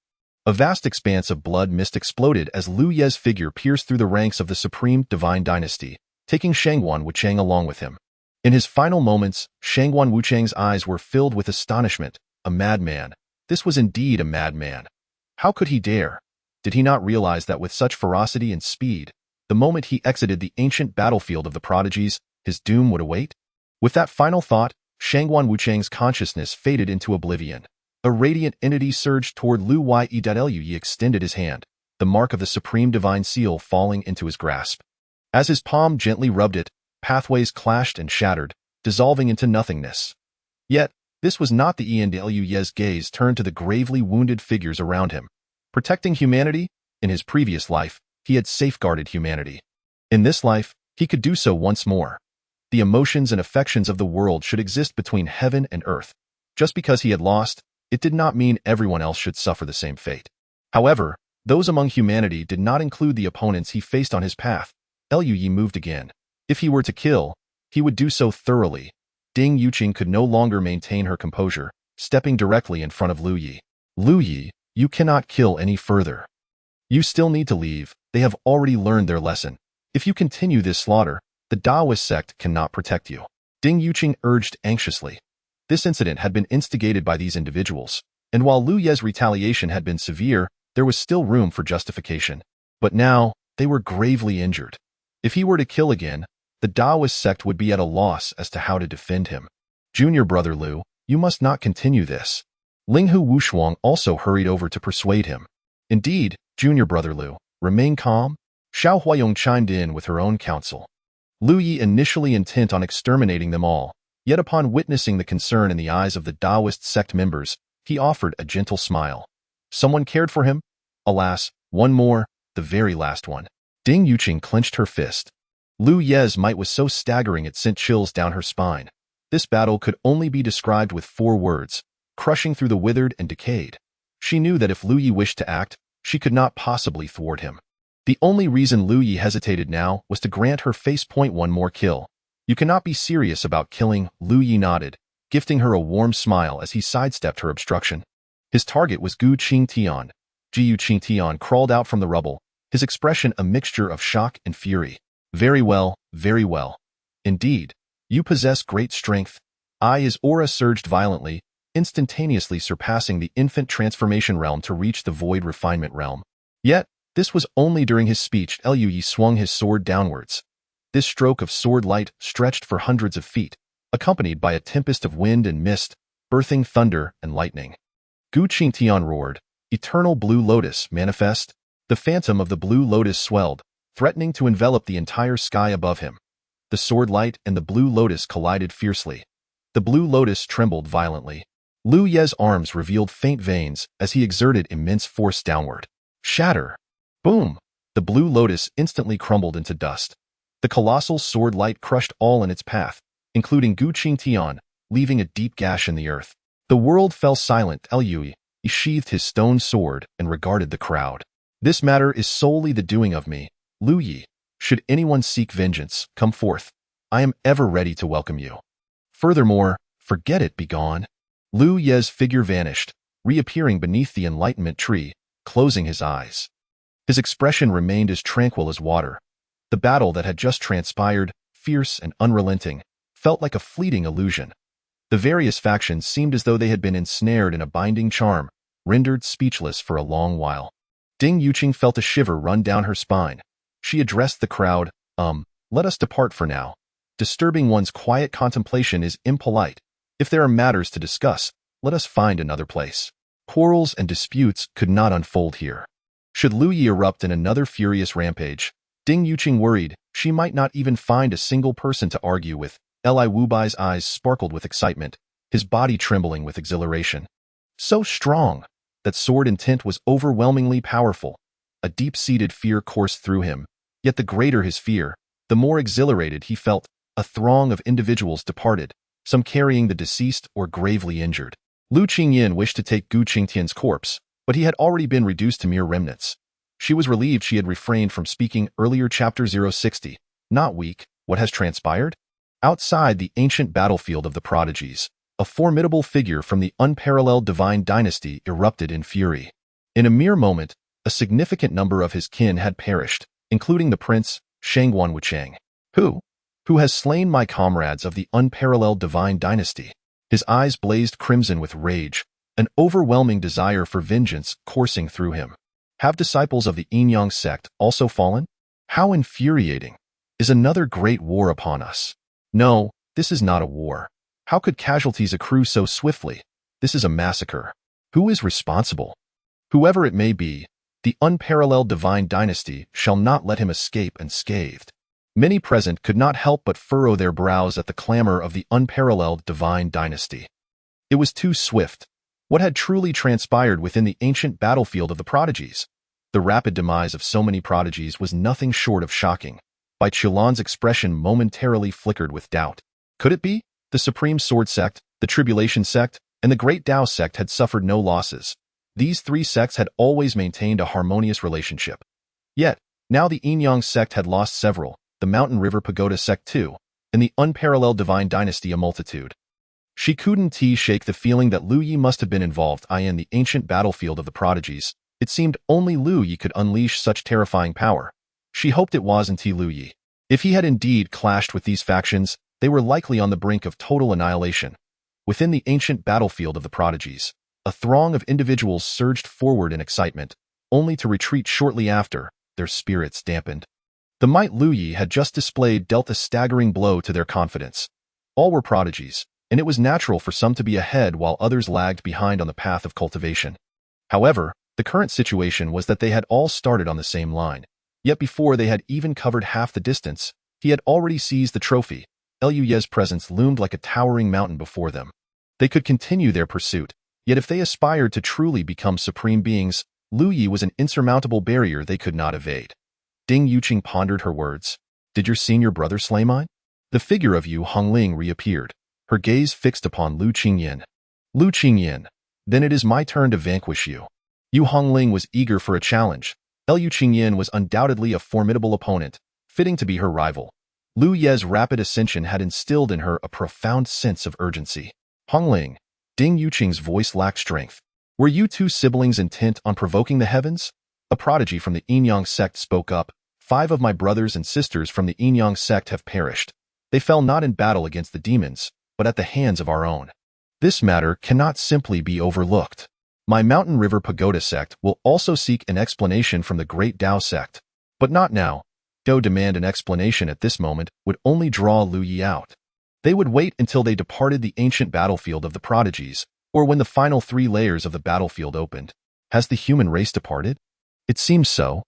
A vast expanse of blood mist exploded as Liu Ye's figure pierced through the ranks of the supreme divine dynasty, taking Shangguan Wucheng along with him. In his final moments, Shangguan Wucheng's eyes were filled with astonishment. A madman. This was indeed a madman. How could he dare? Did he not realize that with such ferocity and speed, the moment he exited the ancient battlefield of the prodigies, his doom would await? With that final thought, Shangguan Wucheng's consciousness faded into oblivion. A radiant entity surged toward Liu Ye. Liu extended his hand, the mark of the supreme divine seal falling into his grasp. As his palm gently rubbed it, pathways clashed and shattered, dissolving into nothingness. Yet, this was not the end. Liu Ye's gaze turned to the gravely wounded figures around him. Protecting humanity? In his previous life, he had safeguarded humanity. In this life, he could do so once more. The emotions and affections of the world should exist between heaven and earth. Just because he had lost, it did not mean everyone else should suffer the same fate. However, those among humanity did not include the opponents he faced on his path. Liu moved again. If he were to kill, he would do so thoroughly. Ding Yuqing could no longer maintain her composure, stepping directly in front of Liu Ye. "Liu Ye, you cannot kill any further. You still need to leave. They have already learned their lesson. If you continue this slaughter, the Daoist sect cannot protect you." Ding Yuqing urged anxiously. This incident had been instigated by these individuals, and while Liu Ye's retaliation had been severe, there was still room for justification. But now, they were gravely injured. If he were to kill again, the Daoist sect would be at a loss as to how to defend him. "Junior brother Liu, you must not continue this." Linghu Wushuang also hurried over to persuade him. "Indeed, junior brother Liu, remain calm." Xiao Huayong chimed in with her own counsel. Liu Ye initially intent on exterminating them all, yet upon witnessing the concern in the eyes of the Daoist sect members, he offered a gentle smile. Someone cared for him? Alas, one more, the very last one. Ding Yuqing clenched her fist. Liu Ye's might was so staggering it sent chills down her spine. This battle could only be described with 4 words, crushing through the withered and decayed. She knew that if Liu Ye wished to act, she could not possibly thwart him. The only reason Liu Ye hesitated now was to grant her face point one more kill. "You cannot be serious about killing," Liu Ye nodded, gifting her a warm smile as he sidestepped her obstruction. His target was Gu Qingtian. Jiu Qingtian crawled out from the rubble, his expression a mixture of shock and fury. Very well, very well. Indeed, you possess great strength." His aura surged violently, instantaneously surpassing the infant transformation realm to reach the void refinement realm. Yet, this was only during his speech. Liu Ye swung his sword downwards. This stroke of sword light stretched for hundreds of feet, accompanied by a tempest of wind and mist, birthing thunder and lightning. Gu Qingtian roared, "Eternal Blue Lotus, manifest." The phantom of the Blue Lotus swelled, threatening to envelop the entire sky above him. The sword light and the Blue Lotus collided fiercely. The Blue Lotus trembled violently. Liu Ye's arms revealed faint veins as he exerted immense force downward. Shatter! Boom! The Blue Lotus instantly crumbled into dust. The colossal sword light crushed all in its path, including Gu Qingtian, leaving a deep gash in the earth. The world fell silent. Liu Ye sheathed his stone sword and regarded the crowd. "This matter is solely the doing of me. Liu Ye, should anyone seek vengeance, come forth. I am ever ready to welcome you. Furthermore, forget it, be gone." Liu Ye's figure vanished, reappearing beneath the enlightenment tree, closing his eyes. His expression remained as tranquil as water. The battle that had just transpired, fierce and unrelenting, felt like a fleeting illusion. The various factions seemed as though they had been ensnared in a binding charm, rendered speechless for a long while. Ding Yuqing felt a shiver run down her spine. She addressed the crowd, let us depart for now. Disturbing one's quiet contemplation is impolite. If there are matters to discuss, let us find another place. Quarrels and disputes could not unfold here. Should Liu Ye erupt in another furious rampage, Ding Yuqing worried she might not even find a single person to argue with. Li Wubai's eyes sparkled with excitement. his body trembling with exhilaration. So strong that sword intent was overwhelmingly powerful. A deep-seated fear coursed through him, yet the greater his fear, the more exhilarated he felt. A throng of individuals departed, some carrying the deceased or gravely injured. Lu Qingyan wished to take Gu Qingtian's corpse, but he had already been reduced to mere remnants. She was relieved she had refrained from speaking earlier. Chapter 060. Not weak. What has transpired? Outside the ancient battlefield of the prodigies, a formidable figure from the unparalleled divine dynasty erupted in fury. In a mere moment, a significant number of his kin had perished, including the prince, Shangguan Wuchang. Who has slain my comrades of the unparalleled divine dynasty? His eyes blazed crimson with rage, an overwhelming desire for vengeance coursing through him. Have disciples of the Yin-Yang sect also fallen? How infuriating! Is another great war upon us? No, this is not a war. How could casualties accrue so swiftly? This is a massacre. Who is responsible? Whoever it may be, the unparalleled divine dynasty shall not let him escape unscathed. Many present could not help but furrow their brows at the clamor of the unparalleled divine dynasty. It was too swift. What had truly transpired within the ancient battlefield of the prodigies? The rapid demise of so many prodigies was nothing short of shocking. Bai Qilan's expression momentarily flickered with doubt. Could it be? The Supreme Sword Sect, the Tribulation Sect, and the Great Tao Sect had suffered no losses. These three sects had always maintained a harmonious relationship. Yet, now the Yin-Yang sect had lost several, the Mountain River Pagoda sect too, and the unparalleled divine dynasty a multitude. She couldn't shake the feeling that Lu Yi must have been involved in the ancient battlefield of the prodigies. It seemed only Lu Yi could unleash such terrifying power. She hoped it wasn't Lu Yi. If he had indeed clashed with these factions, they were likely on the brink of total annihilation. Within the ancient battlefield of the prodigies, a throng of individuals surged forward in excitement, only to retreat shortly after, their spirits dampened. The might Lu Yi had just displayed dealt a staggering blow to their confidence. All were prodigies, and it was natural for some to be ahead while others lagged behind on the path of cultivation. However, the current situation was that they had all started on the same line. Yet before they had even covered half the distance, he had already seized the trophy. Lu Ye's presence loomed like a towering mountain before them. They could continue their pursuit, yet if they aspired to truly become supreme beings, Lu Yi was an insurmountable barrier they could not evade. Ding Yuqing pondered her words. Did your senior brother slay mine? The figure of Yu Hongling reappeared, her gaze fixed upon Lu Qingyan. Lu Qingyan, then it is my turn to vanquish you. Yu Hongling was eager for a challenge. Lu Qingyan was undoubtedly a formidable opponent, fitting to be her rival. Lu Ye's rapid ascension had instilled in her a profound sense of urgency. Hongling, Ding Yuqing's voice lacked strength. Were you two siblings intent on provoking the heavens? A prodigy from the Yin-Yang sect spoke up. 5 of my brothers and sisters from the Yin-Yang sect have perished. They fell not in battle against the demons, but at the hands of our own. This matter cannot simply be overlooked. My Mountain River Pagoda sect will also seek an explanation from the Great Tao sect. But not now. To demand an explanation at this moment would only draw Lu Yi out. They would wait until they departed the ancient battlefield of the prodigies, or when the final 3 layers of the battlefield opened. Has the human race departed? It seems so.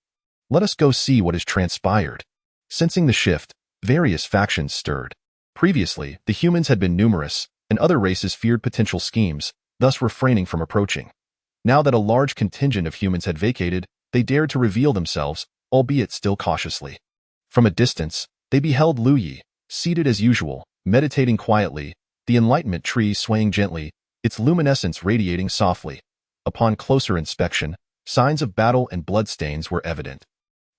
Let us go see what has transpired. Sensing the shift, various factions stirred. Previously, the humans had been numerous, and other races feared potential schemes, thus refraining from approaching. Now that a large contingent of humans had vacated, they dared to reveal themselves, albeit still cautiously. From a distance, they beheld Lu Yi, seated as usual, meditating quietly, the enlightenment tree swaying gently, its luminescence radiating softly. Upon closer inspection, signs of battle and bloodstains were evident.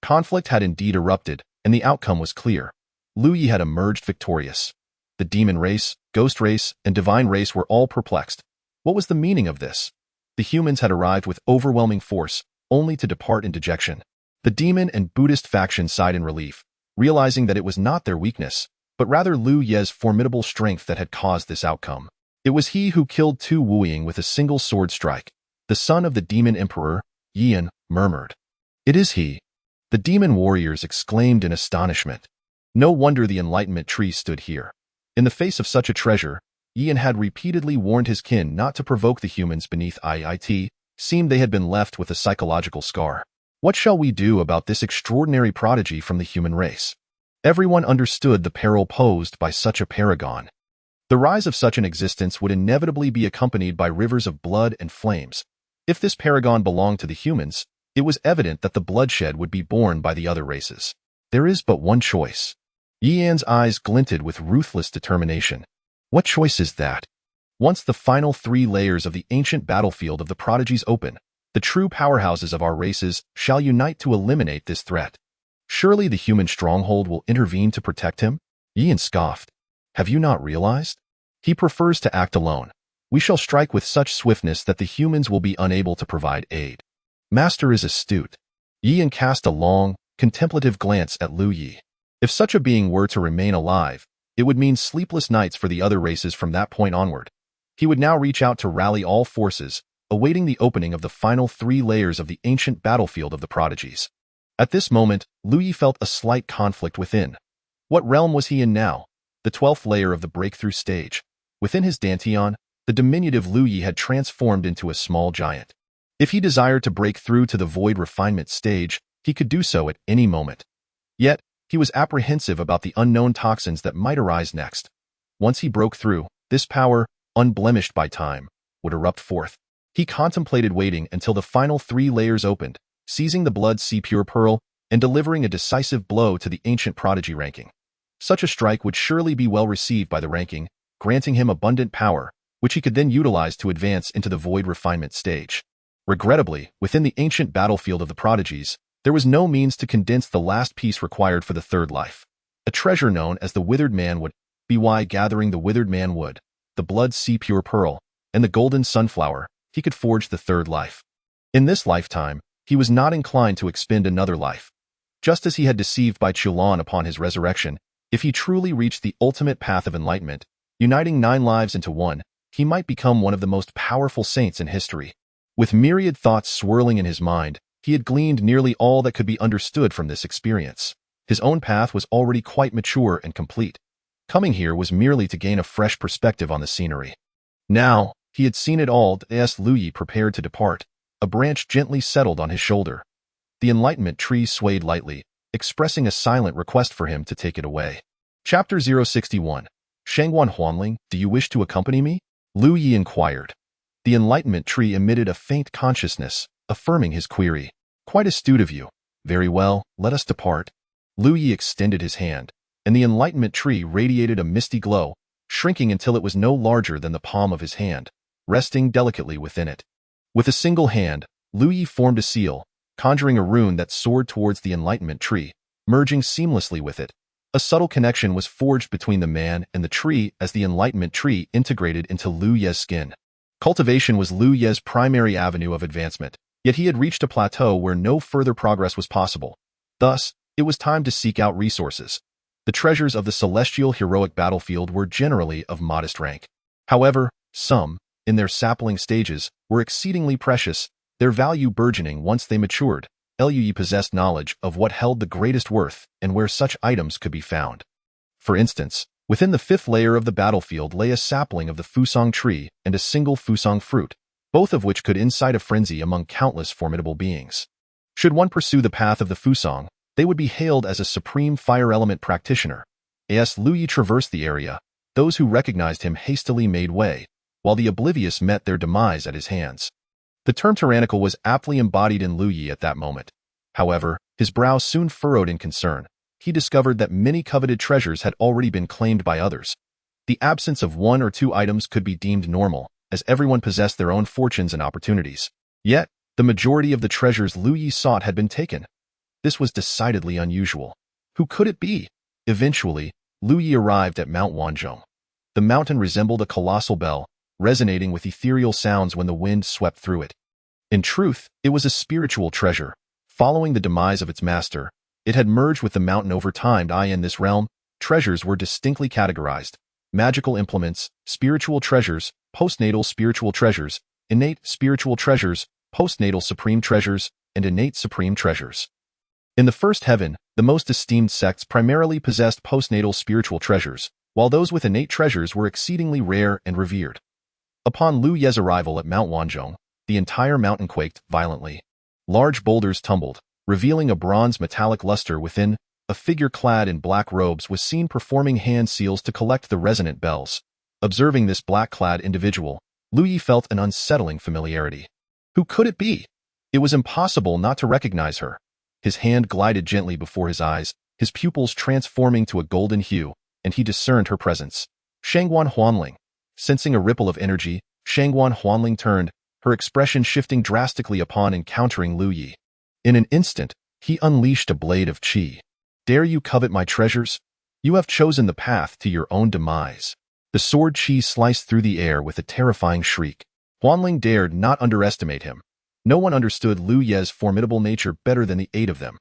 Conflict had indeed erupted, and the outcome was clear. Lu Yi had emerged victorious. The demon race, ghost race, and divine race were all perplexed. What was the meaning of this? The humans had arrived with overwhelming force, only to depart in dejection. The demon and Buddhist factions sighed in relief, realizing that it was not their weakness, but rather Lu Ye's formidable strength that had caused this outcome. It was he who killed Tu Wuying with a single sword strike. The son of the demon emperor, Yian, murmured. It is he. The demon warriors exclaimed in astonishment. No wonder the enlightenment tree stood here. In the face of such a treasure, Yian had repeatedly warned his kin not to provoke the humans beneath it. Seemed they had been left with a psychological scar. What shall we do about this extraordinary prodigy from the human race? Everyone understood the peril posed by such a paragon. The rise of such an existence would inevitably be accompanied by rivers of blood and flames. If this paragon belonged to the humans, it was evident that the bloodshed would be borne by the other races. There is but one choice. Yi Yan's eyes glinted with ruthless determination. What choice is that? Once the final 3 layers of the ancient battlefield of the prodigies open, the true powerhouses of our races shall unite to eliminate this threat. Surely the human stronghold will intervene to protect him? Yi Yan scoffed. Have you not realized? He prefers to act alone. We shall strike with such swiftness that the humans will be unable to provide aid. Master is astute. Yi Yan cast a long, contemplative glance at Lu Yi. If such a being were to remain alive, it would mean sleepless nights for the other races from that point onward. He would now reach out to rally all forces, awaiting the opening of the final 3 layers of the ancient battlefield of the prodigies. At this moment, Lu Yi felt a slight conflict within. What realm was he in now? The 12th layer of the breakthrough stage. Within his dantian, the diminutive Lu Yi had transformed into a small giant. If he desired to break through to the void refinement stage, he could do so at any moment. Yet, he was apprehensive about the unknown toxins that might arise next. Once he broke through, this power, unblemished by time, would erupt forth. He contemplated waiting until the final 3 layers opened, seizing the blood sea pure pearl and delivering a decisive blow to the ancient prodigy ranking. Such a strike would surely be well received by the ranking, granting him abundant power, which he could then utilize to advance into the void refinement stage. Regrettably, within the ancient battlefield of the prodigies, there was no means to condense the last piece required for the 3rd life. A treasure known as the Withered Man Wood, by gathering the Withered Man Wood, the blood sea pure pearl, and the golden sunflower, he could forge the 3rd life. In this lifetime, he was not inclined to expend another life. Just as he had deceived by Chulon upon his resurrection, if he truly reached the ultimate path of enlightenment, uniting 9 lives into one, he might become one of the most powerful saints in history. With myriad thoughts swirling in his mind, he had gleaned nearly all that could be understood from this experience. His own path was already quite mature and complete. Coming here was merely to gain a fresh perspective on the scenery. Now, he had seen it all. As Lu Yi prepared to depart, a branch gently settled on his shoulder. The enlightenment tree swayed lightly, expressing a silent request for him to take it away. Chapter 061. Shangguan Huanling, do you wish to accompany me? Lu Yi inquired. The enlightenment tree emitted a faint consciousness, affirming his query. Quite astute of you. Very well, let us depart. Lu Yi extended his hand, and the enlightenment tree radiated a misty glow, shrinking until it was no larger than the palm of his hand, resting delicately within it. With a single hand, Lu Yi formed a seal, conjuring a rune that soared towards the enlightenment tree, merging seamlessly with it. A subtle connection was forged between the man and the tree as the enlightenment tree integrated into Lu Ye's skin. Cultivation was Lu Ye's primary avenue of advancement, yet he had reached a plateau where no further progress was possible. Thus, it was time to seek out resources. The treasures of the celestial heroic battlefield were generally of modest rank. However, some, in their sapling stages, were exceedingly precious, their value burgeoning once they matured. Lu Yi possessed knowledge of what held the greatest worth and where such items could be found. For instance, within the 5th layer of the battlefield lay a sapling of the fusong tree and a single fusong fruit, both of which could incite a frenzy among countless formidable beings. Should one pursue the path of the fusong, they would be hailed as a supreme fire element practitioner. As Lu Yi traversed the area, those who recognized him hastily made way, while the oblivious met their demise at his hands. The term tyrannical was aptly embodied in Lu Yi at that moment. However, his brow soon furrowed in concern. He discovered that many coveted treasures had already been claimed by others. The absence of 1 or 2 items could be deemed normal, as everyone possessed their own fortunes and opportunities. Yet, the majority of the treasures Lu Yi sought had been taken. This was decidedly unusual. Who could it be? Eventually, Lu Yi arrived at Mount Wanzhong. The mountain resembled a colossal bell, resonating with ethereal sounds when the wind swept through it. In truth, it was a spiritual treasure. Following the demise of its master, it had merged with the mountain over time. In this realm, treasures were distinctly categorized: magical implements, spiritual treasures, postnatal spiritual treasures, innate spiritual treasures, postnatal supreme treasures, and innate supreme treasures. In the first heaven, the most esteemed sects primarily possessed postnatal spiritual treasures, while those with innate treasures were exceedingly rare and revered. Upon Lu Ye's arrival at Mount Wanzhong, the entire mountain quaked violently. Large boulders tumbled, revealing a bronze metallic luster within. A figure clad in black robes was seen performing hand seals to collect the resonant bells. Observing this black-clad individual, Lu Yi felt an unsettling familiarity. Who could it be? It was impossible not to recognize her. His hand glided gently before his eyes, his pupils transforming to a golden hue, and he discerned her presence. Shangguan Huanling. Sensing a ripple of energy, Shangguan Huanling turned, her expression shifting drastically upon encountering Lu Yi. In an instant, he unleashed a blade of qi. Dare you covet my treasures? You have chosen the path to your own demise. The sword qi sliced through the air with a terrifying shriek. Huanling dared not underestimate him. No one understood Lu Ye's formidable nature better than the 8 of them.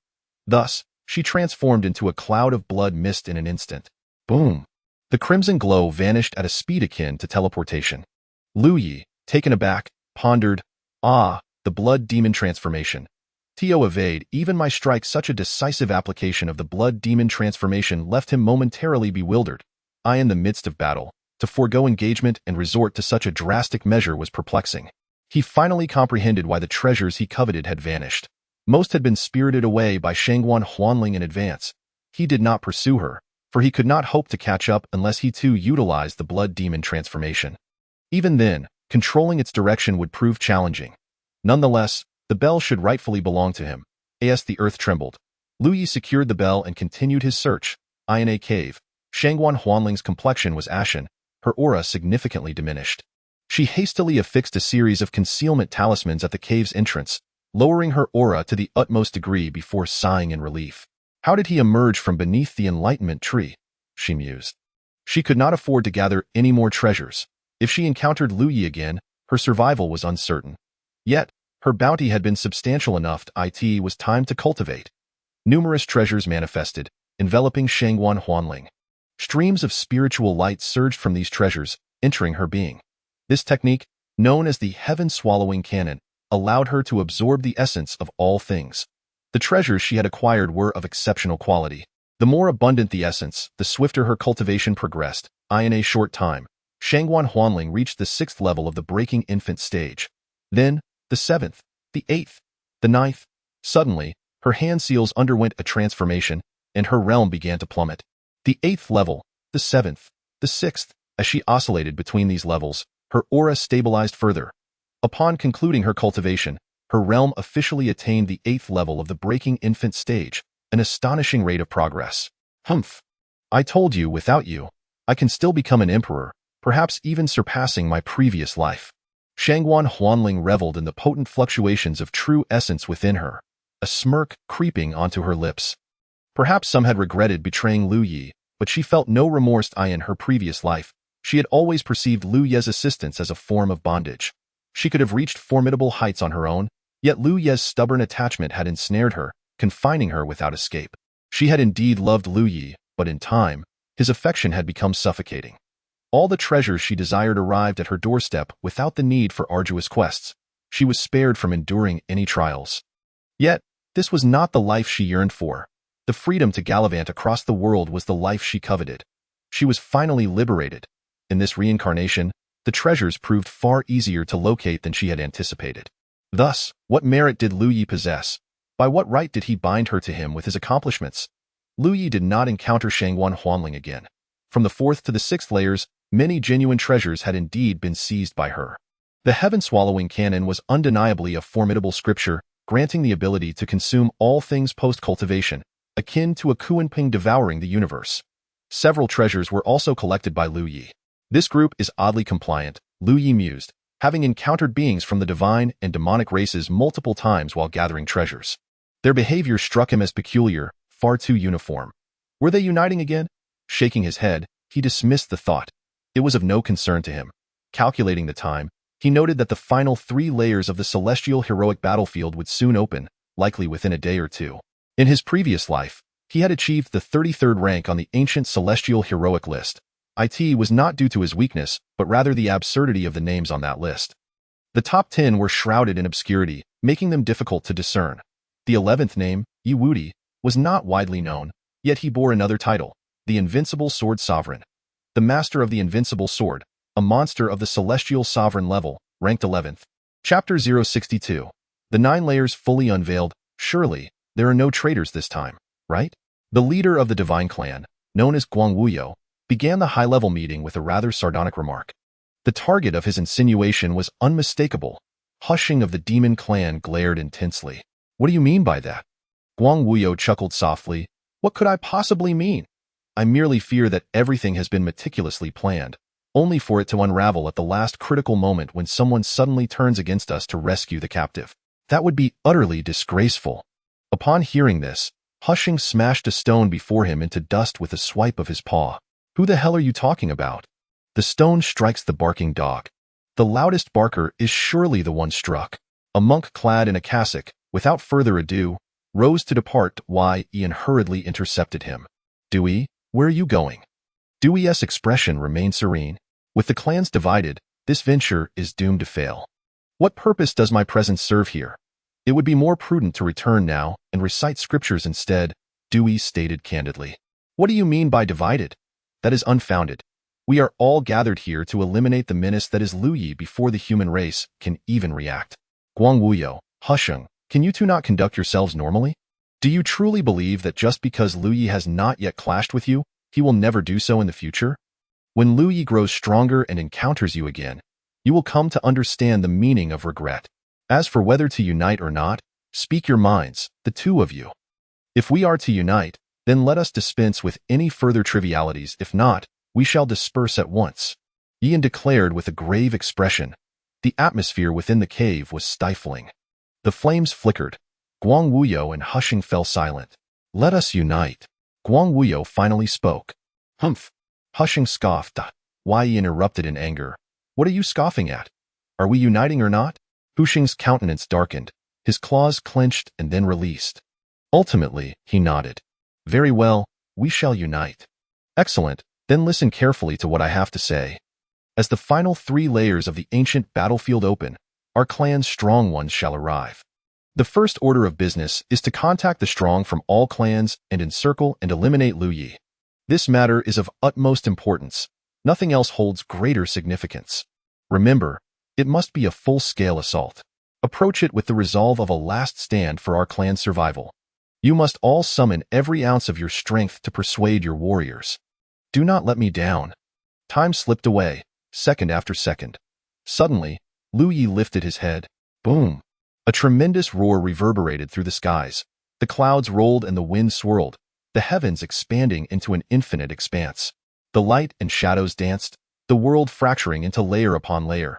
Thus, she transformed into a cloud of blood mist in an instant. Boom! The crimson glow vanished at a speed akin to teleportation. Lu Yi, taken aback, pondered, "Ah, the blood demon transformation. To evade even my strike, such a decisive application of the blood demon transformation left him momentarily bewildered. In the midst of battle, to forego engagement and resort to such a drastic measure was perplexing. He finally comprehended why the treasures he coveted had vanished. Most had been spirited away by Shangguan Huanling in advance. He did not pursue her, for he could not hope to catch up unless he too utilized the blood demon transformation. Even then, controlling its direction would prove challenging. Nonetheless, the bell should rightfully belong to him. As the earth trembled, Lu Yi secured the bell and continued his search. In a cave, Shangguan Huanling's complexion was ashen, her aura significantly diminished. She hastily affixed a series of concealment talismans at the cave's entrance, lowering her aura to the utmost degree before sighing in relief. How did he emerge from beneath the enlightenment tree? She mused. She could not afford to gather any more treasures. If she encountered Lu Yi again, her survival was uncertain. Yet, her bounty had been substantial enough it was time to cultivate. Numerous treasures manifested, enveloping Shangguan Huanling. Streams of spiritual light surged from these treasures, entering her being. This technique, known as the heaven-swallowing canon, allowed her to absorb the essence of all things. The treasures she had acquired were of exceptional quality. The more abundant the essence, the swifter her cultivation progressed. In a short time, Shangguan Huanling reached the 6th level of the breaking infant stage. Then, the 7th, the 8th, the 9th. Suddenly, her hand seals underwent a transformation, and her realm began to plummet. The 8th level, the 7th, the 6th. As she oscillated between these levels, her aura stabilized further. Upon concluding her cultivation, her realm officially attained the 8th level of the breaking infant stage, an astonishing rate of progress. Humph! I told you, without you, I can still become an emperor, perhaps even surpassing my previous life. Shangguan Huanling reveled in the potent fluctuations of true essence within her, a smirk creeping onto her lips. Perhaps some had regretted betraying Lu Yi, but she felt no remorse in her previous life. She had always perceived Lu Ye's assistance as a form of bondage. She could have reached formidable heights on her own, yet Lu Ye's stubborn attachment had ensnared her, confining her without escape. She had indeed loved Lu Yi, but in time, his affection had become suffocating. All the treasures she desired arrived at her doorstep without the need for arduous quests. She was spared from enduring any trials. Yet, this was not the life she yearned for. The freedom to gallivant across the world was the life she coveted. She was finally liberated. In this reincarnation, the treasures proved far easier to locate than she had anticipated. Thus, what merit did Lu Yi possess? By what right did he bind her to him with his accomplishments? Lu Yi did not encounter Shangguan Huanling again. From the 4th to the 6th layers, many genuine treasures had indeed been seized by her. The heaven-swallowing canon was undeniably a formidable scripture, granting the ability to consume all things post-cultivation, akin to a Kuanping devouring the universe. Several treasures were also collected by Lu Yi. This group is oddly compliant, Lu Yi mused, having encountered beings from the divine and demonic races multiple times while gathering treasures. Their behavior struck him as peculiar, far too uniform. Were they uniting again? Shaking his head, he dismissed the thought. It was of no concern to him. Calculating the time, he noted that the final 3 layers of the celestial heroic battlefield would soon open, likely within a day or two. In his previous life, he had achieved the 33rd rank on the ancient celestial heroic list. It was not due to his weakness, but rather the absurdity of the names on that list. The top 10 were shrouded in obscurity, making them difficult to discern. The 11th name, Yi Wudi, was not widely known, yet he bore another title, the Invincible Sword Sovereign. The Master of the Invincible Sword, a monster of the Celestial Sovereign level, ranked 11th. Chapter 062. The 9 layers fully unveiled. Surely, there are no traitors this time, right? The leader of the Divine Clan, known as Guangwuyo, began the high-level meeting with a rather sardonic remark. The target of his insinuation was unmistakable. Hushing of the demon clan glared intensely. What do you mean by that? Guang Wuyo chuckled softly. What could I possibly mean? I merely fear that everything has been meticulously planned, only for it to unravel at the last critical moment when someone suddenly turns against us to rescue the captive. That would be utterly disgraceful. Upon hearing this, Hushing smashed a stone before him into dust with a swipe of his paw. Who the hell are you talking about? The stone strikes the barking dog. The loudest barker is surely the one struck. A monk clad in a cassock, without further ado, rose to depart. Ian hurriedly intercepted him. Dewey, where are you going? Dewey's expression remained serene. With the clans divided, this venture is doomed to fail. What purpose does my presence serve here? It would be more prudent to return now and recite scriptures instead, Dewey stated candidly. What do you mean by divided? That is unfounded. We are all gathered here to eliminate the menace that is Lu Yi before the human race can even react. Guang Wuyo, Husheng, can you two not conduct yourselves normally? Do you truly believe that just because Lu Yi has not yet clashed with you, he will never do so in the future? When Lu Yi grows stronger and encounters you again, you will come to understand the meaning of regret. As for whether to unite or not, speak your minds, the two of you. If we are to unite, then let us dispense with any further trivialities. If not, we shall disperse at once. Ian declared with a grave expression. The atmosphere within the cave was stifling. The flames flickered. Guang Wuyo and Husheng fell silent. Let us unite. Guang Wuyo finally spoke. Humph. Husheng scoffed. Ian erupted in anger. What are you scoffing at? Are we uniting or not? Husheng's countenance darkened. His claws clenched and then released. Ultimately, he nodded. Very well, we shall unite. Excellent, then listen carefully to what I have to say. As the final 3 layers of the ancient battlefield open, our clan's strong ones shall arrive. The first order of business is to contact the strong from all clans and encircle and eliminate Lu Yi. This matter is of utmost importance. Nothing else holds greater significance. Remember, it must be a full-scale assault. Approach it with the resolve of a last stand for our clan's survival. You must all summon every ounce of your strength to persuade your warriors. Do not let me down. Time slipped away, second after second. Suddenly, Lu Yi lifted his head. Boom! A tremendous roar reverberated through the skies. The clouds rolled and the wind swirled, the heavens expanding into an infinite expanse. The light and shadows danced, the world fracturing into layer upon layer.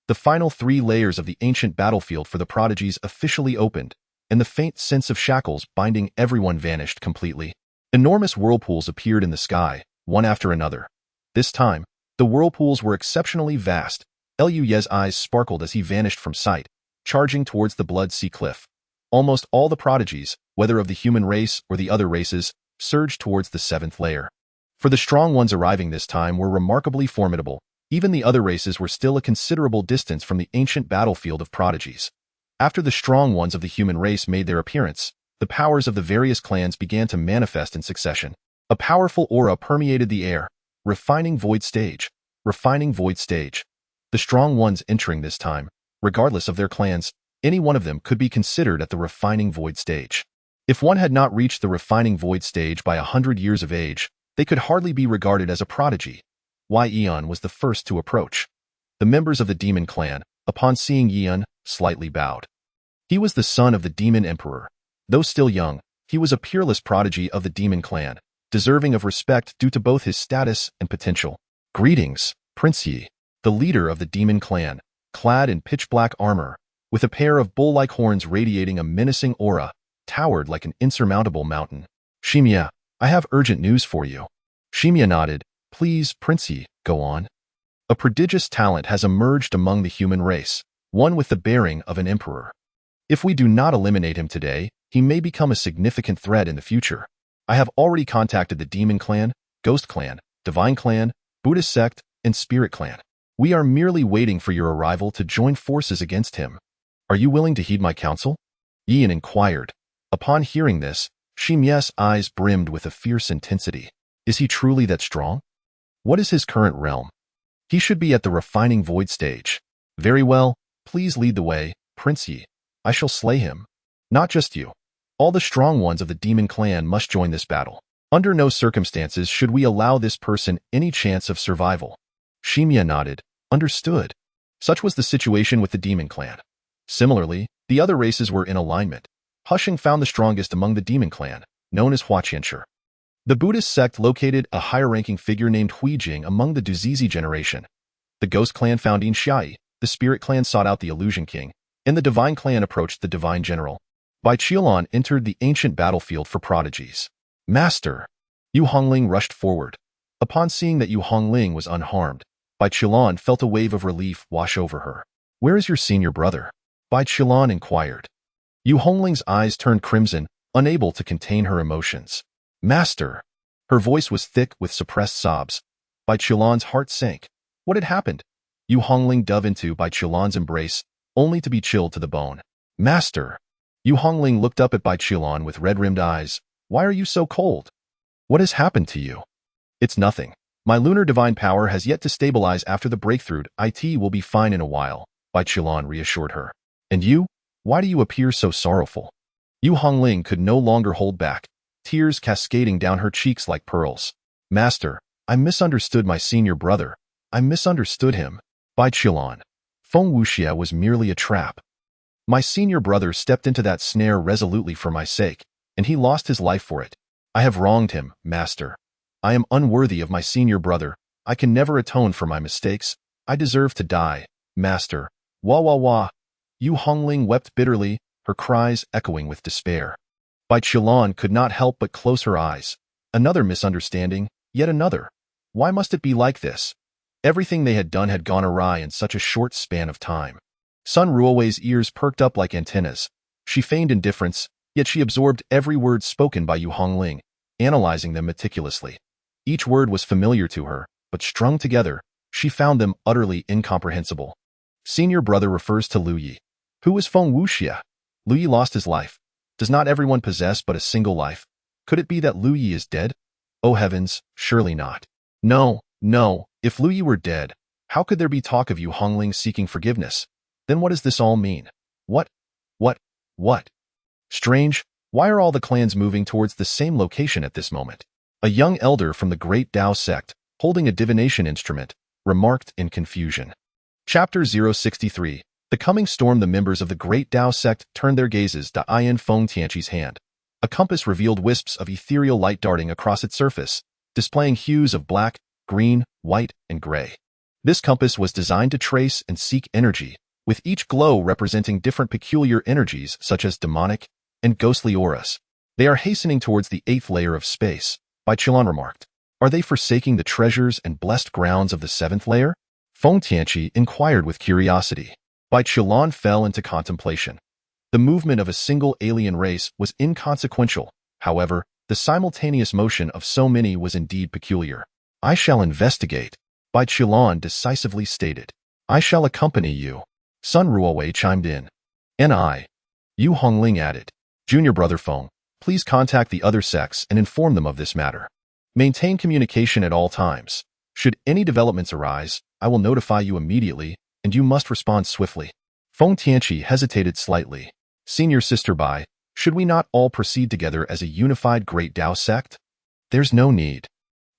The final 3 layers of the ancient battlefield for the prodigies officially opened, and the faint sense of shackles binding everyone vanished completely. Enormous whirlpools appeared in the sky, one after another. This time, the whirlpools were exceptionally vast. Lu Ye's eyes sparkled as he vanished from sight, charging towards the Blood Sea Cliff. Almost all the prodigies, whether of the human race or the other races, surged towards the 7th layer. For the strong ones arriving this time were remarkably formidable. Even the other races were still a considerable distance from the ancient battlefield of prodigies. After the strong ones of the human race made their appearance, the powers of the various clans began to manifest in succession. A powerful aura permeated the air. Refining void stage. Refining void stage. The strong ones entering this time, regardless of their clans, any one of them could be considered at the refining void stage. If one had not reached the refining void stage by 100 years of age, they could hardly be regarded as a prodigy. Eon was the first to approach. The members of the demon clan, upon seeing Eon, slightly bowed. He was the son of the demon emperor. Though still young, he was a peerless prodigy of the demon clan, deserving of respect due to both his status and potential. Greetings, Prince Yi, the leader of the demon clan, clad in pitch-black armor, with a pair of bull-like horns radiating a menacing aura, towered like an insurmountable mountain. Shimia, I have urgent news for you. Shimia nodded. Please, Prince Yi, go on. A prodigious talent has emerged among the human race, one with the bearing of an emperor. If we do not eliminate him today, he may become a significant threat in the future. I have already contacted the Demon Clan, Ghost Clan, Divine Clan, Buddhist Sect, and Spirit Clan. We are merely waiting for your arrival to join forces against him. Are you willing to heed my counsel? Ian inquired. Upon hearing this, Shimye's eyes brimmed with a fierce intensity. Is he truly that strong? What is his current realm? He should be at the refining void stage. Very well, please lead the way, Prince Yi. I shall slay him. Not just you. All the strong ones of the Demon Clan must join this battle. Under no circumstances should we allow this person any chance of survival. Shimia nodded. Understood. Such was the situation with the demon clan. Similarly, the other races were in alignment. Husheng found the strongest among the demon clan, known as Huaqianshi. The Buddhist sect located a higher-ranking figure named Huijing among the Duzizi generation. The ghost clan found In Xiai, the spirit clan sought out the illusion king, and the divine clan approached the divine general. Bai Qilan entered the ancient battlefield for prodigies. Master! Yu Hongling rushed forward. Upon seeing that Yu Hongling was unharmed, Bai Qilan felt a wave of relief wash over her. Where is your senior brother? Bai Qilan inquired. Yu Hongling's eyes turned crimson, unable to contain her emotions. Master! Her voice was thick with suppressed sobs. Bai Qilan's heart sank. What had happened? Yu Hongling dove into Bai Qilan's embrace, only to be chilled to the bone. Master! Yu Hongling looked up at Bai Qilan with red-rimmed eyes. Why are you so cold? What has happened to you? It's nothing. My lunar divine power has yet to stabilize after the breakthrough. It will be fine in a while, Bai Qilan reassured her. And you? Why do you appear so sorrowful? Yu Hongling could no longer hold back, tears cascading down her cheeks like pearls. Master, I misunderstood my senior brother. I misunderstood him. Bai Qilan. Feng Wuxia was merely a trap. My senior brother stepped into that snare resolutely for my sake, and he lost his life for it. I have wronged him, Master. I am unworthy of my senior brother. I can never atone for my mistakes. I deserve to die, Master. Wah wah wah. Yu Hongling wept bitterly, her cries echoing with despair. Bai Qilan could not help but close her eyes. Another misunderstanding, yet another. Why must it be like this? Everything they had done had gone awry in such a short span of time. Sun Ruowei's ears perked up like antennas. She feigned indifference, yet she absorbed every word spoken by Yu Hongling, analyzing them meticulously. Each word was familiar to her, but strung together, she found them utterly incomprehensible. Senior brother refers to Lu Yi. Who is Feng Wuxia? Lu Yi lost his life. Does not everyone possess but a single life? Could it be that Lu Yi is dead? Oh heavens, surely not. No, no, if Lu Yi were dead, how could there be talk of Yu Hongling seeking forgiveness? Then what does this all mean? What? Strange, why are all the clans moving towards the same location at this moment? A young elder from the Great Tao sect, holding a divination instrument, remarked in confusion. Chapter 063. The coming storm. The members of the Great Tao sect turned their gazes to Ian Feng Tianqi's hand. A compass revealed wisps of ethereal light darting across its surface, displaying hues of black, green, white, and gray. This compass was designed to trace and seek energy, with each glow representing different peculiar energies such as demonic and ghostly auras. They are hastening towards the 8th layer of space, Bai Qilan remarked. Are they forsaking the treasures and blessed grounds of the 7th layer? Feng Tianqi inquired with curiosity. Bai Qilan fell into contemplation. The movement of a single alien race was inconsequential. However, the simultaneous motion of so many was indeed peculiar. I shall investigate, Bai Qilan decisively stated. I shall accompany you. Sun Ruowei chimed in. And I. Yu Hongling added. Junior brother Feng, please contact the other sects and inform them of this matter. Maintain communication at all times. Should any developments arise, I will notify you immediately, and you must respond swiftly. Feng Tianqi hesitated slightly. Senior sister Bai, should we not all proceed together as a unified Great Tao sect? There's no need.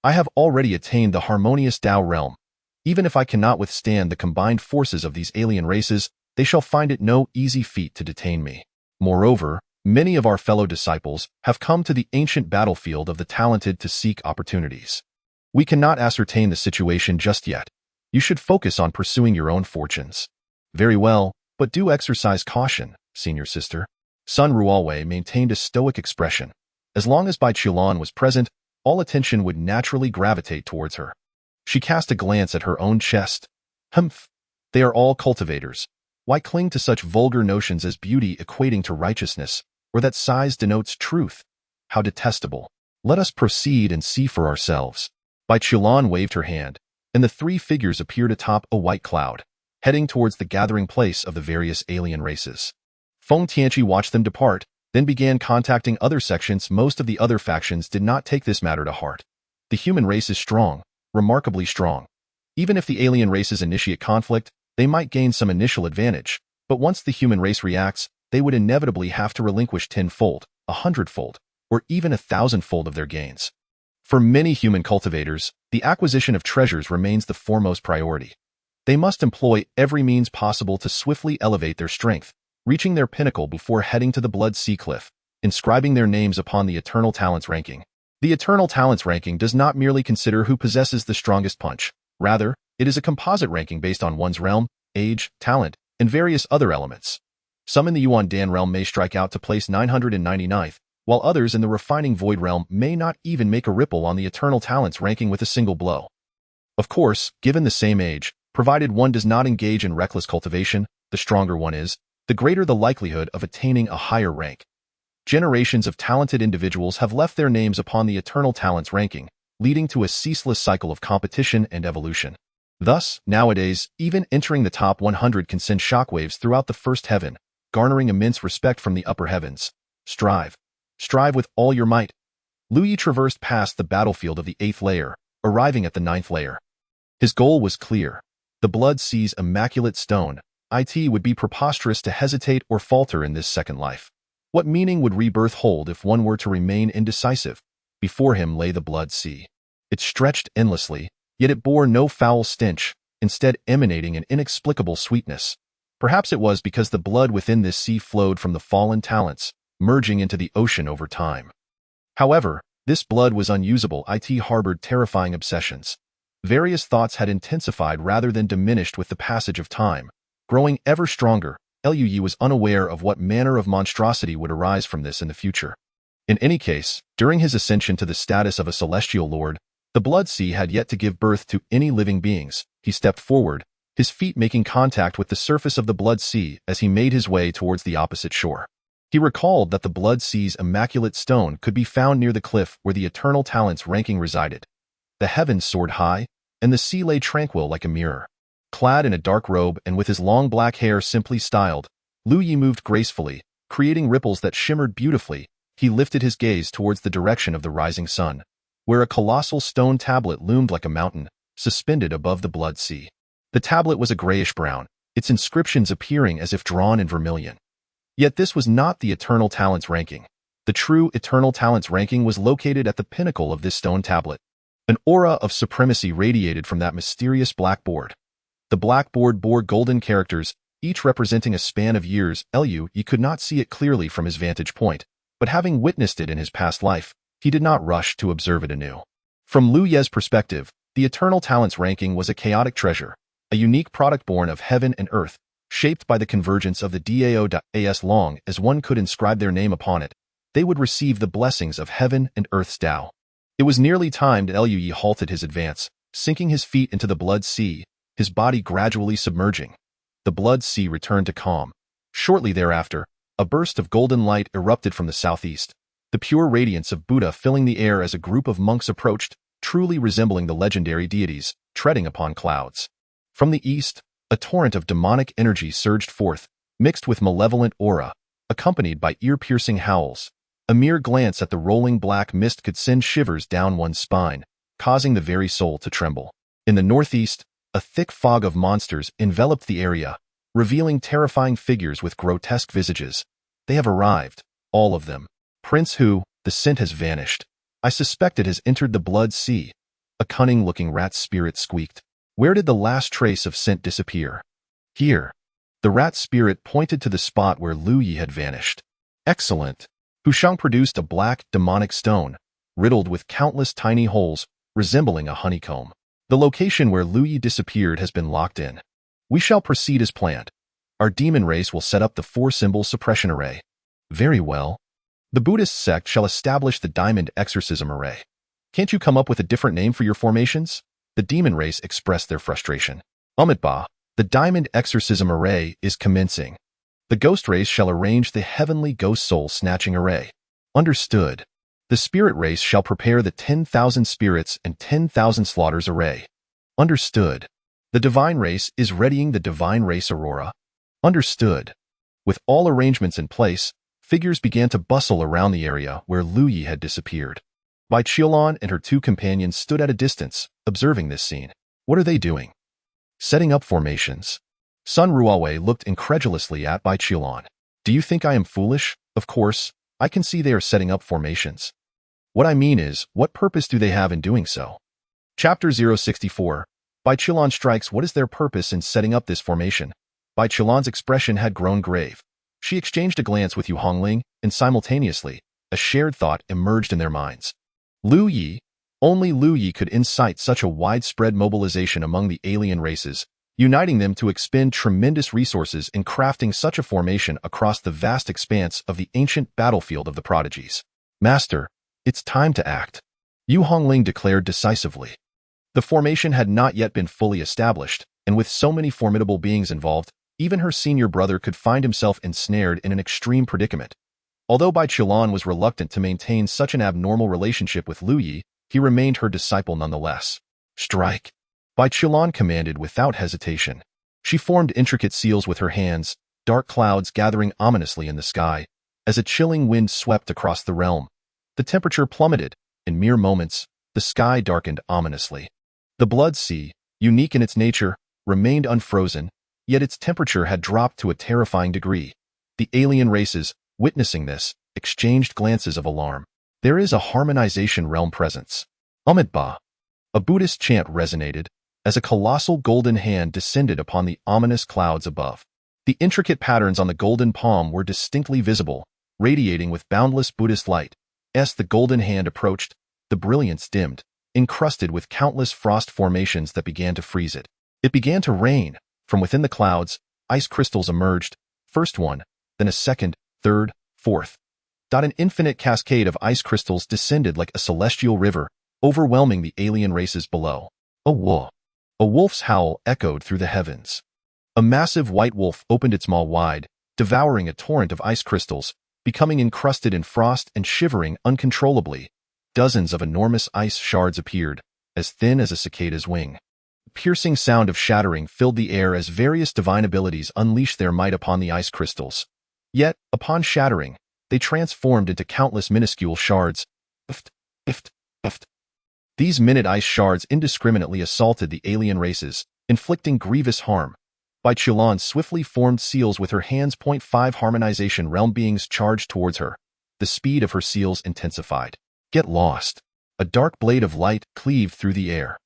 I have already attained the harmonious Tao realm. Even if I cannot withstand the combined forces of these alien races, they shall find it no easy feat to detain me. Moreover, many of our fellow disciples have come to the ancient battlefield of the talented to seek opportunities. We cannot ascertain the situation just yet. You should focus on pursuing your own fortunes. Very well, but do exercise caution, senior sister. Sun Ruowei maintained a stoic expression. As long as Bai Qilan was present, all attention would naturally gravitate towards her. She cast a glance at her own chest. Humph! They are all cultivators. Why cling to such vulgar notions as beauty equating to righteousness, or that size denotes truth? How detestable. Let us proceed and see for ourselves. Bai Qilan waved her hand, and the 3 figures appeared atop a white cloud, heading towards the gathering place of the various alien races. Feng Tianqi watched them depart, then began contacting other sections. Most of the other factions did not take this matter to heart. The human race is strong, remarkably strong. Even if the alien races initiate conflict, they might gain some initial advantage, but once the human race reacts, they would inevitably have to relinquish 10-fold, 100-fold, or even 1,000-fold of their gains. For many human cultivators, the acquisition of treasures remains the foremost priority. They must employ every means possible to swiftly elevate their strength, reaching their pinnacle before heading to the Blood Sea Cliff, inscribing their names upon the Eternal Talents ranking. The Eternal Talents ranking does not merely consider who possesses the strongest punch. Rather, it is a composite ranking based on one's realm, age, talent, and various other elements. Some in the Yuan Dan realm may strike out to place 999th, while others in the Refining Void realm may not even make a ripple on the Eternal Talents ranking with a single blow. Of course, given the same age, provided one does not engage in reckless cultivation, the stronger one is, the greater the likelihood of attaining a higher rank. Generations of talented individuals have left their names upon the Eternal Talents ranking, leading to a ceaseless cycle of competition and evolution. Thus, nowadays, even entering the top 100 can send shockwaves throughout the first heaven, garnering immense respect from the upper heavens. Strive. Strive with all your might. Lu Yi traversed past the battlefield of the 8th layer, arriving at the 9th layer. His goal was clear. The Blood Sea's immaculate stone. It would be preposterous to hesitate or falter in this second life. What meaning would rebirth hold if one were to remain indecisive? Before him lay the Blood Sea. It stretched endlessly, yet it bore no foul stench, instead emanating an inexplicable sweetness. Perhaps it was because the blood within this sea flowed from the fallen talents, merging into the ocean over time. However, this blood was unusable. It harbored terrifying obsessions. Various thoughts had intensified rather than diminished with the passage of time. Growing ever stronger, Lu Yi was unaware of what manner of monstrosity would arise from this in the future. In any case, during his ascension to the status of a celestial lord, the Blood Sea had yet to give birth to any living beings. He stepped forward, his feet making contact with the surface of the Blood Sea as he made his way towards the opposite shore. He recalled that the Blood Sea's immaculate stone could be found near the cliff where the Eternal Talents ranking resided. The heavens soared high, and the sea lay tranquil like a mirror. Clad in a dark robe and with his long black hair simply styled, Lu Yi moved gracefully, creating ripples that shimmered beautifully. He lifted his gaze towards the direction of the rising sun, where a colossal stone tablet loomed like a mountain, suspended above the Blood Sea. The tablet was a grayish-brown, its inscriptions appearing as if drawn in vermilion. Yet this was not the Eternal Talents ranking. The true Eternal Talents ranking was located at the pinnacle of this stone tablet. An aura of supremacy radiated from that mysterious blackboard. The blackboard bore golden characters, each representing a span of years. Lu Yi could not see it clearly from his vantage point, but having witnessed it in his past life, he did not rush to observe it anew. From Lu Ye's perspective, the Eternal Talents ranking was a chaotic treasure, a unique product born of heaven and earth, shaped by the convergence of the DAO. As long as one could inscribe their name upon it, they would receive the blessings of heaven and earth's Tao. It was nearly time that Lu Yi halted his advance, sinking his feet into the Blood Sea, his body gradually submerging. The Blood Sea returned to calm. Shortly thereafter, a burst of golden light erupted from the southeast, the pure radiance of Buddha filling the air as a group of monks approached, truly resembling the legendary deities, treading upon clouds. From the east, a torrent of demonic energy surged forth, mixed with malevolent aura, accompanied by ear-piercing howls. A mere glance at the rolling black mist could send shivers down one's spine, causing the very soul to tremble. In the northeast, a thick fog of monsters enveloped the area, revealing terrifying figures with grotesque visages. They have arrived, all of them. Prince Hu, the scent has vanished. I suspect it has entered the Blood Sea. A cunning-looking rat spirit squeaked. Where did the last trace of scent disappear? Here. The rat spirit pointed to the spot where Lu Yi had vanished. Excellent. Hushang produced a black, demonic stone, riddled with countless tiny holes, resembling a honeycomb. The location where Lu Yi disappeared has been locked in. We shall proceed as planned. Our demon race will set up the 4-symbol suppression array. Very well. The Buddhist sect shall establish the diamond exorcism array. Can't you come up with a different name for your formations? The demon race expressed their frustration. Umitba, the diamond exorcism array is commencing. The ghost race shall arrange the heavenly ghost soul snatching array. Understood. The spirit race shall prepare the 10,000 spirits and 10,000 slaughters array. Understood. The divine race is readying the divine race aurora. Understood. With all arrangements in place, figures began to bustle around the area where Lu Yi had disappeared. Bai Qiulan and her 2 companions stood at a distance, observing this scene. What are they doing? Setting up formations. Sun Ruawei looked incredulously at Bai Qiulan. Do you think I am foolish? Of course, I can see they are setting up formations. What I mean is, what purpose do they have in doing so? Chapter 064. Bai Qilan strikes. What is their purpose in setting up this formation? Bai Qilan's expression had grown grave. She exchanged a glance with Yu Hongling, and simultaneously, a shared thought emerged in their minds. Lu Yi. Only Lu Yi could incite such a widespread mobilization among the alien races, uniting them to expend tremendous resources in crafting such a formation across the vast expanse of the ancient battlefield of the prodigies. Master, it's time to act, Yu Hongling declared decisively. The formation had not yet been fully established, and with so many formidable beings involved, even her senior brother could find himself ensnared in an extreme predicament. Although Bai Qilan was reluctant to maintain such an abnormal relationship with Lu Yi, he remained her disciple nonetheless. Strike! Bai Qilan commanded without hesitation. She formed intricate seals with her hands, dark clouds gathering ominously in the sky. As a chilling wind swept across the realm, the temperature plummeted. In mere moments, the sky darkened ominously. The Blood Sea, unique in its nature, remained unfrozen, yet its temperature had dropped to a terrifying degree. The alien races, witnessing this, exchanged glances of alarm. There is a harmonization realm presence. Ba. A Buddhist chant resonated, as a colossal golden hand descended upon the ominous clouds above. The intricate patterns on the golden palm were distinctly visible, radiating with boundless Buddhist light. As the golden hand approached, the brilliance dimmed, encrusted with countless frost formations that began to freeze it. It began to rain. From within the clouds, ice crystals emerged, first one, then a second, third, fourth. An infinite cascade of ice crystals descended like a celestial river, overwhelming the alien races below. A wolf's howl echoed through the heavens. A massive white wolf opened its maw wide, devouring a torrent of ice crystals, becoming encrusted in frost and shivering uncontrollably. Dozens of enormous ice shards appeared, as thin as a cicada's wing. A piercing sound of shattering filled the air as various divine abilities unleashed their might upon the ice crystals. Yet, upon shattering, they transformed into countless minuscule shards. These minute ice shards indiscriminately assaulted the alien races, inflicting grievous harm. Bai Qilan swiftly formed seals with her hands. 5 harmonization realm beings charged towards her. The speed of her seals intensified. Get lost. A dark blade of light cleaved through the air.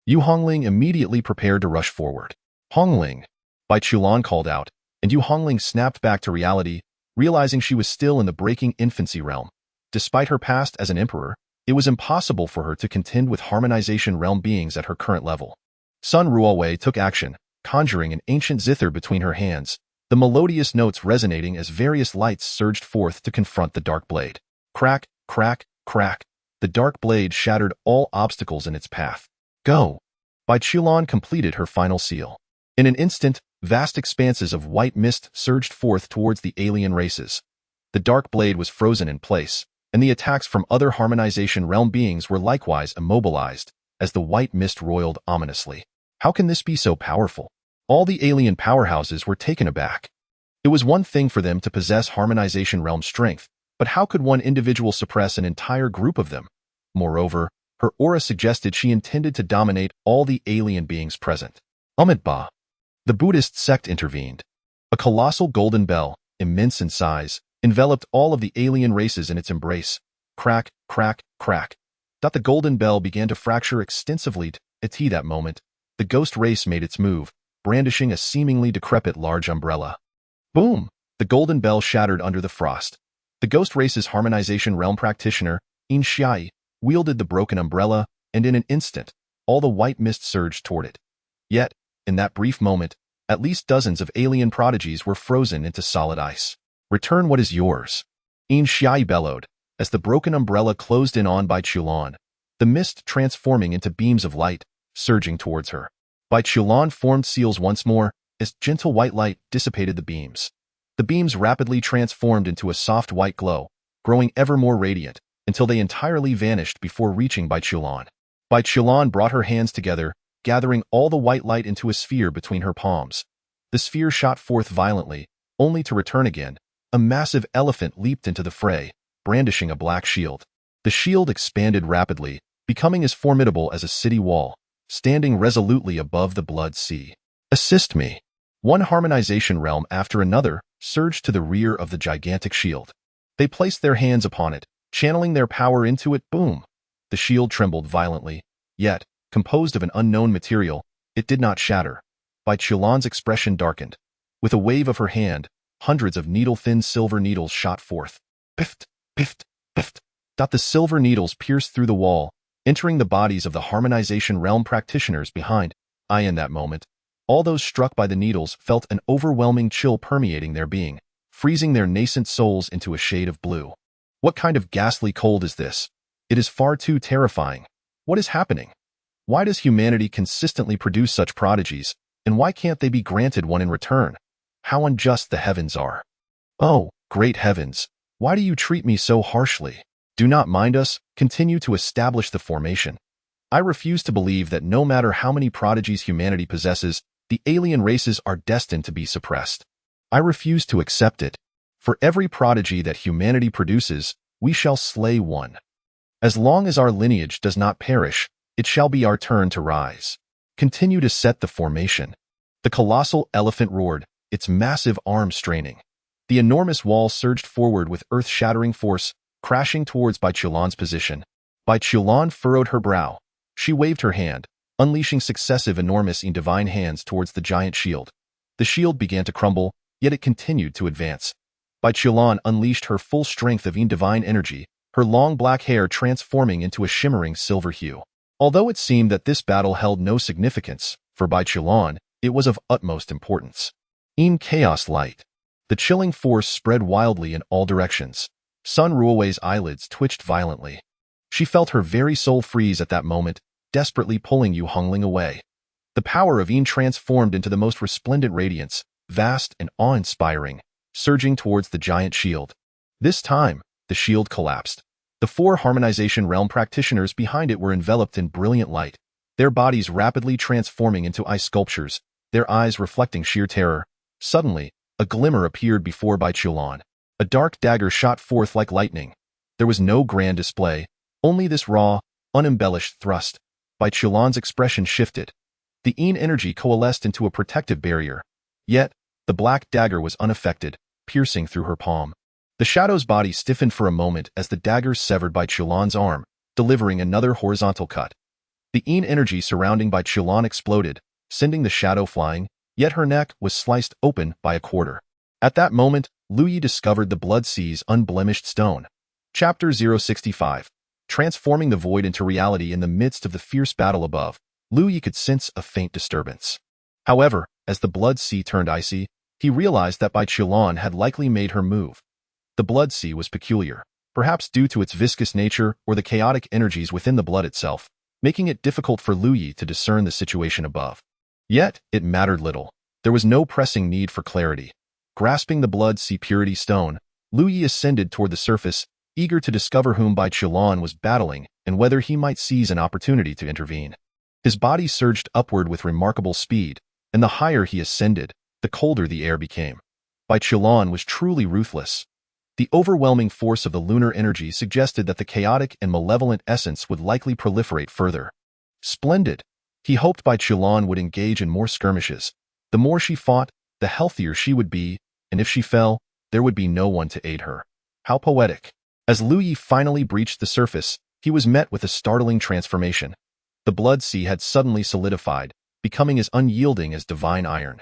Yu Hongling immediately prepared to rush forward. Hongling! Bai Qilan called out, and Yu Hongling snapped back to reality, realizing she was still in the breaking infancy realm. Despite her past as an emperor, it was impossible for her to contend with harmonization realm beings at her current level. Sun Ruowei took action, conjuring an ancient zither between her hands, the melodious notes resonating as various lights surged forth to confront the dark blade. Crack, crack, crack. The dark blade shattered all obstacles in its path. Go! Bai Qilan completed her final seal. In an instant, vast expanses of white mist surged forth towards the alien races. The dark blade was frozen in place, and the attacks from other harmonization realm beings were likewise immobilized, as the white mist roiled ominously. How can this be so powerful? All the alien powerhouses were taken aback. It was one thing for them to possess harmonization realm strength, but how could one individual suppress an entire group of them? Moreover, her aura suggested she intended to dominate all the alien beings present. Ba. The Buddhist sect intervened. A colossal golden bell, immense in size, enveloped all of the alien races in its embrace. Crack, crack, crack. The golden bell began to fracture extensively. At that moment, the ghost race made its move, brandishing a seemingly decrepit large umbrella. Boom! The golden bell shattered under the frost. The ghost race's harmonization realm practitioner, In Xiai, wielded the broken umbrella, and in an instant, all the white mist surged toward it. Yet, in that brief moment, at least dozens of alien prodigies were frozen into solid ice. Return what is yours. In Xiai bellowed, as the broken umbrella closed in on Bai Qilan, the mist transforming into beams of light, surging towards her. Bai Qilan formed seals once more, as gentle white light dissipated the beams. The beams rapidly transformed into a soft white glow, growing ever more radiant, until they entirely vanished before reaching Bai Qilan. Bai Qilan brought her hands together, gathering all the white light into a sphere between her palms. The sphere shot forth violently, only to return again. A massive elephant leaped into the fray, brandishing a black shield. The shield expanded rapidly, becoming as formidable as a city wall, standing resolutely above the Blood Sea. Assist me! One harmonization realm after another surged to the rear of the gigantic shield. They placed their hands upon it, channeling their power into it. Boom! The shield trembled violently, yet, composed of an unknown material, it did not shatter. Bai Qilan's expression darkened. With a wave of her hand, hundreds of needle-thin silver needles shot forth. Pift, pift, pift. The silver needles pierced through the wall, entering the bodies of the harmonization realm practitioners behind. In that moment, all those struck by the needles felt an overwhelming chill permeating their being, freezing their nascent souls into a shade of blue. What kind of ghastly cold is this? It is far too terrifying. What is happening? Why does humanity consistently produce such prodigies, and why can't they be granted one in return? How unjust the heavens are. Oh, great heavens, why do you treat me so harshly? Do not mind us, continue to establish the formation. I refuse to believe that no matter how many prodigies humanity possesses, the alien races are destined to be suppressed. I refuse to accept it. For every prodigy that humanity produces, we shall slay one. As long as our lineage does not perish, it shall be our turn to rise. Continue to set the formation. The colossal elephant roared, its massive arms straining. The enormous wall surged forward with earth-shattering force, crashing towards Bai Qilan's position. Bai Qilan furrowed her brow. She waved her hand, unleashing successive enormous and divine hands towards the giant shield. The shield began to crumble, yet it continued to advance. Bai Qilan unleashed her full strength of divine energy, her long black hair transforming into a shimmering silver hue. Although it seemed that this battle held no significance, for Bai Qilan, it was of utmost importance. Chaos light. The chilling force spread wildly in all directions. Sun Ruowei's eyelids twitched violently. She felt her very soul freeze at that moment, desperately pulling Yu Hongling away. The power of transformed into the most resplendent radiance, vast and awe-inspiring, surging towards the giant shield. This time, the shield collapsed. The 4 harmonization realm practitioners behind it were enveloped in brilliant light, their bodies rapidly transforming into ice sculptures, their eyes reflecting sheer terror. Suddenly, a glimmer appeared before Bai Qilan. A dark dagger shot forth like lightning. There was no grand display, only this raw, unembellished thrust. Bai Qilan's expression shifted. The energy coalesced into a protective barrier. Yet, the black dagger was unaffected, piercing through her palm. The shadow's body stiffened for a moment as the dagger severed Bai Qilan's arm, delivering another horizontal cut. The energy surrounding Bai Qilan exploded, sending the shadow flying, yet her neck was sliced open by a quarter. At that moment, Lu Yi discovered the Blood Sea's unblemished stone. Chapter 065. Transforming the void into reality in the midst of the fierce battle above, Lu Yi could sense a faint disturbance. However, as the Blood Sea turned icy, he realized that Bai Qilan had likely made her move. The Blood Sea was peculiar, perhaps due to its viscous nature or the chaotic energies within the blood itself, making it difficult for Lu Yi to discern the situation above. Yet, it mattered little. There was no pressing need for clarity. Grasping the Blood Sea Purity Stone, Lu Yi ascended toward the surface, eager to discover whom Bai Qilan was battling and whether he might seize an opportunity to intervene. His body surged upward with remarkable speed, and the higher he ascended, the colder the air became. Bai Qilan was truly ruthless. The overwhelming force of the lunar energy suggested that the chaotic and malevolent essence would likely proliferate further. Splendid! He hoped Bai Qilan would engage in more skirmishes. The more she fought, the healthier she would be, and if she fell, there would be no one to aid her. How poetic! As Lu Yi finally breached the surface, he was met with a startling transformation. The Blood Sea had suddenly solidified, becoming as unyielding as divine iron.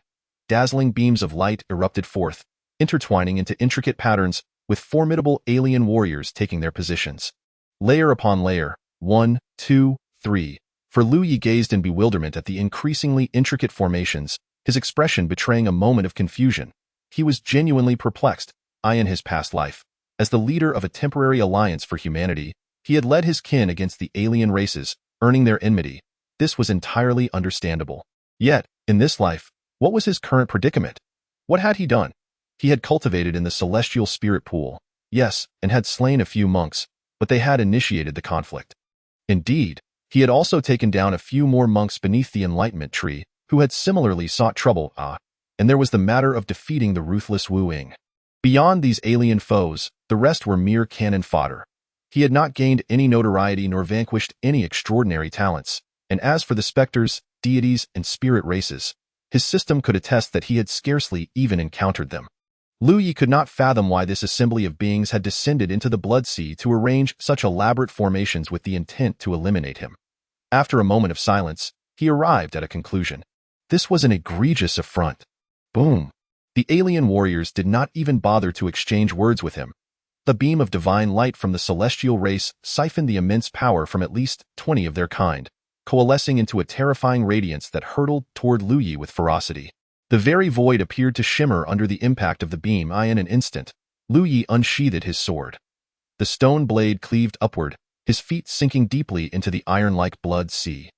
Dazzling beams of light erupted forth, intertwining into intricate patterns, with formidable alien warriors taking their positions. Layer upon layer, 1, 2, 3. For Lu Yi gazed in bewilderment at the increasingly intricate formations, his expression betraying a moment of confusion. He was genuinely perplexed. In his past life, as the leader of a temporary alliance for humanity, he had led his kin against the alien races, earning their enmity. This was entirely understandable. Yet, in this life, what was his current predicament? What had he done? He had cultivated in the celestial spirit pool, yes, and had slain a few monks, but they had initiated the conflict. Indeed, he had also taken down a few more monks beneath the enlightenment tree, who had similarly sought trouble, and there was the matter of defeating the ruthless Wu Ying. Beyond these alien foes, the rest were mere cannon fodder. He had not gained any notoriety nor vanquished any extraordinary talents, and as for the specters, deities, and spirit races, his system could attest that he had scarcely even encountered them. Lu Yi could not fathom why this assembly of beings had descended into the Blood Sea to arrange such elaborate formations with the intent to eliminate him. After a moment of silence, he arrived at a conclusion. This was an egregious affront. Boom! The alien warriors did not even bother to exchange words with him. The beam of divine light from the celestial race siphoned the immense power from at least 20 of their kind, coalescing into a terrifying radiance that hurtled toward Lu Yi with ferocity. The very void appeared to shimmer under the impact of the beam. In an instant, Lu Yi unsheathed his sword. The stone blade cleaved upward, his feet sinking deeply into the iron-like blood sea.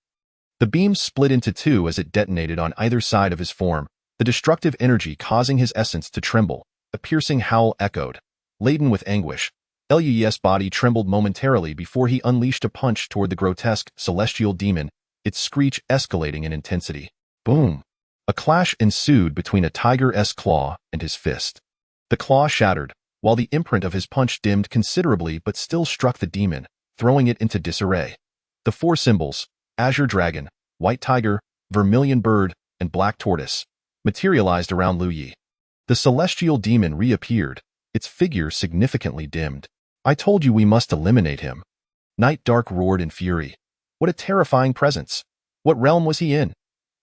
The beam split into two as it detonated on either side of his form, the destructive energy causing his essence to tremble. A piercing howl echoed. Laden with anguish, Lu's body trembled momentarily before he unleashed a punch toward the grotesque celestial demon, its screech escalating in intensity. Boom! A clash ensued between a tiger's claw and his fist. The claw shattered, while the imprint of his punch dimmed considerably but still struck the demon, throwing it into disarray. The four symbols, azure dragon, white tiger, vermilion bird, and black tortoise, materialized around Lu Yi. The celestial demon reappeared, its figure significantly dimmed. I told you we must eliminate him. Night Dark roared in fury. What a terrifying presence! What realm was he in?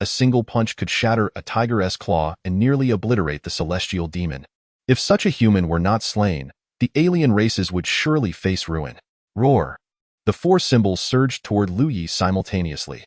A single punch could shatter a tiger's claw and nearly obliterate the celestial demon. If such a human were not slain, the alien races would surely face ruin. Roar! The four symbols surged toward Lu Yi simultaneously.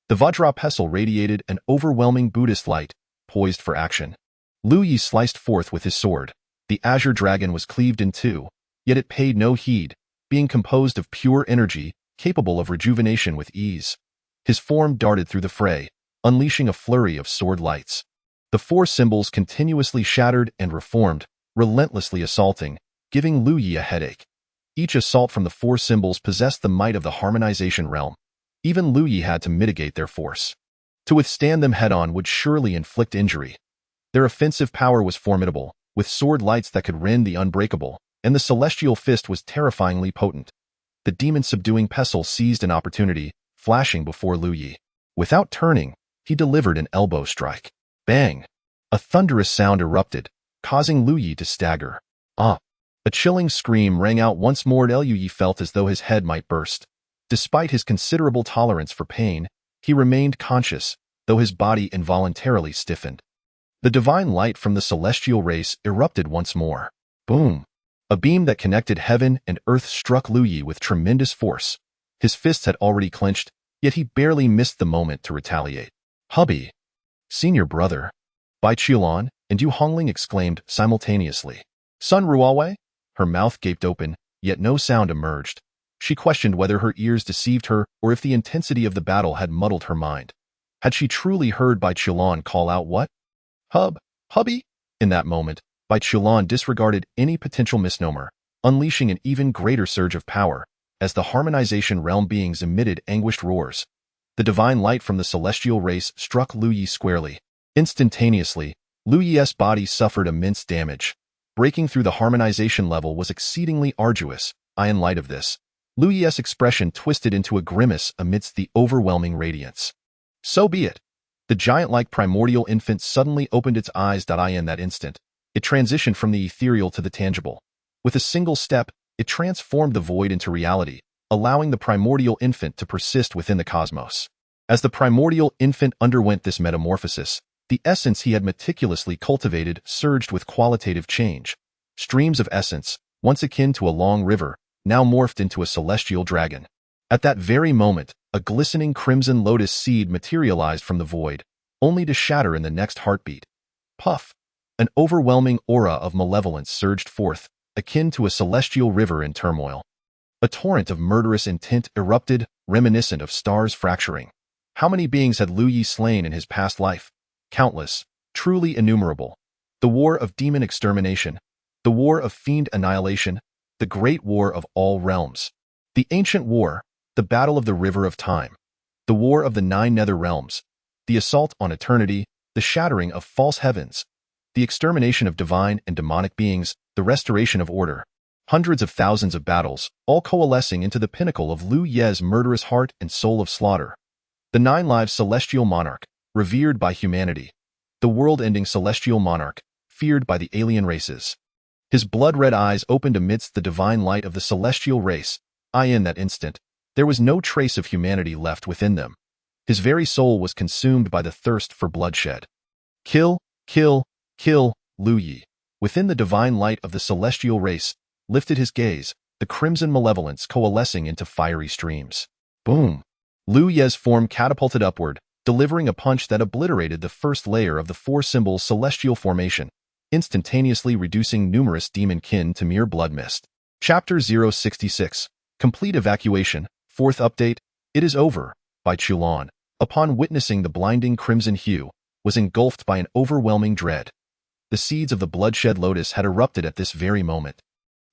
The Vajra pestle radiated an overwhelming Buddhist light, poised for action. Lu Yi sliced forth with his sword. The azure dragon was cleaved in two, yet it paid no heed, being composed of pure energy, capable of rejuvenation with ease. His form darted through the fray, unleashing a flurry of sword lights. The four symbols continuously shattered and reformed, relentlessly assaulting, giving Lu Yi a headache. Each assault from the four symbols possessed the might of the harmonization realm. Even Lu Yi had to mitigate their force. To withstand them head-on would surely inflict injury. Their offensive power was formidable, with sword lights that could rend the unbreakable, and the celestial fist was terrifyingly potent. The demon-subduing pestle seized an opportunity, flashing before Lu Yi. Without turning, he delivered an elbow strike. Bang! A thunderous sound erupted, causing Lu Yi to stagger. A chilling scream rang out once more. Lu Yi felt as though his head might burst. Despite his considerable tolerance for pain, he remained conscious, though his body involuntarily stiffened. The divine light from the celestial race erupted once more. Boom! A beam that connected heaven and earth struck Lu Yi with tremendous force. His fists had already clenched, yet he barely missed the moment to retaliate. Hubby! Senior brother! Bai Qiulan and Yu Hongling exclaimed simultaneously. Sun Ruawei? Her mouth gaped open, yet no sound emerged. She questioned whether her ears deceived her or if the intensity of the battle had muddled her mind. Had she truly heard Bai Qiulan call out what? Hubby? In that moment, Bai Qiulan disregarded any potential misnomer, unleashing an even greater surge of power, as the harmonization realm beings emitted anguished roars. The divine light from the celestial race struck Lu Yi squarely. Instantaneously, Lu Yi's body suffered immense damage. Breaking through the harmonization level was exceedingly arduous. In light of this, Lu Yi's expression twisted into a grimace amidst the overwhelming radiance. So be it. The giant-like primordial infant suddenly opened its eyes. In that instant, it transitioned from the ethereal to the tangible. With a single step, it transformed the void into reality, allowing the primordial infant to persist within the cosmos. As the primordial infant underwent this metamorphosis, the essence he had meticulously cultivated surged with qualitative change. Streams of essence, once akin to a long river, now morphed into a celestial dragon. At that very moment, a glistening crimson lotus seed materialized from the void, only to shatter in the next heartbeat. Puff! An overwhelming aura of malevolence surged forth, akin to a celestial river in turmoil. A torrent of murderous intent erupted, reminiscent of stars fracturing. How many beings had Lu Yi slain in his past life? Countless, truly innumerable. The war of demon extermination, the war of fiend annihilation, the great war of all realms. The ancient war, the battle of the river of time, the war of the 9 nether realms, the assault on eternity, the shattering of false heavens, the extermination of divine and demonic beings, the restoration of order. Hundreds of thousands of battles, all coalescing into the pinnacle of Lu Yi's murderous heart and soul of slaughter. The 9-lives celestial monarch, revered by humanity. The world-ending celestial monarch, feared by the alien races. His blood-red eyes opened amidst the divine light of the celestial race. In that instant, there was no trace of humanity left within them. His very soul was consumed by the thirst for bloodshed. Kill, kill, kill, Lu Yi. Within the divine light of the celestial race, lifted his gaze, the crimson malevolence coalescing into fiery streams. Boom! Lu Ye's form catapulted upward, delivering a punch that obliterated the first layer of the four-symbol celestial formation, instantaneously reducing numerous demon kin to mere blood mist. Chapter 066. Complete Evacuation. Fourth update. It is over. By Chulan, upon witnessing the blinding crimson hue, was engulfed by an overwhelming dread. The seeds of the bloodshed lotus had erupted at this very moment.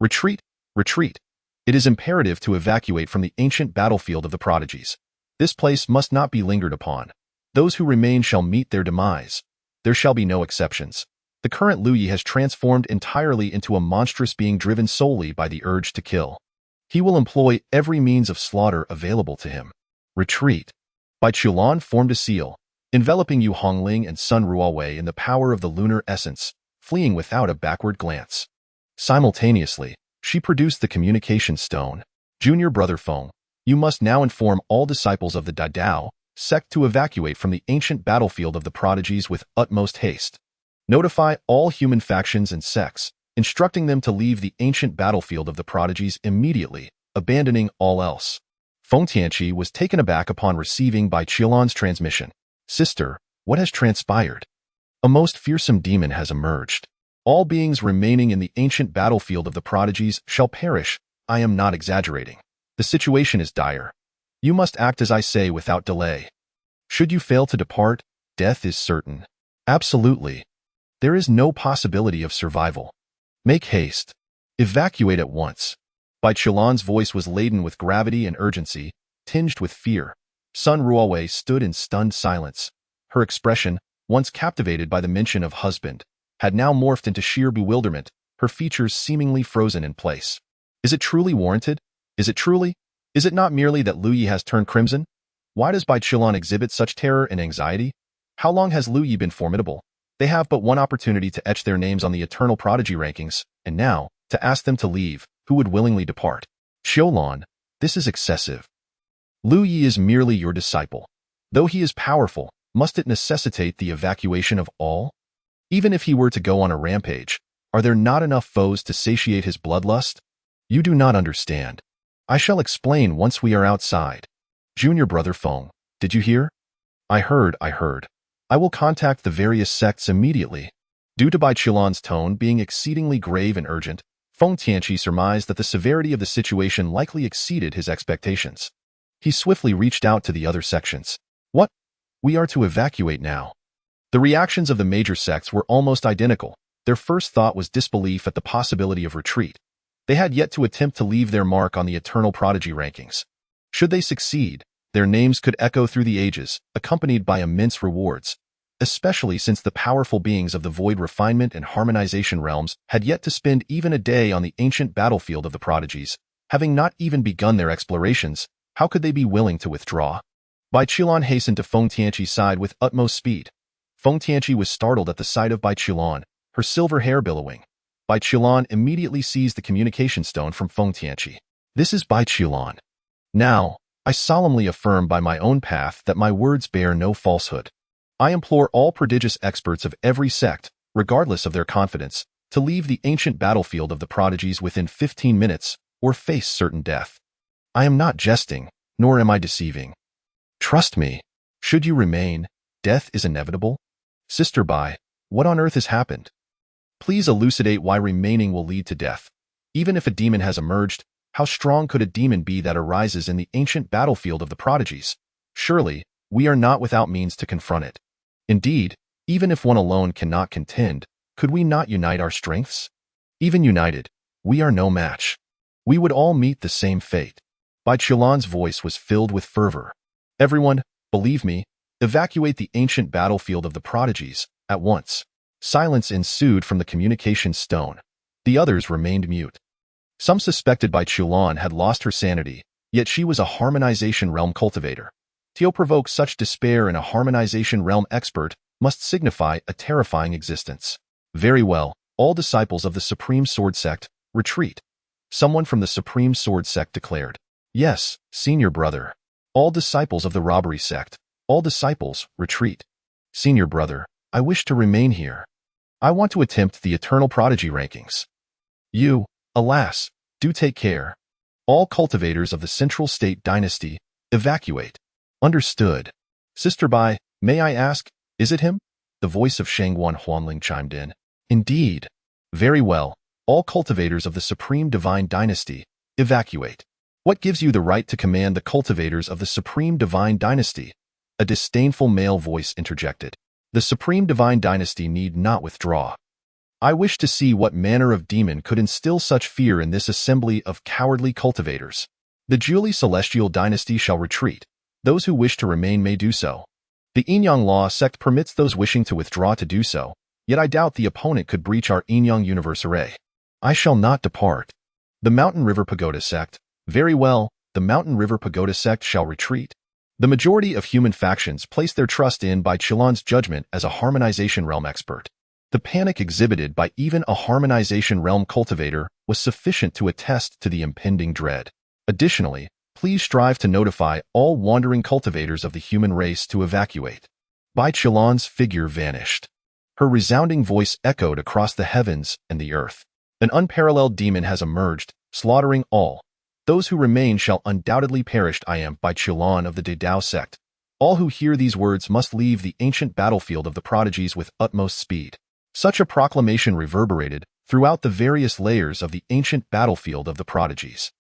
Retreat! Retreat! It is imperative to evacuate from the ancient battlefield of the prodigies. This place must not be lingered upon. Those who remain shall meet their demise. There shall be no exceptions. The current Lu Yi has transformed entirely into a monstrous being driven solely by the urge to kill. He will employ every means of slaughter available to him. Retreat. Bai Chulan formed a seal, enveloping Yu Hongling and Sun Ruowei in the power of the lunar essence, fleeing without a backward glance. Simultaneously, she produced the communication stone. Junior Brother Feng, you must now inform all disciples of the Daidao sect to evacuate from the ancient battlefield of the prodigies with utmost haste. Notify all human factions and sects, instructing them to leave the ancient battlefield of the prodigies immediately, abandoning all else. Feng Tianqi was taken aback upon receiving Bai Chulan's transmission. Sister, what has transpired? A most fearsome demon has emerged. All beings remaining in the ancient battlefield of the prodigies shall perish. I am not exaggerating. The situation is dire. You must act as I say without delay. Should you fail to depart, death is certain. Absolutely. There is no possibility of survival. Make haste. Evacuate at once. Bai Chulan's voice was laden with gravity and urgency, tinged with fear. Sun Ruowei stood in stunned silence. Her expression, once captivated by the mention of husband, had now morphed into sheer bewilderment, her features seemingly frozen in place. Is it truly warranted? Is it truly? Is it not merely that Lu Yi has turned crimson? Why does Bai Chulan exhibit such terror and anxiety? How long has Lu Yi been formidable? They have but one opportunity to etch their names on the eternal prodigy rankings, and now, to ask them to leave, who would willingly depart? Xiulan, this is excessive. Lu Yi is merely your disciple. Though he is powerful, must it necessitate the evacuation of all? Even if he were to go on a rampage, are there not enough foes to satiate his bloodlust? You do not understand. I shall explain once we are outside. Junior Brother Feng, did you hear? I heard. I will contact the various sects immediately. Due to Bai Chulan's tone being exceedingly grave and urgent, Feng Tianqi surmised that the severity of the situation likely exceeded his expectations. He swiftly reached out to the other sections. What? We are to evacuate now. The reactions of the major sects were almost identical. Their first thought was disbelief at the possibility of retreat. They had yet to attempt to leave their mark on the eternal prodigy rankings. Should they succeed, their names could echo through the ages, accompanied by immense rewards, especially since the powerful beings of the void refinement and harmonization realms had yet to spend even a day on the ancient battlefield of the prodigies. Having not even begun their explorations, how could they be willing to withdraw? Bai Chulan hastened to Feng Tianqi's side with utmost speed. Feng Tianqi was startled at the sight of Bai Chulan, her silver hair billowing. Bai Chulan immediately seized the communication stone from Feng Tianqi. This is Bai Chulan. Now, I solemnly affirm by my own path that my words bear no falsehood. I implore all prodigious experts of every sect, regardless of their confidence, to leave the ancient battlefield of the prodigies within 15 minutes, or face certain death. I am not jesting, nor am I deceiving. Trust me. Should you remain, death is inevitable. Sister Bai, what on earth has happened? Please elucidate why remaining will lead to death. Even if a demon has emerged, how strong could a demon be that arises in the ancient battlefield of the prodigies? Surely, we are not without means to confront it. Indeed, even if one alone cannot contend, could we not unite our strengths? Even united, we are no match. We would all meet the same fate. Bai Chulan's voice was filled with fervor. Everyone, believe me, evacuate the ancient battlefield of the prodigies, at once. Silence ensued from the communication stone. The others remained mute. Some suspected Bai Chulan had lost her sanity, yet she was a harmonization realm cultivator. To provoke such despair in a harmonization realm expert must signify a terrifying existence. Very well, all disciples of the Supreme Sword Sect, retreat. Someone from the Supreme Sword Sect declared. Yes, senior brother. All disciples of the Robbery Sect, all disciples, retreat. Senior brother, I wish to remain here. I want to attempt the Eternal Prodigy rankings. You, alas, do take care. All cultivators of the Central State Dynasty, evacuate. Understood. Sister Bai, may I ask, is it him? The voice of Shangguan Huanling chimed in. Indeed. Very well, all cultivators of the Supreme Divine Dynasty, evacuate. What gives you the right to command the cultivators of the Supreme Divine Dynasty? A disdainful male voice interjected. The Supreme Divine Dynasty need not withdraw. I wish to see what manner of demon could instill such fear in this assembly of cowardly cultivators. The Julie Celestial Dynasty shall retreat. Those who wish to remain may do so. The Yinyang Law Sect permits those wishing to withdraw to do so, yet I doubt the opponent could breach our Yinyang Universe array. I shall not depart. The Mountain River Pagoda Sect. Very well, the Mountain River Pagoda Sect shall retreat. The majority of human factions place their trust in Bai Qilan's judgment as a harmonization realm expert. The panic exhibited by even a harmonization realm cultivator was sufficient to attest to the impending dread. Additionally, please strive to notify all wandering cultivators of the human race to evacuate. Bai Qilan's figure vanished. Her resounding voice echoed across the heavens and the earth. An unparalleled demon has emerged, slaughtering all. Those who remain shall undoubtedly perish. I am Bai Qilan of the Dedao sect. All who hear these words must leave the ancient battlefield of the prodigies with utmost speed. Such a proclamation reverberated throughout the various layers of the ancient battlefield of the prodigies.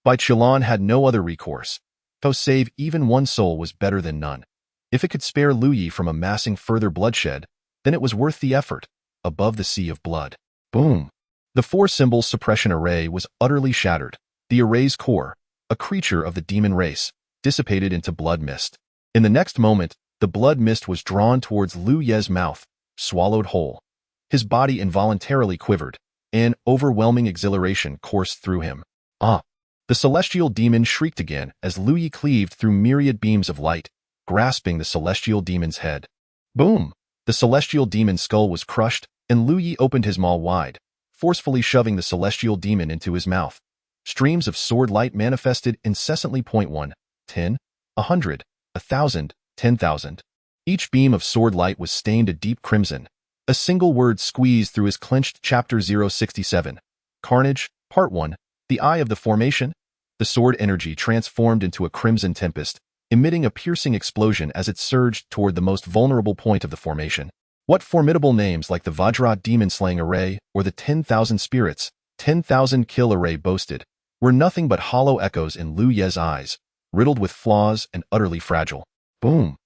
Bai Qilan had no other recourse. To save even one soul was better than none. If it could spare Lu Yi from amassing further bloodshed, then it was worth the effort. Above the sea of blood. Boom! The four-symbol suppression array was utterly shattered. The array's core, a creature of the demon race, dissipated into blood mist. In the next moment, the blood mist was drawn towards Lu Ye's mouth, swallowed whole. His body involuntarily quivered. An overwhelming exhilaration coursed through him. Ah! The celestial demon shrieked again as Lu Yi cleaved through myriad beams of light, grasping the celestial demon's head. Boom! The celestial demon's skull was crushed, and Lu Yi opened his maw wide, forcefully shoving the celestial demon into his mouth. Streams of sword light manifested incessantly. 1, 10, 100, 1,000, 10,000. Each beam of sword light was stained a deep crimson. A single word squeezed through his clenched Chapter 067. Carnage, Part 1. The Eye of the Formation. The sword energy transformed into a crimson tempest, emitting a piercing explosion as it surged toward the most vulnerable point of the formation. What formidable names like the Vajra demon-slaying array or the 10,000 spirits, 10,000 kill array boasted, were nothing but hollow echoes in Lu Ye's eyes, riddled with flaws and utterly fragile. Boom!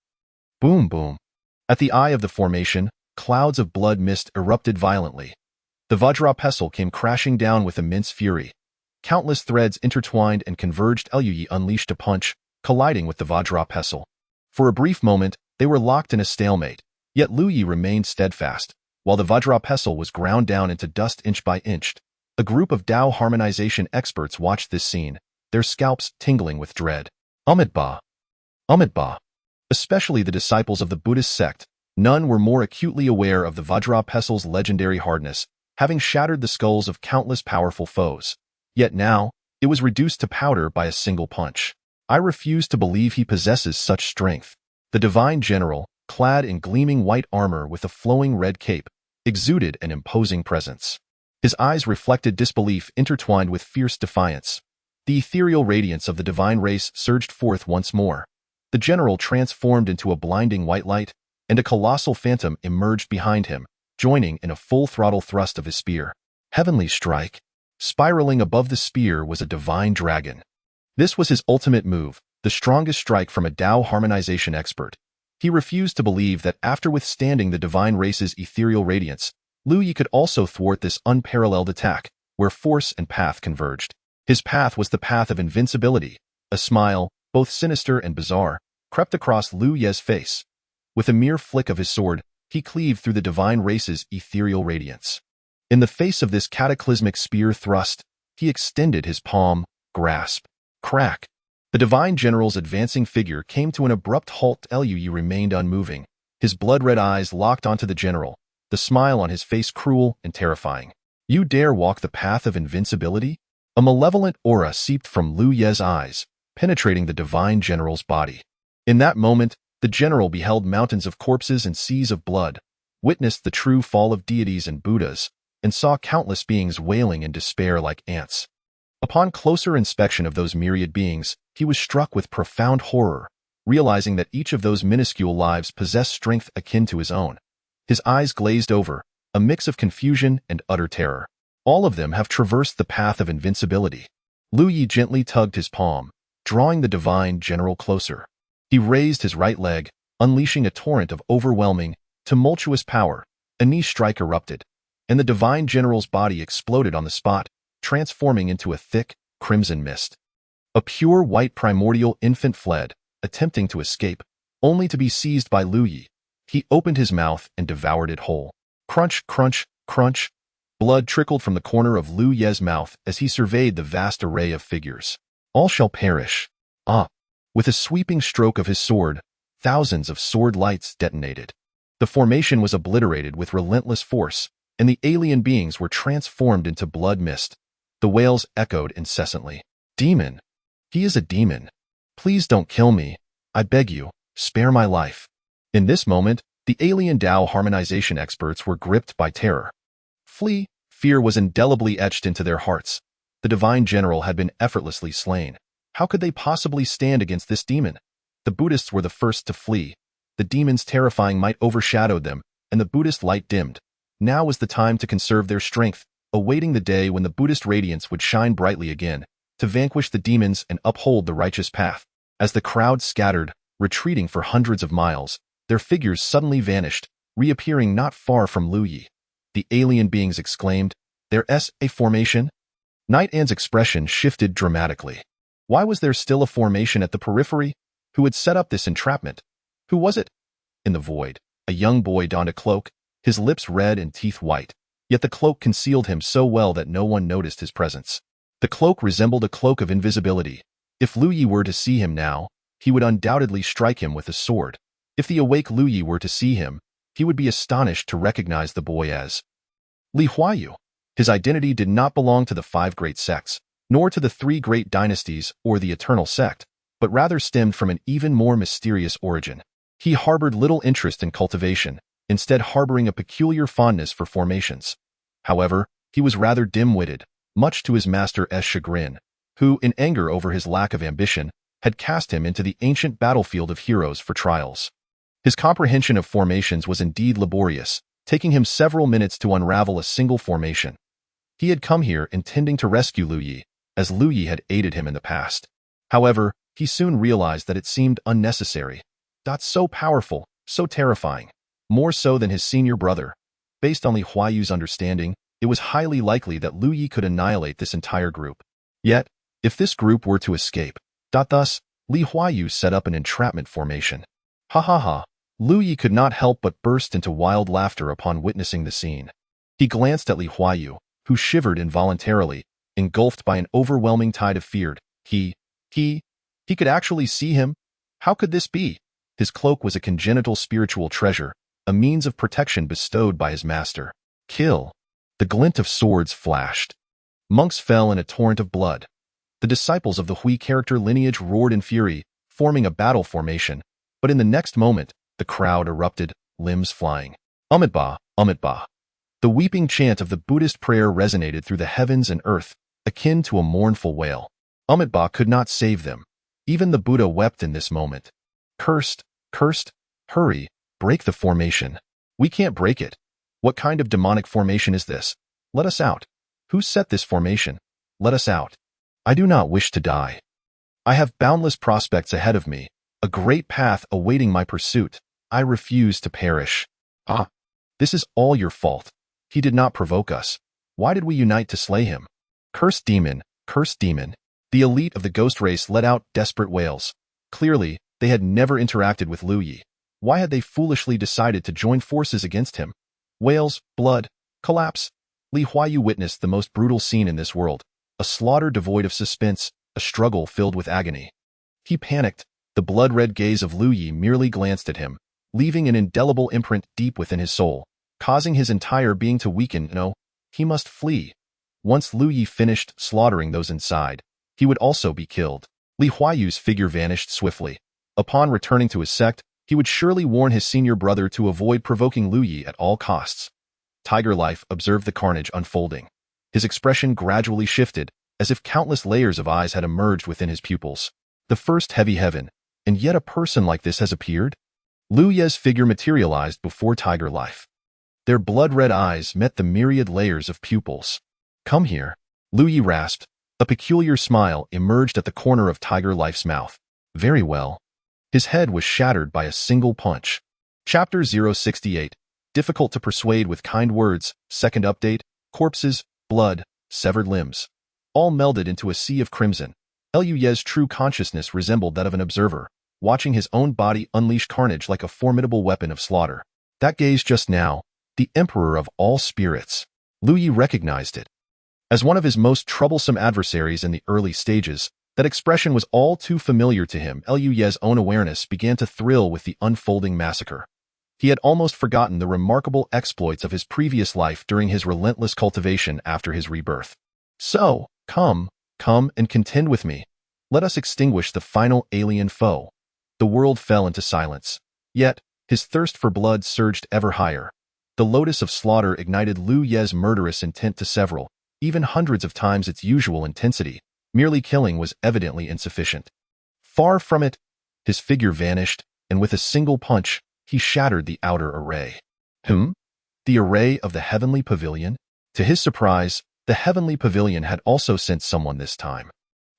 Boom boom! At the eye of the formation, clouds of blood mist erupted violently. The Vajra pestle came crashing down with immense fury. Countless threads intertwined and converged. Lu Yi unleashed a punch, colliding with the Vajra pestle. For a brief moment, they were locked in a stalemate, yet Lu Yi remained steadfast, while the Vajra pestle was ground down into dust inch by inch. A group of Dao harmonization experts watched this scene, their scalps tingling with dread. Amitabha! Amitabha! Especially the disciples of the Buddhist sect, none were more acutely aware of the Vajra pestle's legendary hardness, having shattered the skulls of countless powerful foes. Yet now, it was reduced to powder by a single punch. I refuse to believe he possesses such strength. The divine general, clad in gleaming white armor with a flowing red cape, exuded an imposing presence. His eyes reflected disbelief intertwined with fierce defiance. The ethereal radiance of the divine race surged forth once more. The general transformed into a blinding white light, and a colossal phantom emerged behind him, joining in a full-throttle thrust of his spear. Heavenly strike! Spiraling above the spear was a divine dragon. This was his ultimate move, the strongest strike from a Dao harmonization expert. He refused to believe that after withstanding the divine race's ethereal radiance, Lu Yi could also thwart this unparalleled attack, where force and path converged. His path was the path of invincibility. A smile, both sinister and bizarre, crept across Lu Ye's face. With a mere flick of his sword, he cleaved through the divine race's ethereal radiance. In the face of this cataclysmic spear thrust, he extended his palm, grasp. Crack! The divine general's advancing figure came to an abrupt halt. Lu Yi remained unmoving, his blood-red eyes locked onto the general, the smile on his face cruel and terrifying. You dare walk the path of invincibility? A malevolent aura seeped from Lu Ye's eyes, penetrating the divine general's body. In that moment, the general beheld mountains of corpses and seas of blood, witnessed the true fall of deities and Buddhas, and saw countless beings wailing in despair like ants. Upon closer inspection of those myriad beings, he was struck with profound horror, realizing that each of those minuscule lives possessed strength akin to his own. His eyes glazed over, a mix of confusion and utter terror. All of them have traversed the path of invincibility. Lu Yi gently tugged his palm, drawing the divine general closer. He raised his right leg, unleashing a torrent of overwhelming, tumultuous power. A knee strike erupted, and the divine general's body exploded on the spot, transforming into a thick, crimson mist. A pure white primordial infant fled, attempting to escape, only to be seized by Lu Yi. He opened his mouth and devoured it whole. Crunch, crunch, crunch. Blood trickled from the corner of Lu Ye's mouth as he surveyed the vast array of figures. All shall perish. Ah! With a sweeping stroke of his sword, thousands of sword lights detonated. The formation was obliterated with relentless force, and the alien beings were transformed into blood mist. The wails echoed incessantly. Demon! He is a demon. Please don't kill me. I beg you, spare my life. In this moment, the alien Tao harmonization experts were gripped by terror. Flee! Fear was indelibly etched into their hearts. The divine general had been effortlessly slain. How could they possibly stand against this demon? The Buddhists were the first to flee. The demon's terrifying might overshadowed them, and the Buddhist light dimmed. Now was the time to conserve their strength, awaiting the day when the Buddhist radiance would shine brightly again, to vanquish the demons and uphold the righteous path. As the crowd scattered, retreating for hundreds of miles, their figures suddenly vanished, reappearing not far from Lu Yi. The alien beings exclaimed, "There's a formation?" Night Anne's expression shifted dramatically. Why was there still a formation at the periphery? Who had set up this entrapment? Who was it? In the void, a young boy donned a cloak, his lips red and teeth white, yet the cloak concealed him so well that no one noticed his presence. The cloak resembled a cloak of invisibility. If Lu Yi were to see him now, he would undoubtedly strike him with a sword. If the awake Lu Yi were to see him, he would be astonished to recognize the boy as Li Huayu. His identity did not belong to the 5 great sects, nor to the 3 great dynasties or the eternal sect, but rather stemmed from an even more mysterious origin. He harbored little interest in cultivation, instead harboring a peculiar fondness for formations. However, he was rather dim-witted, much to his master's chagrin, who, in anger over his lack of ambition, had cast him into the ancient battlefield of heroes for trials. His comprehension of formations was indeed laborious, taking him several minutes to unravel a single formation. He had come here intending to rescue Lu Yi, as Lu Yi had aided him in the past. However, he soon realized that it seemed unnecessary. So powerful, so terrifying, more so than his senior brother. Based on Li Huayu's understanding, it was highly likely that Lu Yi could annihilate this entire group. Yet, if this group were to escape, thus, Li Huayu set up an entrapment formation. Hahaha. Lu Yi could not help but burst into wild laughter upon witnessing the scene. He glanced at Li Huayu, who shivered involuntarily, engulfed by an overwhelming tide of fear. He could actually see him? How could this be? His cloak was a congenital spiritual treasure, a means of protection bestowed by his master. Kill. The glint of swords flashed. Monks fell in a torrent of blood. The disciples of the Hui character lineage roared in fury, forming a battle formation, but in the next moment, the crowd erupted, limbs flying. Amitabha, Amitabha. The weeping chant of the Buddhist prayer resonated through the heavens and earth, akin to a mournful wail. Amitabha could not save them. Even the Buddha wept in this moment. Cursed, cursed, hurry, break the formation. We can't break it. What kind of demonic formation is this? Let us out. Who set this formation? Let us out. I do not wish to die. I have boundless prospects ahead of me, a great path awaiting my pursuit. I refuse to perish. Ah, this is all your fault. He did not provoke us. Why did we unite to slay him? Cursed demon, cursed demon. The elite of the ghost race let out desperate wails. Clearly, they had never interacted with Lu Yi. Why had they foolishly decided to join forces against him? Wails, blood, collapse. Li Huayu witnessed the most brutal scene in this world, a slaughter devoid of suspense, a struggle filled with agony. He panicked. The blood-red gaze of Lu Yi merely glanced at him, leaving an indelible imprint deep within his soul. causing his entire being to weaken. No, he must flee. Once Lu Yi finished slaughtering those inside, he would also be killed. Li Huayu's figure vanished swiftly. Upon returning to his sect, he would surely warn his senior brother to avoid provoking Lu Yi at all costs. Tiger Life observed the carnage unfolding. His expression gradually shifted, as if countless layers of eyes had emerged within his pupils. The first heavy heaven, and yet a person like this has appeared? Lu Ye's figure materialized before Tiger Life. Their blood-red eyes met the myriad layers of pupils. Come here, Lu Yi rasped. A peculiar smile emerged at the corner of Tiger Life's mouth. Very well. His head was shattered by a single punch. Chapter 068. Difficult to persuade with kind words. Second update. Corpses, blood, severed limbs. All melded into a sea of crimson. Lu Ye's true consciousness resembled that of an observer, watching his own body unleash carnage like a formidable weapon of slaughter. That gaze just now, the emperor of all spirits. Lu Yi recognized it. As one of his most troublesome adversaries in the early stages, that expression was all too familiar to him. Lu Ye's own awareness began to thrill with the unfolding massacre. He had almost forgotten the remarkable exploits of his previous life during his relentless cultivation after his rebirth. So, come and contend with me. Let us extinguish the final alien foe. The world fell into silence. Yet, his thirst for blood surged ever higher. The lotus of slaughter ignited Lu Ye's murderous intent to several, even hundreds of times its usual intensity. Merely killing was evidently insufficient. Far from it, his figure vanished, and with a single punch, he shattered the outer array. The array of the heavenly pavilion? To his surprise, the heavenly pavilion had also sent someone this time.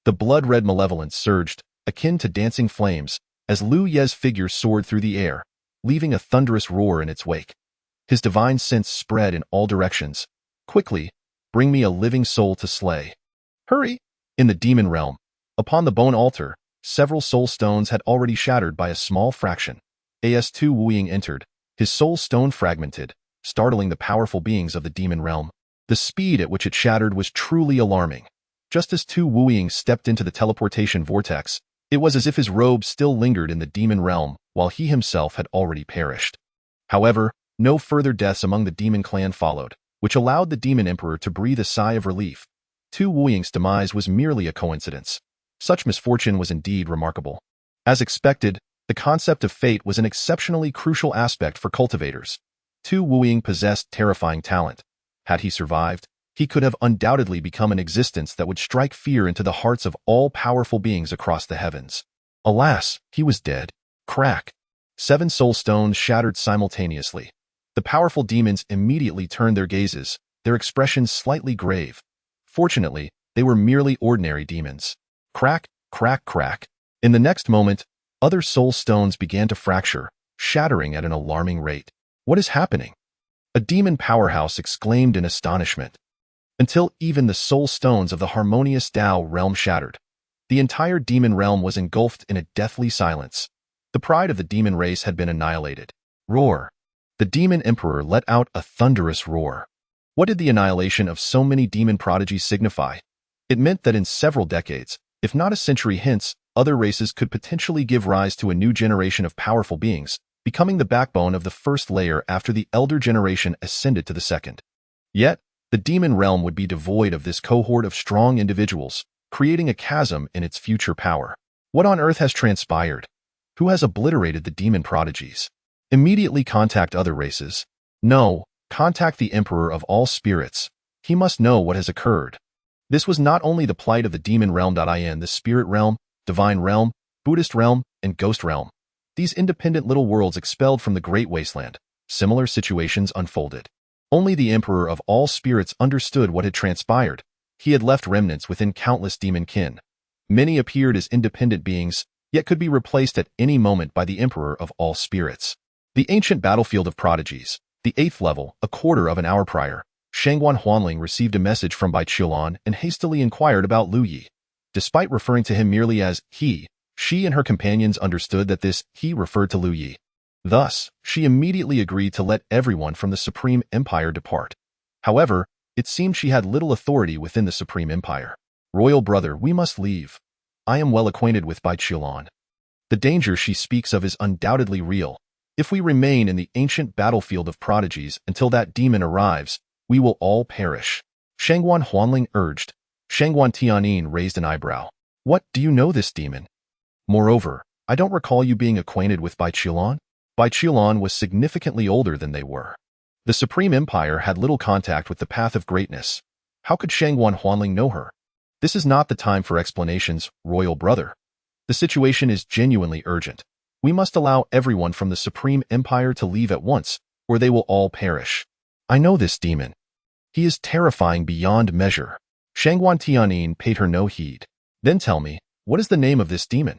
The blood-red malevolence surged, akin to dancing flames, as Lu Ye's figure soared through the air, leaving a thunderous roar in its wake. His divine sense spread in all directions. Quickly, bring me a living soul to slay. Hurry! In the demon realm, upon the bone altar, several soul stones had already shattered by a small fraction. As Tu Wuying entered, his soul stone fragmented, startling the powerful beings of the demon realm. The speed at which it shattered was truly alarming. Just as Tu Wuying stepped into the teleportation vortex, it was as if his robe still lingered in the demon realm, while he himself had already perished. However, no further deaths among the demon clan followed, which allowed the demon emperor to breathe a sigh of relief. Tu Wuying's demise was merely a coincidence. Such misfortune was indeed remarkable. As expected, the concept of fate was an exceptionally crucial aspect for cultivators. Tu Wuying possessed terrifying talent. Had he survived, he could have undoubtedly become an existence that would strike fear into the hearts of all powerful beings across the heavens. Alas, he was dead. Crack. 7 soul stones shattered simultaneously. The powerful demons immediately turned their gazes, their expressions slightly grave. Fortunately, they were merely ordinary demons. Crack, crack, crack. In the next moment, other soul stones began to fracture, shattering at an alarming rate. What is happening? A demon powerhouse exclaimed in astonishment. Until even the soul stones of the harmonious Tao realm shattered, the entire demon realm was engulfed in a deathly silence. The pride of the demon race had been annihilated. Roar. The demon emperor let out a thunderous roar. What did the annihilation of so many demon prodigies signify? It meant that in several decades, if not a century hence, other races could potentially give rise to a new generation of powerful beings, becoming the backbone of the first layer after the elder generation ascended to the second. Yet, the demon realm would be devoid of this cohort of strong individuals, creating a chasm in its future power. What on earth has transpired? Who has obliterated the demon prodigies? Immediately contact other races. No, contact the Emperor of all spirits. He must know what has occurred. This was not only the plight of the demon realm. The spirit realm, divine realm, Buddhist realm, and ghost realm. These independent little worlds expelled from the great wasteland. Similar situations unfolded. Only the Emperor of all spirits understood what had transpired. He had left remnants within countless demon kin. Many appeared as independent beings, yet could be replaced at any moment by the Emperor of all spirits. The ancient battlefield of prodigies, the 8th level, a quarter of an hour prior, Shangguan Huanling received a message from Bai Qiulan and hastily inquired about Lu Yi. Despite referring to him merely as he, she and her companions understood that this he referred to Lu Yi. Thus, she immediately agreed to let everyone from the Supreme Empire depart. However, it seemed she had little authority within the Supreme Empire. Royal brother, we must leave. I am well acquainted with Bai Qiulan. The danger she speaks of is undoubtedly real. If we remain in the ancient battlefield of prodigies until that demon arrives, we will all perish. Shangguan Huanling urged. Shangguan Tianin raised an eyebrow. What, do you know this demon? Moreover, I don't recall you being acquainted with Bai Qilan. Bai Qilan was significantly older than they were. The Supreme Empire had little contact with the path of greatness. How could Shangguan Huanling know her? This is not the time for explanations, royal brother. The situation is genuinely urgent. We must allow everyone from the Supreme Empire to leave at once, or they will all perish. I know this demon. He is terrifying beyond measure. Shangguan Tianin paid her no heed. Then tell me, what is the name of this demon?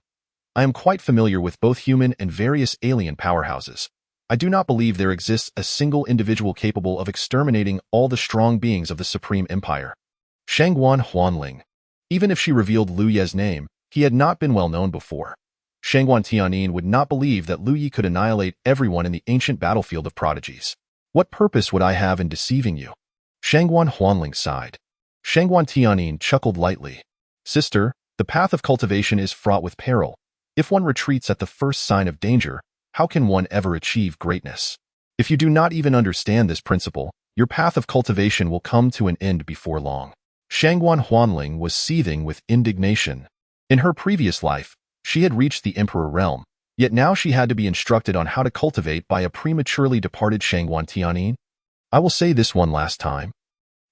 I am quite familiar with both human and various alien powerhouses. I do not believe there exists a single individual capable of exterminating all the strong beings of the Supreme Empire. Shangguan Huanling. Even if she revealed Lu Ye's name, he had not been well known before. Shangguan Tianin would not believe that Lu Ye could annihilate everyone in the ancient battlefield of prodigies. What purpose would I have in deceiving you? Shangguan Huanling sighed. Shangguan Tianin chuckled lightly. Sister, the path of cultivation is fraught with peril. If one retreats at the first sign of danger, how can one ever achieve greatness? If you do not even understand this principle, your path of cultivation will come to an end before long. Shangguan Huanling was seething with indignation. In her previous life, she had reached the Emperor realm, yet now she had to be instructed on how to cultivate by a prematurely departed Shangguan Tianin. I will say this one last time.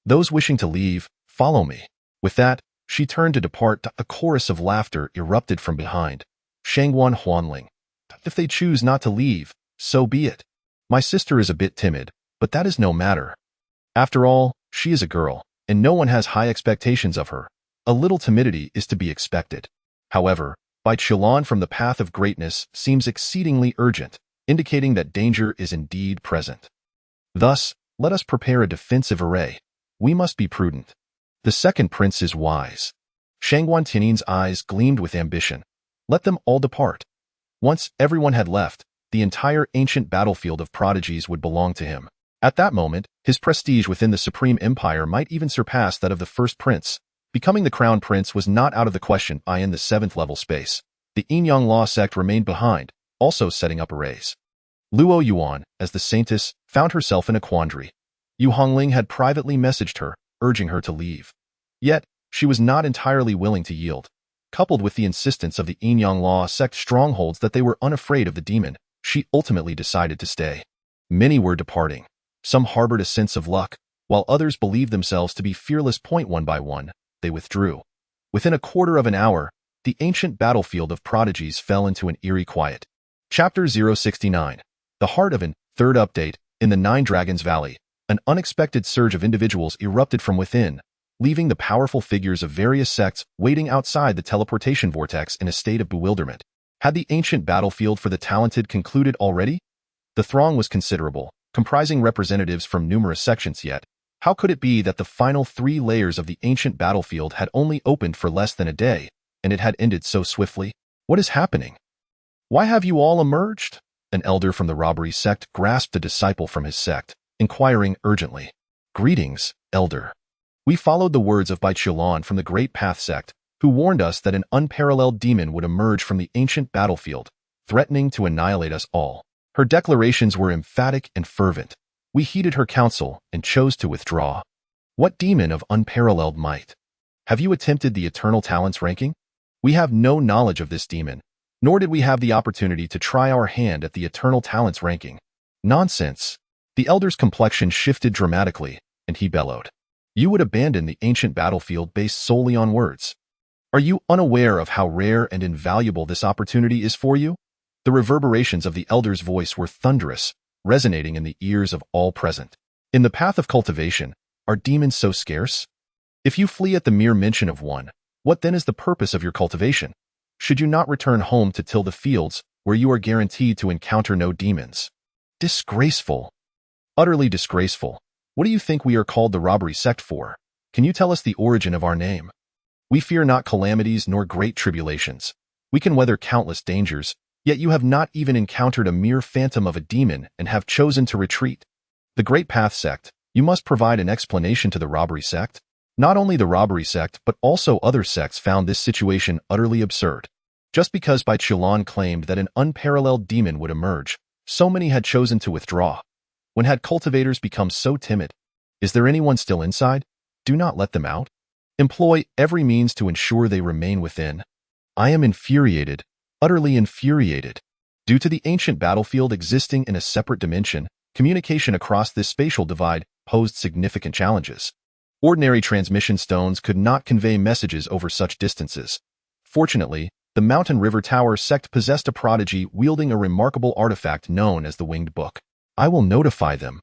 Those wishing to leave, follow me. With that, she turned to depart. A chorus of laughter erupted from behind. Shangguan Huanling. If they choose not to leave, so be it. My sister is a bit timid, but that is no matter. After all, she is a girl, and no one has high expectations of her. A little timidity is to be expected. However, Bai Qilan from the path of greatness seems exceedingly urgent, indicating that danger is indeed present. Thus, let us prepare a defensive array. We must be prudent. The second prince is wise. Shangguan Tianin's eyes gleamed with ambition. Let them all depart. Once everyone had left, the entire ancient battlefield of prodigies would belong to him. At that moment, his prestige within the Supreme Empire might even surpass that of the first prince. Becoming the crown prince was not out of the question. In the 7th level space, the Yinyang Law sect remained behind, also setting up arrays. Luo Yuan, as the saintess, found herself in a quandary. Yu Hongling had privately messaged her, urging her to leave. Yet, she was not entirely willing to yield. Coupled with the insistence of the Yinyang Law sect strongholds that they were unafraid of the demon, she ultimately decided to stay. Many were departing. Some harbored a sense of luck, while others believed themselves to be fearless. One by one, they withdrew. Within a quarter of an hour, the ancient battlefield of prodigies fell into an eerie quiet. Chapter 069. The Heart of an Third Update. In the Nine Dragons Valley, an unexpected surge of individuals erupted from within, leaving the powerful figures of various sects waiting outside the teleportation vortex in a state of bewilderment. Had the ancient battlefield for the talented concluded already? The throng was considerable, comprising representatives from numerous sections. Yet, how could it be that the final 3 layers of the ancient battlefield had only opened for less than a day, and it had ended so swiftly? What is happening? Why have you all emerged? An elder from the robbery sect grasped a disciple from his sect, inquiring urgently. Greetings, elder. We followed the words of Bai Qilan from the Great Path sect, who warned us that an unparalleled demon would emerge from the ancient battlefield, threatening to annihilate us all. Her declarations were emphatic and fervent. We heeded her counsel and chose to withdraw. What demon of unparalleled might? Have you attempted the Eternal Talents ranking? We have no knowledge of this demon, nor did we have the opportunity to try our hand at the Eternal Talents ranking. Nonsense. The elder's complexion shifted dramatically, and he bellowed. You would abandon the ancient battlefield based solely on words. Are you unaware of how rare and invaluable this opportunity is for you? The reverberations of the elder's voice were thunderous, resonating in the ears of all present. In the path of cultivation, are demons so scarce? If you flee at the mere mention of one, what then is the purpose of your cultivation? Should you not return home to till the fields, where you are guaranteed to encounter no demons? Disgraceful. Utterly disgraceful. What do you think we are called the robbery sect for? Can you tell us the origin of our name? We fear not calamities nor great tribulations. We can weather countless dangers, yet you have not even encountered a mere phantom of a demon and have chosen to retreat. The Great Path sect, you must provide an explanation to the robbery sect. Not only the robbery sect, but also other sects found this situation utterly absurd. Just because Bai Qilan claimed that an unparalleled demon would emerge, So many had chosen to withdraw. When had cultivators become so timid? Is there anyone still inside? Do not let them out. Employ every means to ensure they remain within. I am infuriated, utterly infuriated. Due to the ancient battlefield existing in a separate dimension, communication across this spatial divide posed significant challenges. Ordinary transmission stones could not convey messages over such distances. Fortunately, the Mountain River Tower sect possessed a prodigy wielding a remarkable artifact known as the Winged Book. I will notify them.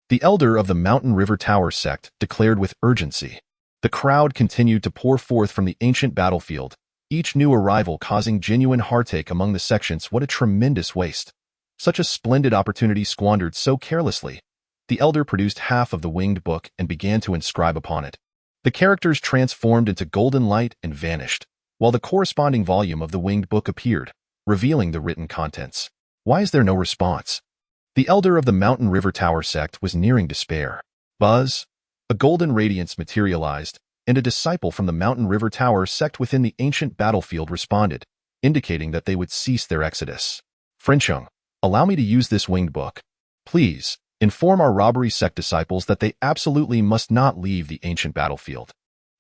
The elder of the Mountain River Tower sect declared with urgency. The crowd continued to pour forth from the ancient battlefield, each new arrival causing genuine heartache among the sections. What a tremendous waste. Such a splendid opportunity squandered so carelessly. The elder produced half of the Winged Book and began to inscribe upon it. The characters transformed into golden light and vanished, while the corresponding volume of the Winged Book appeared, revealing the written contents. Why is there no response? The elder of the Mountain River Tower sect was nearing despair. Buzz! A golden radiance materialized, and a disciple from the Mountain River Tower sect within the ancient battlefield responded, indicating that they would cease their exodus. Frenchung, allow me to use this Winged Book. Please, inform our robbery sect disciples that they absolutely must not leave the ancient battlefield.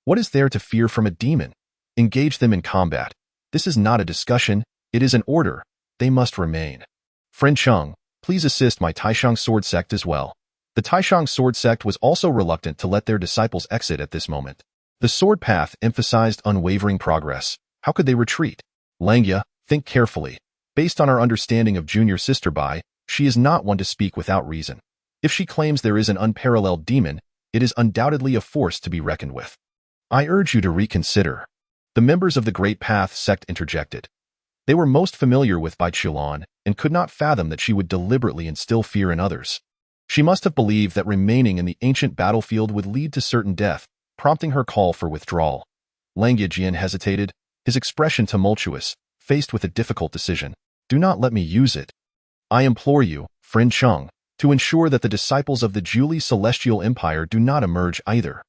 What is there to fear from a demon? Engage them in combat. This is not a discussion, it is an order. They must remain. Frenchung, please assist my Taishang Sword sect as well. The Taishang Sword sect was also reluctant to let their disciples exit at this moment. The sword path emphasized unwavering progress. How could they retreat? Langya, think carefully. Based on our understanding of Junior Sister Bai, she is not one to speak without reason. If she claims there is an unparalleled demon, it is undoubtedly a force to be reckoned with. I urge you to reconsider. The members of the Great Path sect interjected. They were most familiar with Bai Qilan and could not fathom that she would deliberately instill fear in others. She must have believed that remaining in the ancient battlefield would lead to certain death, prompting her call for withdrawal. Langya Jian hesitated, his expression tumultuous, faced with a difficult decision. Do not let me use it. I implore you, friend Chung, to ensure that the disciples of the Julie Celestial Empire do not emerge either.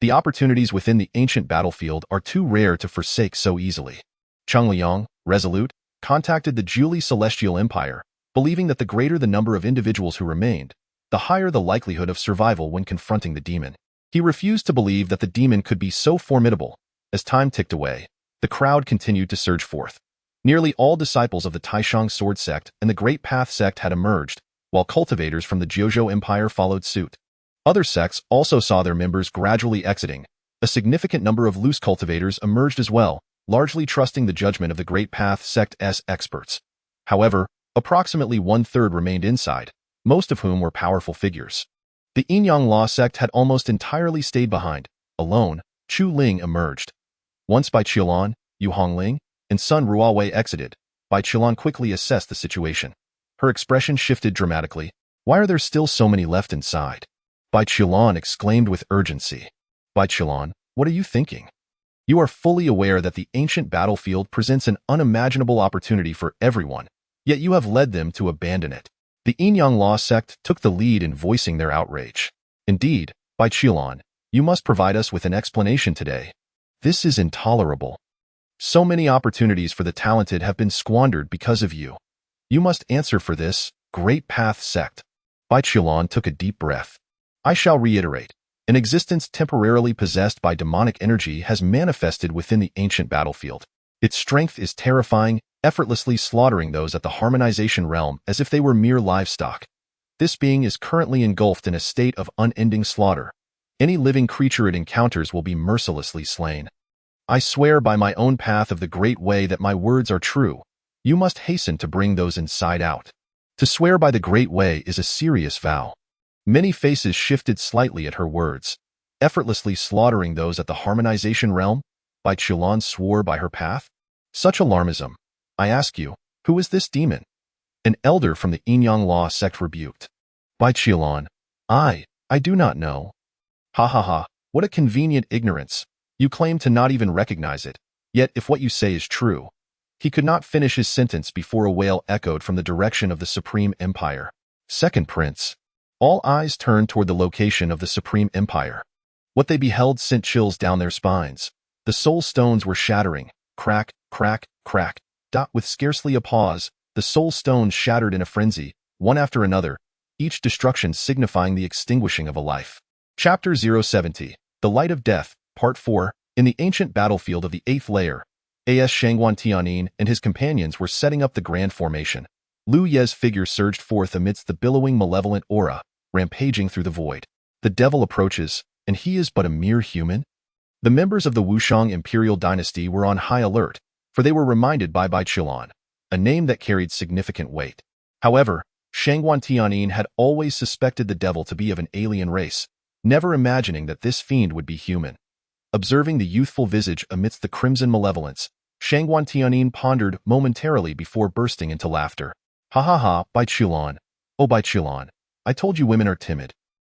The opportunities within the ancient battlefield are too rare to forsake so easily. Chung Liang, resolute, contacted the Julie Celestial Empire, believing that the greater the number of individuals who remained, the higher the likelihood of survival when confronting the demon. He refused to believe that the demon could be so formidable. As time ticked away, the crowd continued to surge forth. Nearly all disciples of the Taishang Sword sect and the Great Path sect had emerged, while cultivators from the Jiuzhou Empire followed suit. Other sects also saw their members gradually exiting. A significant number of loose cultivators emerged as well, largely trusting the judgment of the Great Path sect's experts. However, approximately one-third remained inside, most of whom were powerful figures. The Yinyang Law sect had almost entirely stayed behind. Alone, Chu Ling emerged. Once Bai Qilan, Yu Hongling, and Sun Ruawei exited, Bai Qilan quickly assessed the situation. Her expression shifted dramatically. Why are there still so many left inside? Bai Qilan exclaimed with urgency. Bai Qilan, what are you thinking? You are fully aware that the ancient battlefield presents an unimaginable opportunity for everyone, yet you have led them to abandon it. The Yinyang Law sect took the lead in voicing their outrage. Indeed, Bai Qilan, you must provide us with an explanation today. This is intolerable. So many opportunities for the talented have been squandered because of you. You must answer for this, Great Path sect. Bai Qilan took a deep breath. I shall reiterate. An existence temporarily possessed by demonic energy has manifested within the ancient battlefield. Its strength is terrifying, effortlessly slaughtering those at the harmonization realm as if they were mere livestock. This being is currently engulfed in a state of unending slaughter. Any living creature it encounters will be mercilessly slain. I swear by my own path of the Great Way that my words are true. You must hasten to bring those inside out. To swear by the Great Way is a serious vow. Many faces shifted slightly at her words. Effortlessly slaughtering those at the harmonization realm? Bai Qilan swore by her path? Such alarmism. I ask you, who is this demon? An elder from the Yinyang Law sect rebuked. Bai Qilan, I do not know. Hahaha, what a convenient ignorance. You claim to not even recognize it. Yet if what you say is true. He could not finish his sentence before a wail echoed from the direction of the Supreme Empire. Second Prince. All eyes turned toward the location of the Supreme Empire. What they beheld sent chills down their spines. The soul stones were shattering. Crack, crack, crack. With scarcely a pause, the soul stones shattered in a frenzy, one after another, each destruction signifying the extinguishing of a life. Chapter 070, The Light of Death, Part 4. In the ancient battlefield of the 8th layer, A.S. Shangguan Tianyin and his companions were setting up the grand formation. Lu Ye's figure surged forth amidst the billowing malevolent aura, rampaging through the void. The devil approaches, and he is but a mere human? The members of the Wushang imperial dynasty were on high alert, for they were reminded by Bai Qilan, a name that carried significant weight. However, Shangguan Tianyin had always suspected the devil to be of an alien race, never imagining that this fiend would be human. Observing the youthful visage amidst the crimson malevolence, Shangguan Tianyin pondered momentarily before bursting into laughter. Hahaha, Bai Qilan. Oh, Bai Qilan, I told you women are timid.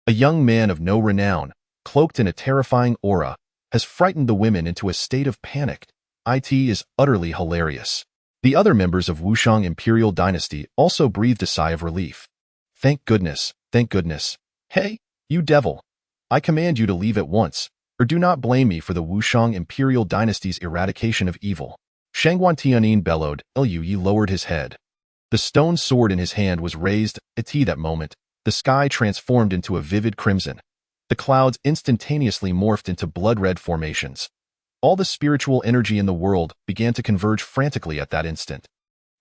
A young man of no renown, cloaked in a terrifying aura, has frightened the women into a state of panic. It is utterly hilarious. The other members of Wushang imperial dynasty also breathed a sigh of relief. Thank goodness, thank goodness. Hey, you devil! I command you to leave at once, or do not blame me for the Wushang imperial dynasty's eradication of evil. Shangguan Tianyin bellowed. Liu Yi lowered his head. The stone sword in his hand was raised. At that moment, the sky transformed into a vivid crimson. The clouds instantaneously morphed into blood-red formations. All the spiritual energy in the world began to converge frantically at that instant.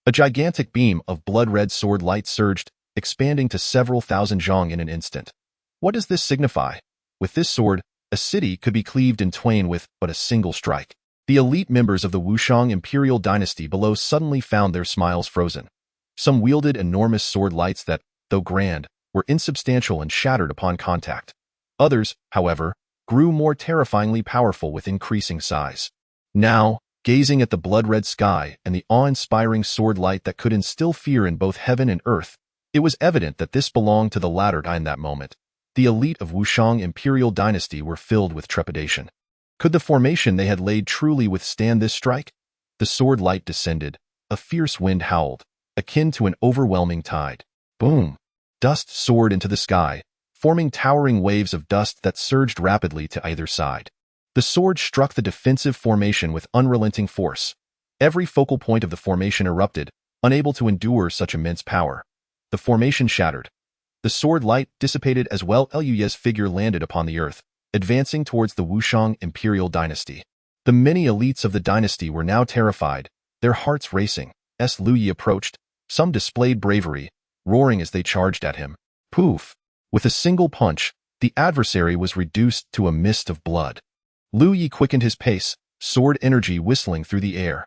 A gigantic beam of blood-red sword light surged, expanding to several thousand zhang in an instant. What does this signify? With this sword, a city could be cleaved in twain with but a single strike. The elite members of the Wushang imperial dynasty below suddenly found their smiles frozen. Some wielded enormous sword lights that, though grand, were insubstantial and shattered upon contact. Others, however, grew more terrifyingly powerful with increasing size. Now, gazing at the blood-red sky and the awe-inspiring sword light that could instill fear in both heaven and earth, it was evident that this belonged to the latter in that moment. The elite of Wushang imperial dynasty were filled with trepidation. Could the formation they had laid truly withstand this strike? The sword light descended. A fierce wind howled, akin to an overwhelming tide. Boom! Dust soared into the sky, forming towering waves of dust that surged rapidly to either side. The sword struck the defensive formation with unrelenting force. Every focal point of the formation erupted, unable to endure such immense power. The formation shattered. The sword light dissipated as well. Liu Ye's figure landed upon the earth, advancing towards the Wushang imperial dynasty. The many elites of the dynasty were now terrified, their hearts racing. As Liu Yi approached, some displayed bravery, roaring as they charged at him. Poof! With a single punch, the adversary was reduced to a mist of blood. Liu Yi quickened his pace, sword energy whistling through the air.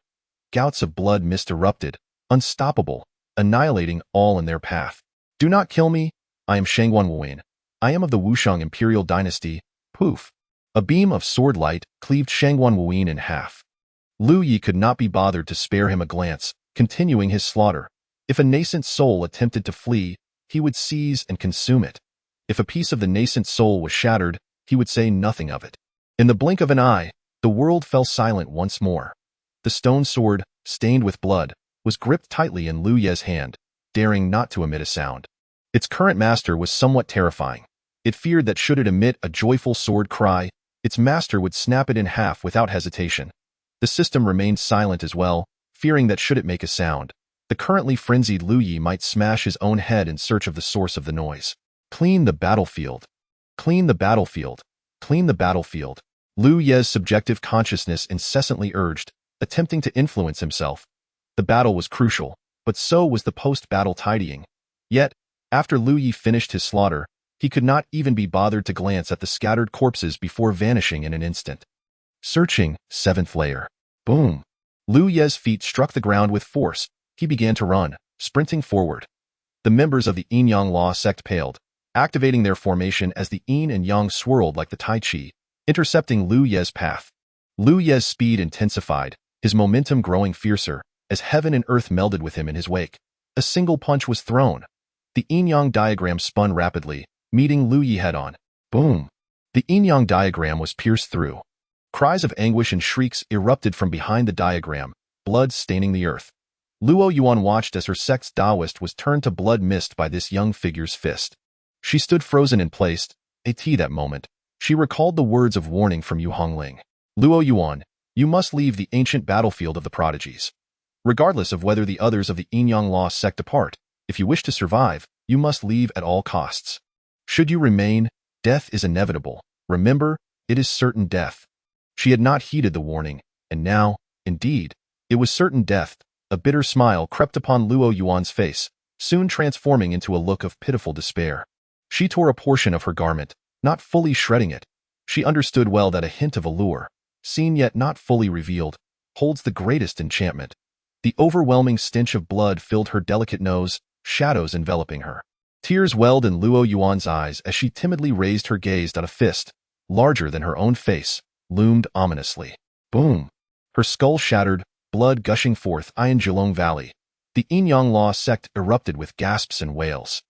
Gouts of blood mist erupted, unstoppable, annihilating all in their path. Do not kill me. I am Shangguan Wuyin. I am of the Wushang imperial dynasty. Poof! A beam of sword light cleaved Shangguan Wuyin in half. Liu Yi could not be bothered to spare him a glance, continuing his slaughter. If a nascent soul attempted to flee, he would seize and consume it. If a piece of the nascent soul was shattered, he would say nothing of it. In the blink of an eye, the world fell silent once more. The stone sword, stained with blood, was gripped tightly in Liu Ye's hand, daring not to emit a sound. Its current master was somewhat terrifying. It feared that should it emit a joyful sword cry, its master would snap it in half without hesitation. The system remained silent as well, fearing that should it make a sound, the currently frenzied Liu Yi might smash his own head in search of the source of the noise. Clean the battlefield. Clean the battlefield. Clean the battlefield. Liu Ye's subjective consciousness incessantly urged, attempting to influence himself. The battle was crucial, but so was the post-battle tidying. Yet, after Liu Yi finished his slaughter, he could not even be bothered to glance at the scattered corpses before vanishing in an instant. Searching, 7th layer. Boom! Liu Ye's feet struck the ground with force. He began to run, sprinting forward. The members of the Yin-Yang Law sect paled, activating their formation as the Yin and Yang swirled like the Tai Chi, intercepting Liu Ye's path. Liu Ye's speed intensified, his momentum growing fiercer, as heaven and earth melded with him in his wake. A single punch was thrown. The Yin-Yang diagram spun rapidly, meeting Liu Yi head-on. Boom! The Yin-Yang diagram was pierced through. Cries of anguish and shrieks erupted from behind the diagram, blood staining the earth. Luo Yuan watched as her sect's Taoist was turned to blood mist by this young figure's fist. She stood frozen in place. At that moment, she recalled the words of warning from Yu Hongling. Luo Yuan, you must leave the ancient battlefield of the prodigies. Regardless of whether the others of the Yin-Yang Law sect depart, If you wish to survive, you must leave at all costs. Should you remain, death is inevitable. Remember, it is certain death. She had not heeded the warning, and now, indeed, it was certain death. A bitter smile crept upon Luo Yuan's face, soon transforming into a look of pitiful despair. She tore a portion of her garment, not fully shredding it. She understood well that a hint of allure, seen yet not fully revealed, holds the greatest enchantment. The overwhelming stench of blood filled her delicate nose, shadows enveloping her. Tears welled in Luo Yuan's eyes as she timidly raised her gaze at a fist, larger than her own face, loomed ominously. Boom! Her skull shattered, blood gushing forth in Jilong Valley. The Yin-Yang Law sect erupted with gasps and wails.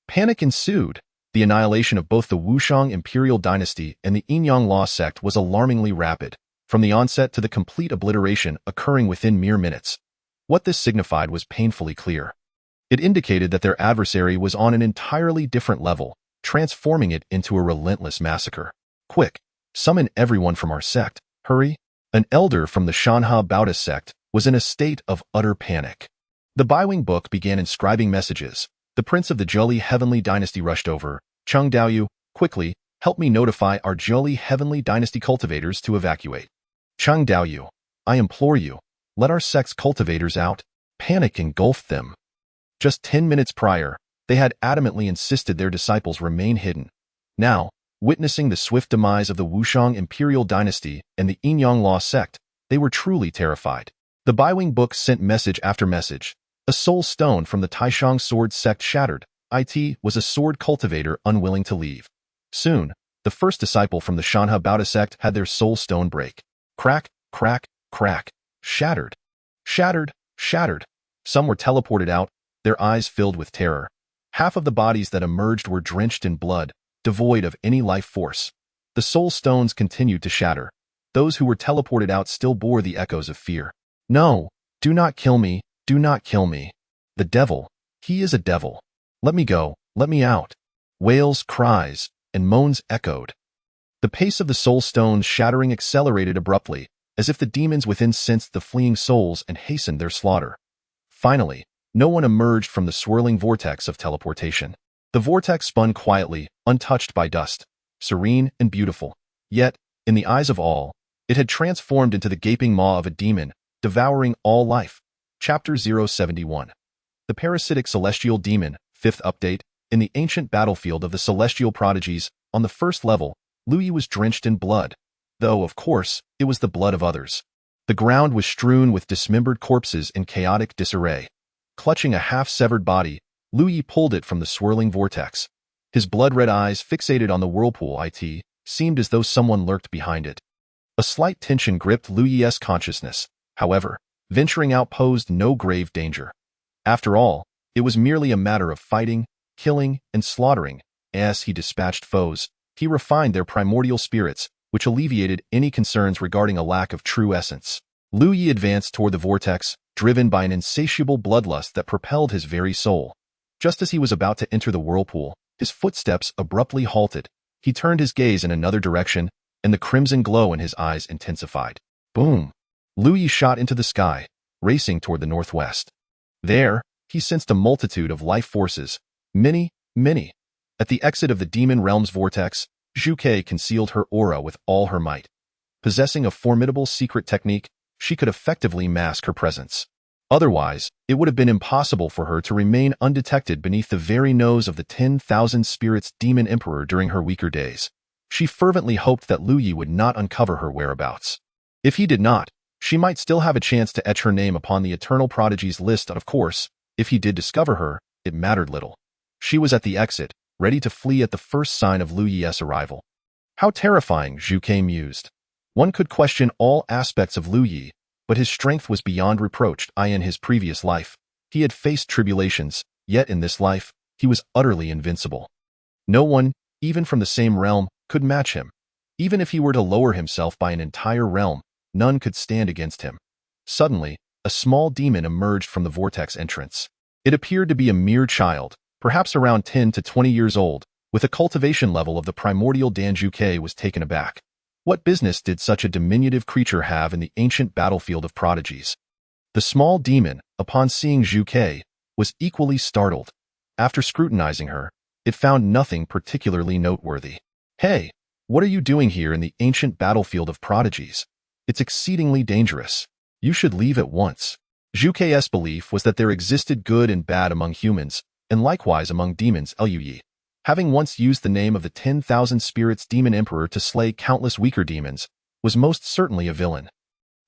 Panic ensued. The annihilation of both the Wushang Imperial Dynasty and the Yin-Yang Law sect was alarmingly rapid, from the onset to the complete obliteration occurring within mere minutes. What this signified was painfully clear. It indicated that their adversary was on an entirely different level, transforming it into a relentless massacre. Quick, summon everyone from our sect, hurry. An elder from the Shanha Baoda sect was in a state of utter panic. The Baiwing book began inscribing messages. The prince of the Zhuli Heavenly Dynasty rushed over. Cheng Daoyu, quickly, help me notify our Zhuli Heavenly Dynasty cultivators to evacuate. Cheng Daoyu, I implore you, let our sect's cultivators out. Panic engulfed them. Just 10 minutes prior, they had adamantly insisted their disciples remain hidden. Now, witnessing the swift demise of the Wushang Imperial Dynasty and the Yin-Yang Law sect, they were truly terrified. The Baiwing book sent message after message. A soul stone from the Taishang sword sect shattered. It was a sword cultivator unwilling to leave. Soon, the first disciple from the Shanha Baoda sect had their soul stone break. Crack, crack, crack. Shattered. Shattered, shattered. Some were teleported out, their eyes filled with terror. Half of the bodies that emerged were drenched in blood, devoid of any life force. The soul stones continued to shatter. Those who were teleported out still bore the echoes of fear. No, do not kill me. Do not kill me. The devil, he is a devil. Let me go, let me out. Wails, cries, and moans echoed. The pace of the soul stones shattering accelerated abruptly, as if the demons within sensed the fleeing souls and hastened their slaughter. Finally, no one emerged from the swirling vortex of teleportation. The vortex spun quietly, untouched by dust, serene and beautiful. Yet, in the eyes of all, it had transformed into the gaping maw of a demon, devouring all life. Chapter 071. The Parasitic Celestial Demon, 5th update. In the ancient battlefield of the Celestial Prodigies, on the first level, Lu Yi was drenched in blood, though, of course, it was the blood of others. The ground was strewn with dismembered corpses in chaotic disarray. Clutching a half-severed body, Lu Yi pulled it from the swirling vortex. His blood-red eyes fixated on the whirlpool. It seemed as though someone lurked behind it. A slight tension gripped Lu Yi's consciousness, however. Venturing out posed no grave danger. After all, it was merely a matter of fighting, killing, and slaughtering. As he dispatched foes, he refined their primordial spirits, which alleviated any concerns regarding a lack of true essence. Lu Yi advanced toward the vortex, driven by an insatiable bloodlust that propelled his very soul. Just as he was about to enter the whirlpool, his footsteps abruptly halted. He turned his gaze in another direction, and the crimson glow in his eyes intensified. Boom! Lu Yi shot into the sky, racing toward the northwest. There, he sensed a multitude of life forces, many, many. At the exit of the demon realm's vortex, Zhu Ke concealed her aura with all her might. Possessing a formidable secret technique, she could effectively mask her presence. Otherwise, it would have been impossible for her to remain undetected beneath the very nose of the 10,000 spirits demon emperor during her weaker days. She fervently hoped that Lu Yi would not uncover her whereabouts. If he did not, she might still have a chance to etch her name upon the Eternal Prodigies list, and of course, if he did discover her, it mattered little. She was at the exit, ready to flee at the first sign of Lu Yi's arrival. How terrifying, Zhu Ke mused. One could question all aspects of Lu Yi, but his strength was beyond reproach. In his previous life, he had faced tribulations, yet in this life, he was utterly invincible. No one, even from the same realm, could match him. Even if he were to lower himself by an entire realm, none could stand against him. Suddenly, a small demon emerged from the vortex entrance. It appeared to be a mere child, perhaps around 10 to 20 years old, with a cultivation level of the primordial Dan. Zhu Ke was taken aback. What business did such a diminutive creature have in the ancient battlefield of prodigies? The small demon, upon seeing Zhu Ke, was equally startled. After scrutinizing her, it found nothing particularly noteworthy. "Hey, what are you doing here in the ancient battlefield of prodigies? It's exceedingly dangerous. You should leave at once." Zhuke's belief was that there existed good and bad among humans, and likewise among demons. Luyi, having once used the name of the 10,000 Spirits Demon Emperor to slay countless weaker demons, was most certainly a villain.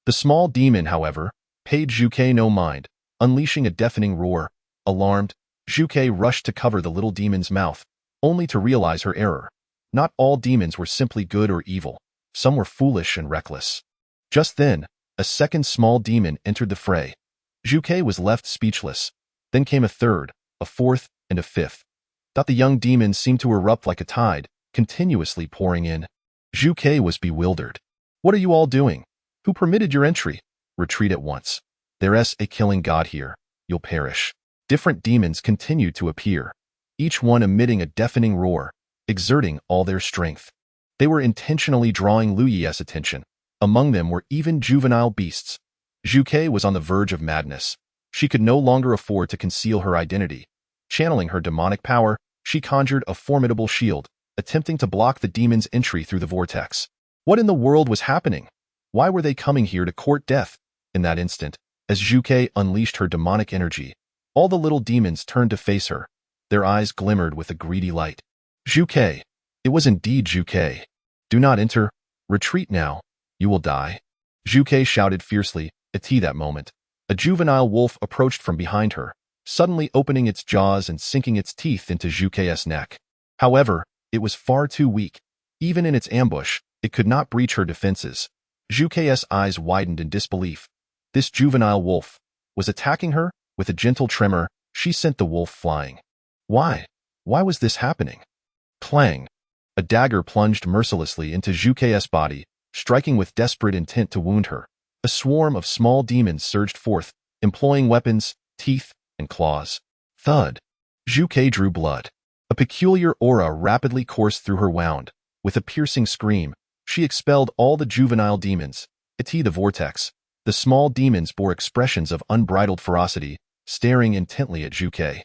The small demon, however, paid Zhuke no mind. Unleashing a deafening roar, alarmed, Zhuke rushed to cover the little demon's mouth, only to realize her error. Not all demons were simply good or evil. Some were foolish and reckless. Just then, a second small demon entered the fray. Zhuke was left speechless. Then came a third, a fourth, and a fifth. The young demons seemed to erupt like a tide, continuously pouring in. Zhuke was bewildered. "What are you all doing? Who permitted your entry? Retreat at once. There's a killing god here. You'll perish." Different demons continued to appear, each one emitting a deafening roar, exerting all their strength. They were intentionally drawing Luyi's attention. Among them were even juvenile beasts. Zhuke was on the verge of madness. She could no longer afford to conceal her identity. Channeling her demonic power, she conjured a formidable shield, attempting to block the demon's entry through the vortex. What in the world was happening? Why were they coming here to court death? In that instant, as Zhuke unleashed her demonic energy, all the little demons turned to face her. Their eyes glimmered with a greedy light. "Zhuke." It was indeed Zhuke. "Do not enter. Retreat now. You will die." Zhuke shouted fiercely. At that moment, a juvenile wolf approached from behind her, suddenly opening its jaws and sinking its teeth into Zhuke's neck. However, it was far too weak. Even in its ambush, it could not breach her defenses. Zhuke's eyes widened in disbelief. This juvenile wolf was attacking her. With a gentle tremor, she sent the wolf flying. Why? Why was this happening? Clang! A dagger plunged mercilessly into Zhuke's body, striking with desperate intent to wound her. A swarm of small demons surged forth, employing weapons, teeth, and claws. Thud! Zhuke drew blood. A peculiar aura rapidly coursed through her wound. With a piercing scream, she expelled all the juvenile demons. The vortex. The small demons bore expressions of unbridled ferocity, staring intently at Zhuke.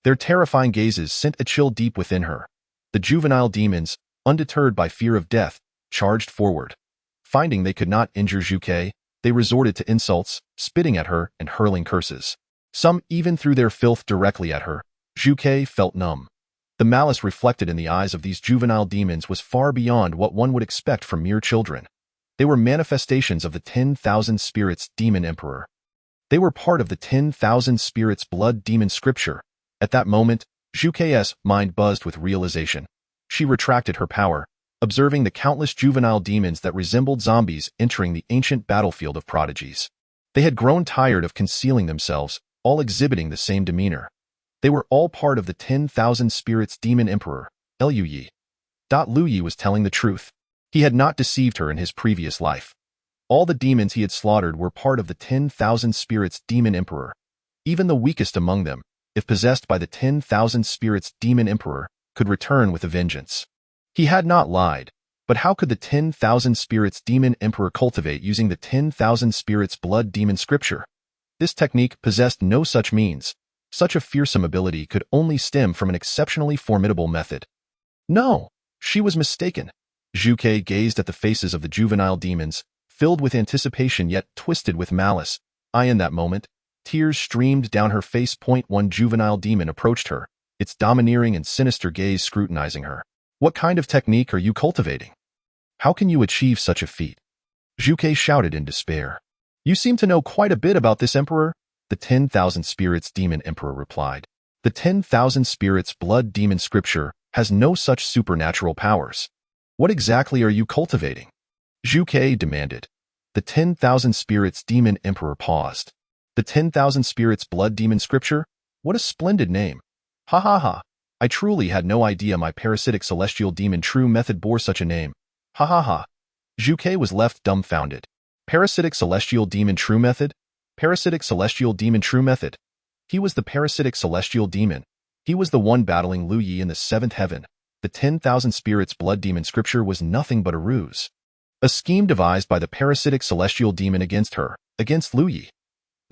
Their terrifying gazes sent a chill deep within her. The juvenile demons, undeterred by fear of death, charged forward. Finding they could not injure Zhuke, they resorted to insults, spitting at her and hurling curses. Some even threw their filth directly at her. Zhuke felt numb. The malice reflected in the eyes of these juvenile demons was far beyond what one would expect from mere children. They were manifestations of the 10,000 Spirits Demon Emperor. They were part of the 10,000 Spirits Blood Demon scripture. At that moment, Zhuke's mind buzzed with realization. She retracted her power, observing the countless juvenile demons that resembled zombies entering the ancient battlefield of prodigies. They had grown tired of concealing themselves, all exhibiting the same demeanor. They were all part of the 10,000 Spirits Demon Emperor, Luyi. Luyi was telling the truth. He had not deceived her in his previous life. All the demons he had slaughtered were part of the 10,000 Spirits Demon Emperor. Even the weakest among them, if possessed by the 10,000 Spirits Demon Emperor, could return with a vengeance. He had not lied, but how could the 10,000 Spirits Demon Emperor cultivate using the 10,000 Spirits Blood Demon scripture? This technique possessed no such means. Such a fearsome ability could only stem from an exceptionally formidable method. No, she was mistaken. Zhuke gazed at the faces of the juvenile demons, filled with anticipation yet twisted with malice. In that moment, tears streamed down her face. One juvenile demon approached her, its domineering and sinister gaze scrutinizing her. "What kind of technique are you cultivating? How can you achieve such a feat?" Zhuke shouted in despair. "You seem to know quite a bit about this emperor," the 10,000 Spirits Demon Emperor replied. "The 10,000 Spirits Blood Demon scripture has no such supernatural powers. What exactly are you cultivating?" Zhuke demanded. The 10,000 Spirits Demon Emperor paused. "The 10,000 Spirits Blood Demon scripture? What a splendid name. Hahaha. I truly had no idea my parasitic celestial demon true method bore such a name. Hahaha." Zhuke was left dumbfounded. Parasitic celestial demon true method? Parasitic celestial demon true method? He was the parasitic celestial demon. He was the one battling Luyi in the seventh heaven. The 10,000 Spirits Blood Demon scripture was nothing but a ruse. A scheme devised by the parasitic celestial demon against her, against Luyi.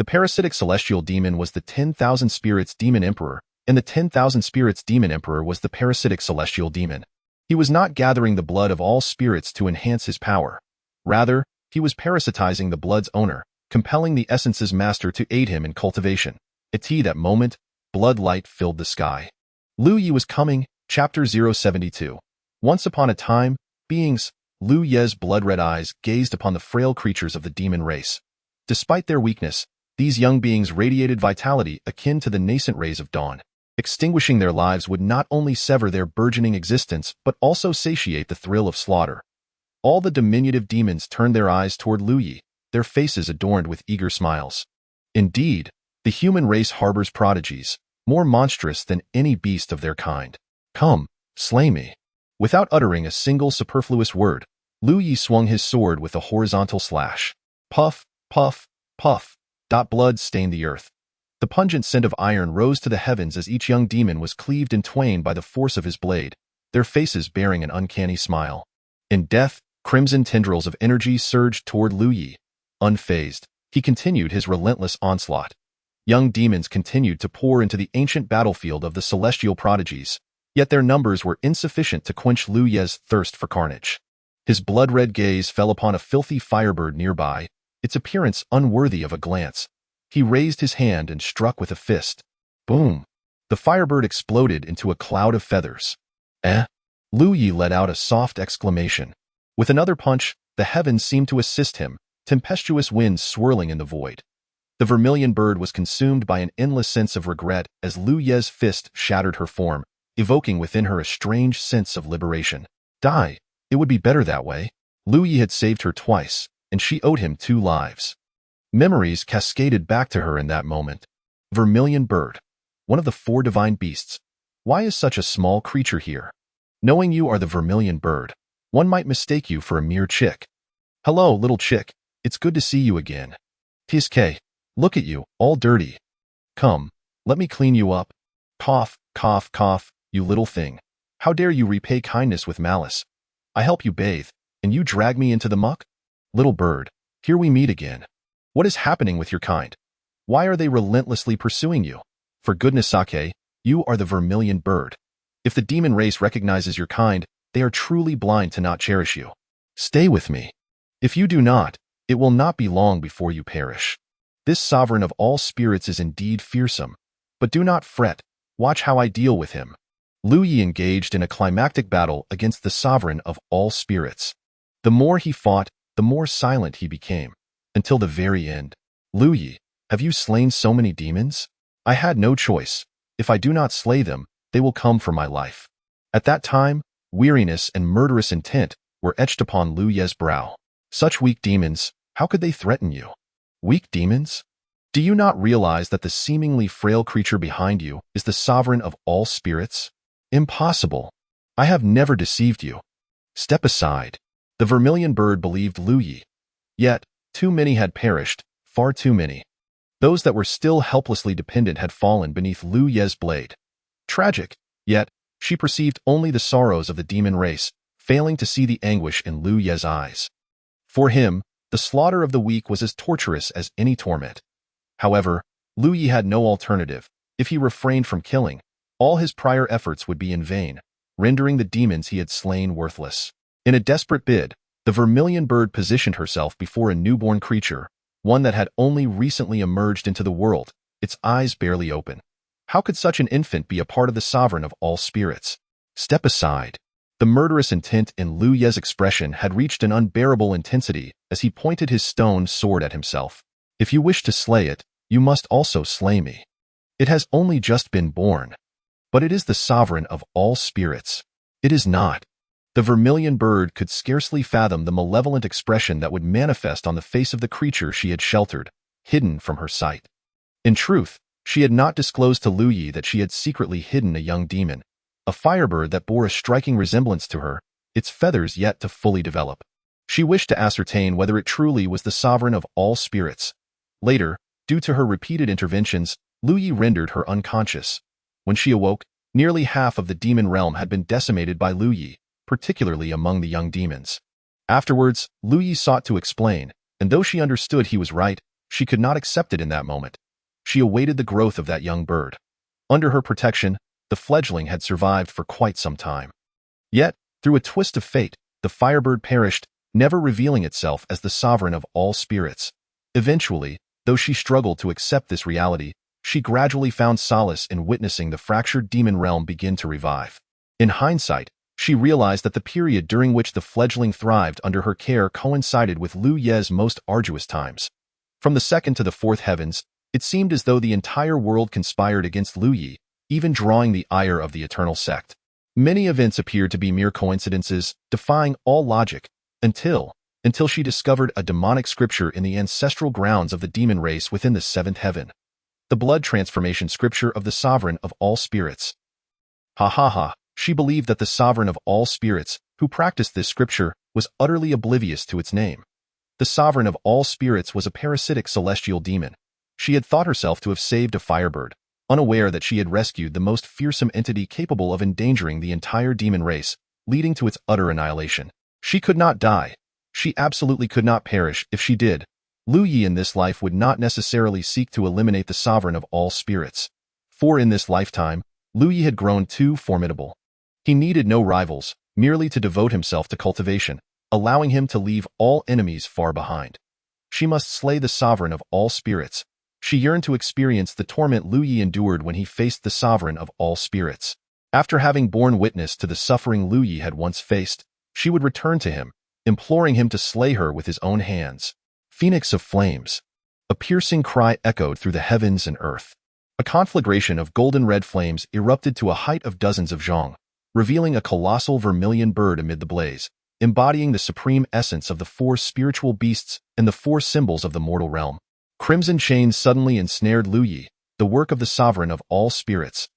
The parasitic celestial demon was the 10,000 spirits demon emperor, and the 10,000 spirits demon emperor was the parasitic celestial demon. He was not gathering the blood of all spirits to enhance his power. Rather, he was parasitizing the blood's owner, compelling the essence's master to aid him in cultivation. At that moment, blood light filled the sky. Lu Yi was coming, Chapter 072. Once upon a time, beings, Lu Ye's blood-red eyes gazed upon the frail creatures of the demon race. Despite their weakness, these young beings radiated vitality akin to the nascent rays of dawn. Extinguishing their lives would not only sever their burgeoning existence but also satiate the thrill of slaughter. All the diminutive demons turned their eyes toward Lu Yi, their faces adorned with eager smiles. Indeed, the human race harbors prodigies, more monstrous than any beast of their kind. Come, slay me. Without uttering a single superfluous word, Lu Yi swung his sword with a horizontal slash. Puff, puff, puff. Blood stained the earth. The pungent scent of iron rose to the heavens as each young demon was cleaved in twain by the force of his blade, their faces bearing an uncanny smile. In death, crimson tendrils of energy surged toward Lu Yi. Unfazed, he continued his relentless onslaught. Young demons continued to pour into the ancient battlefield of the celestial prodigies, yet their numbers were insufficient to quench Lu Ye's thirst for carnage. His blood-red gaze fell upon a filthy firebird nearby, its appearance unworthy of a glance. He raised his hand and struck with a fist. Boom! The firebird exploded into a cloud of feathers. Lu Yi let out a soft exclamation. With another punch, the heavens seemed to assist him, tempestuous winds swirling in the void. The vermilion bird was consumed by an endless sense of regret as Lu Ye's fist shattered her form, evoking within her a strange sense of liberation. Die! It would be better that way. Lu Yi had saved her twice, and she owed him 2 lives. Memories cascaded back to her in that moment. Vermilion bird, one of the 4 divine beasts. Why is such a small creature here? Knowing you are the vermilion bird, one might mistake you for a mere chick. Hello, little chick. It's good to see you again. TSK, look at you, all dirty. Come, let me clean you up. Cough, cough, cough, you little thing. How dare you repay kindness with malice? I help you bathe, and you drag me into the muck? Little bird, here we meet again. What is happening with your kind? Why are they relentlessly pursuing you? For goodness sake, you are the vermilion bird. If the demon race recognizes your kind, they are truly blind to not cherish you. Stay with me. If you do not, it will not be long before you perish. This sovereign of all spirits is indeed fearsome, but do not fret. Watch how I deal with him. Lu Yi engaged in a climactic battle against the sovereign of all spirits. The more he fought, the more silent he became, until the very end. Lu Yi, have you slain so many demons? I had no choice. If I do not slay them, they will come for my life. At that time, weariness and murderous intent were etched upon Lu Ye's brow. Such weak demons, how could they threaten you? Weak demons? Do you not realize that the seemingly frail creature behind you is the sovereign of all spirits? Impossible. I have never deceived you. Step aside. The vermilion bird believed Lu Yi. Yet, too many had perished, far too many. Those that were still helplessly dependent had fallen beneath Lu Ye's blade. Tragic, yet, she perceived only the sorrows of the demon race, failing to see the anguish in Lu Ye's eyes. For him, the slaughter of the weak was as torturous as any torment. However, Lu Yi had no alternative. If he refrained from killing, all his prior efforts would be in vain, rendering the demons he had slain worthless. In a desperate bid, the vermilion bird positioned herself before a newborn creature, one that had only recently emerged into the world, its eyes barely open. How could such an infant be a part of the sovereign of all spirits? Step aside. The murderous intent in Lu Ye's expression had reached an unbearable intensity as he pointed his stone sword at himself. If you wish to slay it, you must also slay me. It has only just been born. But it is the sovereign of all spirits. It is not. The vermilion bird could scarcely fathom the malevolent expression that would manifest on the face of the creature she had sheltered, hidden from her sight. In truth, she had not disclosed to Lu Yi that she had secretly hidden a young demon, a firebird that bore a striking resemblance to her, its feathers yet to fully develop. She wished to ascertain whether it truly was the sovereign of all spirits. Later, due to her repeated interventions, Lu Yi rendered her unconscious. When she awoke, nearly half of the demon realm had been decimated by Lu Yi, particularly among the young demons. Afterwards, Lu Yi sought to explain, and though she understood he was right, She could not accept it in that moment. She awaited the growth of that young bird. Under her protection, the fledgling had survived for quite some time. Yet, through a twist of fate, the firebird perished, never revealing itself as the sovereign of all spirits. Eventually, though she struggled to accept this reality, she gradually found solace in witnessing the fractured demon realm begin to revive. In hindsight, she realized that the period during which the fledgling thrived under her care coincided with Lu Ye's most arduous times. From the second to the fourth heavens, it seemed as though the entire world conspired against Lu Ye, even drawing the ire of the eternal sect. Many events appeared to be mere coincidences, defying all logic, until she discovered a demonic scripture in the ancestral grounds of the demon race within the seventh heaven. The blood transformation scripture of the sovereign of all spirits. Hahaha, she believed that the sovereign of all spirits, who practiced this scripture, was utterly oblivious to its name. The sovereign of all spirits was a parasitic celestial demon. She had thought herself to have saved a firebird, unaware that she had rescued the most fearsome entity capable of endangering the entire demon race, leading to its utter annihilation. She could not die. She absolutely could not perish. If she did, Lu Ye in this life would not necessarily seek to eliminate the sovereign of all spirits. For in this lifetime, Lu Ye had grown too formidable. He needed no rivals, merely to devote himself to cultivation, allowing him to leave all enemies far behind. She must slay the sovereign of all spirits. She yearned to experience the torment Lu Ye endured when he faced the sovereign of all spirits. After having borne witness to the suffering Lu Ye had once faced, she would return to him, imploring him to slay her with his own hands. Phoenix of flames. A piercing cry echoed through the heavens and earth. A conflagration of golden-red flames erupted to a height of dozens of zhong, revealing a colossal vermilion bird amid the blaze, embodying the supreme essence of the four spiritual beasts and the four symbols of the mortal realm. Crimson chains suddenly ensnared Lu Ye, the work of the sovereign of all spirits.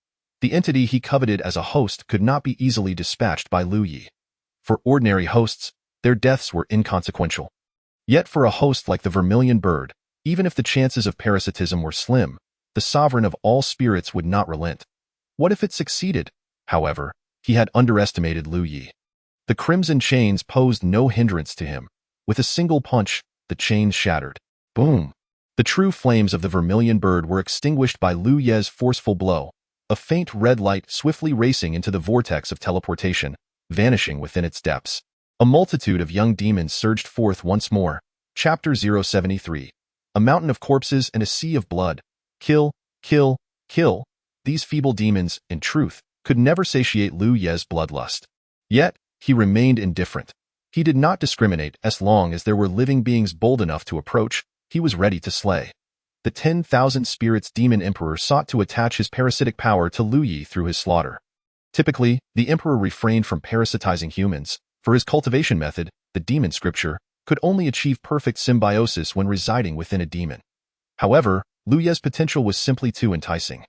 The entity he coveted as a host could not be easily dispatched by Lu Ye. For ordinary hosts, their deaths were inconsequential. Yet for a host like the vermilion bird, even if the chances of parasitism were slim, the sovereign of all spirits would not relent. What if it succeeded? However, he had underestimated Lu Ye. The crimson chains posed no hindrance to him. With a single punch, the chains shattered. Boom! The true flames of the vermilion bird were extinguished by Lu Ye's forceful blow, a faint red light swiftly racing into the vortex of teleportation, vanishing within its depths. A multitude of young demons surged forth once more. Chapter 073. A mountain of corpses and a sea of blood. Kill, kill, kill. These feeble demons, in truth, could never satiate Lu Ye's bloodlust. Yet, he remained indifferent. He did not discriminate as long as there were living beings bold enough to approach. He was ready to slay. The 10,000 Spirits Demon Emperor sought to attach his parasitic power to Lu Ye through his slaughter. Typically, the Emperor refrained from parasitizing humans. For his cultivation method, the demon scripture, could only achieve perfect symbiosis when residing within a demon. However, Lu Ye's potential was simply too enticing.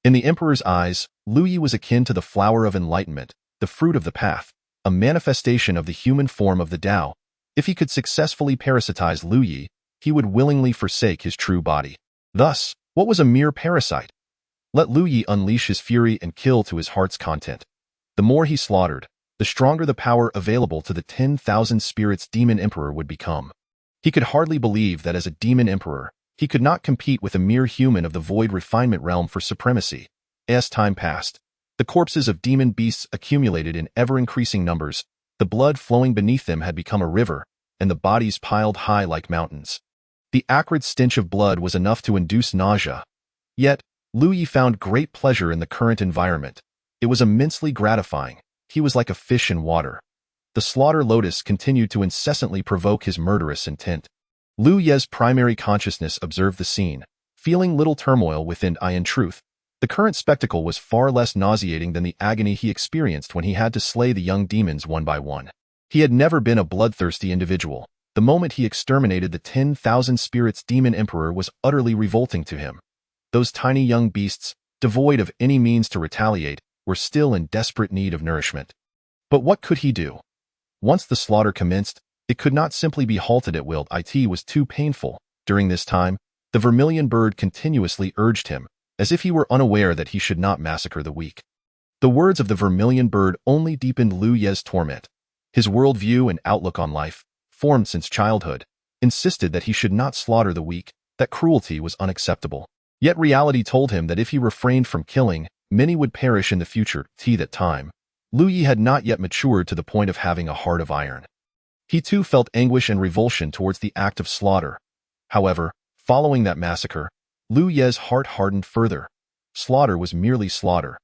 In the Emperor's eyes, Lu Ye was akin to the flower of enlightenment, the fruit of the path, a manifestation of the human form of the Tao. If he could successfully parasitize Lu Ye, he would willingly forsake his true body. Thus, what was a mere parasite? Let Lu Ye unleash his fury and kill to his heart's content. The more he slaughtered, the stronger the power available to the 10,000 Spirits Demon Emperor would become. He could hardly believe that as a Demon Emperor, he could not compete with a mere human of the Void Refinement realm for supremacy. As time passed, the corpses of demon beasts accumulated in ever-increasing numbers, the blood flowing beneath them had become a river, and the bodies piled high like mountains. The acrid stench of blood was enough to induce nausea. Yet, Lu Ye found great pleasure in the current environment. It was immensely gratifying. He was like a fish in water. The slaughter lotus continued to incessantly provoke his murderous intent. Lu Ye's primary consciousness observed the scene, feeling little turmoil within. In truth, the current spectacle was far less nauseating than the agony he experienced when he had to slay the young demons one by one. He had never been a bloodthirsty individual. The moment he exterminated the 10,000 Spirits Demon Emperor was utterly revolting to him. Those tiny young beasts, devoid of any means to retaliate, were still in desperate need of nourishment. But what could he do? Once the slaughter commenced, it could not simply be halted at will. It was too painful. During this time, the vermilion bird continuously urged him, as if he were unaware that he should not massacre the weak. The words of the vermilion bird only deepened Lu Ye's torment. His worldview and outlook on life, formed since childhood, insisted that he should not slaughter the weak, that cruelty was unacceptable. Yet reality told him that if he refrained from killing, many would perish in the future. That time, Lu Yi had not yet matured to the point of having a heart of iron. He too felt anguish and revulsion towards the act of slaughter. However, following that massacre, Lu Ye's heart hardened further. Slaughter was merely slaughter.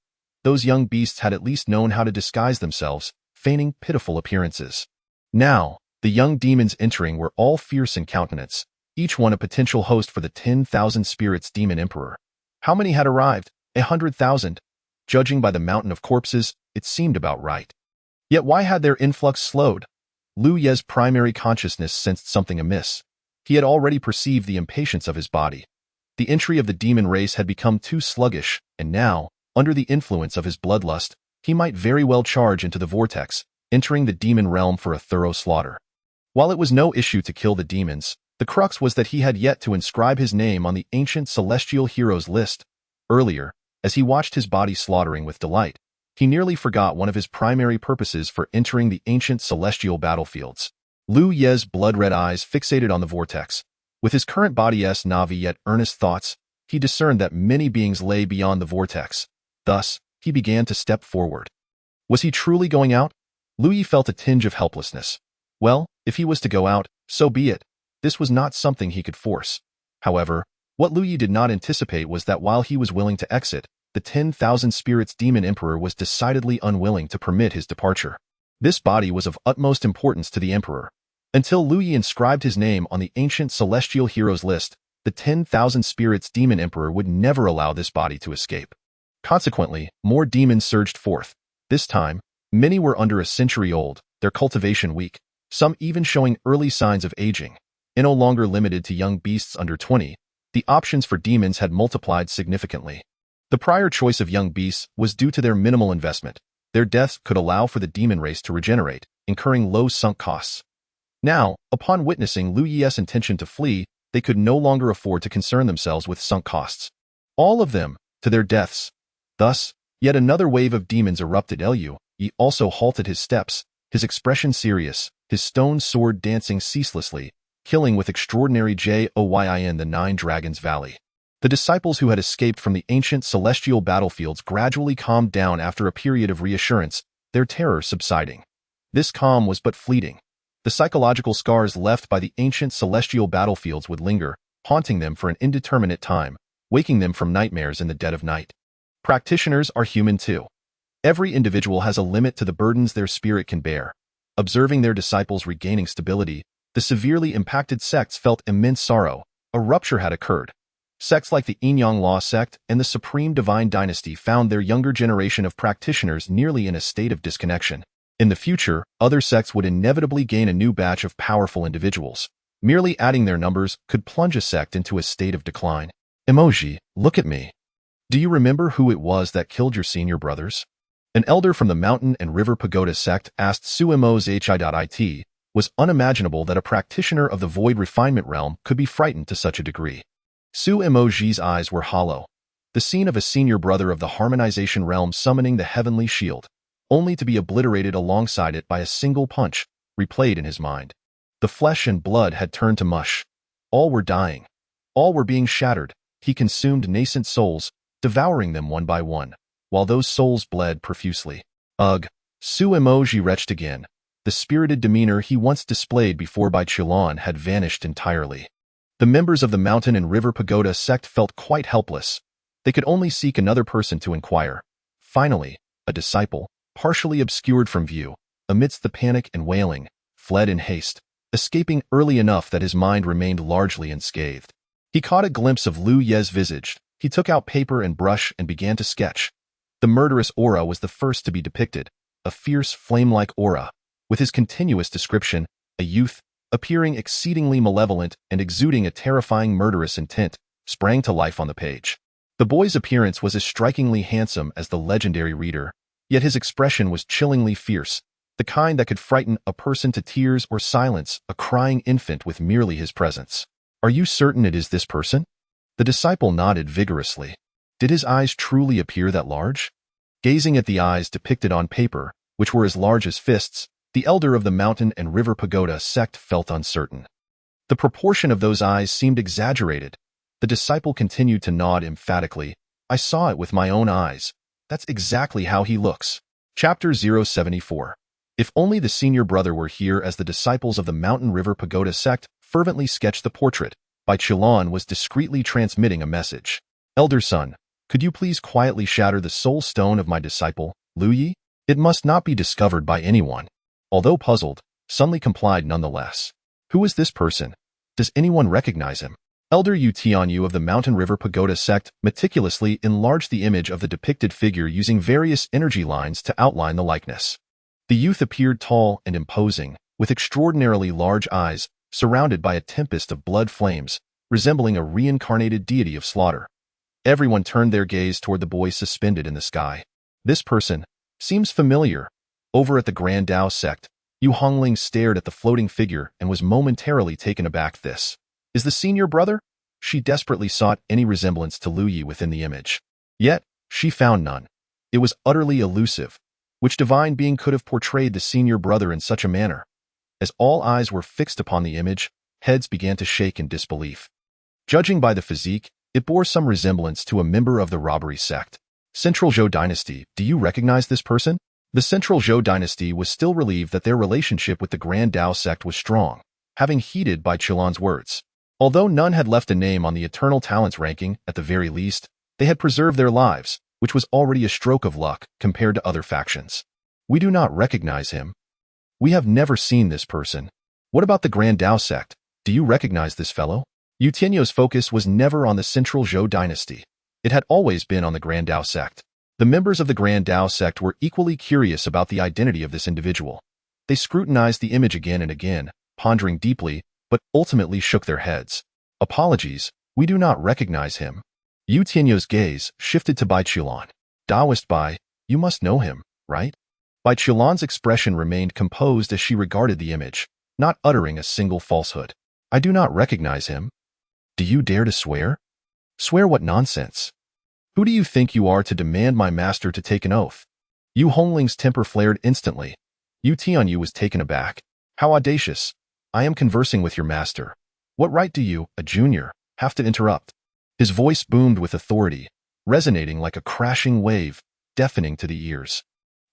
Those young beasts had at least known how to disguise themselves, feigning pitiful appearances. Now, the young demons entering were all fierce in countenance, each one a potential host for the 10,000 spirits Demon Emperor. How many had arrived? 100,000. Judging by the mountain of corpses, it seemed about right. Yet why had their influx slowed? Lu Ye's primary consciousness sensed something amiss. He had already perceived the impatience of his body. The entry of the demon race had become too sluggish, and now, under the influence of his bloodlust, he might very well charge into the vortex, entering the demon realm for a thorough slaughter. While it was no issue to kill the demons, the crux was that he had yet to inscribe his name on the ancient celestial heroes list. Earlier, as he watched his body slaughtering with delight, he nearly forgot one of his primary purposes for entering the ancient celestial battlefields. Lu Ye's blood-red eyes fixated on the vortex. With his current body's Navi yet earnest thoughts, he discerned that many beings lay beyond the vortex. Thus, he began to step forward. Was he truly going out? Lu Yi felt a tinge of helplessness. Well, if he was to go out, so be it. This was not something he could force. However, what Lu Yi did not anticipate was that while he was willing to exit, the 10,000 spirits Demon Emperor was decidedly unwilling to permit his departure. This body was of utmost importance to the Emperor. Until Lu Yi inscribed his name on the ancient celestial heroes list, the 10,000 spirits Demon Emperor would never allow this body to escape. Consequently, more demons surged forth. This time, many were under a century old, their cultivation weak, some even showing early signs of aging. And no longer limited to young beasts under 20, the options for demons had multiplied significantly. The prior choice of young beasts was due to their minimal investment. Their deaths could allow for the demon race to regenerate, incurring low sunk costs. Now, upon witnessing Lu Yi's intention to flee, they could no longer afford to concern themselves with sunk costs. All of them, to their deaths. Thus, yet another wave of demons erupted. Lu Yi also halted his steps, his expression serious, his stone sword dancing ceaselessly, killing with extraordinary joyin the 9 Dragons Valley. The disciples who had escaped from the ancient celestial battlefields gradually calmed down after a period of reassurance, their terror subsiding. This calm was but fleeting. The psychological scars left by the ancient celestial battlefields would linger, haunting them for an indeterminate time, waking them from nightmares in the dead of night. Practitioners are human too. Every individual has a limit to the burdens their spirit can bear. Observing their disciples regaining stability, the severely impacted sects felt immense sorrow. A rupture had occurred. Sects like the Yinyang Law sect and the Supreme Divine Dynasty found their younger generation of practitioners nearly in a state of disconnection. In the future, other sects would inevitably gain a new batch of powerful individuals. Merely adding their numbers could plunge a sect into a state of decline. Emoji, look at me. Do you remember who it was that killed your senior brothers? An elder from the Mountain and River Pagoda sect asked Suemos It was unimaginable that a practitioner of the Void Refinement realm could be frightened to such a degree. Su Emoji's eyes were hollow. The scene of a senior brother of the Harmonization realm summoning the Heavenly Shield, only to be obliterated alongside it by a single punch, replayed in his mind. The flesh and blood had turned to mush. All were dying. All were being shattered. He consumed nascent souls, devouring them one by one, while those souls bled profusely. Ugh! Su Emoji retched again. The spirited demeanor he once displayed before Bai Qilan had vanished entirely. The members of the Mountain and River Pagoda sect felt quite helpless. They could only seek another person to inquire. Finally, a disciple, partially obscured from view, amidst the panic and wailing, fled in haste, escaping early enough that his mind remained largely unscathed. He caught a glimpse of Lu Ye's visage. He took out paper and brush and began to sketch. The murderous aura was the first to be depicted, a fierce, flame-like aura. With his continuous description, a youth, appearing exceedingly malevolent and exuding a terrifying murderous intent, sprang to life on the page. The boy's appearance was as strikingly handsome as the legendary reader, yet his expression was chillingly fierce, the kind that could frighten a person to tears or silence a crying infant with merely his presence. Are you certain it is this person? The disciple nodded vigorously. Did his eyes truly appear that large? Gazing at the eyes depicted on paper, which were as large as fists, the elder of the Mountain and River Pagoda sect felt uncertain. The proportion of those eyes seemed exaggerated, The disciple continued to nod emphatically. I saw it with my own eyes. That's exactly how he looks. Chapter 074. If only the senior brother were here, as the disciples of the Mountain River Pagoda sect fervently sketched the portrait. Bai Qilan was discreetly transmitting a message. Elder son, could you please quietly shatter the soul stone of my disciple, Lu Yi? It must not be discovered by anyone. Although puzzled, Sun Li complied nonetheless. Who is this person? Does anyone recognize him? Elder Yu Tianyu of the Mountain River Pagoda sect meticulously enlarged the image of the depicted figure using various energy lines to outline the likeness. The youth appeared tall and imposing, with extraordinarily large eyes, surrounded by a tempest of blood flames, resembling a reincarnated deity of slaughter. Everyone turned their gaze toward the boy suspended in the sky. This person seems familiar. Over at the Grand Dao sect, Yu Hongling stared at the floating figure and was momentarily taken aback. This is the senior brother? She desperately sought any resemblance to Lu Yi within the image. Yet, she found none. It was utterly elusive. Which divine being could have portrayed the senior brother in such a manner? As all eyes were fixed upon the image, heads began to shake in disbelief. Judging by the physique, it bore some resemblance to a member of the robbery sect. Central Zhou dynasty, do you recognize this person? The Central Zhou dynasty was still relieved that their relationship with the Grand Dao sect was strong, having heeded Bai Qilan's words. Although none had left a name on the Eternal Talents ranking, at the very least, they had preserved their lives, which was already a stroke of luck compared to other factions. We do not recognize him. We have never seen this person. What about the Grand Dao sect? Do you recognize this fellow? Yu Tianyu's focus was never on the Central Zhou dynasty. It had always been on the Grand Dao sect. The members of the Grand Dao sect were equally curious about the identity of this individual. They scrutinized the image again and again, pondering deeply, but ultimately shook their heads. Apologies, we do not recognize him. Yu Tianyu's gaze shifted to Bai Qilan. Daoist Bai, you must know him, right? Bai Qilan's expression remained composed as she regarded the image, not uttering a single falsehood. I do not recognize him. Do you dare to swear? Swear what nonsense? Who do you think you are to demand my master to take an oath? Yu Hongling's temper flared instantly. Yu Tianyu was taken aback. How audacious! I am conversing with your master. What right do you, a junior, have to interrupt? His voice boomed with authority, resonating like a crashing wave, deafening to the ears.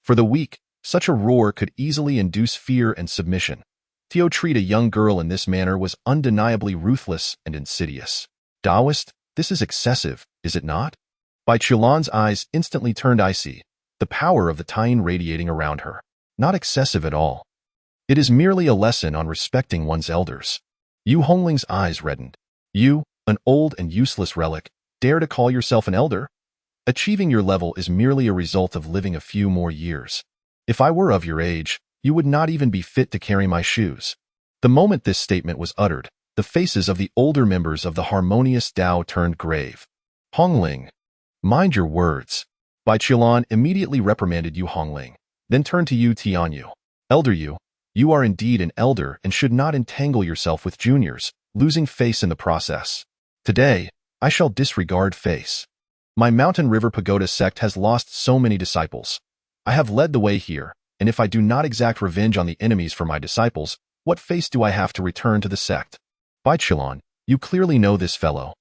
For the weak, such a roar could easily induce fear and submission. To treat a young girl in this manner was undeniably ruthless and insidious. Daoist, this is excessive, is it not? Bai Qilan's eyes instantly turned icy, the power of the Taiyin radiating around her. Not excessive at all. It is merely a lesson on respecting one's elders. Yu Hongling's eyes reddened. You, an old and useless relic, dare to call yourself an elder? Achieving your level is merely a result of living a few more years. If I were of your age, you would not even be fit to carry my shoes. The moment this statement was uttered, the faces of the older members of the harmonious Dao turned grave. Hongling, mind your words. Bai Qilan immediately reprimanded Yu Hongling, then turned to Yu Tianyu. Elder Yu, you are indeed an elder and should not entangle yourself with juniors, losing face in the process. Today, I shall disregard face. My Mountain River Pagoda sect has lost so many disciples. I have led the way here, and if I do not exact revenge on the enemies for my disciples, what face do I have to return to the sect? Bai Qilan, you clearly know this fellow.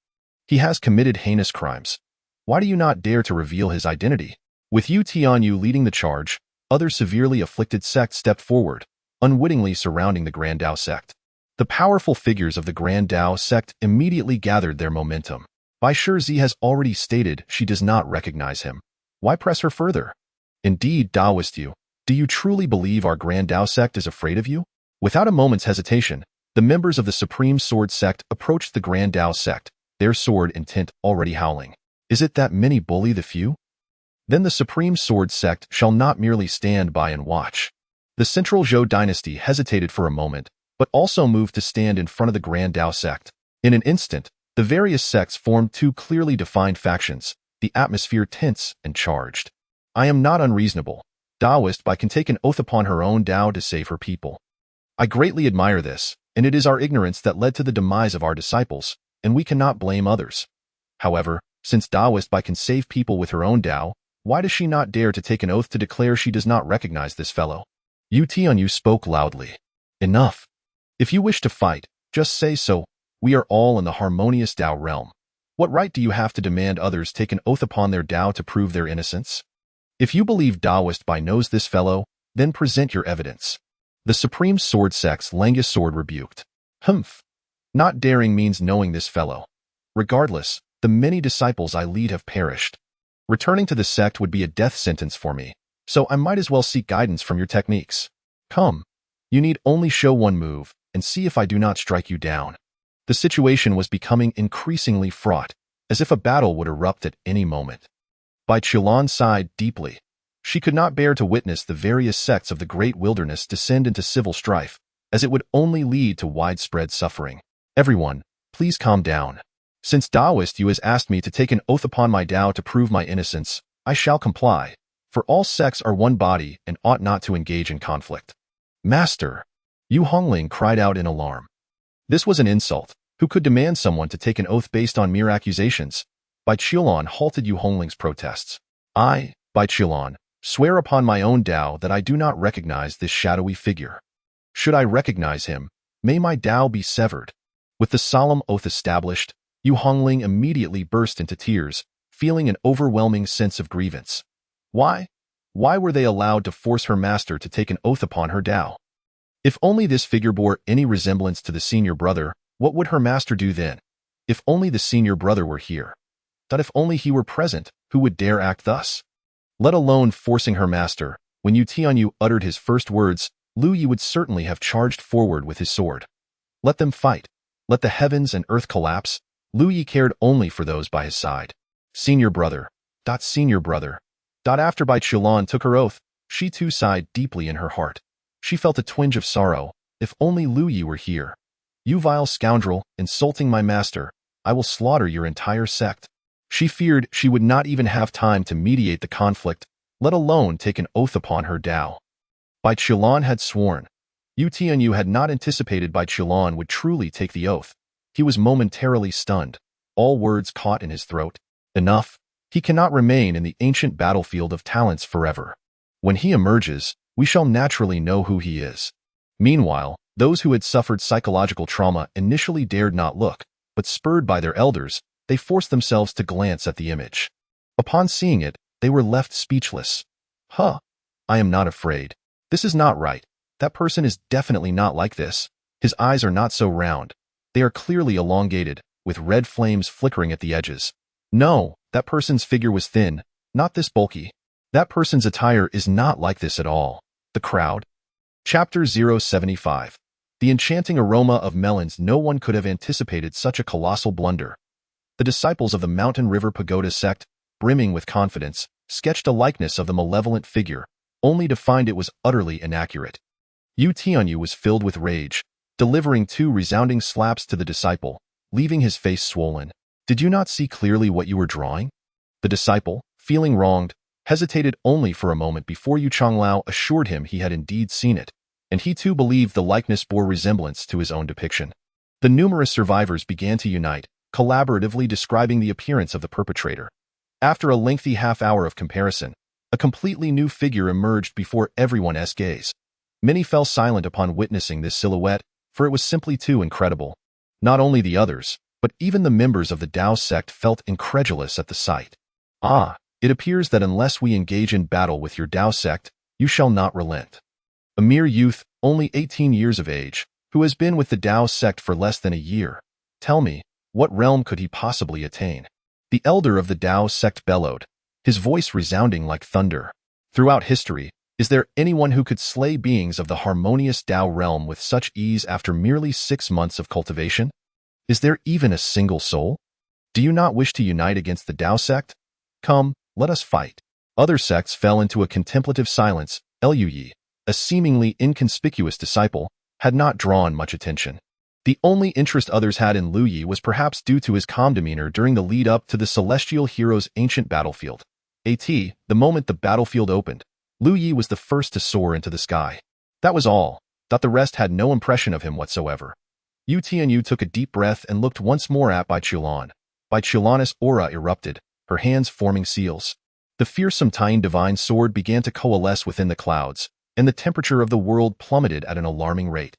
He has committed heinous crimes. Why do you not dare to reveal his identity? With Yu Tianyu leading the charge, other severely afflicted sects stepped forward, unwittingly surrounding the Grand Dao sect. The powerful figures of the Grand Dao sect immediately gathered their momentum. Bai Shizi has already stated she does not recognize him. Why press her further? Indeed, Daoist Yu, do you truly believe our Grand Dao sect is afraid of you? Without a moment's hesitation, the members of the Supreme Sword sect approached the Grand Dao sect, their sword intent already howling. Is it that many bully the few? Then the Supreme Sword sect shall not merely stand by and watch. The Central Zhou dynasty hesitated for a moment, but also moved to stand in front of the Grand Dao sect. In an instant, the various sects formed two clearly defined factions, the atmosphere tense and charged. I am not unreasonable. Daoist Bai can take an oath upon her own Dao to save her people. I greatly admire this, and it is our ignorance that led to the demise of our disciples, and we cannot blame others. However, since Daoist Bai can save people with her own Dao, why does she not dare to take an oath to declare she does not recognize this fellow? Yu Tianyu spoke loudly. Enough. If you wish to fight, just say so. We are all in the harmonious Dao realm. What right do you have to demand others take an oath upon their Tao to prove their innocence? If you believe Taoist by knows this fellow, then present your evidence. The Supreme Sword Sect's Langus Sword rebuked. Humph. Not daring means knowing this fellow. Regardless, the many disciples I lead have perished. Returning to the sect would be a death sentence for me, so I might as well seek guidance from your techniques. Come. You need only show one move, and see if I do not strike you down. The situation was becoming increasingly fraught, as if a battle would erupt at any moment. Bai Qilan sighed deeply. She could not bear to witness the various sects of the great wilderness descend into civil strife, as it would only lead to widespread suffering. Everyone, please calm down. Since Taoist you has asked me to take an oath upon my Tao to prove my innocence, I shall comply, for all sects are one body and ought not to engage in conflict. Master! Yu Hongling cried out in alarm. This was an insult. Who could demand someone to take an oath based on mere accusations? Bai Qilan halted Yu Hongling's protests. I, Bai Qilan, swear upon my own Tao that I do not recognize this shadowy figure. Should I recognize him, may my Tao be severed. With the solemn oath established, Yu Hongling immediately burst into tears, feeling an overwhelming sense of grievance. Why? Why were they allowed to force her master to take an oath upon her Tao? If only this figure bore any resemblance to the senior brother, what would her master do then? If only the senior brother were here. That if only he were present, who would dare act thus? Let alone forcing her master, when Yu Tianyu uttered his first words, Lu Yi would certainly have charged forward with his sword. Let them fight. Let the heavens and earth collapse. Lu Yi cared only for those by his side. Senior brother. Senior brother. After Bai Qilan took her oath, she too sighed deeply in her heart. She felt a twinge of sorrow. If only Lu Yi were here. You vile scoundrel, insulting my master, I will slaughter your entire sect. She feared she would not even have time to mediate the conflict, let alone take an oath upon her Tao. Bai Qilan had sworn. Yu Tianyu had not anticipated Bai Qilan would truly take the oath. He was momentarily stunned, all words caught in his throat. Enough. He cannot remain in the ancient battlefield of talents forever. When he emerges, we shall naturally know who he is. Meanwhile, those who had suffered psychological trauma initially dared not look, but spurred by their elders, they forced themselves to glance at the image. Upon seeing it, they were left speechless. Huh. I am not afraid. This is not right. That person is definitely not like this. His eyes are not so round. They are clearly elongated, with red flames flickering at the edges. No, that person's figure was thin, not this bulky. That person's attire is not like this at all. The crowd. Chapter 075. The enchanting aroma of melons. No one could have anticipated such a colossal blunder. The disciples of the Mountain River Pagoda sect, brimming with confidence, sketched a likeness of the malevolent figure, only to find it was utterly inaccurate. Yu Tianyu was filled with rage, delivering 2 resounding slaps to the disciple, leaving his face swollen. Did you not see clearly what you were drawing? The disciple, feeling wronged, hesitated only for a moment before Yu Changlao assured him he had indeed seen it, and he too believed the likeness bore resemblance to his own depiction. The numerous survivors began to unite, collaboratively describing the appearance of the perpetrator. After a lengthy half-hour of comparison, a completely new figure emerged before everyone's gaze. Many fell silent upon witnessing this silhouette, for it was simply too incredible. Not only the others, but even the members of the Tao sect felt incredulous at the sight. Ah, it appears that unless we engage in battle with your Tao sect, you shall not relent. A mere youth, only 18 years of age, who has been with the Tao sect for less than a year. Tell me, what realm could he possibly attain? The elder of the Tao sect bellowed, his voice resounding like thunder. Throughout history, is there anyone who could slay beings of the harmonious Tao realm with such ease after merely 6 months of cultivation? Is there even a single soul? Do you not wish to unite against the Tao sect? Come, let us fight. Other sects fell into a contemplative silence. Lu Yi, a seemingly inconspicuous disciple, had not drawn much attention. The only interest others had in Lu Yi was perhaps due to his calm demeanor during the lead-up to the celestial hero's ancient battlefield. The moment the battlefield opened, Lu Yi was the first to soar into the sky. That was all. The rest had no impression of him whatsoever. Yu Tianyu took a deep breath and looked once more at Bai Qilan. Bai Qilan's aura erupted, her hands forming seals. The fearsome Tine divine sword began to coalesce within the clouds, and the temperature of the world plummeted at an alarming rate.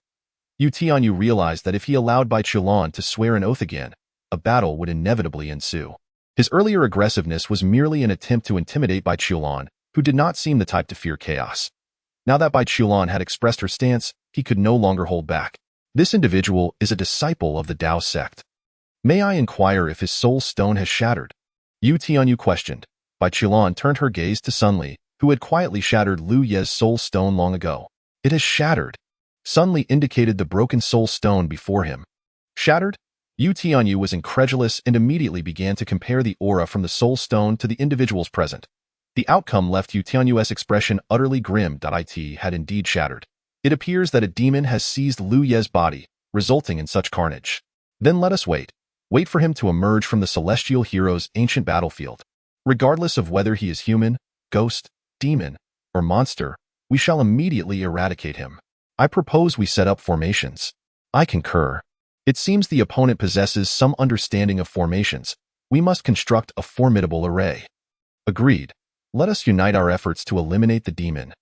Yu Tianyu realized that if he allowed Bai Qilan to swear an oath again, a battle would inevitably ensue. His earlier aggressiveness was merely an attempt to intimidate Bai Qiulan, who did not seem the type to fear chaos. Now that Bai Qiulan had expressed her stance, he could no longer hold back. This individual is a disciple of the Tao sect. May I inquire if his soul stone has shattered? Yu Tianyu questioned. Bai Qiulan turned her gaze to Sun Li, who had quietly shattered Lu Ye's soul stone long ago. It has shattered. Sun Li indicated the broken soul stone before him. Shattered? Yu Tianyu was incredulous and immediately began to compare the aura from the soul stone to the individuals present. The outcome left Yu Tianyu's expression utterly grim. It had indeed shattered. It appears that a demon has seized Lu Ye's body, resulting in such carnage. Then let us wait. Wait for him to emerge from the celestial hero's ancient battlefield. Regardless of whether he is human, ghost, demon, or monster, we shall immediately eradicate him. I propose we set up formations. I concur. It seems the opponent possesses some understanding of formations. We must construct a formidable array. Agreed. Let us unite our efforts to eliminate the demon.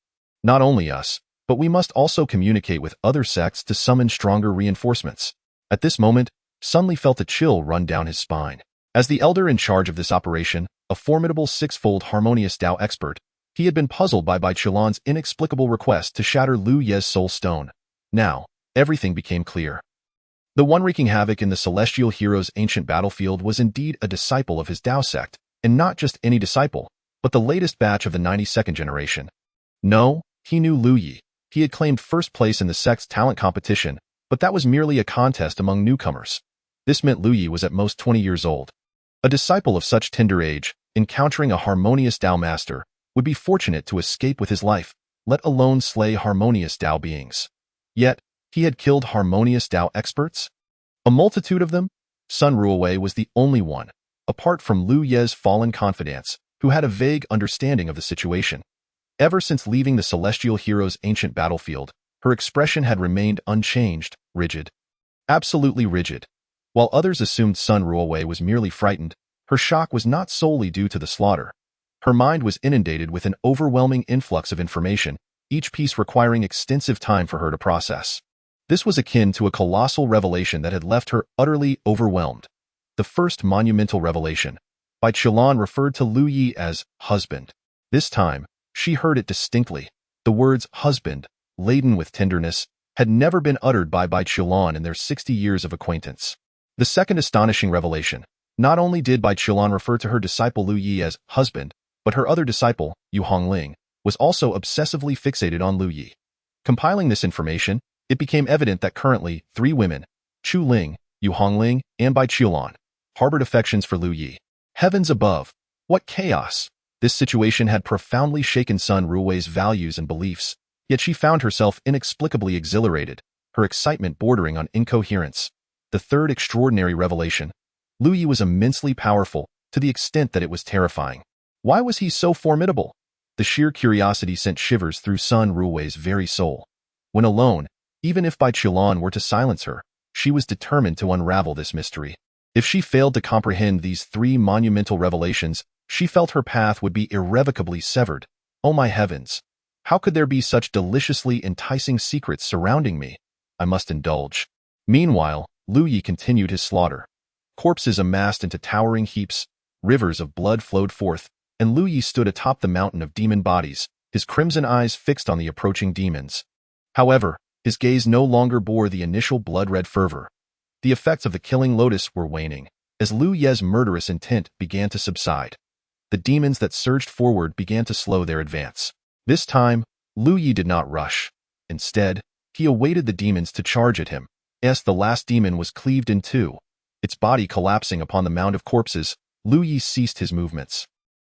Not only us, but we must also communicate with other sects to summon stronger reinforcements. At this moment, Sun Li felt a chill run down his spine. As the elder in charge of this operation, a formidable six-fold harmonious Tao expert, he had been puzzled by Bai Qiulan's inexplicable request to shatter Lu Ye's soul stone. Now, everything became clear. The one wreaking havoc in the celestial hero's ancient battlefield was indeed a disciple of his Tao sect, and not just any disciple, but the latest batch of the 92nd generation. No, he knew Lu Yi. He had claimed first place in the sect's talent competition, but that was merely a contest among newcomers. This meant Lu Yi was at most 20 years old. A disciple of such tender age, encountering a harmonious Tao master, would be fortunate to escape with his life, let alone slay harmonious Tao beings. Yet, he had killed harmonious Tao experts? A multitude of them? Sun Ruowei was the only one, apart from Lu Ye's fallen confidantes, who had a vague understanding of the situation. Ever since leaving the celestial hero's ancient battlefield, her expression had remained unchanged, rigid. Absolutely rigid. While others assumed Sun Ruowei was merely frightened, her shock was not solely due to the slaughter. Her mind was inundated with an overwhelming influx of information, each piece requiring extensive time for her to process. This was akin to a colossal revelation that had left her utterly overwhelmed. The first monumental revelation. Bai Qiulan referred to Lu Yi as husband. This time, she heard it distinctly. The words husband, laden with tenderness, had never been uttered by Bai Qiulan in their 60 years of acquaintance. The second astonishing revelation. Not only did Bai Qiulan refer to her disciple Lu Yi as husband, but her other disciple, Yu Hongling, was also obsessively fixated on Lu Yi. Compiling this information, it became evident that currently 3 women, Chu Ling, Yu Hongling, and Bai Qiulan, harbored affections for Lu Yi. Heavens above! What chaos! This situation had profoundly shaken Sun Ruowei's values and beliefs, yet she found herself inexplicably exhilarated, her excitement bordering on incoherence. The third extraordinary revelation. Lu Yi was immensely powerful, to the extent that it was terrifying. Why was he so formidable? The sheer curiosity sent shivers through Sun Ruowei's very soul. When alone, even if Bai Qiulan were to silence her, she was determined to unravel this mystery. If she failed to comprehend these 3 monumental revelations, she felt her path would be irrevocably severed. Oh my heavens! How could there be such deliciously enticing secrets surrounding me? I must indulge. Meanwhile, Lu Yi continued his slaughter. Corpses amassed into towering heaps, rivers of blood flowed forth, and Lu Yi stood atop the mountain of demon bodies, his crimson eyes fixed on the approaching demons. However, his gaze no longer bore the initial blood-red fervor. The effects of the killing lotus were waning, as Lu Ye's murderous intent began to subside. The demons that surged forward began to slow their advance. This time, Lu Yi did not rush. Instead, he awaited the demons to charge at him. As the last demon was cleaved in 2, its body collapsing upon the mound of corpses, Lu Yi ceased his movements.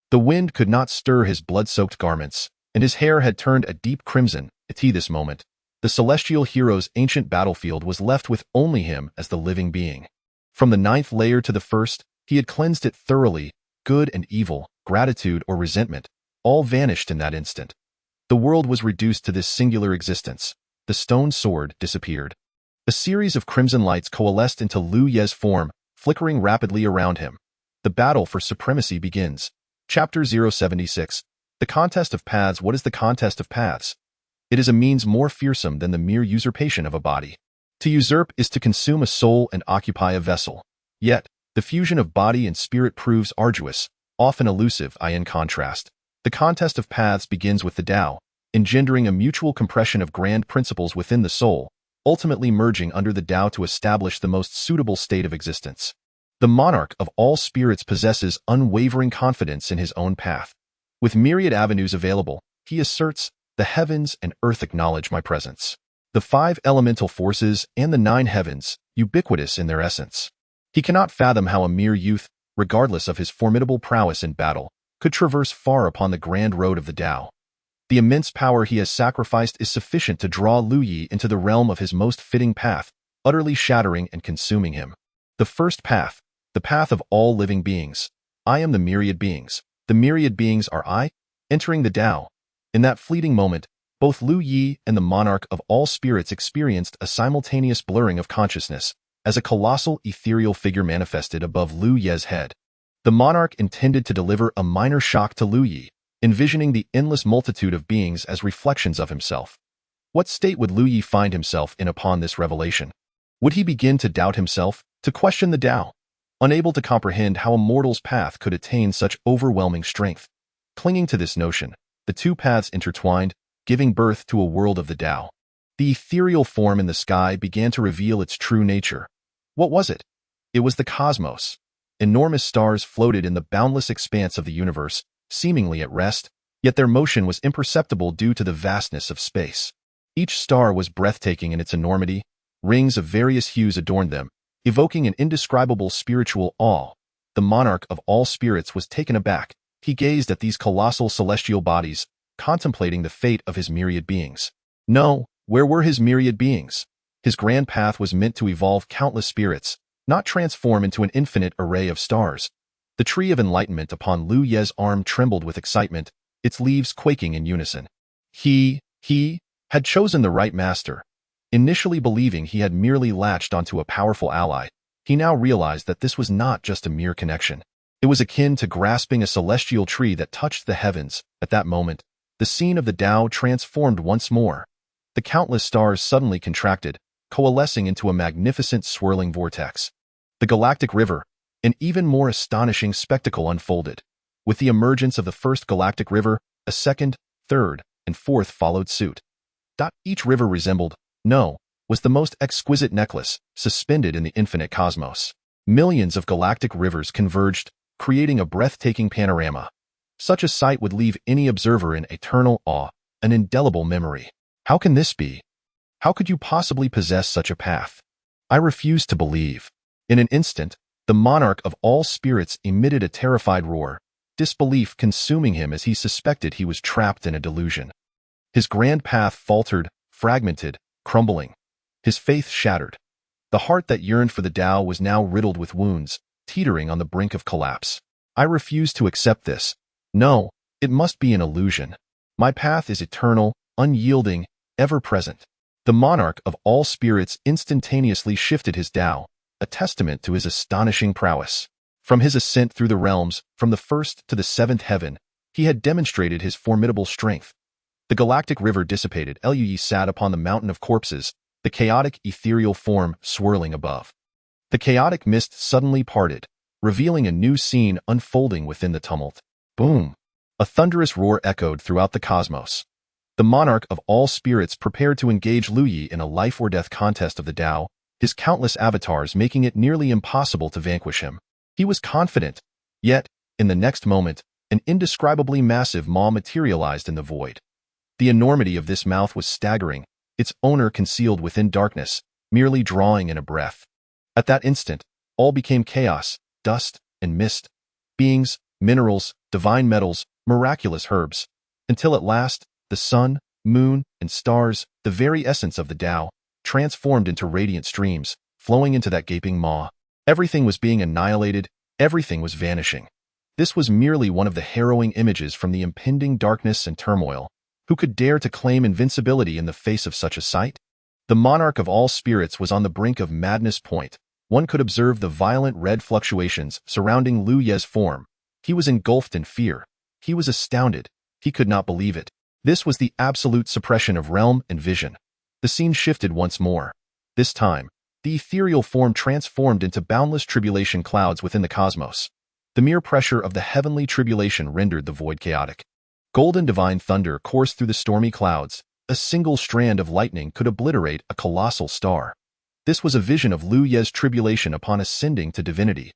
The wind could not stir his blood-soaked garments, and his hair had turned a deep crimson. At this moment, the celestial hero's ancient battlefield was left with only him as the living being. From the 9th layer to the 1st, he had cleansed it thoroughly. Good and evil, gratitude or resentment, all vanished in that instant. The world was reduced to this singular existence. The stone sword disappeared. A series of crimson lights coalesced into Lu Ye's form, flickering rapidly around him. The battle for supremacy begins. Chapter 076. The Contest of Paths. What is the Contest of Paths? It is a means more fearsome than the mere usurpation of a body. To usurp is to consume a soul and occupy a vessel. Yet, The fusion of body and spirit proves arduous, often elusive. In contrast, the contest of paths begins with the Tao, engendering a mutual compression of grand principles within the soul, ultimately merging under the Tao to establish the most suitable state of existence. The monarch of all spirits possesses unwavering confidence in his own path. With myriad avenues available, he asserts, the heavens and earth acknowledge my presence. The 5 elemental forces and the 9 heavens, ubiquitous in their essence. He cannot fathom how a mere youth, regardless of his formidable prowess in battle, could traverse far upon the grand road of the Tao. The immense power he has sacrificed is sufficient to draw Lu Yi into the realm of his most fitting path, utterly shattering and consuming him. The first path, the path of all living beings. I am the myriad beings. The myriad beings are I, entering the Tao. In that fleeting moment, both Lu Yi and the monarch of all spirits experienced a simultaneous blurring of consciousness, as a colossal ethereal figure manifested above Lu Ye's head. The monarch intended to deliver a minor shock to Lu Yi, envisioning the endless multitude of beings as reflections of himself. What state would Lu Yi find himself in upon this revelation? Would he begin to doubt himself, to question the Tao? Unable to comprehend how a mortal's path could attain such overwhelming strength. Clinging to this notion, the 2 paths intertwined, giving birth to a world of the Tao. The ethereal form in the sky began to reveal its true nature. What was it? It was the cosmos. Enormous stars floated in the boundless expanse of the universe, seemingly at rest, yet their motion was imperceptible due to the vastness of space. Each star was breathtaking in its enormity. Rings of various hues adorned them, evoking an indescribable spiritual awe. The monarch of all spirits was taken aback. He gazed at these colossal celestial bodies, contemplating the fate of his myriad beings. No, where were his myriad beings? His grand path was meant to evolve countless spirits, not transform into an infinite array of stars. The tree of enlightenment upon Lu Ye's arm trembled with excitement, its leaves quaking in unison. He had chosen the right master. Initially believing he had merely latched onto a powerful ally, he now realized that this was not just a mere connection. It was akin to grasping a celestial tree that touched the heavens. At that moment, the scene of the Tao transformed once more. The countless stars suddenly contracted, coalescing into a magnificent swirling vortex. The galactic river, an even more astonishing spectacle unfolded. With the emergence of the first galactic river, a second, third, and fourth followed suit. Each river resembled, was the most exquisite necklace, suspended in the infinite cosmos. Millions of galactic rivers converged, creating a breathtaking panorama. Such a sight would leave any observer in eternal awe, an indelible memory. How can this be? How could you possibly possess such a path? I refuse to believe. In an instant, the monarch of all spirits emitted a terrified roar, disbelief consuming him as he suspected he was trapped in a delusion. His grand path faltered, fragmented, crumbling. His faith shattered. The heart that yearned for the Tao was now riddled with wounds, teetering on the brink of collapse. I refuse to accept this. No, it must be an illusion. My path is eternal, unyielding, ever-present. The monarch of all spirits instantaneously shifted his Tao, a testament to his astonishing prowess. From his ascent through the realms, from the 1st to the 7th heaven, he had demonstrated his formidable strength. The galactic river dissipated. Lu Yi sat upon the mountain of corpses, the chaotic ethereal form swirling above. The chaotic mist suddenly parted, revealing a new scene unfolding within the tumult. Boom! A thunderous roar echoed throughout the cosmos. The monarch of all spirits prepared to engage Lu Yi in a life-or-death contest of the Tao, his countless avatars making it nearly impossible to vanquish him. He was confident, yet, in the next moment, an indescribably massive maw materialized in the void. The enormity of this mouth was staggering, its owner concealed within darkness, merely drawing in a breath. At that instant, all became chaos, dust, and mist. Beings, minerals, divine metals, miraculous herbs, until at last, the sun, moon, and stars, the very essence of the Tao, transformed into radiant streams, flowing into that gaping maw. Everything was being annihilated, everything was vanishing. This was merely one of the harrowing images from the impending darkness and turmoil. Who could dare to claim invincibility in the face of such a sight? The monarch of all spirits was on the brink of madness point. One could observe the violent red fluctuations surrounding Lu Ye's form. He was engulfed in fear. He was astounded. He could not believe it. This was the absolute suppression of realm and vision. The scene shifted once more. This time, The ethereal form transformed into boundless tribulation clouds within the cosmos. The mere pressure of the heavenly tribulation rendered the void chaotic. Golden divine thunder coursed through the stormy clouds. A single strand of lightning could obliterate a colossal star. This was a vision of Lu Ye's tribulation upon ascending to divinity.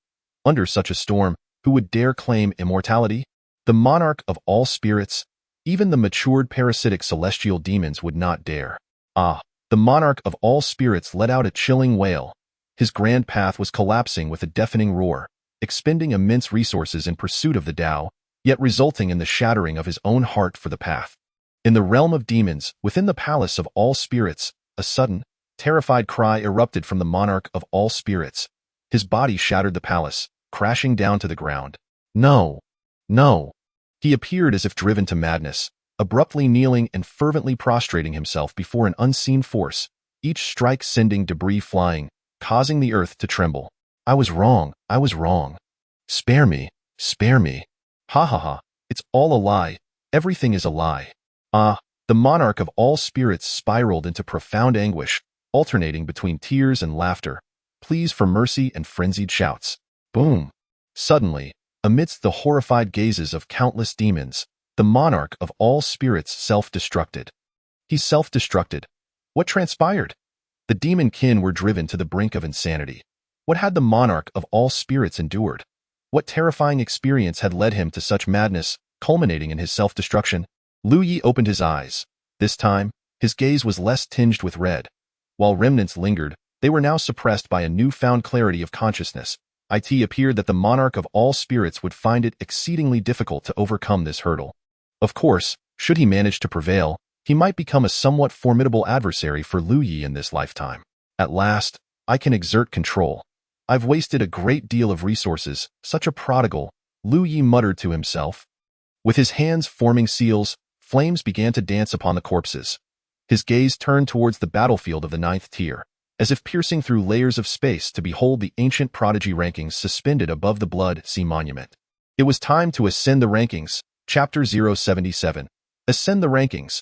Under such a storm, who would dare claim immortality? The monarch of all spirits? Even the matured parasitic celestial demons would not dare. Ah, the monarch of all spirits let out a chilling wail. His grand path was collapsing with a deafening roar, expending immense resources in pursuit of the Tao, yet resulting in the shattering of his own heart for the path. In the realm of demons, within the palace of all spirits, a sudden, terrified cry erupted from the monarch of all spirits. His body shattered the palace, crashing down to the ground. No! No! He appeared as if driven to madness, abruptly kneeling and fervently prostrating himself before an unseen force, each strike sending debris flying, causing the earth to tremble. I was wrong. I was wrong. Spare me. Spare me. Hahaha. It's all a lie. Everything is a lie. Ah, the monarch of all spirits spiraled into profound anguish, alternating between tears and laughter, pleas for mercy and frenzied shouts. Boom! Suddenly, amidst the horrified gazes of countless demons, the monarch of all spirits self-destructed. He self-destructed. What transpired? The demon kin were driven to the brink of insanity. What had the monarch of all spirits endured? What terrifying experience had led him to such madness, culminating in his self-destruction? Lu Yi opened his eyes. This time, his gaze was less tinged with red. While remnants lingered, they were now suppressed by a newfound clarity of consciousness. It appeared that the monarch of all spirits would find it exceedingly difficult to overcome this hurdle. Of course, should he manage to prevail, he might become a somewhat formidable adversary for Lu Yi in this lifetime. At last, I can exert control. I've wasted a great deal of resources, such a prodigal, Lu Yi muttered to himself. With his hands forming seals, flames began to dance upon the corpses. His gaze turned towards the battlefield of the 9th tier, as if piercing through layers of space to behold the ancient prodigy rankings suspended above the Blood Sea Monument. It was time to ascend the rankings. Chapter 077. Ascend the rankings.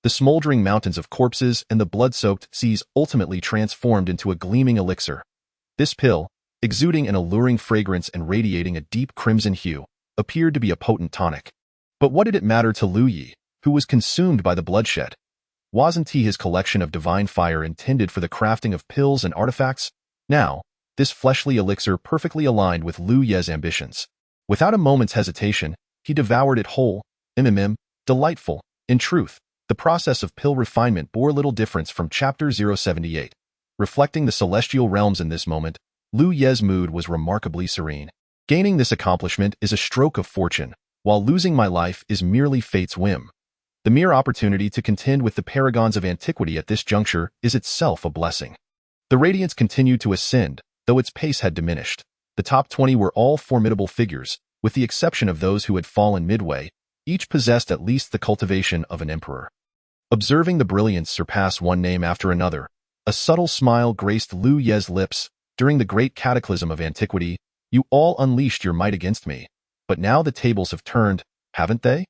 The smoldering mountains of corpses and the blood-soaked seas ultimately transformed into a gleaming elixir. This pill, exuding an alluring fragrance and radiating a deep crimson hue, appeared to be a potent tonic. But what did it matter to Lu Yi, who was consumed by the bloodshed? Wasn't he his collection of divine fire intended for the crafting of pills and artifacts? Now, this fleshly elixir perfectly aligned with Lu Ye's ambitions. Without a moment's hesitation, he devoured it whole. Delightful. In truth, the process of pill refinement bore little difference from Chapter 078. Reflecting the celestial realms in this moment, Lu Ye's mood was remarkably serene. Gaining this accomplishment is a stroke of fortune, while losing my life is merely fate's whim. The mere opportunity to contend with the paragons of antiquity at this juncture is itself a blessing. The radiance continued to ascend, though its pace had diminished. The top 20 were all formidable figures, with the exception of those who had fallen midway. Each possessed at least the cultivation of an emperor. Observing the brilliance surpass one name after another, a subtle smile graced Lu Ye's lips. During the great cataclysm of antiquity, you all unleashed your might against me. But now the tables have turned, haven't they?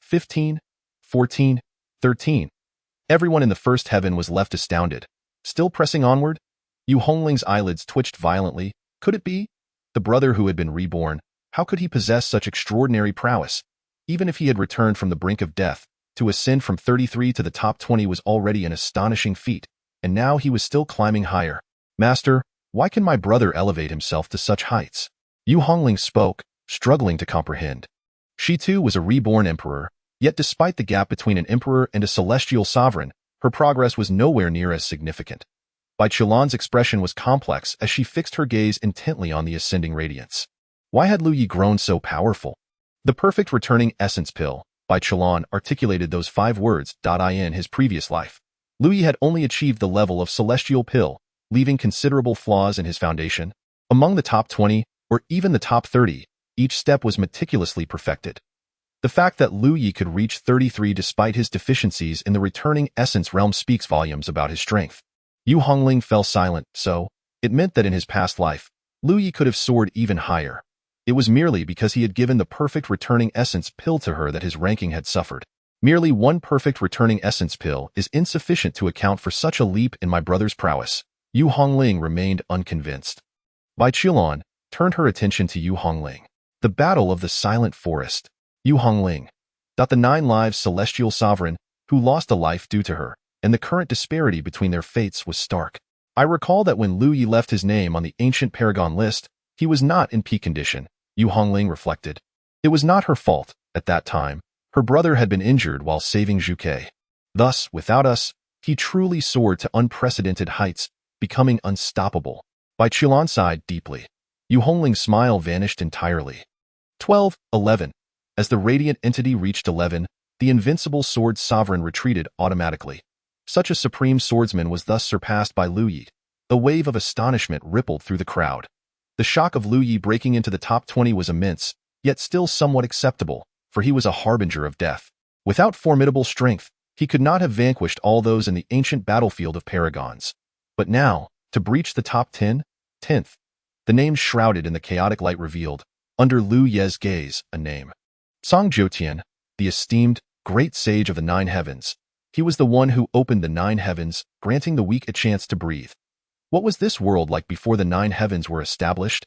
15, 14, 13. Everyone in the first heaven was left astounded. Still pressing onward? Yu Hongling's eyelids twitched violently. Could it be? The brother who had been reborn, how could he possess such extraordinary prowess? Even if he had returned from the brink of death, to ascend from 33 to the top 20 was already an astonishing feat, and now he was still climbing higher. Master, why can my brother elevate himself to such heights? Yu Hongling spoke, struggling to comprehend. She too was a reborn emperor, yet despite the gap between an emperor and a celestial sovereign, her progress was nowhere near as significant. Bai Qilan's expression was complex as she fixed her gaze intently on the ascending radiance. Why had Lu Yi grown so powerful? The perfect returning essence pill, Bai Qilan articulated those 5 words in his previous life. Lu Yi had only achieved the level of celestial pill, leaving considerable flaws in his foundation. Among the top 20, or even the top 30, each step was meticulously perfected. The fact that Lu Yi could reach 33 despite his deficiencies in the returning essence realm speaks volumes about his strength. Yu Hongling fell silent, so it meant that in his past life, Lu Yi could have soared even higher. It was merely because he had given the perfect returning essence pill to her that his ranking had suffered. Merely one perfect returning essence pill is insufficient to account for such a leap in my brother's prowess. Yu Hongling remained unconvinced. Bai Qilon turned her attention to Yu Hongling. The Battle of the Silent Forest. Yu Hongling. The 9 lives celestial sovereign who lost a life due to her, and the current disparity between their fates was stark. I recall that when Lu Yi left his name on the ancient paragon list, he was not in peak condition, Yu Hongling reflected. It was not her fault. At that time, her brother had been injured while saving Zhu Ke. Thus, without us, he truly soared to unprecedented heights, becoming unstoppable. Bai Qilon sighed deeply. Yu Hongling's smile vanished entirely. 11. As the radiant entity reached 11, the invincible sword sovereign retreated automatically. Such a supreme swordsman was thus surpassed by Lu Yi. A wave of astonishment rippled through the crowd. The shock of Lu Yi breaking into the top 20 was immense, yet still somewhat acceptable, for he was a harbinger of death. Without formidable strength, he could not have vanquished all those in the ancient battlefield of paragons. But now, to breach the top 10th, the name shrouded in the chaotic light revealed, under Lu Ye's gaze, a name. Song Jiutian, the esteemed, great sage of the 9 heavens. He was the one who opened the 9 heavens, granting the weak a chance to breathe. What was this world like before the 9 heavens were established?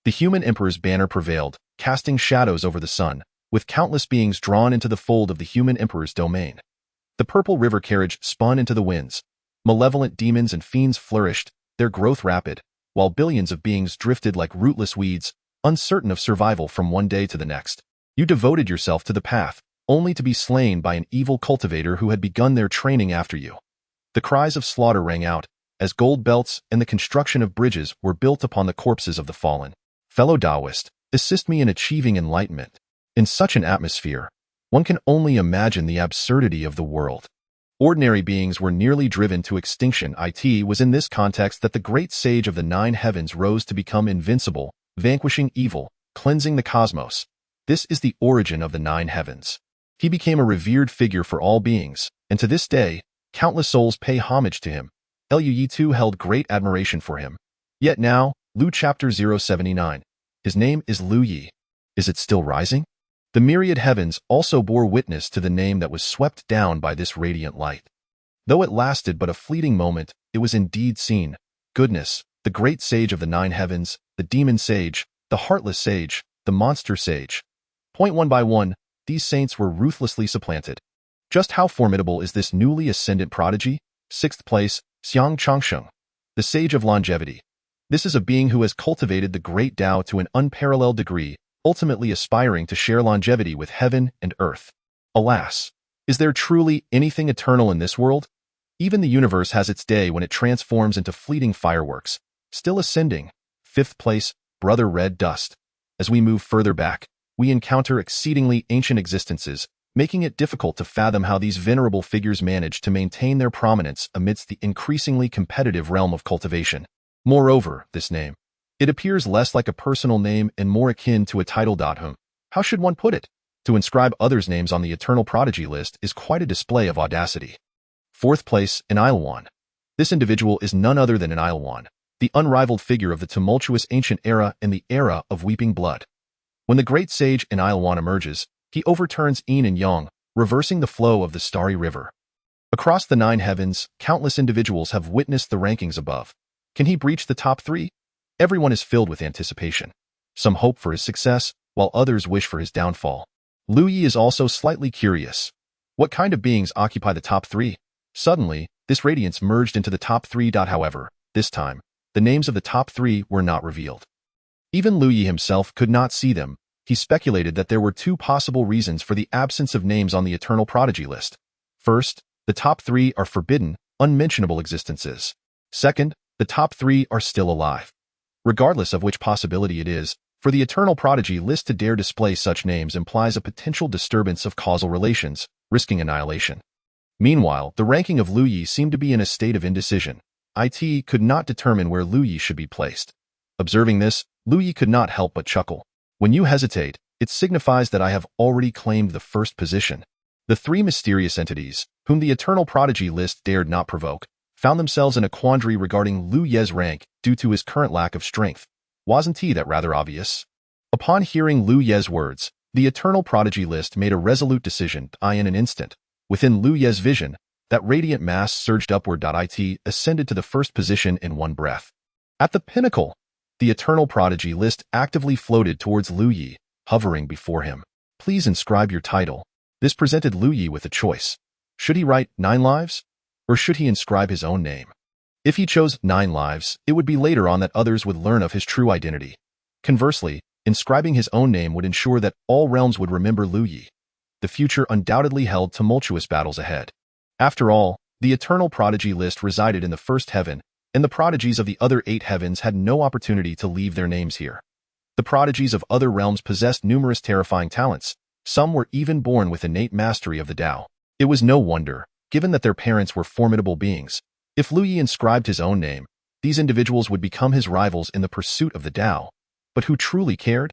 The human emperor's banner prevailed, casting shadows over the sun, with countless beings drawn into the fold of the human emperor's domain. The purple river carriage spun into the winds. Malevolent demons and fiends flourished, their growth rapid, while billions of beings drifted like rootless weeds, uncertain of survival from one day to the next. You devoted yourself to the path, only to be slain by an evil cultivator who had begun their training after you. The cries of slaughter rang out, as gold belts and the construction of bridges were built upon the corpses of the fallen. Fellow Taoist, assist me in achieving enlightenment. In such an atmosphere, one can only imagine the absurdity of the world. Ordinary beings were nearly driven to extinction. It was in this context that the great sage of the 9 heavens rose to become invincible, vanquishing evil, cleansing the cosmos. This is the origin of the 9 heavens. He became a revered figure for all beings, and to this day, countless souls pay homage to him. Lu Yi too held great admiration for him. Yet now, Lu chapter 079. His name is Lu Yi. Is it still rising? The myriad heavens also bore witness to the name that was swept down by this radiant light. Though it lasted but a fleeting moment, it was indeed seen. Goodness, the great sage of the 9 heavens, the demon sage, the heartless sage, the monster sage. One by one, these saints were ruthlessly supplanted. Just how formidable is this newly ascendant prodigy? 6th place, Xiang Changsheng, the sage of longevity. This is a being who has cultivated the great Tao to an unparalleled degree, ultimately aspiring to share longevity with heaven and earth. Alas, is there truly anything eternal in this world? Even the universe has its day when it transforms into fleeting fireworks. Still ascending. 5th place, Brother Red Dust. As we move further back, we encounter exceedingly ancient existences, making it difficult to fathom how these venerable figures manage to maintain their prominence amidst the increasingly competitive realm of cultivation. Moreover, this name. It appears less like a personal name and more akin to a title. How should one put it? To inscribe others' names on the eternal prodigy list is quite a display of audacity. 4th place, Enilwan. This individual is none other than Enilwan, the unrivaled figure of the tumultuous ancient era and the era of weeping blood. When the great sage Enilwan emerges, he overturns yin and yang, reversing the flow of the starry river. Across the 9 heavens, countless individuals have witnessed the rankings above. Can he breach the top 3? Everyone is filled with anticipation. Some hope for his success, while others wish for his downfall. Lu Yi is also slightly curious. What kind of beings occupy the top 3? Suddenly, this radiance merged into the top 3. However, this time, the names of the top 3 were not revealed. Even Lu Yi himself could not see them. He speculated that there were 2 possible reasons for the absence of names on the eternal prodigy list. First, the top 3 are forbidden, unmentionable existences. Second, the top 3 are still alive. Regardless of which possibility it is, for the eternal prodigy list to dare display such names implies a potential disturbance of causal relations, risking annihilation. Meanwhile, the ranking of Lu Yi seemed to be in a state of indecision. It could not determine where Lu Yi should be placed. Observing this, Lu Yi could not help but chuckle. When you hesitate, it signifies that I have already claimed the first position. The 3 mysterious entities, whom the eternal prodigy list dared not provoke, found themselves in a quandary regarding Lu Ye's rank due to his current lack of strength. Wasn't that rather obvious? Upon hearing Lu Ye's words, the eternal prodigy list made a resolute decision. In an instant, within Lu Ye's vision, That radiant mass surged upward. It ascended to the first position in one breath. At the pinnacle, the eternal prodigy list actively floated towards Lu Yi, hovering before him. Please inscribe your title. This presented Lu Yi with a choice. Should he write 9 lives? Or should he inscribe his own name? If he chose 9 lives, it would be later on that others would learn of his true identity. Conversely, inscribing his own name would ensure that all realms would remember Lu Yi. The future undoubtedly held tumultuous battles ahead. After all, the eternal prodigy list resided in the first heaven, and the prodigies of the other 8 heavens had no opportunity to leave their names here. The prodigies of other realms possessed numerous terrifying talents. Some were even born with innate mastery of the Tao. It was no wonder, given that their parents were formidable beings. If Lu Yi inscribed his own name, these individuals would become his rivals in the pursuit of the Tao. But who truly cared?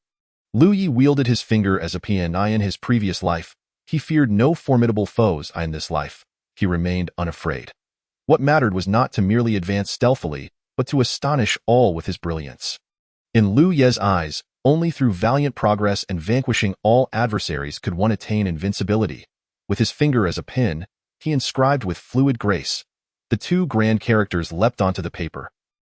Lu Yi wielded his finger as a pen. In his previous life, he feared no formidable foes. In this life, he remained unafraid. What mattered was not to merely advance stealthily, but to astonish all with his brilliance. In Lu Ye's eyes, only through valiant progress and vanquishing all adversaries could one attain invincibility. With his finger as a pen, he inscribed with fluid grace. The 2 grand characters leapt onto the paper.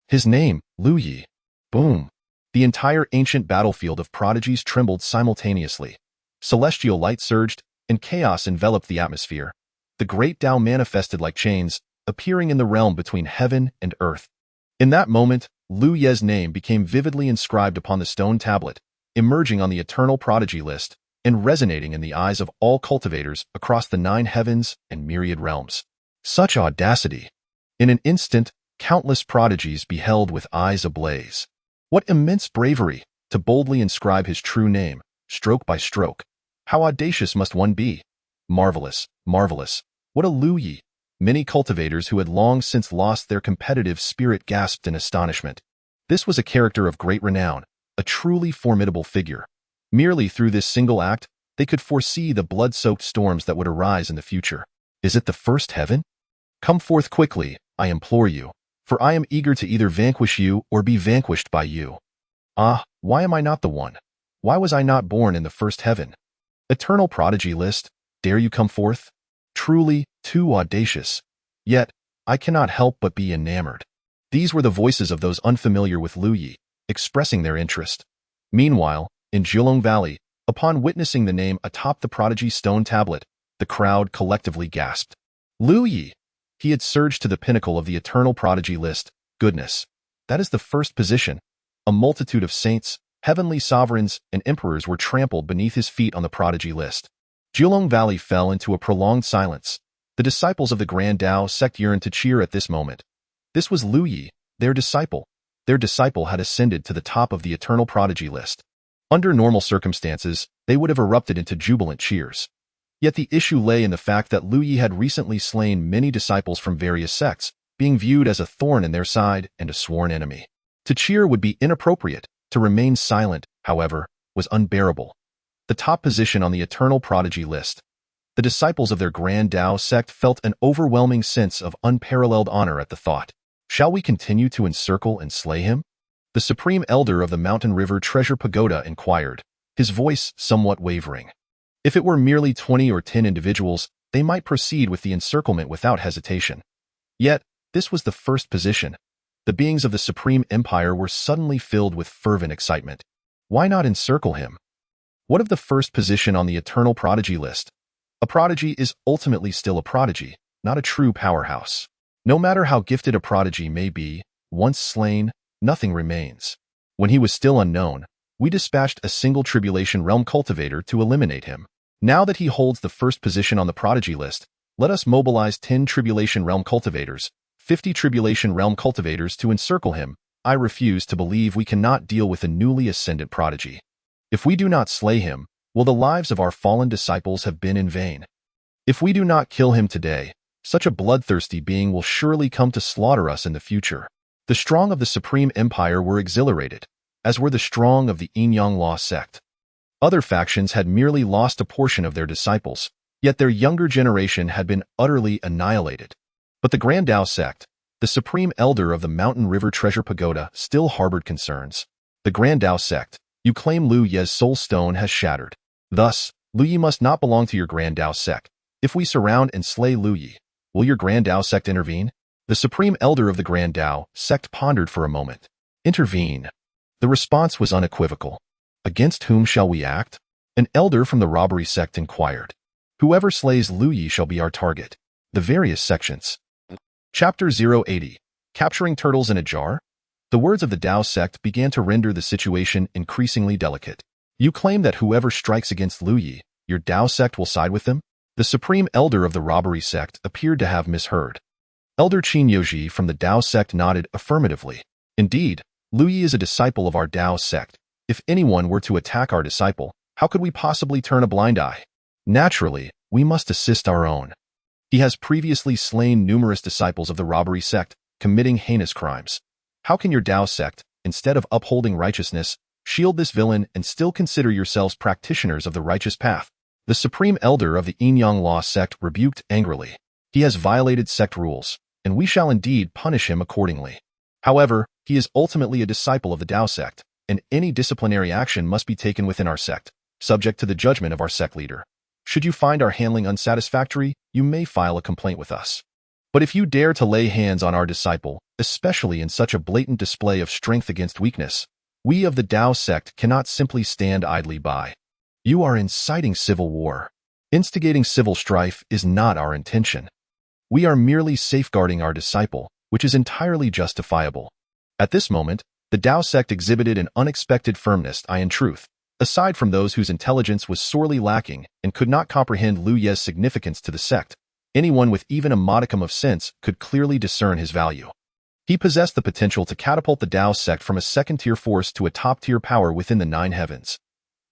His name, Lu Yi. Boom. The entire ancient battlefield of prodigies trembled simultaneously. Celestial light surged, and chaos enveloped the atmosphere. The great Tao manifested like chains, appearing in the realm between heaven and earth. In that moment, Lu Ye's name became vividly inscribed upon the stone tablet, emerging on the eternal prodigy list, and resonating in the eyes of all cultivators across the 9 heavens and myriad realms. Such audacity! In an instant, countless prodigies beheld with eyes ablaze. What immense bravery, to boldly inscribe his true name, stroke by stroke. How audacious must one be? Marvelous, marvelous. What a Lu Yi! Many cultivators who had long since lost their competitive spirit gasped in astonishment. This was a character of great renown, a truly formidable figure. Merely through this single act, they could foresee the blood-soaked storms that would arise in the future. Is it the first heaven? Come forth quickly, I implore you, for I am eager to either vanquish you or be vanquished by you. Ah, why am I not the one? Why was I not born in the first heaven? Eternal prodigy list, dare you come forth? Truly, too audacious. Yet, I cannot help but be enamored. These were the voices of those unfamiliar with Lu Yi, expressing their interest. Meanwhile, in Jilong Valley, upon witnessing the name atop the prodigy stone tablet, the crowd collectively gasped. Lu Yi! He had surged to the pinnacle of the eternal prodigy list. Goodness! That is the first position. A multitude of saints, heavenly sovereigns, and emperors were trampled beneath his feet on the prodigy list. Jilong Valley fell into a prolonged silence. The disciples of the Grand Tao sect yearned to cheer at this moment. This was Lu Yi, their disciple. Their disciple had ascended to the top of the eternal prodigy list. Under normal circumstances, they would have erupted into jubilant cheers. Yet the issue lay in the fact that Lu Yi had recently slain many disciples from various sects, being viewed as a thorn in their side and a sworn enemy. To cheer would be inappropriate. To remain silent, however, was unbearable. The top position on the eternal prodigy list. The disciples of their Grand Tao sect felt an overwhelming sense of unparalleled honor at the thought. Shall we continue to encircle and slay him? The supreme elder of the Mountain River Treasure Pagoda inquired, his voice somewhat wavering. If it were merely 20 or 10 individuals, they might proceed with the encirclement without hesitation. Yet, this was the first position. The beings of the Supreme Empire were suddenly filled with fervent excitement. Why not encircle him? What of the first position on the eternal prodigy list? A prodigy is ultimately still a prodigy, not a true powerhouse. No matter how gifted a prodigy may be, once slain, nothing remains. When he was still unknown, we dispatched a single Tribulation Realm cultivator to eliminate him. Now that he holds the first position on the prodigy list, let us mobilize 10 Tribulation Realm cultivators, 50 Tribulation Realm cultivators to encircle him. I refuse to believe we cannot deal with a newly ascendant prodigy. If we do not slay him, will the lives of our fallen disciples have been in vain? If we do not kill him today, such a bloodthirsty being will surely come to slaughter us in the future. The strong of the Supreme Empire were exhilarated, as were the strong of the Yin-Yang Law sect. Other factions had merely lost a portion of their disciples, yet their younger generation had been utterly annihilated. But the Grand Tao sect, the supreme elder of the Mountain River Treasure Pagoda, still harbored concerns. The Grand Tao sect, you claim Lu Ye's soul stone has shattered. Thus, Lu Yi must not belong to your Grand Tao sect. If we surround and slay Lu Yi, Will your Grand Tao sect intervene? The Supreme Elder of the Grand Tao sect pondered for a moment. Intervene. The response was unequivocal. Against whom shall we act? An elder from the robbery sect inquired. Whoever slays Lu Yi shall be our target. The various sections. Chapter 080. Capturing Turtles in a Jar? The words of the Tao sect began to render the situation increasingly delicate. You claim that whoever strikes against Lu Yi, your Tao sect will side with them? The Supreme Elder of the robbery sect appeared to have misheard. Elder Qin Yoji from the Tao sect nodded affirmatively. Indeed, Lu Yi is a disciple of our Tao sect. If anyone were to attack our disciple, how could we possibly turn a blind eye? Naturally, we must assist our own. He has previously slain numerous disciples of the robbery sect, committing heinous crimes. How can your Tao sect, instead of upholding righteousness, shield this villain and still consider yourselves practitioners of the righteous path? The Supreme Elder of the Yin-Yang Law sect rebuked angrily. He has violated sect rules, and we shall indeed punish him accordingly. However, he is ultimately a disciple of the Tao sect, and any disciplinary action must be taken within our sect, subject to the judgment of our sect leader. Should you find our handling unsatisfactory, you may file a complaint with us. But if you dare to lay hands on our disciple, especially in such a blatant display of strength against weakness, we of the Tao sect cannot simply stand idly by. You are inciting civil war. Instigating civil strife is not our intention. We are merely safeguarding our disciple, which is entirely justifiable. At this moment, the Tao sect exhibited an unexpected firmness. In truth, aside from those whose intelligence was sorely lacking and could not comprehend Lu Ye's significance to the sect, anyone with even a modicum of sense could clearly discern his value. He possessed the potential to catapult the Tao sect from a second-tier force to a top-tier power within the nine heavens.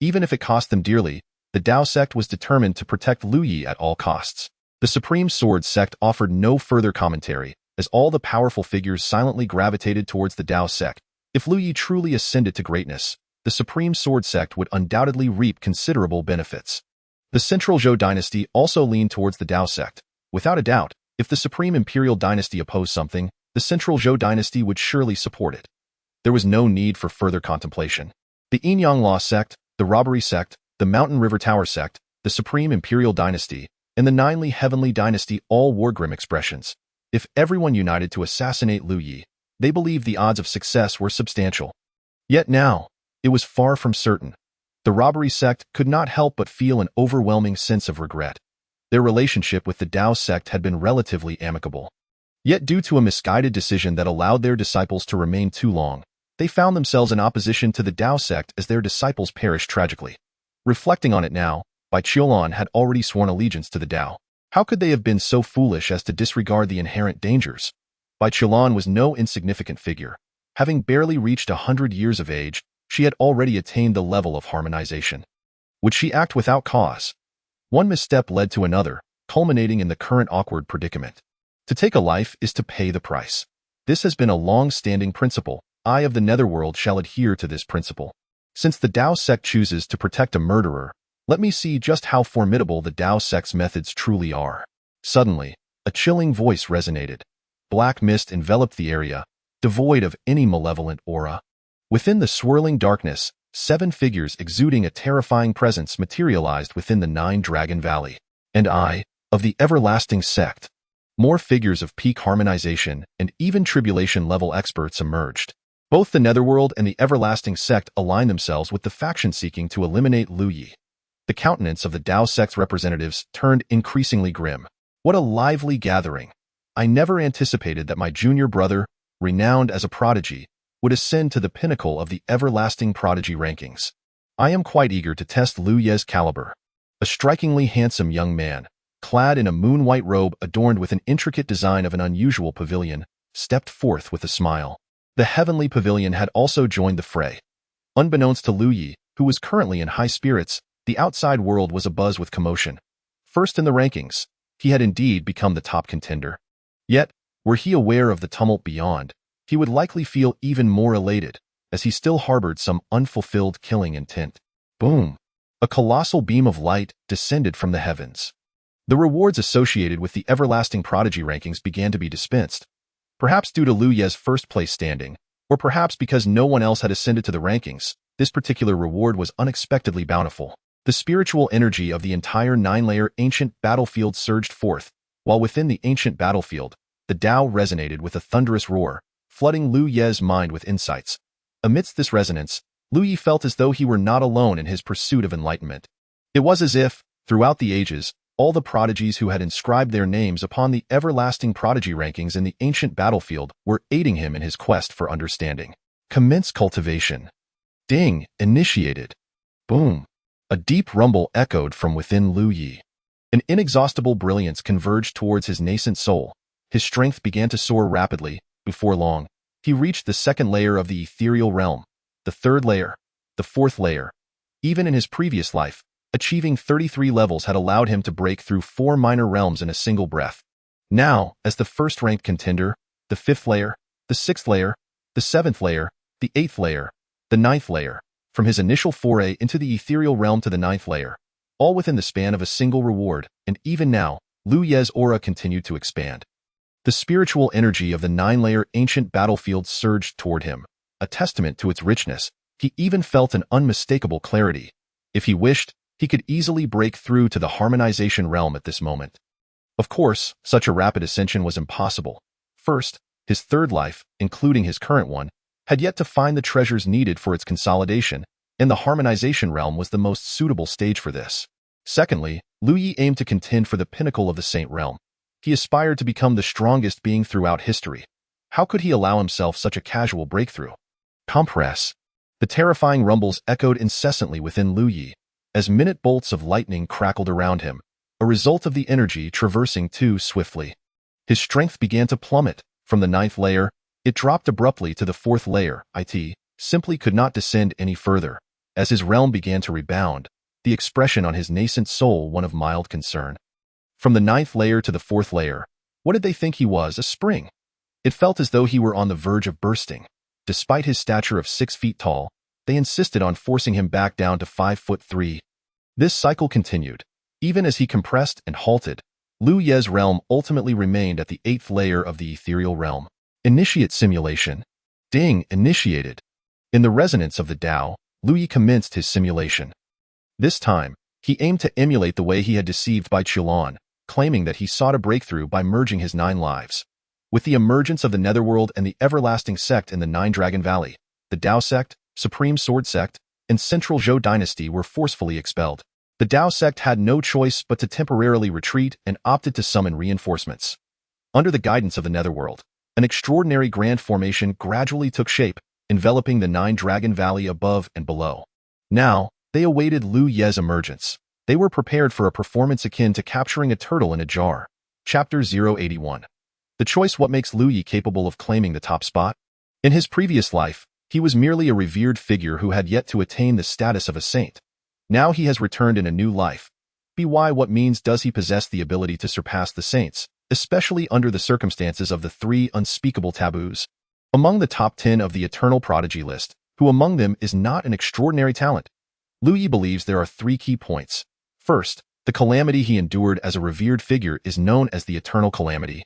Even if it cost them dearly, the Tao sect was determined to protect Lu Yi at all costs. The Supreme Sword sect offered no further commentary, as all the powerful figures silently gravitated towards the Tao sect. If Lu Yi truly ascended to greatness, the Supreme Sword sect would undoubtedly reap considerable benefits. The Central Zhou dynasty also leaned towards the Tao sect. Without a doubt, if the Supreme Imperial dynasty opposed something, the Central Zhou dynasty would surely support it. There was no need for further contemplation. The Yin-Yang Law sect, the Robbery sect, the Mountain River Tower sect, the Supreme Imperial dynasty, and the Ninely Heavenly dynasty all wore grim expressions. If everyone united to assassinate Lu Yi, they believed the odds of success were substantial. Yet now, it was far from certain. The Robbery sect could not help but feel an overwhelming sense of regret. Their relationship with the Tao sect had been relatively amicable. Yet due to a misguided decision that allowed their disciples to remain too long, they found themselves in opposition to the Tao sect as their disciples perished tragically. Reflecting on it now, Bai Qiulan had already sworn allegiance to the Tao. How could they have been so foolish as to disregard the inherent dangers? Bai Qiulan was no insignificant figure. Having barely reached 100 years of age, she had already attained the level of harmonization. Would she act without cause? One misstep led to another, culminating in the current awkward predicament. To take a life is to pay the price. This has been a long-standing principle. I of the Netherworld shall adhere to this principle. Since the Tao sect chooses to protect a murderer, let me see just how formidable the Tao sect's methods truly are. Suddenly, a chilling voice resonated. Black mist enveloped the area, devoid of any malevolent aura. Within the swirling darkness, 7 figures exuding a terrifying presence materialized within the Nine-Dragon Valley. And I, of the everlasting sect. More figures of peak harmonization and even tribulation-level experts emerged. Both the Netherworld and the everlasting sect aligned themselves with the faction seeking to eliminate Lu Yi. The countenance of the Tao sect's representatives turned increasingly grim. What a lively gathering! I never anticipated that my junior brother, renowned as a prodigy, would ascend to the pinnacle of the everlasting prodigy rankings. I am quite eager to test Lu Ye's caliber. A strikingly handsome young man, clad in a moon-white robe adorned with an intricate design of an unusual pavilion, stepped forth with a smile. The heavenly pavilion had also joined the fray. Unbeknownst to Lu Yi, who was currently in high spirits, the outside world was abuzz with commotion. First in the rankings, he had indeed become the top contender. Yet, were he aware of the tumult beyond, he would likely feel even more elated, as he still harbored some unfulfilled killing intent. Boom! A colossal beam of light descended from the heavens. The rewards associated with the everlasting prodigy rankings began to be dispensed. Perhaps due to Lu Ye's first-place standing, or perhaps because no one else had ascended to the rankings, this particular reward was unexpectedly bountiful. The spiritual energy of the entire 9-layer ancient battlefield surged forth, while within the ancient battlefield, the Tao resonated with a thunderous roar, flooding Lu Ye's mind with insights. Amidst this resonance, Lu Ye felt as though he were not alone in his pursuit of enlightenment. It was as if, throughout the ages, all the prodigies who had inscribed their names upon the everlasting prodigy rankings in the ancient battlefield were aiding him in his quest for understanding. Commence cultivation. Ding, initiated. Boom. A deep rumble echoed from within Lu Ye. An inexhaustible brilliance converged towards his nascent soul. His strength began to soar rapidly. Before long, he reached the second layer of the ethereal realm, the third layer, the fourth layer. Even in his previous life, achieving 33 levels had allowed him to break through 4 minor realms in a single breath. Now, as the first-ranked contender, the 5th layer, the 6th layer, the 7th layer, the 8th layer, the 9th layer, from his initial foray into the ethereal realm to the 9th layer, all within the span of a single reward, and even now, Lu Ye's aura continued to expand. The spiritual energy of the 9-layer ancient battlefield surged toward him, a testament to its richness. He even felt an unmistakable clarity. If he wished, he could easily break through to the harmonization realm at this moment. Of course, such a rapid ascension was impossible. First, his third life, including his current one, had yet to find the treasures needed for its consolidation, and the harmonization realm was the most suitable stage for this. Secondly, Lu Ye aimed to contend for the pinnacle of the Saint realm. He aspired to become the strongest being throughout history. How could he allow himself such a casual breakthrough? Compress. The terrifying rumbles echoed incessantly within Lu Ye, as minute bolts of lightning crackled around him, a result of the energy traversing too swiftly. His strength began to plummet. From the 9th layer, it dropped abruptly to the 4th layer. It simply could not descend any further. As his realm began to rebound, the expression on his nascent soul one of mild concern. From the 9th layer to the 4th layer, what did they think he was, a spring? It felt as though he were on the verge of bursting. Despite his stature of 6 feet tall, they insisted on forcing him back down to 5'3". This cycle continued. Even as he compressed and halted, Lu Ye's realm ultimately remained at the 8th layer of the ethereal realm. Initiate simulation. Ding, initiated. In the resonance of the Tao, Lu Ye commenced his simulation. This time, he aimed to emulate the way he had deceived Bai Chulan, claiming that he sought a breakthrough by merging his 9 lives. With the emergence of the Netherworld and the everlasting sect in the 9-Dragon Valley, the Tao sect, Supreme Sword sect, and Central Zhou dynasty were forcefully expelled. The Tao sect had no choice but to temporarily retreat and opted to summon reinforcements. Under the guidance of the Netherworld, an extraordinary grand formation gradually took shape, enveloping the 9-Dragon Valley above and below. Now, they awaited Lu Ye's emergence. They were prepared for a performance akin to capturing a turtle in a jar. Chapter 081. The choice: what makes Lu Ye capable of claiming the top spot? In his previous life, he was merely a revered figure who had yet to attain the status of a saint. Now he has returned in a new life. By what means does he possess the ability to surpass the saints, especially under the circumstances of the 3 unspeakable taboos? Among the top 10 of the eternal prodigy list, who among them is not an extraordinary talent? Lu Ye believes there are 3 key points. First, the calamity he endured as a revered figure is known as the eternal calamity.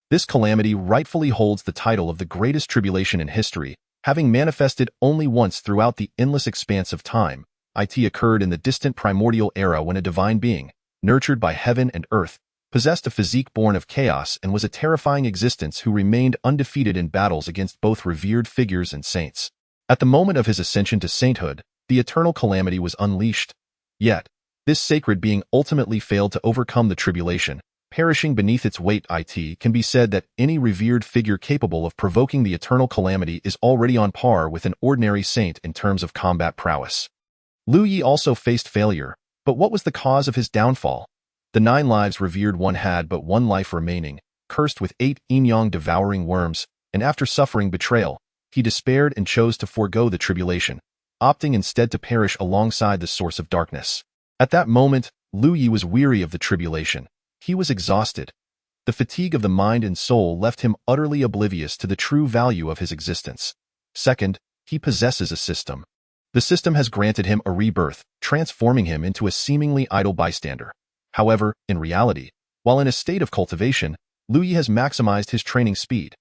This calamity rightfully holds the title of the greatest tribulation in history, having manifested only once throughout the endless expanse of time. It occurred in the distant primordial era when a divine being, nurtured by heaven and earth, possessed a physique born of chaos and was a terrifying existence who remained undefeated in battles against both revered figures and saints. At the moment of his ascension to sainthood, the eternal calamity was unleashed. Yet, this sacred being ultimately failed to overcome the tribulation, perishing beneath its weight. It can be said that any revered figure capable of provoking the eternal calamity is already on par with an ordinary saint in terms of combat prowess. Lu Ye also faced failure, but what was the cause of his downfall? The 9 lives revered one had but 1 life remaining, cursed with 8 yin-yang devouring worms, and after suffering betrayal, he despaired and chose to forego the tribulation, opting instead to perish alongside the source of darkness. At that moment, Lu Ye was weary of the tribulation. He was exhausted. The fatigue of the mind and soul left him utterly oblivious to the true value of his existence. Second, he possesses a system. The system has granted him a rebirth, transforming him into a seemingly idle bystander. However, in reality, while in a state of cultivation, Lu Ye has maximized his training speed.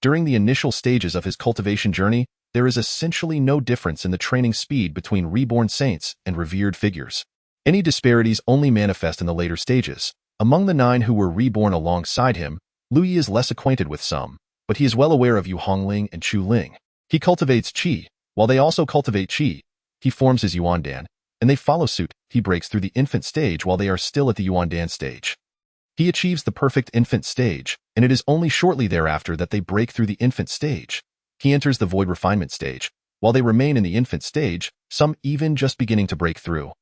During the initial stages of his cultivation journey, there is essentially no difference in the training speed between reborn saints and revered figures. Any disparities only manifest in the later stages. Among the 9 who were reborn alongside him, Lu Yi is less acquainted with some, but he is well aware of Yu Hongling and Chu Ling. He cultivates qi, while they also cultivate qi. He forms his Yuandan, and they follow suit. He breaks through the infant stage while they are still at the Yuandan stage. He achieves the perfect infant stage, and it is only shortly thereafter that they break through the infant stage. He enters the void refinement stage. While they remain in the infant stage, some even just beginning to break through.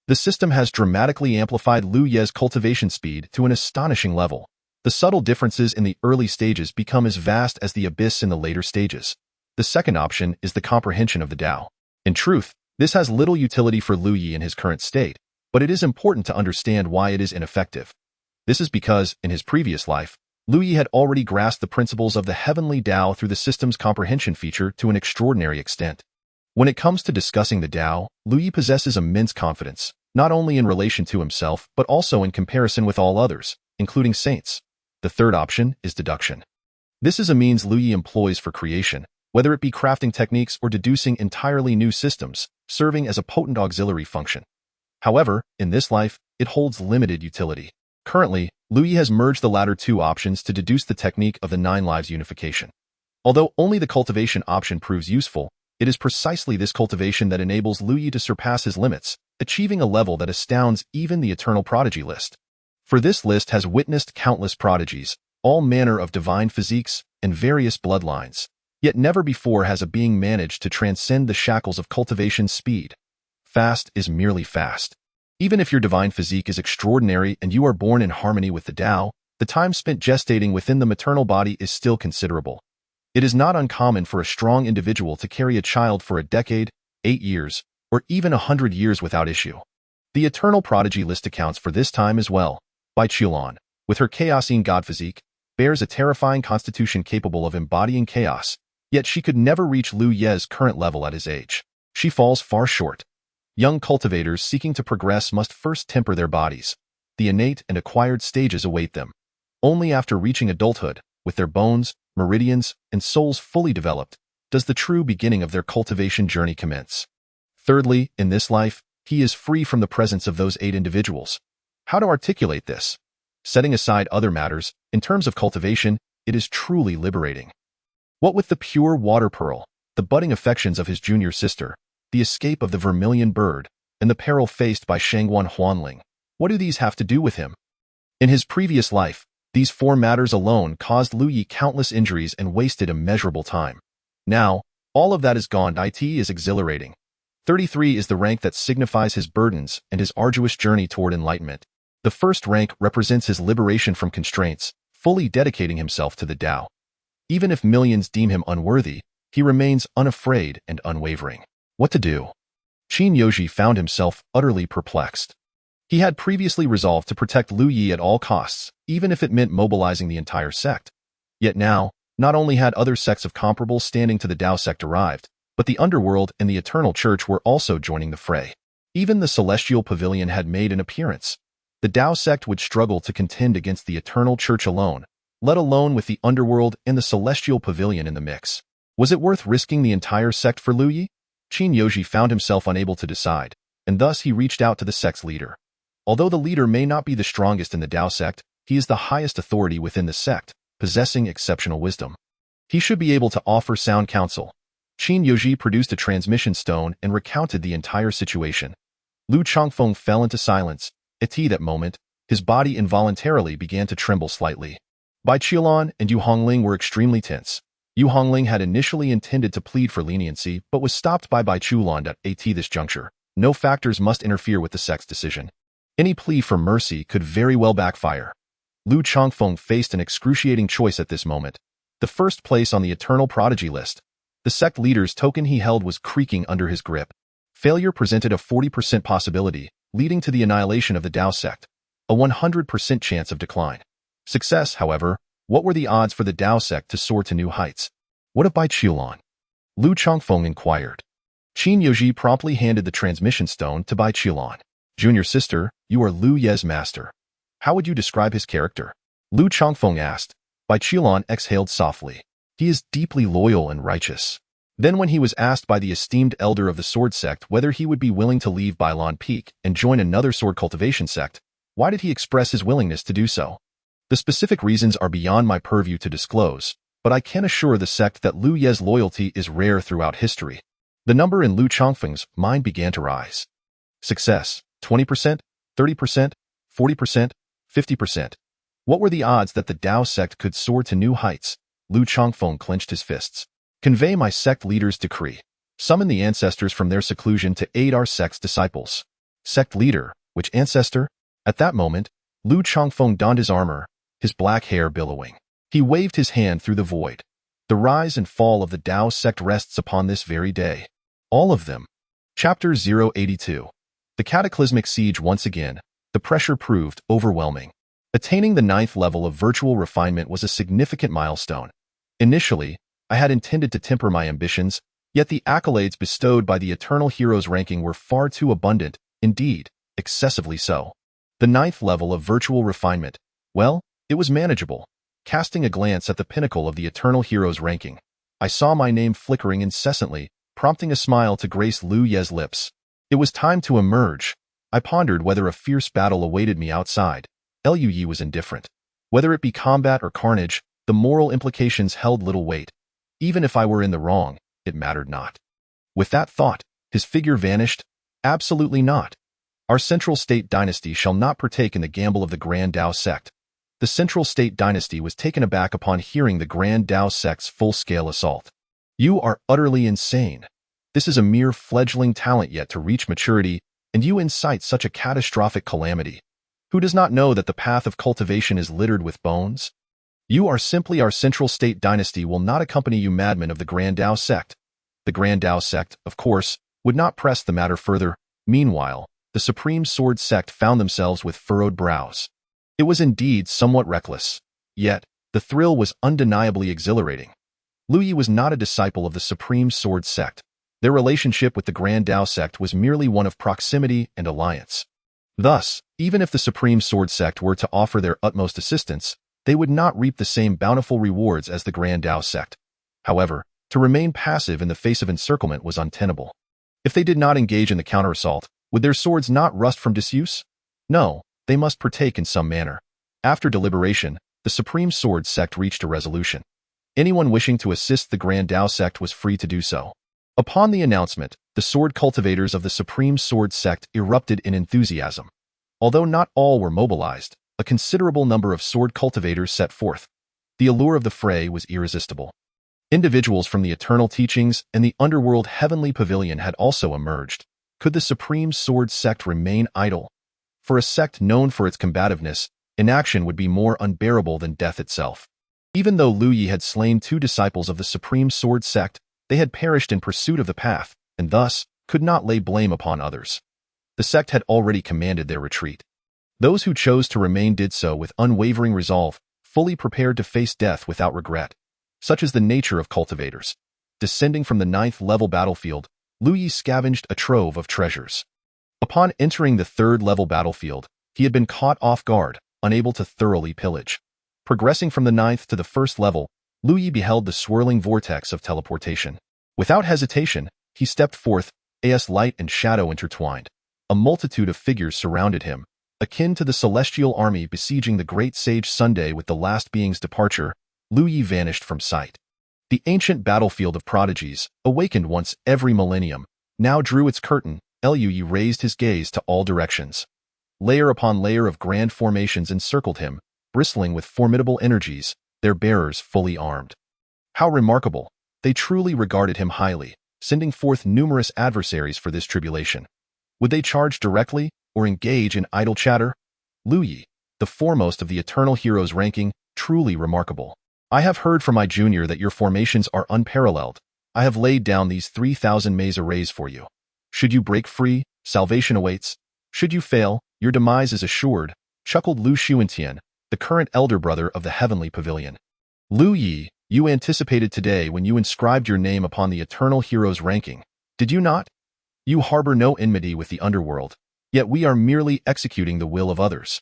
The system has dramatically amplified Lu Ye's cultivation speed to an astonishing level. The subtle differences in the early stages become as vast as the abyss in the later stages. The second option is the comprehension of the Tao. In truth, this has little utility for Lu Yi in his current state, but it is important to understand why it is ineffective. This is because, in his previous life, Lu Yi had already grasped the principles of the heavenly Tao through the system's comprehension feature to an extraordinary extent. When it comes to discussing the Tao, Lu Yi possesses immense confidence, not only in relation to himself but also in comparison with all others, including saints. The third option is deduction. This is a means Lu Yi employs for creation, whether it be crafting techniques or deducing entirely new systems, serving as a potent auxiliary function. However, in this life, it holds limited utility. Currently, Lu Yi has merged the latter 2 options to deduce the technique of the 9 lives unification. Although only the cultivation option proves useful, it is precisely this cultivation that enables Lu Yi to surpass his limits, achieving a level that astounds even the eternal prodigy list. For this list has witnessed countless prodigies, all manner of divine physiques, and various bloodlines. Yet never before has a being managed to transcend the shackles of cultivation speed. Fast is merely fast. Even if your divine physique is extraordinary and you are born in harmony with the Tao, the time spent gestating within the maternal body is still considerable. It is not uncommon for a strong individual to carry a child for a decade, 8 years, or even 100 years without issue. The eternal prodigy list accounts for this time as well. Bai Qiulan, with her chaosine god physique, bears a terrifying constitution capable of embodying chaos, yet she could never reach Lu Ye's current level at his age. She falls far short. Young cultivators seeking to progress must first temper their bodies. The innate and acquired stages await them. Only after reaching adulthood, with their bones, meridians, and souls fully developed, does the true beginning of their cultivation journey commence. Thirdly, in this life, he is free from the presence of those 8 individuals. How to articulate this? Setting aside other matters, in terms of cultivation, it is truly liberating. What with the pure water pearl, the budding affections of his junior sister, the escape of the vermilion bird, and the peril faced by Shangguan Huanling, what do these have to do with him? In his previous life, these 4 matters alone caused Lu Yi countless injuries and wasted immeasurable time. Now, all of that is gone. It is exhilarating. 33 is the rank that signifies his burdens and his arduous journey toward enlightenment. The first rank represents his liberation from constraints, fully dedicating himself to the Tao. Even if millions deem him unworthy, he remains unafraid and unwavering. What to do? Qin Yoji found himself utterly perplexed. He had previously resolved to protect Lu Yi at all costs, even if it meant mobilizing the entire sect. Yet now, not only had other sects of comparable standing to the Tao sect arrived, but the underworld and the Eternal Church were also joining the fray. Even the Celestial Pavilion had made an appearance. The Tao sect would struggle to contend against the Eternal Church alone, let alone with the underworld and the Celestial Pavilion in the mix. Was it worth risking the entire sect for Lu Yi? Qin Yoji found himself unable to decide, and thus he reached out to the sect's leader. Although the leader may not be the strongest in the Tao sect, he is the highest authority within the sect, possessing exceptional wisdom. He should be able to offer sound counsel. Qin Yoji produced a transmission stone and recounted the entire situation. Lu Changfeng fell into silence. At that moment, his body involuntarily began to tremble slightly. Bai Qiulan and Yu Hongling were extremely tense. Yu Hongling had initially intended to plead for leniency but was stopped by Bai Qiulan at this juncture. No factors must interfere with the sect's decision. Any plea for mercy could very well backfire. Lu Changfeng faced an excruciating choice at this moment. The first place on the eternal prodigy list. The sect leader's token he held was creaking under his grip. Failure presented a 40% possibility, leading to the annihilation of the Tao sect. A 100% chance of decline. Success, however, what were the odds for the Tao sect to soar to new heights? What of Bai Qiulan? Lu Changfeng inquired. Qin Yoji promptly handed the transmission stone to Bai Qiulan. Junior sister, you are Lu Ye's master. How would you describe his character? Lu Changfeng asked. Bai Qiulan exhaled softly. He is deeply loyal and righteous. Then when he was asked by the esteemed elder of the sword sect whether he would be willing to leave Bailan Peak and join another sword cultivation sect, Why did he express his willingness to do so? The specific reasons are beyond my purview to disclose, but I can assure the sect that Liu Ye's loyalty is rare throughout history. The number in Liu Chongfeng's mind began to rise. Success, 20%, 30%, 40%, 50%. What were the odds that the Dao sect could soar to new heights? Liu Chongfeng clenched his fists. Convey my sect leader's decree. Summon the ancestors from their seclusion to aid our sect's disciples. Sect leader, which ancestor? At that moment, Liu Chongfeng donned his armor, his black hair billowing. He waved his hand through the void. The rise and fall of the Dao sect rests upon this very day. All of them. Chapter 082. The cataclysmic siege once again. The pressure proved overwhelming. Attaining the 9th level of virtual refinement was a significant milestone. Initially, I had intended to temper my ambitions, yet the accolades bestowed by the Eternal Heroes ranking were far too abundant, indeed, excessively so. The 9th level of virtual refinement, well, it was manageable. Casting a glance at the pinnacle of the Eternal Heroes ranking, I saw my name flickering incessantly, prompting a smile to grace Liu Ye's lips. It was time to emerge. I pondered whether a fierce battle awaited me outside. Liu Yi was indifferent. Whether it be combat or carnage, the moral implications held little weight. Even if I were in the wrong, it mattered not. With that thought, his figure vanished. Absolutely not. Our Central State dynasty shall not partake in the gamble of the Grand Dao sect. The Central State dynasty was taken aback upon hearing the Grand Dao sect's full-scale assault. You are utterly insane. This is a mere fledgling talent yet to reach maturity, and you incite such a catastrophic calamity. Who does not know that the path of cultivation is littered with bones? You are simply our Central State dynasty will not accompany you madmen of the Grand Dao sect. The Grand Dao sect, of course, would not press the matter further. Meanwhile, the Supreme Sword sect found themselves with furrowed brows. It was indeed somewhat reckless. Yet, the thrill was undeniably exhilarating. Liu Yi was not a disciple of the Supreme Sword sect. Their relationship with the Grand Dao sect was merely one of proximity and alliance. Thus, even if the Supreme Sword sect were to offer their utmost assistance, they would not reap the same bountiful rewards as the Grand Dao sect. However, to remain passive in the face of encirclement was untenable. If they did not engage in the counterassault, would their swords not rust from disuse? No, they must partake in some manner. After deliberation, the Supreme Sword sect reached a resolution. Anyone wishing to assist the Grand Dao sect was free to do so. Upon the announcement, the sword cultivators of the Supreme Sword sect erupted in enthusiasm. Although not all were mobilized, a considerable number of sword cultivators set forth. The allure of the fray was irresistible. Individuals from the Eternal Teachings and the Underworld Heavenly Pavilion had also emerged. Could the Supreme Sword sect remain idle? For a sect known for its combativeness, inaction would be more unbearable than death itself. Even though Liu Yi had slain 2 disciples of the Supreme Sword sect, they had perished in pursuit of the path, and thus could not lay blame upon others. The sect had already commanded their retreat. Those who chose to remain did so with unwavering resolve, fully prepared to face death without regret. Such is the nature of cultivators. Descending from the 9th level battlefield, Liu Yi scavenged a trove of treasures. Upon entering the 3rd level battlefield, he had been caught off guard, unable to thoroughly pillage. Progressing from the 9th to the 1st level, Liu Yi beheld the swirling vortex of teleportation. Without hesitation, he stepped forth, as light and shadow intertwined. A multitude of figures surrounded him, akin to the celestial army besieging the great sage Sunday with the last being's departure. Liu Yi vanished from sight. The ancient battlefield of prodigies, awakened once every millennium, now drew its curtain. Liu Yi raised his gaze to all directions. Layer upon layer of grand formations encircled him, bristling with formidable energies, their bearers fully armed. How remarkable! They truly regarded him highly, sending forth numerous adversaries for this tribulation. Would they charge directly, or engage in idle chatter? Liu Yi, the foremost of the Eternal Heroes ranking, truly remarkable. I have heard from my junior that your formations are unparalleled. I have laid down these 3,000 maze arrays for you. Should you break free, salvation awaits. Should you fail, your demise is assured, chuckled Lu Xuantian, the current elder brother of the Heavenly Pavilion. Liu Yi, you anticipated today when you inscribed your name upon the Eternal Heroes ranking, did you not? You harbor no enmity with the underworld, yet we are merely executing the will of others.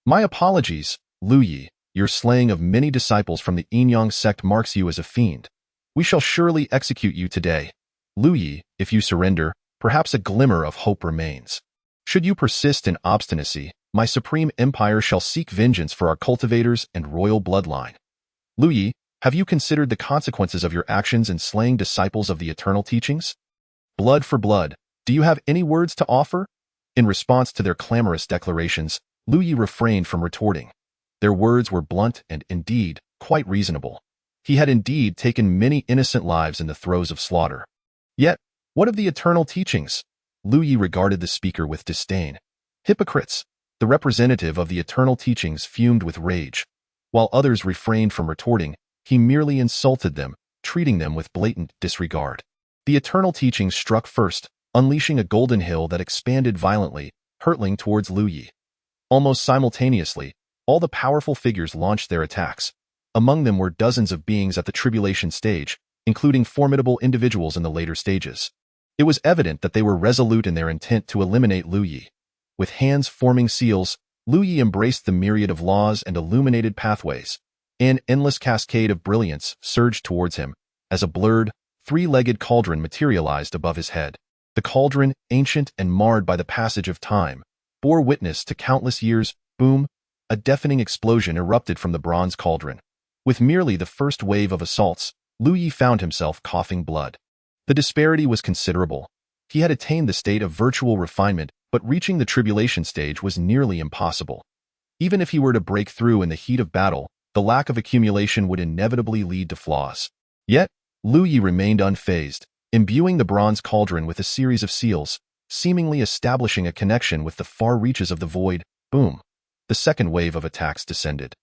My apologies, Liu Yi, your slaying of many disciples from the Yinyang sect marks you as a fiend. We shall surely execute you today. Liu Yi, if you surrender, perhaps a glimmer of hope remains. Should you persist in obstinacy, My supreme empire shall seek vengeance for our cultivators and royal bloodline. Lu Yi, have you considered the consequences of your actions in slaying disciples of the eternal teachings? Blood for blood, do you have any words to offer? In response to their clamorous declarations, Lu Yi refrained from retorting. Their words were blunt and, indeed, quite reasonable. He had indeed taken many innocent lives in the throes of slaughter. Yet, what of the eternal teachings? Lu Yi regarded the speaker with disdain. Hypocrites! The representative of the eternal teachings fumed with rage. While others refrained from retorting, he merely insulted them, treating them with blatant disregard. The eternal teachings struck first, unleashing a golden hill that expanded violently, hurtling towards Lu Yi. Almost simultaneously, all the powerful figures launched their attacks. Among them were dozens of beings at the tribulation stage, including formidable individuals in the later stages. It was evident that they were resolute in their intent to eliminate Lu Yi. With hands forming seals, Lu Yi embraced the myriad of laws and illuminated pathways. An endless cascade of brilliance surged towards him, as a blurred, three-legged cauldron materialized above his head. The cauldron, ancient and marred by the passage of time, bore witness to countless years. Boom! A deafening explosion erupted from the bronze cauldron. With merely the first wave of assaults, Lu Yi found himself coughing blood. The disparity was considerable. He had attained the state of virtual refinement, but reaching the tribulation stage was nearly impossible. Even if he were to break through in the heat of battle, the lack of accumulation would inevitably lead to flaws. Yet, Lu Yi remained unfazed, imbuing the bronze cauldron with a series of seals, seemingly establishing a connection with the far reaches of the void. Boom! The second wave of attacks descended.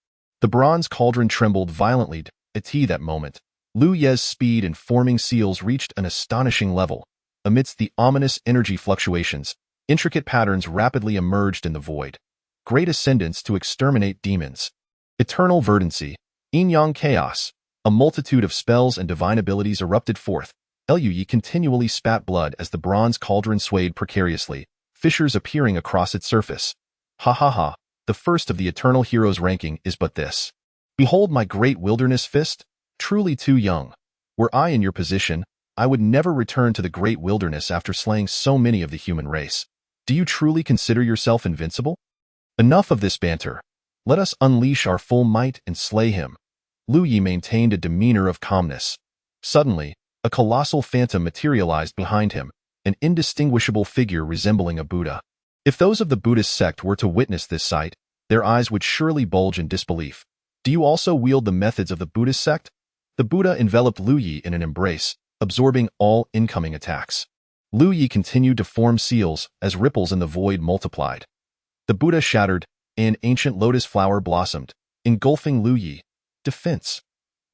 The bronze cauldron trembled violently. At that moment, Lu Yi's speed in forming seals reached an astonishing level. Amidst the ominous energy fluctuations, intricate patterns rapidly emerged in the void. Great ascendants to exterminate demons. Eternal verdancy, yin-yang chaos. A multitude of spells and divine abilities erupted forth. Lu Yi continually spat blood as the bronze cauldron swayed precariously, fissures appearing across its surface. Hahaha, the first of the eternal heroes ranking is but this. Behold my great wilderness fist, truly too young. Were I in your position, I would never return to the great wilderness after slaying so many of the human race. Do you truly consider yourself invincible? Enough of this banter. Let us unleash our full might and slay him. Lu Yi maintained a demeanor of calmness. Suddenly, a colossal phantom materialized behind him, an indistinguishable figure resembling a Buddha. If those of the Buddhist sect were to witness this sight, their eyes would surely bulge in disbelief. Do you also wield the methods of the Buddhist sect? The Buddha enveloped Lu Yi in an embrace, absorbing all incoming attacks. Lu Yi continued to form seals as ripples in the void multiplied. The Buddha shattered, and an ancient lotus flower blossomed, engulfing Lu Yi. Defense.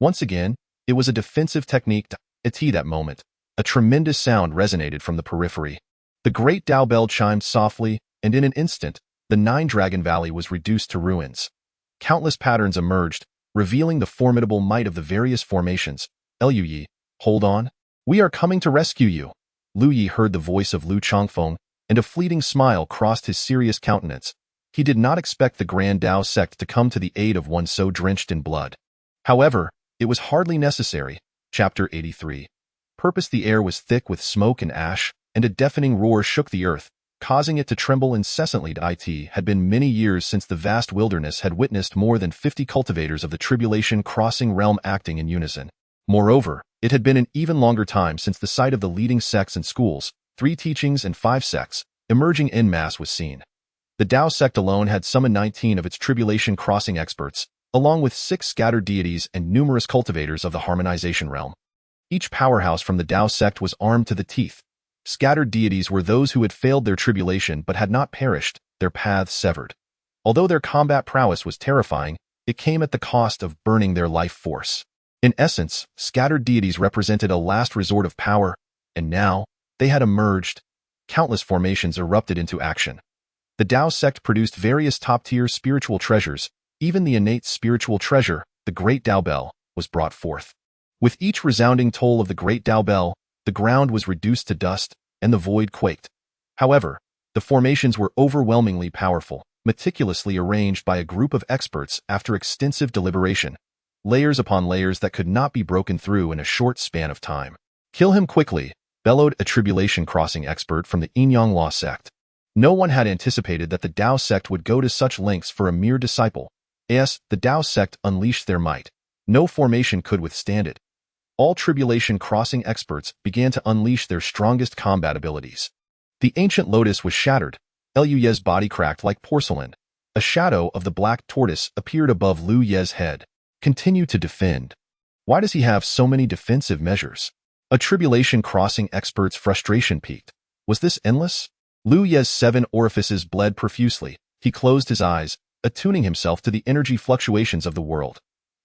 Once again, it was a defensive technique. At that moment, a tremendous sound resonated from the periphery. The great Tao bell chimed softly, and in an instant, the Nine-Dragon Valley was reduced to ruins. Countless patterns emerged, revealing the formidable might of the various formations. Lu Yi, hold on. We are coming to rescue you. Lu Yi heard the voice of Lu Chongfeng, and a fleeting smile crossed his serious countenance. He did not expect the Grand Tao sect to come to the aid of one so drenched in blood. However, it was hardly necessary. Chapter 83. Purpose. The air was thick with smoke and ash, and a deafening roar shook the earth, causing it to tremble incessantly. It had been many years since the vast wilderness had witnessed more than 50 cultivators of the tribulation crossing realm acting in unison. Moreover, it had been an even longer time since the sight of the leading sects and schools, 3 teachings and 5 sects, emerging en masse was seen. The Tao sect alone had summoned 19 of its tribulation crossing experts, along with 6 scattered deities and numerous cultivators of the harmonization realm. Each powerhouse from the Tao sect was armed to the teeth. Scattered deities were those who had failed their tribulation but had not perished, their paths severed. Although their combat prowess was terrifying, it came at the cost of burning their life force. In essence, scattered deities represented a last resort of power, and now, they had emerged. Countless formations erupted into action. The Tao sect produced various top-tier spiritual treasures. Even the innate spiritual treasure, the Great Tao Bell, was brought forth. With each resounding toll of the Great Tao Bell, the ground was reduced to dust, and the void quaked. However, the formations were overwhelmingly powerful, meticulously arranged by a group of experts after extensive deliberation. Layers upon layers that could not be broken through in a short span of time. Kill him quickly, bellowed a tribulation crossing expert from the Yin Yang Law sect. No one had anticipated that the Tao sect would go to such lengths for a mere disciple. Yes, the Tao sect unleashed their might. No formation could withstand it. All tribulation crossing experts began to unleash their strongest combat abilities. The ancient lotus was shattered. Liu Ye's body cracked like porcelain. A shadow of the black tortoise appeared above Liu Ye's head. Continue to defend. Why does he have so many defensive measures? A tribulation crossing expert's frustration peaked. Was this endless? Liu Ye's 7 orifices bled profusely. He closed his eyes, attuning himself to the energy fluctuations of the world.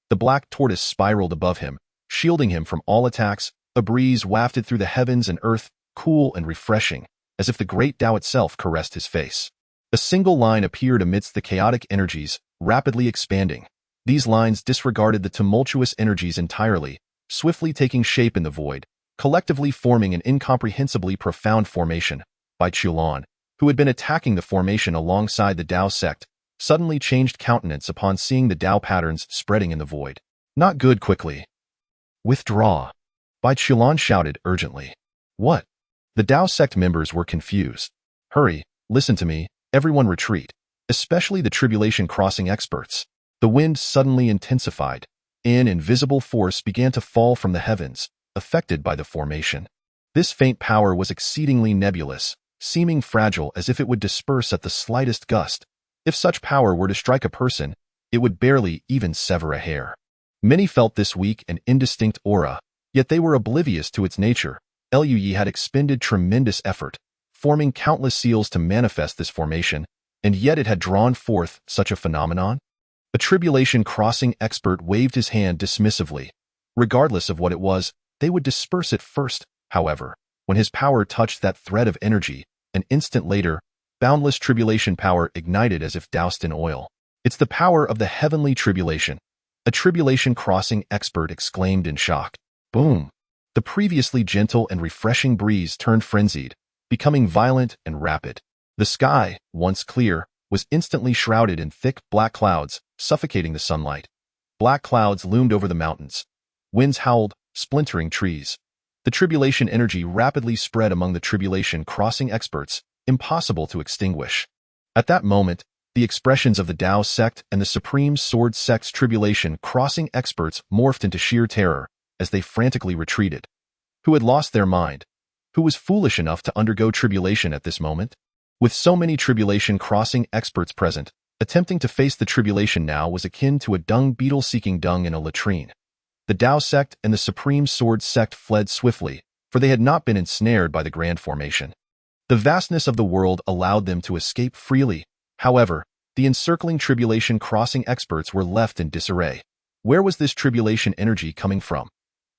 The black tortoise spiraled above him, shielding him from all attacks. A breeze wafted through the heavens and earth, cool and refreshing, as if the great Tao itself caressed his face. A single line appeared amidst the chaotic energies, rapidly expanding. These lines disregarded the tumultuous energies entirely, swiftly taking shape in the void, collectively forming an incomprehensibly profound formation. Bai Chulan, who had been attacking the formation alongside the Tao sect, suddenly changed countenance upon seeing the Tao patterns spreading in the void. Not good. Quickly. Withdraw. Bai Chulan shouted urgently. What? The Tao sect members were confused. Hurry, listen to me, everyone retreat, especially the tribulation crossing experts. The wind suddenly intensified. An invisible force began to fall from the heavens, affected by the formation. This faint power was exceedingly nebulous, seeming fragile as if it would disperse at the slightest gust. If such power were to strike a person, it would barely even sever a hair. Many felt this weak and indistinct aura, yet they were oblivious to its nature. Liu Yi had expended tremendous effort, forming countless seals to manifest this formation, and yet it had drawn forth such a phenomenon? A tribulation crossing expert waved his hand dismissively. Regardless of what it was, they would disperse it first. However, when his power touched that thread of energy, an instant later, boundless tribulation power ignited as if doused in oil. It's the power of the heavenly tribulation. A tribulation crossing expert exclaimed in shock. Boom! The previously gentle and refreshing breeze turned frenzied, becoming violent and rapid. The sky, once clear, was instantly shrouded in thick black clouds, suffocating the sunlight. Black clouds loomed over the mountains. Winds howled, splintering trees. The tribulation energy rapidly spread among the tribulation crossing experts, impossible to extinguish. At that moment, the expressions of the Tao sect and the Supreme Sword sect's tribulation crossing experts morphed into sheer terror as they frantically retreated. Who had lost their mind? Who was foolish enough to undergo tribulation at this moment? With so many tribulation crossing experts present, attempting to face the tribulation now was akin to a dung beetle seeking dung in a latrine. The Tao sect and the Supreme Sword sect fled swiftly, for they had not been ensnared by the grand formation. The vastness of the world allowed them to escape freely. However, the encircling tribulation crossing experts were left in disarray. Where was this tribulation energy coming from?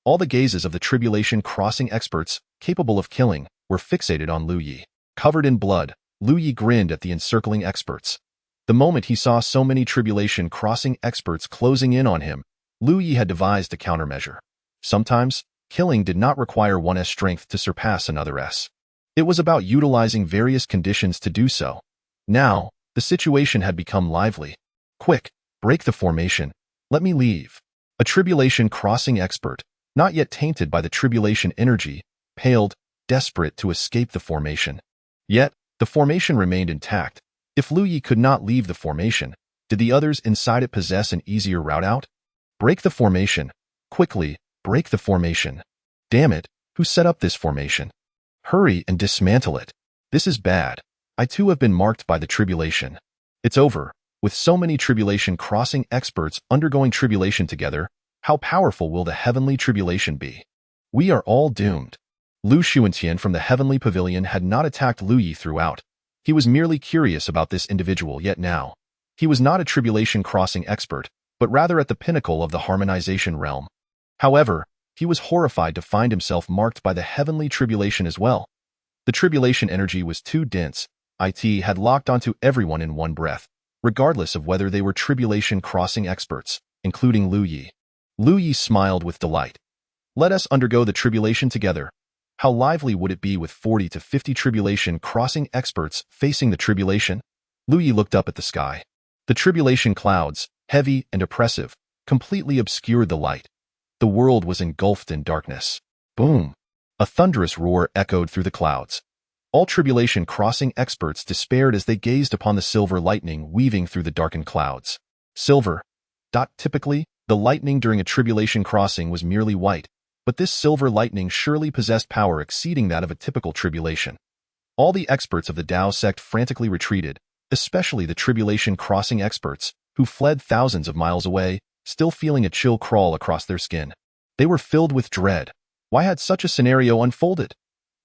All the gazes of the tribulation crossing experts, capable of killing, were fixated on Liu Yi. Covered in blood, Liu Yi grinned at the encircling experts. The moment he saw so many tribulation crossing experts closing in on him, Liu Yi had devised a countermeasure. Sometimes, killing did not require one's strength to surpass another's. It was about utilizing various conditions to do so. Now, the situation had become lively. Quick, break the formation. Let me leave. A tribulation crossing expert, not yet tainted by the tribulation energy, paled, desperate to escape the formation. Yet, the formation remained intact. If Liu Yi could not leave the formation, did the others inside it possess an easier route out? Break the formation. Quickly, break the formation. Damn it, who set up this formation? Hurry and dismantle it. This is bad. I too have been marked by the tribulation. It's over. With so many tribulation crossing experts undergoing tribulation together, how powerful will the heavenly tribulation be? We are all doomed. Lu Xuantian from the heavenly pavilion had not attacked Liu Yi throughout. He was merely curious about this individual, yet now. He was not a tribulation crossing expert, but rather at the pinnacle of the harmonization realm. However, he was horrified to find himself marked by the heavenly tribulation as well. The tribulation energy was too dense. It had locked onto everyone in one breath, regardless of whether they were tribulation crossing experts, including Liu Yi. Liu Yi smiled with delight. Let us undergo the tribulation together. How lively would it be with 40 to 50 tribulation crossing experts facing the tribulation? Liu Yi looked up at the sky. The tribulation clouds, heavy and oppressive, completely obscured the light. The world was engulfed in darkness. Boom! A thunderous roar echoed through the clouds. All tribulation crossing experts despaired as they gazed upon the silver lightning weaving through the darkened clouds. Silver. Typically, the lightning during a tribulation crossing was merely white, but this silver lightning surely possessed power exceeding that of a typical tribulation. All the experts of the Tao sect frantically retreated, especially the tribulation crossing experts, who fled thousands of miles away, still feeling a chill crawl across their skin. They were filled with dread. Why had such a scenario unfolded?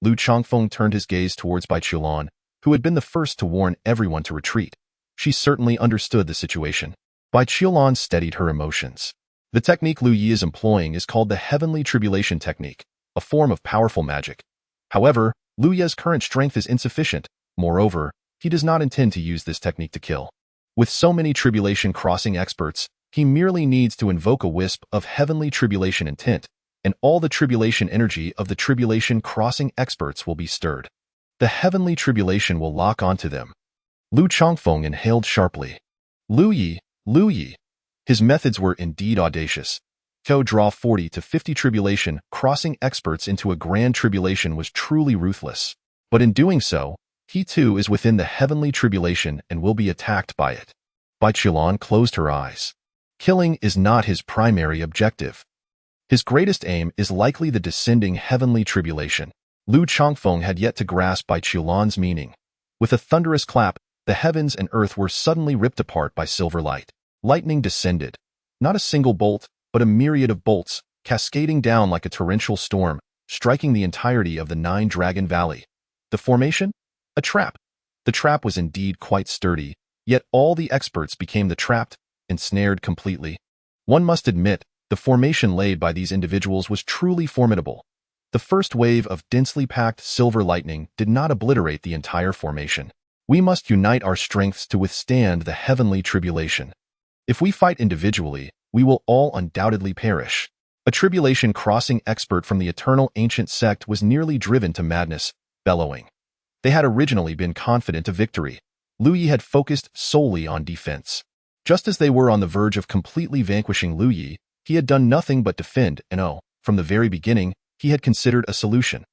Lu Chongfeng turned his gaze towards Bai Qiulan, who had been the first to warn everyone to retreat. She certainly understood the situation. Bai Qiulan steadied her emotions. The technique Lu Yi is employing is called the Heavenly Tribulation Technique, a form of powerful magic. However, Lu Yi's current strength is insufficient. Moreover, he does not intend to use this technique to kill. With so many tribulation crossing experts, he merely needs to invoke a wisp of heavenly tribulation intent, and all the tribulation energy of the tribulation crossing experts will be stirred. The heavenly tribulation will lock onto them. Lu Chongfeng inhaled sharply. Lu Yi. His methods were indeed audacious. To draw 40 to 50 tribulation crossing experts into a grand tribulation was truly ruthless. But in doing so, he too is within the heavenly tribulation and will be attacked by it. Bai Qiulan closed her eyes. Killing is not his primary objective. His greatest aim is likely the descending heavenly tribulation. Lu Chongfeng had yet to grasp Bai Qiulan's meaning. With a thunderous clap, the heavens and earth were suddenly ripped apart by silver light. Lightning descended. Not a single bolt, but a myriad of bolts, cascading down like a torrential storm, striking the entirety of the Nine-Dragon Valley. The formation? A trap. The trap was indeed quite sturdy, yet all the experts became the trapped, ensnared completely. One must admit, the formation laid by these individuals was truly formidable. The first wave of densely packed silver lightning did not obliterate the entire formation. We must unite our strengths to withstand the heavenly tribulation. If we fight individually, we will all undoubtedly perish. A tribulation crossing expert from the eternal ancient sect was nearly driven to madness, bellowing. They had originally been confident of victory. Lu Yi had focused solely on defense. Just as they were on the verge of completely vanquishing Lu Yi, he had done nothing but defend, and from the very beginning, he had considered a solution.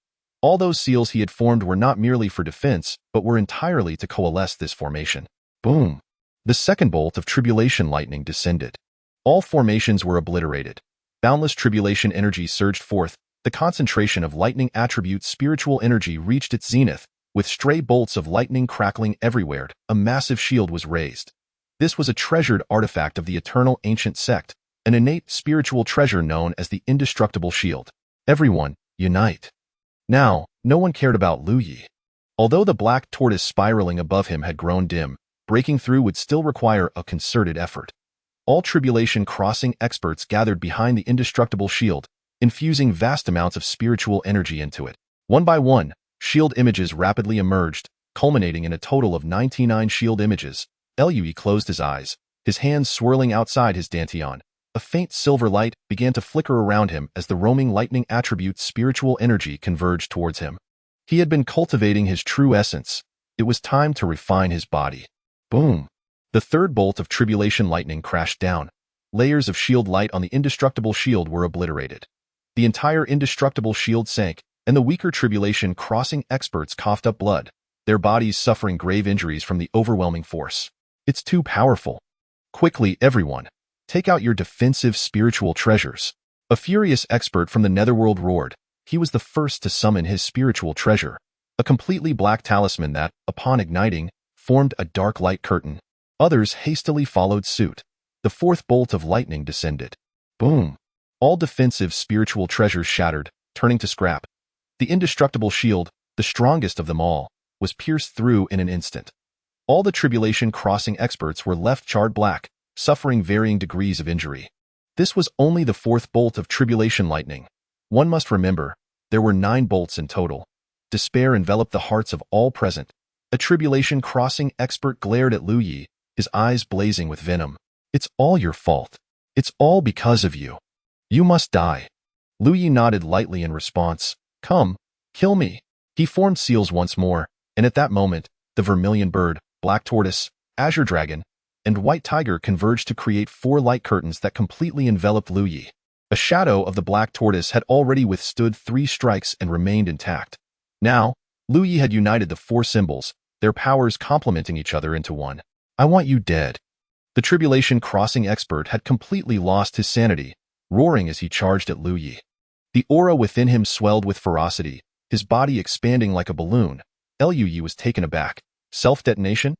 All those seals he had formed were not merely for defense, but were entirely to coalesce this formation. Boom! The second bolt of tribulation lightning descended. All formations were obliterated. Boundless tribulation energy surged forth. The concentration of lightning attribute spiritual energy reached its zenith. With stray bolts of lightning crackling everywhere, a massive shield was raised. This was a treasured artifact of the eternal ancient sect, an innate spiritual treasure known as the indestructible shield. Everyone, unite. Now, no one cared about Lu Yi. Although the black tortoise spiraling above him had grown dim, breaking through would still require a concerted effort. All tribulation crossing experts gathered behind the indestructible shield, infusing vast amounts of spiritual energy into it. One by one, shield images rapidly emerged, culminating in a total of 99 shield images. Lui closed his eyes, his hands swirling outside his dantian. A faint silver light began to flicker around him as the roaming lightning attribute's spiritual energy converged towards him. He had been cultivating his true essence. It was time to refine his body. Boom! The third bolt of tribulation lightning crashed down. Layers of shield light on the indestructible shield were obliterated. The entire indestructible shield sank, and the weaker tribulation crossing experts coughed up blood, their bodies suffering grave injuries from the overwhelming force. It's too powerful. Quickly, everyone, take out your defensive spiritual treasures. A furious expert from the netherworld roared. He was the first to summon his spiritual treasure, a completely black talisman that, upon igniting, formed a dark light curtain. Others hastily followed suit. The fourth bolt of lightning descended. Boom! All defensive spiritual treasures shattered, turning to scrap. The indestructible shield, the strongest of them all, was pierced through in an instant. All the tribulation crossing experts were left charred black, suffering varying degrees of injury. This was only the fourth bolt of tribulation lightning. One must remember, there were 9 bolts in total. Despair enveloped the hearts of all present. A tribulation crossing expert glared at Lu Yi, his eyes blazing with venom. It's all your fault. It's all because of you. You must die. Lu Yi nodded lightly in response. Come, kill me. He formed seals once more, and at that moment, the vermilion bird, black tortoise, azure dragon, and white tiger converged to create 4 light curtains that completely enveloped Lu Yi. A shadow of the black tortoise had already withstood 3 strikes and remained intact. Now, Lu Yi had united the four symbols, their powers complementing each other into one. I want you dead. The tribulation crossing expert had completely lost his sanity, roaring as he charged at Lu Yi. The aura within him swelled with ferocity, his body expanding like a balloon. Lu Yi was taken aback. Self-detonation?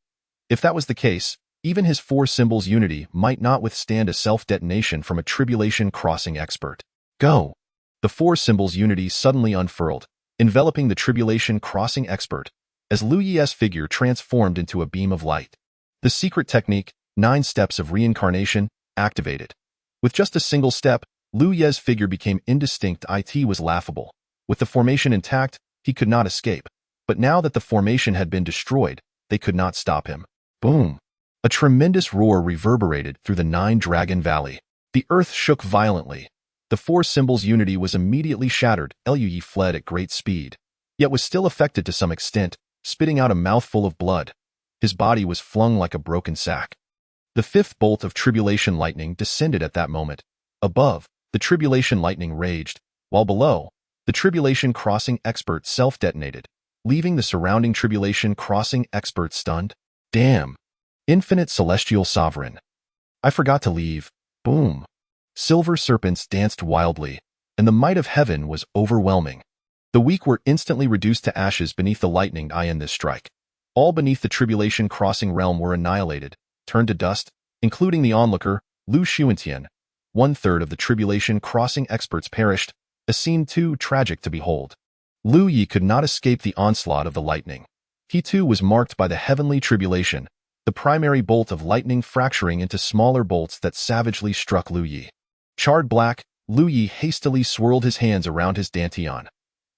If that was the case, even his four symbols unity might not withstand a self-detonation from a tribulation crossing expert. Go! The four symbols unity suddenly unfurled, enveloping the tribulation crossing expert, as Lu Yi's figure transformed into a beam of light. The secret technique, 9 steps of reincarnation, activated. With just a single step, Lu Yi's figure became indistinct. It was laughable. With the formation intact, he could not escape. But now that the formation had been destroyed, they could not stop him. Boom! A tremendous roar reverberated through the 9-Dragon Valley. The earth shook violently. The four symbols unity was immediately shattered. Lu Yi fled at great speed, yet was still affected to some extent, spitting out a mouthful of blood. His body was flung like a broken sack. The 5th bolt of tribulation lightning descended at that moment. Above, the tribulation lightning raged, while below, the tribulation crossing expert self-detonated, leaving the surrounding tribulation crossing expert stunned. Damn! Infinite celestial sovereign. I forgot to leave. Boom! Silver serpents danced wildly, and the might of heaven was overwhelming. The weak were instantly reduced to ashes beneath the lightning in this strike. All beneath the tribulation crossing realm were annihilated, turned to dust, including the onlooker, Lu Xuantian. 1/3 of the tribulation crossing experts perished, a scene too tragic to behold. Lu Yi could not escape the onslaught of the lightning. He too was marked by the heavenly tribulation, the primary bolt of lightning fracturing into smaller bolts that savagely struck Lu Yi. Charred black, Lu Yi hastily swirled his hands around his dantian.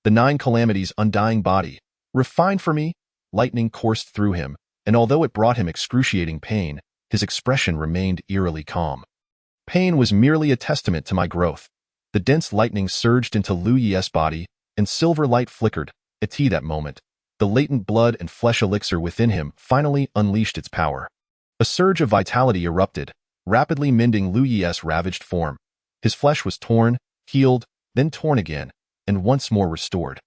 The 9 calamities' undying body, refined for me, lightning coursed through him, and although it brought him excruciating pain, his expression remained eerily calm. Pain was merely a testament to my growth. The dense lightning surged into Lu Yi's body, and silver light flickered. At that moment, the latent blood and flesh elixir within him finally unleashed its power. A surge of vitality erupted, rapidly mending Lu Yi's ravaged form. His flesh was torn, healed, then torn again, and once more restored.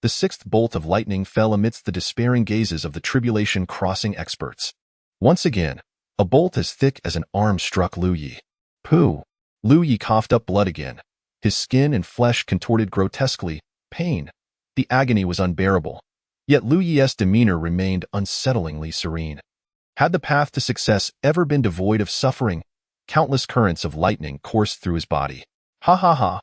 The 6th bolt of lightning fell amidst the despairing gazes of the tribulation crossing experts. Once again, a bolt as thick as an arm struck Lu Yi. Pooh! Lu Yi coughed up blood again. His skin and flesh contorted grotesquely. Pain. The agony was unbearable. Yet Lu Yi's demeanor remained unsettlingly serene. Had the path to success ever been devoid of suffering? Countless currents of lightning coursed through his body. Ha ha ha!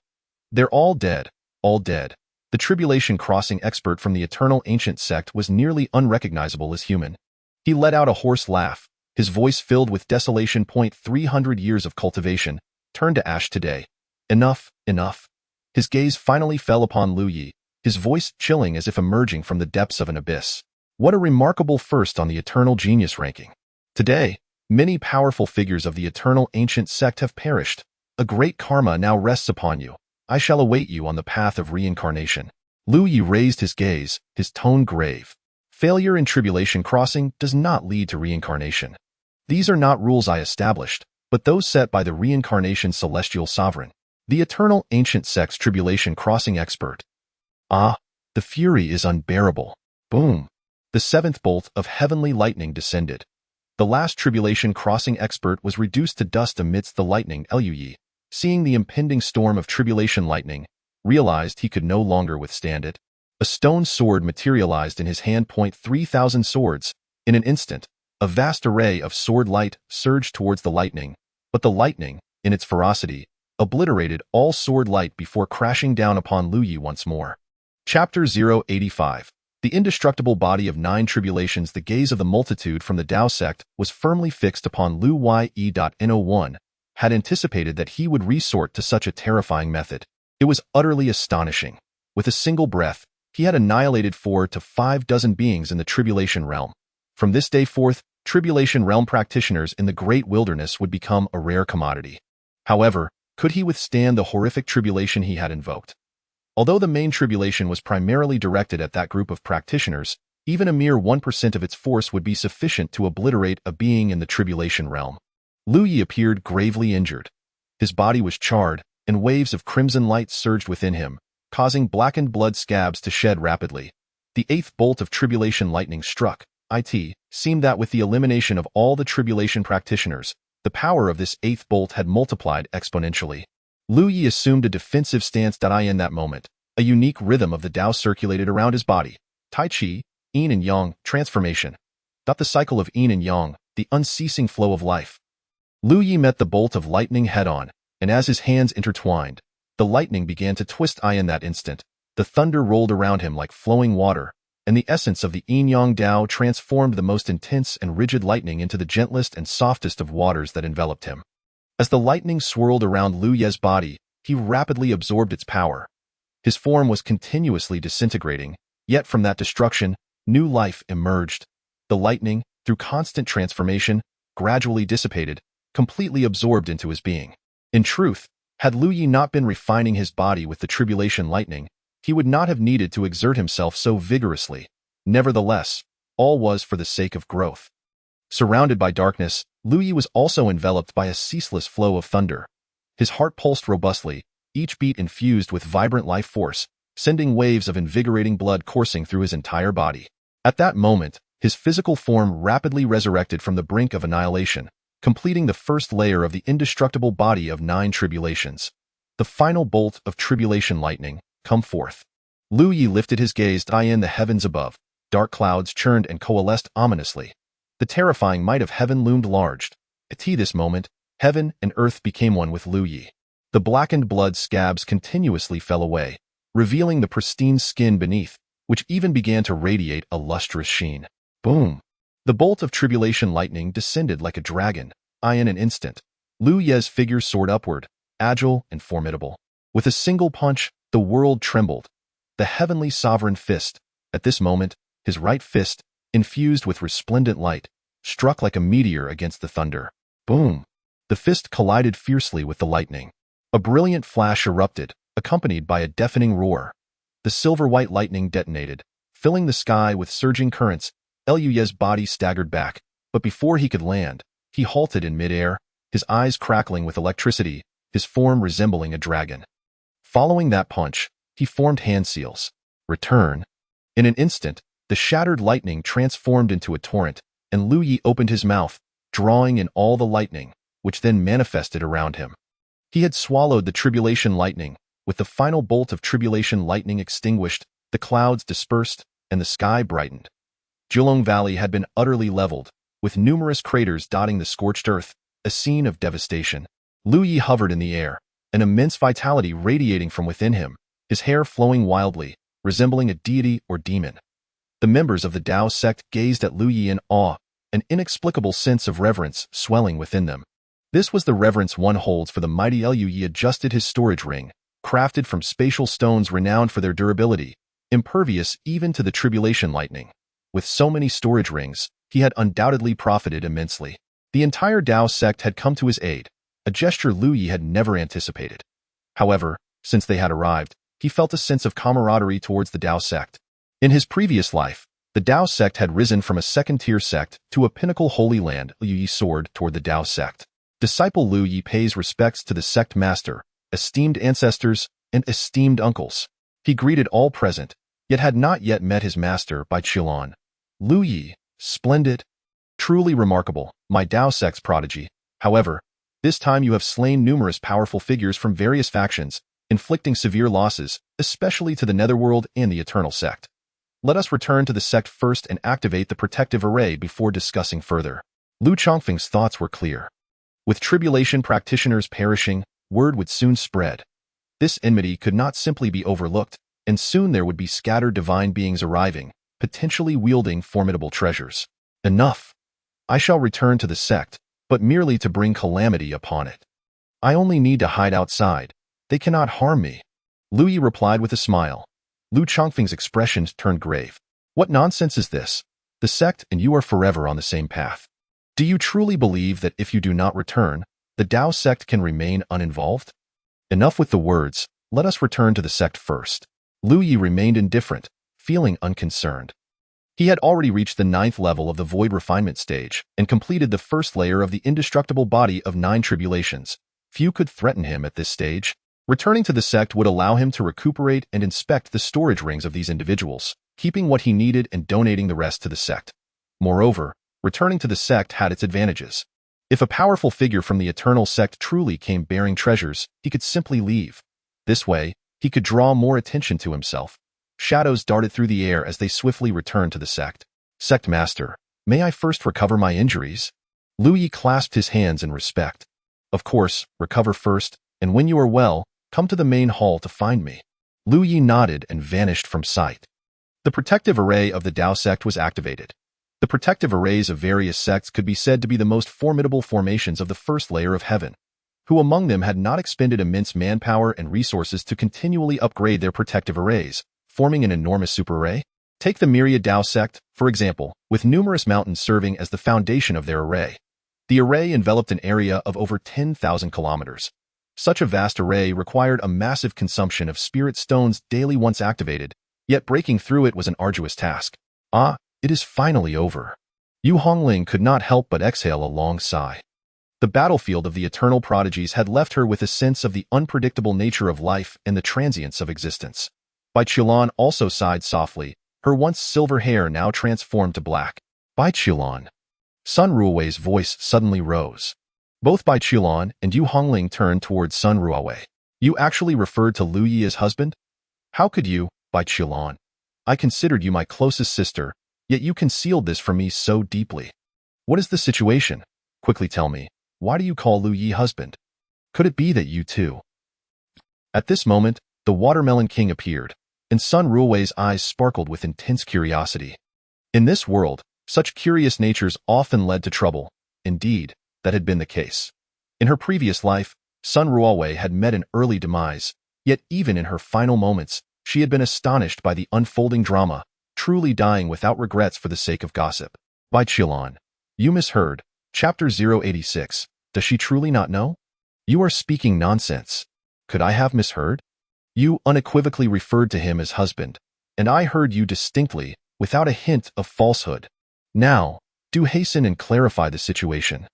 They're all dead, all dead. The tribulation crossing expert from the eternal ancient sect was nearly unrecognizable as human. He let out a hoarse laugh, his voice filled with desolation. 300 years of cultivation, turned to ash today. Enough, enough. His gaze finally fell upon Lu Yi, his voice chilling as if emerging from the depths of an abyss. What a remarkable first on the eternal genius ranking. Today, many powerful figures of the eternal ancient sect have perished. A great karma now rests upon you. I shall await you on the path of reincarnation. Lu Yi raised his gaze, his tone grave. Failure in tribulation crossing does not lead to reincarnation. These are not rules I established, but those set by the reincarnation celestial sovereign, the eternal ancient sect's tribulation crossing expert. Ah, the fury is unbearable. Boom! The 7th bolt of heavenly lightning descended. The last tribulation crossing expert was reduced to dust amidst the lightning. Lu Yi, seeing the impending storm of tribulation lightning, realized he could no longer withstand it. A stone sword materialized in his hand. 3,000 swords. In an instant, a vast array of sword light surged towards the lightning, but the lightning, in its ferocity, obliterated all sword light before crashing down upon Lu Yi once more. Chapter 085. The indestructible body of 9 tribulations. The gaze of the multitude from the Tao sect was firmly fixed upon Lu Yi. No one had anticipated that he would resort to such a terrifying method. It was utterly astonishing. With a single breath, he had annihilated 4 to 5 dozen beings in the tribulation realm. From this day forth, tribulation realm practitioners in the great wilderness would become a rare commodity. However, could he withstand the horrific tribulation he had invoked? Although the main tribulation was primarily directed at that group of practitioners, even a mere 1% of its force would be sufficient to obliterate a being in the tribulation realm. Lu Yi appeared gravely injured. His body was charred, and waves of crimson light surged within him, causing blackened blood scabs to shed rapidly. The eighth bolt of tribulation lightning struck. It seemed that with the elimination of all the tribulation practitioners, the power of this eighth bolt had multiplied exponentially. Lu Yi assumed a defensive stance. In that moment, a unique rhythm of the Tao circulated around his body. Tai Chi, Yin and Yang, transformation. The cycle of Yin and Yang, the unceasing flow of life. Lu Yi met the bolt of lightning head-on, and as his hands intertwined, the lightning began to twist. In that instant, the thunder rolled around him like flowing water, and the essence of the Yin-Yang Tao transformed the most intense and rigid lightning into the gentlest and softest of waters that enveloped him. As the lightning swirled around Lu Ye's body, he rapidly absorbed its power. His form was continuously disintegrating, yet from that destruction, new life emerged. The lightning, through constant transformation, gradually dissipated, completely absorbed into his being. In truth, had Lu Yi not been refining his body with the tribulation lightning, he would not have needed to exert himself so vigorously. Nevertheless, all was for the sake of growth. Surrounded by darkness, Lu Yi was also enveloped by a ceaseless flow of thunder. His heart pulsed robustly, each beat infused with vibrant life force, sending waves of invigorating blood coursing through his entire body. At that moment, his physical form rapidly resurrected from the brink of annihilation, completing the first layer of the indestructible body of 9 tribulations. The final bolt of tribulation lightning, come forth. Lu Yi lifted his gaze in the heavens above. Dark clouds churned and coalesced ominously. The terrifying might of heaven loomed large. At this moment, heaven and earth became one with Lu Yi. The blackened blood scabs continuously fell away, revealing the pristine skin beneath, which even began to radiate a lustrous sheen. Boom! The bolt of tribulation lightning descended like a dragon. In an instant, Lu Ye's figure soared upward, agile and formidable. With a single punch, the world trembled. The heavenly sovereign fist, at this moment, his right fist, infused with resplendent light, struck like a meteor against the thunder. Boom! The fist collided fiercely with the lightning. A brilliant flash erupted, accompanied by a deafening roar. The silver-white lightning detonated, filling the sky with surging currents. Lu Ye's body staggered back, but before he could land, he halted in midair, his eyes crackling with electricity, his form resembling a dragon. Following that punch, he formed hand seals. Return. In an instant, the shattered lightning transformed into a torrent, and Lu Yi opened his mouth, drawing in all the lightning, which then manifested around him. He had swallowed the tribulation lightning. With the final bolt of tribulation lightning extinguished, the clouds dispersed, and the sky brightened. Julong Valley had been utterly leveled, with numerous craters dotting the scorched earth, a scene of devastation. Lu Yi hovered in the air, an immense vitality radiating from within him, his hair flowing wildly, resembling a deity or demon. The members of the Tao sect gazed at Lu Yi in awe, an inexplicable sense of reverence swelling within them. This was the reverence one holds for the mighty Lu Yi. Adjusted his storage ring, crafted from spatial stones renowned for their durability, impervious even to the tribulation lightning. With so many storage rings, he had undoubtedly profited immensely. The entire Tao sect had come to his aid, a gesture Lu Yi had never anticipated. However, since they had arrived, he felt a sense of camaraderie towards the Tao sect. In his previous life, the Tao sect had risen from a second-tier sect to a pinnacle holy land. Lu Yi soared toward the Tao sect. Disciple Lu Yi pays respects to the sect master, esteemed ancestors, and esteemed uncles. He greeted all present, yet had not yet met his master by Qilon. Lu Yi, splendid, truly remarkable, my Tao sect's prodigy. However, this time you have slain numerous powerful figures from various factions, inflicting severe losses, especially to the Netherworld and the Eternal sect. Let us return to the sect first and activate the protective array before discussing further. Lu Chongfeng's thoughts were clear. With tribulation practitioners perishing, word would soon spread. This enmity could not simply be overlooked, and soon there would be scattered divine beings arriving, potentially wielding formidable treasures. Enough! I shall return to the sect, but merely to bring calamity upon it. I only need to hide outside. They cannot harm me. Lu Yi replied with a smile. Lu Chongfeng's expression turned grave. What nonsense is this? The sect and you are forever on the same path. Do you truly believe that if you do not return, the Tao sect can remain uninvolved? Enough with the words, let us return to the sect first. Lu Yi remained indifferent, feeling unconcerned. He had already reached the 9th level of the void refinement stage and completed the first layer of the indestructible body of 9 tribulations. Few could threaten him at this stage. Returning to the sect would allow him to recuperate and inspect the storage rings of these individuals, keeping what he needed and donating the rest to the sect. Moreover, returning to the sect had its advantages. If a powerful figure from the eternal sect truly came bearing treasures, he could simply leave. This way, he could draw more attention to himself. Shadows darted through the air as they swiftly returned to the sect. Sect Master, may I first recover my injuries? Lu Yi clasped his hands in respect. Of course, recover first, and when you are well, come to the main hall to find me. Lu Yi nodded and vanished from sight. The protective array of the Dao sect was activated. The protective arrays of various sects could be said to be the most formidable formations of the first layer of heaven. Who among them had not expended immense manpower and resources to continually upgrade their protective arrays, forming an enormous super-array? Take the Myriad Dao sect, for example, with numerous mountains serving as the foundation of their array. The array enveloped an area of over 10,000 kilometers. Such a vast array required a massive consumption of spirit stones daily once activated, yet breaking through it was an arduous task. Ah, it is finally over. Yu Hongling could not help but exhale a long sigh. The battlefield of the eternal prodigies had left her with a sense of the unpredictable nature of life and the transience of existence. Bai Qilan also sighed softly, her once silver hair now transformed to black. Bai Qilan. Sun Ruowei's voice suddenly rose. Both Bai Qilan and Yu Hongling turned towards Sun Ruowei. You actually referred to Lu Yi as husband? How could you, Bai Qilan? I considered you my closest sister, yet you concealed this from me so deeply. What is the situation? Quickly tell me, why do you call Lu Yi husband? Could it be that you too? At this moment, the Watermelon King appeared, and Sun Ruowei's eyes sparkled with intense curiosity. In this world, such curious natures often led to trouble. Indeed, that had been the case. In her previous life, Sun Ruowei had met an early demise, yet even in her final moments, she had been astonished by the unfolding drama, truly dying without regrets for the sake of gossip. Bai Qilan. You misheard. Chapter 086. Does she truly not know? You are speaking nonsense. Could I have misheard? You unequivocally referred to him as husband, and I heard you distinctly, without a hint of falsehood. Now, do hasten and clarify the situation.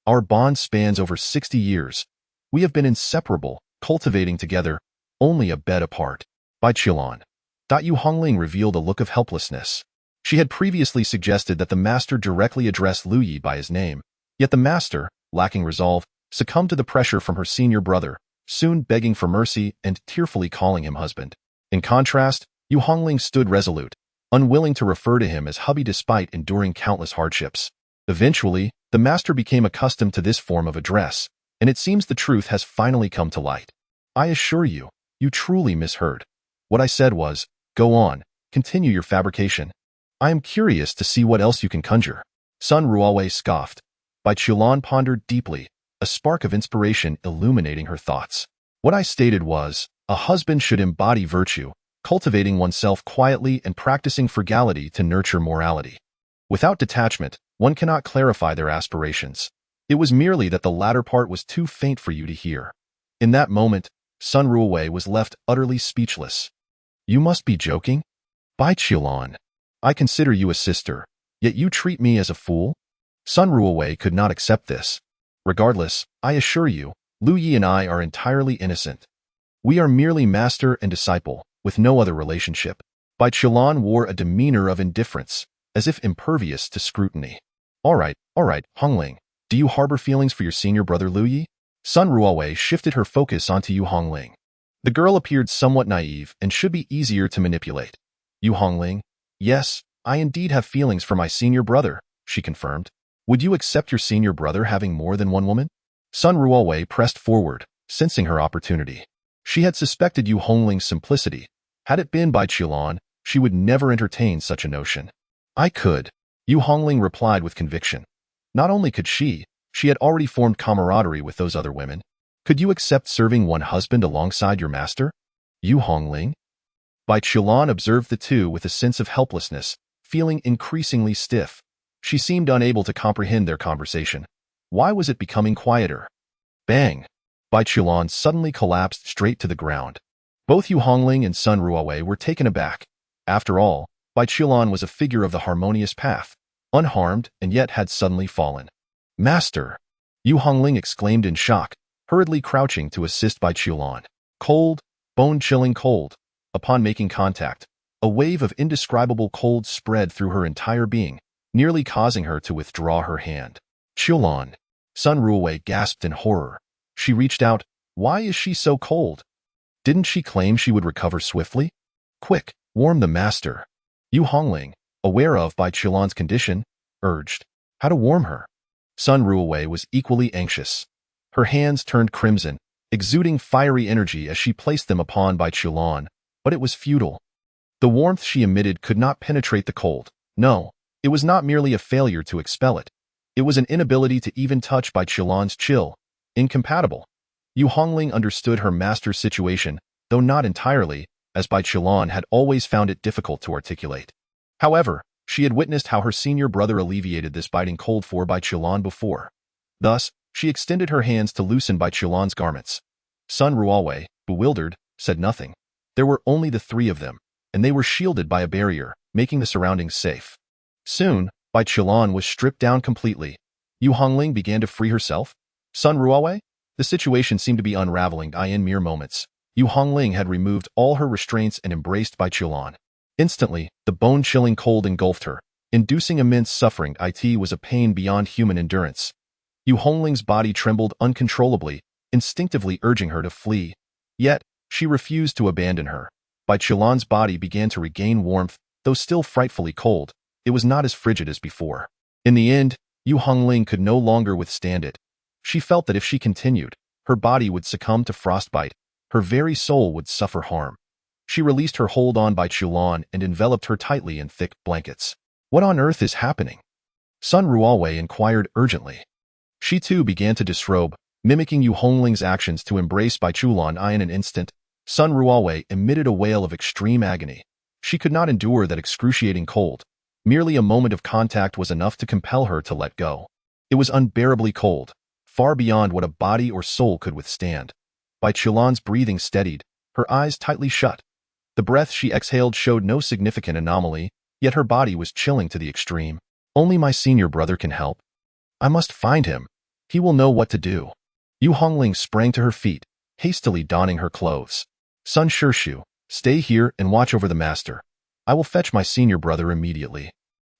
Our bond spans over 60 years. We have been inseparable, cultivating together, only a bed apart. Bai Qilan. Yu Hongling revealed a look of helplessness. She had previously suggested that the master directly address Lu Yi by his name, yet the master, lacking resolve, succumbed to the pressure from her senior brother, soon begging for mercy and tearfully calling him husband. In contrast, Yu Hongling stood resolute, unwilling to refer to him as hubby despite enduring countless hardships. Eventually, the master became accustomed to this form of address, and it seems the truth has finally come to light. I assure you, you truly misheard. What I said was, go on, continue your fabrication. I am curious to see what else you can conjure. Sun Ruowei scoffed. Bai Qilan pondered deeply, a spark of inspiration illuminating her thoughts. What I stated was, a husband should embody virtue, cultivating oneself quietly and practicing frugality to nurture morality. Without detachment, one cannot clarify their aspirations. It was merely that the latter part was too faint for you to hear. In that moment, Sun Ruowei was left utterly speechless. You must be joking? Bai Qilan. I consider you a sister, yet you treat me as a fool? Sun Ruowei could not accept this. Regardless, I assure you, Lu Yi and I are entirely innocent. We are merely master and disciple, with no other relationship. Bai Qilan wore a demeanor of indifference, as if impervious to scrutiny. All right, Hongling, do you harbor feelings for your senior brother Lu Yi? Sun Ruowei shifted her focus onto Yu Hongling. The girl appeared somewhat naive and should be easier to manipulate. Yu Hongling, yes, I indeed have feelings for my senior brother, she confirmed. Would you accept your senior brother having more than one woman? Sun Ruowei pressed forward, sensing her opportunity. She had suspected Yu Hongling's simplicity. Had it been Bai Qilan, she would never entertain such a notion. I could, Yu Hongling replied with conviction. Not only could she had already formed camaraderie with those other women. Could you accept serving one husband alongside your master? Yu Hongling? Bai Qilan observed the two with a sense of helplessness, feeling increasingly stiff. She seemed unable to comprehend their conversation. Why was it becoming quieter? Bang! Bai Qilan suddenly collapsed straight to the ground. Both Yu Hongling and Sun Ruowei were taken aback. After all, Bai Qilan was a figure of the harmonious path, unharmed and yet had suddenly fallen. Master! Yu Hongling exclaimed in shock, hurriedly crouching to assist Bai Qilan. Cold, bone-chilling cold. Upon making contact, A wave of indescribable cold spread through her entire being, nearly causing her to withdraw her hand. Chulon. Sun Ruowei gasped in horror. She reached out. Why is she so cold? Didn't she claim she would recover swiftly? Quick, warm the master. Yu Hongling, aware of by Chulon's condition, urged. How to warm her? Sun Ruowei was equally anxious. Her hands turned crimson, exuding fiery energy as she placed them upon Bai Chulon, but it was futile. The warmth she emitted could not penetrate the cold. No, it was not merely a failure to expel it. It was an inability to even touch Bai Chulon's chill. Incompatible. Yu Hongling understood her master's situation, though not entirely, as Bai Chulon had always found it difficult to articulate. However, she had witnessed how her senior brother alleviated this biting cold for Bai Chulon before. Thus, she extended her hands to loosen Bai Chulon's garments. Sun Ruowei, bewildered, said nothing. There were only the three of them, and they were shielded by a barrier, making the surroundings safe. Soon, Bai Chulon was stripped down completely. Yu Hongling began to free herself. Sun Ruowei? The situation seemed to be unraveling in mere moments. Yu Hongling had removed all her restraints and embraced Bai Chulon. Instantly, the bone-chilling cold engulfed her, inducing immense suffering. It was a pain beyond human endurance. Yu Hongling's body trembled uncontrollably, instinctively urging her to flee. Yet, she refused to abandon her. Bai Chulon's body began to regain warmth, though still frightfully cold. It was not as frigid as before. In the end, Yu Hongling could no longer withstand it. She felt that if she continued, her body would succumb to frostbite. Her very soul would suffer harm. She released her hold on Bai Chulon and enveloped her tightly in thick blankets. What on earth is happening? Sun Ruowei inquired urgently. She too began to disrobe, mimicking Yu Hongling's actions to embrace Bai Chulon. In an instant, Sun Ruowei emitted a wail of extreme agony. She could not endure that excruciating cold. Merely a moment of contact was enough to compel her to let go. It was unbearably cold, far beyond what a body or soul could withstand. Bai Chulon's breathing steadied, her eyes tightly shut. The breath she exhaled showed no significant anomaly, yet her body was chilling to the extreme. Only my senior brother can help. I must find him. He will know what to do. Yu Hongling sprang to her feet, hastily donning her clothes. Sun Shirshu, stay here and watch over the master. I will fetch my senior brother immediately.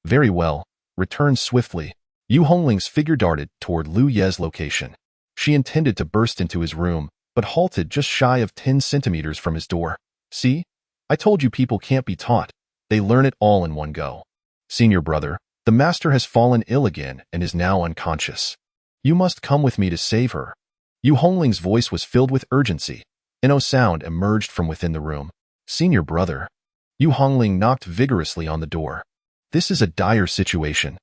Very well. Return swiftly. Yu Hongling's figure darted toward Lu Ye's location. She intended to burst into his room, but halted just shy of 10 centimeters from his door. See? I told you people can't be taught. They learn it all in one go. Senior brother, the master has fallen ill again and is now unconscious. You must come with me to save her. Yu Hongling's voice was filled with urgency. No sound emerged from within the room. Senior brother. Yu Hongling knocked vigorously on the door. This is a dire situation.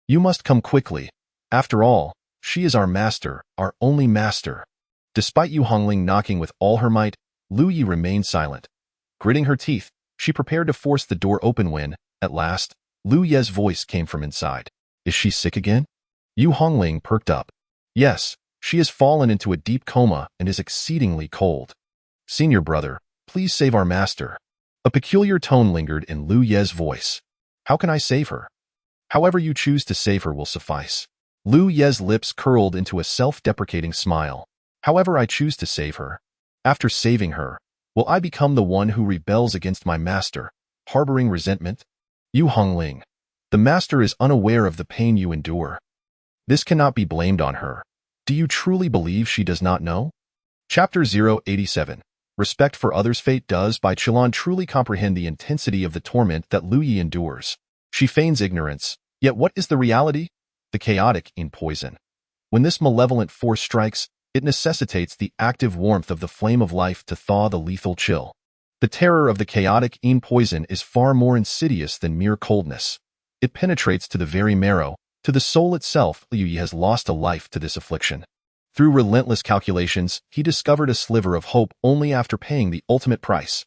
You must come quickly. After all, she is our master, our only master. Despite Yu Hongling knocking with all her might, Lu Yi remained silent. Gritting her teeth, she prepared to force the door open when, at last, Lu Ye's voice came from inside. Is she sick again? Yu Hongling perked up. Yes, she has fallen into a deep coma and is exceedingly cold. Senior brother, please save our master. A peculiar tone lingered in Lu Ye's voice. How can I save her? However you choose to save her will suffice. Lu Ye's lips curled into a self-deprecating smile. However I choose to save her. After saving her, will I become the one who rebels against my master, harboring resentment? Yu Hongling, the master is unaware of the pain you endure. This cannot be blamed on her. Do you truly believe she does not know? Chapter 087. Respect for others' fate. Does Bai Chulon truly comprehend the intensity of the torment that Lu Yi endures? She feigns ignorance, yet what is the reality? The chaotic in poison. When this malevolent force strikes, it necessitates the active warmth of the flame of life to thaw the lethal chill. The terror of the chaotic in poison is far more insidious than mere coldness. It penetrates to the very marrow, to the soul itself. Lu Yi has lost a life to this affliction. Through relentless calculations, he discovered a sliver of hope only after paying the ultimate price.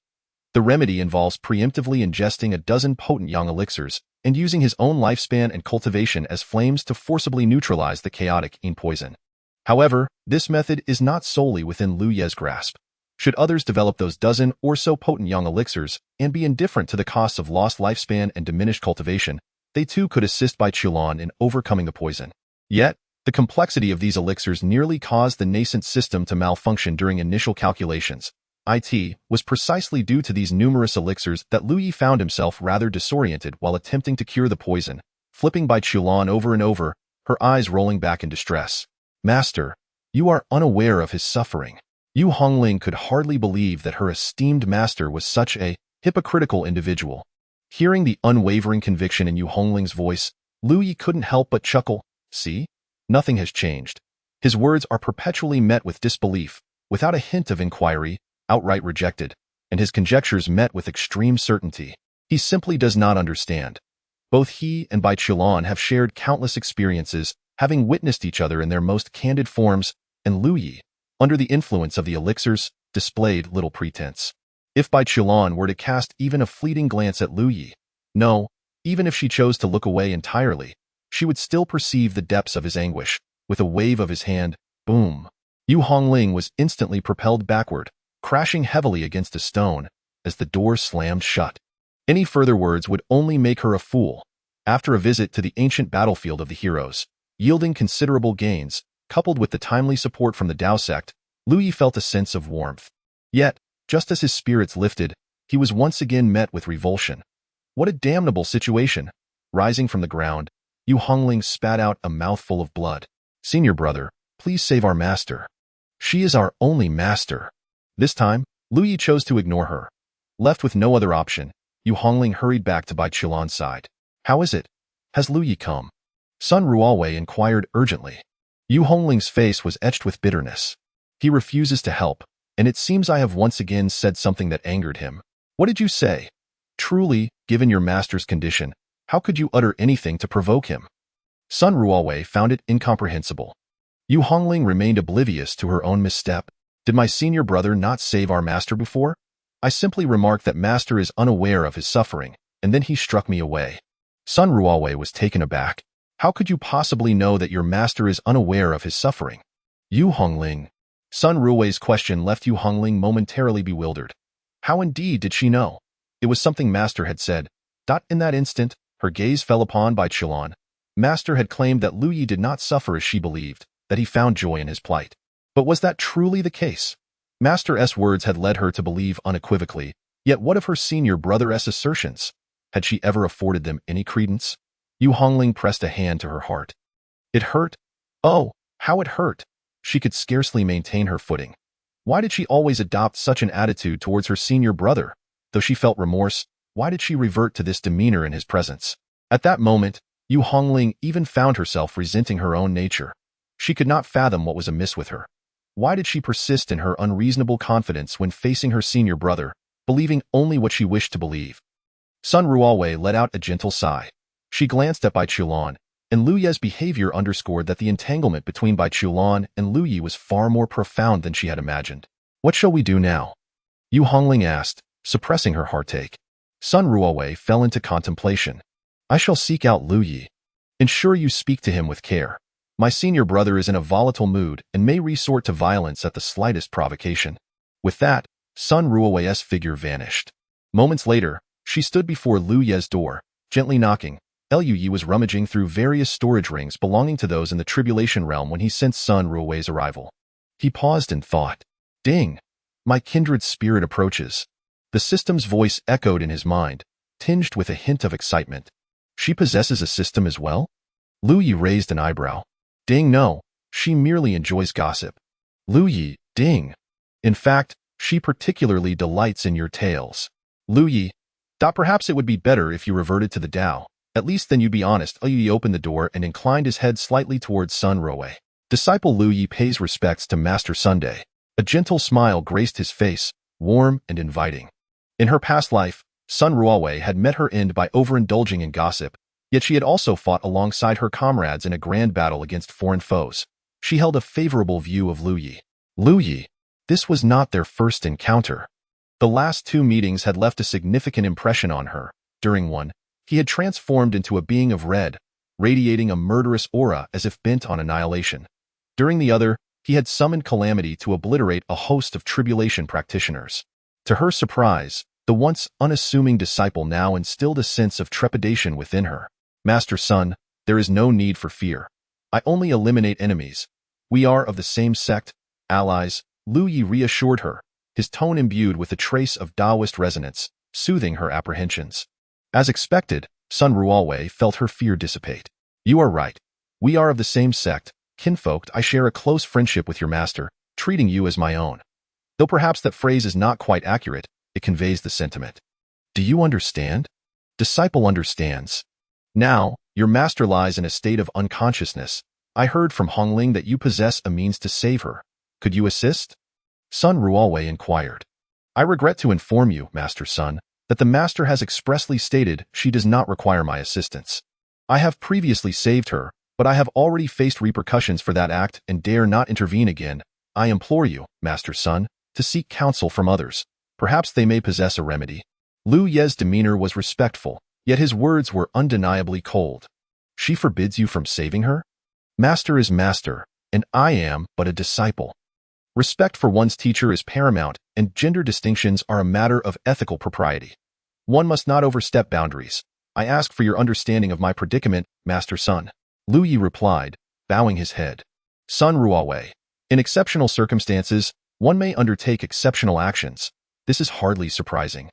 The remedy involves preemptively ingesting a dozen potent yang elixirs and using his own lifespan and cultivation as flames to forcibly neutralize the chaotic in poison. However, this method is not solely within Lu Ye's grasp. Should others develop those dozen or so potent yang elixirs and be indifferent to the costs of lost lifespan and diminished cultivation, they too could assist Bai Chulon in overcoming the poison. Yet, the complexity of these elixirs nearly caused the nascent system to malfunction during initial calculations. it was precisely due to these numerous elixirs that Lu Yi found himself rather disoriented while attempting to cure the poison, flipping Bai Chulan over and over, her eyes rolling back in distress. Master, you are unaware of his suffering. Yu Hongling could hardly believe that her esteemed master was such a hypocritical individual. Hearing the unwavering conviction in Yu Hongling's voice, Lu Yi couldn't help but chuckle. See? Nothing has changed. His words are perpetually met with disbelief, without a hint of inquiry, outright rejected, and his conjectures met with extreme certainty. He simply does not understand. Both he and Bai Chulan have shared countless experiences, having witnessed each other in their most candid forms, and Lu Yi, under the influence of the elixirs, displayed little pretense. If Bai Chulan were to cast even a fleeting glance at Lu Yi, no, even if she chose to look away entirely, she would still perceive the depths of his anguish. With a wave of his hand, boom, Yu Hongling was instantly propelled backward, crashing heavily against a stone as the door slammed shut. Any further words would only make her a fool. After a visit to the ancient battlefield of the heroes, yielding considerable gains, coupled with the timely support from the Dao sect, Lu Yi felt a sense of warmth. Yet, just as his spirits lifted, he was once again met with revulsion. What a damnable situation! Rising from the ground, Yu Hongling spat out a mouthful of blood. Senior brother, please save our master. She is our only master. This time, Lu Yi chose to ignore her. Left with no other option, Yu Hongling hurried back to Bai Chulan's side. How is it? Has Lu Yi come? Sun Rualwei inquired urgently. Yu Hongling's face was etched with bitterness. He refuses to help, and it seems I have once again said something that angered him. What did you say? Truly, given your master's condition, how could you utter anything to provoke him? Sun Rualwei found it incomprehensible. Yu Hongling remained oblivious to her own misstep. Did my senior brother not save our master before? I simply remarked that master is unaware of his suffering, and then he struck me away. Sun Rualwei was taken aback. How could you possibly know that your master is unaware of his suffering? Yu Hongling. Sun Rualwei's question left Yu Hongling momentarily bewildered. How indeed did she know? It was something master had said. In that instant, her gaze fell upon Bai Chulan. Master had claimed that Lu Yi did not suffer as she believed, that he found joy in his plight. But was that truly the case? Master's words had led her to believe unequivocally, yet what of her senior brother's assertions? Had she ever afforded them any credence? Yu Hongling pressed a hand to her heart. It hurt. Oh, how it hurt. She could scarcely maintain her footing. Why did she always adopt such an attitude towards her senior brother? Though she felt remorse, why did she revert to this demeanor in his presence? At that moment, Yu Hongling even found herself resenting her own nature. She could not fathom what was amiss with her. Why did she persist in her unreasonable confidence when facing her senior brother, believing only what she wished to believe? Sun Rualwei let out a gentle sigh. She glanced at Bai Chulan, and Lu Ye's behavior underscored that the entanglement between Bai Chulan and Lu Yi was far more profound than she had imagined. What shall we do now? Yu Hongling asked, suppressing her heartache. Sun Rualwei fell into contemplation. I shall seek out Lu Yi. Ensure you speak to him with care. My senior brother is in a volatile mood and may resort to violence at the slightest provocation. With that, Sun Rualwei's figure vanished. Moments later, she stood before Lu Ye's door, gently knocking. Lu Yi was rummaging through various storage rings belonging to those in the tribulation realm when he sensed Sun Rualwei's arrival. He paused and thought, Ding! My kindred spirit approaches. The system's voice echoed in his mind, tinged with a hint of excitement. She possesses a system as well? Lu Yi raised an eyebrow. Ding, no, she merely enjoys gossip. Lu Yi, ding. In fact, she particularly delights in your tales. Lu Yi, perhaps it would be better if you reverted to the Tao. At least then you'd be honest. Lu Yi opened the door and inclined his head slightly towards Sun Rualwei. Disciple Lu Yi pays respects to Master Sunday. A gentle smile graced his face, warm and inviting. In her past life, Sun Rualwei had met her end by overindulging in gossip, yet she had also fought alongside her comrades in a grand battle against foreign foes. She held a favorable view of Lu Yi. Lu Yi, this was not their first encounter. The last two meetings had left a significant impression on her. During one, he had transformed into a being of red, radiating a murderous aura as if bent on annihilation. During the other, he had summoned calamity to obliterate a host of tribulation practitioners. To her surprise, the once unassuming disciple now instilled a sense of trepidation within her. Master Sun, there is no need for fear. I only eliminate enemies. We are of the same sect, allies, Lu Yi reassured her, his tone imbued with a trace of Taoist resonance, soothing her apprehensions. As expected, Sun Rualwei felt her fear dissipate. You are right. We are of the same sect, kinfolk. I share a close friendship with your master, treating you as my own. Though perhaps that phrase is not quite accurate, it conveys the sentiment. Do you understand? Disciple understands. Now, your master lies in a state of unconsciousness. I heard from Hongling that you possess a means to save her. Could you assist? Sun Rualwei inquired. I regret to inform you, Master Sun, that the master has expressly stated she does not require my assistance. I have previously saved her, but I have already faced repercussions for that act and dare not intervene again. I implore you, Master Sun, to seek counsel from others. Perhaps they may possess a remedy. Lu Ye's demeanor was respectful, yet his words were undeniably cold. She forbids you from saving her? Master is master, and I am but a disciple. Respect for one's teacher is paramount, and gender distinctions are a matter of ethical propriety. One must not overstep boundaries. I ask for your understanding of my predicament, Master Sun. Lu Yi replied, bowing his head. Sun Rualwei. In exceptional circumstances, one may undertake exceptional actions. This is hardly surprising.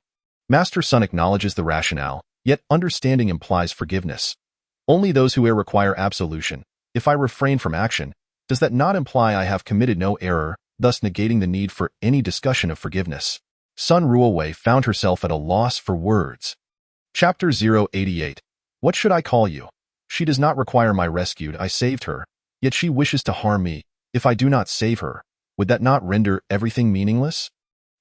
Master Sun acknowledges the rationale, yet understanding implies forgiveness. Only those who err require absolution. If I refrain from action, does that not imply I have committed no error, thus negating the need for any discussion of forgiveness? Sun Rualwei found herself at a loss for words. Chapter 088. What should I call you? She does not require my rescue. I saved her, yet she wishes to harm me. If I do not save her, would that not render everything meaningless?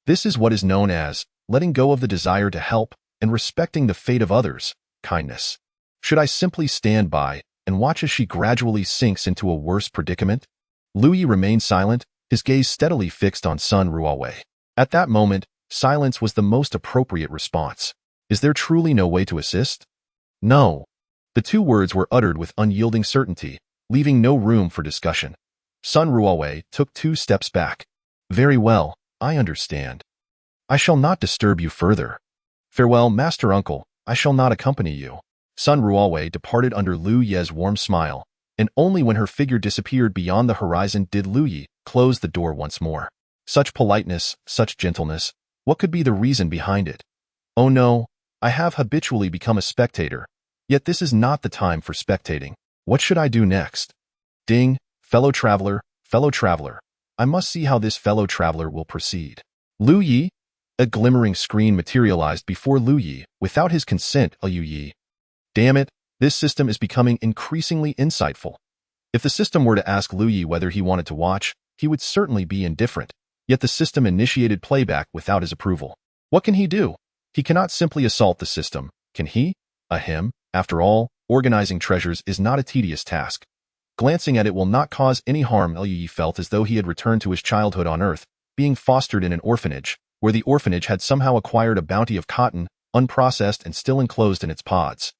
This is what is known as letting go of the desire to help and respecting the fate of others, kindness. Should I simply stand by and watch as she gradually sinks into a worse predicament? Lu Yi remained silent, his gaze steadily fixed on Sun Rualwei. At that moment, silence was the most appropriate response. Is there truly no way to assist? No. The two words were uttered with unyielding certainty, leaving no room for discussion. Sun Rualwei took 2 steps back. Very well, I understand. I shall not disturb you further. Farewell, Master Uncle, I shall not accompany you. Sun Rualwei departed under Lu Ye's warm smile, and only when her figure disappeared beyond the horizon did Lu Ye close the door once more. Such politeness, such gentleness, what could be the reason behind it? Oh no, I have habitually become a spectator, yet this is not the time for spectating. What should I do next? Ding, fellow traveler, I must see how this fellow traveler will proceed. Lu Yi? A glimmering screen materialized before Lu Yi, without his consent, Lu Yi. Damn it, this system is becoming increasingly insightful. If the system were to ask Lu Yi whether he wanted to watch, he would certainly be indifferent, yet the system initiated playback without his approval. What can he do? He cannot simply assault the system, can he? Him? After all, organizing treasures is not a tedious task. Glancing at it will not cause any harm. Lu Yi felt as though he had returned to his childhood on Earth, being fostered in an orphanage, where the orphanage had somehow acquired a bounty of cotton, unprocessed and still enclosed in its pods.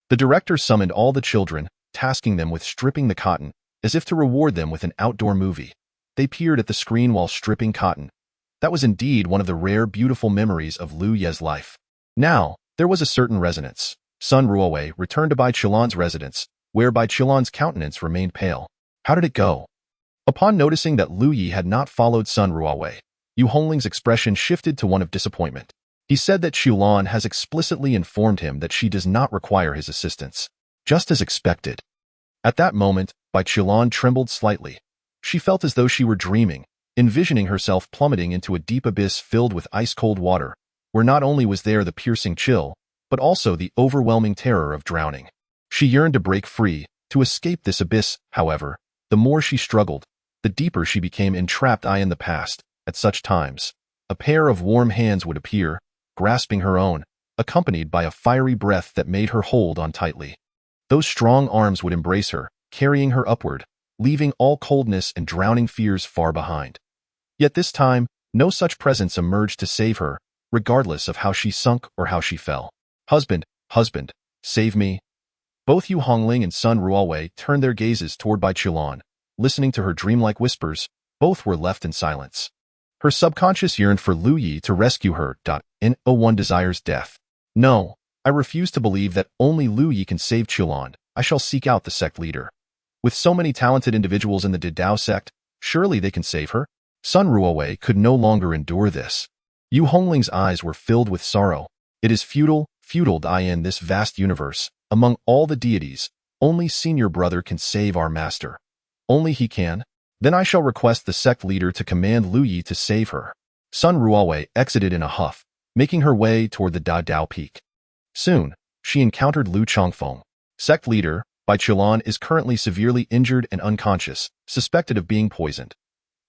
The director summoned all the children, tasking them with stripping the cotton, as if to reward them with an outdoor movie. They peered at the screen while stripping cotton. That was indeed one of the rare, beautiful memories of Lu Ye's life. Now, there was a certain resonance. Sun Rualwei returned to Bai Qilan's residence, where Bai Qilan's countenance remained pale. How did it go? Upon noticing that Lu Yi had not followed Sun Rualwei, Yu Hongling's expression shifted to one of disappointment. He said that Qilan has explicitly informed him that she does not require his assistance. Just as expected. At that moment, Bai Qilan trembled slightly. She felt as though she were dreaming, envisioning herself plummeting into a deep abyss filled with ice-cold water, where not only was there the piercing chill, but also the overwhelming terror of drowning. She yearned to break free, to escape this abyss, however. The more she struggled, the deeper she became entrapped. In the past, at such times, a pair of warm hands would appear, grasping her own, accompanied by a fiery breath that made her hold on tightly. Those strong arms would embrace her, carrying her upward, leaving all coldness and drowning fears far behind. Yet this time, no such presence emerged to save her, regardless of how she sunk or how she fell. Husband, save me. Both Yu Hongling and Sun Rualwei turned their gazes toward Bai Qilan. Listening to her dreamlike whispers, both were left in silence. Her subconscious yearned for Lu Yi to rescue her. No one desires death. No, I refuse to believe that only Lu Yi can save Qilan. I shall seek out the sect leader. With so many talented individuals in the Didao sect, surely they can save her? Sun Ruowei could no longer endure this. Yu Hongling's eyes were filled with sorrow. It is futile in this vast universe. Among all the deities, only senior brother can save our master. Only he can? Then I shall request the sect leader to command Lu Yi to save her. Sun Ruowei exited in a huff, making her way toward the Da Dao Peak. Soon, she encountered Lu Chongfeng. Sect leader, Bai Qilan, is currently severely injured and unconscious, suspected of being poisoned.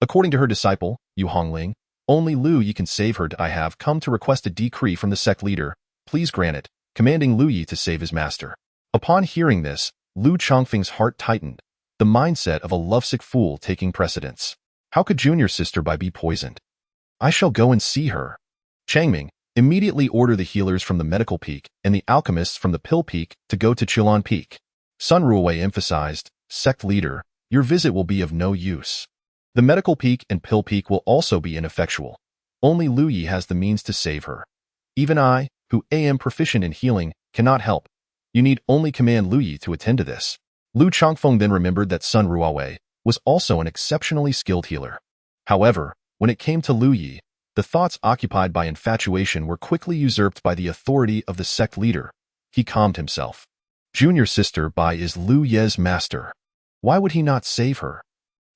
According to her disciple, Yu Hongling, only Lu Yi can save her. I have come to request a decree from the sect leader. Please grant it, commanding Lu Yi to save his master. Upon hearing this, Lu Chongfeng's heart tightened, the mindset of a lovesick fool taking precedence. How could junior sister Bai be poisoned? I shall go and see her. Changming, immediately order the healers from the medical peak and the alchemists from the pill peak to go to Qilan Peak. Sun Ruowei emphasized, sect leader, your visit will be of no use. The medical peak and pill peak will also be ineffectual. Only Lu Yi has the means to save her. Even I, who am proficient in healing, cannot help. You need only command Lu Yi to attend to this. Lu Chongfeng then remembered that Sun Ruowei was also an exceptionally skilled healer. However, when it came to Lu Yi, the thoughts occupied by infatuation were quickly usurped by the authority of the sect leader. He calmed himself. Junior sister Bai is Lu Ye's master. Why would he not save her?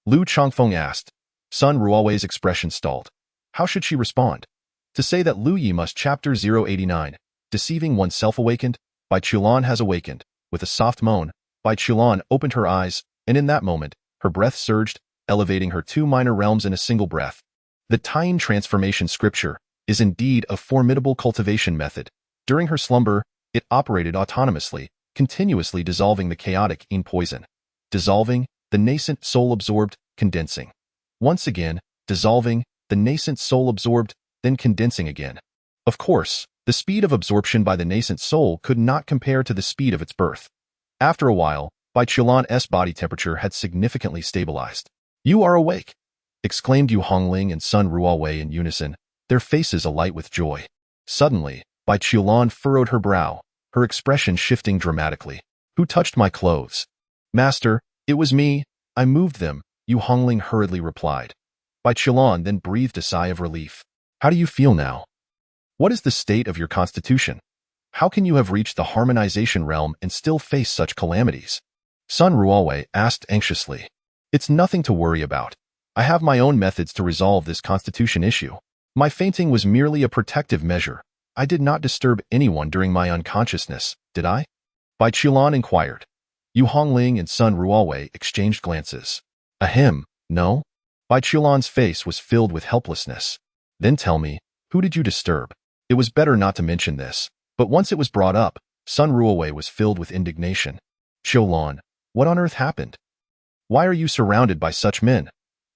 Lu Chongfeng asked. Sun Ruowei's expression stalled. How should she respond? To say that Lu Yi must chapter 089, deceiving oneself awakened, Bai Qilan has awakened. With a soft moan, Bai Qilan opened her eyes, and in that moment, her breath surged, elevating her two minor realms in a single breath. The Taiyin transformation scripture is indeed a formidable cultivation method. During her slumber, it operated autonomously, continuously dissolving the chaotic yin poison. Dissolving, the nascent soul absorbed, condensing. Once again, dissolving, the nascent soul absorbed, then condensing again. Of course, the speed of absorption by the nascent soul could not compare to the speed of its birth. After a while, Bai Qilan's body temperature had significantly stabilized. You are awake, exclaimed Yu Hongling and Sun Ruowei in unison, their faces alight with joy. Suddenly, Bai Qilan furrowed her brow, her expression shifting dramatically. Who touched my clothes? Master, it was me. I moved them, Yu Hongling hurriedly replied. Bai Qilan then breathed a sigh of relief. How do you feel now? What is the state of your constitution? How can you have reached the harmonization realm and still face such calamities? Sun Ruowei asked anxiously. It's nothing to worry about. I have my own methods to resolve this constitution issue. My fainting was merely a protective measure. I did not disturb anyone during my unconsciousness, did I? Bai Qilan inquired. Yu Hongling and Sun Ruowei exchanged glances. Ahem, no? Bai Qilan's face was filled with helplessness. Then tell me, who did you disturb? It was better not to mention this, but once it was brought up, Sun Ruowei was filled with indignation. Qilan, what on earth happened? Why are you surrounded by such men?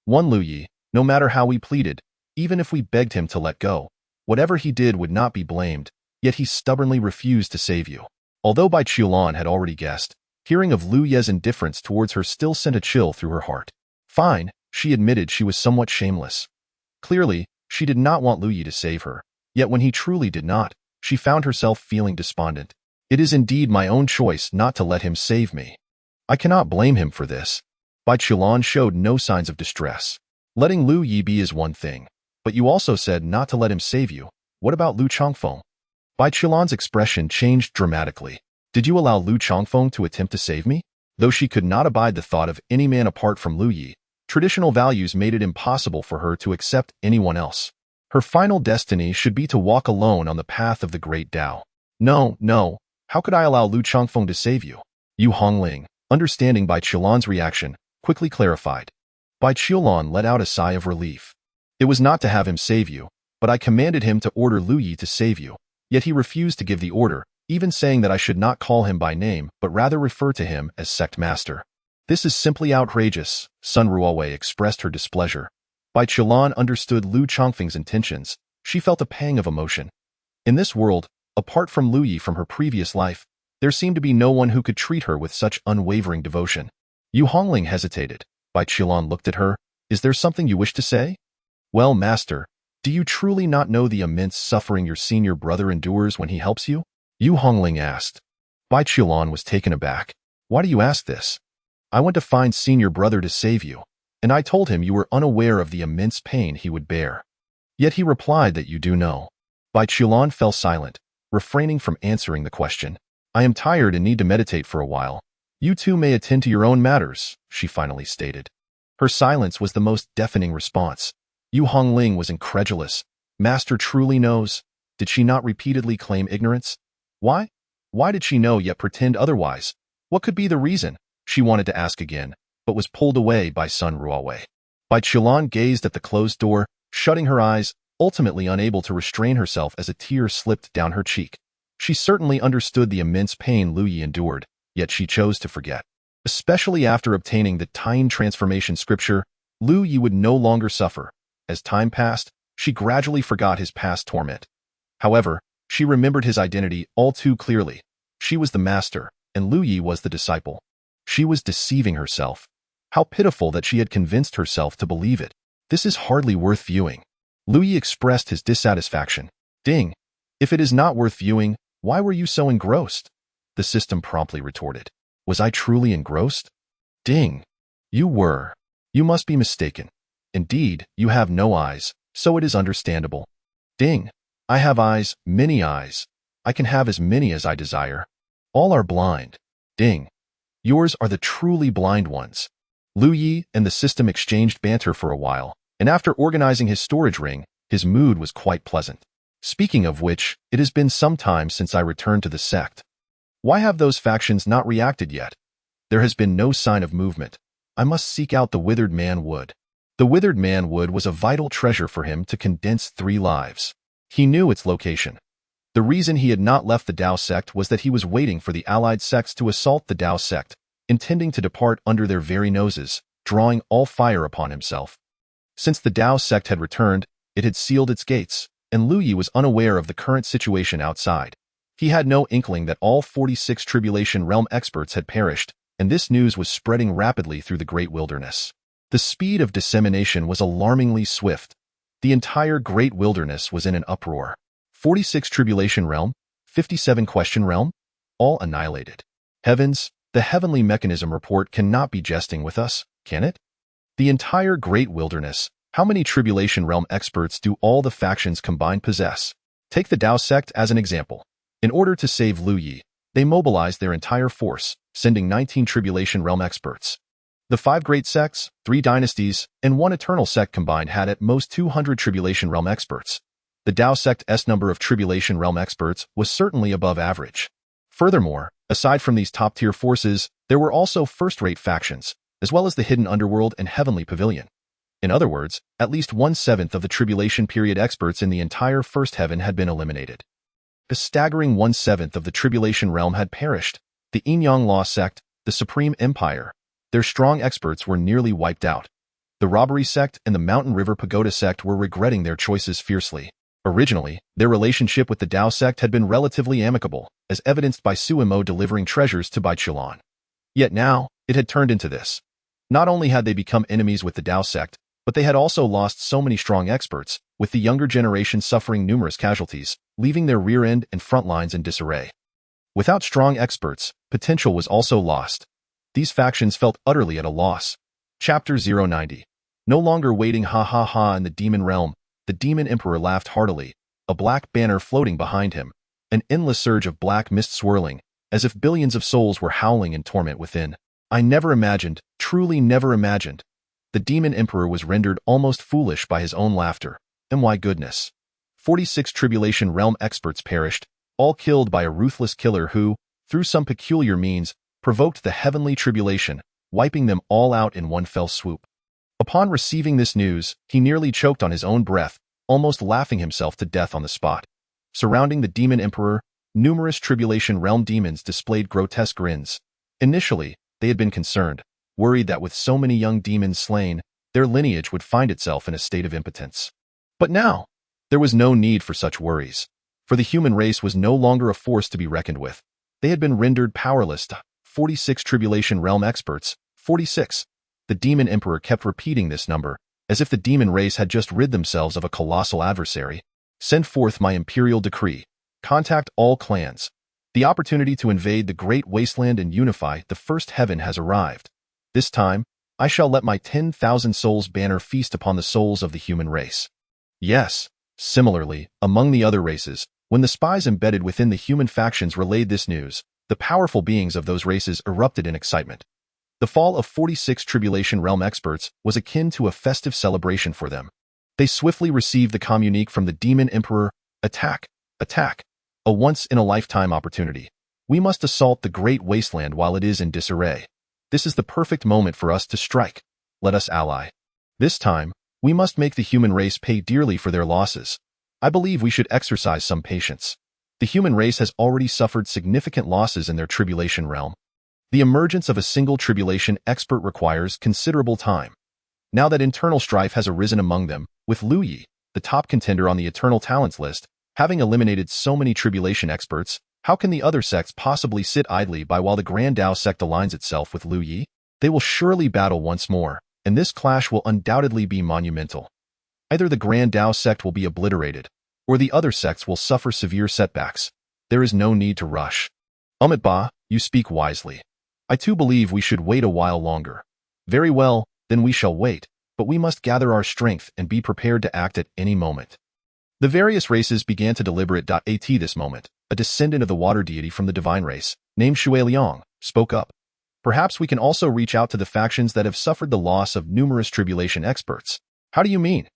One Lu Yi, no matter how we pleaded, even if we begged him to let go, whatever he did would not be blamed, yet he stubbornly refused to save you. Although Bai Qilan had already guessed, hearing of Lu Ye's indifference towards her still sent a chill through her heart. Fine, she admitted she was somewhat shameless. Clearly, she did not want Lu Yi to save her, yet when he truly did not, she found herself feeling despondent. It is indeed my own choice not to let him save me. I cannot blame him for this. Bai Qilan showed no signs of distress. Letting Lu Yi be is one thing, but you also said not to let him save you. What about Lu Chongfeng? Bai Qilan's expression changed dramatically. Did you allow Lu Chongfeng to attempt to save me? Though she could not abide the thought of any man apart from Lu Yi, traditional values made it impossible for her to accept anyone else. Her final destiny should be to walk alone on the path of the great Tao. No, how could I allow Lu Chongfeng to save you? Yu Hongling, understanding Bai Qilan's reaction, quickly clarified. Bai Qilan let out a sigh of relief. It was not to have him save you, but I commanded him to order Lu Yi to save you, yet he refused to give the order, even saying that I should not call him by name but rather refer to him as sect master. This is simply outrageous, Sun Ruowei expressed her displeasure. Bai Qilan understood Lu Chongfeng's intentions. She felt a pang of emotion. In this world, apart from Lu Yi from her previous life, there seemed to be no one who could treat her with such unwavering devotion. Yu Hongling hesitated. Bai Qilan looked at her. Is there something you wish to say? Well, master, do you truly not know the immense suffering your senior brother endures when he helps you? Yu Hongling asked. Bai Qilan was taken aback. Why do you ask this? I want to find senior brother to save you. and I told him you were unaware of the immense pain he would bear. Yet he replied that you do know. Bai Qilan fell silent, refraining from answering the question. I am tired and need to meditate for a while. You two may attend to your own matters, she finally stated. Her silence was the most deafening response. Yu Hongling was incredulous. Master truly knows? Did she not repeatedly claim ignorance? Why? Why did she know yet pretend otherwise? What could be the reason? She wanted to ask again, but was pulled away by Sun Ruowei. Bai Qilan gazed at the closed door, shutting her eyes, ultimately unable to restrain herself as a tear slipped down her cheek. She certainly understood the immense pain Lu Yi endured, yet she chose to forget. Especially after obtaining the Time Transformation Scripture, Lu Yi would no longer suffer. As time passed, she gradually forgot his past torment. However, she remembered his identity all too clearly. She was the master, and Lu Yi was the disciple. She was deceiving herself. How pitiful that she had convinced herself to believe it. This is hardly worth viewing. Lu Yi expressed his dissatisfaction. Ding! If it is not worth viewing, why were you so engrossed? The system promptly retorted. Was I truly engrossed? Ding! You were. You must be mistaken. Indeed, you have no eyes, so it is understandable. Ding! I have eyes, many eyes. I can have as many as I desire. All are blind. Ding! Yours are the truly blind ones. Lu Yi and the system exchanged banter for a while, and after organizing his storage ring, his mood was quite pleasant. Speaking of which, it has been some time since I returned to the sect. Why have those factions not reacted yet? There has been no sign of movement. I must seek out the Withered Man Wood. The Withered Man Wood was a vital treasure for him to condense 3 lives. He knew its location. The reason he had not left the Dao sect was that he was waiting for the allied sects to assault the Dao sect, intending to depart under their very noses, drawing all fire upon himself. Since the Dao sect had returned, it had sealed its gates, and Lu Yi was unaware of the current situation outside. He had no inkling that all 46 Tribulation Realm experts had perished, and this news was spreading rapidly through the great wilderness. The speed of dissemination was alarmingly swift. The entire great wilderness was in an uproar. 46 Tribulation Realm, 57 Question Realm, all annihilated. Heavens, the heavenly mechanism report cannot be jesting with us, can it? The entire great wilderness. How many Tribulation Realm experts do all the factions combined possess? Take the Dao sect as an example. In order to save Lu Yi, they mobilized their entire force, sending 19 Tribulation Realm experts. The 5 great sects, 3 dynasties, and 1 eternal sect combined had at most 200 Tribulation Realm experts. The Dao sect's number of Tribulation Realm experts was certainly above average. Furthermore, aside from these top-tier forces, there were also first-rate factions, as well as the Hidden Underworld and Heavenly Pavilion. In other words, at least 1/7 of the Tribulation period experts in the entire First Heaven had been eliminated. A staggering 1/7 of the Tribulation Realm had perished. The Yin-Yang Law sect, the Supreme Empire, their strong experts were nearly wiped out. The Robbery sect and the Mountain River Pagoda sect were regretting their choices fiercely. Originally, their relationship with the Dao sect had been relatively amicable, as evidenced by Suimo delivering treasures to Bai Qilan. Yet now, it had turned into this. Not only had they become enemies with the Dao sect, but they had also lost so many strong experts, with the younger generation suffering numerous casualties, leaving their rear end and front lines in disarray. Without strong experts, potential was also lost. These factions felt utterly at a loss. Chapter 090. No longer waiting ha in the demon realm, the demon emperor laughed heartily, a black banner floating behind him, an endless surge of black mist swirling, as if billions of souls were howling in torment within. I never imagined, truly never imagined. The demon emperor was rendered almost foolish by his own laughter. And why goodness. 46 Tribulation Realm experts perished, all killed by a ruthless killer who, through some peculiar means, provoked the heavenly tribulation, wiping them all out in one fell swoop. Upon receiving this news, he nearly choked on his own breath, almost laughing himself to death on the spot. Surrounding the demon emperor, numerous Tribulation Realm demons displayed grotesque grins. Initially, they had been concerned, worried that with so many young demons slain, their lineage would find itself in a state of impotence. But now, there was no need for such worries, for the human race was no longer a force to be reckoned with. They had been rendered powerless to 46 Tribulation Realm experts, 46. The demon emperor kept repeating this number, as if the demon race had just rid themselves of a colossal adversary. Send forth my imperial decree. Contact all clans. The opportunity to invade the great wasteland and unify the first heaven has arrived. This time, I shall let my 10,000 souls banner feast upon the souls of the human race. Yes, similarly, among the other races, when the spies embedded within the human factions relayed this news, the powerful beings of those races erupted in excitement. The fall of 46 Tribulation Realm experts was akin to a festive celebration for them. They swiftly received the communique from the Demon Emperor, attack, attack, a once-in-a-lifetime opportunity. We must assault the great wasteland while it is in disarray. This is the perfect moment for us to strike. Let us ally. This time, we must make the human race pay dearly for their losses. I believe we should exercise some patience. The human race has already suffered significant losses in their tribulation realm. The emergence of a single tribulation expert requires considerable time. Now that internal strife has arisen among them, with Lu Yi, the top contender on the Eternal Talents list, having eliminated so many tribulation experts, how can the other sects possibly sit idly by while the Grand Dao sect aligns itself with Lu Yi? They will surely battle once more, and this clash will undoubtedly be monumental. Either the Grand Dao sect will be obliterated, or the other sects will suffer severe setbacks. There is no need to rush. Ba, you speak wisely. I too believe we should wait a while longer. Very well, then we shall wait, but we must gather our strength and be prepared to act at any moment. The various races began to deliberate. At this moment, a descendant of the water deity from the divine race, named Shui Liang, spoke up. Perhaps we can also reach out to the factions that have suffered the loss of numerous tribulation experts. How do you mean?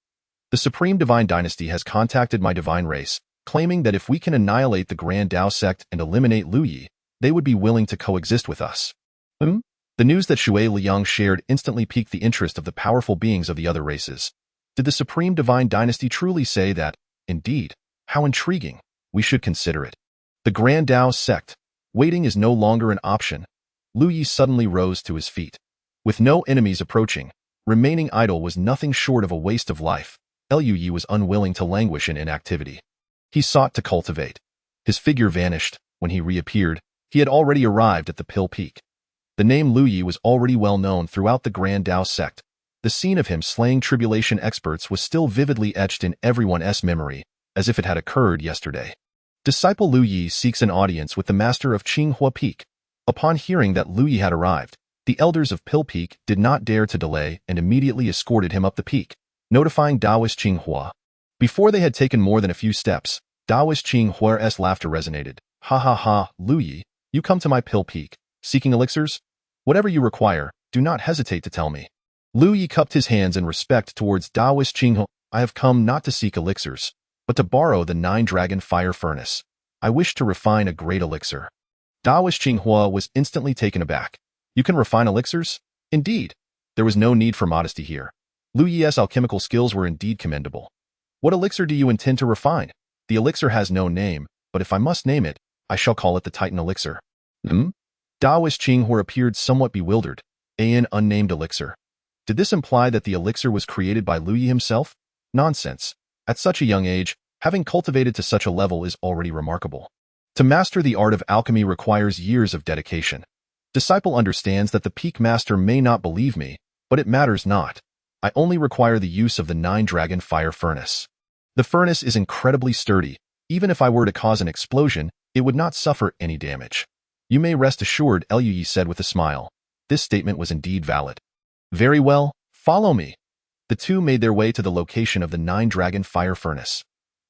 The Supreme Divine Dynasty has contacted my divine race, claiming that if we can annihilate the Grand Dao sect and eliminate Lu Yi, they would be willing to coexist with us. The news that Shui Liang shared instantly piqued the interest of the powerful beings of the other races. Did the Supreme Divine Dynasty truly say that? Indeed, how intriguing. We should consider it. The Grand Dao sect. Waiting is no longer an option. Lu Yi suddenly rose to his feet. With no enemies approaching, remaining idle was nothing short of a waste of life. Lu Yi was unwilling to languish in inactivity. He sought to cultivate. His figure vanished. When he reappeared, he had already arrived at the Pill Peak. The name Lu Yi was already well known throughout the Grand Dao sect. The scene of him slaying tribulation experts was still vividly etched in everyone's memory, as if it had occurred yesterday. Disciple Lu Yi seeks an audience with the master of Qinghua Peak. Upon hearing that Lu Yi had arrived, the elders of Pill Peak did not dare to delay and immediately escorted him up the peak, notifying Daoist Qinghua. Before they had taken more than a few steps, Daoist Qinghua's laughter resonated. Ha ha ha, Lu Yi, you come to my Pill Peak, seeking elixirs? Whatever you require, do not hesitate to tell me. Lu Yi cupped his hands in respect towards Daoist Qinghua. I have come not to seek elixirs, but to borrow the 9-dragon fire furnace. I wish to refine a great elixir. Daoist Qinghua was instantly taken aback. You can refine elixirs? Indeed. There was no need for modesty here. Lu Yi's alchemical skills were indeed commendable. What elixir do you intend to refine? The elixir has no name, but if I must name it, I shall call it the Titan elixir. Daoist Qinghua appeared somewhat bewildered. An unnamed elixir. Did this imply that the elixir was created by Lu Yi himself? Nonsense. At such a young age, having cultivated to such a level is already remarkable. To master the art of alchemy requires years of dedication. Disciple understands that the peak master may not believe me, but it matters not. I only require the use of the 9-dragon fire furnace. The furnace is incredibly sturdy. Even if I were to cause an explosion, it would not suffer any damage. You may rest assured, Lu Yi said with a smile. This statement was indeed valid. Very well, follow me. The two made their way to the location of the 9-dragon fire furnace.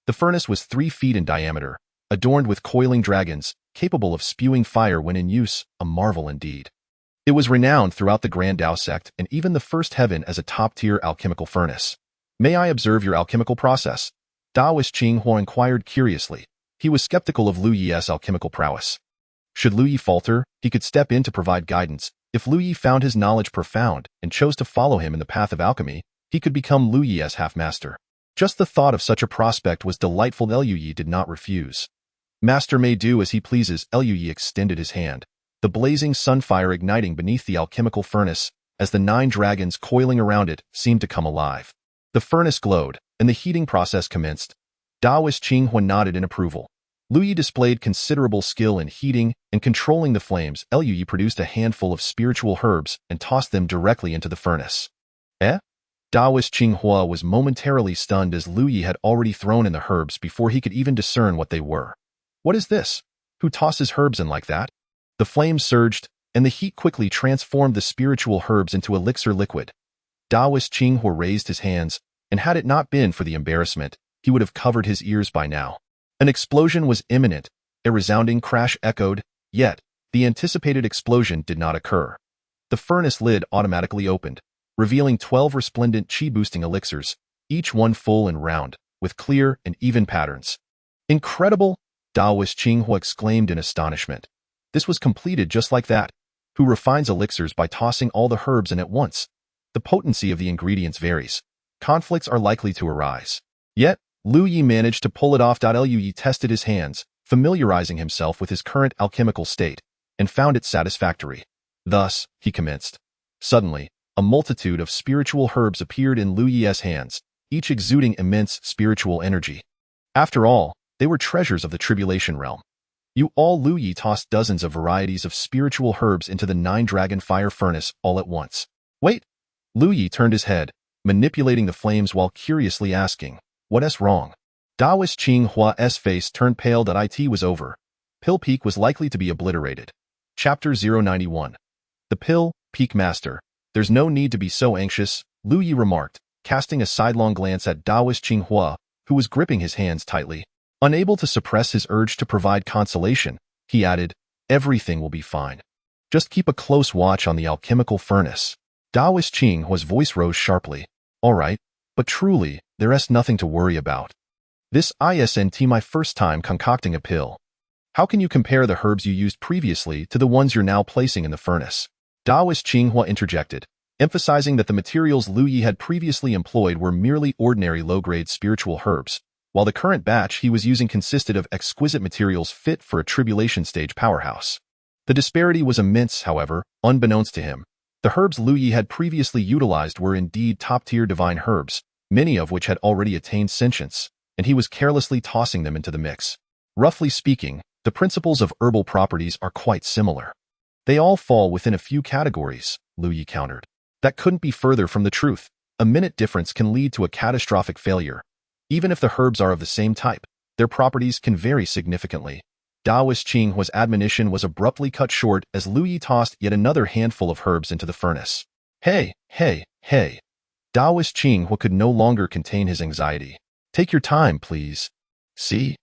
The furnace was 3 feet in diameter, adorned with coiling dragons, capable of spewing fire when in use, a marvel indeed. It was renowned throughout the Grand Dao sect and even the First Heaven as a top-tier alchemical furnace. May I observe your alchemical process? Daoist Qinghua inquired curiously. He was skeptical of Lu Yi's alchemical prowess. Should Lu Yi falter, he could step in to provide guidance. If Lu Yi found his knowledge profound and chose to follow him in the path of alchemy, he could become Lu Yi's half-master. Just the thought of such a prospect was delightful. Lu Yi did not refuse. Master may do as he pleases. Lu Yi extended his hand, the blazing sunfire igniting beneath the alchemical furnace, as the 9 dragons coiling around it seemed to come alive. The furnace glowed, and the heating process commenced. Daoist Qinghua nodded in approval. Lu Yi displayed considerable skill in heating and controlling the flames. Lu Yi produced a handful of spiritual herbs and tossed them directly into the furnace. Daoist Qinghua was momentarily stunned as Lu Yi had already thrown in the herbs before he could even discern what they were. What is this? Who tosses herbs in like that? The flames surged, and the heat quickly transformed the spiritual herbs into elixir liquid. Taoist Qinghua raised his hands, and had it not been for the embarrassment, he would have covered his ears by now. An explosion was imminent. A resounding crash echoed, yet the anticipated explosion did not occur. The furnace lid automatically opened, revealing 12 resplendent qi-boosting elixirs, each one full and round, with clear and even patterns. Incredible! Taoist Qinghua exclaimed in astonishment. This was completed just like that. Who refines elixirs by tossing all the herbs in at once? The potency of the ingredients varies. Conflicts are likely to arise. Yet, Lu Yi managed to pull it off. Lu Yi tested his hands, familiarizing himself with his current alchemical state, and found it satisfactory. Thus, he commenced. Suddenly, a multitude of spiritual herbs appeared in Lu Yi's hands, each exuding immense spiritual energy. After all, they were treasures of the tribulation realm. Lu Yi tossed dozens of varieties of spiritual herbs into the 9-dragon fire furnace all at once. Wait! Lu Yi turned his head, manipulating the flames while curiously asking, "What's wrong?" Taoist Qinghua's face turned pale. It was over. Pill Peak was likely to be obliterated. Chapter 091. The Pill Peak Master. There's no need to be so anxious, Lu Yi remarked, casting a sidelong glance at Taoist Qinghua, who was gripping his hands tightly. Unable to suppress his urge to provide consolation, he added, "Everything will be fine. Just keep a close watch on the alchemical furnace." Taoist Qinghua's voice rose sharply. "All right, but truly, there's nothing to worry about. This isn't my first time concocting a pill. How can you compare the herbs you used previously to the ones you're now placing in the furnace?" Taoist Qinghua interjected, emphasizing that the materials Lu Yi had previously employed were merely ordinary low-grade spiritual herbs, while the current batch he was using consisted of exquisite materials fit for a tribulation stage powerhouse. The disparity was immense, however, unbeknownst to him. The herbs Lu Yi had previously utilized were indeed top-tier divine herbs, many of which had already attained sentience, and he was carelessly tossing them into the mix. Roughly speaking, the principles of herbal properties are quite similar. They all fall within a few categories, Lu Yi countered. That couldn't be further from the truth. A minute difference can lead to a catastrophic failure. Even if the herbs are of the same type, their properties can vary significantly. Taoist Qinghua's admonition was abruptly cut short as Lu Yi tossed yet another handful of herbs into the furnace. Hey! Taoist Qinghua could no longer contain his anxiety. "Take your time, please. See?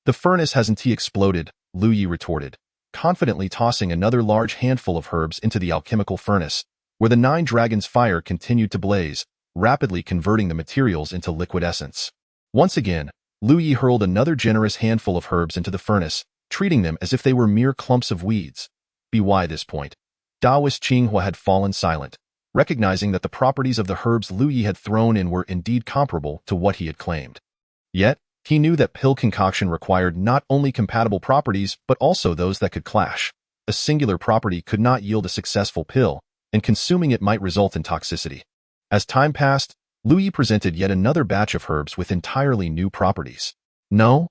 The furnace hasn't exploded," Lu Yi retorted, confidently tossing another large handful of herbs into the alchemical furnace, where the 9 dragons' fire continued to blaze, rapidly converting the materials into liquid essence. Once again, Lu Yi hurled another generous handful of herbs into the furnace, treating them as if they were mere clumps of weeds. By this point, Taoist Qinghua had fallen silent, recognizing that the properties of the herbs Lu Yi had thrown in were indeed comparable to what he had claimed. Yet, he knew that pill concoction required not only compatible properties but also those that could clash. A singular property could not yield a successful pill, and consuming it might result in toxicity. As time passed, Lu Yi presented yet another batch of herbs with entirely new properties. No.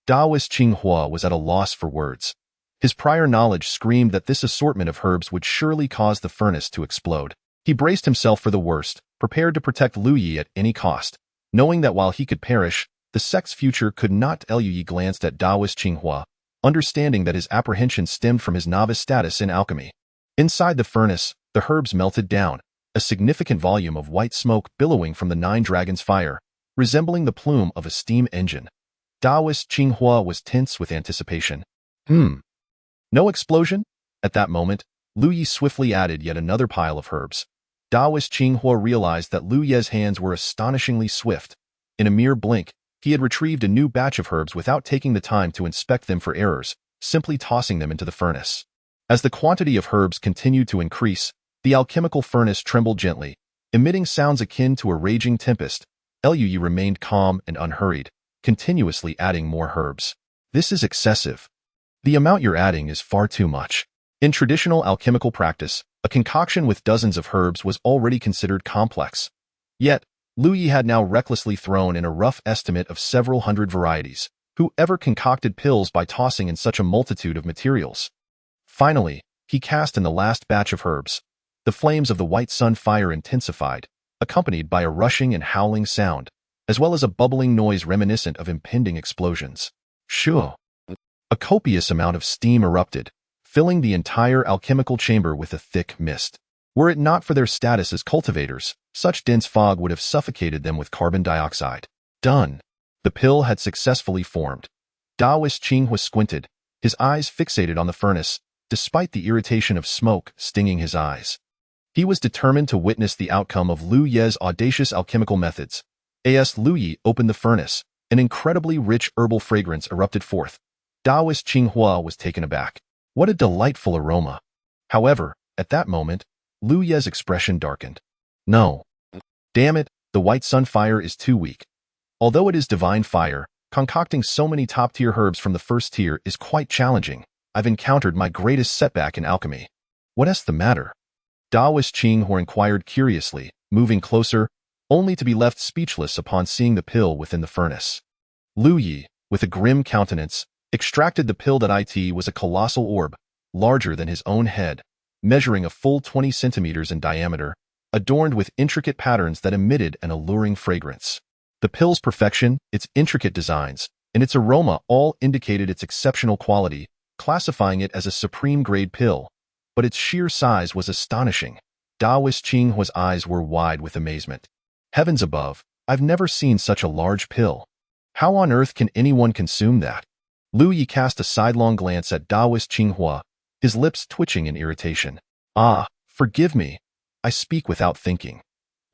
Taoist Qinghua was at a loss for words. His prior knowledge screamed that this assortment of herbs would surely cause the furnace to explode. He braced himself for the worst, prepared to protect Lu Yi at any cost, knowing that while he could perish, the sect's future could not. Lu Yi glanced at Taoist Qinghua, understanding that his apprehension stemmed from his novice status in alchemy. Inside the furnace, the herbs melted down, a significant volume of white smoke billowing from the 9 dragons' fire, resembling the plume of a steam engine. Taoist Qinghua was tense with anticipation. No explosion? At that moment, Lu Yi swiftly added yet another pile of herbs. Taoist Qinghua realized that Lu Yi's hands were astonishingly swift. In a mere blink, he had retrieved a new batch of herbs without taking the time to inspect them for errors, simply tossing them into the furnace. As the quantity of herbs continued to increase, the alchemical furnace trembled gently, emitting sounds akin to a raging tempest. Lu Yi remained calm and unhurried, continuously adding more herbs. "This is excessive. The amount you're adding is far too much." In traditional alchemical practice, a concoction with dozens of herbs was already considered complex. Yet, Lu Yi had now recklessly thrown in a rough estimate of several hundred varieties. Who ever concocted pills by tossing in such a multitude of materials? Finally, he cast in the last batch of herbs. The flames of the white sun fire intensified, accompanied by a rushing and howling sound, as well as a bubbling noise reminiscent of impending explosions. Shoo! A copious amount of steam erupted, filling the entire alchemical chamber with a thick mist. Were it not for their status as cultivators, such dense fog would have suffocated them with carbon dioxide. Done. The pill had successfully formed. Daoist Qing was squinted, his eyes fixated on the furnace, despite the irritation of smoke stinging his eyes. He was determined to witness the outcome of Lu Ye's audacious alchemical methods. As Lu Ye opened the furnace, an incredibly rich herbal fragrance erupted forth. Daoist Qinghua was taken aback. What a delightful aroma! However, at that moment, Lu Ye's expression darkened. No. Damn it, the white sun fire is too weak. Although it is divine fire, concocting so many top-tier herbs from the first tier is quite challenging. I've encountered my greatest setback in alchemy. What's the matter? Daoist Qinghua inquired curiously, moving closer, only to be left speechless upon seeing the pill within the furnace. Lu Ye, with a grim countenance, extracted the pill that it was a colossal orb, larger than his own head, measuring a full 20 centimeters in diameter, adorned with intricate patterns that emitted an alluring fragrance. The pill's perfection, its intricate designs, and its aroma all indicated its exceptional quality, classifying it as a supreme-grade pill, but its sheer size was astonishing. Daoist Qinghua's eyes were wide with amazement. Heavens above, I've never seen such a large pill. How on earth can anyone consume that? Lu Ye cast a sidelong glance at Daoist Qinghua, his lips twitching in irritation. Ah, forgive me. I speak without thinking.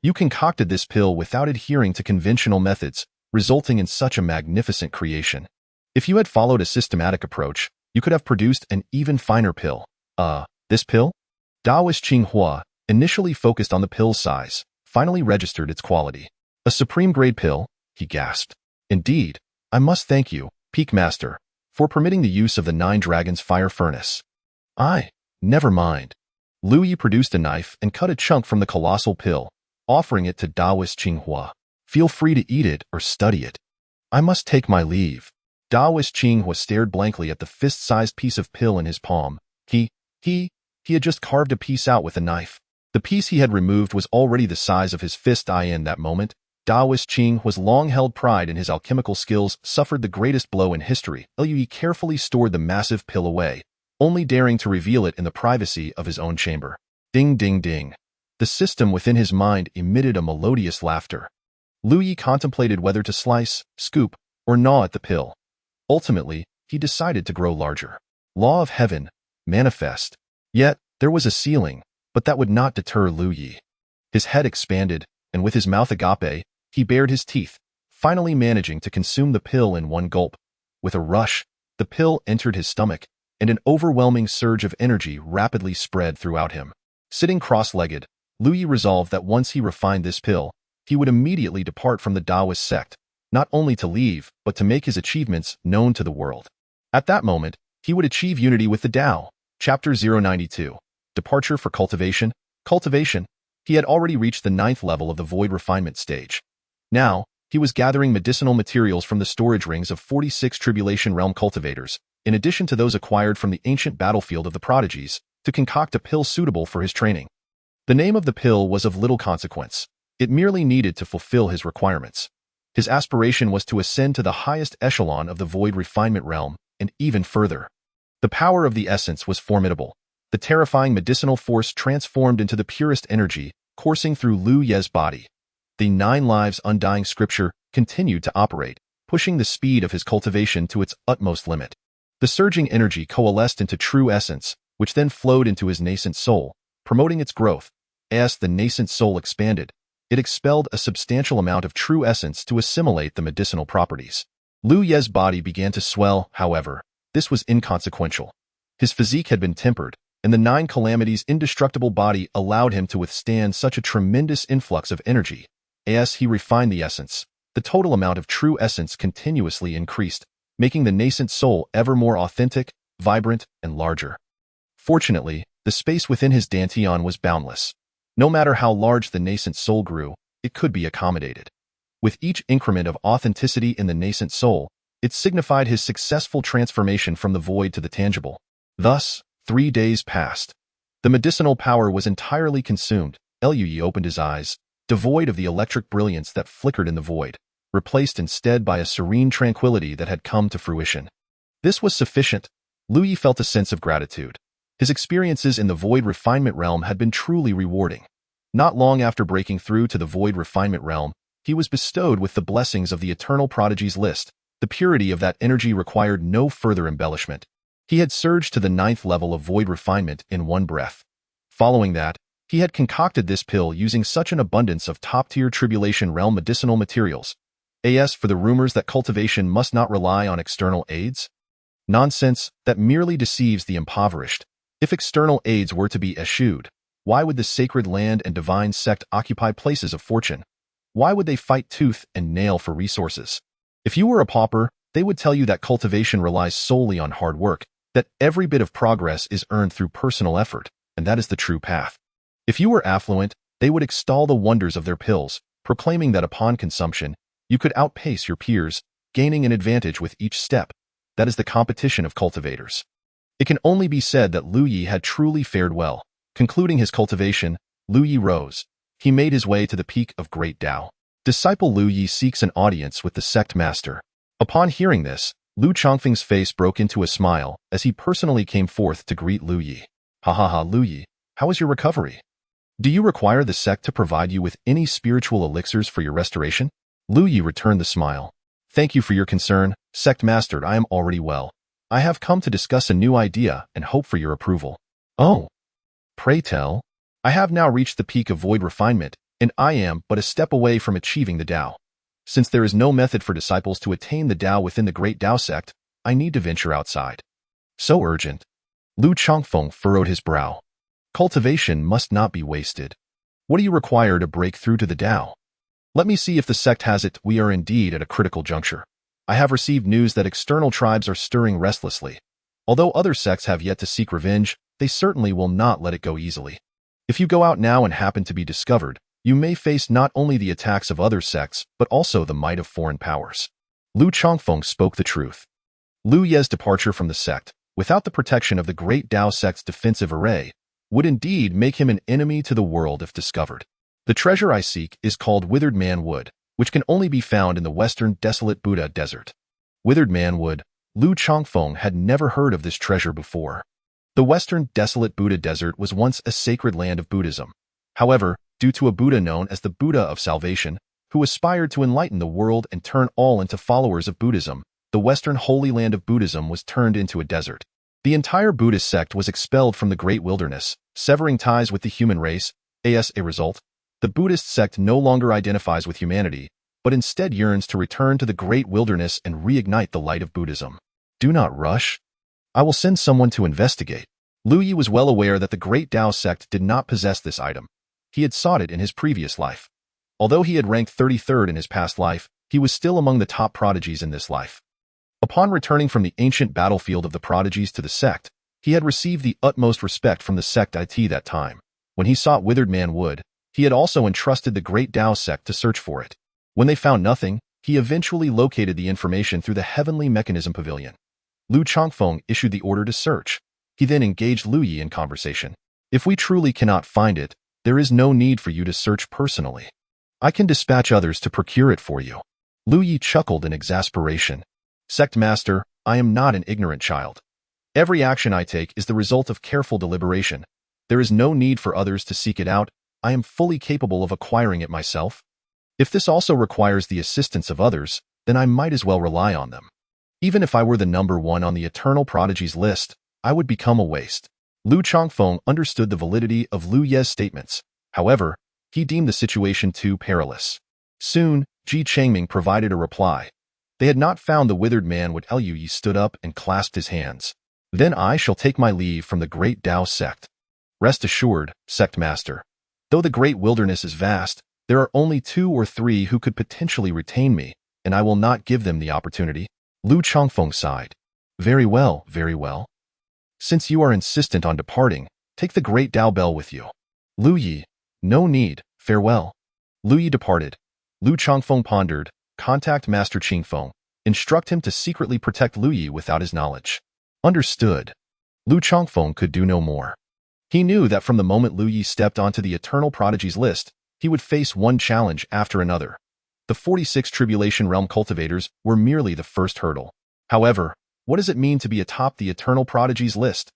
You concocted this pill without adhering to conventional methods, resulting in such a magnificent creation. If you had followed a systematic approach, you could have produced an even finer pill. This pill? Daoist Qinghua, initially focused on the pill's size, finally registered its quality. A supreme-grade pill, he gasped. Indeed, I must thank you, Peak Master, for permitting the use of the Nine Dragons fire furnace. Never mind. Lu Ye produced a knife and cut a chunk from the colossal pill, offering it to Daoist Qinghua. Feel free to eat it or study it. I must take my leave. Daoist Qinghua stared blankly at the fist-sized piece of pill in his palm. He had just carved a piece out with a knife. The piece he had removed was already the size of his fist. In that moment, Daoist Qinghua's long-held pride in his alchemical skills suffered the greatest blow in history. Lu carefully stored the massive pill away, only daring to reveal it in the privacy of his own chamber. Ding ding ding. The system within his mind emitted a melodious laughter. Lu Ye contemplated whether to slice, scoop, or gnaw at the pill. Ultimately, he decided to grow larger. Law of heaven, manifest. Yet, there was a ceiling, but that would not deter Lu Ye. His head expanded, and with his mouth agape, he bared his teeth, finally managing to consume the pill in one gulp. With a rush, the pill entered his stomach, and an overwhelming surge of energy rapidly spread throughout him. Sitting cross-legged, Lu Ye resolved that once he refined this pill, he would immediately depart from the Taoist sect, not only to leave, but to make his achievements known to the world. At that moment, he would achieve unity with the Tao. Chapter 092. Departure for Cultivation. Cultivation. He had already reached the 9th level of the Void Refinement stage. Now, he was gathering medicinal materials from the storage rings of 46 Tribulation Realm cultivators, in addition to those acquired from the ancient battlefield of the Prodigies, to concoct a pill suitable for his training. The name of the pill was of little consequence. It merely needed to fulfill his requirements. His aspiration was to ascend to the highest echelon of the Void Refinement realm, and even further. The power of the essence was formidable. The terrifying medicinal force transformed into the purest energy, coursing through Lu Ye's body. The 9 lives undying scripture continued to operate, pushing the speed of his cultivation to its utmost limit. The surging energy coalesced into true essence, which then flowed into his nascent soul, promoting its growth. As the nascent soul expanded, it expelled a substantial amount of true essence to assimilate the medicinal properties. Lu Ye's body began to swell, however. This was inconsequential. His physique had been tempered, and the 9 calamities' indestructible body allowed him to withstand such a tremendous influx of energy. As he refined the essence, the total amount of true essence continuously increased, making the nascent soul ever more authentic, vibrant, and larger. Fortunately, the space within his dantian was boundless. No matter how large the nascent soul grew, it could be accommodated. With each increment of authenticity in the nascent soul, it signified his successful transformation from the void to the tangible. Thus, 3 days passed. The medicinal power was entirely consumed. Lu opened his eyes, devoid of the electric brilliance that flickered in the void, replaced instead by a serene tranquility that had come to fruition. This was sufficient. Lu Ye felt a sense of gratitude. His experiences in the Void Refinement Realm had been truly rewarding. Not long after breaking through to the Void Refinement Realm, he was bestowed with the blessings of the Eternal Prodigies list. The purity of that energy required no further embellishment. He had surged to the 9th level of Void Refinement in one breath. Following that, he had concocted this pill using such an abundance of top-tier Tribulation Realm medicinal materials. As for the rumors that cultivation must not rely on external aids? Nonsense that merely deceives the impoverished. If external aids were to be eschewed, why would the sacred land and divine sect occupy places of fortune? Why would they fight tooth and nail for resources? If you were a pauper, they would tell you that cultivation relies solely on hard work, that every bit of progress is earned through personal effort, and that is the true path. If you were affluent, they would extol the wonders of their pills, proclaiming that upon consumption, you could outpace your peers, gaining an advantage with each step. That is the competition of cultivators. It can only be said that Lu Yi had truly fared well. Concluding his cultivation, Lu Yi rose. He made his way to the peak of Great Tao. Disciple Lu Yi seeks an audience with the sect master. Upon hearing this, Lu Chongfeng's face broke into a smile as he personally came forth to greet Lu Yi. Hahaha, Lu Yi, how is your recovery? Do you require the sect to provide you with any spiritual elixirs for your restoration? Lu Yi returned the smile. Thank you for your concern, sect master. I am already well. I have come to discuss a new idea and hope for your approval. Oh, pray tell. I have now reached the peak of void refinement, and I am but a step away from achieving the Tao. Since there is no method for disciples to attain the Tao within the Great Tao sect, I need to venture outside. So urgent. Lu Chongfeng furrowed his brow. Cultivation must not be wasted. What do you require to break through to the Tao? Let me see if the sect has it. We are indeed at a critical juncture. I have received news that external tribes are stirring restlessly. Although other sects have yet to seek revenge, they certainly will not let it go easily. If you go out now and happen to be discovered, you may face not only the attacks of other sects, but also the might of foreign powers. Lu Chongfeng spoke the truth. Lu Ye's departure from the sect, without the protection of the Great Tao sect's defensive array, would indeed make him an enemy to the world if discovered. The treasure I seek is called Withered Man Wood, which can only be found in the western desolate Buddha desert. Withered Man Wood. Lu Chongfeng had never heard of this treasure before. The western desolate Buddha desert was once a sacred land of Buddhism. However, due to a Buddha known as the Buddha of Salvation, who aspired to enlighten the world and turn all into followers of Buddhism, the western holy land of Buddhism was turned into a desert. The entire Buddhist sect was expelled from the great wilderness, severing ties with the human race. As a result, the Buddhist sect no longer identifies with humanity, but instead yearns to return to the great wilderness and reignite the light of Buddhism. Do not rush. I will send someone to investigate. Lu Yi was well aware that the Great Tao sect did not possess this item. He had sought it in his previous life. Although he had ranked 33rd in his past life, he was still among the top prodigies in this life. Upon returning from the ancient battlefield of the prodigies to the sect, he had received the utmost respect from the sect that time. When he sought Withered Man Wood, he had also entrusted the Great Tao sect to search for it. When they found nothing, he eventually located the information through the Heavenly Mechanism Pavilion. Lu Chongfeng issued the order to search. He then engaged Lu Yi in conversation. If we truly cannot find it, there is no need for you to search personally. I can dispatch others to procure it for you. Lu Yi chuckled in exasperation. Sect Master, I am not an ignorant child. Every action I take is the result of careful deliberation. There is no need for others to seek it out. I am fully capable of acquiring it myself. If this also requires the assistance of others, then I might as well rely on them. Even if I were the number one on the Eternal Prodigies list, I would become a waste. Lu Chongfeng understood the validity of Lu Ye's statements. However, he deemed the situation too perilous. Soon, Ji Changming provided a reply. They had not found the Withered Man Wood. Lu Yi stood up and clasped his hands. Then I shall take my leave from the Great Tao sect. Rest assured, sect master. Though the great wilderness is vast, there are only 2 or 3 who could potentially retain me, and I will not give them the opportunity. Lu Chongfeng sighed. Very well, very well. Since you are insistent on departing, take the Great Tao Bell with you. Lu Yi, no need, farewell. Lu Yi departed. Lu Chongfeng pondered, contact Master Qingfeng, instruct him to secretly protect Lu Yi without his knowledge. Understood. Lu Chongfeng could do no more. He knew that from the moment Lu Yi stepped onto the Eternal Prodigies list, he would face one challenge after another. The 46 Tribulation Realm cultivators were merely the first hurdle. However, what does it mean to be atop the Eternal Prodigies list?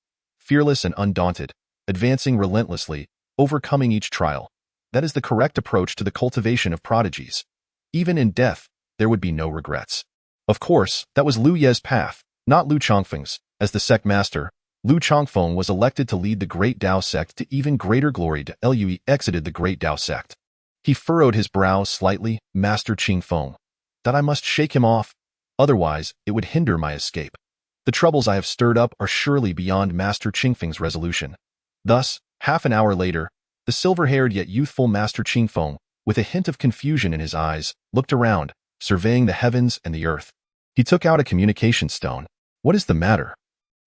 fearless and undaunted, advancing relentlessly, overcoming each trial. That is the correct approach to the cultivation of prodigies. Even in death, there would be no regrets. Of course, that was Lu Ye's path, not Lu Chongfeng's. As the sect master, Lu Chongfeng was elected to lead the Great Tao sect to even greater glory. Lui exited the Great Tao sect. He furrowed his brows slightly. Master Qingfeng. That I must shake him off, otherwise it would hinder my escape. The troubles I have stirred up are surely beyond Master Qingfeng's resolution. Thus, half an hour later, the silver-haired yet youthful Master Qingfeng, with a hint of confusion in his eyes, looked around, surveying the heavens and the earth. He took out a communication stone. What is the matter?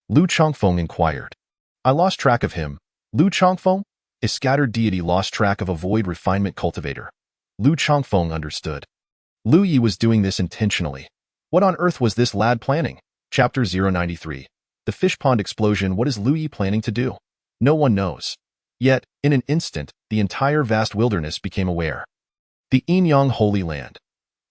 Lu Chongfeng inquired. I lost track of him. Lu Chongfeng? A scattered deity lost track of a void refinement cultivator. Lu Chongfeng understood. Lu Yi was doing this intentionally. What on earth was this lad planning? Chapter 093. The fish pond explosion. What is Lu Yi planning to do? No one knows. Yet, in an instant, the entire vast wilderness became aware. The Yinyang Holy Land.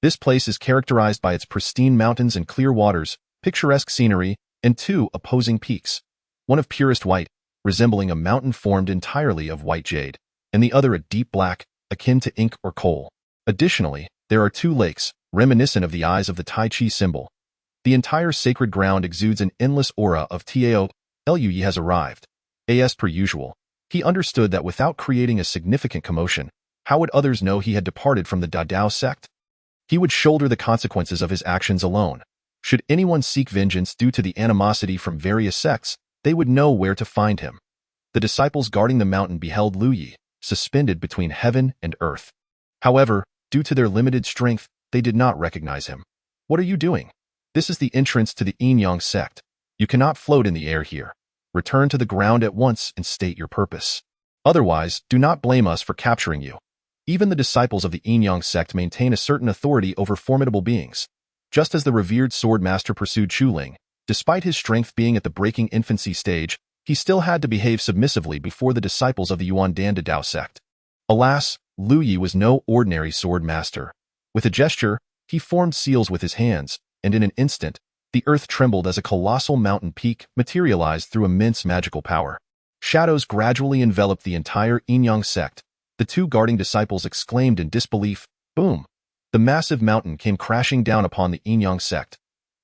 This place is characterized by its pristine mountains and clear waters, picturesque scenery, and two opposing peaks. One of purest white, resembling a mountain formed entirely of white jade, and the other a deep black, akin to ink or coal. Additionally, there are two lakes, reminiscent of the eyes of the Tai Chi symbol. The entire sacred ground exudes an endless aura of Tao. Lui has arrived. As per usual, he understood that without creating a significant commotion, how would others know he had departed from the Dao sect? He would shoulder the consequences of his actions alone. Should anyone seek vengeance due to the animosity from various sects, they would know where to find him. The disciples guarding the mountain beheld Lu Yi, suspended between heaven and earth. However, due to their limited strength, they did not recognize him. What are you doing? This is the entrance to the Yinyang sect. You cannot float in the air here. Return to the ground at once and state your purpose. Otherwise, do not blame us for capturing you. Even the disciples of the Yinyang sect maintain a certain authority over formidable beings. Just as the revered sword master pursued Chu Ling, despite his strength being at the breaking infancy stage, he still had to behave submissively before the disciples of the Yuan Dan Dao sect. Alas, Lu Yi was no ordinary sword master. With a gesture, he formed seals with his hands, and in an instant, the earth trembled as a colossal mountain peak materialized through immense magical power. Shadows gradually enveloped the entire Yinyang sect. The two guarding disciples exclaimed in disbelief. Boom! The massive mountain came crashing down upon the Yinyang sect.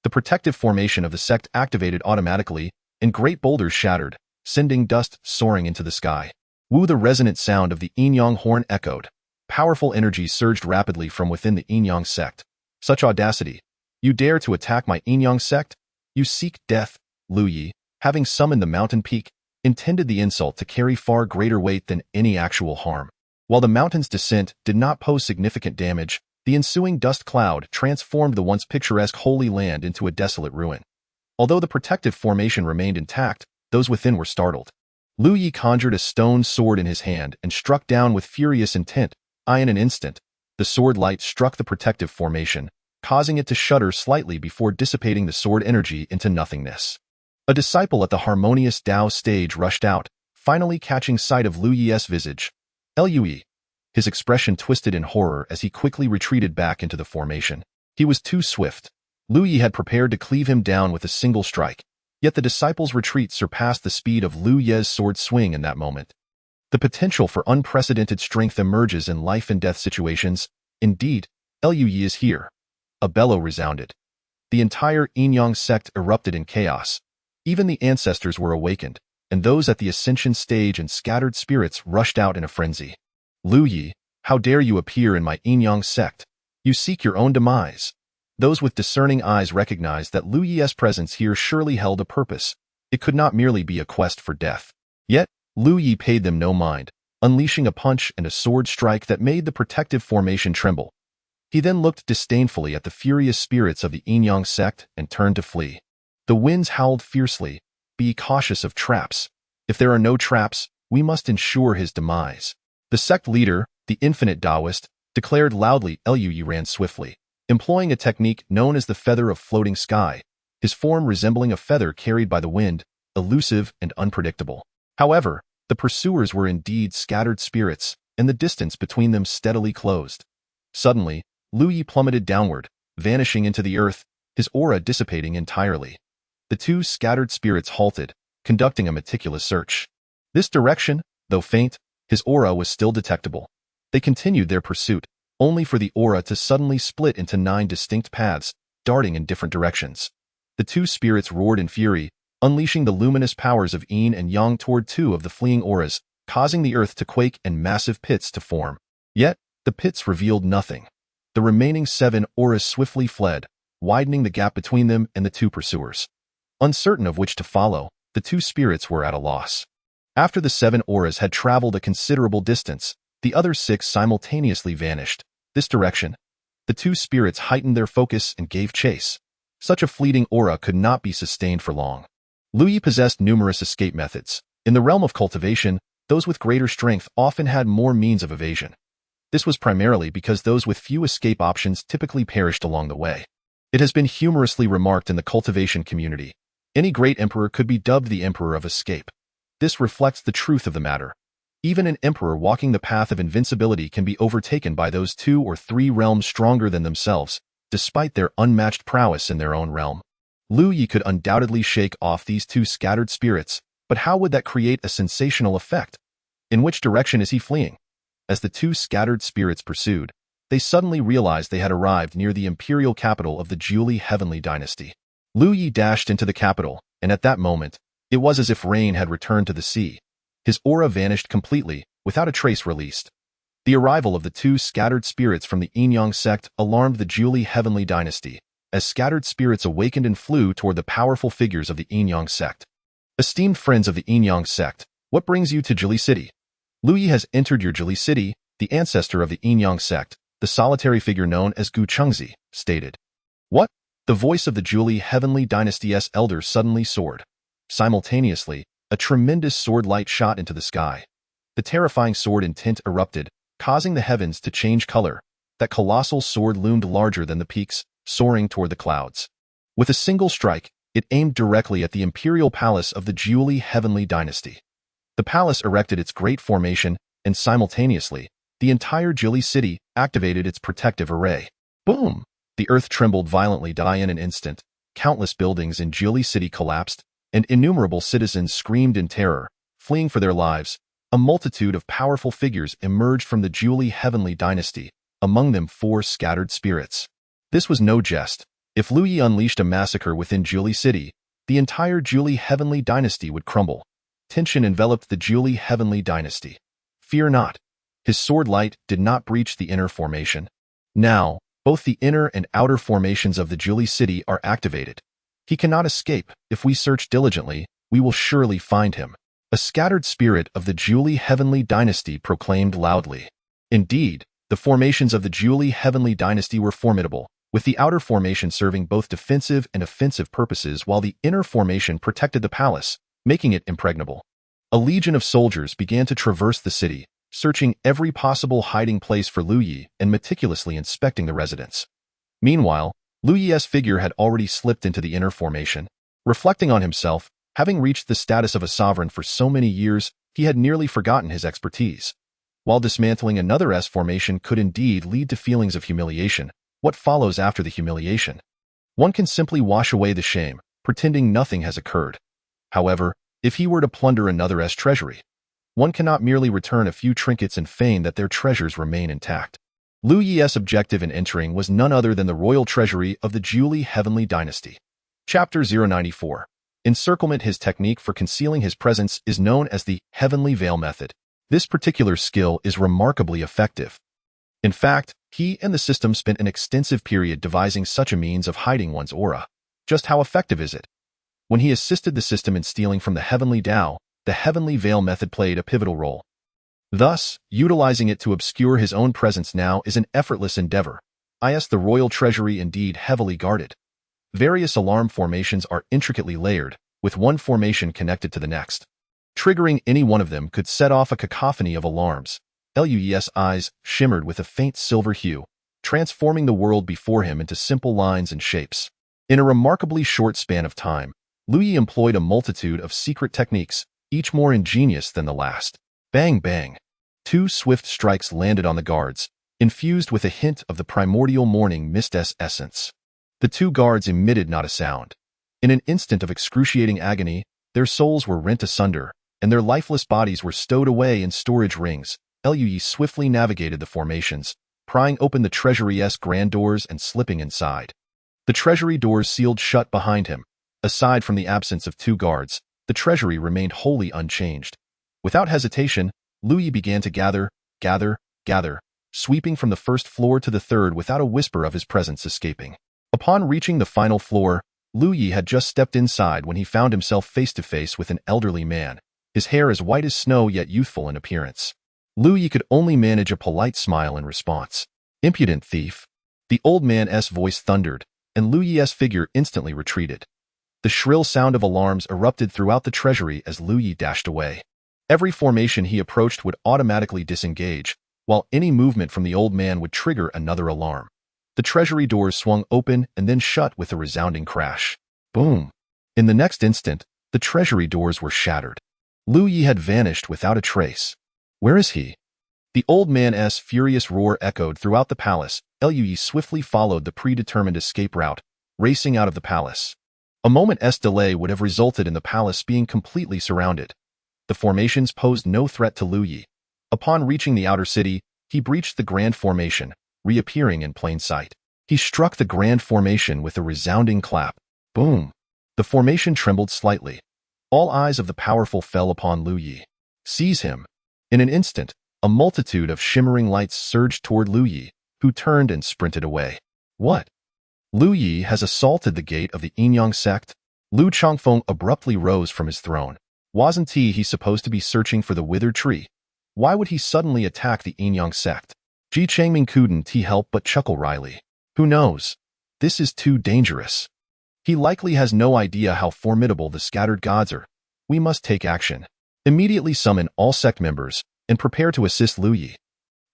The protective formation of the sect activated automatically, and great boulders shattered, sending dust soaring into the sky. Woo! The resonant sound of the Yinyang horn echoed. Powerful energy surged rapidly from within the Yinyang sect. Such audacity! You dare to attack my Yinyang sect? You seek death. Lu Yi, having summoned the mountain peak, intended the insult to carry far greater weight than any actual harm. While the mountain's descent did not pose significant damage, the ensuing dust cloud transformed the once picturesque Holy Land into a desolate ruin. Although the protective formation remained intact, those within were startled. Lu Yi conjured a stone sword in his hand and struck down with furious intent. In an instant, the sword light struck the protective formation, causing it to shudder slightly before dissipating the sword energy into nothingness. A disciple at the harmonious Tao stage rushed out, finally catching sight of Lu Yi's visage. Lui. His expression twisted in horror as he quickly retreated back into the formation. He was too swift. Lu Yi had prepared to cleave him down with a single strike, yet the disciple's retreat surpassed the speed of Lu Yi's sword swing in that moment. The potential for unprecedented strength emerges in life and death situations. Indeed, Lui is here. A bellow resounded. The entire Yinyang sect erupted in chaos. Even the ancestors were awakened, and those at the ascension stage and scattered spirits rushed out in a frenzy. Lu Yi, how dare you appear in my Yinyang sect? You seek your own demise. Those with discerning eyes recognized that Lu Yi's presence here surely held a purpose. It could not merely be a quest for death. Yet, Lu Yi paid them no mind, unleashing a punch and a sword strike that made the protective formation tremble. He then looked disdainfully at the furious spirits of the Yinyang sect and turned to flee. The winds howled fiercely. Be cautious of traps. If there are no traps, we must ensure his demise. The sect leader, the infinite Taoist, declared loudly. Lui ran swiftly, employing a technique known as the feather of floating sky, his form resembling a feather carried by the wind, elusive and unpredictable. However, the pursuers were indeed scattered spirits, and the distance between them steadily closed. Suddenly, Lu Yi plummeted downward, vanishing into the earth, his aura dissipating entirely. The two scattered spirits halted, conducting a meticulous search. This direction, though faint, his aura was still detectable. They continued their pursuit, only for the aura to suddenly split into 9 distinct paths, darting in different directions. The two spirits roared in fury, unleashing the luminous powers of yin and yang toward 2 of the fleeing auras, causing the earth to quake and massive pits to form. Yet, the pits revealed nothing. The remaining 7 auras swiftly fled, widening the gap between them and the 2 pursuers. Uncertain of which to follow, the 2 spirits were at a loss. After the 7 auras had traveled a considerable distance, the other 6 simultaneously vanished. This direction, the 2 spirits heightened their focus and gave chase. Such a fleeting aura could not be sustained for long. Lu Yi possessed numerous escape methods. In the realm of cultivation, those with greater strength often had more means of evasion. This was primarily because those with few escape options typically perished along the way. It has been humorously remarked in the cultivation community, any great emperor could be dubbed the Emperor of Escape. This reflects the truth of the matter. Even an emperor walking the path of invincibility can be overtaken by those 2 or 3 realms stronger than themselves, despite their unmatched prowess in their own realm. Lu Yi could undoubtedly shake off these 2 scattered spirits, but how would that create a sensational effect? In which direction is he fleeing? As the 2 scattered spirits pursued, they suddenly realized they had arrived near the imperial capital of the Julie Heavenly Dynasty. Lu Yi dashed into the capital, and at that moment, it was as if rain had returned to the sea. His aura vanished completely, without a trace released. The arrival of the 2 scattered spirits from the Yin-Yang sect alarmed the Julie Heavenly Dynasty, as scattered spirits awakened and flew toward the powerful figures of the Yin-Yang sect. Esteemed friends of the Yin-Yang sect, what brings you to Julie City? Lu Yi has entered your Julie City, the ancestor of the Yin-Yang sect, the solitary figure known as Gu Chengzi, stated. What? The voice of the Julie Heavenly Dynasty's elder suddenly soared. Simultaneously, a tremendous sword light shot into the sky. The terrifying sword intent erupted, causing the heavens to change color. That colossal sword loomed larger than the peaks, soaring toward the clouds. With a single strike, it aimed directly at the imperial palace of the Julie Heavenly Dynasty. The palace erected its great formation, and simultaneously, the entire Julie city activated its protective array. Boom! The earth trembled violently. In an instant, countless buildings in Julie City collapsed, and innumerable citizens screamed in terror, fleeing for their lives. A multitude of powerful figures emerged from the Julie Heavenly Dynasty, among them 4 scattered spirits. This was no jest. If Lu Yi unleashed a massacre within Julie City, the entire Julie Heavenly Dynasty would crumble. Tension enveloped the Julie Heavenly Dynasty. Fear not. His sword light did not breach the inner formation. Now, both the inner and outer formations of the Julie City are activated. He cannot escape. If we search diligently, we will surely find him. A scattered spirit of the Julie Heavenly Dynasty proclaimed loudly. Indeed, the formations of the Julie Heavenly Dynasty were formidable, with the outer formation serving both defensive and offensive purposes while the inner formation protected the palace, making it impregnable. A legion of soldiers began to traverse the city, searching every possible hiding place for Lu Yi and meticulously inspecting the residence. Meanwhile, Lu Yi's figure had already slipped into the inner formation. Reflecting on himself, having reached the status of a sovereign for so many years, he had nearly forgotten his expertise. While dismantling another S formation could indeed lead to feelings of humiliation, what follows after the humiliation? One can simply wash away the shame, pretending nothing has occurred. However, if he were to plunder another S treasury, one cannot merely return a few trinkets and feign that their treasures remain intact. Lu Yi's objective in entering was none other than the royal treasury of the Julie Heavenly Dynasty. Chapter 094. Encirclement. His technique for concealing his presence is known as the Heavenly Veil method. This particular skill is remarkably effective. In fact, he and the system spent an extensive period devising such a means of hiding one's aura. Just how effective is it? When he assisted the system in stealing from the Heavenly Tao, the Heavenly Veil method played a pivotal role. Thus, utilizing it to obscure his own presence now is an effortless endeavor. The royal treasury indeed heavily guarded. Various alarm formations are intricately layered, with one formation connected to the next. Triggering any one of them could set off a cacophony of alarms. Lu's eyes shimmered with a faint silver hue, transforming the world before him into simple lines and shapes. In a remarkably short span of time, Lu Yi employed a multitude of secret techniques, each more ingenious than the last. Bang bang. 2 swift strikes landed on the guards, infused with a hint of the primordial morning mist's essence. The 2 guards emitted not a sound. In an instant of excruciating agony, Their souls were rent asunder, and their lifeless bodies were stowed away in storage rings. Lui swiftly navigated the formations, prying open the treasury's grand doors and slipping inside. The treasury doors sealed shut behind him. Aside from the absence of 2 guards, the treasury remained wholly unchanged. Without hesitation, Lui began to gather, sweeping from the first floor to the third without a whisper of his presence escaping. Upon reaching the final floor, Lui had just stepped inside when he found himself face to face with an elderly man, his hair as white as snow yet youthful in appearance. Lui could only manage a polite smile in response. "Impudent thief!" The old man's voice thundered, and Lui's figure instantly retreated. The shrill sound of alarms erupted throughout the treasury as Lui dashed away. Every formation he approached would automatically disengage, while any movement from the old man would trigger another alarm. The treasury doors swung open and then shut with a resounding crash. Boom! In the next instant, the treasury doors were shattered. Lui had vanished without a trace. Where is he? The old man's furious roar echoed throughout the palace. Lui swiftly followed the predetermined escape route, racing out of the palace. A moment's delay would have resulted in the palace being completely surrounded. The formations posed no threat to Lui. Upon reaching the outer city, he breached the grand formation, reappearing in plain sight. He struck the grand formation with a resounding clap. Boom! The formation trembled slightly. All eyes of the powerful fell upon Lui. Seize him! In an instant, a multitude of shimmering lights surged toward Lui, who turned and sprinted away. What? Lui has assaulted the gate of the Inyang sect? Lu Chongfeng abruptly rose from his throne. Wasn't he supposed to be searching for the withered tree? Why would he suddenly attack the Inyang sect? Ji Changming couldn't help but chuckle wryly. Who knows? This is too dangerous. He likely has no idea how formidable the scattered gods are. We must take action. Immediately summon all sect members and prepare to assist Lui.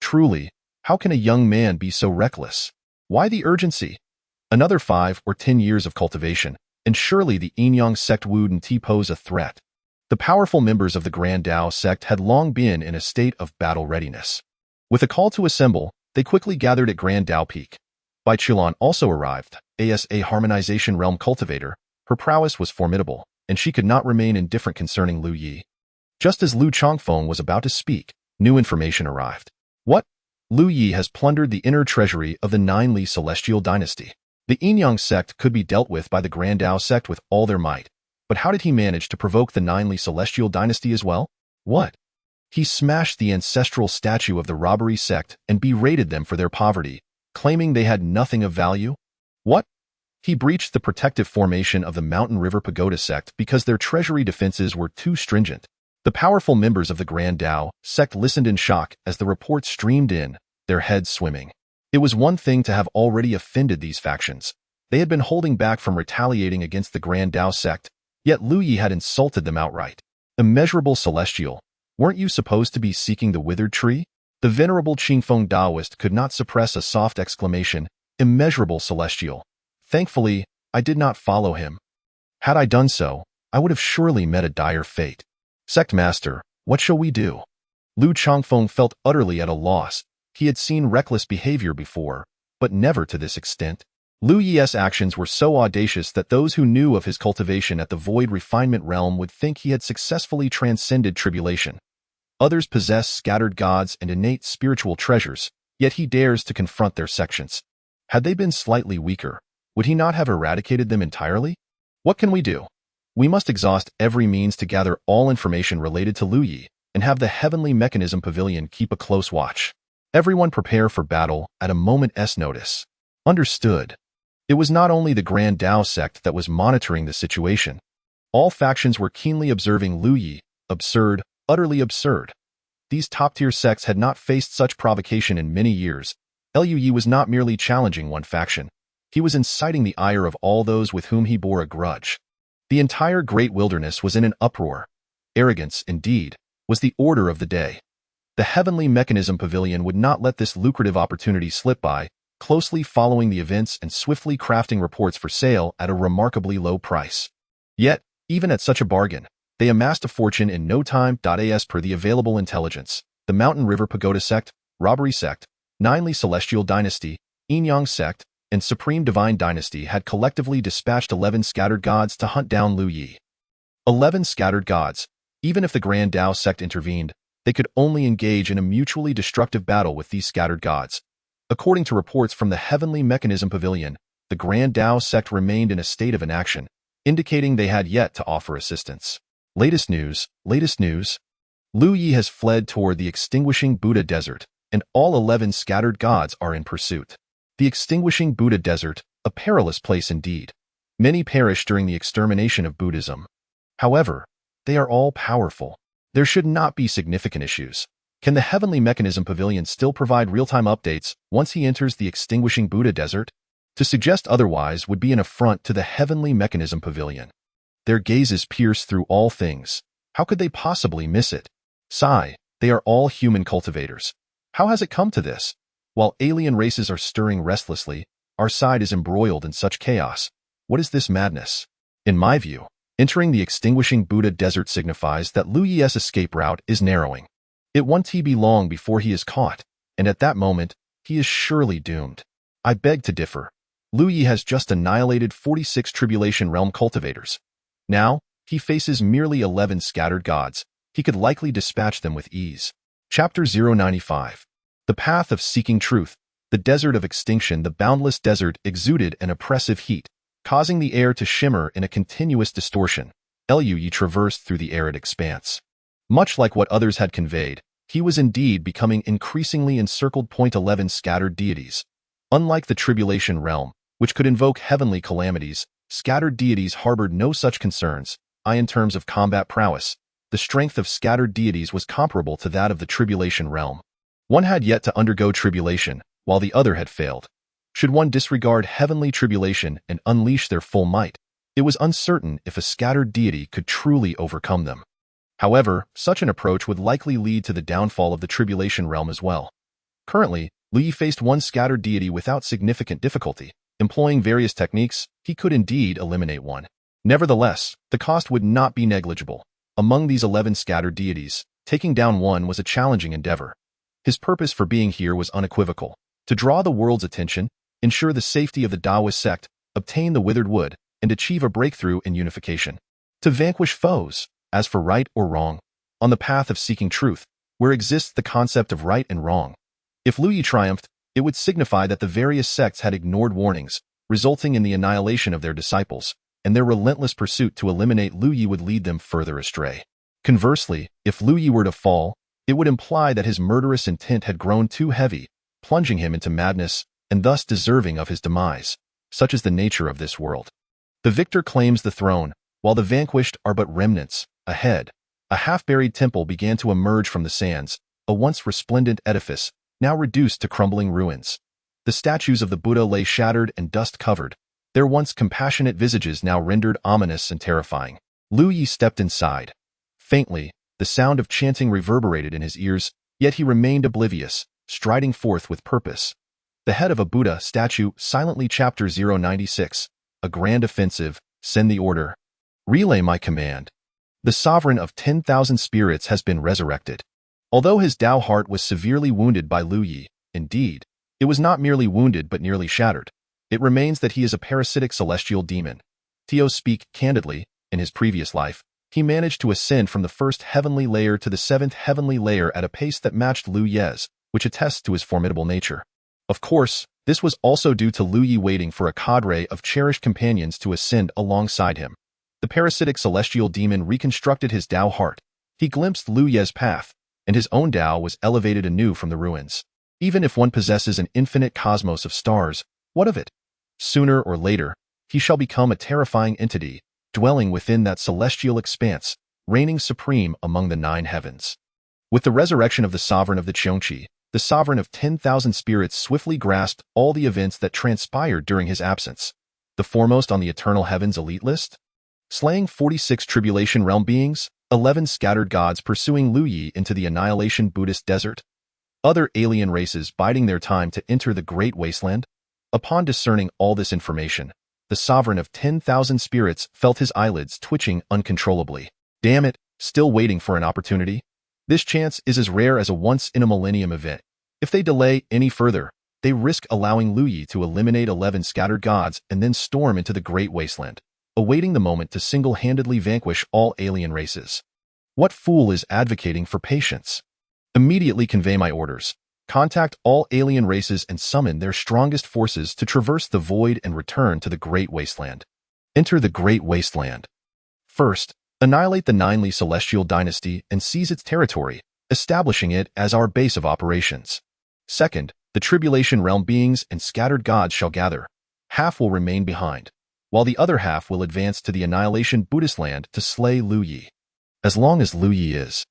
Truly, how can a young man be so reckless? Why the urgency? Another 5 or 10 years of cultivation, and surely the Inyang sect wouldn't pose a threat. The powerful members of the Grand Dao sect had long been in a state of battle readiness. With a call to assemble, they quickly gathered at Grand Dao Peak. Bai Qilan also arrived, as a harmonization realm cultivator. Her prowess was formidable, and she could not remain indifferent concerning Lui. Just as Lu Chongfeng was about to speak, new information arrived. What? Lui has plundered the inner treasury of the Ninely Celestial Dynasty. The Inyang sect could be dealt with by the Grand Dao sect with all their might, but how did he manage to provoke the Ninely Celestial Dynasty as well? What? He smashed the ancestral statue of the robbery sect and berated them for their poverty, claiming they had nothing of value? What? He breached the protective formation of the Mountain River Pagoda sect because their treasury defenses were too stringent. The powerful members of the Grand Dao sect listened in shock as the reports streamed in, their heads swimming. It was one thing to have already offended these factions. They had been holding back from retaliating against the Grand Dao sect, yet Lui had insulted them outright. Immeasurable Celestial, weren't you supposed to be seeking the withered tree? The venerable Qingfeng Daoist could not suppress a soft exclamation. Immeasurable Celestial. Thankfully, I did not follow him. Had I done so, I would have surely met a dire fate. Sect Master, what shall we do? Lu Chongfeng felt utterly at a loss. He had seen reckless behavior before, but never to this extent. Lui's actions were so audacious that those who knew of his cultivation at the Void Refinement Realm would think he had successfully transcended tribulation. Others possess scattered gods and innate spiritual treasures, yet he dares to confront their sections. Had they been slightly weaker, would he not have eradicated them entirely? What can we do? We must exhaust every means to gather all information related to Lui, and have the Heavenly Mechanism Pavilion keep a close watch. Everyone prepare for battle at a moment's notice. Understood. It was not only the Grand Dao sect that was monitoring the situation. All factions were keenly observing Lui. Absurd, utterly absurd. These top-tier sects had not faced such provocation in many years. Lui was not merely challenging one faction. He was inciting the ire of all those with whom he bore a grudge. The entire great wilderness was in an uproar. Arrogance, indeed, was the order of the day. The Heavenly Mechanism Pavilion would not let this lucrative opportunity slip by, closely following the events and swiftly crafting reports for sale at a remarkably low price. Yet, even at such a bargain, they amassed a fortune in no time. As per the available intelligence, the Mountain River Pagoda sect, Robbery sect, Ninely Celestial Dynasty, Inyang sect, and Supreme Divine Dynasty had collectively dispatched 11 scattered gods to hunt down Lui. 11 scattered gods. Even if the Grand Tao sect intervened, they could only engage in a mutually destructive battle with these scattered gods. According to reports from the Heavenly Mechanism Pavilion, the Grand Tao sect remained in a state of inaction, indicating they had yet to offer assistance. Latest news. Lu Yi has fled toward the extinguishing Buddha Desert, and all 11 scattered gods are in pursuit. The extinguishing Buddha Desert, a perilous place indeed. Many perished during the extermination of Buddhism. However, they are all powerful. There should not be significant issues. Can the Heavenly Mechanism Pavilion still provide real-time updates once he enters the extinguishing Buddha Desert? To suggest otherwise would be an affront to the Heavenly Mechanism Pavilion. Their gazes pierce through all things. How could they possibly miss it? Sigh, they are all human cultivators. How has it come to this? While alien races are stirring restlessly, our side is embroiled in such chaos. What is this madness? In my view, entering the extinguishing Buddha Desert signifies that Lu Yi's escape route is narrowing. It won't be long before he is caught, and at that moment, he is surely doomed. I beg to differ. Lu Yi has just annihilated 46 Tribulation Realm cultivators. Now, he faces merely 11 scattered gods. He could likely dispatch them with ease. Chapter 095. The Path of Seeking Truth. The desert of extinction, the boundless desert exuded an oppressive heat, causing the air to shimmer in a continuous distortion. Lu Yi traversed through the arid expanse. Much like what others had conveyed, he was indeed becoming increasingly encircled. 11 scattered deities. Unlike the Tribulation Realm, which could invoke heavenly calamities, scattered deities harbored no such concerns. In terms of combat prowess, the strength of scattered deities was comparable to that of the Tribulation Realm. One had yet to undergo tribulation, while the other had failed. Should one disregard heavenly tribulation and unleash their full might, it was uncertain if a scattered deity could truly overcome them. However, such an approach would likely lead to the downfall of the Tribulation Realm as well. Currently, Lu Yi faced one scattered deity without significant difficulty. Employing various techniques, he could indeed eliminate one. Nevertheless, the cost would not be negligible. Among these 11 scattered deities, taking down one was a challenging endeavor. His purpose for being here was unequivocal: to draw the world's attention, ensure the safety of the Taoist sect, obtain the withered wood, and achieve a breakthrough in unification. To vanquish foes. As for right or wrong, on the path of seeking truth, where exists the concept of right and wrong, if Lu Yi triumphed, it would signify that the various sects had ignored warnings, resulting in the annihilation of their disciples, and their relentless pursuit to eliminate Lu Yi would lead them further astray. Conversely, if Lu Yi were to fall, it would imply that his murderous intent had grown too heavy, plunging him into madness, and thus deserving of his demise. Such is the nature of this world. The victor claims the throne, while the vanquished are but remnants. Ahead, a half-buried temple began to emerge from the sands, a once resplendent edifice, now reduced to crumbling ruins. The statues of the Buddha lay shattered and dust-covered, their once compassionate visages now rendered ominous and terrifying. Lu Yi stepped inside. Faintly, the sound of chanting reverberated in his ears, yet he remained oblivious, striding forth with purpose. The head of a Buddha statue, silently. Chapter 096. A grand offensive. Send the order. Relay my command. The sovereign of 10,000 spirits has been resurrected. Although his Tao heart was severely wounded by Lu Yi, indeed, it was not merely wounded but nearly shattered. It remains that he is a parasitic celestial demon. To speak candidly, in his previous life, he managed to ascend from the first heavenly layer to the 7th heavenly layer at a pace that matched Lu Yi's, which attests to his formidable nature. Of course, this was also due to Lu Yi waiting for a cadre of cherished companions to ascend alongside him. The parasitic celestial demon reconstructed his Tao heart. He glimpsed Lu Yi's path, and his own Tao was elevated anew from the ruins. Even if one possesses an infinite cosmos of stars, what of it? Sooner or later, he shall become a terrifying entity, dwelling within that celestial expanse, reigning supreme among the 9 heavens. With the resurrection of the sovereign of the Qiongqi, the sovereign of 10,000 spirits swiftly grasped all the events that transpired during his absence. The foremost on the eternal heavens elite list? Slaying 46 Tribulation Realm beings, 11 scattered gods pursuing Lu Yi into the annihilation Buddhist desert, other alien races biding their time to enter the great wasteland. Upon discerning all this information, the sovereign of 10,000 spirits felt his eyelids twitching uncontrollably. Damn it, still waiting for an opportunity? This chance is as rare as a once-in-a-millennium event. If they delay any further, they risk allowing Lu Yi to eliminate 11 scattered gods and then storm into the great wasteland. awaiting the moment to single-handedly vanquish all alien races. What fool is advocating for patience? Immediately convey my orders. Contact all alien races and summon their strongest forces to traverse the void and return to the Great Wasteland. Enter the Great Wasteland. First, annihilate the Ninely Celestial Dynasty and seize its territory, establishing it as our base of operations. Second, the Tribulation Realm beings and scattered gods shall gather. Half will remain behind, while the other half will advance to the Annihilation Buddhist land to slay Lu Yi. As long as Lu Yi is